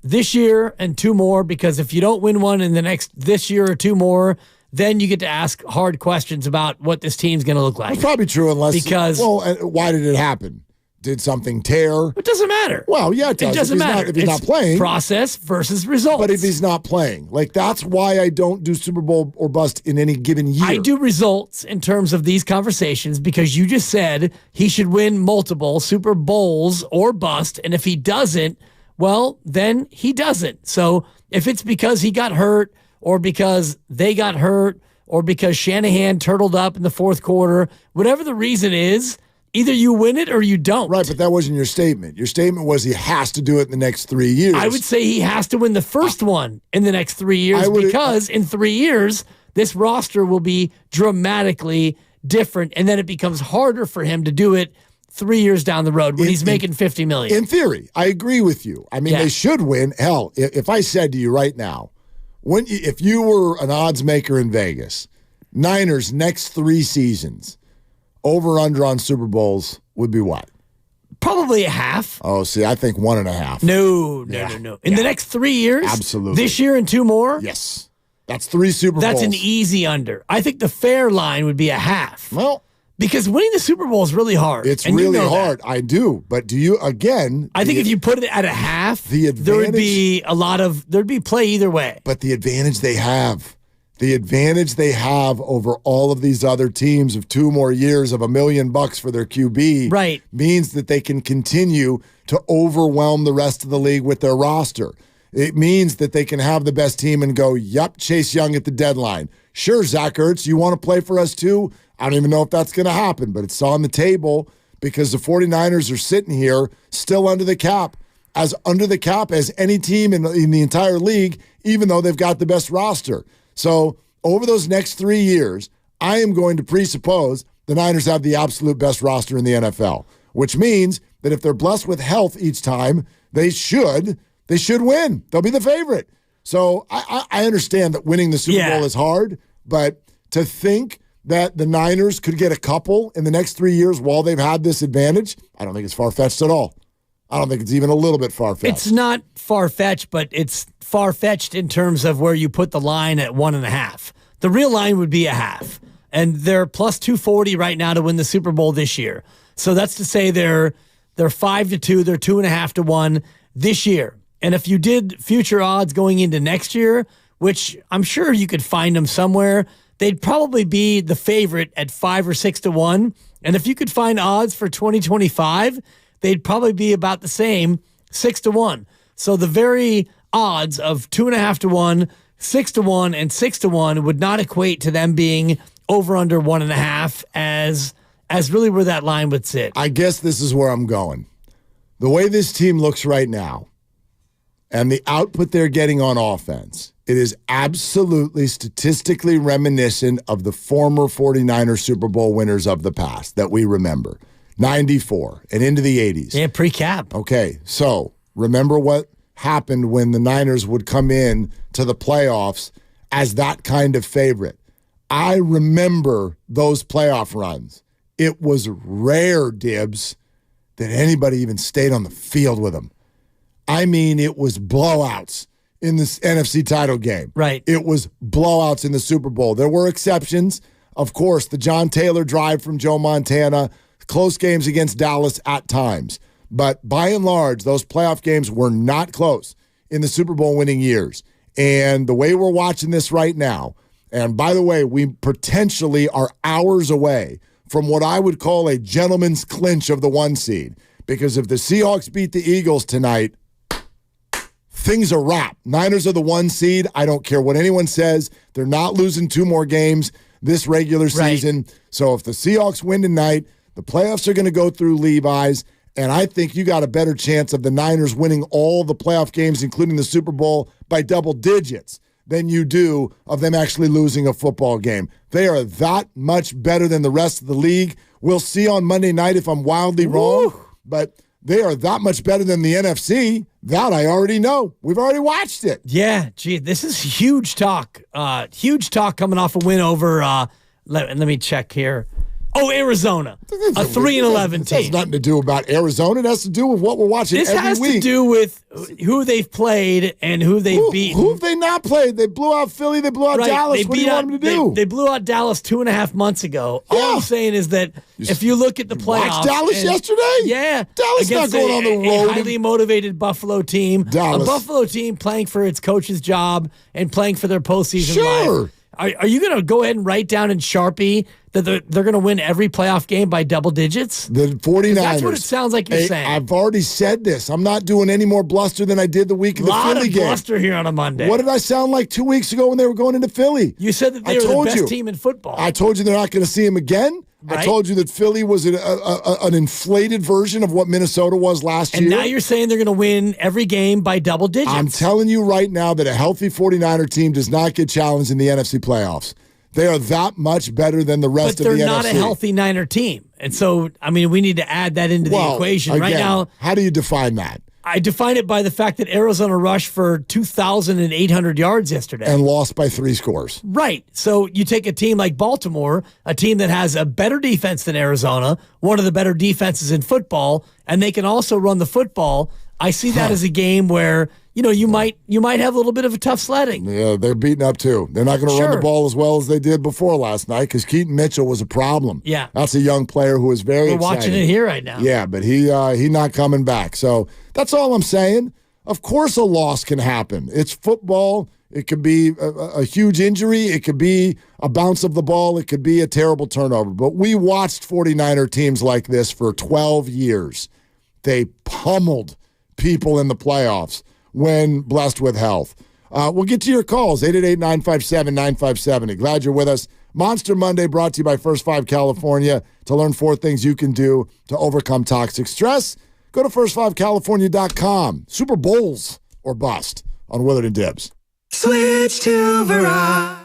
This year and 2 more, because if you don't win one in this year or 2 more, then you get to ask hard questions about what this team's going to look like. It's probably true why did it happen? Did something tear? It doesn't matter. Well, yeah, it does. It doesn't matter. If he's not playing. Process versus results. But if he's not playing, that's why I don't do Super Bowl or bust in any given year. I do results in terms of these conversations because you just said he should win multiple Super Bowls or bust. And if he doesn't, well, then he doesn't. So if it's because he got hurt or because they got hurt or because Shanahan turtled up in the fourth quarter, whatever the reason is, either you win it or you don't. Right, but that wasn't your statement. Your statement was he has to do it in the next 3 years. I would say he has to win the first one in the next 3 years because in 3 years, this roster will be dramatically different, and then it becomes harder for him to do it 3 years down the road when he's making $50 million. In theory, I agree with you. I mean, they should win. Hell, if I said to you right now, if you were an odds maker in Vegas, Niners next 3 seasons, over-under on Super Bowls would be what? Probably a half. Oh, see, I think 1.5. No. In the next 3 years? Absolutely. This year and 2 more? Yes. That's 3 Super Bowls. That's an easy under. I think the fair line would be a half. Well, because winning the Super Bowl is really hard. It's really hard. I do. But do you, again... I think if you put it at a half, there would be there'd be play either way. But the advantage they have over all of these other teams of 2 more years of $1 million for their QB means that they can continue to overwhelm the rest of the league with their roster. It means that they can have the best team and go, yup, Chase Young at the deadline. Sure, Zach Ertz, you want to play for us too? I don't even know if that's going to happen, but it's on the table because the 49ers are sitting here still under the cap as any team in the entire league, even though they've got the best roster. So over those next 3 years, I am going to presuppose the Niners have the absolute best roster in the NFL, which means that if they're blessed with health each time, they should win. They'll be the favorite. So I understand that winning the Super Bowl is hard, but to think that the Niners could get a couple in the next 3 years while they've had this advantage, I don't think it's far-fetched at all. I don't think it's even a little bit far-fetched. It's not far-fetched, but it's far-fetched in terms of where you put the line at 1.5. The real line would be a half, and they're plus 240 right now to win the Super Bowl this year. So that's to say they're 5-2, they're 2.5-1 this year. And if you did future odds going into next year, which I'm sure you could find them somewhere, they'd probably be the favorite at 5 or 6-1. And if you could find odds for 2025, they'd probably be about the same, 6-1. So the very odds of 2.5-1, 6-1, and 6-1 would not equate to them being over under 1.5 as really where that line would sit. I guess this is where I'm going. The way this team looks right now and the output they're getting on offense, it is absolutely statistically reminiscent of the former 49er Super Bowl winners of the past that we remember. 94 and into the 80s. Yeah, pre-cap. Okay, so remember what happened when the Niners would come in to the playoffs as that kind of favorite. I remember those playoff runs. It was rare, Dibs, that anybody even stayed on the field with them. I mean, it was blowouts in this NFC title game. Right. It was blowouts in the Super Bowl. There were exceptions. Of course, the John Taylor drive from Joe Montana, close games against Dallas at times. But by and large, those playoff games were not close in the Super Bowl winning years. And the way we're watching this right now, and by the way, we potentially are hours away from what I would call a gentleman's clinch of the 1 seed. Because if the Seahawks beat the Eagles tonight, things are wrapped. Niners are the 1 seed. I don't care what anyone says. They're not losing 2 more games this regular season. Right. So if the Seahawks win tonight, the playoffs are going to go through Levi's, and I think you got a better chance of the Niners winning all the playoff games, including the Super Bowl, by double digits than you do of them actually losing a football game. They are that much better than the rest of the league. We'll see on Monday night if I'm wildly wrong, but they are that much better than the NFC. That I already know. We've already watched it. Yeah, gee, this is huge talk. Huge talk coming off a win over, let me check here. Oh, Arizona, a 3-11 team. It has nothing to do about Arizona. It has to do with what we're watching every week. This has to do with who they've played and who they've beaten. Who have they not played? They blew out Philly. They blew out Dallas. What do you want them to do? They blew out Dallas 2.5 months ago. Yeah. All I'm saying is that if you look at the playoffs. Watch Dallas yesterday? Yeah. Dallas not going on the road. A highly motivated Buffalo team. Dallas. A Buffalo team playing for its coach's job and playing for their postseason life. Are you going to go ahead and write down in Sharpie that they're going to win every playoff game by double digits? The 49ers. That's what it sounds like you're saying. I've already said this. I'm not doing any more bluster than I did the week of the Philly game. A lot of bluster here on a Monday. What did I sound like 2 weeks ago when they were going into Philly? You said that they were the best team in football. I told you they're not going to see him again. Right? I told you that Philly was an inflated version of what Minnesota was last year. And now you're saying they're going to win every game by double digits. I'm telling you right now that a healthy 49er team does not get challenged in the NFC playoffs. They are that much better than the rest of the NFC. But they're not a healthy Niner team. And so, I mean, we need to add that into the equation. Again, right now, how do you define that? I define it by the fact that Arizona rushed for 2,800 yards yesterday. And lost by 3 scores. Right. So you take a team like Baltimore, a team that has a better defense than Arizona, one of the better defenses in football, and they can also run the football. I see that as a game where, you might have a little bit of a tough sledding. Yeah, they're beating up too. They're not going to run the ball as well as they did before last night because Keaton Mitchell was a problem. Yeah. That's a young player who is very exciting. We're watching it here right now. Yeah, but he not coming back. So that's all I'm saying. Of course a loss can happen. It's football. It could be a huge injury. It could be a bounce of the ball. It could be a terrible turnover. But we watched 49er teams like this for 12 years. They pummeled people in the playoffs when blessed with health. We'll get to your calls, 888-957-9570. Glad you're with us. Monster Monday brought to you by First 5 California. To learn 4 things you can do to overcome toxic stress, go to first5california.com. Super Bowls or bust on Willard and Dibbs. Switch to Verizon.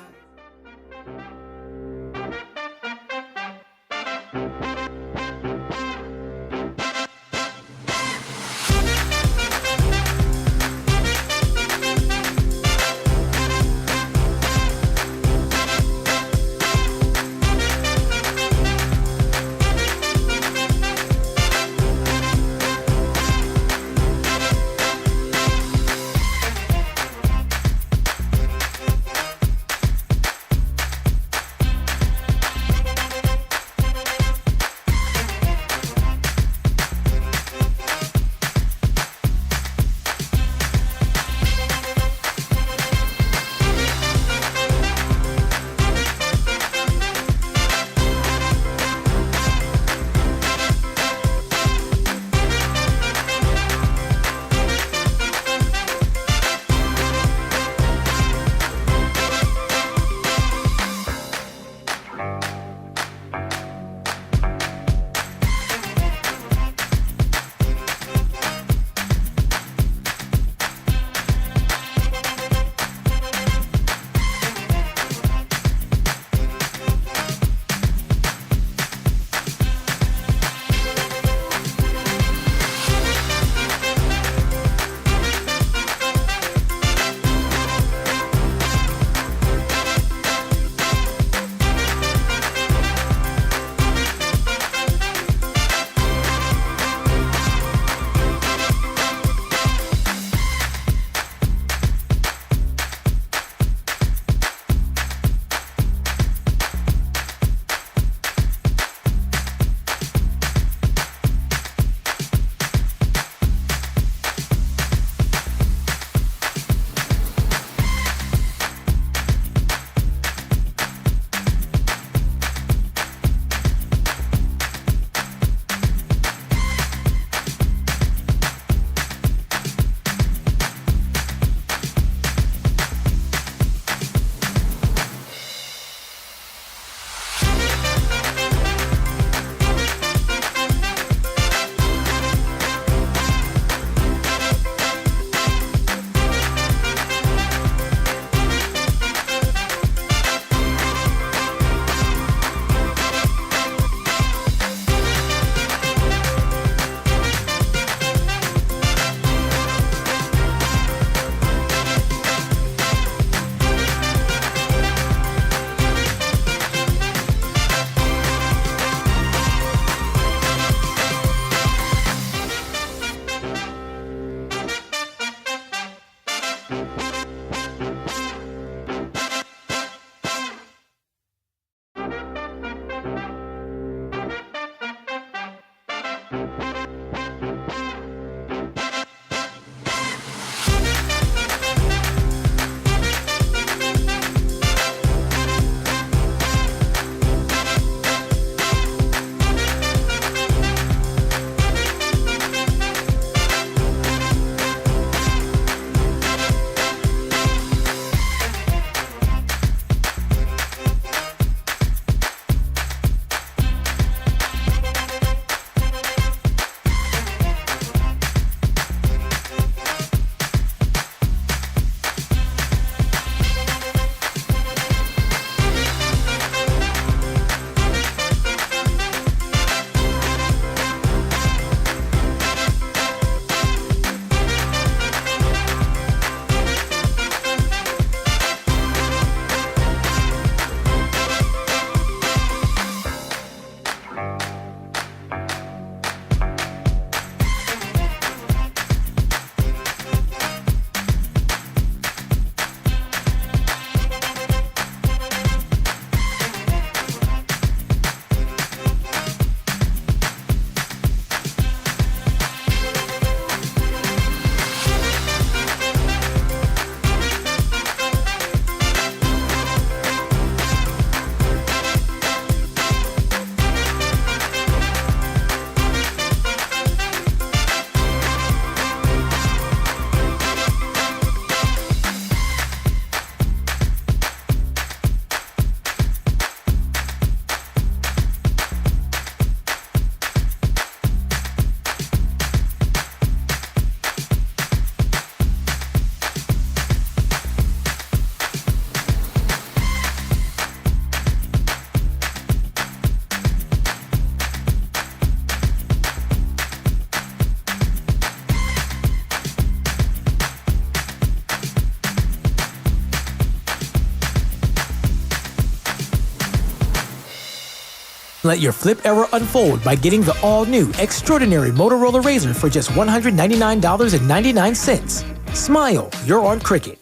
Let your flip era unfold by getting the all-new Extraordinary Motorola Razr for just $199.99. Smile, you're on Cricket.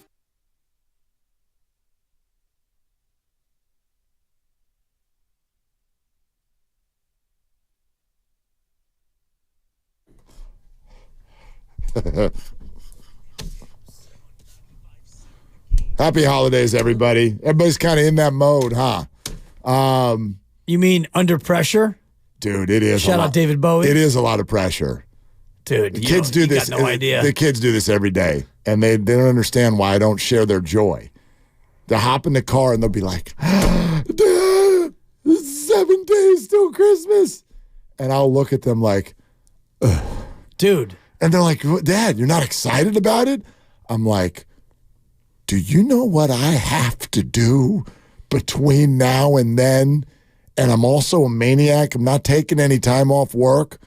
Happy holidays, everybody. Everybody's kind of in that mode, huh? You mean under pressure? Dude, it is. Shout out David Bowie. It is a lot of pressure. Dude, the kids do this. Got no idea. The kids do this every day, and they don't understand why I don't share their joy. They'll hop in the car and they'll be like, Dad, it's 7 days till Christmas. And I'll look at them like, ugh. Dude. And they're like, Dad, you're not excited about it? I'm like, do you know what I have to do between now and then? And I'm also a maniac. I'm not taking any time off work.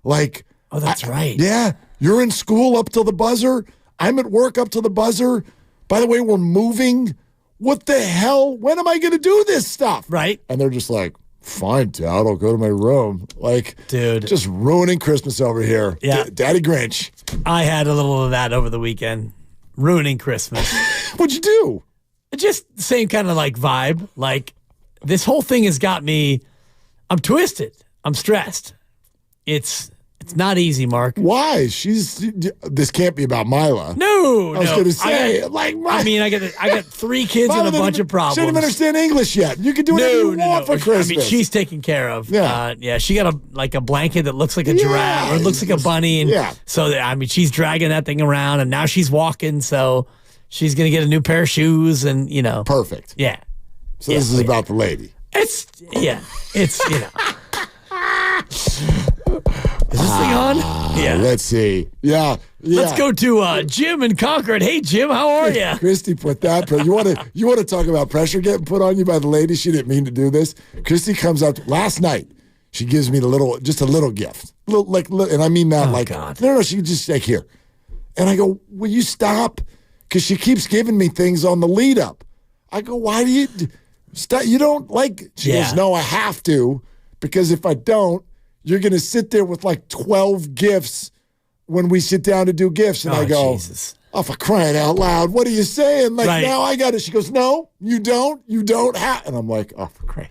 Like, oh, that's right. Yeah. You're in school up till the buzzer. I'm at work up till the buzzer. By the way, we're moving. What the hell? When am I going to do this stuff? Right. And they're just like, fine, Dad, I'll go to my room. Like, dude, just ruining Christmas over here. Yeah. Daddy Grinch. I had a little of that over the weekend. Ruining Christmas. What'd you do? Just the same kind of like vibe. Like, this whole thing has got me, I'm twisted. I'm stressed. It's not easy, Mark. Why? This can't be about Mila. No, I was going to say, I got 3 kids and a bunch of problems. She didn't even understand English yet. You can do whatever you want for Christmas. I mean, she's taken care of. Yeah. She got a blanket that looks like a giraffe, or it looks like a bunny. And so, she's dragging that thing around, and now she's walking, so she's going to get a new pair of shoes, and, Perfect. Yeah. So this is about the lady. It's. Is this thing on? Yeah. Let's see. Yeah. Let's go to Jim in Concord. Hey, Jim, how are you? Christy put that. You want to talk about pressure getting put on you by the lady? She didn't mean to do this. Christy comes up last night. She gives me just a little gift, and I mean that God. No. She just like here, and I go, will you stop? Because she keeps giving me things on the lead up. I go, why do you stop? You don't like? She goes, no, I have to, because if I don't, you're going to sit there with like 12 gifts when we sit down to do gifts. And I go, Jesus. Oh, for crying out loud, what are you saying? Like, now I got it. She goes, no, you don't. You don't have. And I'm like, oh, for crying.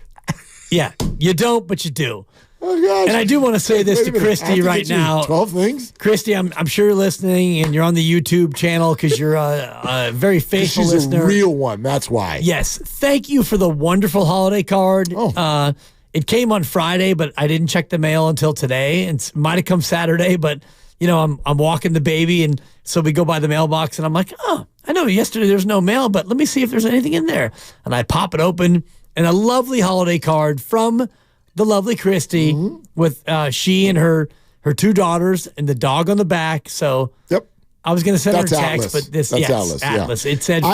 Yeah, you don't, but you do. Oh, gosh. And I do want to say this to Christy right now. 12 things? Christy, I'm sure you're listening, and you're on the YouTube channel because you're a very faithful listener. She's a real one. That's why. Yes. Thank you for the wonderful holiday card. Oh. It came on Friday, but I didn't check the mail until today. And it might have come Saturday, but I'm walking the baby, and so we go by the mailbox, and I'm like, oh, I know yesterday there was no mail, but let me see if there's anything in there. And I pop it open, and a lovely holiday card from the lovely Christy with she and her 2 daughters and the dog on the back. So yep. I was going to send her a text, Atlas. but this That's Atlas. Yeah. It said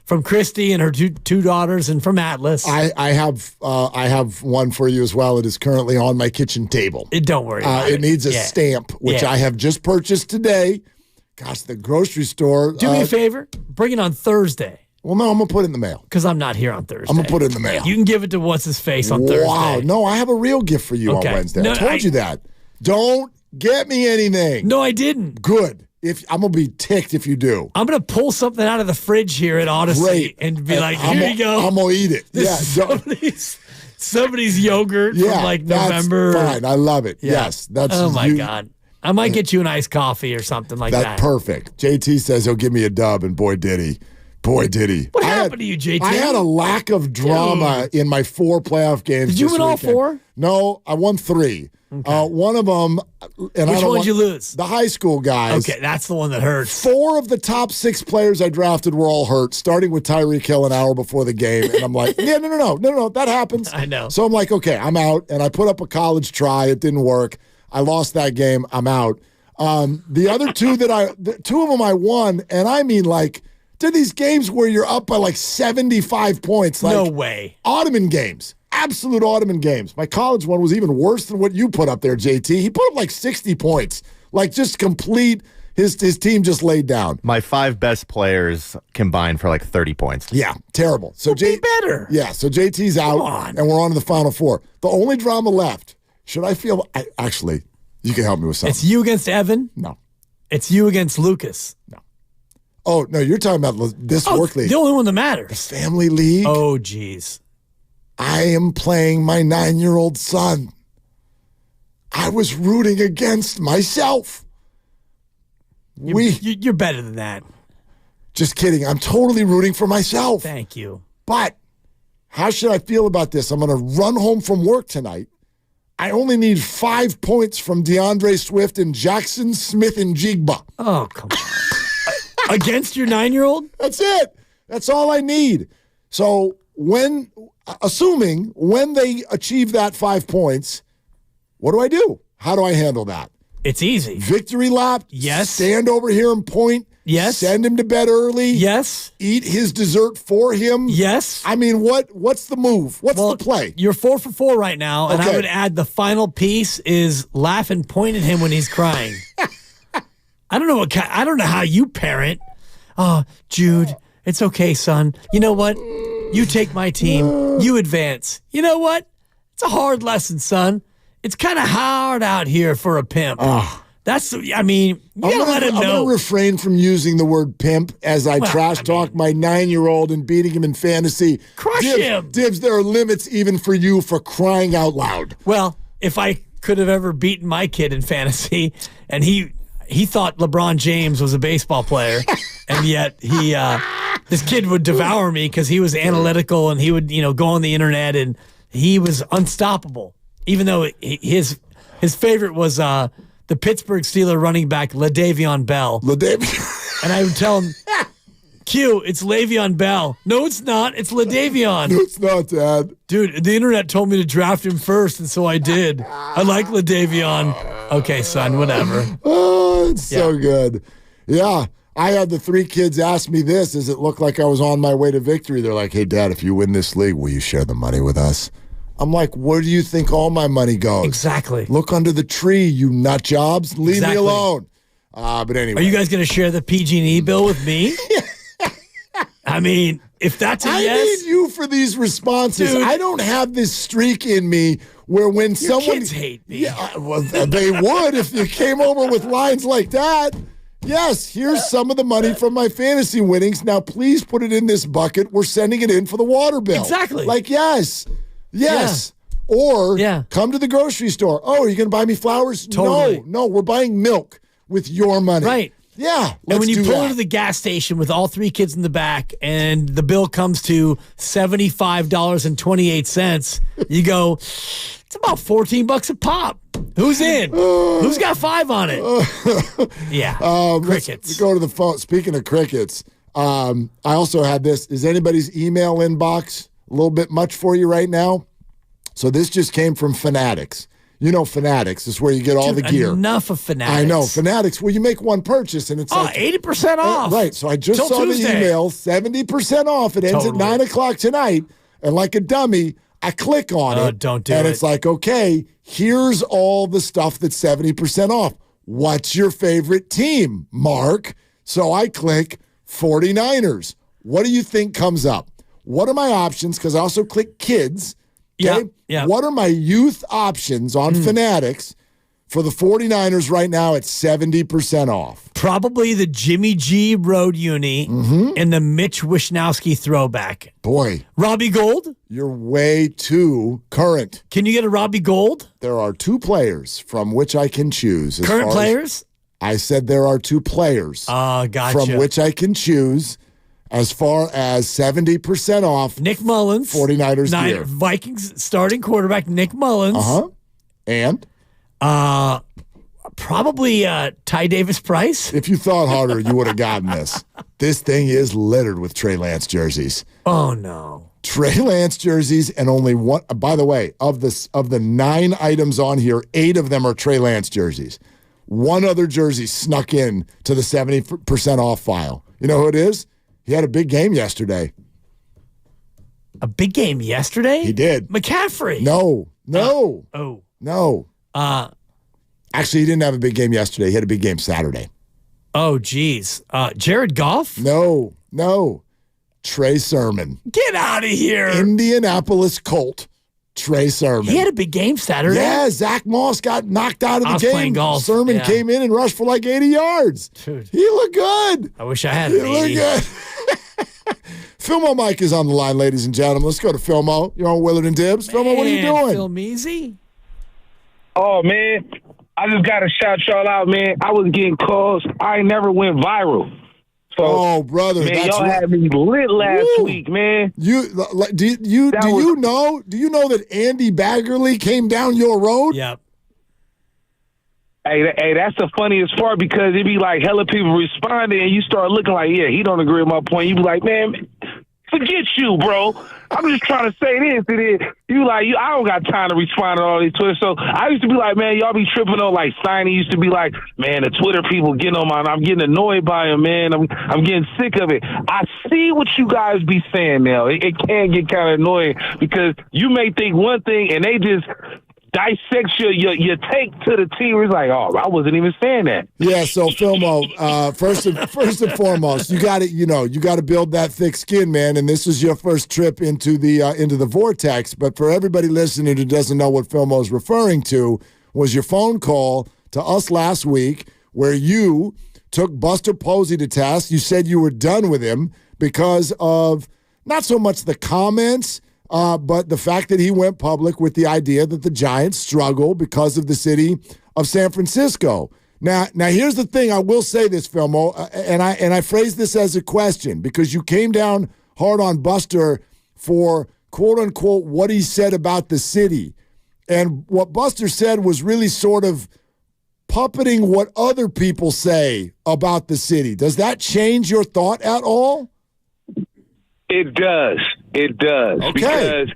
from Christy and her two daughters, and from Atlas. I have one for you as well. It is currently on my kitchen table. Don't worry about it. It needs a stamp, which I have just purchased today. Gosh, the grocery store. Do me a favor. Bring it on Thursday. Well, no, I'm going to put it in the mail. Because I'm not here on Thursday. I'm going to put it in the mail. You can give it to what's-his-face on Thursday. Wow. No, I have a real gift for you on Wednesday. I told you that. Don't get me anything. No, I didn't. Good. I'm going to be ticked if you do. I'm going to pull something out of the fridge here at Odyssey and be like, here you go. I'm going to eat it. This is somebody's yogurt from November. That's fine. I love it. Yeah. Yes. Oh, my God. I might get you an iced coffee or something like that. That's perfect. JT says he'll give me a dub, and boy, did he. Boy, did he. What happened to you, JT? I had a lack of drama in my 4 playoff games. Did you win all 4? No, I won 3. Okay. One of them. And which one did you lose? The high school guys. Okay, that's the one that hurts. 4 of the top 6 players I drafted were all hurt, starting with Tyreek Hill an hour before the game. And I'm like, no, that happens. I know. So I'm like, okay, I'm out. And I put up a college try. It didn't work. I lost that game. I'm out. The other 2 2 of them I won. And I mean, like, to these games where you're up by like 75 points. Like, no way. Ottoman games. Absolute Ottoman games. My college one was even worse than what you put up there, JT. He put up like 60 points. Like just complete. His team just laid down. My 5 best players combined for like 30 points. Yeah, terrible. So be better. Yeah, so JT's out, and we're on to the Final Four. The only drama left. Should I feel? Actually, you can help me with something. It's you against Evan. No, it's you against Lucas. No. Oh no, you're talking about this work league. The only one that matters. The family league. Oh, geez. I am playing my 9-year-old son. I was rooting against myself. You're better than that. Just kidding. I'm totally rooting for myself. Thank you. But how should I feel about this? I'm going to run home from work tonight. I only need 5 points from DeAndre Swift and Jackson Smith and Jigba. Oh, come on. Against your 9-year-old? That's it. That's all I need. So assuming when they achieve that 5 points, what do I do? How do I handle that? It's easy. Victory lap? Yes. Stand over here and point? Yes. Send him to bed early? Yes. Eat his dessert for him? Yes. I mean, what's the move? What's the play? You're 4 for 4 right now, and I would add the final piece is laugh and point at him when he's crying. I don't know how you parent. Oh, Jude, it's okay, son. You know what? You take my team. You advance. You know what? It's a hard lesson, son. It's kind of hard out here for a pimp. You gotta let him know. I'm going to refrain from using the word pimp as I trash talk my 9-year-old and beating him in fantasy. Crush him. Dibs, there are limits even for you for crying out loud. Well, if I could have ever beaten my kid in fantasy, and he thought LeBron James was a baseball player, and yet this kid would devour me because he was analytical and he would go on the internet and he was unstoppable. Even though his favorite was the Pittsburgh Steelers running back LaDavion Bell. And I would tell him, Q, it's Le'Veon Bell. No, it's not. It's LaDavion. No, it's not, Dad. Dude, the internet told me to draft him first, and so I did. I like LaDavion. Okay, son, whatever. Oh, it's so good. Yeah. I had the 3 kids ask me this as it looked like I was on my way to victory. They're like, hey, Dad, if you win this league, will you share the money with us? I'm like, where do you think all my money goes? Exactly. Look under the tree, you nut jobs. Leave me alone. But anyway. Are you guys going to share the PG&E bill with me? I mean, if that's a yes. I need you for these responses. Dude, I don't have this streak in me where when your kids hate me. Yeah, well, they would if you came over with lines like that. Yes, here's some of the money from my fantasy winnings. Now, please put it in this bucket. We're sending it in for the water bill. Exactly. Like, yes. Yes. Yeah. Or come to the grocery store. Oh, are you going to buy me flowers? Totally. No, we're buying milk with your money. Right. Yeah. And when you pull into the gas station with all 3 kids in the back and the bill comes to $75.28, you go, it's about $14 a pop. Who's in? Who's got 5 on it? Crickets. Let's go to the phone. Speaking of crickets, I also had this. Is anybody's email inbox a little bit much for you right now? So this just came from Fanatics. You know Fanatics is where you get all the gear. Enough of Fanatics. I know. Fanatics, well, you make one purchase and it's like 80% off. Right. So I just saw Tuesday. The email, 70% off. It ends at 9 o'clock tonight. And like a dummy, I click on it. Don't do it. And it's like, okay, here's all the stuff that's 70% off. What's your favorite team, Mark? So I click 49ers. What do you think comes up? What are my options? Because I also click kids. Okay? Yeah. What are my youth options on Fanatics for the 49ers right now at 70% off? Probably the Jimmy G Road Uni and the Mitch Wishnowsky throwback. Boy. Robbie Gold? You're way too current. Can you get a Robbie Gold? There are 2 players from which I can choose. Current players? I said there are 2 players gotcha. from which I can choose. As far as 70% off, Nick Mullins, 49ers gear. Vikings starting quarterback Nick Mullins. And? Probably Ty Davis Price. If you thought harder, you would have gotten this. This thing is littered with Trey Lance jerseys. Oh, no. Trey Lance jerseys and only one. By the way, of the 9 items on here, 8 of them are Trey Lance jerseys. One other jersey snuck in to the 70% off file. You know who it is? He had a big game yesterday. A big game yesterday? He did. McCaffrey. No. No. No. Actually, he didn't have a big game yesterday. He had a big game Saturday. Oh, geez. Jared Goff? No. Trey Sermon. Get out of here. Indianapolis Colt. Trey Sermon. He had a big game Saturday. Yeah, Zach Moss got knocked out of the game. Playing golf. Sermon came in and rushed for like 80 yards. Dude. He looked good. I wish I had He an looked 80. good. Filmo Mike is on the line, ladies and gentlemen. Let's go to Filmo. You're on Willard and Dibs. Filmo, what are you doing? Phil Measy? Oh, man. I just got to shout y'all out, man. I was getting calls. I ain't never went viral. So, brother, man, that's y'all right. had me lit last week, man. Do you know that Andy Baggerly came down your road? Yep. Hey, that's the funniest part because it be like hella people responding and you start looking like, yeah, he don't agree with my point. You be like, man, forget you, bro. I'm just trying to say this. And then I don't got time to respond to all these Twitter. So I used to be like, man, y'all be tripping on like Steiny used to be like, man, the Twitter people getting on I'm getting annoyed by him, man. I'm getting sick of it. I see what you guys be saying now. It can get kind of annoying because you may think one thing and they just dissect your take to the T. It's like, oh, I wasn't even saying that. Yeah, so Filmo, first and foremost, you got to build that thick skin, man. And this is your first trip into the vortex. But for everybody listening who doesn't know what Filmo is referring to, was your phone call to us last week where you took Buster Posey to task. You said you were done with him because of not so much the comments, but the fact that he went public with the idea that the Giants struggle because of the city of San Francisco. Now here's the thing. I will say this, Filmo, and I phrase this as a question because you came down hard on Buster for quote unquote what he said about the city, and what Buster said was really sort of puppeting what other people say about the city. Does that change your thought at all? It does. Okay. Because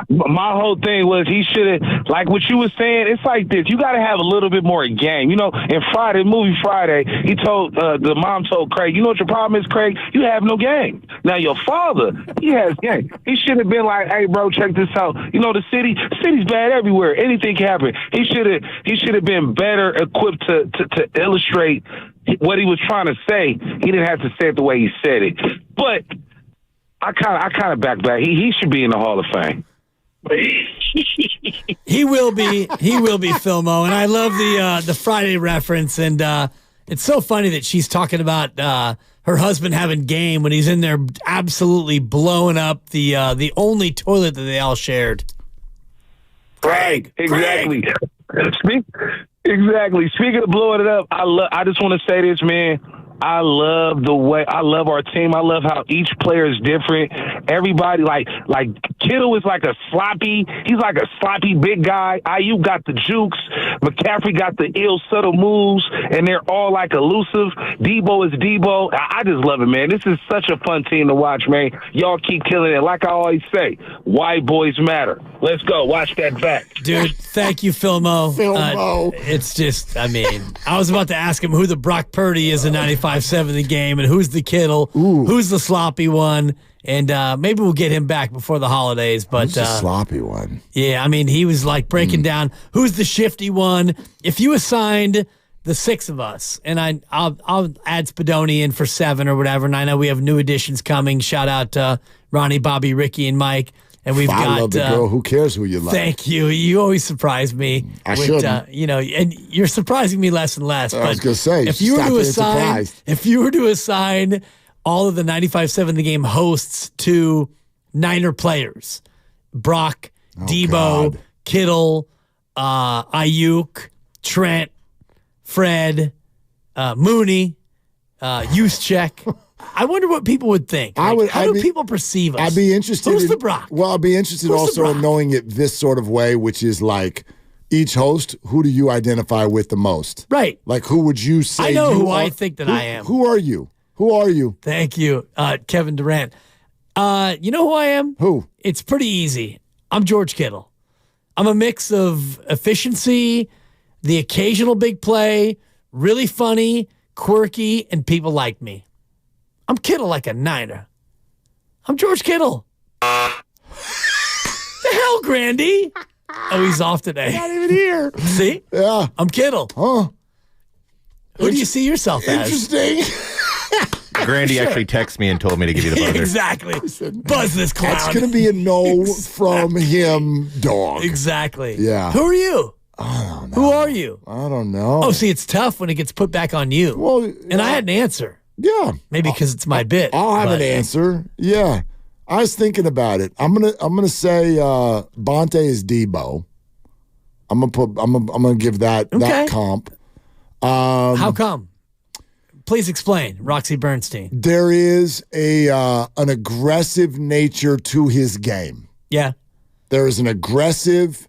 my whole thing was he should have, like what you were saying, it's like this. You got to have a little bit more game. In movie Friday, he told, the mom told Craig, you know what your problem is, Craig? You have no game. Now, your father, he has game. He should have been like, hey, bro, check this out. The city's bad everywhere. Anything can happen. He should have been better equipped to illustrate what he was trying to say. He didn't have to say it the way he said it. But I kind of back. He should be in the Hall of Fame. He will be, Filmo, and I love the Friday reference. And it's so funny that she's talking about her husband having game when he's in there absolutely blowing up the only toilet that they all shared. Craig, exactly. Exactly. Speaking of blowing it up, I just want to say this, man. I love our team. I love how each player is different. Everybody, like Kittle is like he's like a sloppy big guy. Ayuk got the jukes. McCaffrey got the ill, subtle moves, and they're all like elusive. Debo is Debo. I just love it, man. This is such a fun team to watch, man. Y'all keep killing it. Like I always say, white boys matter. Let's go. Watch that back. Dude, thank you, Filmo. It's just, I was about to ask him who the Brock Purdy is in 95.7 the game and who's the Kittle, who's the sloppy one, and maybe we'll get him back before the holidays. But who's the sloppy one? Yeah, he was like breaking down who's the shifty one. If you assigned the six of us, and I'll add Spadoni in for 7 or whatever, and I know we have new additions coming. Shout out to Ronnie, Bobby, Ricky, and Mike. And we've got love the girl. Who cares who you like? Thank you. You always surprise me. I shouldn't. And you're surprising me less and less. I was going to say, if you were to assign all of the 95.7 The Game hosts to Niner players, Brock, Debo, Kittle, Ayuk, Trent, Fred, Mooney, Juszczyk. I wonder what people would think. How do people perceive us? I'd be interested. Who's the Brock? Well, I'd be interested also in knowing it this sort of way, which is like each host, who do you identify with the most? Right. Like who would you say I know you who are? I think that I am. Who are you? Who are you? Thank you, Kevin Durant. You know who I am? Who? It's pretty easy. I'm George Kittle. I'm a mix of efficiency, the occasional big play, really funny, quirky, and people like me. I'm Kittle like a Niner. I'm George Kittle. The hell, Grandy? Oh, he's off today. Not even here. See? Yeah. I'm Kittle. Huh. Who do you see yourself as? Interesting. Grandy actually texted me and told me to give you the buzzer. Exactly. Buzz this clown. That's going to be a no from him, dog. Exactly. Yeah. Who are you? I don't know. Who are you? I don't know. Oh, see, it's tough when it gets put back on you. Well, and I had an answer. Yeah. Maybe because it's my bit. I'll have an answer. Yeah. I was thinking about it. I'm gonna say Bonte is Debo. I'm gonna give that comp. How come? Please explain, Roxy Bernstein. There is an aggressive nature to his game. Yeah. There is an aggressive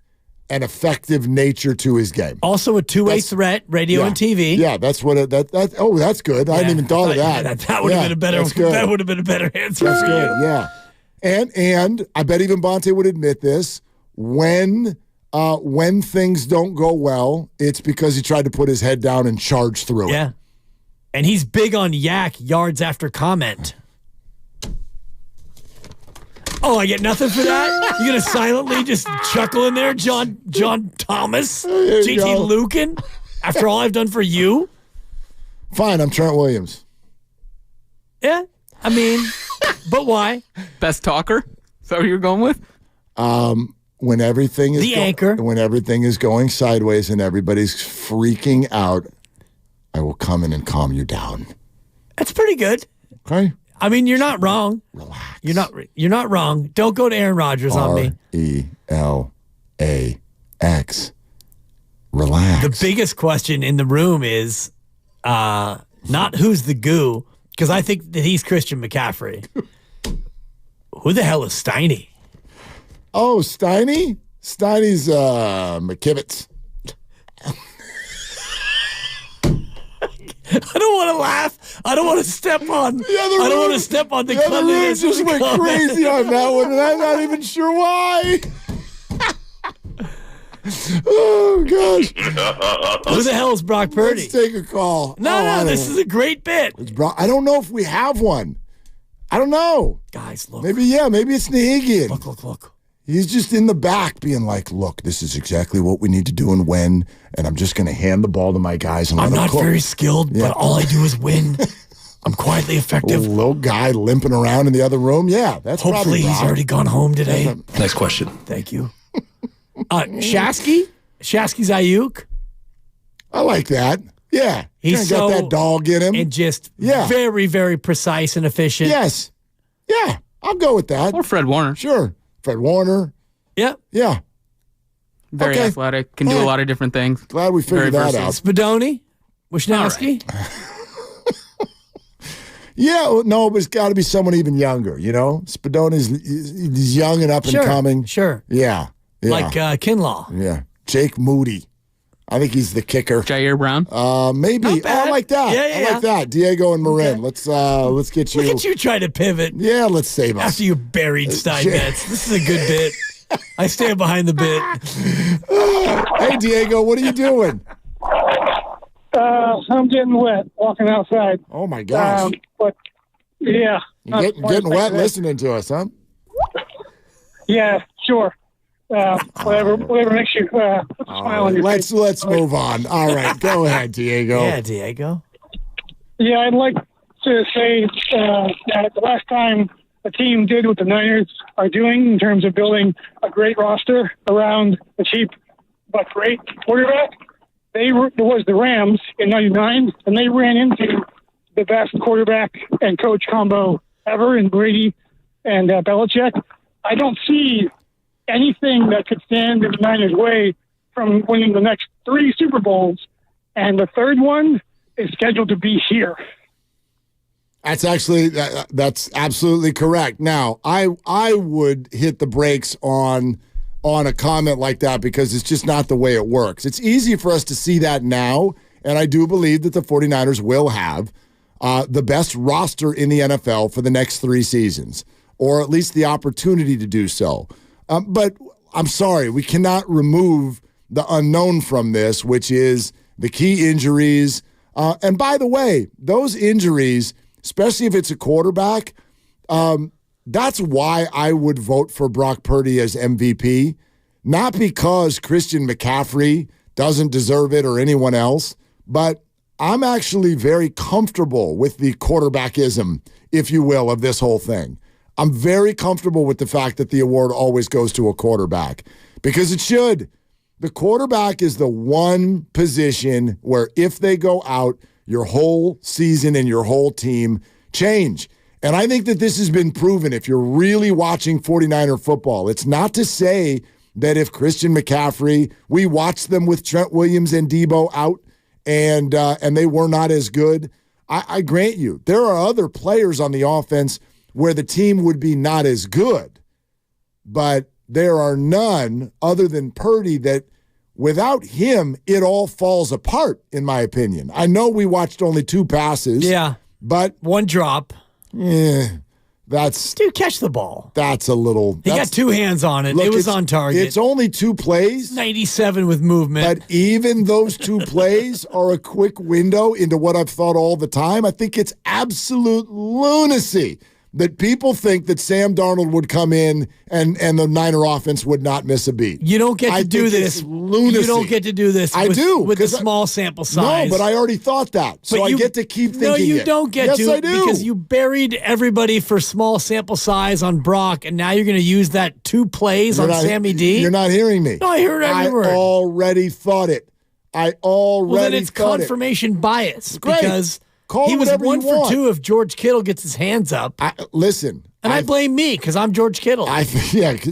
and effective nature to his game. Also a two-way threat, radio and TV. Yeah, that's what that's good. I hadn't even thought of that. That would have been a better that would have been a better answer that's for good. you. Yeah. And I bet even Bonte would admit this, when things don't go well, it's because he tried to put his head down and charge through it. Yeah. And he's big on yak yards after comment. Oh, I get nothing for that? You gonna silently just chuckle in there, John Thomas, JT Lucan, after all I've done for you? Fine, I'm Trent Williams. Yeah, I mean, but why? Best talker? Is that what you're going with? When everything is anchor. When everything is going sideways and everybody's freaking out, I will come in and calm you down. That's pretty good. Okay. I mean, you're not wrong. Relax. You're not wrong. Don't go to Aaron Rodgers on me. RELAX. Relax. The biggest question in the room is not who's the goo, because I think that he's Christian McCaffrey. Who the hell is Steiny? Oh, Steiny? Steiny's McKivitz. I don't want to laugh. I don't want to step on. I don't want to step on the cleanliness. The room just went crazy on that one, and I'm not even sure why. Oh gosh! Who the hell is Brock Purdy? Let's take a call. No, this is a great bit. I don't know if we have one. I don't know. Guys, look. Maybe it's Nahigian. Look. He's just in the back being like, look, this is exactly what we need to do and when, and I'm just going to hand the ball to my guys and let I'm them not cook. very skilled, but all I do is win. I'm quietly effective. Little guy limping around in the other room. Yeah, that's Hopefully probably he's already gone home today. Next question. Thank you. Shasky? Shasky's Ayuk? I like that. Yeah. He's got that dog in him. And just very, very precise and efficient. Yes. Yeah, I'll go with that. Or Fred Warner. Sure. Fred Warner. Yep. Yeah. Very athletic. Can do a lot of different things. Glad we figured that out. Spadoni? Wisnowski? Yeah, no, but it's got to be someone even younger, you know? Spadoni's he's young and up and coming. Sure. Yeah. Like Kinlaw. Yeah. Jake Moody. I think he's the kicker. Jair Brown? Maybe. Not bad. I like that. Yeah. I like that. Diego and Marin. Okay. Let's get you. Look at you try to pivot. Yeah, let's save us. After you buried Steinmetz. This is a good bit. I stand behind the bit. Hey, Diego, what are you doing? I'm getting wet walking outside. Oh, my gosh. But, yeah. Getting wet listening to us, huh? Yeah, sure. Whatever makes you put a smile on your face. Let's move on. All right, go ahead, Diego. Yeah, Diego. Yeah, I'd like to say that the last time a team did what the Niners are doing in terms of building a great roster around a cheap but great quarterback, it was the Rams in '99, and they ran into the best quarterback and coach combo ever in Brady and Belichick. I don't see anything that could stand in the Niners' way from winning the next 3 Super Bowls, and the third one is scheduled to be here. That's absolutely correct. Now, I would hit the brakes on a comment like that because it's just not the way it works. It's easy for us to see that now, and I do believe that the 49ers will have the best roster in the NFL for the next 3 seasons, or at least the opportunity to do so. But I'm sorry, we cannot remove the unknown from this, which is the key injuries. And by the way, those injuries, especially if it's a quarterback, that's why I would vote for Brock Purdy as MVP. Not because Christian McCaffrey doesn't deserve it or anyone else, but I'm actually very comfortable with the quarterbackism, if you will, of this whole thing. I'm very comfortable with the fact that the award always goes to a quarterback because it should. The quarterback is the one position where if they go out, your whole season and your whole team change. And I think that this has been proven if you're really watching 49er football. It's not to say that if Christian McCaffrey, we watched them with Trent Williams and Debo out, and they were not as good. I grant you, there are other players on the offense where the team would be not as good. But there are none other than Purdy that without him, it all falls apart, in my opinion. I know we watched only 2 passes. Yeah. But one drop. That's dude, catch the ball. That's a little. He got 2 hands on it. Look, it was on target. It's only 2 plays. 97 with movement. But even those 2 plays are a quick window into what I've thought all the time. I think it's absolute lunacy that people think that Sam Darnold would come in and the Niner offense would not miss a beat. You don't get to do this. Lunacy. You don't get to do this. I do with a small sample size. No, but I already thought that, so I get to keep thinking. No, you it. don't get yes, to. I do. Because you buried everybody for small sample size on Brock, and now you're going to use that 2 plays on Sammy D. You're not hearing me. No, I heard every word. I already thought it. Well, then it's confirmation bias. Great. Because Call he was 1 for 2 want. if George Kittle gets his hands up. Listen. And I blame me because I'm George Kittle.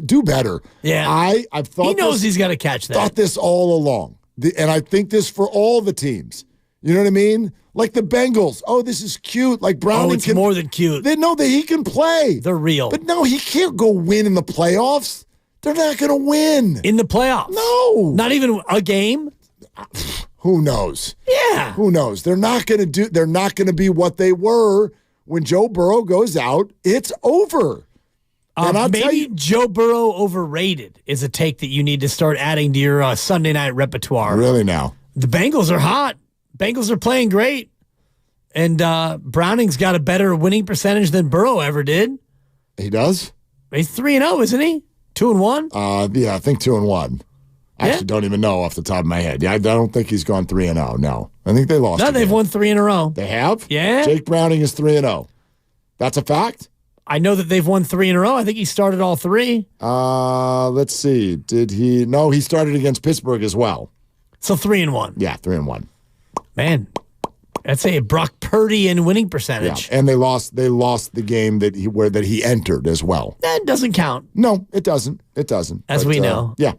Do better. Yeah. I've thought he knows he's got to catch that. Thought this all along. And I think this for all the teams. You know what I mean? Like the Bengals. Oh, this is cute. Like Browning. Oh, it's more than cute. They know that he can play. They're real. But no, he can't go win in the playoffs. They're not going to win. In the playoffs? No. Not even a game? Who knows? Yeah. Who knows? They're not going to be what they were when Joe Burrow goes out. It's over. Maybe Joe Burrow overrated is a take that you need to start adding to your Sunday night repertoire. Really now? The Bengals are hot. Bengals are playing great. And Browning's got a better winning percentage than Burrow ever did. He does? He's 3-0, isn't he? 2-1? Yeah, I think 2-1. I actually don't even know off the top of my head. Yeah, I don't think he's gone 3-0. No, I think they lost. No, they've won 3 in a row. They have? Yeah. Jake Browning is 3-0. That's a fact? I know that they've won 3 in a row. I think he started all 3. Let's see. Did he? No, he started against Pittsburgh as well. So 3-1. Yeah, 3-1. Man, that's a Brock Purdy in winning percentage. Yeah, and they lost the game that he entered as well. That doesn't count. No, it doesn't. It doesn't. As we know. Yeah.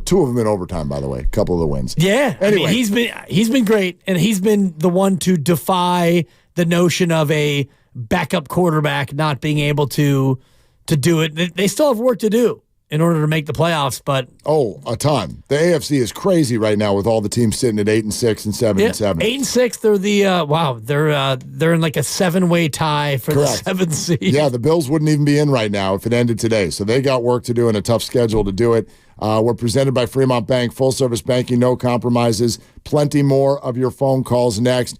2 of them in overtime, by the way. A couple of the wins. Yeah. Anyway. I mean, he's been great, and he's been the one to defy the notion of a backup quarterback not being able to do it. They still have work to do in order to make the playoffs, but a ton. The AFC is crazy right now with all the teams sitting at 8-6 and 7-7. 8-6. They're the they're in like a 7-way tie for Correct. the 7th seed. Yeah, the Bills wouldn't even be in right now if it ended today. So they got work to do and a tough schedule to do it. We're presented by Fremont Bank, full service banking, no compromises. Plenty more of your phone calls next.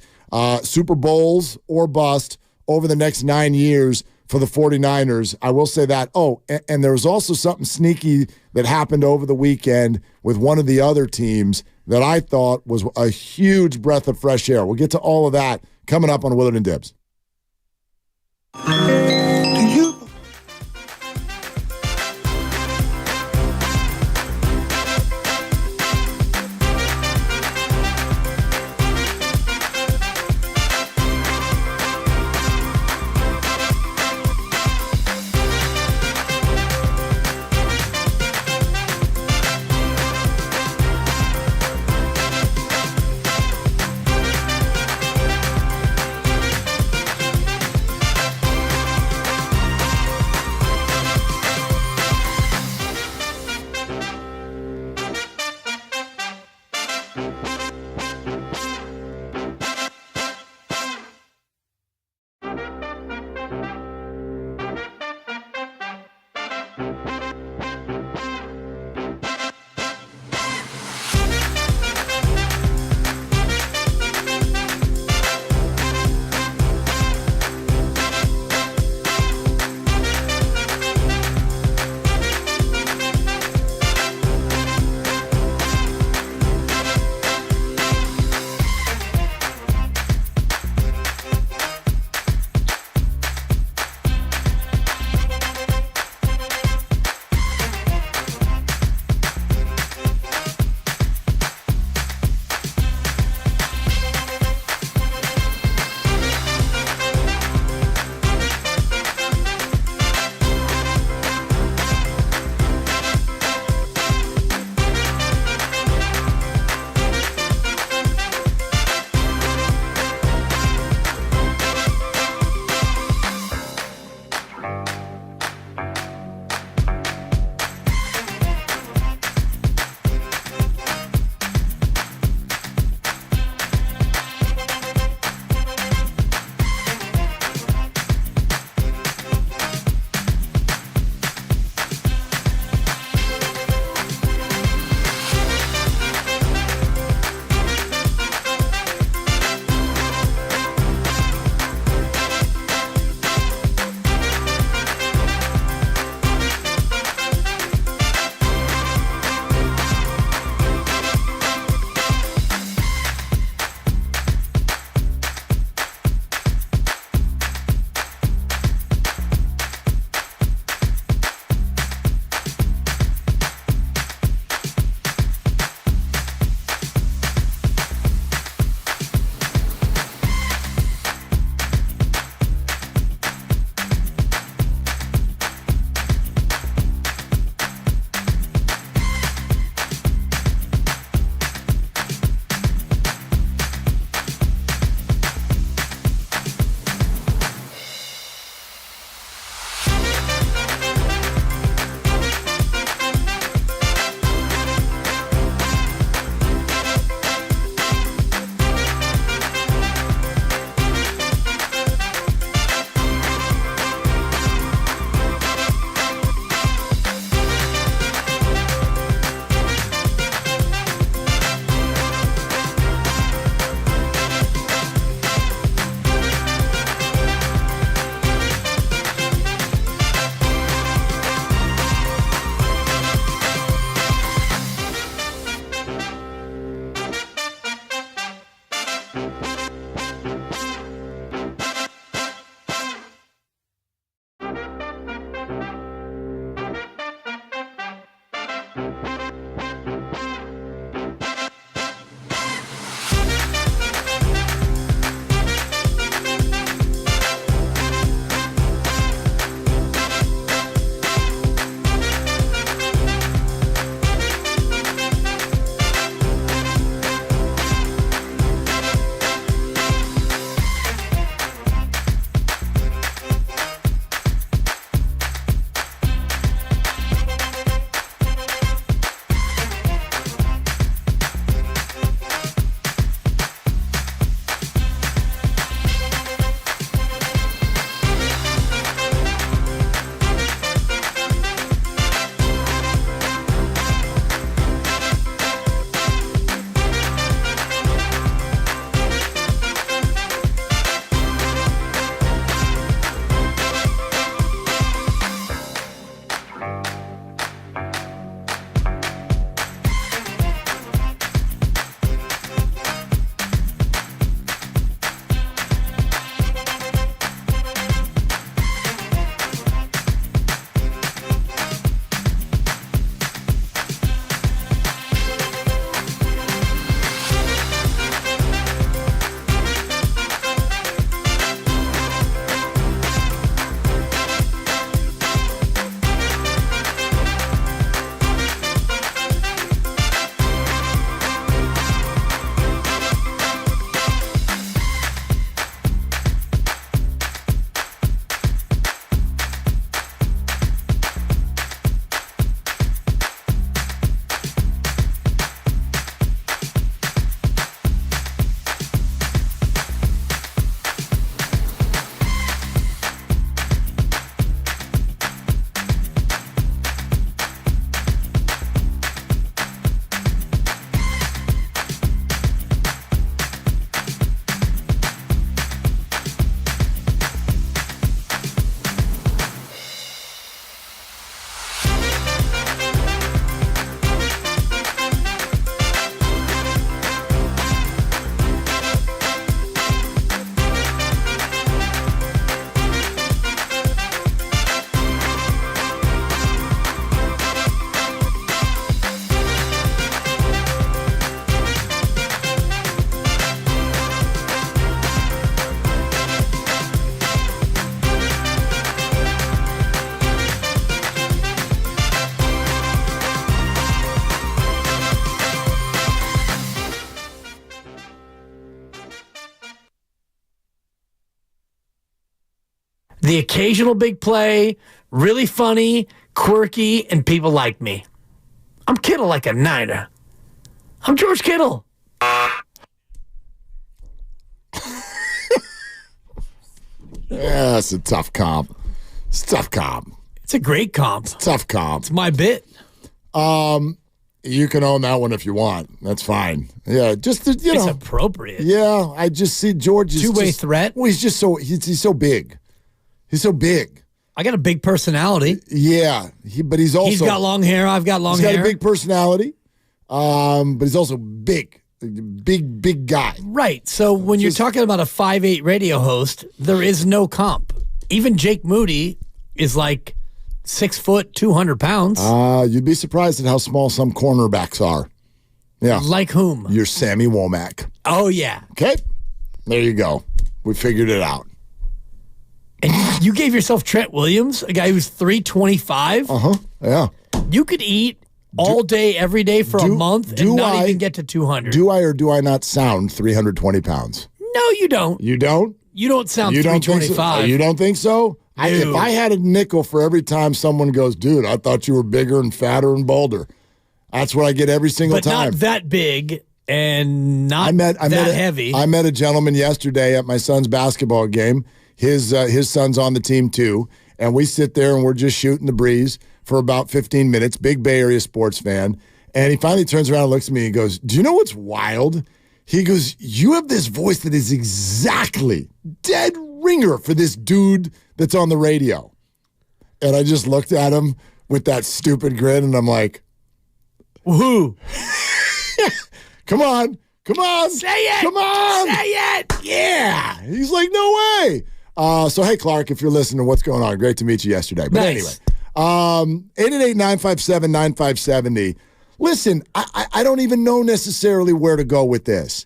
Super Bowls or bust over the next 9 years for the 49ers. I will say that. Oh, and there was also something sneaky that happened over the weekend with one of the other teams that I thought was a huge breath of fresh air. We'll get to all of that coming up on Willard and Dibs. The occasional big play, really funny, quirky, and people like me. I'm Kittle like a Niner. I'm George Kittle. Yeah, it's a tough comp. It's a tough comp. It's a great comp. It's a tough comp. It's my bit. You can own that one if you want. That's fine. Yeah, just you know, it's appropriate. Yeah, I just see George is two-way threat. Well, he's just so he's so big. He's so big. I got a big personality. Yeah, but he's also he's got long hair. I've got long hair. He's got a big personality, but he's also big guy. Right. So when you're talking about a 5'8" radio host, there is no comp. Even Jake Moody is like 6 foot, 200 pounds. You'd be surprised at how small some cornerbacks are. Yeah. Like whom? You're Sammy Womack. Oh, yeah. Okay. There you go. We figured it out. And you gave yourself Trent Williams, a guy who's 325. Yeah. You could eat all day, every day for a month and not even get to 200. Do I or do I not sound 320 pounds? No, you don't. You don't? You don't sound 325. You don't think so? If I had a nickel for every time someone goes, dude, I thought you were bigger and fatter and bolder. That's what I get every single time. But not that big and not heavy. I met a gentleman yesterday at my son's basketball game. His son's on the team too, and we sit there and we're just shooting the breeze for about 15 minutes. Big Bay Area sports fan, and he finally turns around and looks at me and goes, "Do you know what's wild?" He goes, "You have this voice that is exactly dead ringer for this dude that's on the radio." And I just looked at him with that stupid grin, and I'm like, "Woohoo! Come on, say it, come on, say it, yeah." He's like, "No way." So, hey, Clark, if you're listening, what's going on? Great to meet you yesterday. But anyway, 888-957-9570. Listen, I don't even know necessarily where to go with this.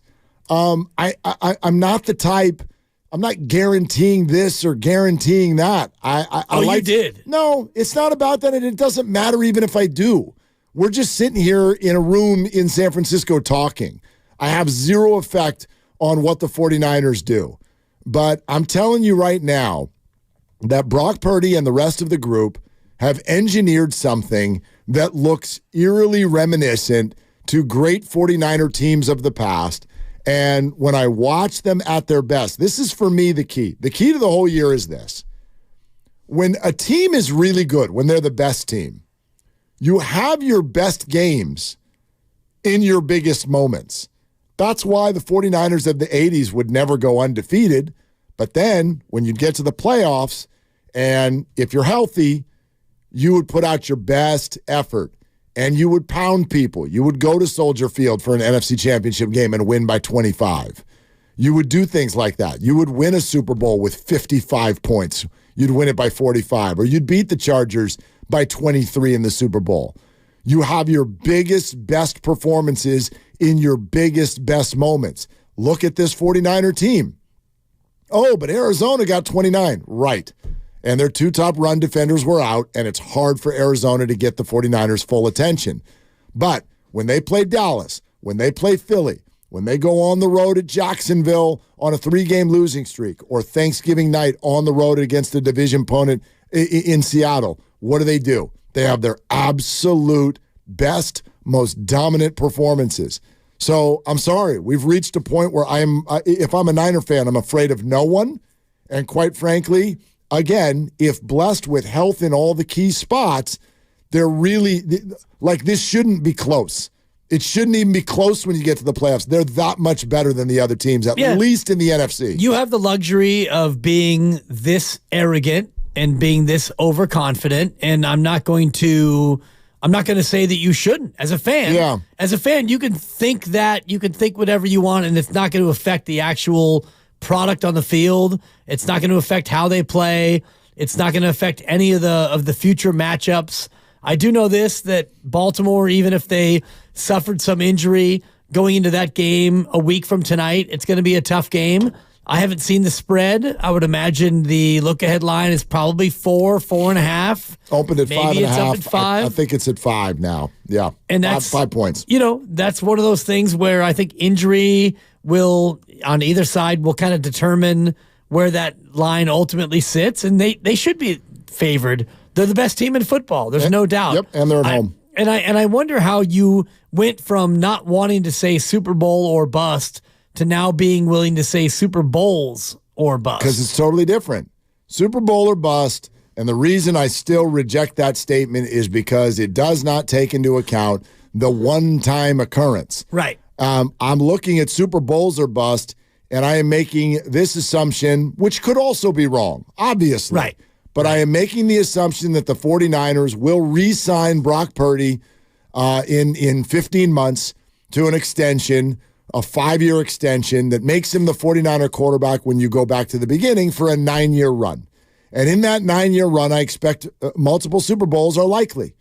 I'm not the type. I'm not guaranteeing this or guaranteeing that. You did. No, it's not about that, and it doesn't matter even if I do. We're just sitting here in a room in San Francisco talking. I have zero effect on what the 49ers do. But I'm telling you right now that Brock Purdy and the rest of the group have engineered something that looks eerily reminiscent to great 49er teams of the past. And when I watch them at their best, this is for me the key. The key to the whole year is this. When a team is really good, when they're the best team, you have your best games in your biggest moments. That's why the 49ers of the 80s would never go undefeated. But then when you get to the playoffs, and if you're healthy, you would put out your best effort. And you would pound people. You would go to Soldier Field for an NFC Championship game and win by 25. You would do things like that. You would win a Super Bowl with 55 points. You'd win it by 45. Or you'd beat the Chargers by 23 in the Super Bowl. You have your biggest, best performances in your biggest, best moments. Look at this 49er team. Oh, but Arizona got 29. Right. And their two top run defenders were out, and it's hard for Arizona to get the 49ers full attention. But when they play Dallas, when they play Philly, when they go on the road at Jacksonville on a 3-game losing streak, or Thanksgiving night on the road against a division opponent in Seattle, what do? They have their absolute best, most dominant performances. So I'm sorry, we've reached a point where if I'm a Niner fan, I'm afraid of no one. And quite frankly, again, if blessed with health in all the key spots, they're really, like, this shouldn't be close. It shouldn't even be close when you get to the playoffs. They're that much better than the other teams, at least in the NFC. You have the luxury of being this arrogant and being this overconfident, and I'm not going to say that you shouldn't. As a fan, you can think that, you can think whatever you want, and it's not going to affect the actual product on the field. It's not going to affect how they play. It's not going to affect any of the future matchups. I do know this, that Baltimore, even if they suffered some injury going into that game a week from tonight, it's going to be a tough game. I haven't seen the spread. I would imagine the look-ahead line is probably 4.5. Opened at 5.5. Maybe it's up at 5. I think it's at 5 now. Yeah, and that's 5 points. That's one of those things where I think injury will, on either side, will kind of determine where that line ultimately sits, and they should be favored. They're the best team in football. There's no doubt. Yep, and they're at home. And I wonder how you went from not wanting to say Super Bowl or bust to now being willing to say Super Bowls or bust. Because it's totally different. Super Bowl or bust, and the reason I still reject that statement is because it does not take into account the one-time occurrence. Right. I'm looking at Super Bowls or bust, and I am making this assumption, which could also be wrong, obviously. Right. But I am making the assumption that the 49ers will re-sign Brock Purdy in 15 months to an extension, a 5-year extension that makes him the 49er quarterback when you go back to the beginning for a 9-year run. And in that 9-year run, I expect multiple Super Bowls are likely.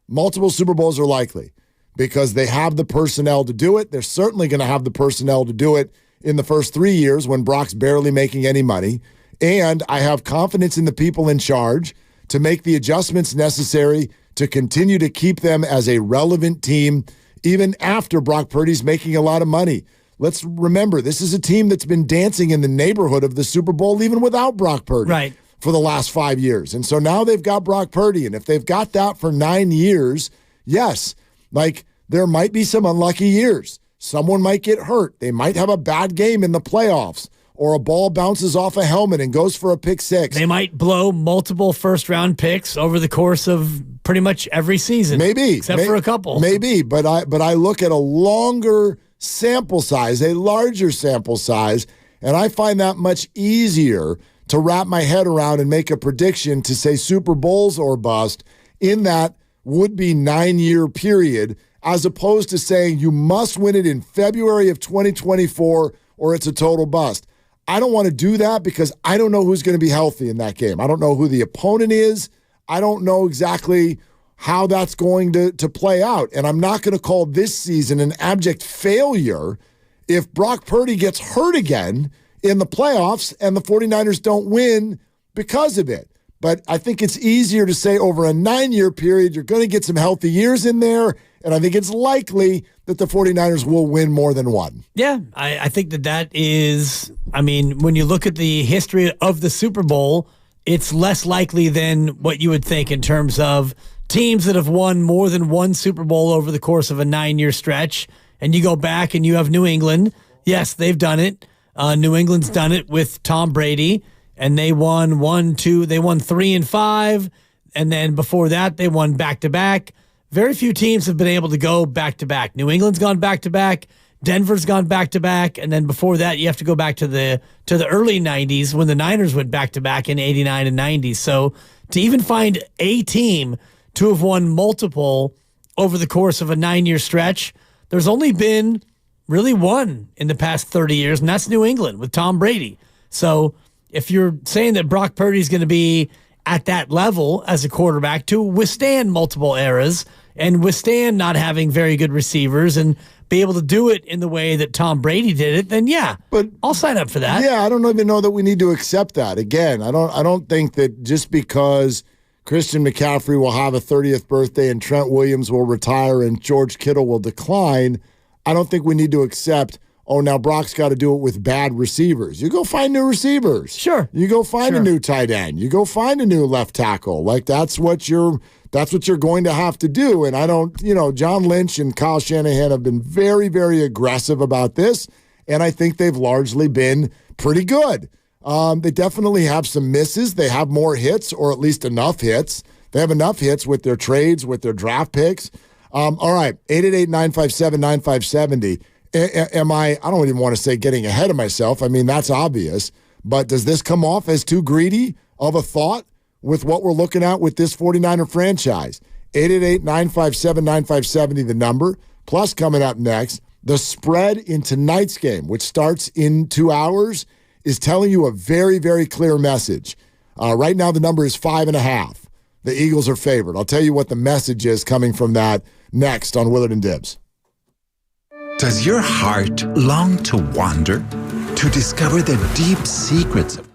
Multiple Super Bowls are likely because they have the personnel to do it. They're certainly going to have the personnel to do it in the first 3 years when Brock's barely making any money. And I have confidence in the people in charge to make the adjustments necessary to continue to keep them as a relevant team even after Brock Purdy's making a lot of money. Let's remember, this is a team that's been dancing in the neighborhood of the Super Bowl even without Brock Purdy for the last 5 years. And so now they've got Brock Purdy, and if they've got that for 9 years, yes, like there might be some unlucky years. Someone might get hurt. They might have a bad game in the playoffs, or a ball bounces off a helmet and goes for a pick six. They might blow multiple first-round picks over the course of pretty much every season. Maybe. Except for a couple. Maybe, but I look at a longer sample size, a larger sample size, and I find that much easier to wrap my head around and make a prediction to say Super Bowls or bust in that would-be 9-year period, as opposed to saying you must win it in February of 2024 or it's a total bust. I don't want to do that because I don't know who's going to be healthy in that game. I don't know who the opponent is. I don't know exactly how that's going to play out. And I'm not going to call this season an abject failure if Brock Purdy gets hurt again in the playoffs and the 49ers don't win because of it. But I think it's easier to say over a 9-year period, you're going to get some healthy years in there, and I think it's likely that the 49ers will win more than one. Yeah, I think that is, I mean, when you look at the history of the Super Bowl, it's less likely than what you would think in terms of teams that have won more than one Super Bowl over the course of a 9-year stretch. And you go back and you have New England. Yes, they've done it. New England's done it with Tom Brady, and they won 3 and 5. And then before that, they won back-to-back. Very few teams have been able to go back-to-back. New England's gone back-to-back. Denver's gone back-to-back. And then before that, you have to go back to the early 90s when the Niners went back-to-back in 89 and 90. So to even find a team to have won multiple over the course of a 9-year stretch, there's only been really one in the past 30 years, and that's New England with Tom Brady. So if you're saying that Brock Purdy is going to be at that level as a quarterback to withstand multiple eras and withstand not having very good receivers and be able to do it in the way that Tom Brady did it, then yeah, but I'll sign up for that. Yeah, I don't even know that we need to accept that. Again, I don't think that just because Christian McCaffrey will have a 30th birthday and Trent Williams will retire and George Kittle will decline, I don't think we need to accept, oh, now Brock's got to do it with bad receivers. You go find new receivers. Sure. You go find a new tight end. You go find a new left tackle. Like that's what you're going to have to do. And I don't, John Lynch and Kyle Shanahan have been very, very aggressive about this, and I think they've largely been pretty good. They definitely have some misses. They have more hits, or at least enough hits. They have enough hits with their trades, with their draft picks. All right, 888-957-9570. I don't even want to say getting ahead of myself. I mean, that's obvious. But does this come off as too greedy of a thought with what we're looking at with this 49er franchise? 888-957-9570, the number. Plus, coming up next, the spread in tonight's game, which starts in 2 hours, is telling you a very, very clear message. Right now, the number is 5.5. The Eagles are favored. I'll tell you what the message is coming from that next on Willard and Dibs. Does your heart long to wander, to discover the deep secrets of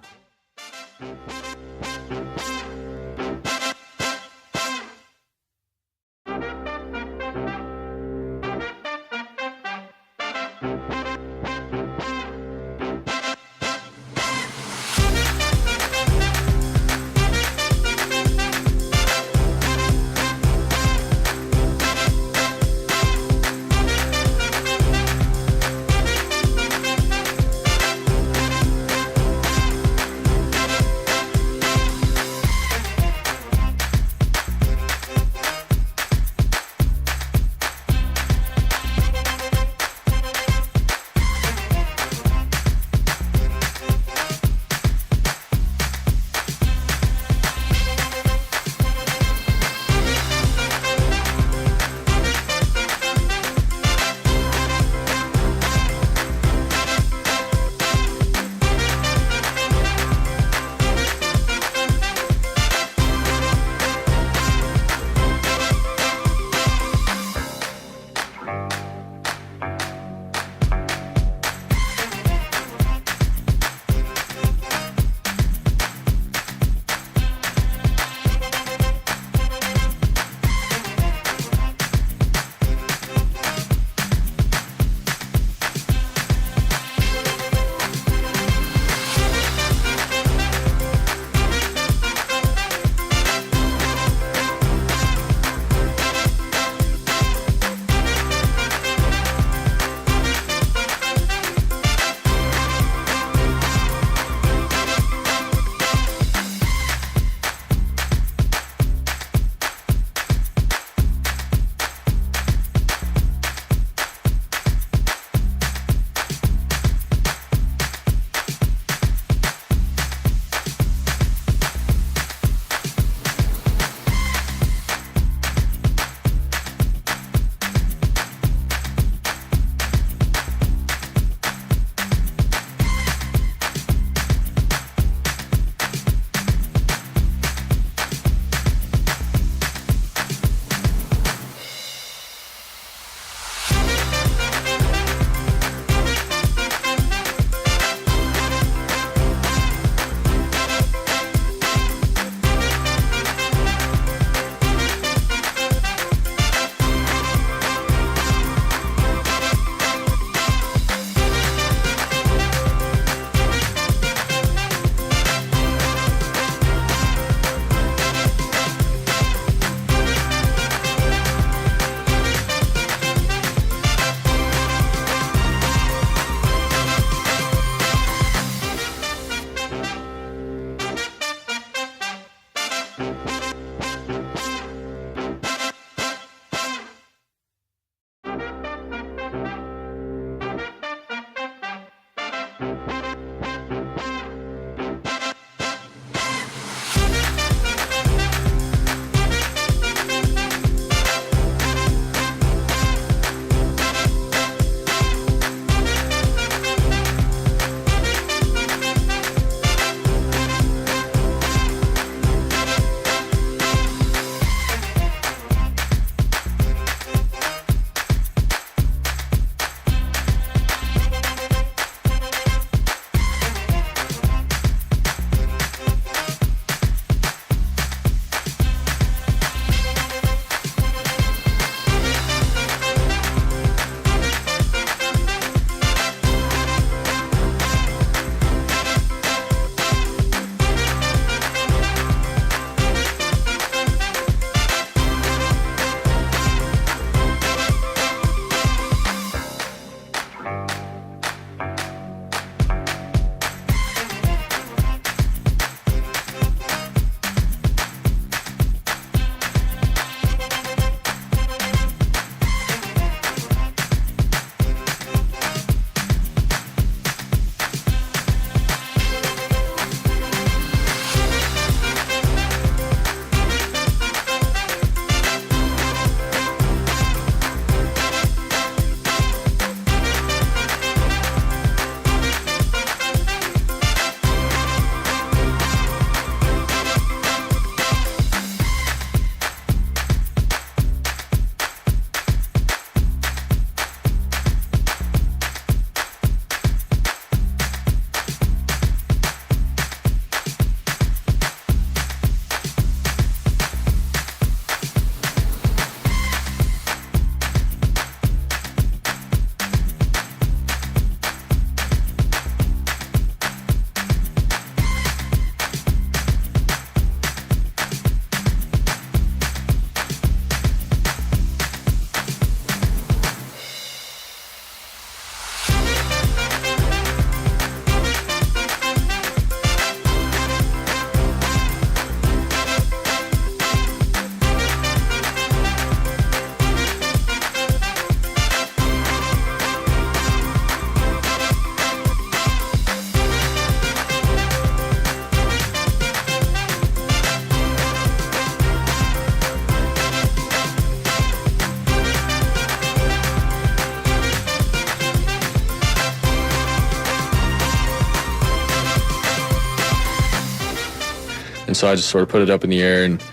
so I just sort of put it up in the air, and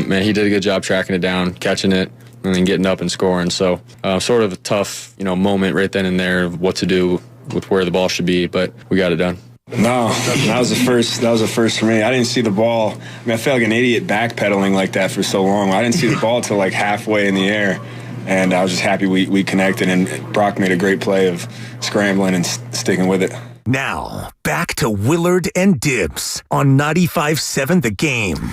man, he did a good job tracking it down, catching it, and then getting up and scoring. So sort of a tough, moment right then and there of what to do with where the ball should be, but we got it done. No, that was the first. That was the first for me. I didn't see the ball. I mean, I felt like an idiot backpedaling like that for so long. I didn't see the ball till like halfway in the air, and I was just happy we connected. And Brock made a great play of scrambling and sticking with it. Now back to Willard and Dibbs on 95.7 The Game.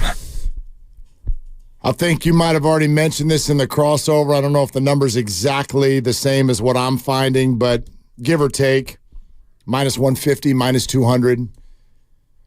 I think you might have already mentioned this in the crossover. I don't know if the number's exactly the same as what I'm finding, but give or take. Minus 150, minus 200.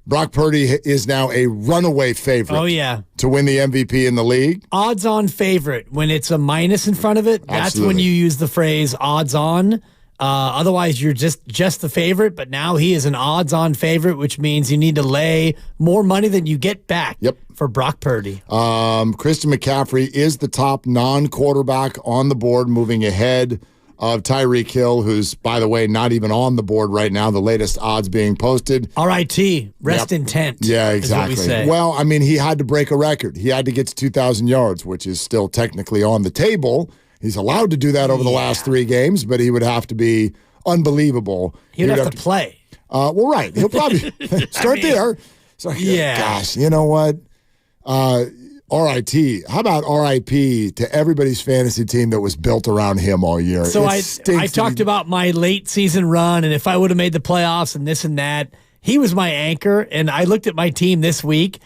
Brock Purdy is now a runaway favorite. Oh, yeah. To win the MVP in the league. Odds-on favorite. When it's a minus in front of it, that's when you use the phrase odds-on. Otherwise, you're just the favorite, but now he is an odds-on favorite, which means you need to lay more money than you get back for Brock Purdy. Christian McCaffrey is the top non-quarterback on the board, moving ahead of Tyreek Hill, who's, by the way, not even on the board right now. The latest odds being posted. R.I.T. Rest intent. Yeah, exactly. Is what we say. Well, I mean, he had to break a record. He had to get to 2,000 yards, which is still technically on the table. He's allowed to do that over the last 3 games, but he would have to be unbelievable. He would have to play. Well, right. He'll probably start there. So, gosh, you know what? R.I.T. How about R.I.P. to everybody's fantasy team that was built around him all year? So I talked about my late season run, and if I would have made the playoffs and this and that, he was my anchor, and I looked at my team this week.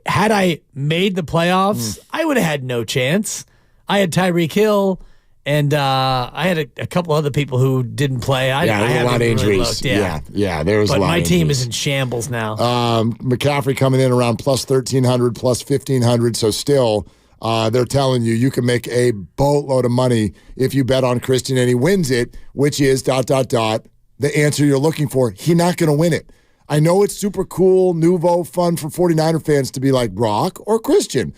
Had I made the playoffs, I would have had no chance. I had Tyreek Hill, and I had a couple other people who didn't play. I had a lot of injuries. Really there was a lot of injuries. But my team is in shambles now. McCaffrey coming in around plus 1,300, plus 1,500, so still they're telling you can make a boatload of money if you bet on Christian and he wins it, which is ... the answer you're looking for. He's not going to win it. I know it's super cool, nouveau, fun for 49er fans to be like Brock or Christian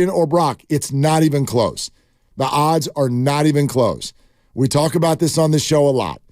or Brock. It's not even close. The odds are not even close. We talk about this on the show a lot.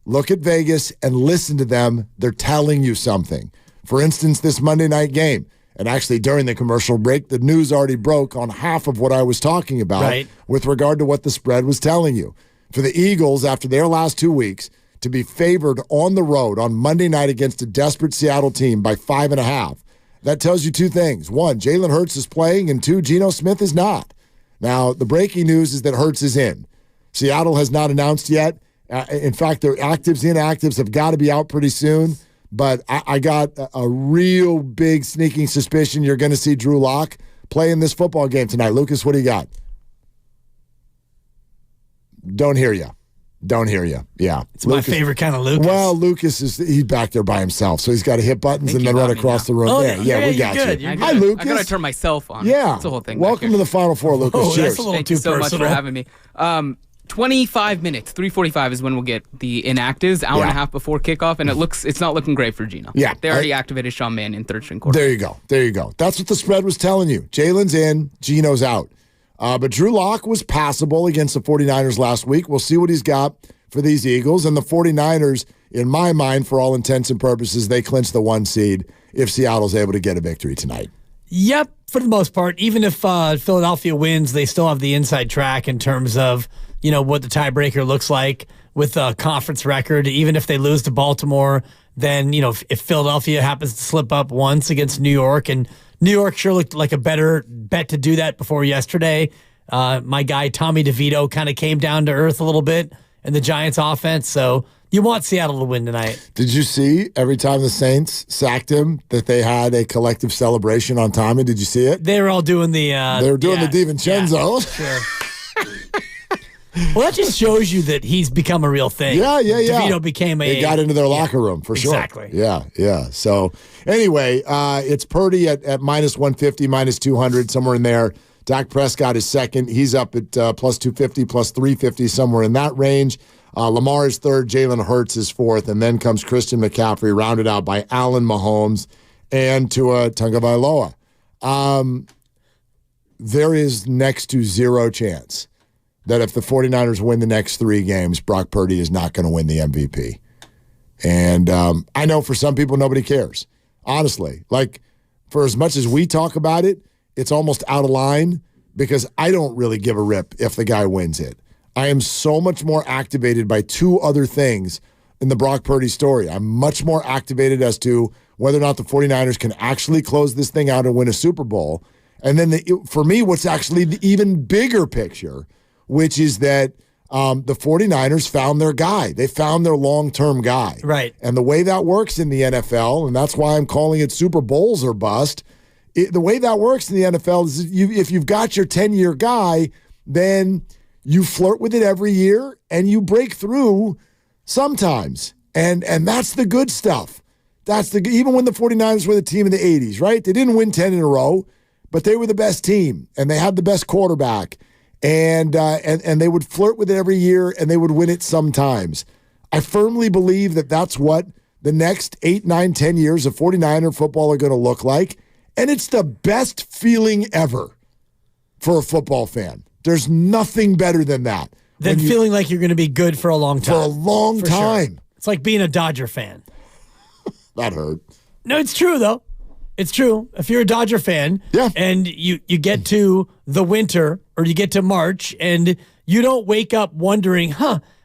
Look at Vegas and listen to them. They're telling you something. For instance, this Monday night game, and actually during the commercial break, the news already broke on half of what I was talking about with regard to what the spread was telling you. For the Eagles, after their last 2 weeks, to be favored on the road on Monday night against a desperate Seattle team by 5.5. That tells you 2 things. 1, Jalen Hurts is playing, and 2, Geno Smith is not. Now, the breaking news is that Hurts is in. Seattle has not announced yet. In fact, their inactives have got to be out pretty soon. But I got a real big sneaking suspicion you're going to see Drew Lock play in this football game tonight. Lucas, what do you got? Don't hear you. Yeah. It's Lucas, my favorite kind of Lucas. Well, Lucas he's back there by himself, so he's got to hit buttons and then run across the room. Oh, yeah, we got you. Hi, Lucas. I got to turn myself on. Yeah. That's the whole thing. Welcome to the Final Four, Lucas. Cheers. That's a little Thank too you so personal. much for having me. 25 minutes, 3:45 is when we'll get the inactives, hour and a half before kickoff, and it's not looking great for Geno. Yeah. They already activated Sean Mannion, third string quarterback. There you go. That's what the spread was telling you. Jalen's in, Geno's out. But Drew Lock was passable against the 49ers last week. We'll see what he's got for these Eagles. And the 49ers, in my mind, for all intents and purposes, they clinch the 1 seed if Seattle's able to get a victory tonight. Yep, for the most part. Even if Philadelphia wins, they still have the inside track in terms of what the tiebreaker looks like with a conference record. Even if they lose to Baltimore, then if Philadelphia happens to slip up once against New York, and New York sure looked like a better bet to do that before yesterday. My guy Tommy DeVito kind of came down to earth a little bit in the Giants offense, so you want Seattle to win tonight. Did you see every time the Saints sacked him that they had a collective celebration on Tommy? Did you see it? They were all doing the they were doing the DiVincenzo. Yeah, sure. Well, that just shows you that he's become a real thing. Yeah. DeVito became They got into their locker room, for sure. Exactly. Yeah. So, anyway, it's Purdy at minus 150, minus 200, somewhere in there. Dak Prescott is second. He's up at plus 250, plus 350, somewhere in that range. Lamar is third. Jalen Hurts is fourth. And then comes Christian McCaffrey, rounded out by Allen Mahomes and Tua Tagovailoa. There is next to zero chance that if the 49ers win the next 3 games, Brock Purdy is not going to win the MVP. And I know for some people, nobody cares. Honestly, for as much as we talk about it, it's almost out of line because I don't really give a rip if the guy wins it. I am so much more activated by two other things in the Brock Purdy story. I'm much more activated as to whether or not the 49ers can actually close this thing out and win a Super Bowl. And then for me, what's actually the even bigger picture, which is that the 49ers found their guy. They found their long-term guy. Right. And the way that works in the NFL, and that's why I'm calling it Super Bowls or bust, the way that works in the NFL is if you've got your 10-year guy, then you flirt with it every year and you break through sometimes. And that's the good stuff. Even when the 49ers were the team in the 80s, right? They didn't win 10 in a row, but they were the best team and they had the best quarterback. And they would flirt with it every year and they would win it sometimes. I firmly believe that that's what the next 8, 9, 10 years of 49er football are going to look like. And it's the best feeling ever for a football fan. There's nothing better than that. Than feeling like you're going to be good for a long time. For a long time. Sure. It's like being a Dodger fan. That hurt. No, it's true, though. It's true. If you're a Dodger fan and you get to the winter or you get to March and you don't wake up wondering,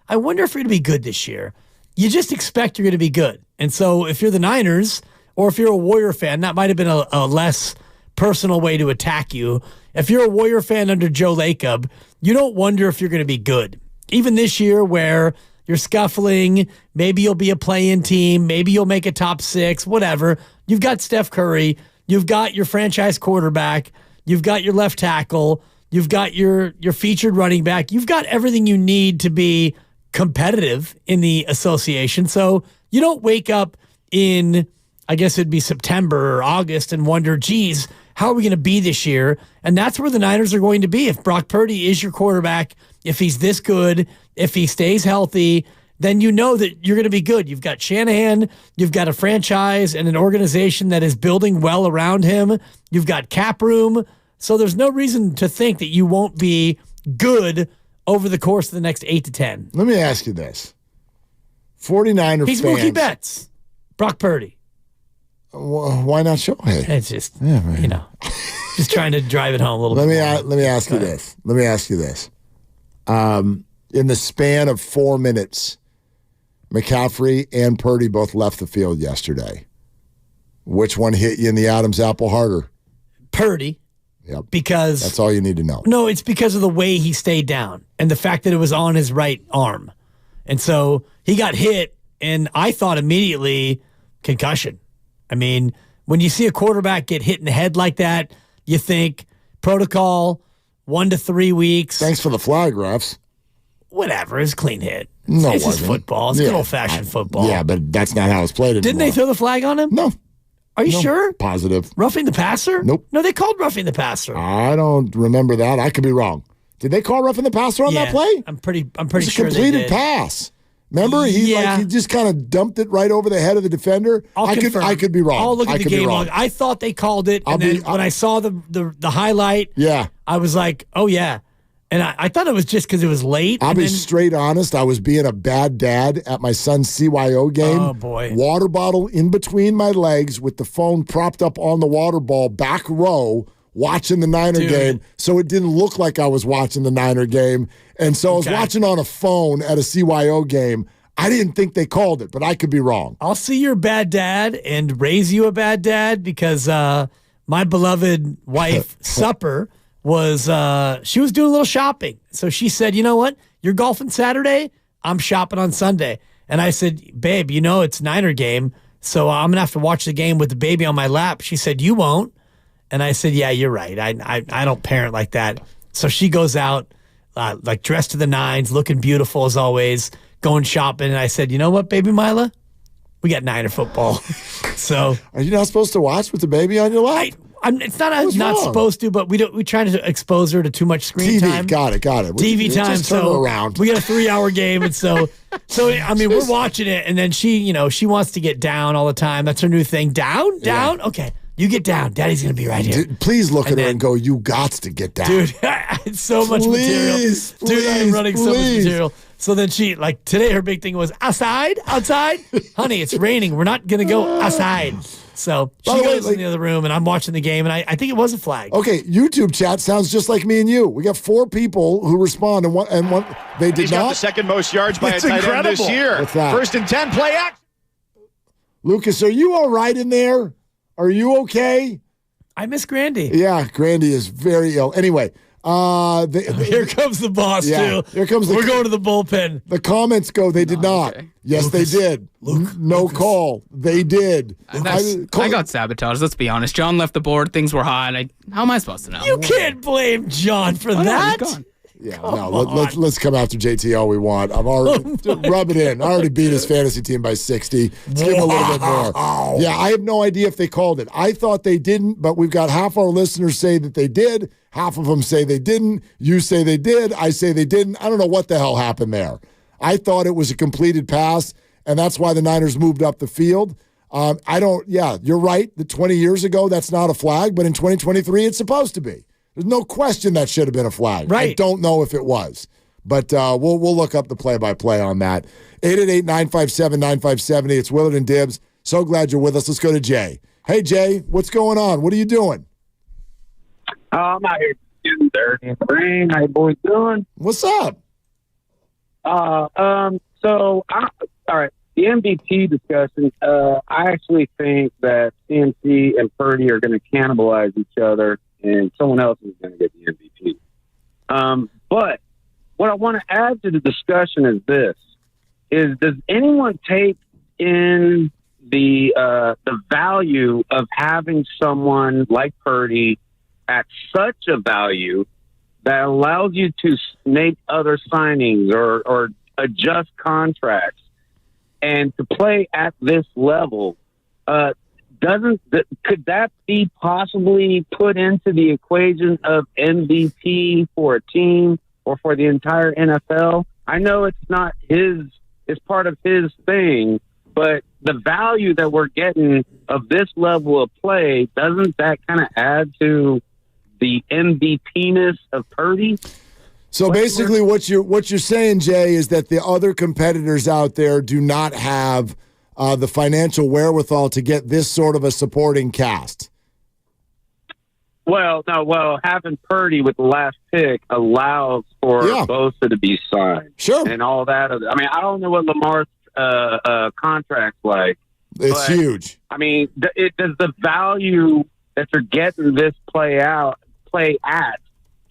I wonder if we're going to be good this year. You just expect you're going to be good. And so if you're the Niners or if you're a Warrior fan, that might have been a less personal way to attack you. If you're a Warrior fan under Joe Lacob, you don't wonder if you're going to be good. Even this year where you're scuffling, maybe you'll be a play-in team, maybe you'll make a top 6, whatever. You've got Steph Curry, you've got your franchise quarterback, you've got your left tackle, you've got your featured running back, you've got everything you need to be competitive in the association. So you don't wake up in, I guess it'd be September or August and wonder, geez, how are we going to be this year? And that's where the Niners are going to be. If Brock Purdy is your quarterback, if he's this good, if he stays healthy, then you know that you're going to be good. You've got Shanahan, you've got a franchise and an organization that is building well around him. You've got cap room. So there's no reason to think that you won't be good over the course of the next 8 to 10. Let me ask you this. 49er He's fans. Mookie Betts. Brock Purdy. Why not Shohei? It's just, just trying to drive it home a little bit. Let me ask you this. Let me ask you this. In the span of 4 minutes, McCaffrey and Purdy both left the field yesterday. Which one hit you in the Adam's apple harder? Purdy. Yep. Because that's all you need to know. No, it's because of the way he stayed down and the fact that it was on his right arm. And so he got hit, and I thought immediately concussion. I mean, when you see a quarterback get hit in the head like that, you think protocol, 1 to 3 weeks. Thanks for the flag, refs. Whatever, it's a clean hit. No, it's just football. It's good old-fashioned football. Yeah, but that's not how it's played anymore. Didn't they throw the flag on him? No. Are you sure? Positive. Roughing the passer? Nope. No, they called roughing the passer. I don't remember that. I could be wrong. Did they call roughing the passer on that play? I'm pretty it was sure a completed they did. pass. Remember, he just kind of dumped it right over the head of the defender. I could be wrong. I'll look at the game log. I thought they called it, and then when I saw the highlight, I was like, oh yeah. And I thought it was just because it was late. I'll be straight honest. I was being a bad dad at my son's CYO game. Oh, boy. Water bottle in between my legs with the phone propped up on the water ball, back row, watching the Niner game. So it didn't look like I was watching the Niner game. And so I was watching on a phone at a CYO game. I didn't think they called it, but I could be wrong. I'll see your bad dad and raise you a bad dad because my beloved wife, Supper, she was doing a little shopping. So she said, you know what? You're golfing Saturday. I'm shopping on Sunday. And I said, babe, it's Niner game. So I'm going to have to watch the game with the baby on my lap. She said, you won't. And I said, yeah, you're right. I don't parent like that. So she goes out like dressed to the nines, looking beautiful as always, going shopping. And I said, you know what, baby Mila? We got Niner football. So are you not supposed to watch with the baby on your lap? It's not supposed to, but we try to expose her to too much screen time. Got it. TV time. Just turn her around. We got a 3-hour game, and so I mean, we're watching it, and then she wants to get down all the time. That's her new thing. Down. Okay, you get down. Daddy's gonna be right here. Please look at her and go, "You got to get down, dude." It's so much material, dude. I'm running so much material. So then she, today her big thing was outside, honey. It's raining. We're not gonna go outside. So she By the way, goes in the other room, and I'm watching the game, and I think it was a flag. Okay, YouTube chat sounds just like me and you. We got 4 people who respond, and one they did He's not. got the second most yards by a tight end this year. What's that? 1st and 10, play action. Lucas, are you all right in there? Are you okay? I miss Grandy. Yeah, Grandy is very ill. Anyway, here comes the boss, too. Here comes We're going to the bullpen. The comments go, they did not. Okay. Yes, Lucas, they did. No call. They did. I got sabotaged. Let's be honest. John left the board. Things were hot. How am I supposed to know? You can't blame John for that. No, he's gone. Yeah, let's come after JT all we want. I've already rub it in. I already beat his fantasy team by 60. Let's give him a little bit more. Yeah, I have no idea if they called it. I thought they didn't, but we've got half our listeners say that they did. Half of them say they didn't. You say they did. I say they didn't. I don't know what the hell happened there. I thought it was a completed pass, and that's why the Niners moved up the field. You're right. That 20 years ago, that's not a flag, but in 2023, it's supposed to be. There's no question that should have been a flag. Right. I don't know if it was, but we'll look up the play-by-play on that. 888-957-9570. It's Willard and Dibbs. So glad you're with us. Let's go to Jay. Hey, Jay, what's going on? What are you doing? I'm out here getting dirty in the rain. How you boys doing? What's up? All right. The MVP discussion, I actually think that CMC and Purdy are going to cannibalize each other, and someone else is going to get the MVP. But what I want to add to the discussion is this: does anyone take in the value of having someone like Purdy at such a value that allows you to make other signings or adjust contracts and to play at this level? Could that be possibly put into the equation of MVP for a team or for the entire NFL? I know it's not it's part of his thing, but the value that we're getting of this level of play, doesn't that kind of add to the MVP-ness of Purdy? So basically what you're saying, Jay, is that the other competitors out there do not have the financial wherewithal to get this sort of a supporting cast. Well, having Purdy with the last pick allows for Bosa to be signed. Sure. And all that. I mean, I don't know what Lamar's contract's like. It's huge. I mean, does the value that you're getting this play at,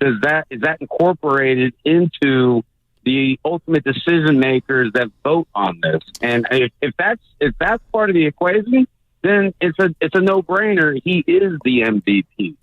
is that incorporated into the ultimate decision makers that vote on this? And if that's part of the equation, then it's a no-brainer. He is the MVP.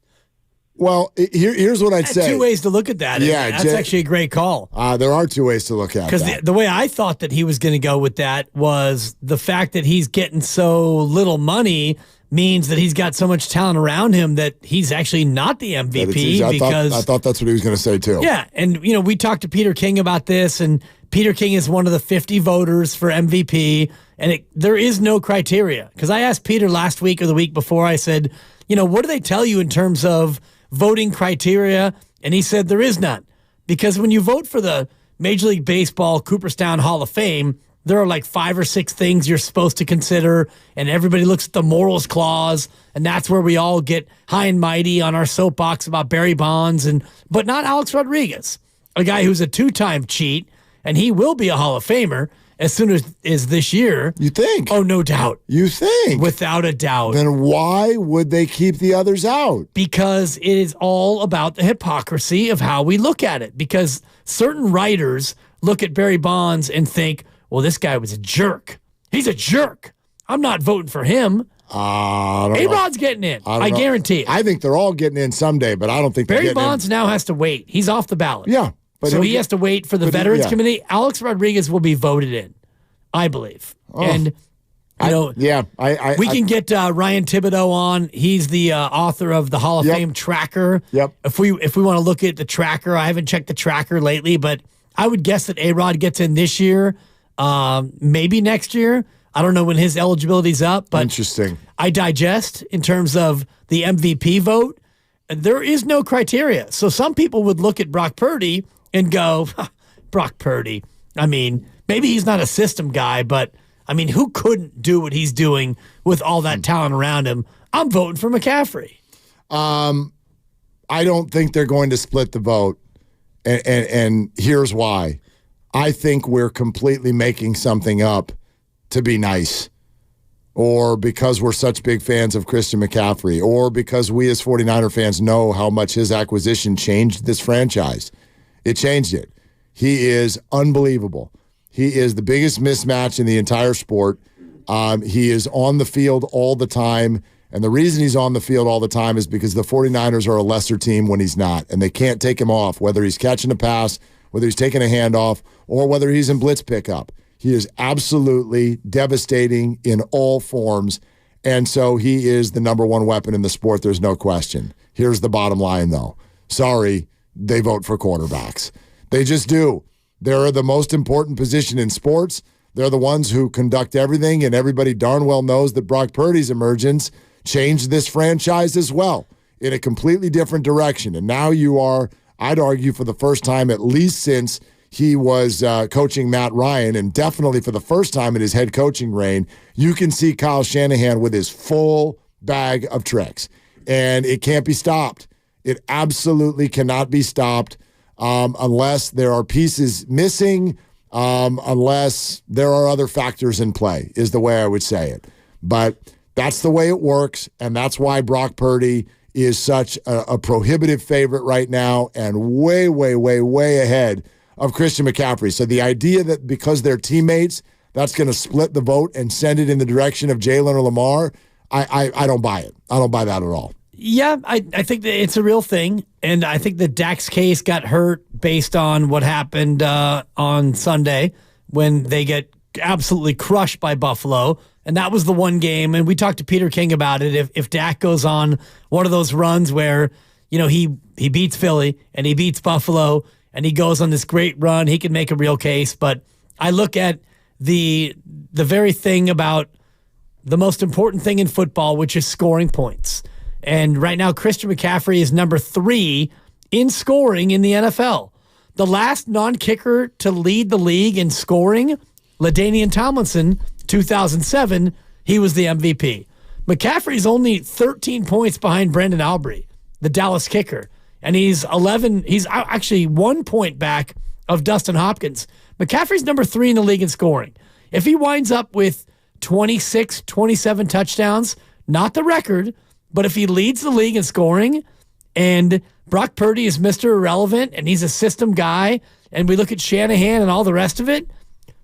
Well, here's what I'd say. 2 ways to look at that. Yeah, that's actually a great call. There are 2 ways to look at it. Because the way I thought that he was going to go with that was the fact that he's getting so little money means that he's got so much talent around him that he's actually not the MVP. I thought that's what he was going to say too. Yeah, and we talked to Peter King about this, and Peter King is one of the 50 voters for MVP, and there is no criteria. Because I asked Peter last week or the week before, I said, what do they tell you in terms of voting criteria? And he said there is none. Because when you vote for the Major League Baseball Cooperstown Hall of Fame, there are like 5 or 6 things you're supposed to consider, and everybody looks at the morals clause, and that's where we all get high and mighty on our soapbox about Barry Bonds, but not Alex Rodriguez, a guy who's a 2-time cheat, and he will be a Hall of Famer as soon as this year. You think? Oh, no doubt. You think? Without a doubt. Then why would they keep the others out? Because it is all about the hypocrisy of how we look at it. Because certain writers look at Barry Bonds and think, well, this guy was a jerk. He's a jerk. I'm not voting for him. A-Rod's getting in. I guarantee it. I think they're all getting in someday, but I don't think Barry Bonds now has to wait. He's off the ballot. Yeah. So he has to wait for the Veterans Committee. Alex Rodriguez will be voted in, I believe. And, we can get Ryan Thibodeau on. He's the author of the Hall of Fame tracker. Yep. If we want to look at the tracker, I haven't checked the tracker lately, but I would guess that A-Rod gets in this year. Maybe next year. I don't know when his eligibility's up, but interesting. I digest in terms of the MVP vote. There is no criteria. So some people would look at Brock Purdy and go, Brock Purdy. I mean, maybe he's not a system guy, but I mean, who couldn't do what he's doing with all that talent around him? I'm voting for McCaffrey. I don't think they're going to split the vote, and here's why. I think we're completely making something up to be nice, or because we're such big fans of Christian McCaffrey, or because we as 49er fans know how much his acquisition changed this franchise. It changed it. He is unbelievable. He is the biggest mismatch in the entire sport. He is on the field all the time. And the reason he's on the field all the time is because the 49ers are a lesser team when he's not, and they can't take him off, whether he's catching a pass, whether he's taking a handoff, or whether he's in blitz pickup. He is absolutely devastating in all forms, and so he is the number one weapon in the sport. There's no question. Here's the bottom line, though. Sorry, they vote for quarterbacks. They just do. They're the most important position in sports. They're the ones who conduct everything, and everybody darn well knows that Brock Purdy's emergence changed this franchise as well in a completely different direction. And now you are, I'd argue, for the first time, at least since he was coaching Matt Ryan, and definitely for the first time in his head coaching reign, you can see Kyle Shanahan with his full bag of tricks. And it can't be stopped. It absolutely cannot be stopped unless there are pieces missing, unless there are other factors in play, is the way I would say it. But that's the way it works, and that's why Brock Purdy is such a prohibitive favorite right now and way, way, way, way ahead of Christian McCaffrey. So the idea that because they're teammates, that's going to split the vote and send it in the direction of Jalen or Lamar, I don't buy it. I don't buy that at all. Yeah, I think that it's a real thing, and I think that Dak's case got hurt based on what happened on Sunday when they get absolutely crushed by Buffalo. And that was the one game, and we talked to Peter King about it. If Dak goes on one of those runs where, he beats Philly and he beats Buffalo and he goes on this great run, he can make a real case. But I look at the very thing about the most important thing in football, which is scoring points. And right now, Christian McCaffrey is number 3 in scoring in the NFL. The last non-kicker to lead the league in scoring, LaDainian Tomlinson, 2007, he was the MVP. McCaffrey's only 13 points behind Brendan Albury, the Dallas kicker, and he's actually 1 point back of Dustin Hopkins. McCaffrey's number 3 in the league in scoring. If he winds up with 26, 27 touchdowns, not the record, but if he leads the league in scoring and Brock Purdy is Mr. Irrelevant and he's a system guy and we look at Shanahan and all the rest of it,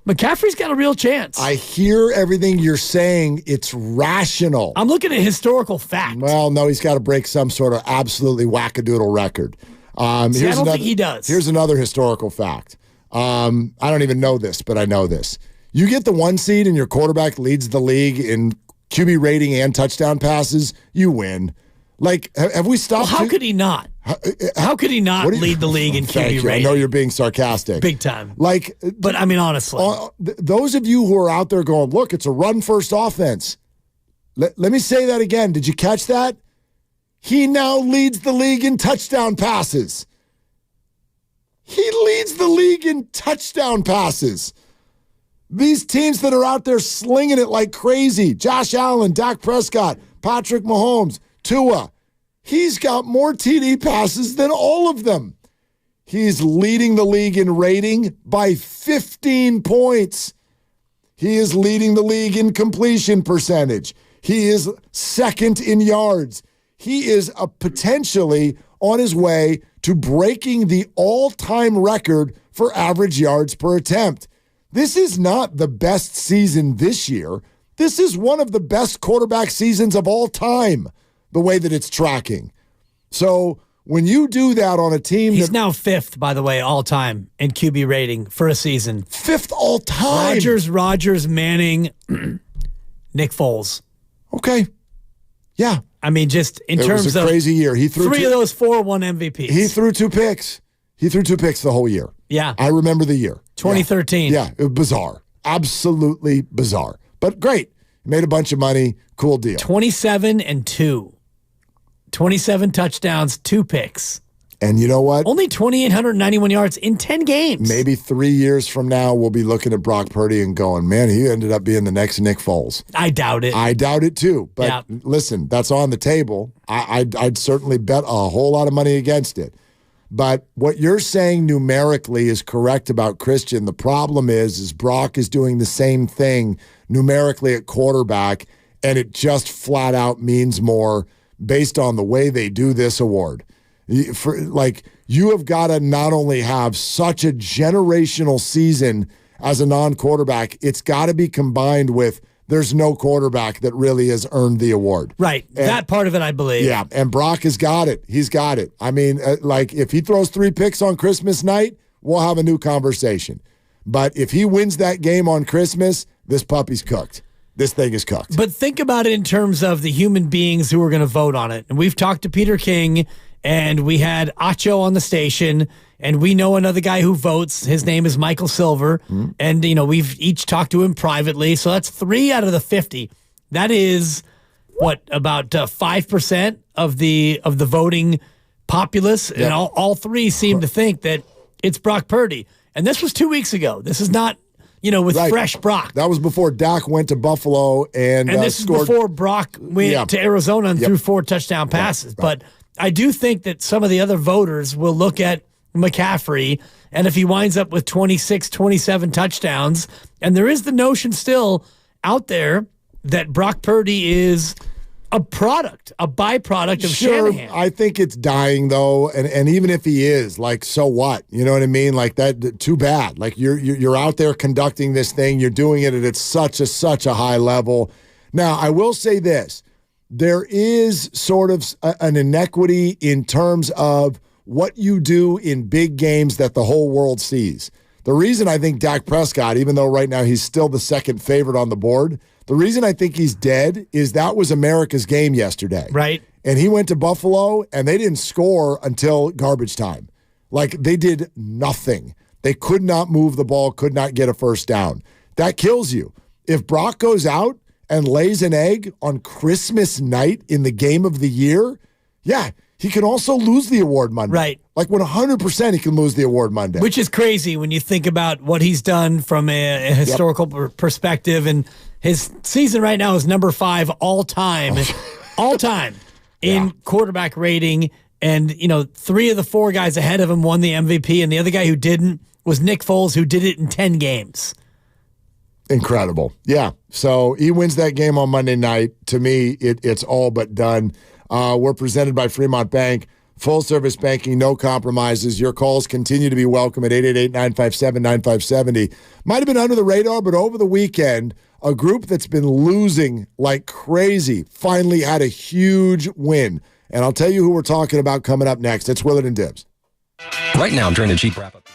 McCaffrey's got a real chance. I hear everything you're saying. It's rational. I'm looking at historical fact. Well, no, he's got to break some sort of absolutely wackadoodle record. I don't think he does. Here's another historical fact. I don't even know this, but I know this. You get the 1 seed and your quarterback leads the league in QB rating and touchdown passes, you win. Like, have we stopped? Well, how could he not? How could he not lead the league in QB rating? I know you're being sarcastic. Big time. But I mean, honestly. Those of you who are out there going, look, it's a run-first offense. Let me say that again. Did you catch that? He now leads the league in touchdown passes. He leads the league in touchdown passes. These teams that are out there slinging it like crazy, Josh Allen, Dak Prescott, Patrick Mahomes, Tua, he's got more TD passes than all of them. He's leading the league in rating by 15 points. He is leading the league in completion percentage. He is second in yards. He is potentially on his way to breaking the all-time record for average yards per attempt. This is not the best season this year. This is one of the best quarterback seasons of all time, the way that it's tracking. So when you do that on a team... He's now 5th, by the way, all-time in QB rating for a season. 5th all-time? Rodgers, Manning, Nick Foles. Okay. Yeah. I mean, just in terms of... It was a crazy year. He threw 3 of those 4 won MVPs. He threw 2 picks. He threw 2 picks the whole year. Yeah. I remember the year. 2013. Yeah, it was bizarre. Absolutely bizarre. But great. Made a bunch of money. Cool deal. 27-2. 27 touchdowns, 2 picks. And you know what? Only 2,891 yards in 10 games. Maybe 3 years from now, we'll be looking at Brock Purdy and going, man, he ended up being the next Nick Foles. I doubt it. I doubt it too. But listen, that's on the table. I'd certainly bet a whole lot of money against it. But what you're saying numerically is correct about Christian. The problem is Brock is doing the same thing numerically at quarterback, and it just flat out means more based on the way they do this award. You have got to not only have such a generational season as a non-quarterback, it's got to be combined with there's no quarterback that really has earned the award. Right. And that part of it, I believe. Yeah, and Brock has got it. He's got it. I mean, if he throws 3 picks on Christmas night, we'll have a new conversation. But if he wins that game on Christmas, this puppy's cooked. This thing is cooked. But think about it in terms of the human beings who are going to vote on it. And we've talked to Peter King, and we had Acho on the station, and we know another guy who votes. His name is Michael Silver. Mm-hmm. And, we've each talked to him privately. So that's 3 out of the 50. That is, about 5% of the voting populace? Yep. And all 3 seem to think that it's Brock Purdy. And this was 2 weeks ago. This is not, with fresh Brock. That was before Dak went to Buffalo and this scored. is before Brock went to Arizona and threw 4 touchdown passes. Right. But I do think that some of the other voters will look at McCaffrey, and if he winds up with 26, 27 touchdowns, and there is the notion still out there that Brock Purdy is a byproduct of Shanahan. I think it's dying, though, and even if he is, so what? You know what I mean? That, too bad. You're out there conducting this thing, you're doing it at such a high level. Now, I will say this. There is sort of an inequity in terms of what you do in big games that the whole world sees. The reason I think Dak Prescott, even though right now he's still the second favorite on the board, the reason I think he's dead is that was America's game yesterday. Right. And he went to Buffalo, and they didn't score until garbage time. They did nothing. They could not move the ball, could not get a first down. That kills you. If Brock goes out and lays an egg on Christmas night in the game of the year, he can also lose the award Monday. Right. 100% he can lose the award Monday. Which is crazy when you think about what he's done from a historical perspective. And his season right now is number 5 all time in quarterback rating. And, 3 of the 4 guys ahead of him won the MVP. And the other guy who didn't was Nick Foles, who did it in 10 games. Incredible. Yeah. So he wins that game on Monday night. To me, it's all but done. We're presented by Fremont Bank. Full-service banking, no compromises. Your calls continue to be welcome at 888-957-9570. Might have been under the radar, but over the weekend, a group that's been losing like crazy finally had a huge win. And I'll tell you who we're talking about coming up next. It's Willard and Dibs. Right now, during the Jeep wrap-up.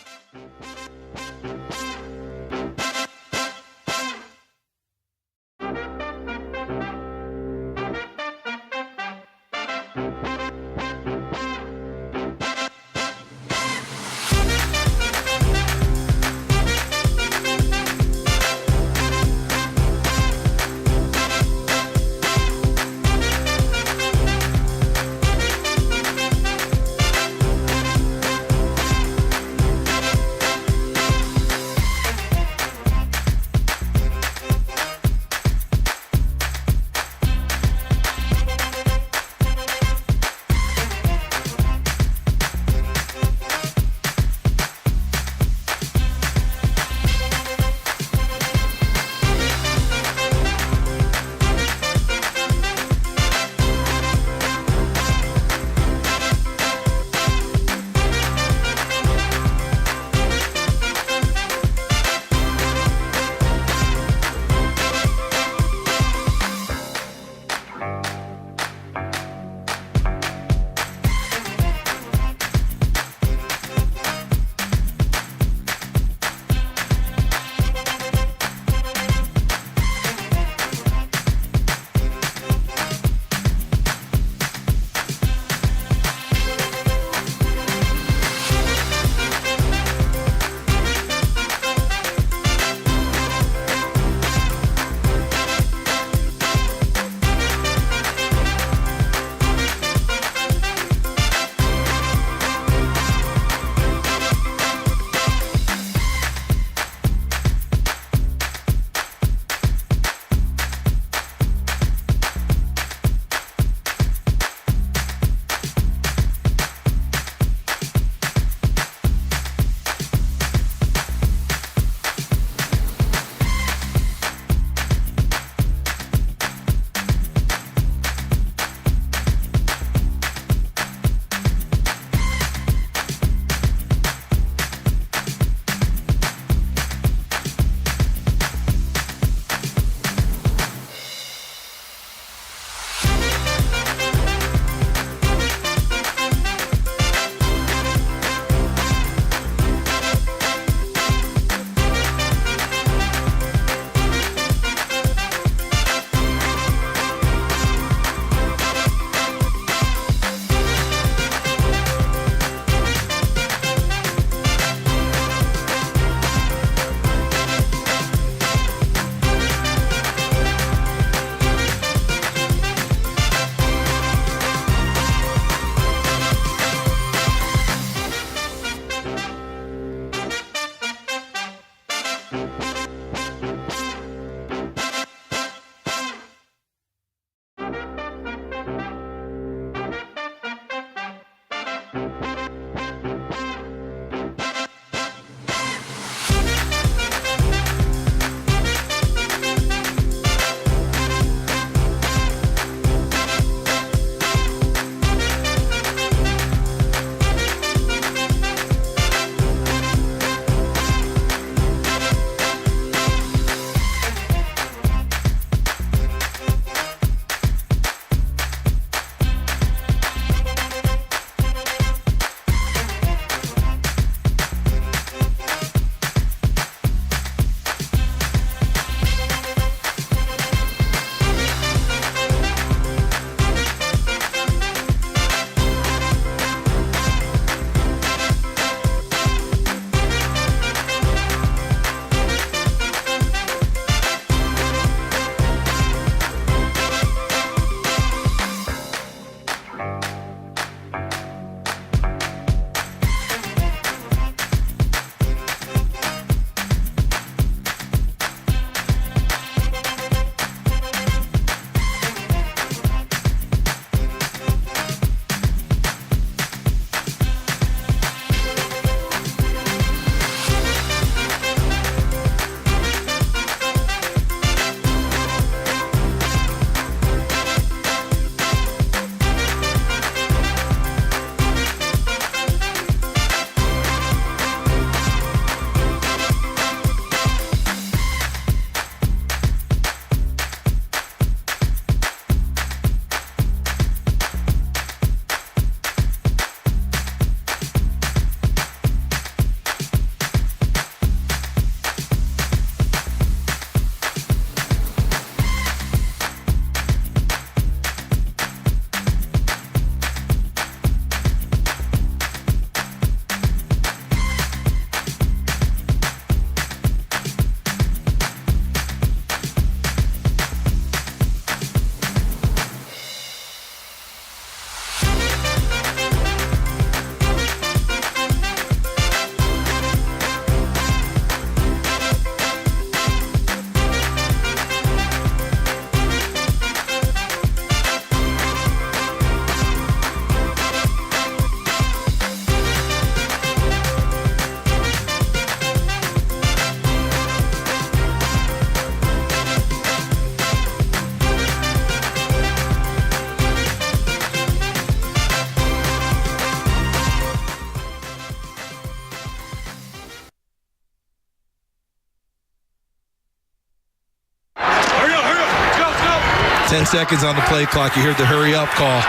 10 seconds on the play clock. You hear the hurry up call.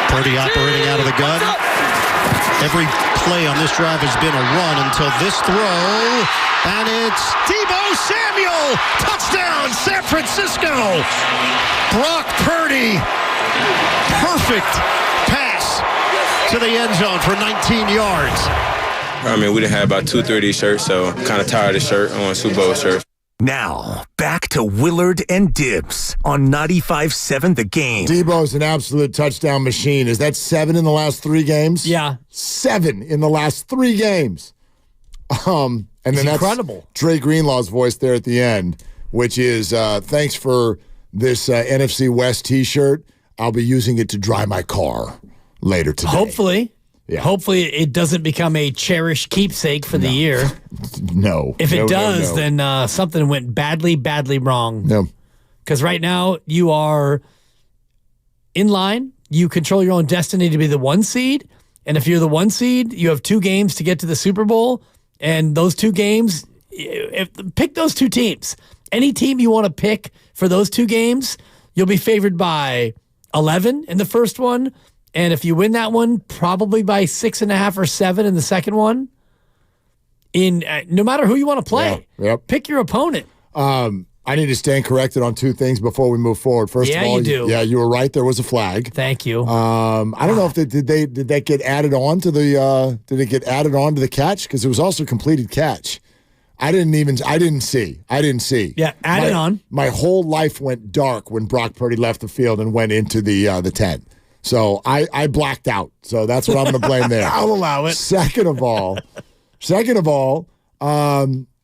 Purdy operating out of the gun. Every play on this drive has been a run until this throw. And it's Deebo Samuel. Touchdown, San Francisco. Brock Purdy. Perfect pass to the end zone for 19 yards. I mean, we done had about 2-3 of these shirts, so kind of tired of the shirt. I want a Super Bowl shirt. Now, back to Willard and Dibbs on 95.7 The Game. Deebo's an absolute touchdown machine. Is that 7 in the last 3 games? Yeah. 7 in the last 3 games. And then that's incredible. Dre Greenlaw's voice there at the end, which is, thanks for this NFC West T-shirt. I'll be using it to dry my car later today. Hopefully. Yeah. Hopefully it doesn't become a cherished keepsake for the year. No. If it does, then something went badly, badly wrong. No. Because right now you are in line. You control your own destiny to be the 1 seed. And if you're the 1 seed, you have 2 games to get to the Super Bowl. And those 2 games, pick those 2 teams. Any team you want to pick for those 2 games, you'll be favored by 11 in the first one. And if you win that one, probably by 6.5 or 7 in the second one. No matter who you want to play, pick your opponent. I need to stand corrected on 2 things before we move forward. First of all, you do. Yeah, you were right. There was a flag. Thank you. I don't know if did that get added on to the did it get added on to the catch, because it was also completed catch. I didn't see. Yeah, add it on. My whole life went dark when Brock Purdy left the field and went into the tent. So I blacked out. So that's what I'm going to blame there. I'll allow it. Second of all,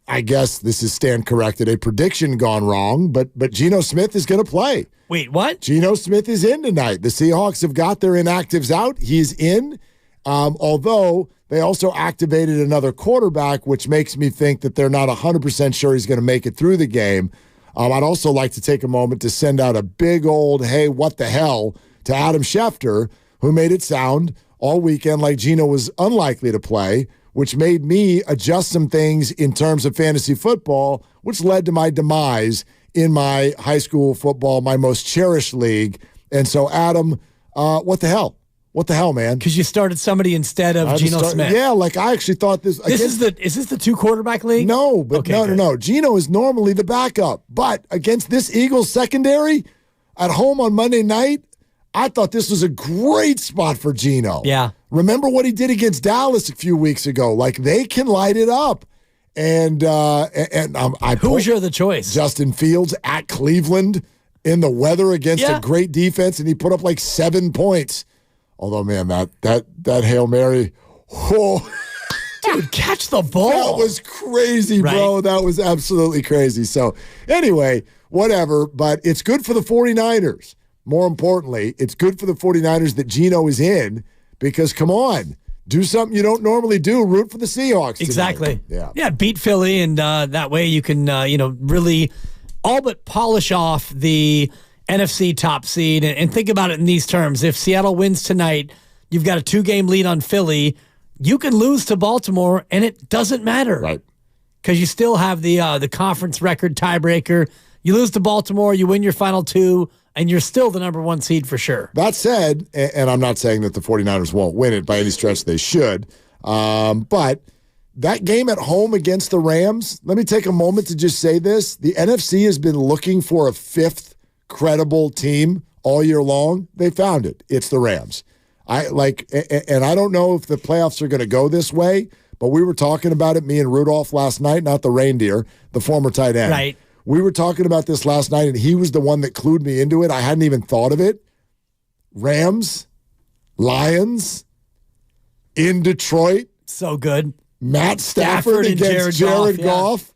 I guess this is stand corrected, a prediction gone wrong, but Geno Smith is going to play. Wait, what? Geno Smith is in tonight. The Seahawks have got their inactives out. He's in, although they also activated another quarterback, which makes me think that they're not 100% sure he's going to make it through the game. I'd also like to take a moment to send out a big old, hey, what the hell, to Adam Schefter, who made it sound all weekend like Geno was unlikely to play, which made me adjust some things in terms of fantasy football, which led to my demise in my high school football, my most cherished league. And so, Adam, what the hell? What the hell, man? Because you started somebody instead of Geno Smith. Yeah, like I actually thought this. Is this the 2-quarterback league? No, but okay, no. Geno is normally the backup, but against this Eagles secondary at home on Monday night, I thought this was a great spot for Geno. Yeah. Remember what he did against Dallas a few weeks ago? Like, they can light it up. And who was your other choice? Justin Fields at Cleveland in the weather against a great defense, and he put up like 7 points. Although, man, that Hail Mary, dude, catch the ball. That was crazy, bro. Right. That was absolutely crazy. So, anyway, whatever. But it's good for the 49ers. More importantly, it's good for the 49ers that Geno is in because, come on, do something you don't normally do. Root for the Seahawks tonight. Exactly. Yeah, beat Philly, and that way you can, really all but polish off the NFC top seed. And think about it in these terms. If Seattle wins tonight, you've got a 2-game lead on Philly. You can lose to Baltimore, and it doesn't matter. Right. Because you still have the conference record tiebreaker. You lose to Baltimore, you win your final 2, and you're still the number 1 seed for sure. That said, and I'm not saying that the 49ers won't win it by any stretch, they should, but that game at home against the Rams, let me take a moment to just say this. The NFC has been looking for a 5th credible team all year long. They found it. It's the Rams. And I don't know if the playoffs are going to go this way, but we were talking about it, me and Rudolph last night, not the reindeer, the former tight end. Right. We were talking about this last night, and he was the one that clued me into it. I hadn't even thought of it. Rams, Lions, in Detroit. So good. Matt Stafford against Jared Goff.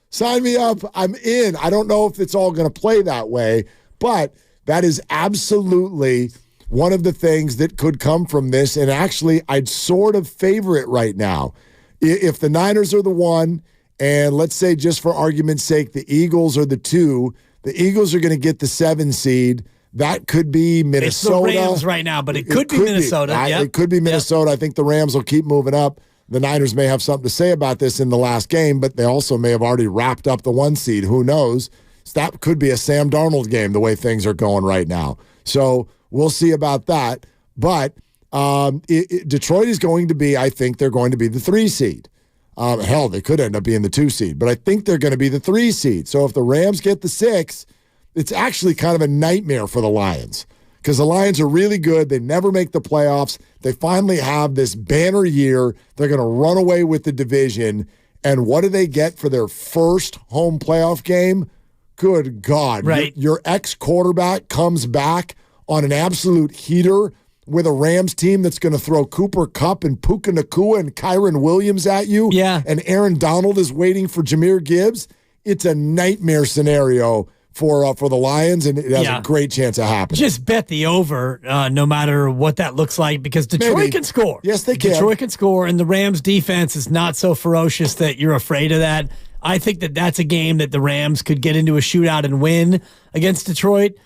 Sign me up. I'm in. I don't know if it's all going to play that way, but that is absolutely one of the things that could come from this. And actually, I'd sort of favor it right now. If the Niners are the 1, and let's say, just for argument's sake, the Eagles are the 2. The Eagles are going to get the 7 seed. That could be Minnesota. It's the Rams right now, but it could be Minnesota. It could be Minnesota. I think the Rams will keep moving up. The Niners may have something to say about this in the last game, but they also may have already wrapped up the 1 seed. Who knows? So that could be a Sam Darnold game the way things are going right now. So we'll see about that. But Detroit is going to be, I think they're going to be the 3 seed. Hell, they could end up being the 2 seed, but I think they're going to be the 3 seed. So if the Rams get the 6, it's actually kind of a nightmare for the Lions because the Lions are really good. They never make the playoffs. They finally have this banner year. They're going to run away with the division. And what do they get for their first home playoff game? Good God. Right. Your ex-quarterback comes back on an absolute heater with a Rams team that's going to throw Cooper Kupp and Puka Nacua and Kyron Williams at you. Yeah. And Aaron Donald is waiting for Jahmyr Gibbs. It's a nightmare scenario for the Lions, and it has a great chance of happening. Just bet the over, no matter what that looks like, because Detroit can score. Yes, they can. Detroit can score, and the Rams' defense is not so ferocious that you're afraid of that. I think that that's a game that the Rams could get into a shootout and win against Detroit.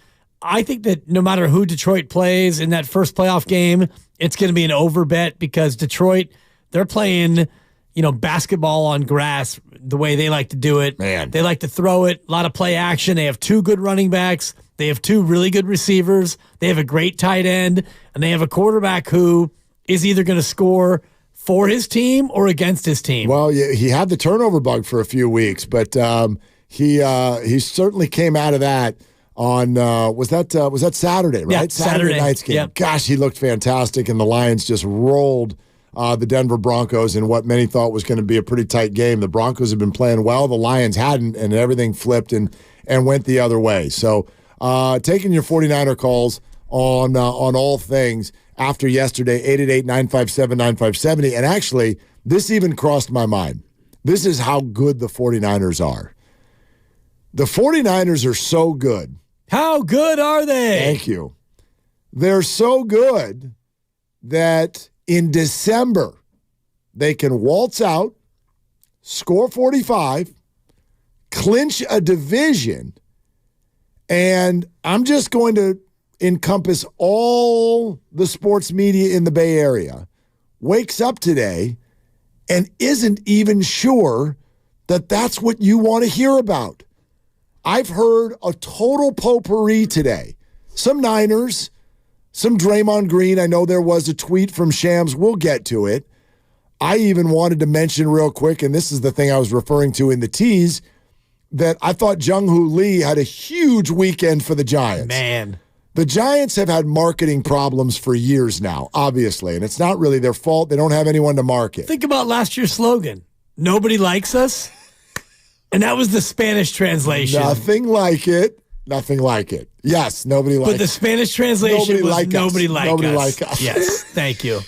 I think that no matter who Detroit plays in that first playoff game, it's going to be an over bet because Detroit, they're playing, basketball on grass the way they like to do it. Man. They like to throw it, a lot of play action. They have 2 good running backs. They have 2 really good receivers. They have a great tight end, and they have a quarterback who is either going to score for his team or against his team. Well, he had the turnover bug for a few weeks, but he certainly came out of that on was that Saturday, right? Yeah, Saturday night's game. Yep. Gosh, he looked fantastic, and the Lions just rolled the Denver Broncos in what many thought was going to be a pretty tight game. The Broncos have been playing well, the Lions hadn't, and everything flipped and went the other way. So taking your 49er calls on all things after yesterday, 888-957-9570. And actually, this even crossed my mind. This is how good the 49ers are. The 49ers are so good. How good are they? Thank you. They're so good that in December, they can waltz out, score 45, clinch a division, and I'm just going to encompass all the sports media in the Bay Area, wakes up today and isn't even sure that that's what you want to hear about. I've heard a total potpourri today. Some Niners, some Draymond Green. I know there was a tweet from Shams. We'll get to it. I even wanted to mention real quick, and this is the thing I was referring to in the tease, that I thought Jung-Hoo Lee had a huge weekend for the Giants. Man. The Giants have had marketing problems for years now, obviously, and it's not really their fault. They don't have anyone to market. Think about last year's slogan. Nobody likes us. And that was the Spanish translation. Nothing like it. Nothing like it. Yes, nobody likes us. But the Spanish translation was nobody like us. Nobody like us. Yes, thank you.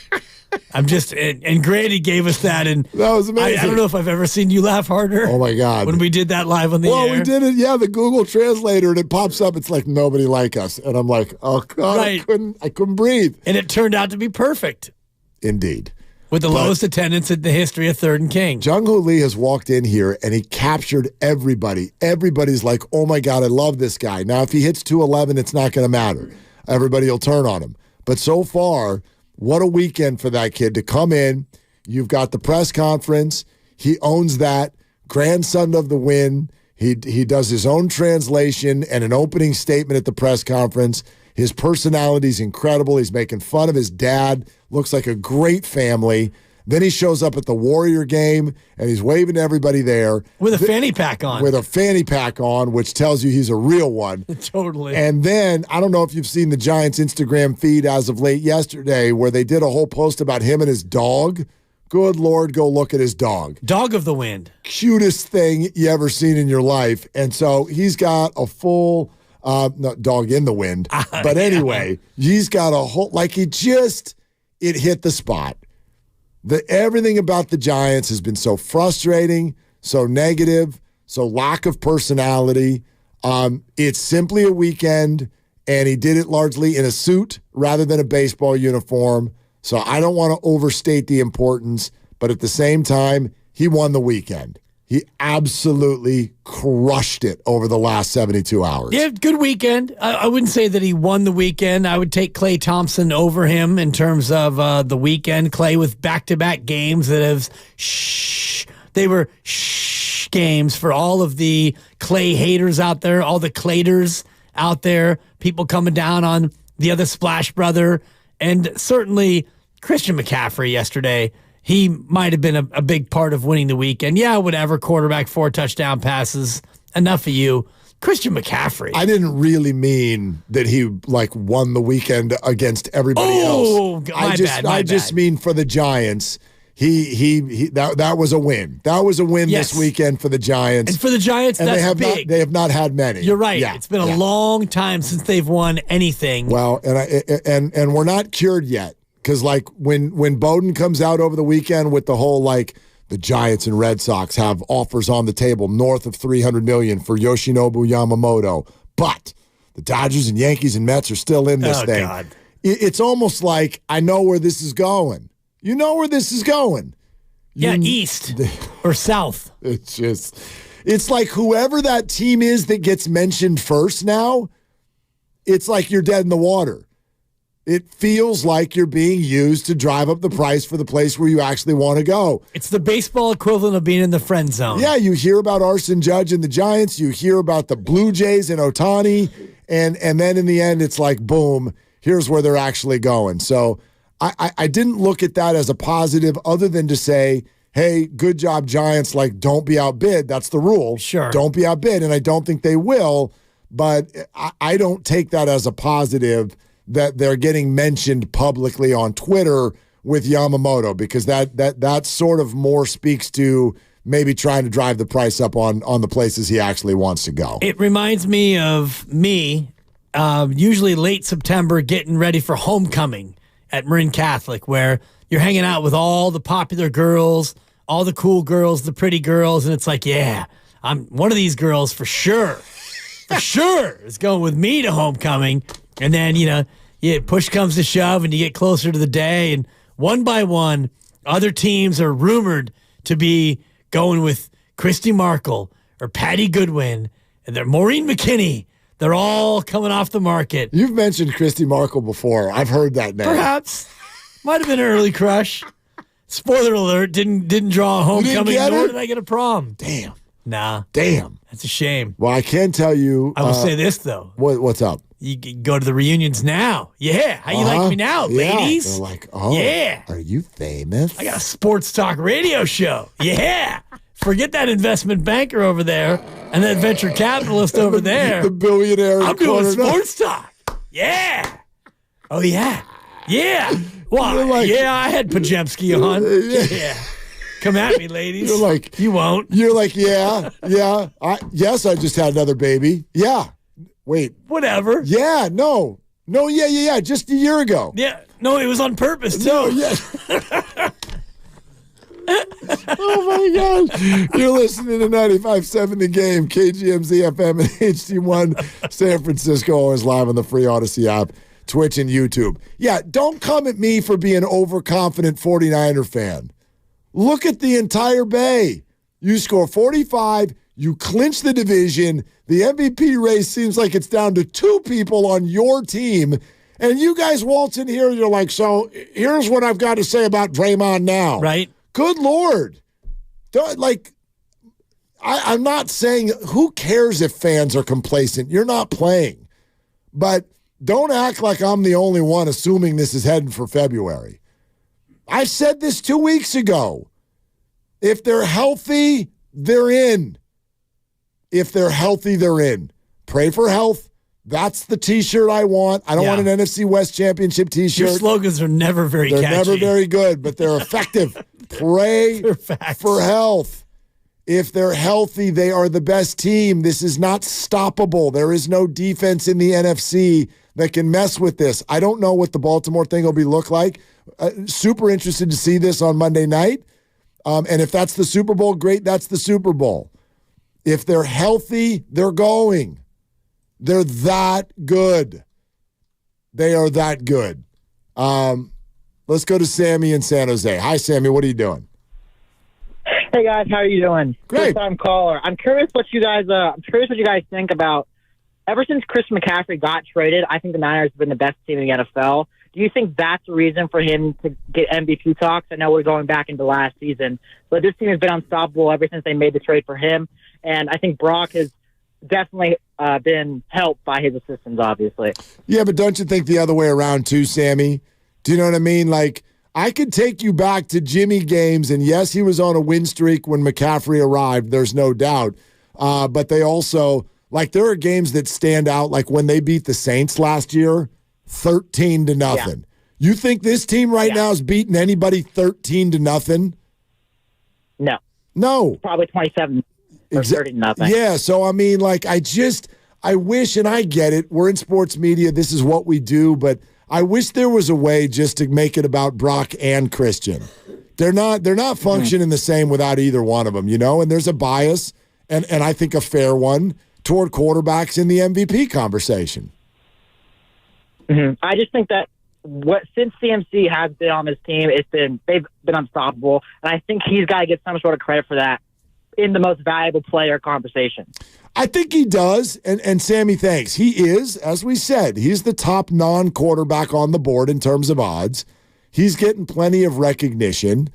I'm just, and Grady gave us that, and that was amazing. I don't know if I've ever seen you laugh harder. Oh my God. When we did that live on the air. Well, we did it, the Google Translator, and it pops up, it's like nobody like us. And I'm like, oh God, right. I couldn't breathe. And it turned out to be perfect. Indeed. With the lowest attendance in the history of 3rd and King. Jung-Hoo Lee has walked in here and he captured everybody. Everybody's like, oh my God, I love this guy. Now, if he hits 211, it's not going to matter. Everybody will turn on him. But so far, what a weekend for that kid to come in. You've got the press conference. He owns that. Grandson of the win. He does his own translation and an opening statement at the press conference. His personality's incredible. He's making fun of his dad. Looks like a great family. Then he shows up at the Warrior game, and he's waving to everybody there. With a fanny pack on. With a fanny pack on, which tells you he's a real one. Totally. And then, I don't know if you've seen the Giants' Instagram feed as of late yesterday, where they did a whole post about him and his dog. Good Lord, go look at his dog. Dog of the wind. Cutest thing you ever seen in your life. And so he's got a full... dog in the wind. But anyway, he's got a whole, it hit the spot. Everything about the Giants has been so frustrating, so negative, so lack of personality. It's simply a weekend, and he did it largely in a suit rather than a baseball uniform. So I don't want to overstate the importance, but at the same time, he won the weekend. He absolutely crushed it over the last 72 hours. Yeah, good weekend. I wouldn't say that he won the weekend. I would take Klay Thompson over him in terms of the weekend. Klay with back-to-back games that have they were games for all of the Klay haters out there, all the Clayters out there, people coming down on the other Splash brother, and certainly Christian McCaffrey yesterday. He might have been a big part of winning the weekend. Yeah, whatever. Quarterback, 4 touchdown passes. Enough of you. Christian McCaffrey. I didn't really mean that he won the weekend against everybody else. I just mean for the Giants. That was a win. That was a win this weekend for the Giants. And for the Giants, and that's big. They have not had many. You're right. Yeah, it's been a long time since they've won anything. Well, and we're not cured yet. Because, when Bowden comes out over the weekend with the whole, the Giants and Red Sox have offers on the table north of $300 million for Yoshinobu Yamamoto. But the Dodgers and Yankees and Mets are still in this thing. God. It's almost like I know where this is going. You know where this is going. East or south. It's like whoever that team is that gets mentioned first now, it's like you're dead in the water. It feels like you're being used to drive up the price for the place where you actually want to go. It's the baseball equivalent of being in the friend zone. Yeah, you hear about Arson Judge and the Giants. You hear about the Blue Jays and Ohtani. And then in the end, it's like, boom, here's where they're actually going. So I didn't look at that as a positive other than to say, hey, good job, Giants. Don't be outbid. That's the rule. Sure. Don't be outbid. And I don't think they will. But I don't take that as a positive that they're getting mentioned publicly on Twitter with Yamamoto, because that sort of more speaks to maybe trying to drive the price up on the places he actually wants to go. It reminds me of me, usually late September, getting ready for homecoming at Marin Catholic, where you're hanging out with all the popular girls, all the cool girls, the pretty girls, and it's like, yeah, I'm one of these girls for sure. For sure is going with me to homecoming. And then, push comes to shove and you get closer to the day, and one by one, other teams are rumored to be going with Christy Markle or Patty Goodwin, and they're Maureen McKinney. They're all coming off the market. You've mentioned Christy Markle before. I've heard that name. Perhaps. Might have been an early crush. Spoiler alert, didn't draw a homecoming, nor did I get a prom. Damn. Nah. Damn. That's a shame. Well, I can tell you. I will say this, though. What's up? You can go to the reunions now. Yeah. How you like me now, ladies? They're like, oh, yeah. Are you famous? I got a sports talk radio show. Yeah. Forget that investment banker over there and that venture capitalist over there. The billionaire. I'm doing sports talk. Yeah. Oh, yeah. Yeah. Well, I had Pajemski on. Yeah. Come at me, ladies. You're like, you won't. You're like, yeah. Yes, I just had another baby. Yeah. Wait. Whatever. Yeah, no. No, yeah. Just a year ago. Yeah. No, it was on purpose, too. No, yeah. Oh, my God. You're listening to 95.7 The Game, KGMZ FM and HD1 San Francisco, always live on the free Odyssey app, Twitch, and YouTube. Yeah, don't come at me for being an overconfident 49er fan. Look at the entire Bay. You score 45, you clinch the division, the MVP race seems like it's down to 2 people on your team, and you guys waltz in here and you're like, so here's what I've got to say about Draymond now. Right. Good Lord. I'm not saying, who cares if fans are complacent? You're not playing. But don't act like I'm the only one assuming this is heading for February. I said this 2 weeks ago. If they're healthy, they're in. If they're healthy, they're in. Pray for health. That's the T-shirt I want. I don't want an NFC West Championship T-shirt. Your slogans are never very catchy. They're never very good, but they're effective. Pray for health. If they're healthy, they are the best team. This is not stoppable. There is no defense in the NFC that can mess with this. I don't know what the Baltimore thing will look like. Super interested to see this on Monday night. And if that's the Super Bowl, great, that's the Super Bowl. If they're healthy, they're going. They're that good. They are that good. Let's go to Sammy in San Jose. Hi, Sammy. What are you doing? Hey guys, how are you doing? Great. First time caller. I'm curious what you guys think about. Ever since Chris McCaffrey got traded, I think the Niners have been the best team in the NFL. Do you think that's the reason for him to get MVP talks? I know we're going back into last season, but this team has been unstoppable ever since they made the trade for him. And I think Brock has definitely been helped by his assistants, obviously. Yeah, but don't you think the other way around too, Sammy? Do you know what I mean? Like, I could take you back to Jimmy games, and yes, he was on a win streak when McCaffrey arrived, there's no doubt. But they also, like, there are games that stand out, like when they beat the Saints last year, 13-0. Yeah. You think this team right now is beating anybody 13-0? No. Probably 27 or 30-0. Yeah, so I mean, like, I wish, and I get it, we're in sports media, this is what we do, but I wish there was a way just to make it about Brock and Christian. They're not functioning the same without either one of them, you know, and there's a bias, and I think a fair one, toward quarterbacks in the MVP conversation. Mm-hmm. I just think that since CMC has been on this team, they've been unstoppable, and I think he's got to get some sort of credit for that in the most valuable player conversation. I think he does, and Sammy, thanks. He is, as we said, he's the top non-quarterback on the board in terms of odds. He's getting plenty of recognition.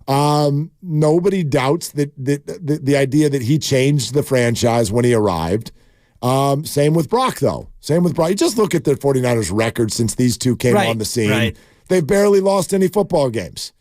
Nobody doubts that the idea that he changed the franchise when he arrived. Same with Brock, though. Same with Brock. You just look at the 49ers' record since these two came on the scene. Right. They've barely lost any football games.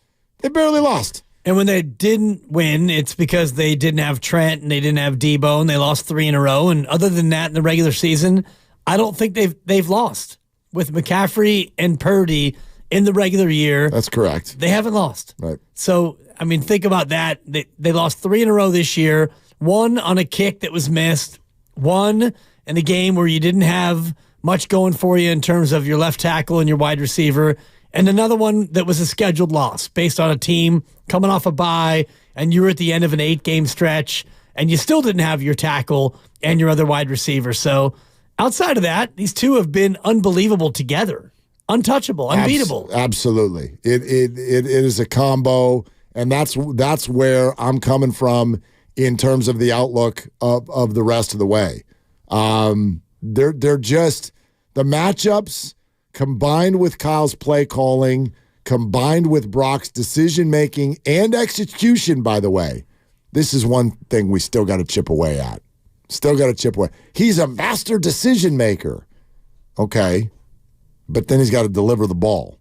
They barely lost. And when they didn't win, it's because they didn't have Trent and they didn't have Debo, and they lost 3 in a row. And other than that, in the regular season, I don't think they've lost. With McCaffrey and Purdy in the regular year, that's correct. They haven't lost. Right. So, I mean, think about that. They lost 3 in a row this year. 1 on a kick that was missed. 1 in a game where you didn't have much going for you in terms of your left tackle and your wide receiver. And another one that was a scheduled loss based on a team coming off a bye and you were at the end of an 8-game stretch, and you still didn't have your tackle and your other wide receiver. So outside of that, these two have been unbelievable together. Untouchable, unbeatable. Absolutely. It is a combo, and that's where I'm coming from in terms of the outlook of the rest of the way. They're just the matchups combined with Kyle's play calling, combined with Brock's decision making and execution, by the way. This is one thing we still got to chip away at. Still got to chip away. He's a master decision maker. Okay. But then he's got to deliver the ball.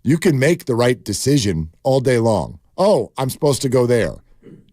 You can make the right decision all day long. Oh, I'm supposed to go there.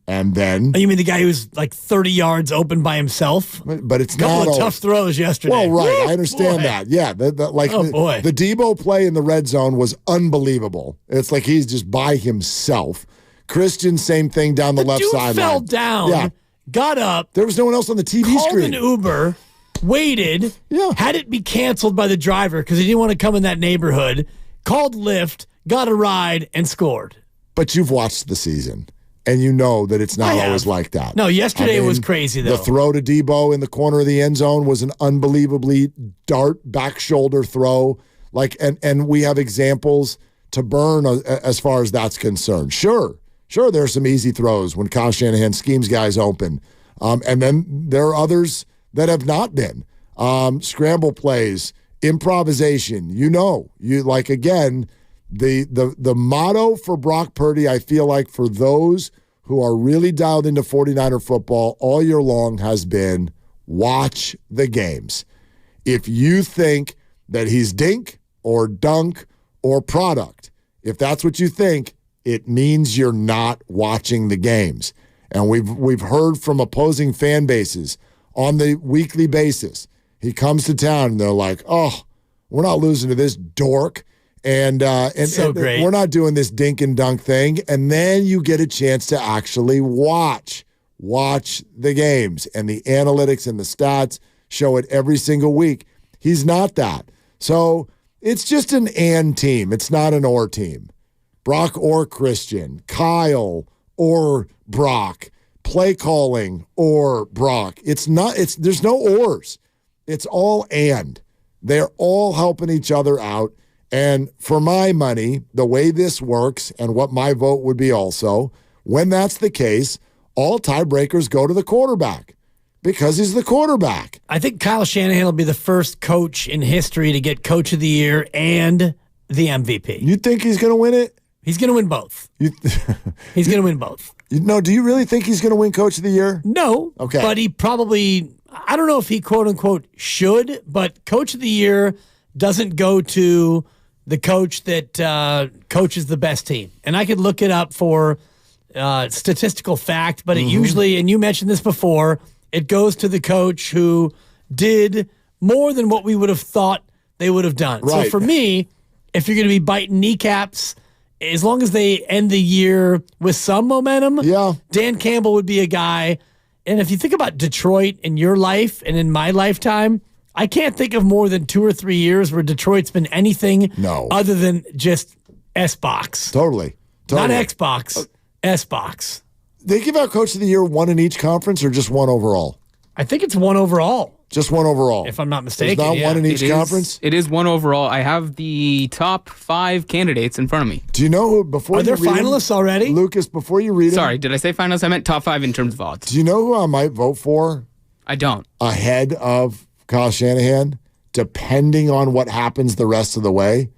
And then... You mean the guy who's like 30 yards open by himself? But it's not... Couple of tough throws yesterday. Well, right. Woo, I understand boy. that. Yeah. The Debo play in the red zone was unbelievable. It's like he's just by himself. Christian, same thing down the left sideline. Fell down, got up. There was no one else on the TV called screen. Called an Uber, waited, had it be canceled by the driver because he didn't want to come in that neighborhood, called Lyft, got a ride, and scored. But you've watched the season, and you know that it's not always like that. No, yesterday was crazy, though. The throw to Debo in the corner of the end zone was an unbelievably dart back shoulder throw. And we have examples to burn as far as that's concerned. Sure, there are some easy throws when Kyle Shanahan schemes guys open. And then there are others that have not been. Scramble plays, improvisation. Again, the motto for Brock Purdy, I feel like for those who are really dialed into 49er football all year long has been watch the games. If you think that he's dink or dunk or product, if that's what you think, it means you're not watching the games. And we've heard from opposing fan bases on the weekly basis. He comes to town and they're like, oh, we're not losing to this dork. And great. We're not doing this dink and dunk thing. And then you get a chance to actually watch the games. And the analytics and the stats show it every single week. He's not that. So it's just an and team. It's not an or team. Brock or Christian, Kyle or Brock, play calling or Brock. There's no ors. It's all and. They're all helping each other out. And for my money, the way this works and what my vote would be also, when that's the case, all tiebreakers go to the quarterback because he's the quarterback. I think Kyle Shanahan will be the first coach in history to get Coach of the Year and the MVP. You think he's going to win it? He's going to win both. He's going to win both. Do you really think he's going to win Coach of the Year? No. Okay. But he probably, I don't know if he quote unquote should, but Coach of the Year doesn't go to the coach that coaches the best team. And I could look it up for statistical fact, but it usually, and you mentioned this before, it goes to the coach who did more than what we would have thought they would have done. Right. So for me, if you're going to be biting kneecaps, as long as they end the year with some momentum, Dan Campbell would be a guy. And if you think about Detroit in your life and in my lifetime, I can't think of more than 2 or 3 years where Detroit's been anything other than just S-Box. Totally. Not Xbox, S-Box. They give out Coach of the Year one in each conference or just one overall? I think it's one overall. Just one overall. If I'm not mistaken. There's not one in each conference? It is one overall. I have the top 5 candidates in front of me. Do you know who, before Are there finalists already? Lucas, before you read Sorry, did I say finalists? I meant top 5 in terms of odds. Do you know who I might vote for? I don't. Ahead of Kyle Shanahan, depending on what happens the rest of the way,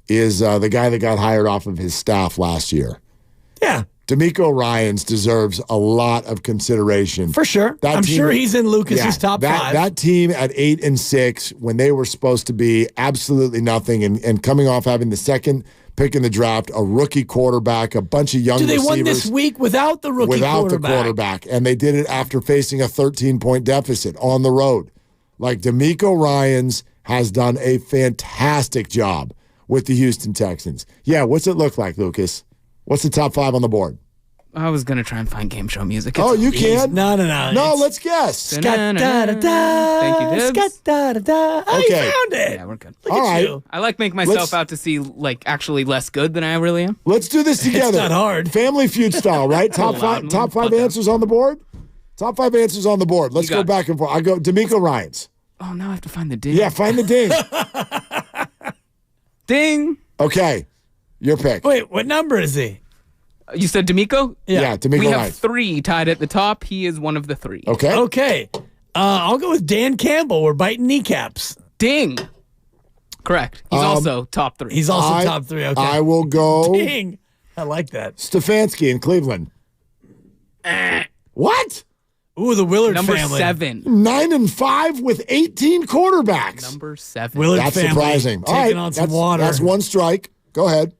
is the guy that got hired off of his staff last year. Yeah. D'Amico Ryans deserves a lot of consideration. For sure. I'm sure he's in Lucas's top 5. That team at 8-6, when they were supposed to be absolutely nothing and coming off having the second pick in the draft, a rookie quarterback, a bunch of young receivers. They won this week without the rookie quarterback. Without the quarterback. And they did it after facing a 13-point deficit on the road. Like, D'Amico Ryans has done a fantastic job with the Houston Texans. Yeah, what's it look like, Lucas? What's the top 5 on the board? I was gonna try and find game show music. Oh, you easy. can? No. No, let's guess. Thank you, Dibs. Okay. You found it. Yeah, we're good. Look All at right. you. I like make myself Let's- out to see like actually less good than I really am. Let's do this together. not hard. Family Feud style, right? Top loud. five answers on the board? Top 5 answers on the board. Let's You go got it. back and forth. I go D'Amico Ryans. Oh, now I have to find the ding. Yeah, find the ding. Ding. Okay. Your pick. Wait, what number is he? You said D'Amico? Yeah, D'Amico We have Ryans. 3 tied at the top. He is one of the 3. Okay. Okay. I'll go with Dan Campbell. We're biting kneecaps. Ding. Correct. He's also top 3. He's also top 3. Okay. I will go Ding. I like that. Stefanski in Cleveland. What? Ooh, the Willard Number family. 7. 9-5 with 18 quarterbacks. Number 7. Willard That's family. surprising. All Taking right, on some water. That's one strike. Go ahead.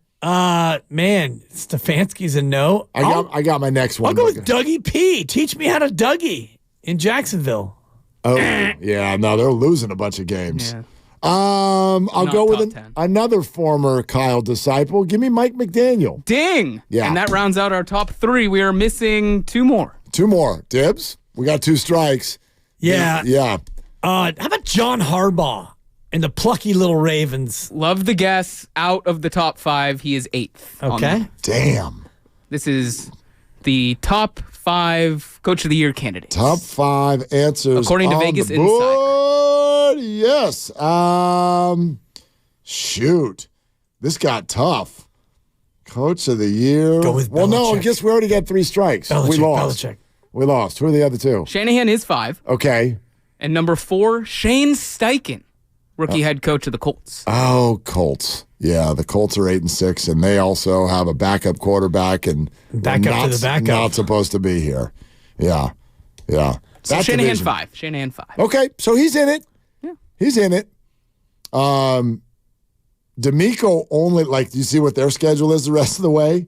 Man, Stefanski's a no. I got my next one. I'll go with Dougie P. Teach me how to Dougie in Jacksonville. Oh, yeah. No, they're losing a bunch of games. Yeah. I'll Not go with top 10. another former Kyle disciple. Give me Mike McDaniel. Ding. Yeah. And that rounds out our top 3. We are missing 2 more. 2 more. Dibs. We got 2 strikes. Yeah. Yeah. How about John Harbaugh and the plucky little Ravens? Love the guess. Out of the top 5, he is 8th. on Okay. that. Damn. This is the top 5 Coach of the Year candidates. Top 5 answers. According to on Vegas the board. Yes. Shoot. This got tough. Coach of the year. Go with well, no, I Belichick. guess we already got 3 strikes. We lost. Belichick. We lost. Who are the other 2? Shanahan is 5. Okay. And number 4, Shane Steichen, rookie head coach of the Colts. Oh, Colts. Yeah, the Colts are 8-6, and they also have a backup quarterback, and Backup to the backup. Not supposed to be here. Yeah. Yeah. So That Shanahan division. 5. Shanahan 5. Okay, so he's in it. Yeah. He's in it. D'Amico only, like, do you see what their schedule is the rest of the way?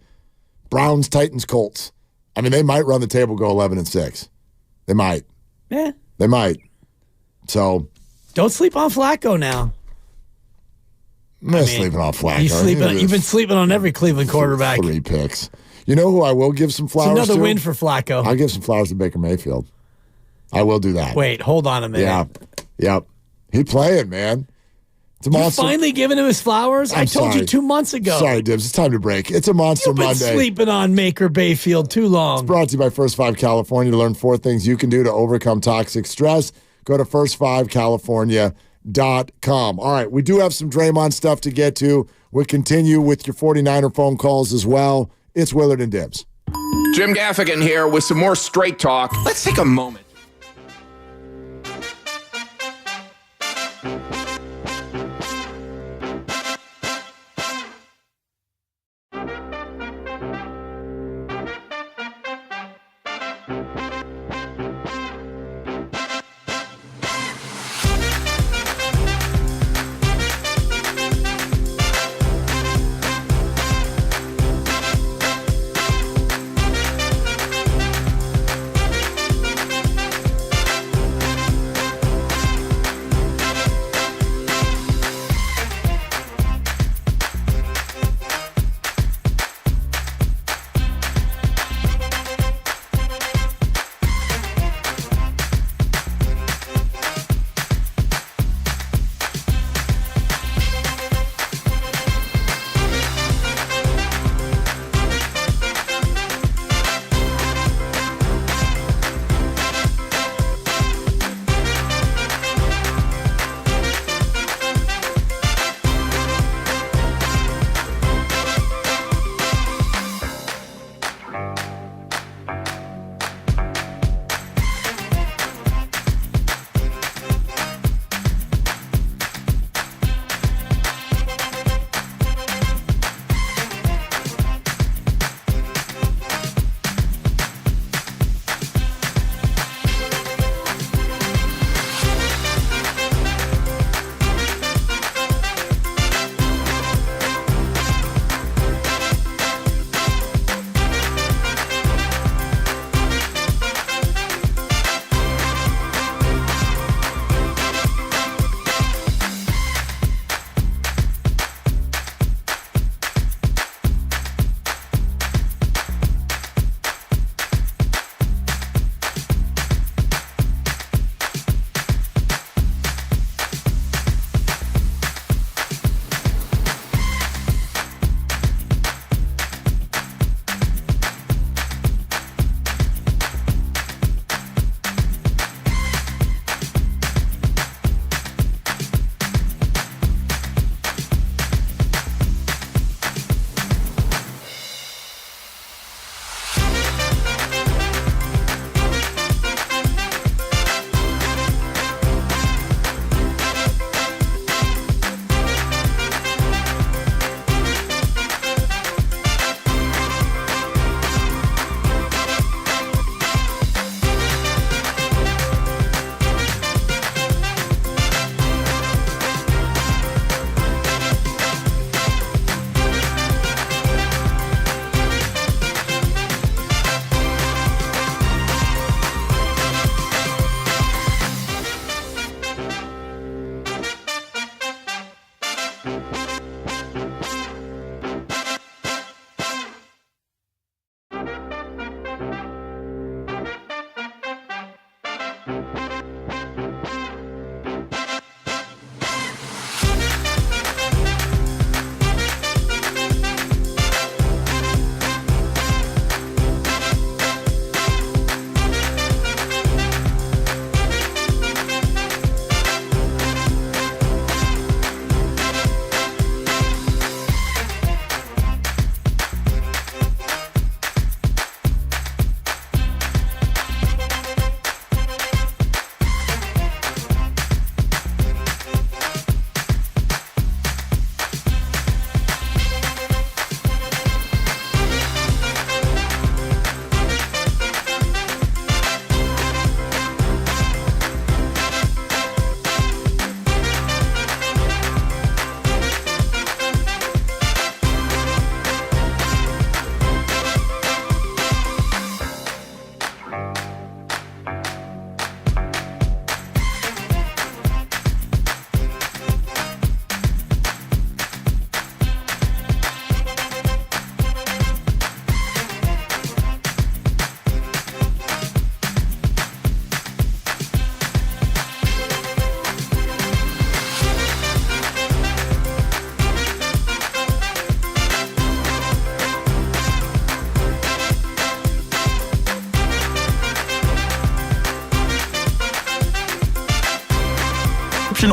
Browns, Titans, Colts. I mean, they might run the table, go 11-6. They might. Yeah. They might. So, Don't sleep on Flacco now. I'm not sleeping on Flacco. You've been sleeping on every Cleveland quarterback. 3 picks. You know who I will give some It's flowers another to? win for Flacco. I'll give some flowers to Baker Mayfield. I will do that. Wait, hold on a minute. Yeah. Yep. He playing, man. It's a You monster. finally giving him his flowers? I I'm told you sorry. 2 months ago. Sorry, Dibs. It's time to break. It's a Monster You've been Monday. sleeping on Maker Bayfield too long. It's brought to you by First 5 California. To learn 4 things you can do to overcome toxic stress, go to first5california.com. All right, we do have some Draymond stuff to get to. We'll continue with your 49er phone calls as well. It's Willard and Dibs. Jim Gaffigan here with some more straight talk. Let's take a moment.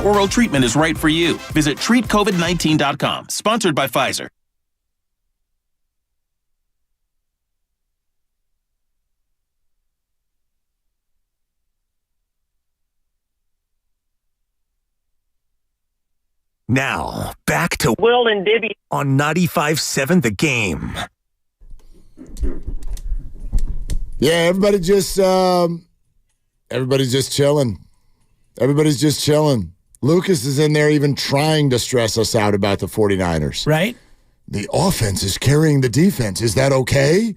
Oral treatment is right for you. Visit treatcovid19.com. Sponsored by Pfizer. Now, back to Will and Dibby on 95.7 The Game. Yeah, everybody's just chilling. Everybody's just chilling. Lucas is in there even trying to stress us out about the 49ers. Right? The offense is carrying the defense. Is that okay?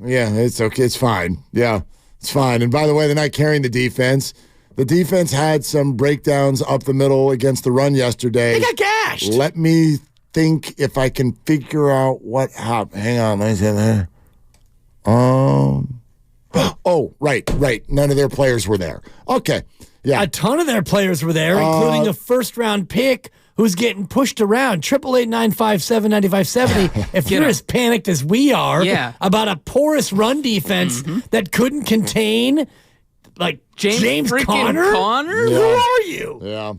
Yeah, it's okay. It's fine. Yeah, it's fine. And by the way, they're not carrying the defense. The defense had some breakdowns up the middle against the run yesterday. They got gashed. Let me think if I can figure out what happened. Hang on. Let me see there. Oh, right. None of their players were there. Okay. Yeah. A ton of their players were there, including a first-round pick who's getting pushed around. 888-957-9570. If you're as panicked as we are about a porous run defense that couldn't contain, like, James Conner? Yeah. Who are you? Yeah.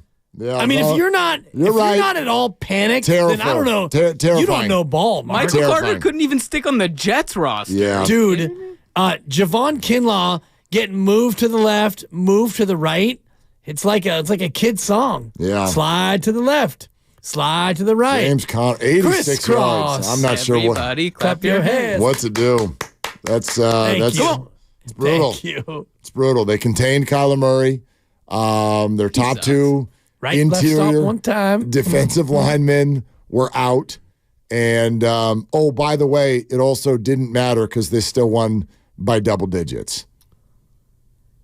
I mean, if you're not at all panicked, then I don't know. You don't know ball, Mark. Michael Carter couldn't even stick on the Jets roster. Yeah. Dude, Javon Kinlaw getting moved to the left, moved to the right. It's like a kid song. Yeah. Slide to the left, slide to the right. James Conner, 86 yards. I'm not sure what. Everybody clap your hands. What to do? That's Thank you. It's brutal. Thank you. It's brutal. They contained Kyler Murray. Their top two Right, interior left stop one time. defensive linemen were out. And, by the way, it also didn't matter because they still won by double digits.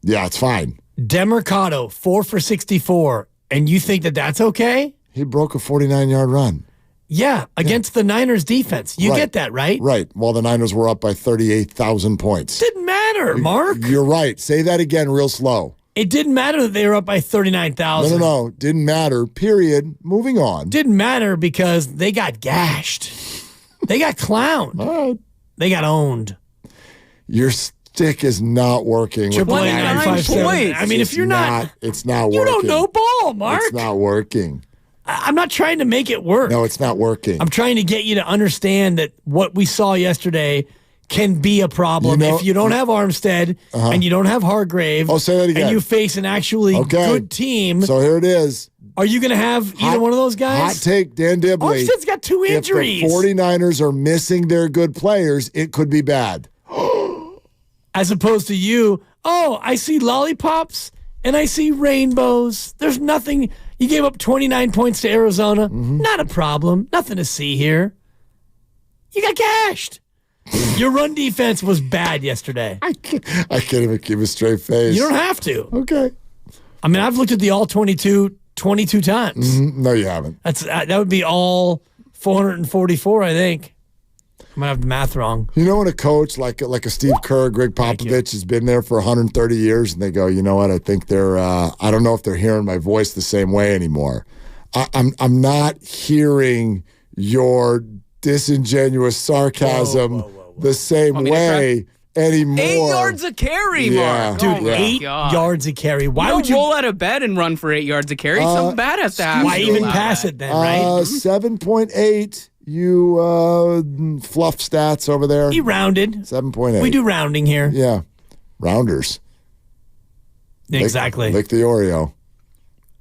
Yeah, it's fine. Demercado, 4 for 64. And you think that that's okay? He broke a 49-yard run. Yeah, against the Niners defense. You get that, right? Right. While the Niners were up by 38,000 points. Didn't matter, Mark. You're right. Say that again real slow. It didn't matter that they were up by 39,000. No. Didn't matter. Period. Moving on. Didn't matter because they got gashed. They got clowned. All right. They got owned. Your stick is not working. 888-957. I mean, if you're not, it's not working. You don't know ball, Mark. It's not working. I'm not trying to make it work. No, it's not working. I'm trying to get you to understand that what we saw yesterday can be a problem if you don't have Armstead and you don't have Hargrave. Oh, say that again. And you face an actually good team. So here it is. Are you going to have either one of those guys? Hot take, Dan Dibley. Armstead's got 2 injuries. If the 49ers are missing their good players, it could be bad. As opposed to you, I see lollipops and I see rainbows. There's nothing. You gave up 29 points to Arizona. Not a problem. Nothing to see here. You got gashed. Your run defense was bad yesterday. I can't even keep a straight face. You don't have to. Okay. I mean, I've looked at the all 22 times. No, you haven't. That would be all 444, I think. I'm going to have the math wrong. You know when a coach like a Steve Kerr, Greg Popovich has been there for 130 years and they go, you know what, I think they're, I don't know if they're hearing my voice the same way anymore. I'm not hearing your disingenuous sarcasm the same way anymore. 8 yards a carry, Mark. Dude, 8 yards a carry. Why would you roll out of bed and run for 8 yards a carry? Something bad has to happen. Why even pass it then, right? 7.8. You fluff stats over there. He rounded. 7.8. We do rounding here. Yeah. Rounders. Exactly. Lick the Oreo.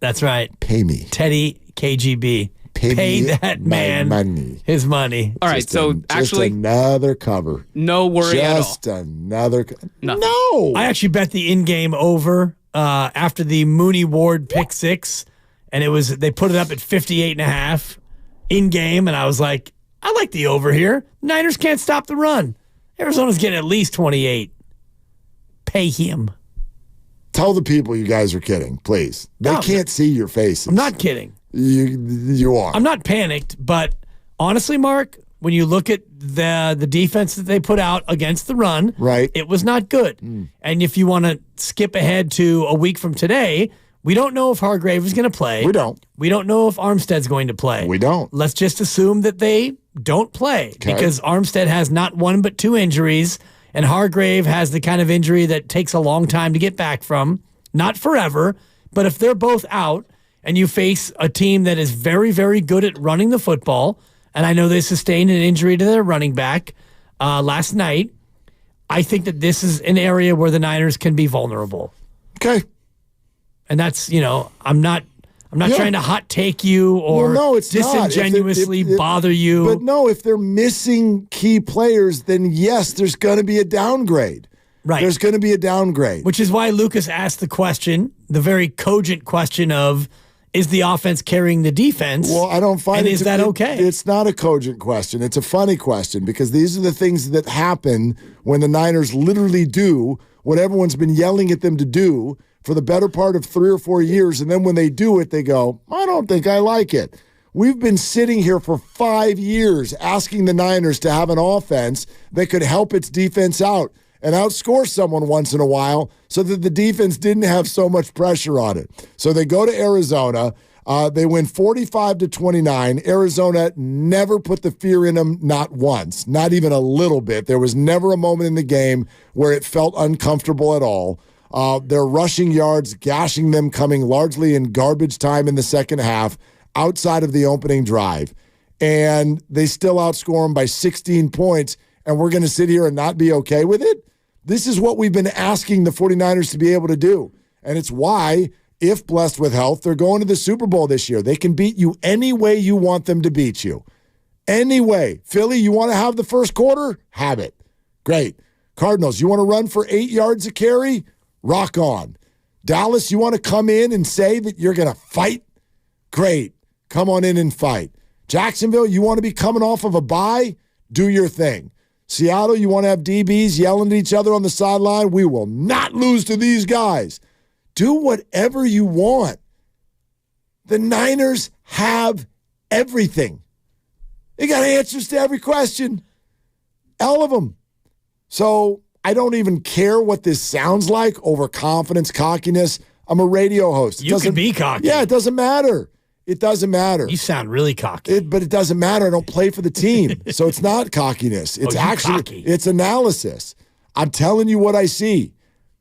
That's right. Pay me. Teddy KGB. Pay that man money. His money. All right, so actually, just another cover. No worry at all. Just another. Nothing. No. I actually bet the in-game over after the Mooney Ward pick 6, and they put it up at 58.5 in-game, and I was like, I like the over here. Niners can't stop the run. Arizona's getting at least 28. Pay him. Tell the people you guys are kidding, please. They can't see your faces. I'm not kidding. You are. I'm not panicked, but honestly, Mark, when you look at the defense that they put out against the run, right, it was not good. And if you want to skip ahead to a week from today, we don't know if Hargrave is going to play. We don't. We don't know if Armstead's going to play. We don't. Let's just assume that they don't play because Armstead has not 1 but 2 injuries, and Hargrave has the kind of injury that takes a long time to get back from. Not forever, but if they're both out, and you face a team that is very, very good at running the football, and I know they sustained an injury to their running back last night, I think that this is an area where the Niners can be vulnerable. Okay. And that's, I'm not trying to hot take you or disingenuously bother you. But no, if they're missing key players, then yes, there's going to be a downgrade. Right. There's going to be a downgrade. Which is why Lucas asked the question, the very cogent question of, is the offense carrying the defense? Well, I don't find is that okay? It's not a cogent question. It's a funny question because these are the things that happen when the Niners literally do what everyone's been yelling at them to do for the better part of 3 or 4 years. And then when they do it, they go, I don't think I like it. We've been sitting here for 5 years asking the Niners to have an offense that could help its defense out and outscore someone once in a while so that the defense didn't have so much pressure on it. So they go to Arizona. They win 45-29. Arizona never put the fear in them, not once, not even a little bit. There was never a moment in the game where it felt uncomfortable at all. Their rushing yards, gashing them, coming largely in garbage time in the second half, outside of the opening drive. And they still outscore them by 16 points, and we're going to sit here and not be okay with it? This is what we've been asking the 49ers to be able to do. And it's why, if blessed with health, they're going to the Super Bowl this year. They can beat you any way you want them to beat you. Any way. Philly, you want to have the first quarter? Have it. Great. Cardinals, you want to run for 8 yards a carry? Rock on. Dallas, you want to come in and say that you're going to fight? Great. Come on in and fight. Jacksonville, you want to be coming off of a bye? Do your thing. Seattle, you want to have DBs yelling at each other on the sideline? We will not lose to these guys. Do whatever you want. The Niners have everything. They got answers to every question. All of them. So I don't even care what this sounds like, overconfidence, cockiness. I'm a radio host. You can be cocky. Yeah, it doesn't matter. It doesn't matter. You sound really cocky. But it doesn't matter. I don't play for the team. So it's not cockiness. It's actually cocky. It's analysis. I'm telling you what I see.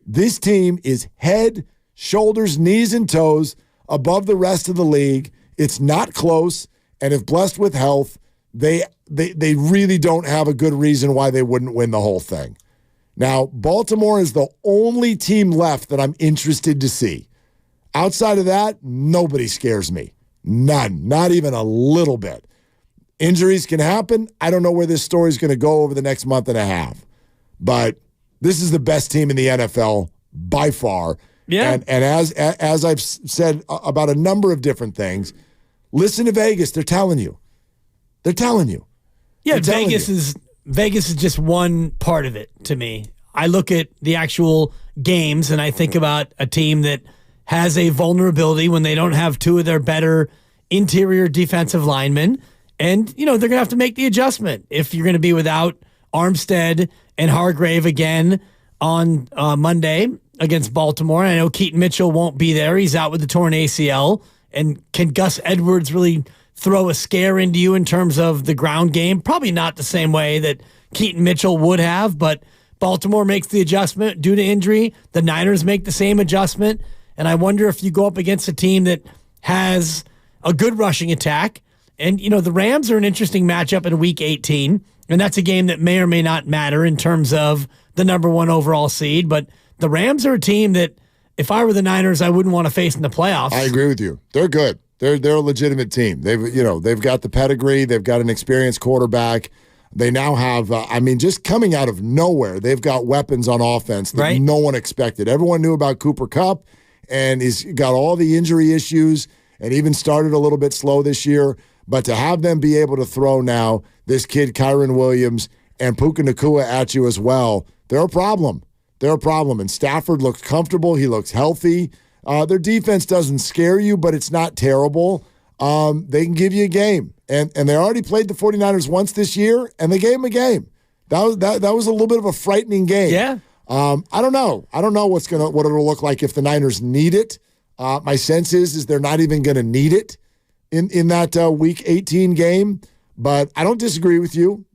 This team is head, shoulders, knees, and toes above the rest of the league. It's not close. And if blessed with health, they really don't have a good reason why they wouldn't win the whole thing. Now, Baltimore is the only team left that I'm interested to see. Outside of that, nobody scares me. None. Not even a little bit. Injuries can happen. I don't know where this story is going to go over the next month and a half. But this is the best team in the NFL by far. Yeah. And as I've said about a number of different things, listen to Vegas. They're telling you. They're telling you. Yeah, Vegas is just one part of it to me. I look at the actual games and I think about a team that has a vulnerability when they don't have 2 of their better interior defensive linemen, And, they're going to have to make the adjustment if you're going to be without Armstead and Hargrave again on Monday against Baltimore. And I know Keaton Mitchell won't be there. He's out with the torn ACL. And can Gus Edwards really throw a scare into you in terms of the ground game? Probably not the same way that Keaton Mitchell would have, but Baltimore makes the adjustment due to injury. The Niners make the same adjustment. And I wonder if you go up against a team that has a good rushing attack. And, the Rams are an interesting matchup in Week 18. And that's a game that may or may not matter in terms of the number 1 overall seed. But the Rams are a team that, if I were the Niners, I wouldn't want to face in the playoffs. I agree with you. They're good. They're a legitimate team. They've got the pedigree. They've got an experienced quarterback. They now have, just coming out of nowhere, they've got weapons on offense that no one expected. Everyone knew about Cooper Kupp, and he's got all the injury issues and even started a little bit slow this year. But to have them be able to throw now, this kid, Kyron Williams, and Puka Nacua at you as well, they're a problem. They're a problem. And Stafford looks comfortable. He looks healthy. Their defense doesn't scare you, but it's not terrible. They can give you a game. And they already played the 49ers once this year, and they gave them a game. That was a little bit of a frightening game. Yeah. I don't know. I don't know what it'll look like if the Niners need it. My sense is they're not even going to need it in that Week 18 game. But I don't disagree with you.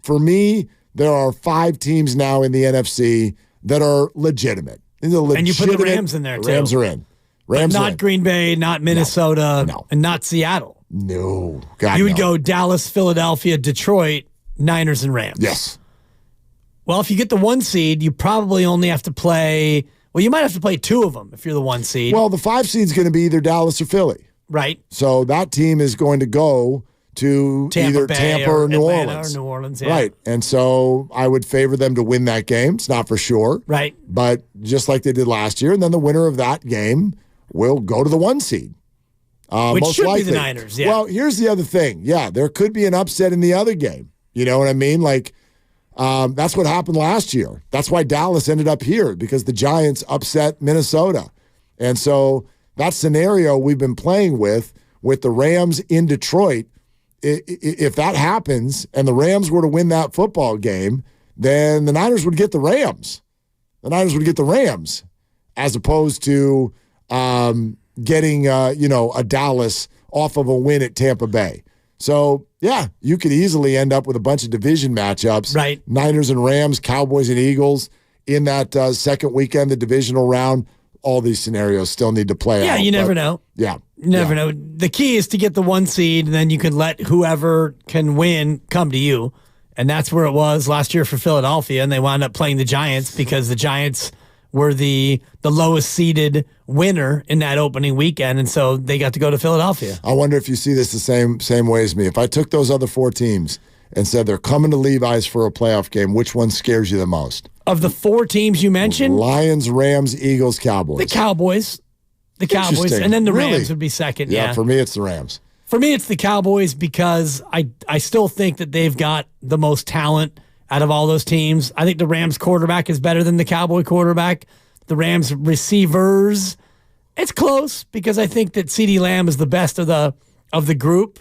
For me, there are 5 teams now in the NFC that are legitimate. And you put the Rams in there, too. Rams are in. But not Green Bay, not Minnesota, and not Seattle. No. God, you would go Dallas, Philadelphia, Detroit, Niners, and Rams. Yes. Well, if you get the 1 seed, you probably only have to play... Well, you might have to play 2 of them if you're the 1 seed. Well, the 5 seed's going to be either Dallas or Philly. Right. So that team is going to go to either Tampa or New Orleans. Or New Orleans, yeah. Right. And so I would favor them to win that game. It's not for sure. Right. But just like they did last year, and then the winner of that game will go to the 1 seed. Which most should likely. be the Niners, yeah. Well, here's the other thing. Yeah, there could be an upset in the other game. You know what I mean? That's what happened last year. That's why Dallas ended up here, because the Giants upset Minnesota. And so that scenario we've been playing with the Rams in Detroit, if that happens and the Rams were to win that football game, then the Niners would get the Rams. The Niners would get the Rams as opposed to getting a Dallas off of a win at Tampa Bay. So, yeah, you could easily end up with a bunch of division matchups. Right. Niners and Rams, Cowboys and Eagles in that second weekend, the divisional round. All these scenarios still need to play out. Yeah, you never know. Yeah. You never know. The key is to get the 1 seed, and then you can let whoever can win come to you. And that's where it was last year for Philadelphia, and they wound up playing the Giants because the Giants were the lowest seeded winner in that opening weekend, and so they got to go to Philadelphia. I wonder if you see this the same way as me. If I took those other 4 teams and said they're coming to Levi's for a playoff game, which one scares you the most? Of the 4 teams you mentioned? Lions, Rams, Eagles, Cowboys. The Cowboys. And then the Rams would be second. Yeah, for me, it's the Rams. For me, it's the Cowboys because I still think that they've got the most talent out of all those teams. I think the Rams quarterback is better than the Cowboy quarterback. The Rams receivers, it's close because I think that CeeDee Lamb is the best of the group.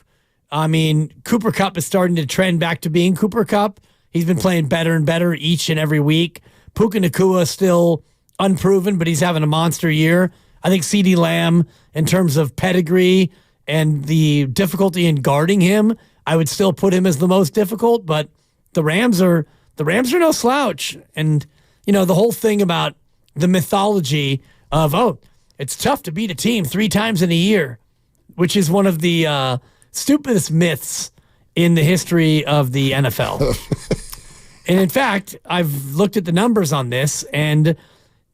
I mean, Cooper Kupp is starting to trend back to being Cooper Kupp. He's been playing better and better each and every week. Puka Nacua is still unproven, but he's having a monster year. I think CeeDee Lamb, in terms of pedigree and the difficulty in guarding him, I would still put him as the most difficult, but the Rams are no slouch. And, the whole thing about the mythology of, it's tough to beat a team 3 times in a year, which is one of the stupidest myths in the history of the NFL. And in fact, I've looked at the numbers on this, and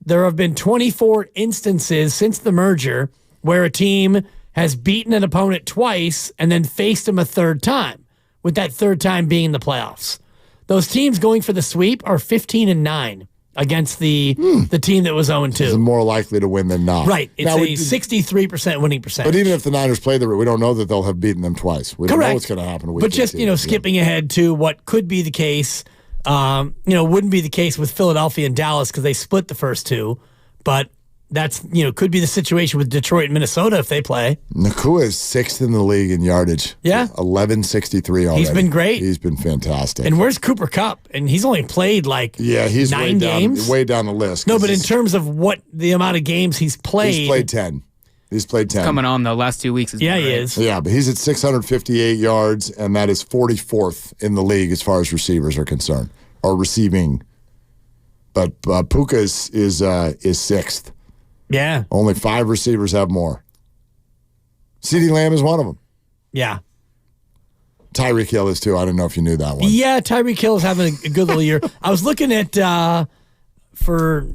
there have been 24 instances since the merger where a team has beaten an opponent twice and then faced them a 3rd time, with that 3rd time being the playoffs. Those teams going for the sweep are 15-9 against the team that was 0-2. Is more likely to win than not. Right. It's a 63% winning percentage. But even if the Niners play we don't know that they'll have beaten them twice. We don't know what's going to happen. But just, skipping ahead to what could be the case, wouldn't be the case with Philadelphia and Dallas because they split the first 2. But that's, could be the situation with Detroit and Minnesota if they play. Nakua is 6th in the league in yardage. Yeah. 1163 already. He's been great. He's been fantastic. And where's Cooper Kupp? And he's only played he's 9 games. Way down the list. No, but in terms of what the amount of games he's played. He's played 10. He's coming on the last 2 weeks. He is. Yeah, but he's at 658 yards, and that is 44th in the league as far as receivers are concerned, or receiving. But Puka is 6th. Yeah. Only 5 receivers have more. CeeDee Lamb is one of them. Yeah. Tyreek Hill is too. I don't know if you knew that one. Yeah, Tyreek Hill is having a good little year. I was looking at for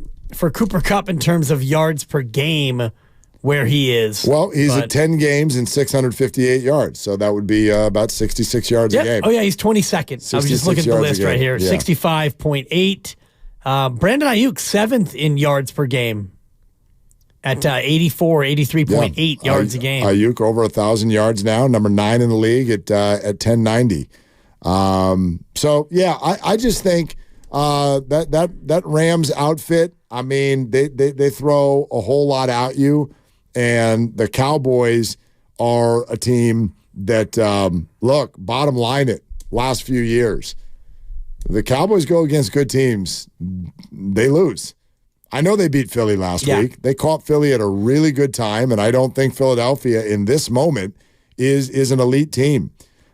Cooper Kupp in terms of yards per game where he is. Well, he's at 10 games and 658 yards, so that would be about 66 yards a game. Oh, yeah, he's 22nd. I was just looking at the list right here. Yeah. 65.8. Brandon Ayuk, 7th in yards per game at 83.8 yards a game. Ayuk over 1,000 yards now, number 9 in the league at 1090. So, yeah, I just think that Rams outfit, I mean, they throw a whole lot at you, and the Cowboys are a team that, look, bottom line it, last few years. The Cowboys go against good teams, they lose. I know they beat Philly last week. They caught Philly at a really good time, and I don't think Philadelphia in this moment is an elite team.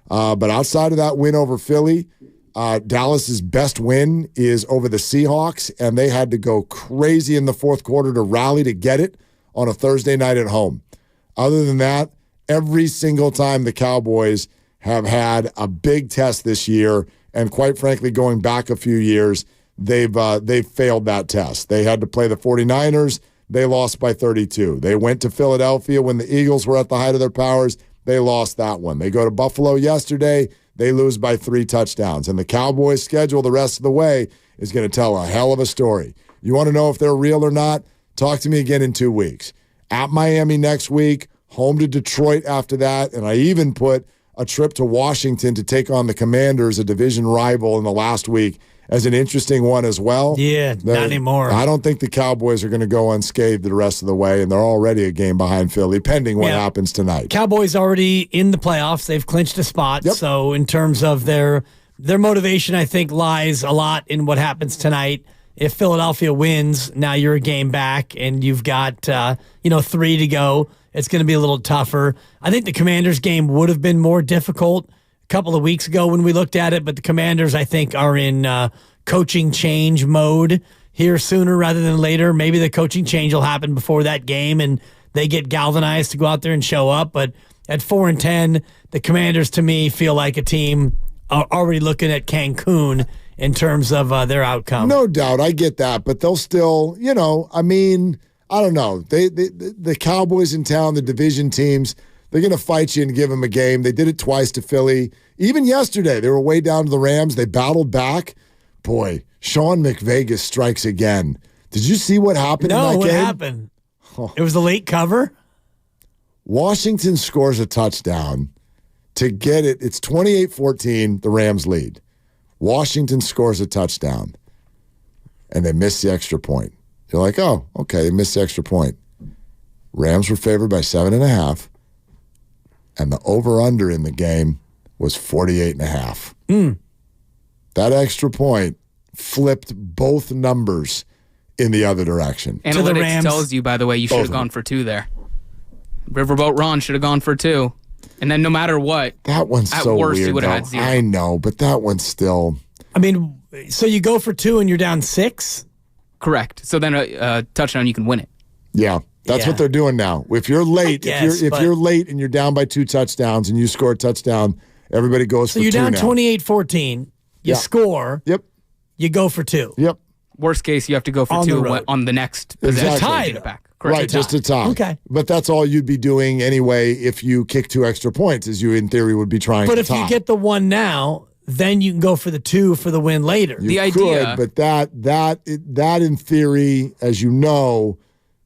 But outside of that win over Philly, Dallas's best win is over the Seahawks, and they had to go crazy in the fourth quarter to rally to get it on a Thursday night at home. Other than that, every single time the Cowboys have had a big test this year, and quite frankly, going back a few years, they've failed that test. They had to play the 49ers. They lost by 32. They went to Philadelphia when the Eagles were at the height of their powers. They lost that one. They go to Buffalo yesterday. They lose by 3 touchdowns. And the Cowboys' schedule the rest of the way is going to tell a hell of a story. You want to know if they're real or not? Talk to me again in 2 weeks. At Miami next week, home to Detroit after that, and I even put a trip to Washington to take on the Commanders, a division rival in the last week, as an interesting one as well. Yeah, not anymore. I don't think the Cowboys are going to go unscathed the rest of the way, and they're already a game behind Philly, pending what happens tonight. Cowboys already in the playoffs. They've clinched a spot. Yep. So in terms of their motivation, I think, lies a lot in what happens tonight. If Philadelphia wins, now you're a game back, and you've got 3 to go. It's going to be a little tougher. I think the Commanders game would have been more difficult a couple of weeks ago when we looked at it, but the Commanders, I think, are in coaching change mode here sooner rather than later. Maybe the coaching change will happen before that game, and they get galvanized to go out there and show up. But at 4-10, the Commanders, to me, feel like a team already looking at Cancun in terms of their outcome. No doubt. I get that, but they'll still, I don't know. The Cowboys in town, the division teams, they're going to fight you and give them a game. They did it twice to Philly. Even yesterday, they were way down to the Rams. They battled back. Boy, Sean McVegas strikes again. Did you see what happened in that game? No, what happened? Oh. It was a late cover? Washington scores a touchdown to get it. It's 28-14, the Rams lead. Washington scores a touchdown, and they miss the extra point. You're like, oh, okay, they missed the extra point. Rams were favored by 7.5, and the over-under in the game was 48.5. That extra point flipped both numbers in the other direction. Analytics tells you, by the way, you should have gone for 2 there. Riverboat Ron should have gone for 2. And then no matter what, that one's at so worst, weird, you would have though. had 0. I know, but that one's still... I mean, so you go for 2 and you're down 6? Correct. So then a touchdown, you can win it. Yeah, that's what they're doing now. If you're late, if you're late and you're down by 2 touchdowns and you score a touchdown, everybody goes for 2 now. So you're down 28-14. You score. Yep. You go for 2. Yep. Worst case, you have to go for 2 on the next possession. Exactly. It back. Right, just a tie. Okay. But that's all you'd be doing anyway if you kick 2 extra points, as you, in theory, would be trying to tie. But if you get the 1 now, then you can go for the 2 for the win later. You could, but that in theory, as you know,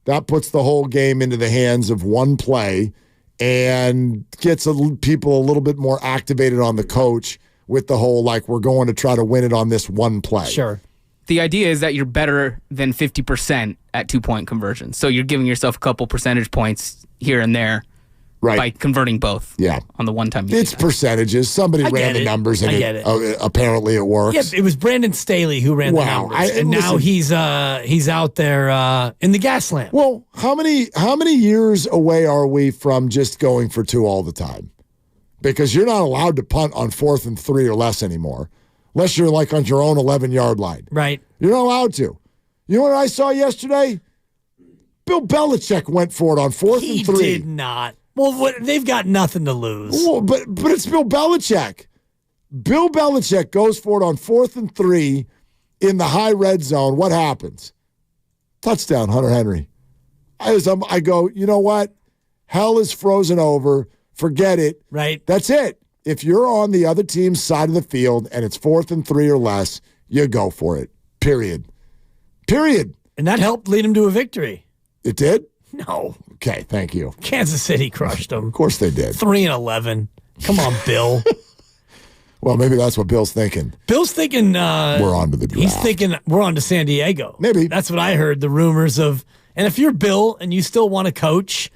that puts the whole game into the hands of one play and gets people a little bit more activated on the coach with the whole, like, we're going to try to win it on this one play. Sure. the idea is that you're better than 50% at 2-point conversion. So you're giving yourself a couple percentage points here and there by converting both. Yeah. On the one time. It's percentages. Somebody ran the numbers, and apparently it works. Yeah, it was Brandon Staley who ran the numbers, and now he's out there in the gas lamp. Well, how many years away are we from just going for 2 all the time? Because you're not allowed to punt on 4th and 3 or less anymore, unless you're like on your own 11-yard line. Right. You're not allowed to. You know what I saw yesterday? Bill Belichick went for it on 4th and 3. He did not. Well, they've got nothing to lose. Well, but it's Bill Belichick. Bill Belichick goes for it on 4th and 3 in the high red zone. What happens? Touchdown, Hunter Henry. I go, you know what? Hell is frozen over. Forget it. Right. That's it. If you're on the other team's side of the field and it's 4th and 3 or less, you go for it. Period. And that helped lead him to a victory. It did? No. Okay, thank you. Kansas City crushed them. Of course they did. 3-11. Come on, Bill. Well, maybe that's what Bill's thinking. Bill's thinking we're on to the draft. He's thinking we're on to San Diego. Maybe. That's what I heard, the rumors of. And if you're Bill and you still want to coach,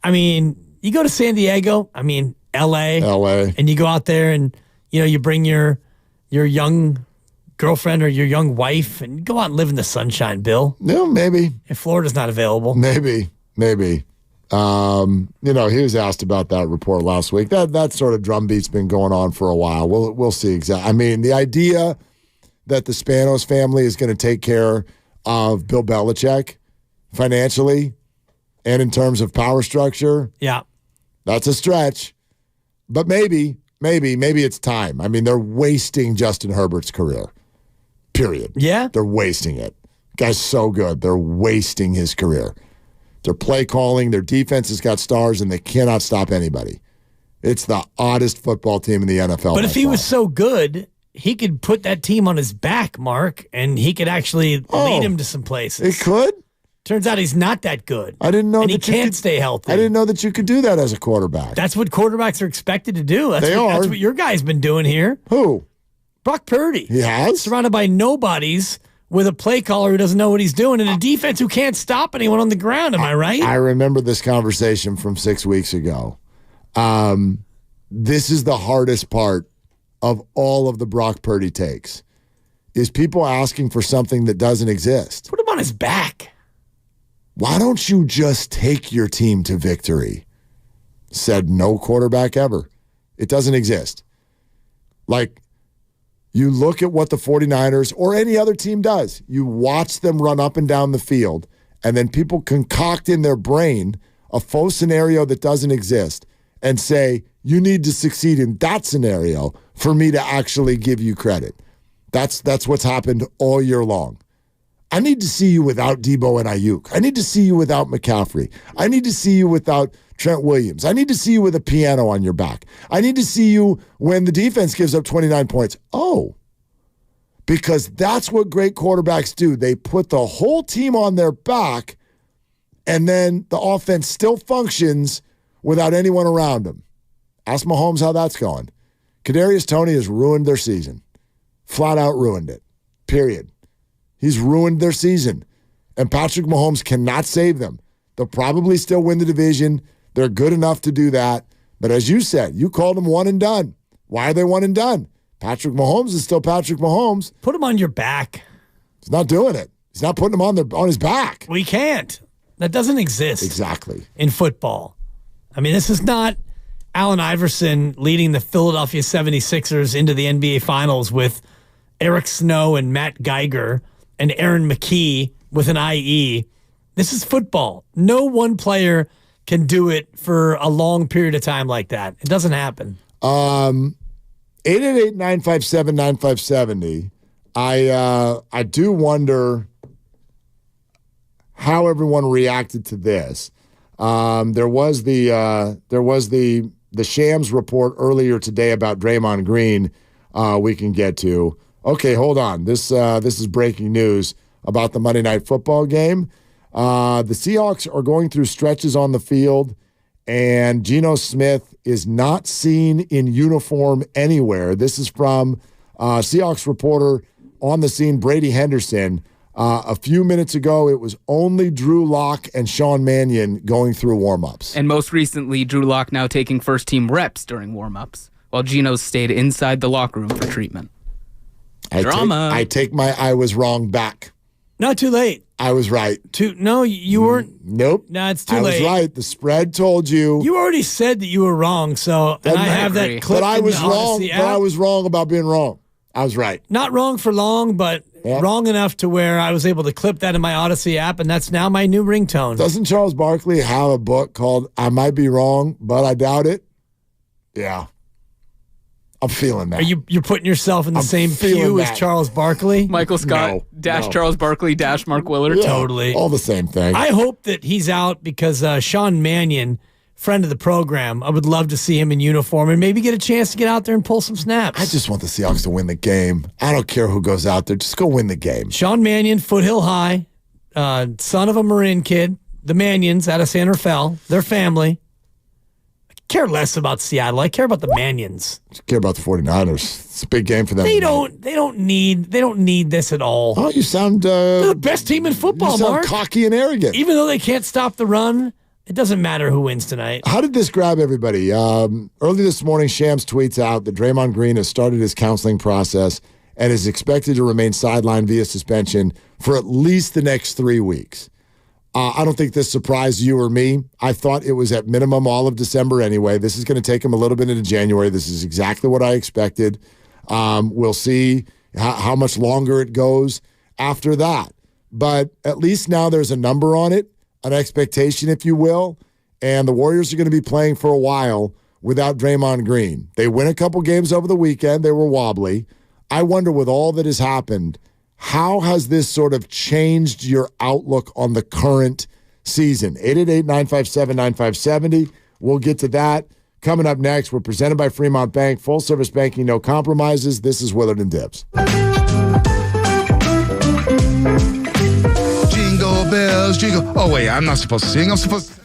I mean, you go to San Diego, I mean, LA. And you go out there and, you bring your young girlfriend or your young wife and go out and live in the sunshine, Bill. No, maybe. If Florida's not available. Maybe. He was asked about that report last week. That sort of drumbeat's been going on for a while. We'll see exactly. I mean, the idea that the Spanos family is going to take care of Bill Belichick financially and in terms of power structure. Yeah. That's a stretch. But maybe it's time. I mean, they're wasting Justin Herbert's career. Period. Yeah. They're wasting it. Guy's so good. They're wasting his career. Their play calling, their defense has got stars, and they cannot stop anybody. It's the oddest football team in the NFL. But if he was so good, he could put that team on his back, Mark, and he could actually lead him to some places. It could? Turns out he's not that good. I didn't know and that he can't stay healthy. I didn't know that you could do that as a quarterback. That's what quarterbacks are expected to do. That's That's what your guy's been doing here. Who? Brock Purdy. He has? Surrounded by nobodies with a play caller who doesn't know what he's doing and a defense who can't stop anyone on the ground. Am I right? I remember this conversation from 6 weeks ago. This is the hardest part of all of the Brock Purdy takes, is people asking for something that doesn't exist. Put him on his back. Why don't you just take your team to victory? Said no quarterback ever. It doesn't exist. Like, you look at what the 49ers or any other team does. You watch them run up and down the field, and then people concoct in their brain a faux scenario that doesn't exist and say, you need to succeed in that scenario for me to actually give you credit. That's what's happened all year long. I need to see you without Debo and Ayuk. I need to see you without McCaffrey. I need to see you without Trent Williams. I need to see you with a piano on your back. I need to see you when the defense gives up 29 points. Oh, because that's what great quarterbacks do. They put the whole team on their back, and then the offense still functions without anyone around them. Ask Mahomes how that's going. Kadarius Toney has ruined their season. Flat out ruined it. Period. He's ruined their season. And Patrick Mahomes cannot save them. They'll probably still win the division. They're good enough to do that. But as you said, you called them one and done. Why are they one and done? Patrick Mahomes is still Patrick Mahomes. Put him on your back. He's not doing it. He's not putting him on his back. We can't. That doesn't exist. Exactly. In football. I mean, this is not Allen Iverson leading the Philadelphia 76ers into the NBA Finals with Eric Snow and Matt Geiger and Aaron McKee with an IE. This is football. No one player can do it for a long period of time like that. It doesn't happen. 888-957-9570. I do wonder how everyone reacted to this. There was the Shams report earlier today about Draymond Green. We can get to. Okay, hold on. This is breaking news about the Monday Night Football game. The Seahawks are going through stretches on the field, and Geno Smith is not seen in uniform anywhere. This is from Seahawks reporter on the scene, Brady Henderson. A few minutes ago, it was only Drew Lock and Sean Mannion going through warm-ups. And most recently, Drew Lock now taking first-team reps during warm-ups, while Geno stayed inside the locker room for treatment. Drama. I take my I was wrong back. Not too late. I was right. No, you weren't. Nope. No, it's too late. late. I was right. The spread told you. You already said that you were wrong, so and I have that clip. But I was in the wrong. Odyssey But I app. was wrong about being wrong. I was right. Not wrong for long, but wrong enough to where I was able to clip that in my Odyssey app, and that's now my new ringtone. Doesn't Charles Barkley have a book called I Might Be Wrong, but I Doubt It? Yeah. I'm feeling that. You're putting yourself in the same pew as Charles Barkley? Michael Scott - Charles Barkley - Mark Willard. Yeah, totally. All the same thing. I hope that he's out because Sean Mannion, friend of the program, I would love to see him in uniform and maybe get a chance to get out there and pull some snaps. I just want the Seahawks to win the game. I don't care who goes out there. Just go win the game. Sean Mannion, Foothill High, son of a Marin kid. The Mannions out of San Rafael, their family. Care less about Seattle. I care about the Mannions. Just care about the 49ers. It's a big game for them. They don't need this at all. Oh, you sound they're the best team in football, you sound Mark. cocky and arrogant. Even though they can't stop the run, it doesn't matter who wins tonight. How did this grab everybody? Early this morning, Shams tweets out that Draymond Green has started his counseling process and is expected to remain sidelined via suspension for at least the next 3 weeks. I don't think this surprised you or me. I thought it was at minimum all of December anyway. This is going to take him a little bit into January. This is exactly what I expected. We'll see how much longer it goes after that. But at least now there's a number on it, an expectation, if you will. And the Warriors are going to be playing for a while without Draymond Green. They win a couple games over the weekend. They were wobbly. I wonder, with all that has happened, how has this sort of changed your outlook on the current season? 888-957-9570. We'll get to that. Coming up next, we're presented by Fremont Bank. Full service banking, no compromises. This is Willard and Dibbs. Jingle bells, jingle. Oh, wait, I'm not supposed to sing. I'm supposed to.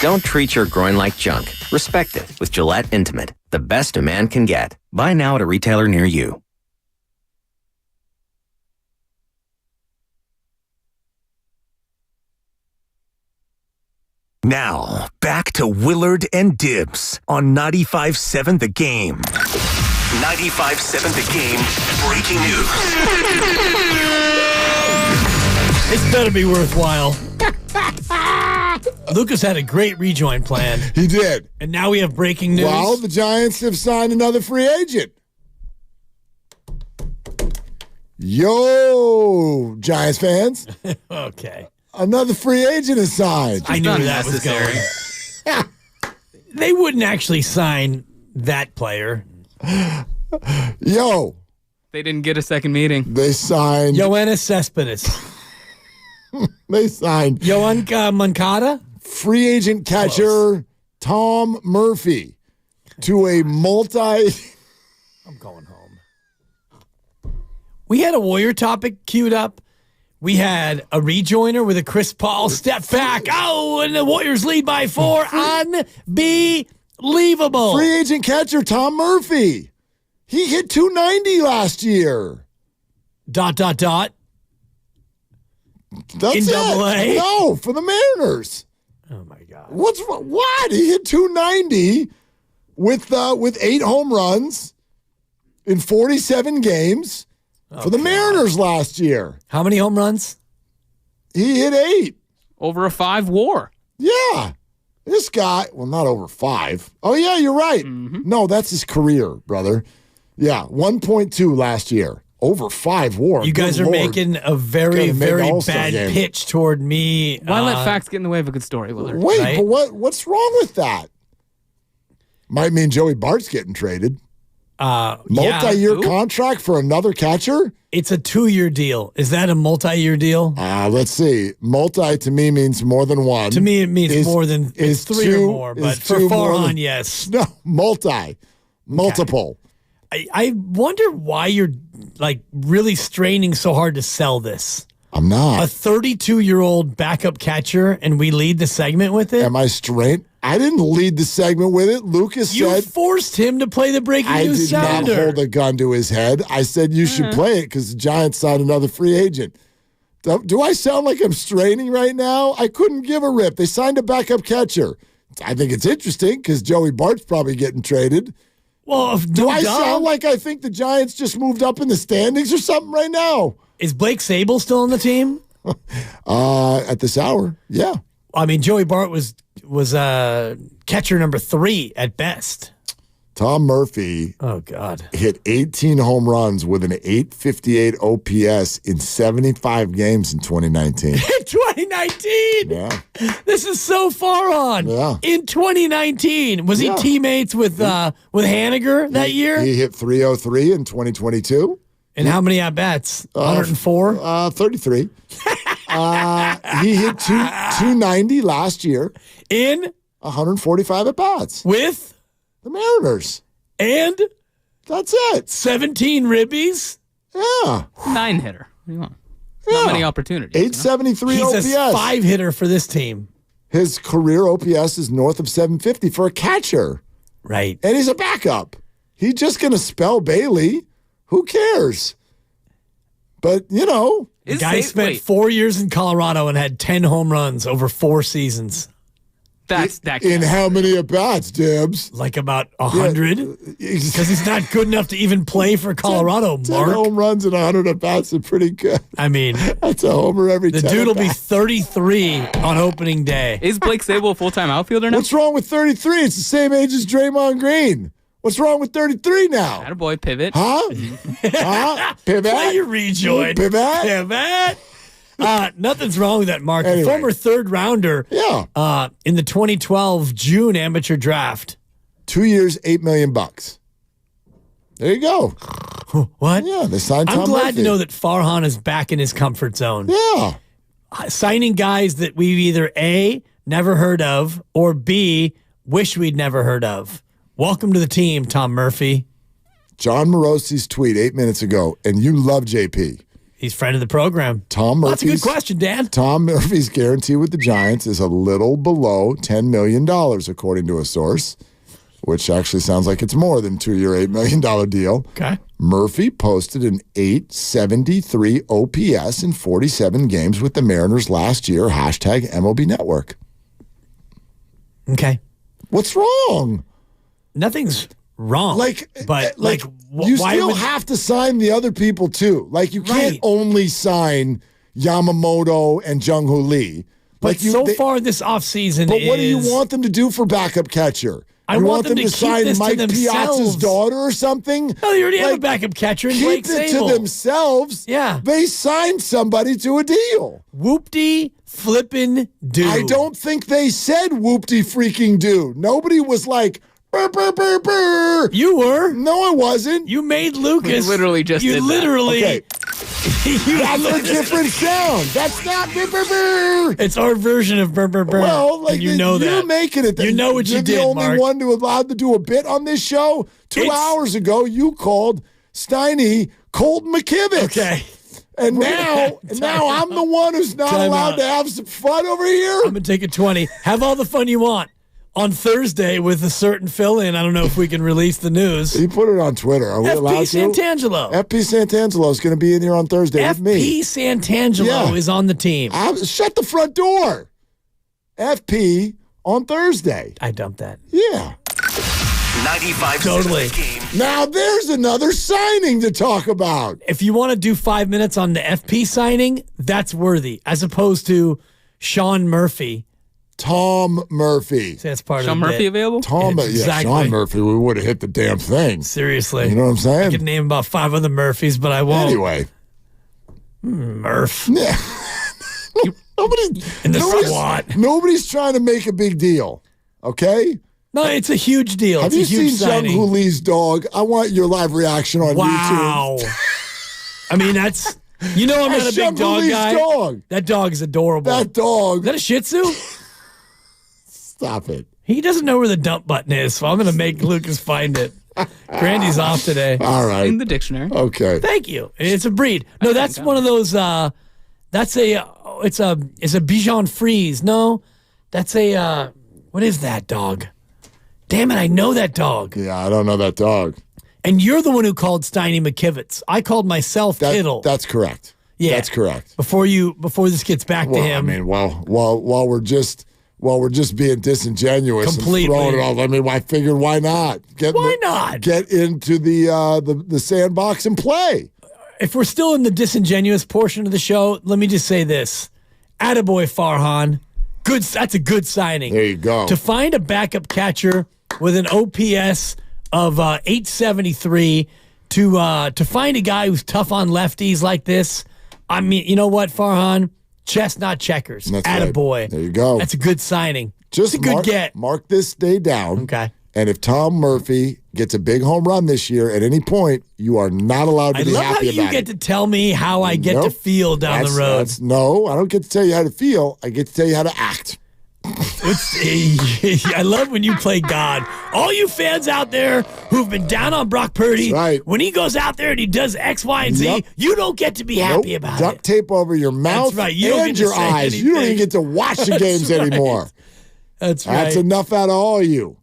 Don't treat your groin like junk. Respect it with Gillette Intimate, the best a man can get. Buy now at a retailer near you. Now, back to Willard and Dibbs on 95.7 The Game. 95.7 The Game, breaking news. This better be worthwhile. Lucas had a great rejoin plan. He did. And now we have breaking news. Well, the Giants have signed another free agent. Yo, Giants fans. Okay. Another free agent is signed. I knew where that was going. They wouldn't actually sign that player. Yo. They didn't get a second meeting. They signed Yoenis Cespedes. They signed Yohan Moncada? Free agent catcher Close. Tom Murphy to a I'm going home. We had a Warrior topic queued up. We had a rejoiner with a Chris Paul step back. Oh, and the Warriors lead by 4. Unbelievable. Free agent catcher Tom Murphy. He hit 290 last year. ... That's in it. AA? No, for the Mariners. Oh my God! What? He hit 290 with 8 home runs in 47 games for the Mariners last year. How many home runs? He hit 8 over a 5 WAR. Yeah, this guy. Well, not over 5. Oh yeah, you're right. Mm-hmm. No, that's his career, brother. Yeah, 1.2 last year. Over 5 WAR. You guys are making a very, very bad game. Pitch toward me. Why let facts get in the way of a good story, Willard? Wait, right? but what's wrong with that? Might mean Joey Bart's getting traded. Multi-year contract for another catcher? It's a 2-year deal. Is that a multi-year deal? Let's see. Multi to me means more than one. To me, it means more than 3 or more. But for Farhan, yes. No, multiple. I wonder why you're really straining so hard to sell this. I'm not. A 32-year-old backup catcher, and we lead the segment with it? Am I straight? I didn't lead the segment with it. Lucas said... You forced him to play the breaking news sounder. I did not hold a gun to his head. I said you should play it because the Giants signed another free agent. Do I sound like I'm straining right now? I couldn't give a rip. They signed a backup catcher. I think it's interesting because Joey Bart's probably getting traded. Well, do I sound like I think the Giants just moved up in the standings or something right now? Is Blake Sable still on the team? At this hour, yeah. I mean, Joey Bart was catcher number 3 at best. Tom Murphy. Oh, God. Hit 18 home runs with an 858 OPS in 75 games in 2019. 2019? Yeah. This is so far on. Yeah. In 2019. Was he teammates with Haniger that year? He hit 303 in 2022. And how many at-bats? 104? 33. He hit 290 last year. In? 145 at-bats. With? The Mariners. And? That's it. 17 ribbies? Yeah. 9-hitter. What do you want? Not many opportunities. 873 OPS. He's a 5-hitter for this team. His career OPS is north of 750 for a catcher. Right. And he's a backup. He's just going to spell Bailey. Who cares? But, The guy spent 4 years in Colorado and had 10 home runs over 4 seasons. In how many at-bats, Dibs? Like about 100? Because he's not good enough to even play for Colorado, 10 Mark. home runs and 100 at-bats are pretty good. I mean, that's a homer every the 10 dude will be at-bats. 33 on opening day. Is Blake Sable a full-time outfielder now? What's wrong with 33? It's the same age as Draymond Green. What's wrong with 33 now? Attaboy, pivot. Huh? Pivot? Play your rejoin. Pivot? Nothing's wrong with that, Mark. Anyway. The former third rounder in the 2012 June amateur draft. 2 years, $8 million. There you go. What? Yeah, they signed Tom I'm glad Murphy. to know that Farhan is back in his comfort zone. Yeah. Signing guys that we've either A, never heard of, or B, wish we'd never heard of. Welcome to the team, Tom Murphy. John Morosi's tweet 8 minutes ago, and you love JP. He's friend of the program. Tom Murphy's, That's a good question, Dan. Tom Murphy's guarantee with the Giants is a little below $10 million, according to a source, which actually sounds like it's more than 2-year, $8 million deal. Okay. Murphy posted an 873 OPS in 47 games with the Mariners last year, hashtag MLB Network. Okay. What's wrong? Nothing's wrong. You still have to sign the other people too. Like you can't only sign Yamamoto and Jung-Hoo Lee. But far this offseason But what do you want them to do for backup catcher? I you want them to sign keep this Mike to Piazza's themselves. daughter or something? No, they already have a backup catcher in Blake Keep it Sable. to themselves. Yeah. They signed somebody to a deal. Whoop-de flippin' do. I don't think they said whoop-de freaking do. Nobody was like, burr, burr, burr, burr. You were. No, I wasn't. You made Lucas. We literally just did that. literally. Okay. That's a different sound. That's not burr, burr, burr. It's our version of burr, burr, burr. Well, like and you know you're that. making it. You know what you You're did, the only Mark. one allowed to do a bit on this show. 2 hours ago, you called Steiny Colton McKivitz. Okay. And now I'm the one who's not Time allowed out. to have some fun over here. I'm going to take a 20. Have all the fun you want. On Thursday with a certain fill-in, I don't know if we can release the news. He put it on Twitter. Are we allowed to? Santangelo. FP Santangelo is going to be in here on Thursday with me. FP Santangelo is on the team. Shut the front door. FP on Thursday. I dumped that. Yeah. 95 Totally. game. Now there's another signing to talk about. If you want to do 5 minutes on the FP signing, that's worthy, as opposed to Sean Murphy. Tom Murphy. See, that's part Sean of the Murphy bit. available? Exactly. Sean Murphy, we would have hit the damn thing. Seriously. You know what I'm saying? I could name about 5 other Murphys, but I won't. Anyway. Murph. Yeah. In the squad. Nobody's trying to make a big deal, okay? No, it's a huge deal. Have it's you a huge seen signing. Jung-Hoo Lee's dog? I want your live reaction on Wow. YouTube. I mean, that's... You know I'm not a big Jung-Hoo dog Lee's guy. dog. That dog is adorable. That dog. Is that a Shih Tzu? Stop it. He doesn't know where the dump button is, so I'm going to make Lucas find it. Grandy's off today. All right. In the dictionary. Okay. Thank you. It's a breed. No, that's one of those. It's a Bichon Frise. No, that's a. What is that dog? Damn it! I know that dog. Yeah, I don't know that dog. And you're the one who called Steiny McKivitz. I called myself Kittle. That's correct. Yeah, that's correct. Before this gets back to him. I mean, while we're just being disingenuous Completely. and throwing it off. I mean, I figured why not? Why not? Get into the sandbox and play. If we're still in the disingenuous portion of the show, let me just say this. Attaboy Farhan. Good. That's a good signing. There you go. To find a backup catcher with an OPS of 873 to find a guy who's tough on lefties like this. I mean, you know what, Farhan? Chess, not checkers. That's Attaboy. right. There you go. That's a good signing. Just it's a good get. Mark this day down. Okay. And if Tom Murphy gets a big home run this year at any point, you are not allowed to be happy about it. I love how you get to tell me how I get to feel down the road. No, I don't get to tell you how to feel. I get to tell you how to act. I love when you play God. All you fans out there who've been down on Brock Purdy, when he goes out there and he does X, Y, and Z, you don't get to be happy about it. Duct tape over your mouth and your eyes. You don't even get to watch the games anymore. That's right. That's enough out of all you.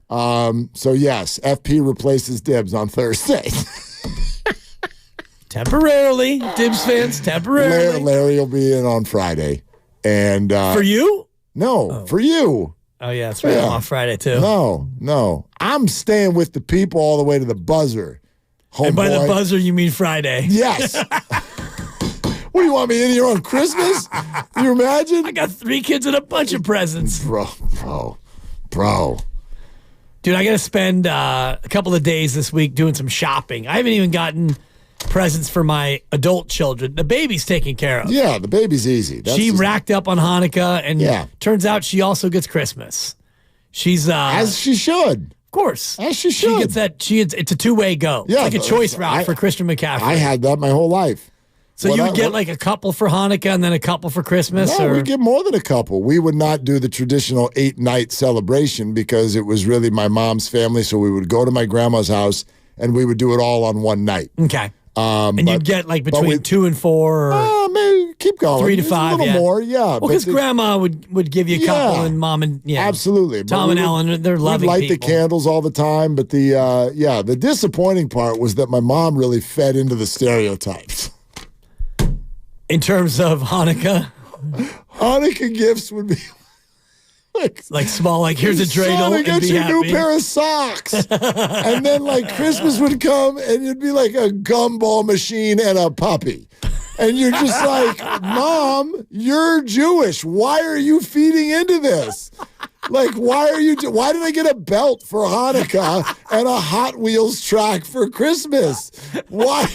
So, yes, FP replaces Dibs on Thursday. Temporarily. Dibs fans, temporarily. Larry will be in on Friday. And for you? No, for you. Oh, yeah, that's right. I'm off Friday, too. No. I'm staying with the people all the way to the buzzer. And by the buzzer, you mean Friday. Yes. What, do you want me in here on Christmas? Can you imagine? I got 3 kids and a bunch of presents. Bro. Dude, I got to spend a couple of days this week doing some shopping. I haven't even gotten presents for my adult children. The baby's taken care of. Yeah, the baby's easy. She racked up on Hanukkah, and turns out she also gets Christmas. She's as she should. Of course. As she should. She gets that. It's a two-way go. Yeah, it's like a choice route for Christian McCaffrey. I had that my whole life. So you would get like a couple for Hanukkah and then a couple for Christmas? No, or? we get more than a couple. We would not do the traditional 8-night celebration because it was really my mom's family. So we would go to my grandma's house and we would do it all on one night. Okay. And you'd get like between 2 and 4 or maybe keep going. 3 to 5. A little more, yeah. Well, because grandma would give you a couple and mom and absolutely. Tom and Ellen, they're loving light people. The candles all the time. But the disappointing part was that my mom really fed into the stereotypes. In terms of Hanukkah? Hanukkah gifts would be like small, like here's a dreidel and get be you happy. A new pair of socks. And then like Christmas would come and it'd be like a gumball machine and a puppy. And you're just like, Mom, you're Jewish. Why are you feeding into this? Like, why did I get a belt for Hanukkah and a Hot Wheels track for Christmas? Why?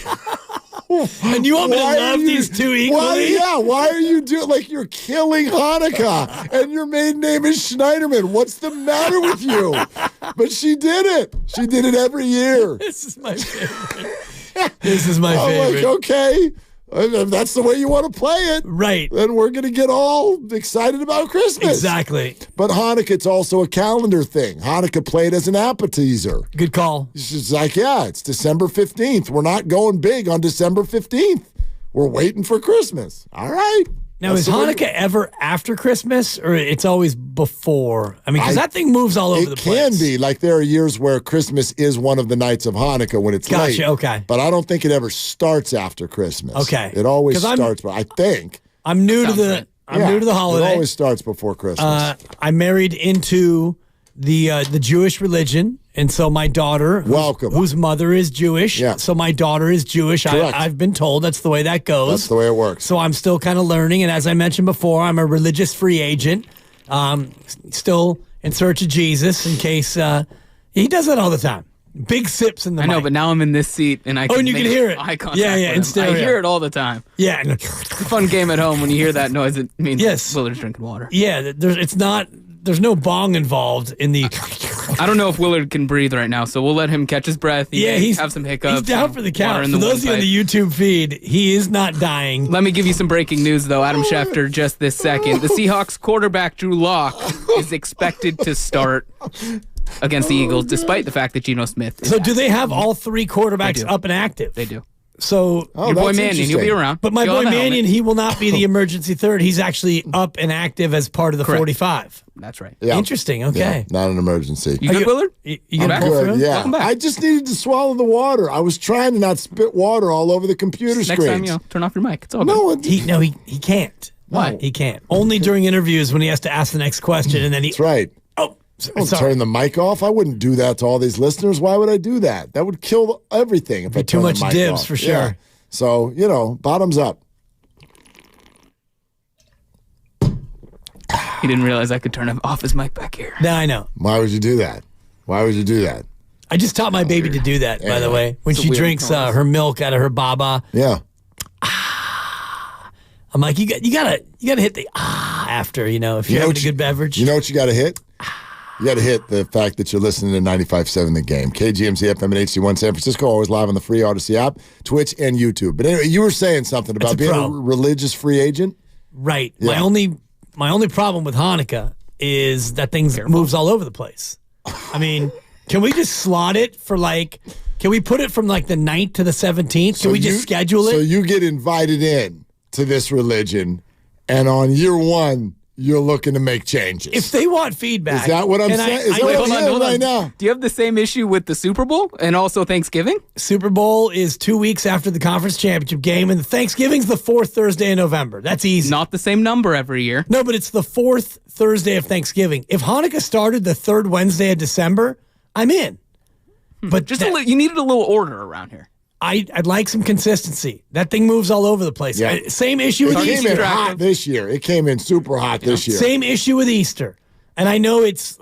And you want me to love these two equally? Why are you doing like you're killing Hanukkah and your maiden name is Schneiderman? What's the matter with you? But she did it. She did it every year. This is my favorite. This is my favorite. I'm like, okay. If that's the way you want to play it, right? Then we're going to get all excited about Christmas. Exactly. But Hanukkah, it's also a calendar thing. Hanukkah played as an appetizer. Good call. It's just like, it's December 15th. We're not going big on December 15th. We're waiting for Christmas. All right. Now, is Hanukkah ever after Christmas, or it's always before? I mean, because that thing moves all over the place. It can be. Like, there are years where Christmas is one of the nights of Hanukkah when it's late. Gotcha, okay. But I don't think it ever starts after Christmas. Okay. It always starts, I think. I'm new to the holiday. It always starts before Christmas. I married into the Jewish religion, and so my daughter, whose mother is Jewish, so my daughter is Jewish. I've been told that's the way that goes. That's the way it works. So I'm still kind of learning, and as I mentioned before, I'm a religious free agent, still in search of Jesus in case he does that all the time. Big sips in the mic. I know, but now I'm in this seat, and I can you make can hear it. eye contact Yeah, with in him. stereo. I hear it all the time. Yeah. It's a fun game at home when you hear that noise. It means Willard's drinking water. Yeah, there's no bong involved in the... I don't know if Willard can breathe right now, so we'll let him catch his breath. He's have some hiccups. He's down for the count. For those of you on the YouTube feed, he is not dying. Let me give you some breaking news, though. Adam Schefter, just this second. The Seahawks quarterback, Drew Lock, is expected to start against the Eagles, despite the fact that Geno Smith is do they have all 3 quarterbacks up and active? They do. So your boy Mannion, he'll be around. But my boy Mannion, he will not be the emergency third. He's actually up and active as part of the 45. That's right. Yeah. Interesting. Okay. Yeah, not an emergency. You good, Willard? You gonna pull through? Yeah. Welcome back. I just needed to swallow the water. I was trying to not spit water all over the computer screen. Next time, turn off your mic. It's all good. He can't. Why? He can't. Only during interviews when he has to ask the next question, and then he. That's right. Don't turn the mic off. I wouldn't do that to all these listeners. Why would I do that? That would kill everything if I too turn much the mic dibs off. for sure. Yeah. So, bottoms up. He didn't realize I could turn off his mic back here. No, I know. Why would you do that? I just taught my baby to do that, by the way. When she drinks her milk out of her baba. Yeah. I'm like, you gotta hit the after, if you're having a good beverage. You know what you gotta hit? You gotta hit the fact that you're listening to 95.7 The Game. KGMZ FM and HD1 San Francisco, always live on the free Odyssey app, Twitch, and YouTube. But anyway, you were saying something about being a religious free agent? Right. Yeah. My only problem with Hanukkah is that things moves all over the place. I mean, can we just slot it for can we put it from the 9th to the 17th? Can we just schedule it? So you get invited in to this religion, and on year one, you're looking to make changes. If they want feedback. Is that what I'm saying? Is that what I'm hearing right now? Do you have the same issue with the Super Bowl and also Thanksgiving? Super Bowl is 2 weeks after the conference championship game, and Thanksgiving's the 4th Thursday in November. That's easy. Not the same number every year. No, but it's the 4th Thursday of Thanksgiving. If Hanukkah started the 3rd Wednesday of December, I'm in. But you needed a little order around here. I'd like some consistency. That thing moves all over the place. Yeah. Same issue with Easter. It came in hot this year. It came in super hot this year. Same issue with Easter. And I know it's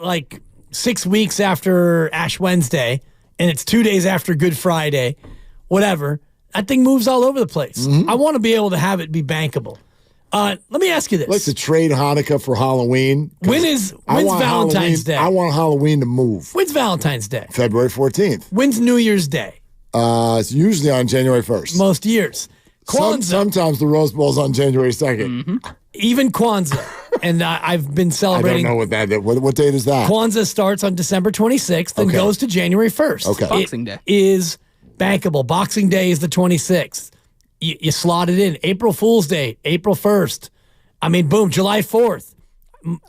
6 weeks after Ash Wednesday, and it's 2 days after Good Friday, whatever. That thing moves all over the place. I want to be able to have it be bankable. Let me ask you this. Let's trade Hanukkah for Halloween. When's Valentine's Day? I want Halloween to move. When's Valentine's Day? February 14th. When's New Year's Day? It's usually on January 1st. Most years. Kwanzaa. Sometimes the Rose Bowl's on January 2nd. Even Kwanzaa. And I've been celebrating. I don't know what that is. What date is that? Kwanzaa starts on December 26th and goes to January 1st. Okay. Boxing Day. Is bankable. Boxing Day is the 26th. You slot it in. April Fool's Day, April 1st. I mean, boom, July 4th.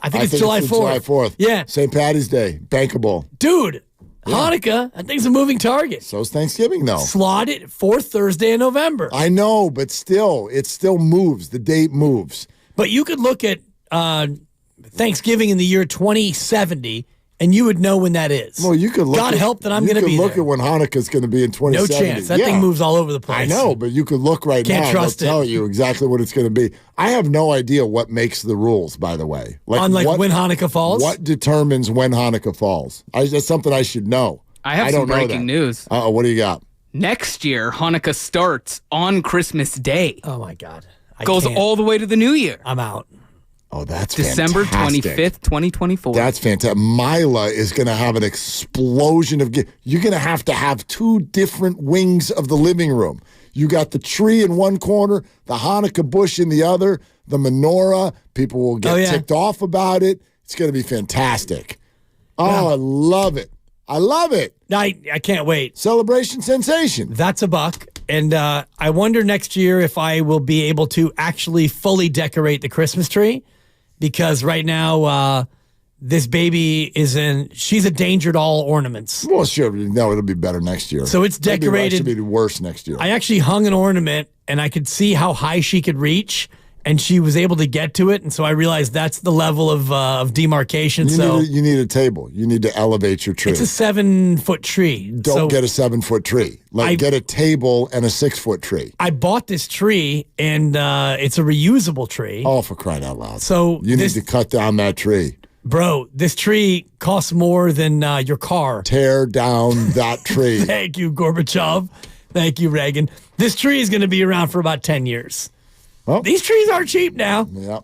I think it's July 4th. July 4th. Yeah. St. Patty's Day, bankable. Dude, Hanukkah, I think it's a moving target. So is Thanksgiving, though. Slot it 4th Thursday in November. I know, but still, it still moves. The date moves. But you could look at Thanksgiving in the year 2070, and you would know when that is. Well, you could look. God help that I'm going to be there. You could look at when Hanukkah's going to be in 2070. No chance. That thing moves all over the place. I know, but you could look right Can't now. trust They'll it. tell you exactly what it's going to be. I have no idea what makes the rules, by the way. On when Hanukkah falls? What determines when Hanukkah falls? That's something I should know. I have some breaking news. Uh-oh, what do you got? Next year, Hanukkah starts on Christmas Day. Oh, my God. Goes all the way to the New Year. I'm out. Oh, that's December fantastic. 25th, 2024. That's fantastic. Mila is going to have an explosion of gifts. You're going to have two different wings of the living room. You got the tree in one corner, the Hanukkah bush in the other, the menorah. People will get ticked off about it. It's going to be fantastic. Oh, I love it. I love it. I can't wait. Celebration sensation. That's a buck. And I wonder next year if I will be able to actually fully decorate the Christmas tree. Because right now, this baby she's a danger to all ornaments. Well, sure. No, it'll be better next year. So it's decorated. It should be worse next year. I actually hung an ornament, and I could see how high she could reach, and she was able to get to it. And so I realized that's the level of demarcation. You need a table. You need to elevate your tree. It's a 7-foot tree. Don't get a 7-foot tree. Get a table and a 6-foot tree. I bought this tree, and it's a reusable tree. Oh, for crying out loud. So you need to cut down that tree. Bro, this tree costs more than your car. Tear down that tree. Thank you, Gorbachev. Thank you, Reagan. This tree is going to be around for about 10 years. Well, these trees are cheap now. Yep.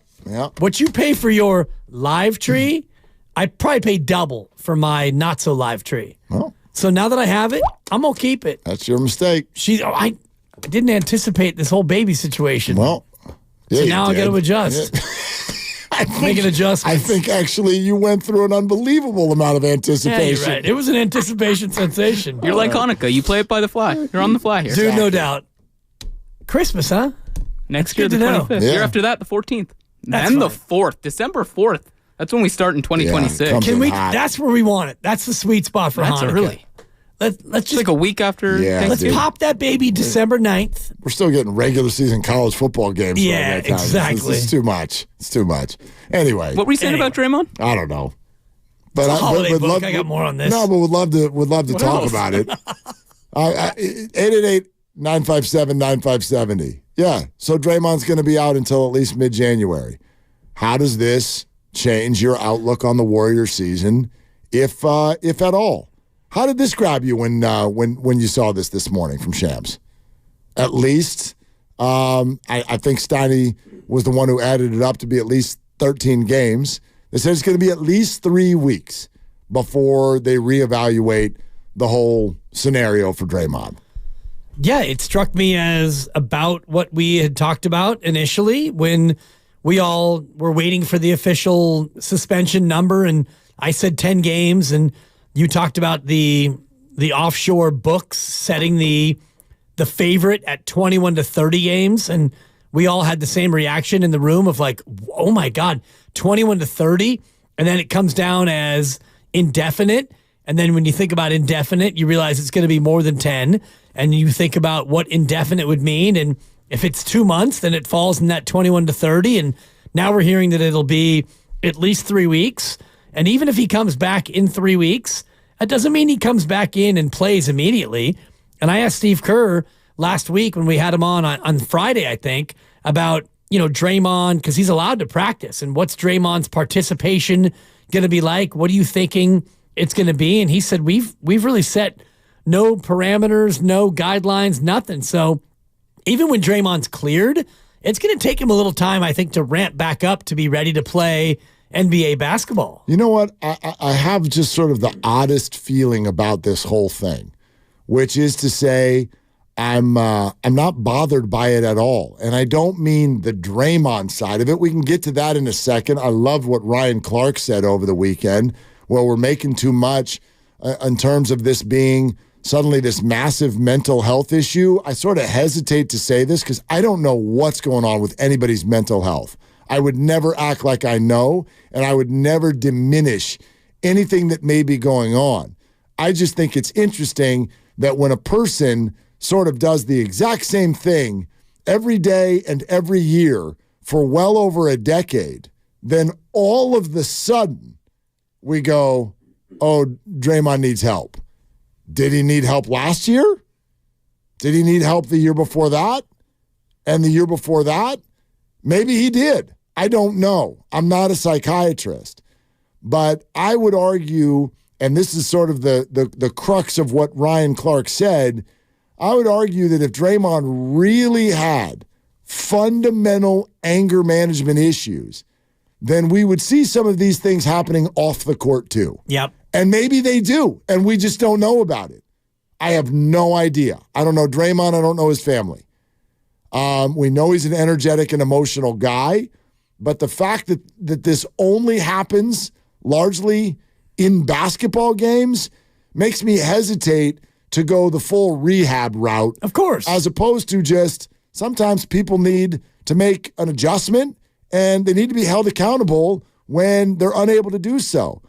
What you pay for your live tree, I probably pay double for my not so live tree. Well, so now that I have it, I'm gonna keep it. That's your mistake. I didn't anticipate this whole baby situation. Well, so now I got to adjust. Make an adjustment. I think actually you went through an unbelievable amount of anticipation. Yeah, you're right. It was an anticipation sensation. You're like Hanukkah. You play it by the fly. You're on the fly here. Dude, no doubt. Christmas, huh? Next year, the 25th. Yeah. Year after that, the 14th. Then the 4th, December 4th. That's when we start in 2026. Can we? That's where we want it. That's the sweet spot for Hanukkah. Early. Let's just like a week after. Let's pop that baby December 9th. We're still getting regular season college football games. Yeah, right that time. exactly. It's too much. It's too much. Anyway, what were you saying about Draymond? I don't know. But I got more on this. No, but would love to talk about it. 888-957-9570. Yeah. So Draymond's going to be out until at least mid-January. How does this change your outlook on the Warriors season, if at all? How did this grab you when you saw this morning from Shams? At least, I think Steiny was the one who added it up to be at least 13 games. They said it's going to be at least 3 weeks before they reevaluate the whole scenario for Draymond. Yeah, it struck me as about what we had talked about initially when we all were waiting for the official suspension number, and I said 10 games, and you talked about the offshore books setting the favorite at 21 to 30 games, and we all had the same reaction in the room of like, oh my God, 21 to 30, and then it comes down as indefinite, and then when you think about indefinite, you realize it's going to be more than 10, and you think about what indefinite would mean, and if it's 2 months, then it falls in that 21 to 30, and now we're hearing that it'll be at least 3 weeks, and even if he comes back in 3 weeks, that doesn't mean he comes back in and plays immediately. And I asked Steve Kerr last week when we had him on Friday, I think, about, Draymond, because he's allowed to practice, and what's Draymond's participation going to be like? What are you thinking it's going to be? And he said, we've really set no parameters, no guidelines, nothing. So even when Draymond's cleared, it's going to take him a little time, I think, to ramp back up to be ready to play NBA basketball. You know what? I have just sort of the oddest feeling about this whole thing, which is to say I'm not bothered by it at all. And I don't mean the Draymond side of it. We can get to that in a second. I love what Ryan Clark said over the weekend, where we're making too much in terms of this being suddenly this massive mental health issue. I sort of hesitate to say this because I don't know what's going on with anybody's mental health. I would never act like I know, and I would never diminish anything that may be going on. I just think it's interesting that when a person sort of does the exact same thing every day and every year for well over a decade, then all of the sudden we go, oh, Draymond needs help. Did he need help last year? Did he need help the year before that? And the year before that? Maybe he did. I don't know. I'm not a psychiatrist. But I would argue, and this is sort of the crux of what Ryan Clark said, I would argue that if Draymond really had fundamental anger management issues, then we would see some of these things happening off the court too. Yep. And maybe they do, and we just don't know about it. I have no idea. I don't know Draymond. I don't know his family. We know he's an energetic and emotional guy, but the fact that this only happens largely in basketball games makes me hesitate to go the full rehab route. Of course. As opposed to just sometimes people need to make an adjustment and they need to be held accountable when they're unable to do so.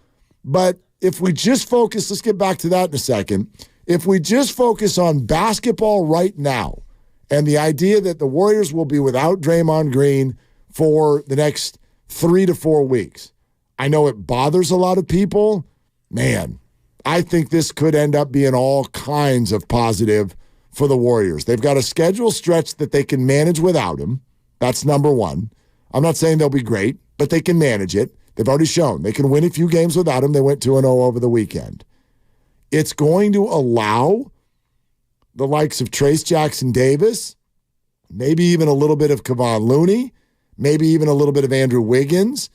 But if we just focus, let's get back to that in a second. If we just focus on basketball right now and the idea that the Warriors will be without Draymond Green for the next 3 to 4 weeks, I know it bothers a lot of people. Man, I think this could end up being all kinds of positive for the Warriors. They've got a schedule stretch that they can manage without him. That's number one. I'm not saying they'll be great, but they can manage it. They've already shown they can win a few games without him. They went 2-0 over the weekend. It's going to allow the likes of Trace Jackson-Davis, maybe even a little bit of Kevon Looney, maybe even a little bit of Andrew Wiggins.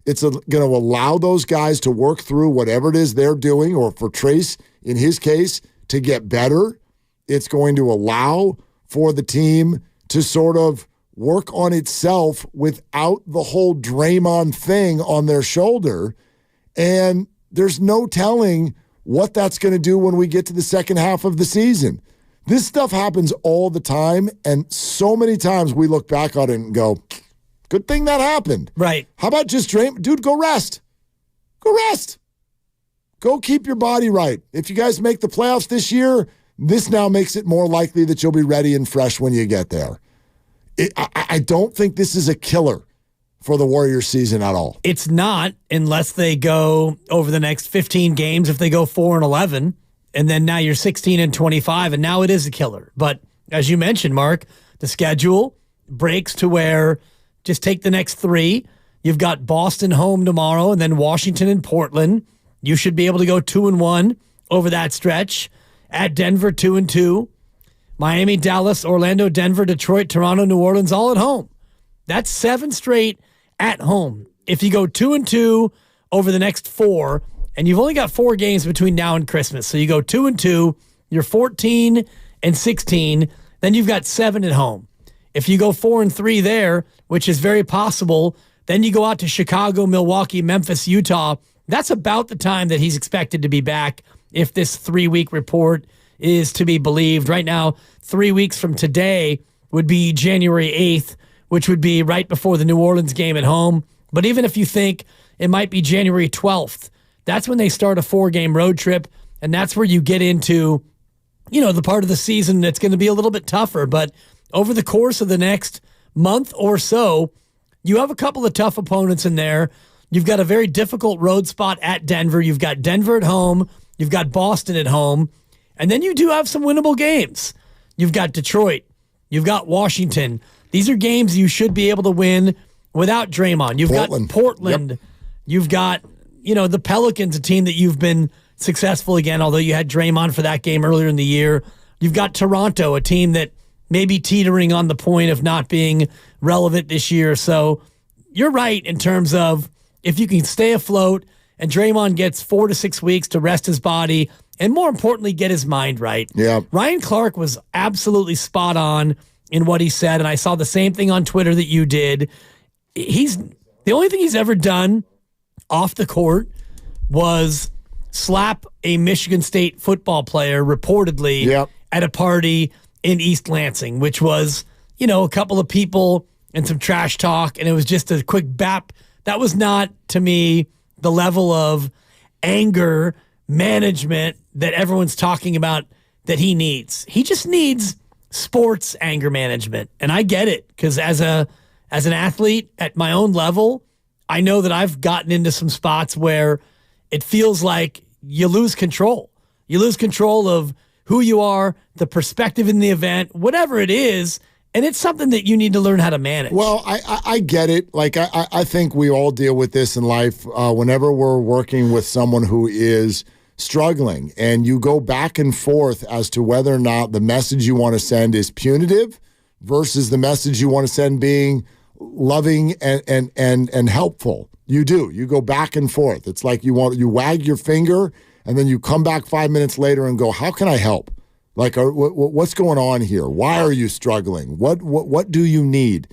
It's going to allow those guys to work through whatever it is they're doing, or for Trace, in his case, to get better. It's going to allow for the team to sort of work on itself without the whole Draymond thing on their shoulder. And there's no telling what that's going to do when we get to the second half of the season. This stuff happens all the time, and so many times we look back on it and go, good thing that happened. Right. How about just Draymond? Dude, go rest. Go rest. Go keep your body right. If you guys make the playoffs this year, this now makes it more likely that you'll be ready and fresh when you get there. I don't think this is a killer for the Warriors season at all. It's not, unless they go over the next 15 games, if they go 4-11, and then now you're 16-25, and now it is a killer. But as you mentioned, Mark, the schedule breaks to where just take the next 3. You've got Boston home tomorrow, and then Washington and Portland. You should be able to go 2-1 over that stretch. At Denver, 2-2. Miami, Dallas, Orlando, Denver, Detroit, Toronto, New Orleans, all at home. That's 7 straight at home. If you go 2-2 over the next 4, and you've only got 4 games between now and Christmas, so you go 2-2, you're 14-16, then you've got 7 at home. If you go 4-3 there, which is very possible, then you go out to Chicago, Milwaukee, Memphis, Utah. That's about the time that he's expected to be back if this 3-week report is to be believed. Right now, 3 weeks from today would be January 8th, which would be right before the New Orleans game at home. But even if you think it might be January 12th, that's when they start a 4-game road trip, and that's where you get into, the part of the season that's going to be a little bit tougher. But over the course of the next month or so, you have a couple of tough opponents in there. You've got a very difficult road spot at Denver. You've got Denver at home. You've got Boston at home. And then you do have some winnable games. You've got Detroit. You've got Washington. These are games you should be able to win without Draymond. You've got Portland. Yep. You've got, the Pelicans, a team that you've been successful again, although you had Draymond for that game earlier in the year. You've got Toronto, a team that may be teetering on the point of not being relevant this year. So you're right in terms of if you can stay afloat and Draymond gets 4 to 6 weeks to rest his body and more importantly, get his mind right. Yeah. Ryan Clark was absolutely spot on in what he said. And I saw the same thing on Twitter that you did. The only thing he's ever done off the court was slap a Michigan State football player reportedly at a party in East Lansing, which was, a couple of people and some trash talk. And it was just a quick bap. That was not, to me, the level of anger management that everyone's talking about that he needs. He just needs sports anger management. And I get it, because as an athlete at my own level, I know that I've gotten into some spots where it feels like you lose control. You lose control of who you are, the perspective in the event, whatever it is. And it's something that you need to learn how to manage. Well, I get it. Like, I think we all deal with this in life whenever we're working with someone who is struggling. And you go back and forth as to whether or not the message you want to send is punitive versus the message you want to send being loving and helpful. You do. You go back and forth. It's like you wag your finger and then you come back 5 minutes later and go, how can I help? Like, what's going on here? Why are you struggling? What do you need?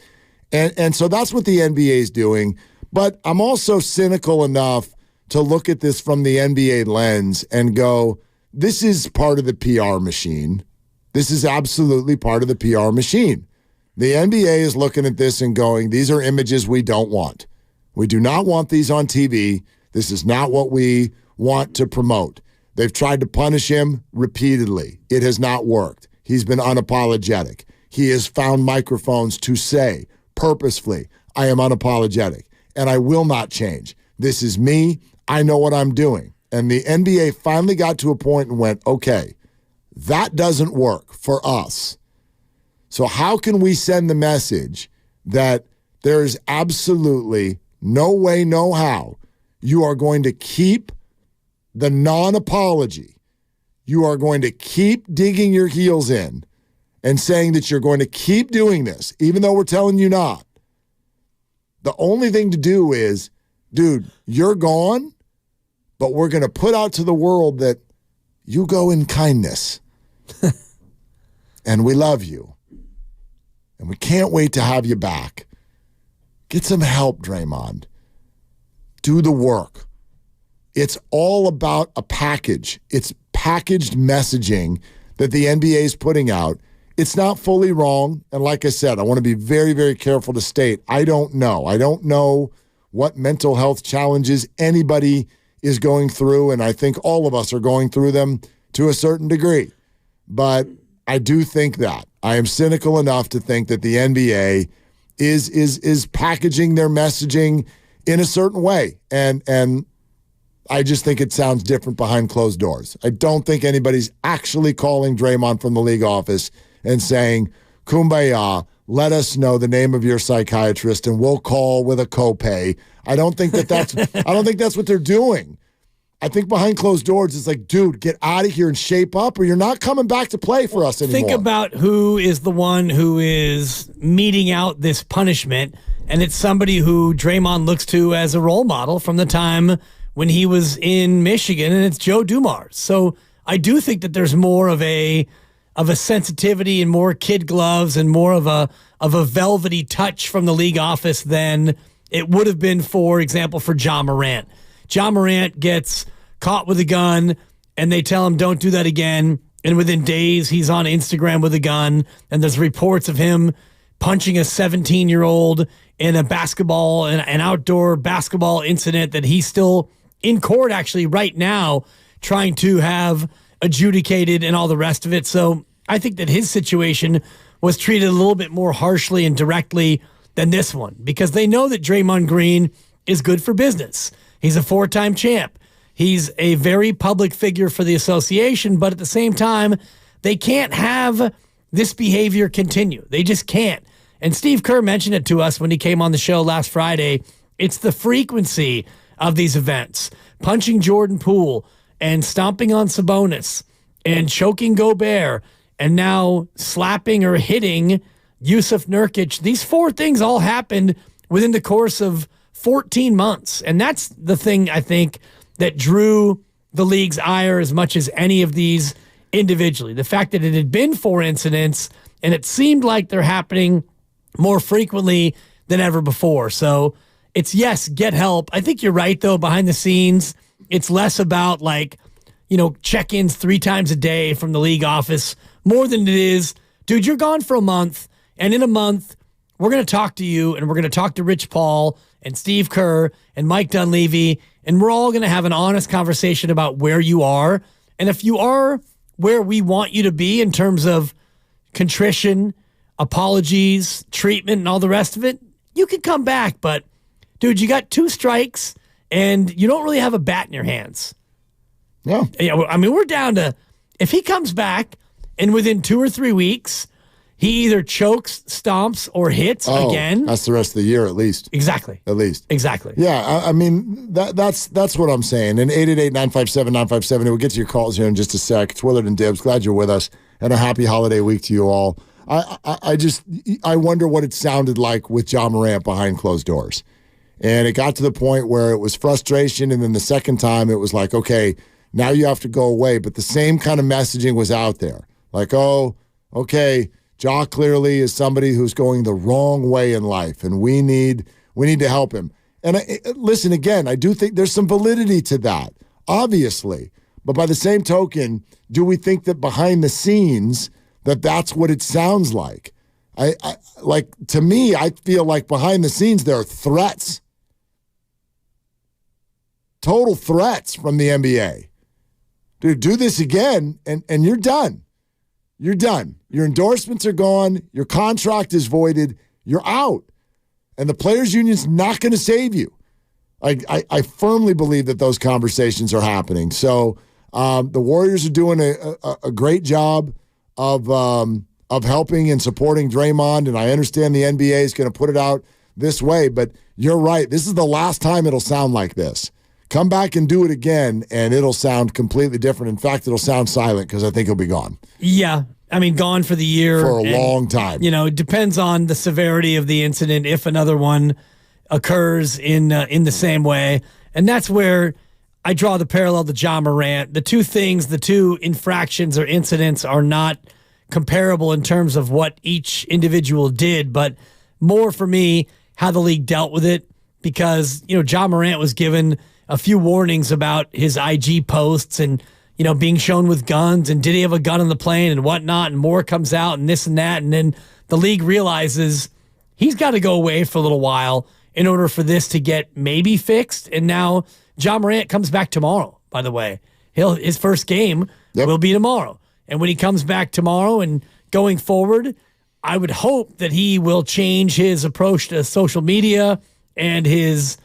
And so that's what the NBA is doing. But I'm also cynical enough to look at this from the NBA lens and go, this is part of the PR machine. This is absolutely part of the PR machine. The NBA is looking at this and going, these are images we don't want. We do not want these on TV. This is not what we want to promote. They've tried to punish him repeatedly. It has not worked. He's been unapologetic. He has found microphones to say purposefully, I am unapologetic and I will not change. This is me. I know what I'm doing. And the NBA finally got to a point and went, okay, that doesn't work for us. So how can we send the message that there is absolutely no way, no how you are going to keep the non-apology? You are going to keep digging your heels in and saying that you're going to keep doing this, even though we're telling you not. The only thing to do is, dude, you're gone, but we're going to put out to the world that you go in kindness. And we love you. And we can't wait to have you back. Get some help, Draymond. Do the work. It's all about a package. It's packaged messaging that the NBA is putting out. It's not fully wrong. And like I said, I want to be very, very careful to state, I don't know. I don't know what mental health challenges anybody is going through. And I think all of us are going through them to a certain degree. But I do think that. I am cynical enough to think that the NBA is packaging their messaging in a certain way. And I just think it sounds different behind closed doors. I don't think anybody's actually calling Draymond from the league office and saying, Kumbaya, let us know the name of your psychiatrist and we'll call with a copay. I don't think that's what they're doing. I think behind closed doors, it's like, dude, get out of here and shape up, or you're not coming back to play for us anymore. Think about who is the one who is meting out this punishment, and it's somebody who Draymond looks to as a role model from the time when he was in Michigan, and it's Joe Dumars. So I do think that there's more of a sensitivity and more kid gloves and more of a velvety touch from the league office than it would have been, for example, for Ja Morant. Ja Morant gets caught with a gun, and they tell him, don't do that again. And within days, he's on Instagram with a gun, and there's reports of him punching a 17-year-old in an outdoor basketball incident that he's still in court, actually, right now, trying to have adjudicated and all the rest of it. So I think that his situation was treated a little bit more harshly and directly than this one, because they know that Draymond Green is good for business. He's a 4-time champ. He's a very public figure for the association, but at the same time, they can't have this behavior continue. They just can't. And Steve Kerr mentioned it to us when he came on the show last Friday. It's the frequency of these events. Punching Jordan Poole and stomping on Sabonis and choking Gobert and now slapping or hitting Yusuf Nurkic. These 4 things all happened within the course of 14 months. And that's the thing, I think, that drew the league's ire as much as any of these individually. The fact that it had been 4 incidents and it seemed like they're happening more frequently than ever before. So it's, yes, get help. I think you're right, though, behind the scenes. It's less about check-ins 3 times a day from the league office, more than it is, dude, you're gone for a month, and in a month, we're going to talk to you, and we're going to talk to Rich Paul and Steve Kerr and Mike Dunleavy, and we're all going to have an honest conversation about where you are. And if you are where we want you to be in terms of contrition, apologies, treatment, and all the rest of it, you can come back. But, dude, you got 2 strikes, and you don't really have a bat in your hands. Yeah. I mean, we're down to, if he comes back and within 2 or 3 weeks, he either chokes, stomps, or hits again. That's the rest of the year, at least. Exactly. At least. Exactly. Yeah, I mean, that's what I'm saying. And 888-957-9570. We'll get to your calls here in just a sec. It's Willard and Dibbs. Glad you're with us. And a happy holiday week to you all. I wonder what it sounded like with Ja Morant behind closed doors. And it got to the point where it was frustration, and then the second time it was like, okay, now you have to go away. But the same kind of messaging was out there. Like, oh, okay, Ja clearly is somebody who's going the wrong way in life, and we need to help him. And listen, again, I do think there's some validity to that, obviously. But by the same token, do we think that behind the scenes that's what it sounds like? To me, I feel like behind the scenes there are threats. Total threats from the NBA. Dude, do this again, and you're done. You're done. Your endorsements are gone. Your contract is voided. You're out. And the Players Union's not going to save you. I firmly believe that those conversations are happening. So the Warriors are doing a great job of helping and supporting Draymond, and I understand the NBA is going to put it out this way, but you're right. This is the last time it'll sound like this. Come back and do it again, and it'll sound completely different. In fact, it'll sound silent because I think he'll be gone. Yeah. I mean, gone for the year. For a long time. It depends on the severity of the incident, if another one occurs in the same way. And that's where I draw the parallel to Ja Morant. The 2 infractions or incidents are not comparable in terms of what each individual did, but more for me, how the league dealt with it. Because, Ja Morant was given a few warnings about his IG posts and, being shown with guns and did he have a gun on the plane and whatnot, and more comes out and this and that. And then the league realizes he's got to go away for a little while in order for this to get maybe fixed. And now Ja Morant comes back tomorrow, by the way. His first game will be tomorrow. And when he comes back tomorrow and going forward, I would hope that he will change his approach to social media and his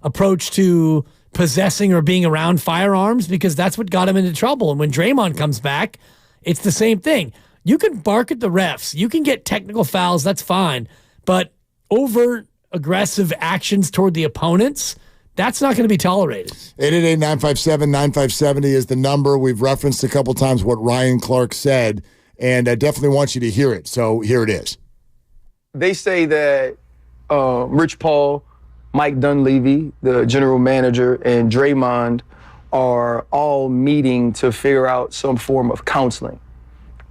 approach to possessing or being around firearms, because that's what got him into trouble. And when Draymond comes back, it's the same thing. You can bark at the refs. You can get technical fouls. That's fine. But overt aggressive actions toward the opponents, That's not going to be tolerated. 888-957-9570 is the number. We've referenced a couple times what Ryan Clark said, and I definitely want you to hear it. So here it is. They say that Rich Paul, Mike Dunleavy, the general manager, and Draymond are all meeting to figure out some form of counseling.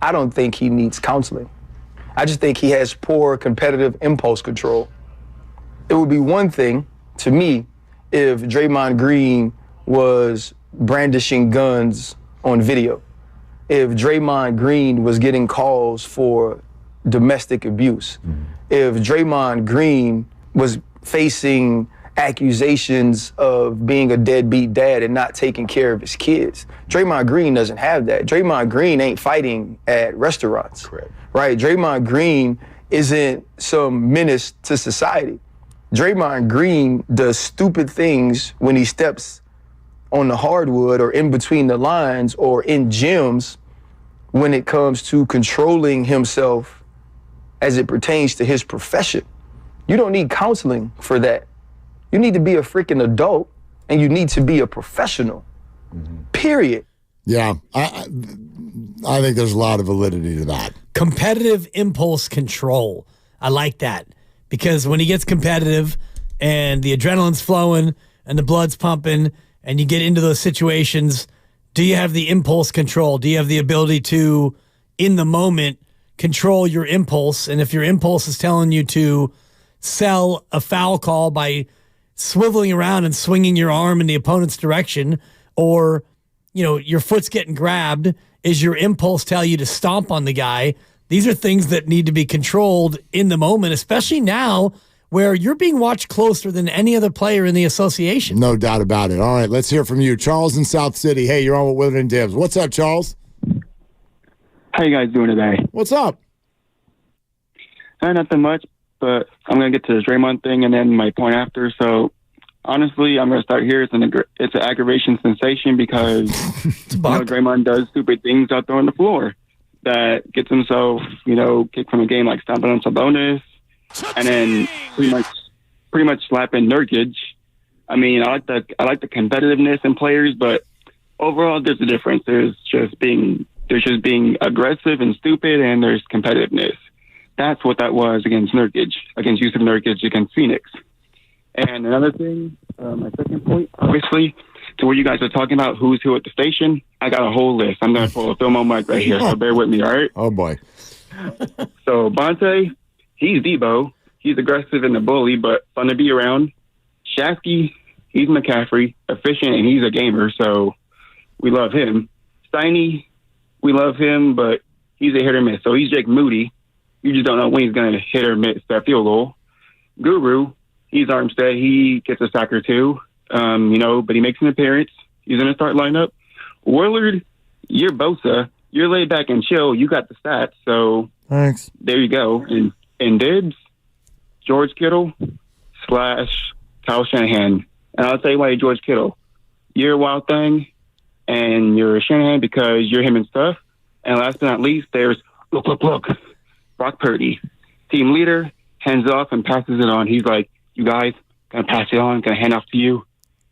I don't think he needs counseling. I just think he has poor competitive impulse control. It would be one thing, to me, if Draymond Green was brandishing guns on video, if Draymond Green was getting calls for domestic abuse, if Draymond Green was facing accusations of being a deadbeat dad and not taking care of his kids. Draymond Green doesn't have that. Draymond Green ain't fighting at restaurants. Correct. Right? Draymond Green isn't some menace to society. Draymond Green does stupid things when he steps on the hardwood or in between the lines or in gyms when it comes to controlling himself as it pertains to his profession. You don't need counseling for that. You need to be a freaking adult and you need to be a professional. Period. Yeah, I think there's a lot of validity to that. Competitive impulse control. I like that. Because when he gets competitive and the adrenaline's flowing and the blood's pumping and you get into those situations, do you have the impulse control? Do you have the ability to, in the moment, control your impulse? And if your impulse is telling you to sell a foul call by swiveling around and swinging your arm in the opponent's direction, or, your foot's getting grabbed, is your impulse tell you to stomp on the guy? These are things that need to be controlled in the moment, especially now where you're being watched closer than any other player in the association. No doubt about it. All right, let's hear from you. Charles in South City. Hey, you're on with Willard and Dibs. What's up, Charles? How you guys doing today? What's up? Nothing much, but I'm going to get to the Draymond thing and then my point after. So, honestly, I'm going to start here. It's an aggravation sensation because Draymond does stupid things out there on the floor that gets himself, kicked from a game, like stomping on Sabonis, and then pretty much slapping Nurkic. I mean, I like the competitiveness in players, but overall, there's a difference. There's just being aggressive and stupid, and there's competitiveness. That's what that was against Nurkic, against Yusuf Nurkic, against Phoenix. And another thing, my second point, obviously, to where you guys are talking about who's who at the station, I got a whole list. I'm going to pull a film on mic right here, so bear with me, all right? Oh, boy. So, Bonte, he's Debo. He's aggressive and a bully, but fun to be around. Shasky, he's McCaffrey, efficient, and he's a gamer, so we love him. Steiny, we love him, but he's a hit or miss. So he's Jake Moody. You just don't know when he's going to hit or miss that field goal. Guru, he's Armstead. He gets a sack or two, but he makes an appearance. He's in the start lineup. Willard, you're Bosa. You're laid back and chill. You got the stats, so thanks. There you go. And Dibs, George Kittle / Kyle Shanahan. And I'll tell you why, George Kittle. You're a wild thing, and you're Shanahan because you're him and stuff. And last but not least, there's look. Brock Purdy, team leader, hands off and passes it on. He's like, you guys, gonna pass it on, gonna hand off to you.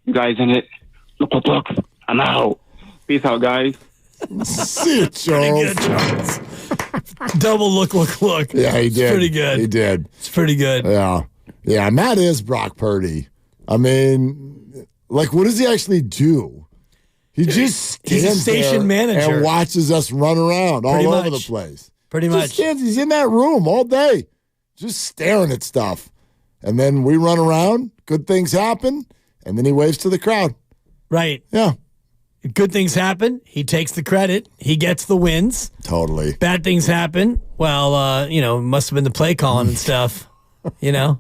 You guys in it. Look. I'm out. Peace out, guys. See it, Charles. Pretty good, Charles. Double look. Yeah, he did. It's pretty good. He did. It's pretty good. Yeah, and that is Brock Purdy. I mean, what does he actually do? He just he's a station manager and watches us run around all over the place. Pretty much. He's in that room all day, just staring at stuff. And then we run around, good things happen, and then he waves to the crowd. Right. Yeah. Good things happen. He takes the credit. He gets the wins. Totally. Bad things happen. Well, must have been the play calling and stuff. I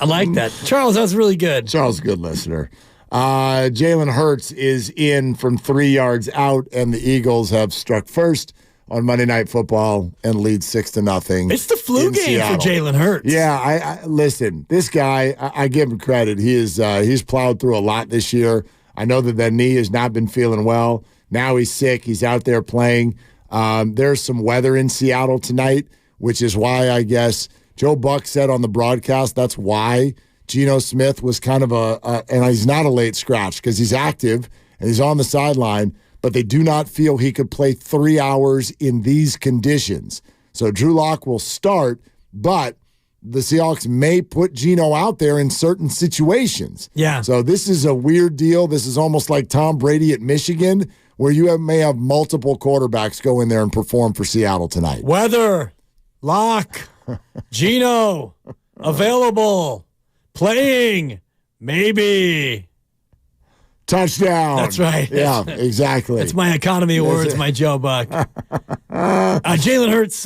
like that. Charles, that was really good. Charles, good listener. Jalen Hurts is in from 3 yards out, and the Eagles have struck first on Monday Night Football and lead 6-0. It's the flu game Seattle. for Jalen Hurts. Yeah, I listen. This guy, I give him credit. He's plowed through a lot this year. I know that knee has not been feeling well. Now he's sick. He's out there playing. There's some weather in Seattle tonight, which is why I guess Joe Buck said on the broadcast that's why Geno Smith was kind of and he's not a late scratch because he's active and he's on the sideline, but they do not feel he could play 3 hours in these conditions. So Drew Lock will start, but the Seahawks may put Geno out there in certain situations. Yeah. So this is a weird deal. This is almost like Tom Brady at Michigan, where you may have multiple quarterbacks go in there and perform for Seattle tonight. Weather, Lock, Geno, available, playing, maybe. Touchdown. That's right. Yeah, exactly. It's my economy awards, my Joe Buck. Jalen Hurts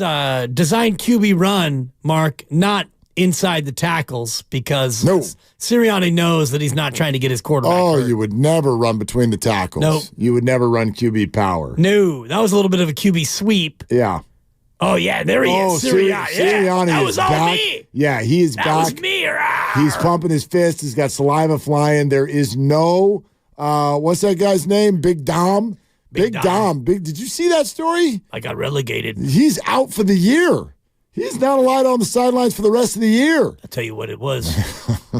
designed QB run, Mark, not inside the tackles because Sirianni knows that he's not trying to get his quarterback hurt. You would never run between the tackles. Nope. You would never run QB power. No, that was a little bit of a QB sweep. Yeah. Oh, yeah, there he is. Sirianni that is was all back. me. Yeah, he is that back. That was me. He's pumping his fist. He's got saliva flying. There is no... what's that guy's name? Big Dom? Big Dom. Did you see that story? I got relegated. He's out for the year. He's not allowed on the sidelines for the rest of the year. I'll tell you what it was.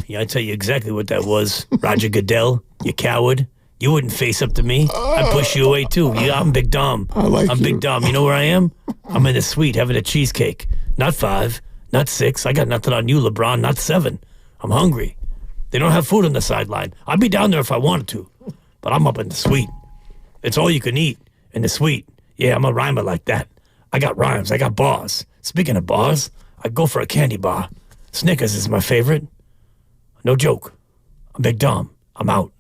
Yeah, I'll tell you exactly what that was. Roger Goodell, you coward. You wouldn't face up to me. I'd push you away, too. Yeah, I'm Big Dom. I'm Big Dom. You know where I am? I'm in the suite having a cheesecake. Not 5, not 6. I got nothing on you, LeBron. Not 7. I'm hungry. They don't have food on the sideline. I'd be down there if I wanted to, but I'm up in the suite. It's all you can eat in the suite. Yeah, I'm a rhymer like that. I got rhymes. I got bars. Speaking of bars, I'd go for a candy bar. Snickers is my favorite. No joke. I'm Big Dom. I'm out.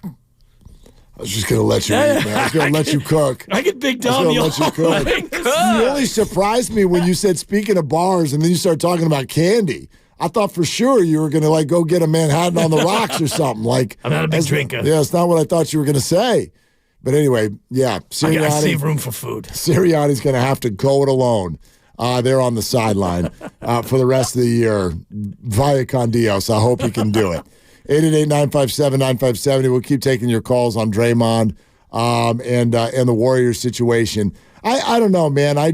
I was just going to let you eat, man. I was going to let you cook. I get Big Dom. You really surprised me when you said, speaking of bars, and then you started talking about candy. I thought for sure you were going to go get a Manhattan on the rocks or something. I'm not a big drinker. Yeah, it's not what I thought you were going to say. But anyway, yeah. I save room for food. Sirianni's going to have to go it alone. They're on the sideline for the rest of the year. Vaya con Dios. I hope he can do it. 888-957-9570. We'll keep taking your calls on Draymond and the Warriors situation. I don't know, man. I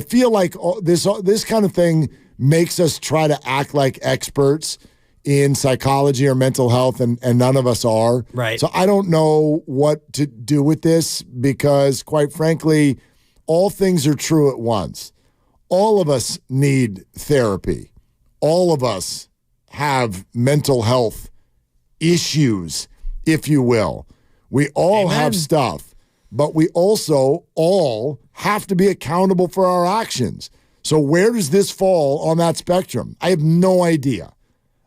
feel like this kind of thing makes us try to act like experts in psychology or mental health, and none of us are. Right. So I don't know what to do with this because, quite frankly, all things are true at once. All of us need therapy. All of us have mental health issues, if you will. We all have stuff, but we also all have to be accountable for our actions. So where does this fall on that spectrum? I have no idea.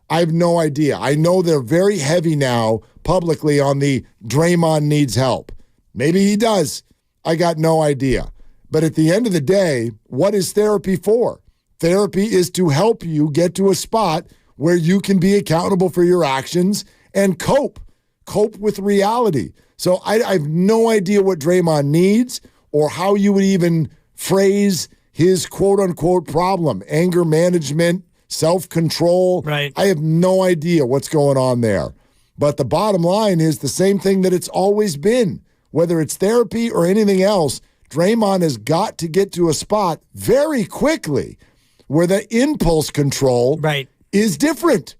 I know they're very heavy now publicly on the Draymond needs help. Maybe he does. I got no idea. But at the end of the day, what is therapy for? Therapy is to help you get to a spot where you can be accountable for your actions and cope with reality. So I have no idea what Draymond needs or how you would even phrase his quote-unquote problem, anger management, self-control. Right. I have no idea what's going on there. But the bottom line is the same thing that it's always been. Whether it's therapy or anything else, Draymond has got to get to a spot very quickly where the impulse control is different.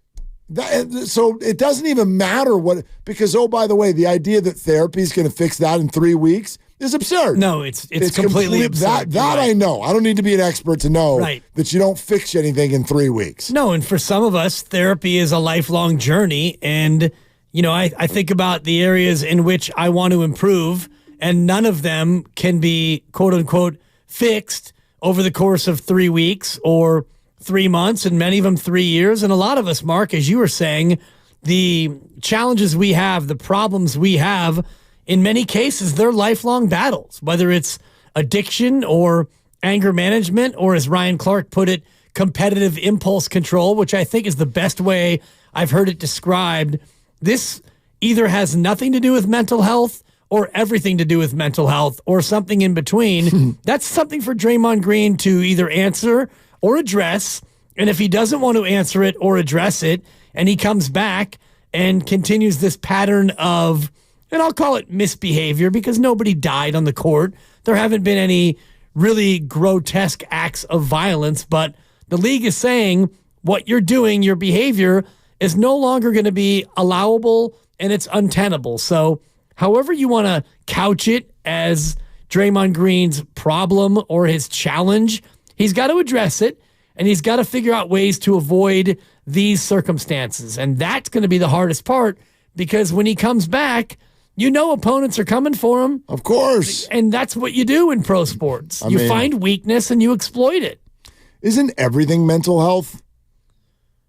So it doesn't even matter because, oh, by the way, the idea that therapy is going to fix that in 3 weeks is absurd. No, it's completely absurd. That I know. I don't need to be an expert to know that you don't fix anything in 3 weeks. No, and for some of us, therapy is a lifelong journey. And, I think about the areas in which I want to improve, and none of them can be, quote unquote, fixed over the course of 3 weeks or 3 months, and many of them 3 years. And a lot of us, Mark, as you were saying, the challenges we have, the problems we have, in many cases, they're lifelong battles, whether it's addiction or anger management, or as Ryan Clark put it, competitive impulse control, which I think is the best way I've heard it described. This either has nothing to do with mental health or everything to do with mental health or something in between. That's something for Draymond Green to either answer or address. And if he doesn't want to answer it or address it, and he comes back and continues this pattern of, and I'll call it misbehavior because nobody died on the court. There haven't been any really grotesque acts of violence, but the league is saying what you're doing, your behavior is no longer going to be allowable and it's untenable. So however you want to couch it as Draymond Green's problem or his challenge, he's got to address it and he's got to figure out ways to avoid these circumstances. And that's going to be the hardest part because when he comes back, you know opponents are coming for him. Of course. And that's what you do in pro sports. You find weakness and you exploit it. Isn't everything mental health?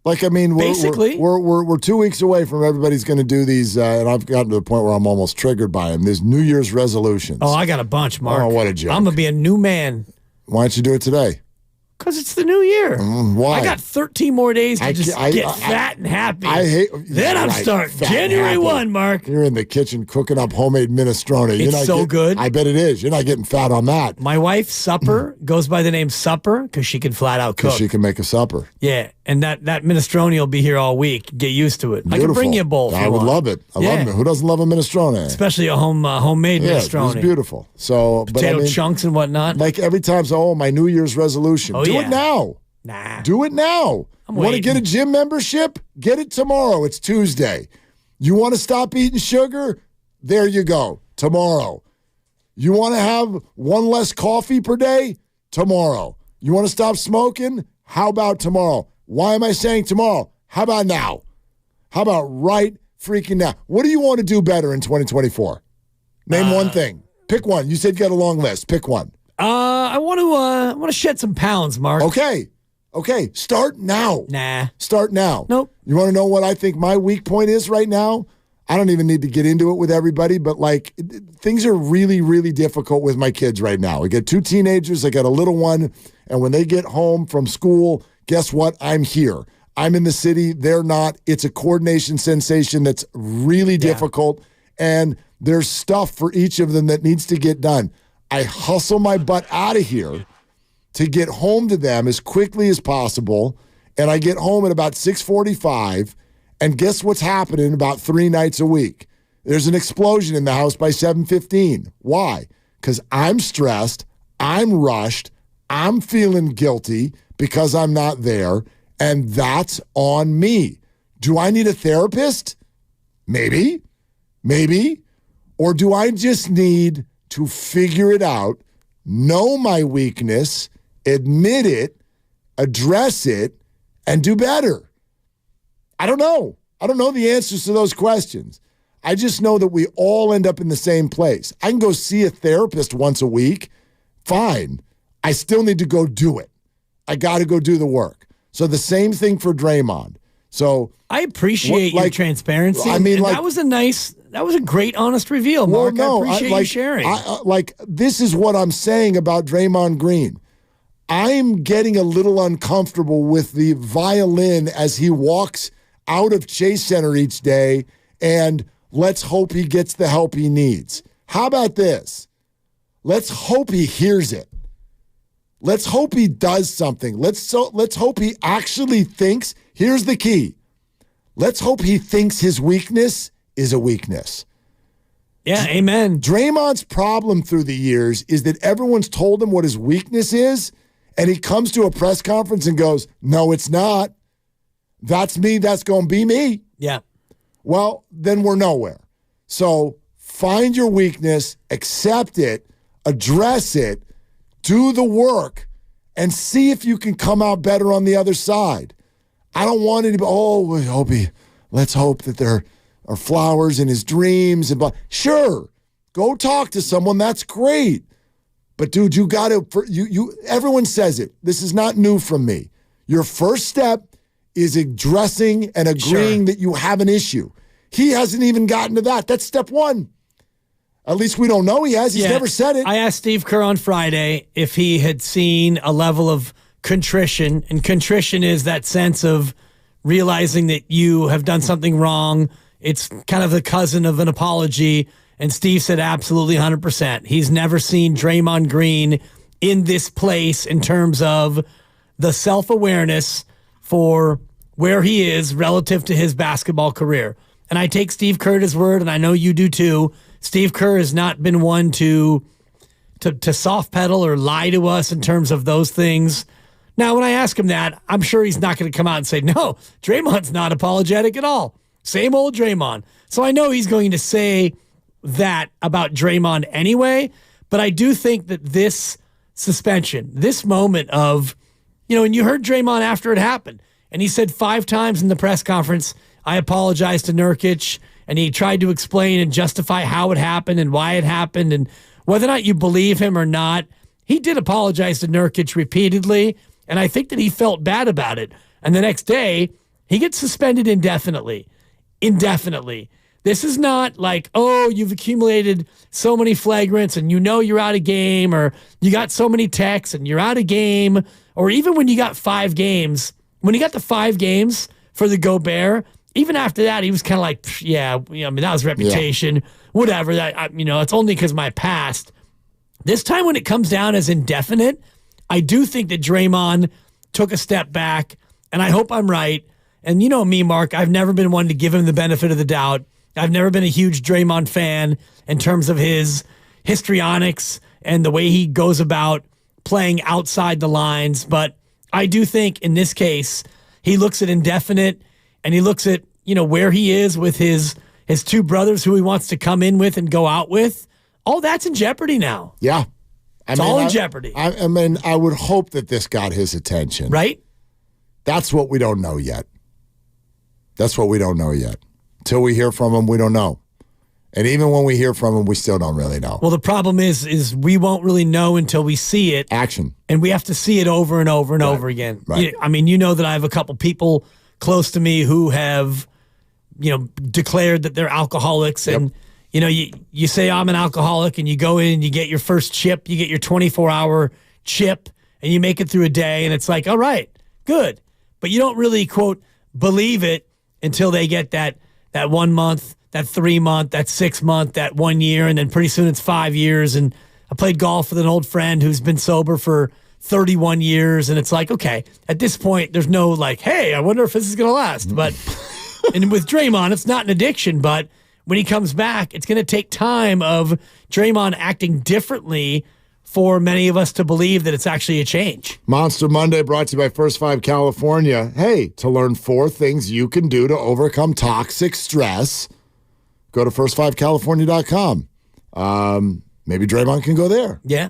Like, I mean, basically, we're 2 weeks away from everybody's going to do these, and I've gotten to the point where I'm almost triggered by them. These New Year's resolutions. Oh, I got a bunch, Mark. Oh, what a joke. I'm going to be a new man. Why don't you do it today? Because it's the new year. Why? I got 13 more days to get fat and happy. Then I'm starting. January 1, Mark. You're in the kitchen cooking up homemade minestrone. It's so good. I bet it is. You're not getting fat on that. My wife's supper goes by the name Supper because she can flat out cook. Because she can make a supper. Yeah, and that minestrone will be here all week. Get used to it. Beautiful. I can bring you a bowl. I would love it. I love it. Who doesn't love a minestrone? Especially a homemade minestrone. It's beautiful. So, potato chunks and whatnot. Like every time, my New Year's resolution. Do it now. Nah. Do it now. You want to get a gym membership? Get it tomorrow. It's Tuesday. You want to stop eating sugar? There you go. Tomorrow. You want to have one less coffee per day? Tomorrow. You want to stop smoking? How about tomorrow? Why am I saying tomorrow? How about now? How about right freaking now? What do you want to do better in 2024? Name one thing. Pick one. You said you got a long list. Pick one. I want to shed some pounds, Mark. Okay, start now. Nah. Start now. Nope. You want to know what I think my weak point is right now? I don't even need to get into it with everybody, but like things are really, really difficult with my kids right now. I got 2 teenagers, I got a little one, and when they get home from school, guess what? I'm here. I'm in the city. They're not. It's a coordination sensation that's really difficult, and there's stuff for each of them that needs to get done. I hustle my butt out of here to get home to them as quickly as possible, and I get home at about 6:45, and guess what's happening about 3 nights a week? There's an explosion in the house by 7:15. Why? Because I'm stressed, I'm rushed, I'm feeling guilty because I'm not there, and that's on me. Do I need a therapist? Maybe. Or do I just need to figure it out, know my weakness, admit it, address it, and do better? I don't know. I don't know the answers to those questions. I just know that we all end up in the same place. I can go see a therapist once a week. Fine. I still need to go do it. I got to go do the work. So the same thing for Draymond. So I appreciate your transparency. I mean, that was a great, honest reveal, Mark. I appreciate you sharing. This is what I'm saying about Draymond Green. I'm getting a little uncomfortable with the violin as he walks out of Chase Center each day, and let's hope he gets the help he needs. How about this? Let's hope he hears it. Let's hope he does something. Let's hope he actually thinks. Here's the key. Let's hope he thinks his weakness is a weakness. Yeah, amen. Draymond's problem through the years is that everyone's told him what his weakness is, and he comes to a press conference and goes, no, it's not. That's me. That's going to be me. Yeah. Well, then we're nowhere. So find your weakness, accept it, address it, do the work, and see if you can come out better on the other side. I don't want it to be, let's hope that there are flowers in his dreams. Sure, go talk to someone. That's great. But dude, you got to, everyone says it. This is not new from me. Your first step is addressing and agreeing that you have an issue. He hasn't even gotten to that. That's step one. At least we don't know he has. He's never said it. I asked Steve Kerr on Friday if he had seen a level of contrition, and contrition is that sense of realizing that you have done something wrong. It's kind of the cousin of an apology, and Steve said absolutely 100%. He's never seen Draymond Green in this place in terms of the self-awareness for where he is relative to his basketball career. And I take Steve Kerr at his word, and I know you do too. Steve Kerr has not been one to soft pedal or lie to us in terms of those things. Now, when I ask him that, I'm sure he's not going to come out and say, no, Draymond's not apologetic at all. Same old Draymond. So I know he's going to say that about Draymond anyway, but I do think that this suspension, this moment of, and you heard Draymond after it happened, and he said 5 times in the press conference, I apologize to Nurkic, and he tried to explain and justify how it happened and why it happened, and whether or not you believe him or not, he did apologize to Nurkic repeatedly, and I think that he felt bad about it. And the next day, he gets suspended indefinitely. This is not like, oh, you've accumulated so many flagrants and you're out of game, or you got so many texts and you're out of game, or even when you got 5 games. When he got the 5 games for the Gobert, even after that, he was kind of like, that was reputation, whatever. That it's only because my past. This time when it comes down as indefinite, I do think that Draymond took a step back, and I hope I'm right. And you know me, Mark, I've never been one to give him the benefit of the doubt. I've never been a huge Draymond fan in terms of his histrionics and the way he goes about playing outside the lines. But I do think in this case, he looks at indefinite, and he looks at, where he is with his 2 brothers who he wants to come in with and go out with. All that's in jeopardy now. Yeah. It's all in jeopardy. I mean, I would hope that this got his attention. Right? That's what we don't know yet. Until we hear from him, we don't know. And even when we hear from him, we still don't really know. Well, the problem is we won't really know until we see it. Action. And we have to see it over and over and over again. Right. I mean, that I have a couple people close to me who have, declared that they're alcoholics. And, you say I'm an alcoholic, and you go in and you get your first chip, you get your 24-hour chip, and you make it through a day, and it's like, all right, good. But you don't really, quote, believe it until they get that 1 month, that 3 month, that 6 month, that 1 year, and then pretty soon it's 5 years. And I played golf with an old friend who's been sober for 31 years, and it's like, okay, at this point, there's no like, hey, I wonder if this is going to last. But and with Draymond, it's not an addiction, but when he comes back, it's going to take time of Draymond acting differently for many of us to believe that it's actually a change. Monster Monday brought to you by First 5 California. Hey, to learn 4 things you can do to overcome toxic stress, go to first5california.com. Maybe Draymond can go there. Yeah.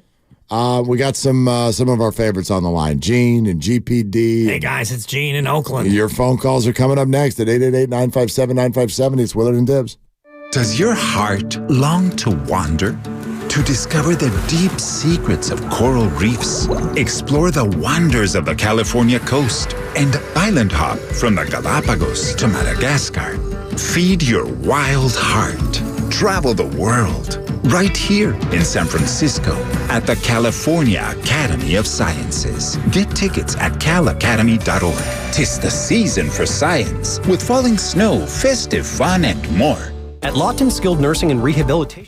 We got some of our favorites on the line. Gene and GPD. Hey, guys, it's Gene in Oakland. Your phone calls are coming up next at 888-957-9570. It's Willard and Dibs. Does your heart long to wander? To discover the deep secrets of coral reefs, explore the wonders of the California coast, and island hop from the Galapagos to Madagascar. Feed your wild heart. Travel the world. Right here in San Francisco at the California Academy of Sciences. Get tickets at calacademy.org. 'Tis the season for science with falling snow, festive fun, and more. At Lawton Skilled Nursing and Rehabilitation.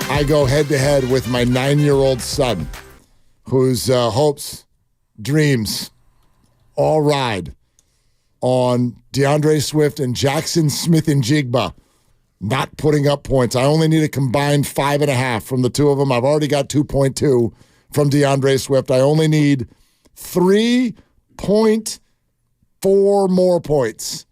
I go head-to-head with my 9-year-old son, whose hopes, dreams, all ride on DeAndre Swift and Jackson Smith and Jigba not putting up points. I only need a combined 5.5 from the two of them. I've already got 2.2 from DeAndre Swift. I only need 3.4 more points.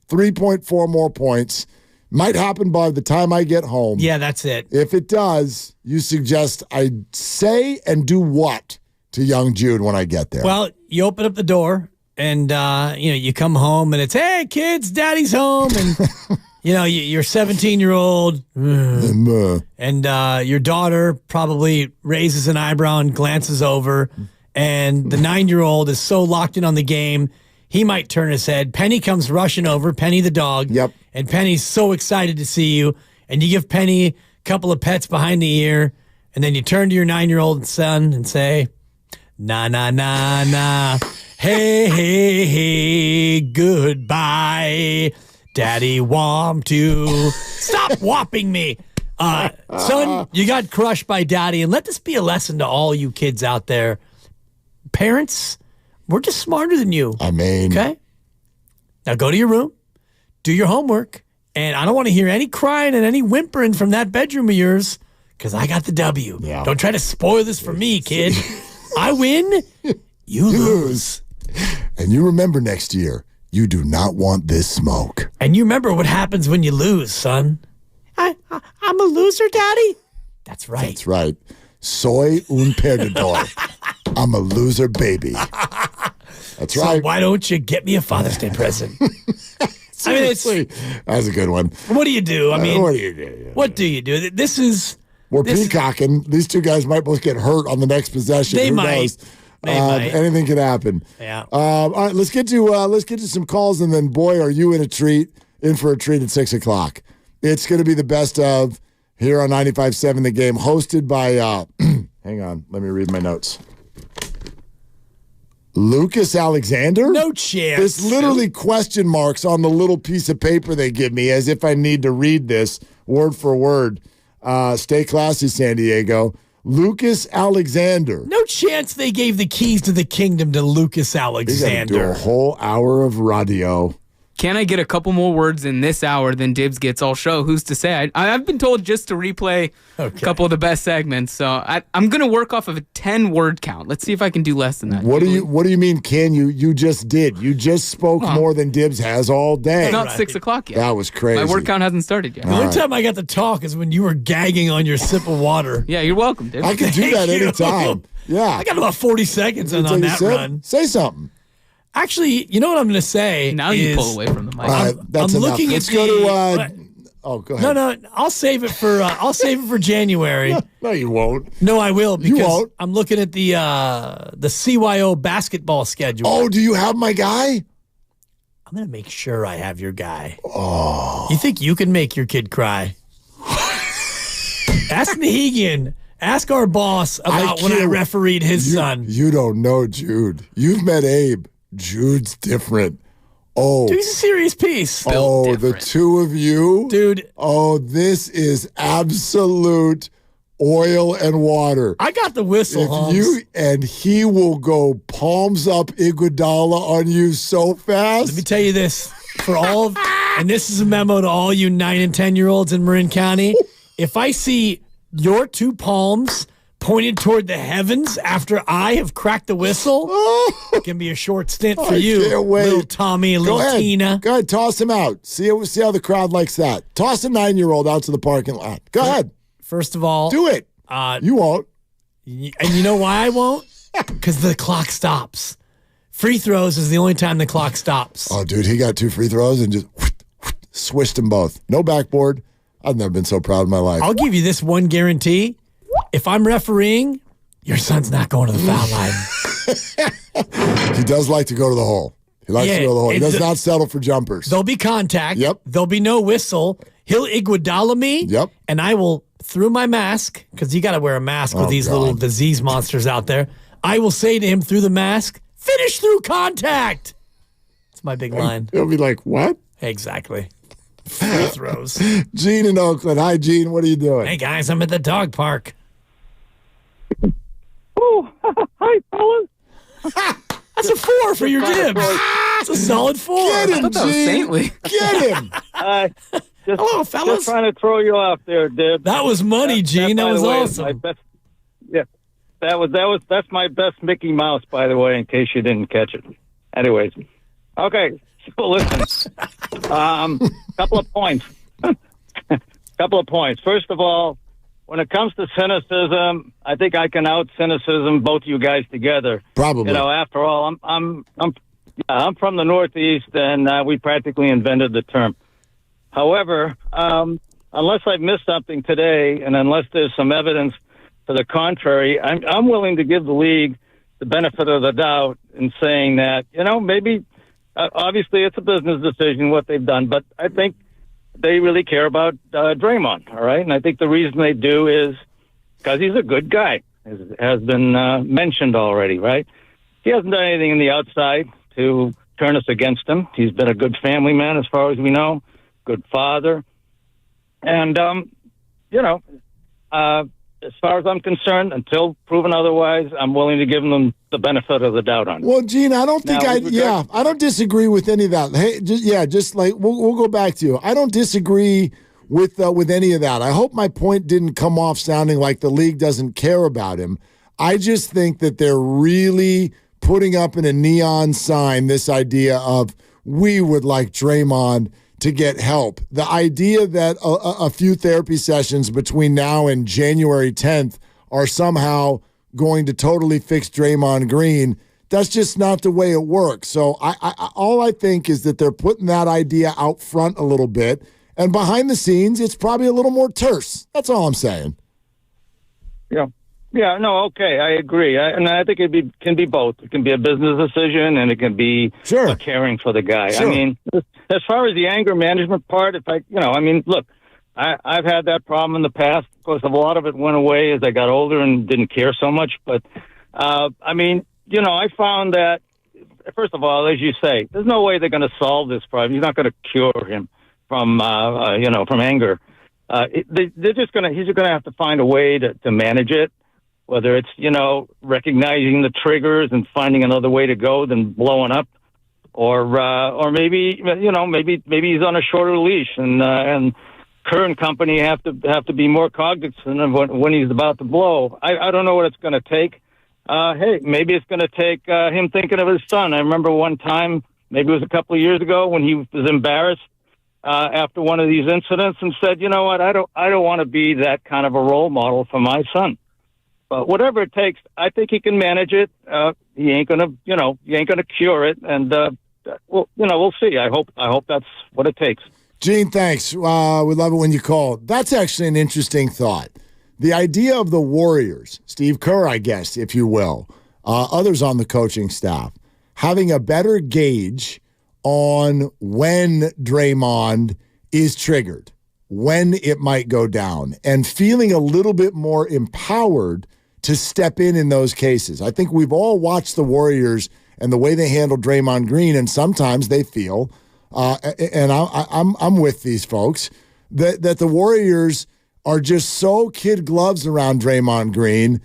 3.4 more points. Might happen by the time I get home. Yeah, that's it. If it does, you suggest I say and do what to young Jude when I get there? Well, you open up the door and, you come home and it's, hey, kids, daddy's home. And, you're 17-year-old. And your daughter probably raises an eyebrow and glances over. And the 9-year-old is so locked in on the game, he might turn his head. Penny comes rushing over, Penny the dog. Yep. And Penny's so excited to see you. And you give Penny a couple of pets behind the ear. And then you turn to your 9-year-old son and say, na, na, na, na. Hey, hey, hey, goodbye. Daddy want to. Stop whopping me. Son, you got crushed by daddy. And let this be a lesson to all you kids out there. Parents, we're just smarter than you. Okay? Now go to your room, do your homework, and I don't want to hear any crying and any whimpering from that bedroom of yours because I got the W. Yeah. Don't try to spoil this for me, kid. I win, you lose. And you remember next year, you do not want this smoke. And you remember what happens when you lose, son. I'm a loser, Daddy? That's right. That's right. Soy un perdedor. I'm a loser, baby. That's right. So why don't you get me a Father's Day present? Seriously. That's a good one. What do you do? What do you do? What do you do? This is... We're peacocking. These two guys might both get hurt on the next possession. They Who might. knows? They might. Anything can happen. Yeah. All right, let's get to some calls, and then boy, are you in for a treat at 6:00. It's going to be the best of here on 95.7 The Game, hosted by. Hang on, let me read my notes. Lucas Alexander? No chance. There's literally question marks on the little piece of paper they give me as if I need to read this word for word. Stay classy, San Diego. Lucas Alexander. No chance they gave the keys to the kingdom to Lucas Alexander. Do a whole hour of radio. Can I get a couple more words in this hour than Dibs gets all show? Who's to say? I've been told just to replay a couple of the best segments, so I'm going to work off of a 10-word count. Let's see if I can do less than that. What do you mean, can you? You just did. You just spoke more than Dibs has all day. It's not 6 o'clock yet. That was crazy. My word count hasn't started yet. The only time I got to talk is when you were gagging on your sip of water. Yeah, you're welcome, Dibs. I can do that anytime. Yeah. I got about 40 seconds on that run. Say something. Actually, you know what I'm going to say? Now you pull away from the mic. That's I'm enough. looking Let's at go the. go ahead. No, I'll save it for January. No, you won't. No, I will because won't. I'm looking at the CYO basketball schedule. Oh, do you have my guy? I'm going to make sure I have your guy. Oh. You think you can make your kid cry? Ask Nahigian. Ask our boss about when I refereed his son. You don't know Jude. You've met Abe. Jude's different. Oh. Dude, he's a serious piece. The two of you? Dude. Oh, this is absolute oil and water. I got the whistle, and he will go palms up Iguodala on you so fast. Let me tell you this. And this is a memo to all you 9 and 10-year-olds in Marin County. If I see your two palms pointed toward the heavens after I have cracked the whistle, it can be a short stint for you, can't wait. little Tommy, little Tina. Go ahead, toss him out. See how the crowd likes that. Toss a 9-year-old out to the parking lot. Go ahead. First of all, do it. You won't. And you know why I won't? Because the clock stops. Free throws is the only time the clock stops. Oh, dude, he got 2 free throws and just swished them both. No backboard. I've never been so proud in my life. I'll give you this one guarantee. If I'm refereeing, your son's not going to the foul line. He does like to go to the hole. He likes to go to the hole. He does not settle for jumpers. There'll be contact. Yep. There'll be no whistle. He'll Iguodala me. Yep. And I will, through my mask, because you got to wear a mask with these little disease monsters out there, I will say to him through the mask, finish through contact. That's my big line. He'll be like, what? Exactly. free throws. Gene in Oakland. Hi, Gene. What are you doing? Hey, guys, I'm at the dog park. Oh, hi, fellas. That's a 4 for your dibs. It's a solid 4. Get him, I thought that was Gene. saintly. Get him. Hello, fellas. Just trying to throw you off there, Dib. That was money, Gene. That was awesome. My best, yeah, that's my best Mickey Mouse, by the way, in case you didn't catch it. Anyways, okay. So listen, couple of points. First of all, when it comes to cynicism, I think I can out cynicism both you guys together. Probably. After all, I'm from the Northeast, and we practically invented the term. However, unless I've missed something today, and unless there's some evidence to the contrary, I'm willing to give the league the benefit of the doubt in saying that, maybe, obviously it's a business decision what they've done, but I think they really care about Draymond, all right? And I think the reason they do is because he's a good guy, as has been mentioned already, right? He hasn't done anything in the outside to turn us against him. He's been a good family man as far as we know, good father. And, as far as I'm concerned, until proven otherwise, I'm willing to give them the benefit of the doubt on it. Well, Gene, I don't think I don't disagree with any of that. Hey, just like we'll go back to you. I don't disagree with any of that. I hope my point didn't come off sounding like the league doesn't care about him. I just think that they're really putting up in a neon sign this idea of we would like Draymond to get help. The idea that a few therapy sessions between now and January 10th are somehow going to totally fix Draymond Green, that's just not the way it works. So all I think is that they're putting that idea out front a little bit, and behind the scenes, it's probably a little more terse. That's all I'm saying. Yeah, no, okay, I agree. And I think can be both. It can be a business decision, and it can be a caring for the guy. Sure. I mean, as far as the anger management part, look, I've had that problem in the past. Of course, a lot of it went away as I got older and didn't care so much. But, I found that, first of all, as you say, there's no way they're going to solve this problem. You're not going to cure him from anger. He's just going to have to find a way to manage it. Whether it's, recognizing the triggers and finding another way to go than blowing up, or maybe he's on a shorter leash, and current company have to be more cognizant of when he's about to blow. I don't know what it's going to take. Hey, maybe it's going to take him thinking of his son. I remember one time, maybe it was a couple of years ago, when he was embarrassed after one of these incidents and said, "You know what? I don't want to be that kind of a role model for my son." But whatever it takes, I think he can manage it. He ain't gonna cure it, and we'll see. I hope that's what it takes. Gene, thanks. We love it when you call. That's actually an interesting thought. The idea of the Warriors, Steve Kerr, I guess, if you will, others on the coaching staff, having a better gauge on when Draymond is triggered, when it might go down, and feeling a little bit more empowered to step in those cases. I think we've all watched the Warriors and the way they handle Draymond Green, and sometimes they feel, and I'm with these folks, that the Warriors are just so kid gloves around Draymond Green.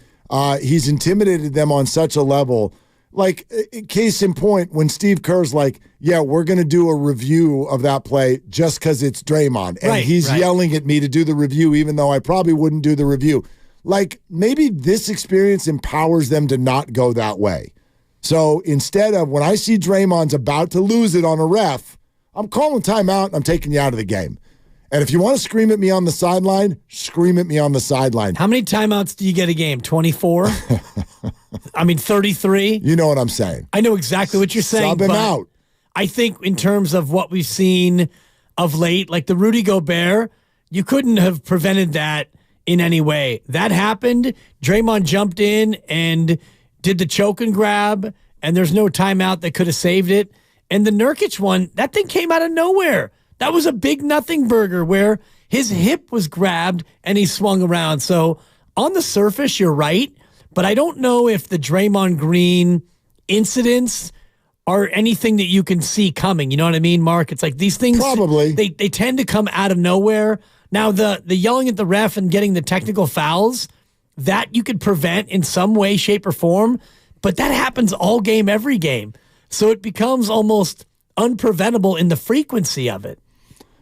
He's intimidated them on such a level. Like, case in point, when Steve Kerr's like, yeah, we're going to do a review of that play just because it's Draymond. And he's yelling at me to do the review, even though I probably wouldn't do the review. Like, maybe this experience empowers them to not go that way. So instead of, when I see Draymond's about to lose it on a ref, I'm calling timeout and I'm taking you out of the game. And if you want to scream at me on the sideline, scream at me on the sideline. How many timeouts do you get a game? 24? 33? You know what I'm saying. I know exactly what you're saying. Sub him out. I think in terms of what we've seen of late, like the Rudy Gobert, you couldn't have prevented that in any way. That happened. Draymond jumped in and did the choke and grab, and there's no timeout that could have saved it. And the Nurkic one, that thing came out of nowhere. That was a big nothing burger where his hip was grabbed and he swung around. So on the surface, you're right, but I don't know if the Draymond Green incidents are anything that you can see coming. You know what I mean, Mark? It's like these things Probably. they tend to come out of nowhere. Now the yelling at the ref and getting the technical fouls, that you could prevent in some way, shape, or form, but that happens all game, every game. So it becomes almost unpreventable in the frequency of it.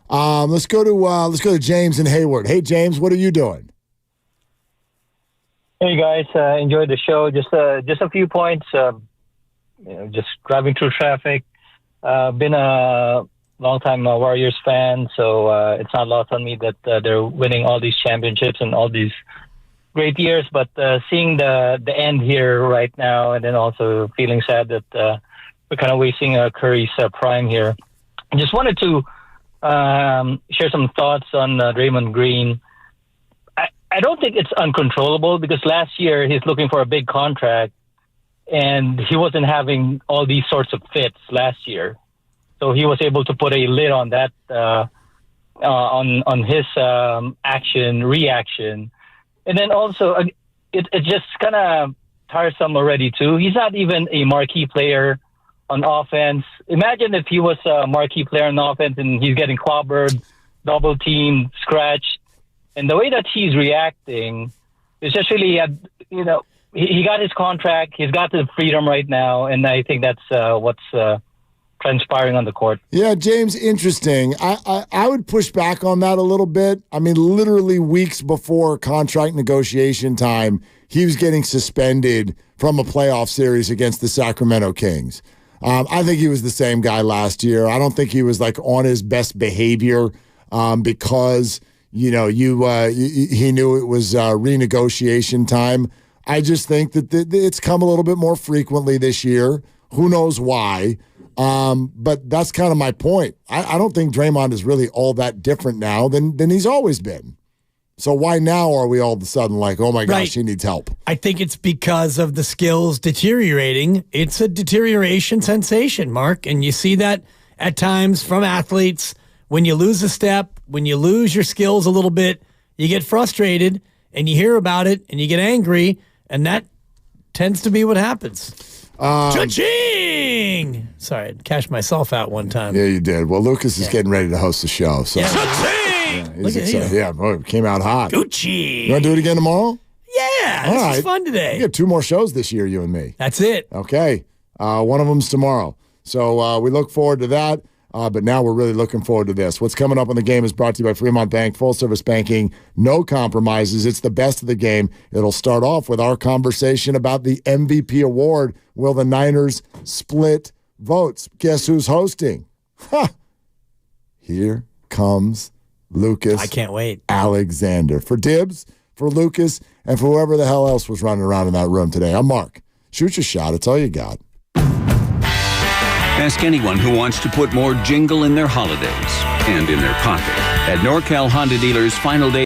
Let's go to James in Hayward. Hey, James, what are you doing? Hey guys, enjoyed the show. Just a few points. Just driving through traffic. Been a long-time Warriors fan, so it's not lost on me that they're winning all these championships and all these great years. But seeing the end here right now, and then also feeling sad that we're kind of wasting Curry's prime here. I just wanted to share some thoughts on Draymond Green. I don't think it's uncontrollable because last year he's looking for a big contract and he wasn't having all these sorts of fits last year. So he was able to put a lid on that, on his reaction. And then also, it's just kind of tiresome already too. He's not even a marquee player on offense. Imagine if he was a marquee player on offense and he's getting clobbered, double teamed, scratched. And the way that he's reacting, especially, he got his contract, he's got the freedom right now, and I think that's what's transpiring on the court. Yeah, James, interesting. I would push back on that a little bit. I mean, literally weeks before contract negotiation time, he was getting suspended from a playoff series against the Sacramento Kings. I think he was the same guy last year. I don't think he was like on his best behavior because he knew it was renegotiation time. I just think that it's come a little bit more frequently this year. Who knows why? But that's kind of my point. I don't think Draymond is really all that different now than he's always been. So why now are we all of a sudden like, oh my gosh, he needs help? I think it's because of the skills deteriorating. It's a deterioration sensation, Mark, and you see that at times from athletes. When you lose a step, when you lose your skills a little bit, you get frustrated and you hear about it and you get angry, and that tends to be what happens. Cha-ching! Sorry, I cashed myself out one time. Yeah, you did. Well, Lucas is getting ready to host the show. So. Look at you. Yeah, boy, it came out hot. Gucci. You want to do it again tomorrow? Yeah, this is fun today. We got 2 more shows this year, you and me. That's it. Okay. One of them's tomorrow. So we look forward to that. But now we're really looking forward to this. What's coming up on the game is brought to you by Fremont Bank, full-service banking, no compromises. It's the best of the game. It'll start off with our conversation about the MVP award. Will the Niners split votes? Guess who's hosting? Here comes Lucas. I can't wait. Alexander. For Dibs, for Lucas, and for whoever the hell else was running around in that room today. I'm Mark. Shoot your shot. It's all you got. Ask anyone who wants to put more jingle in their holidays and in their pocket. At NorCal Honda Dealers' final day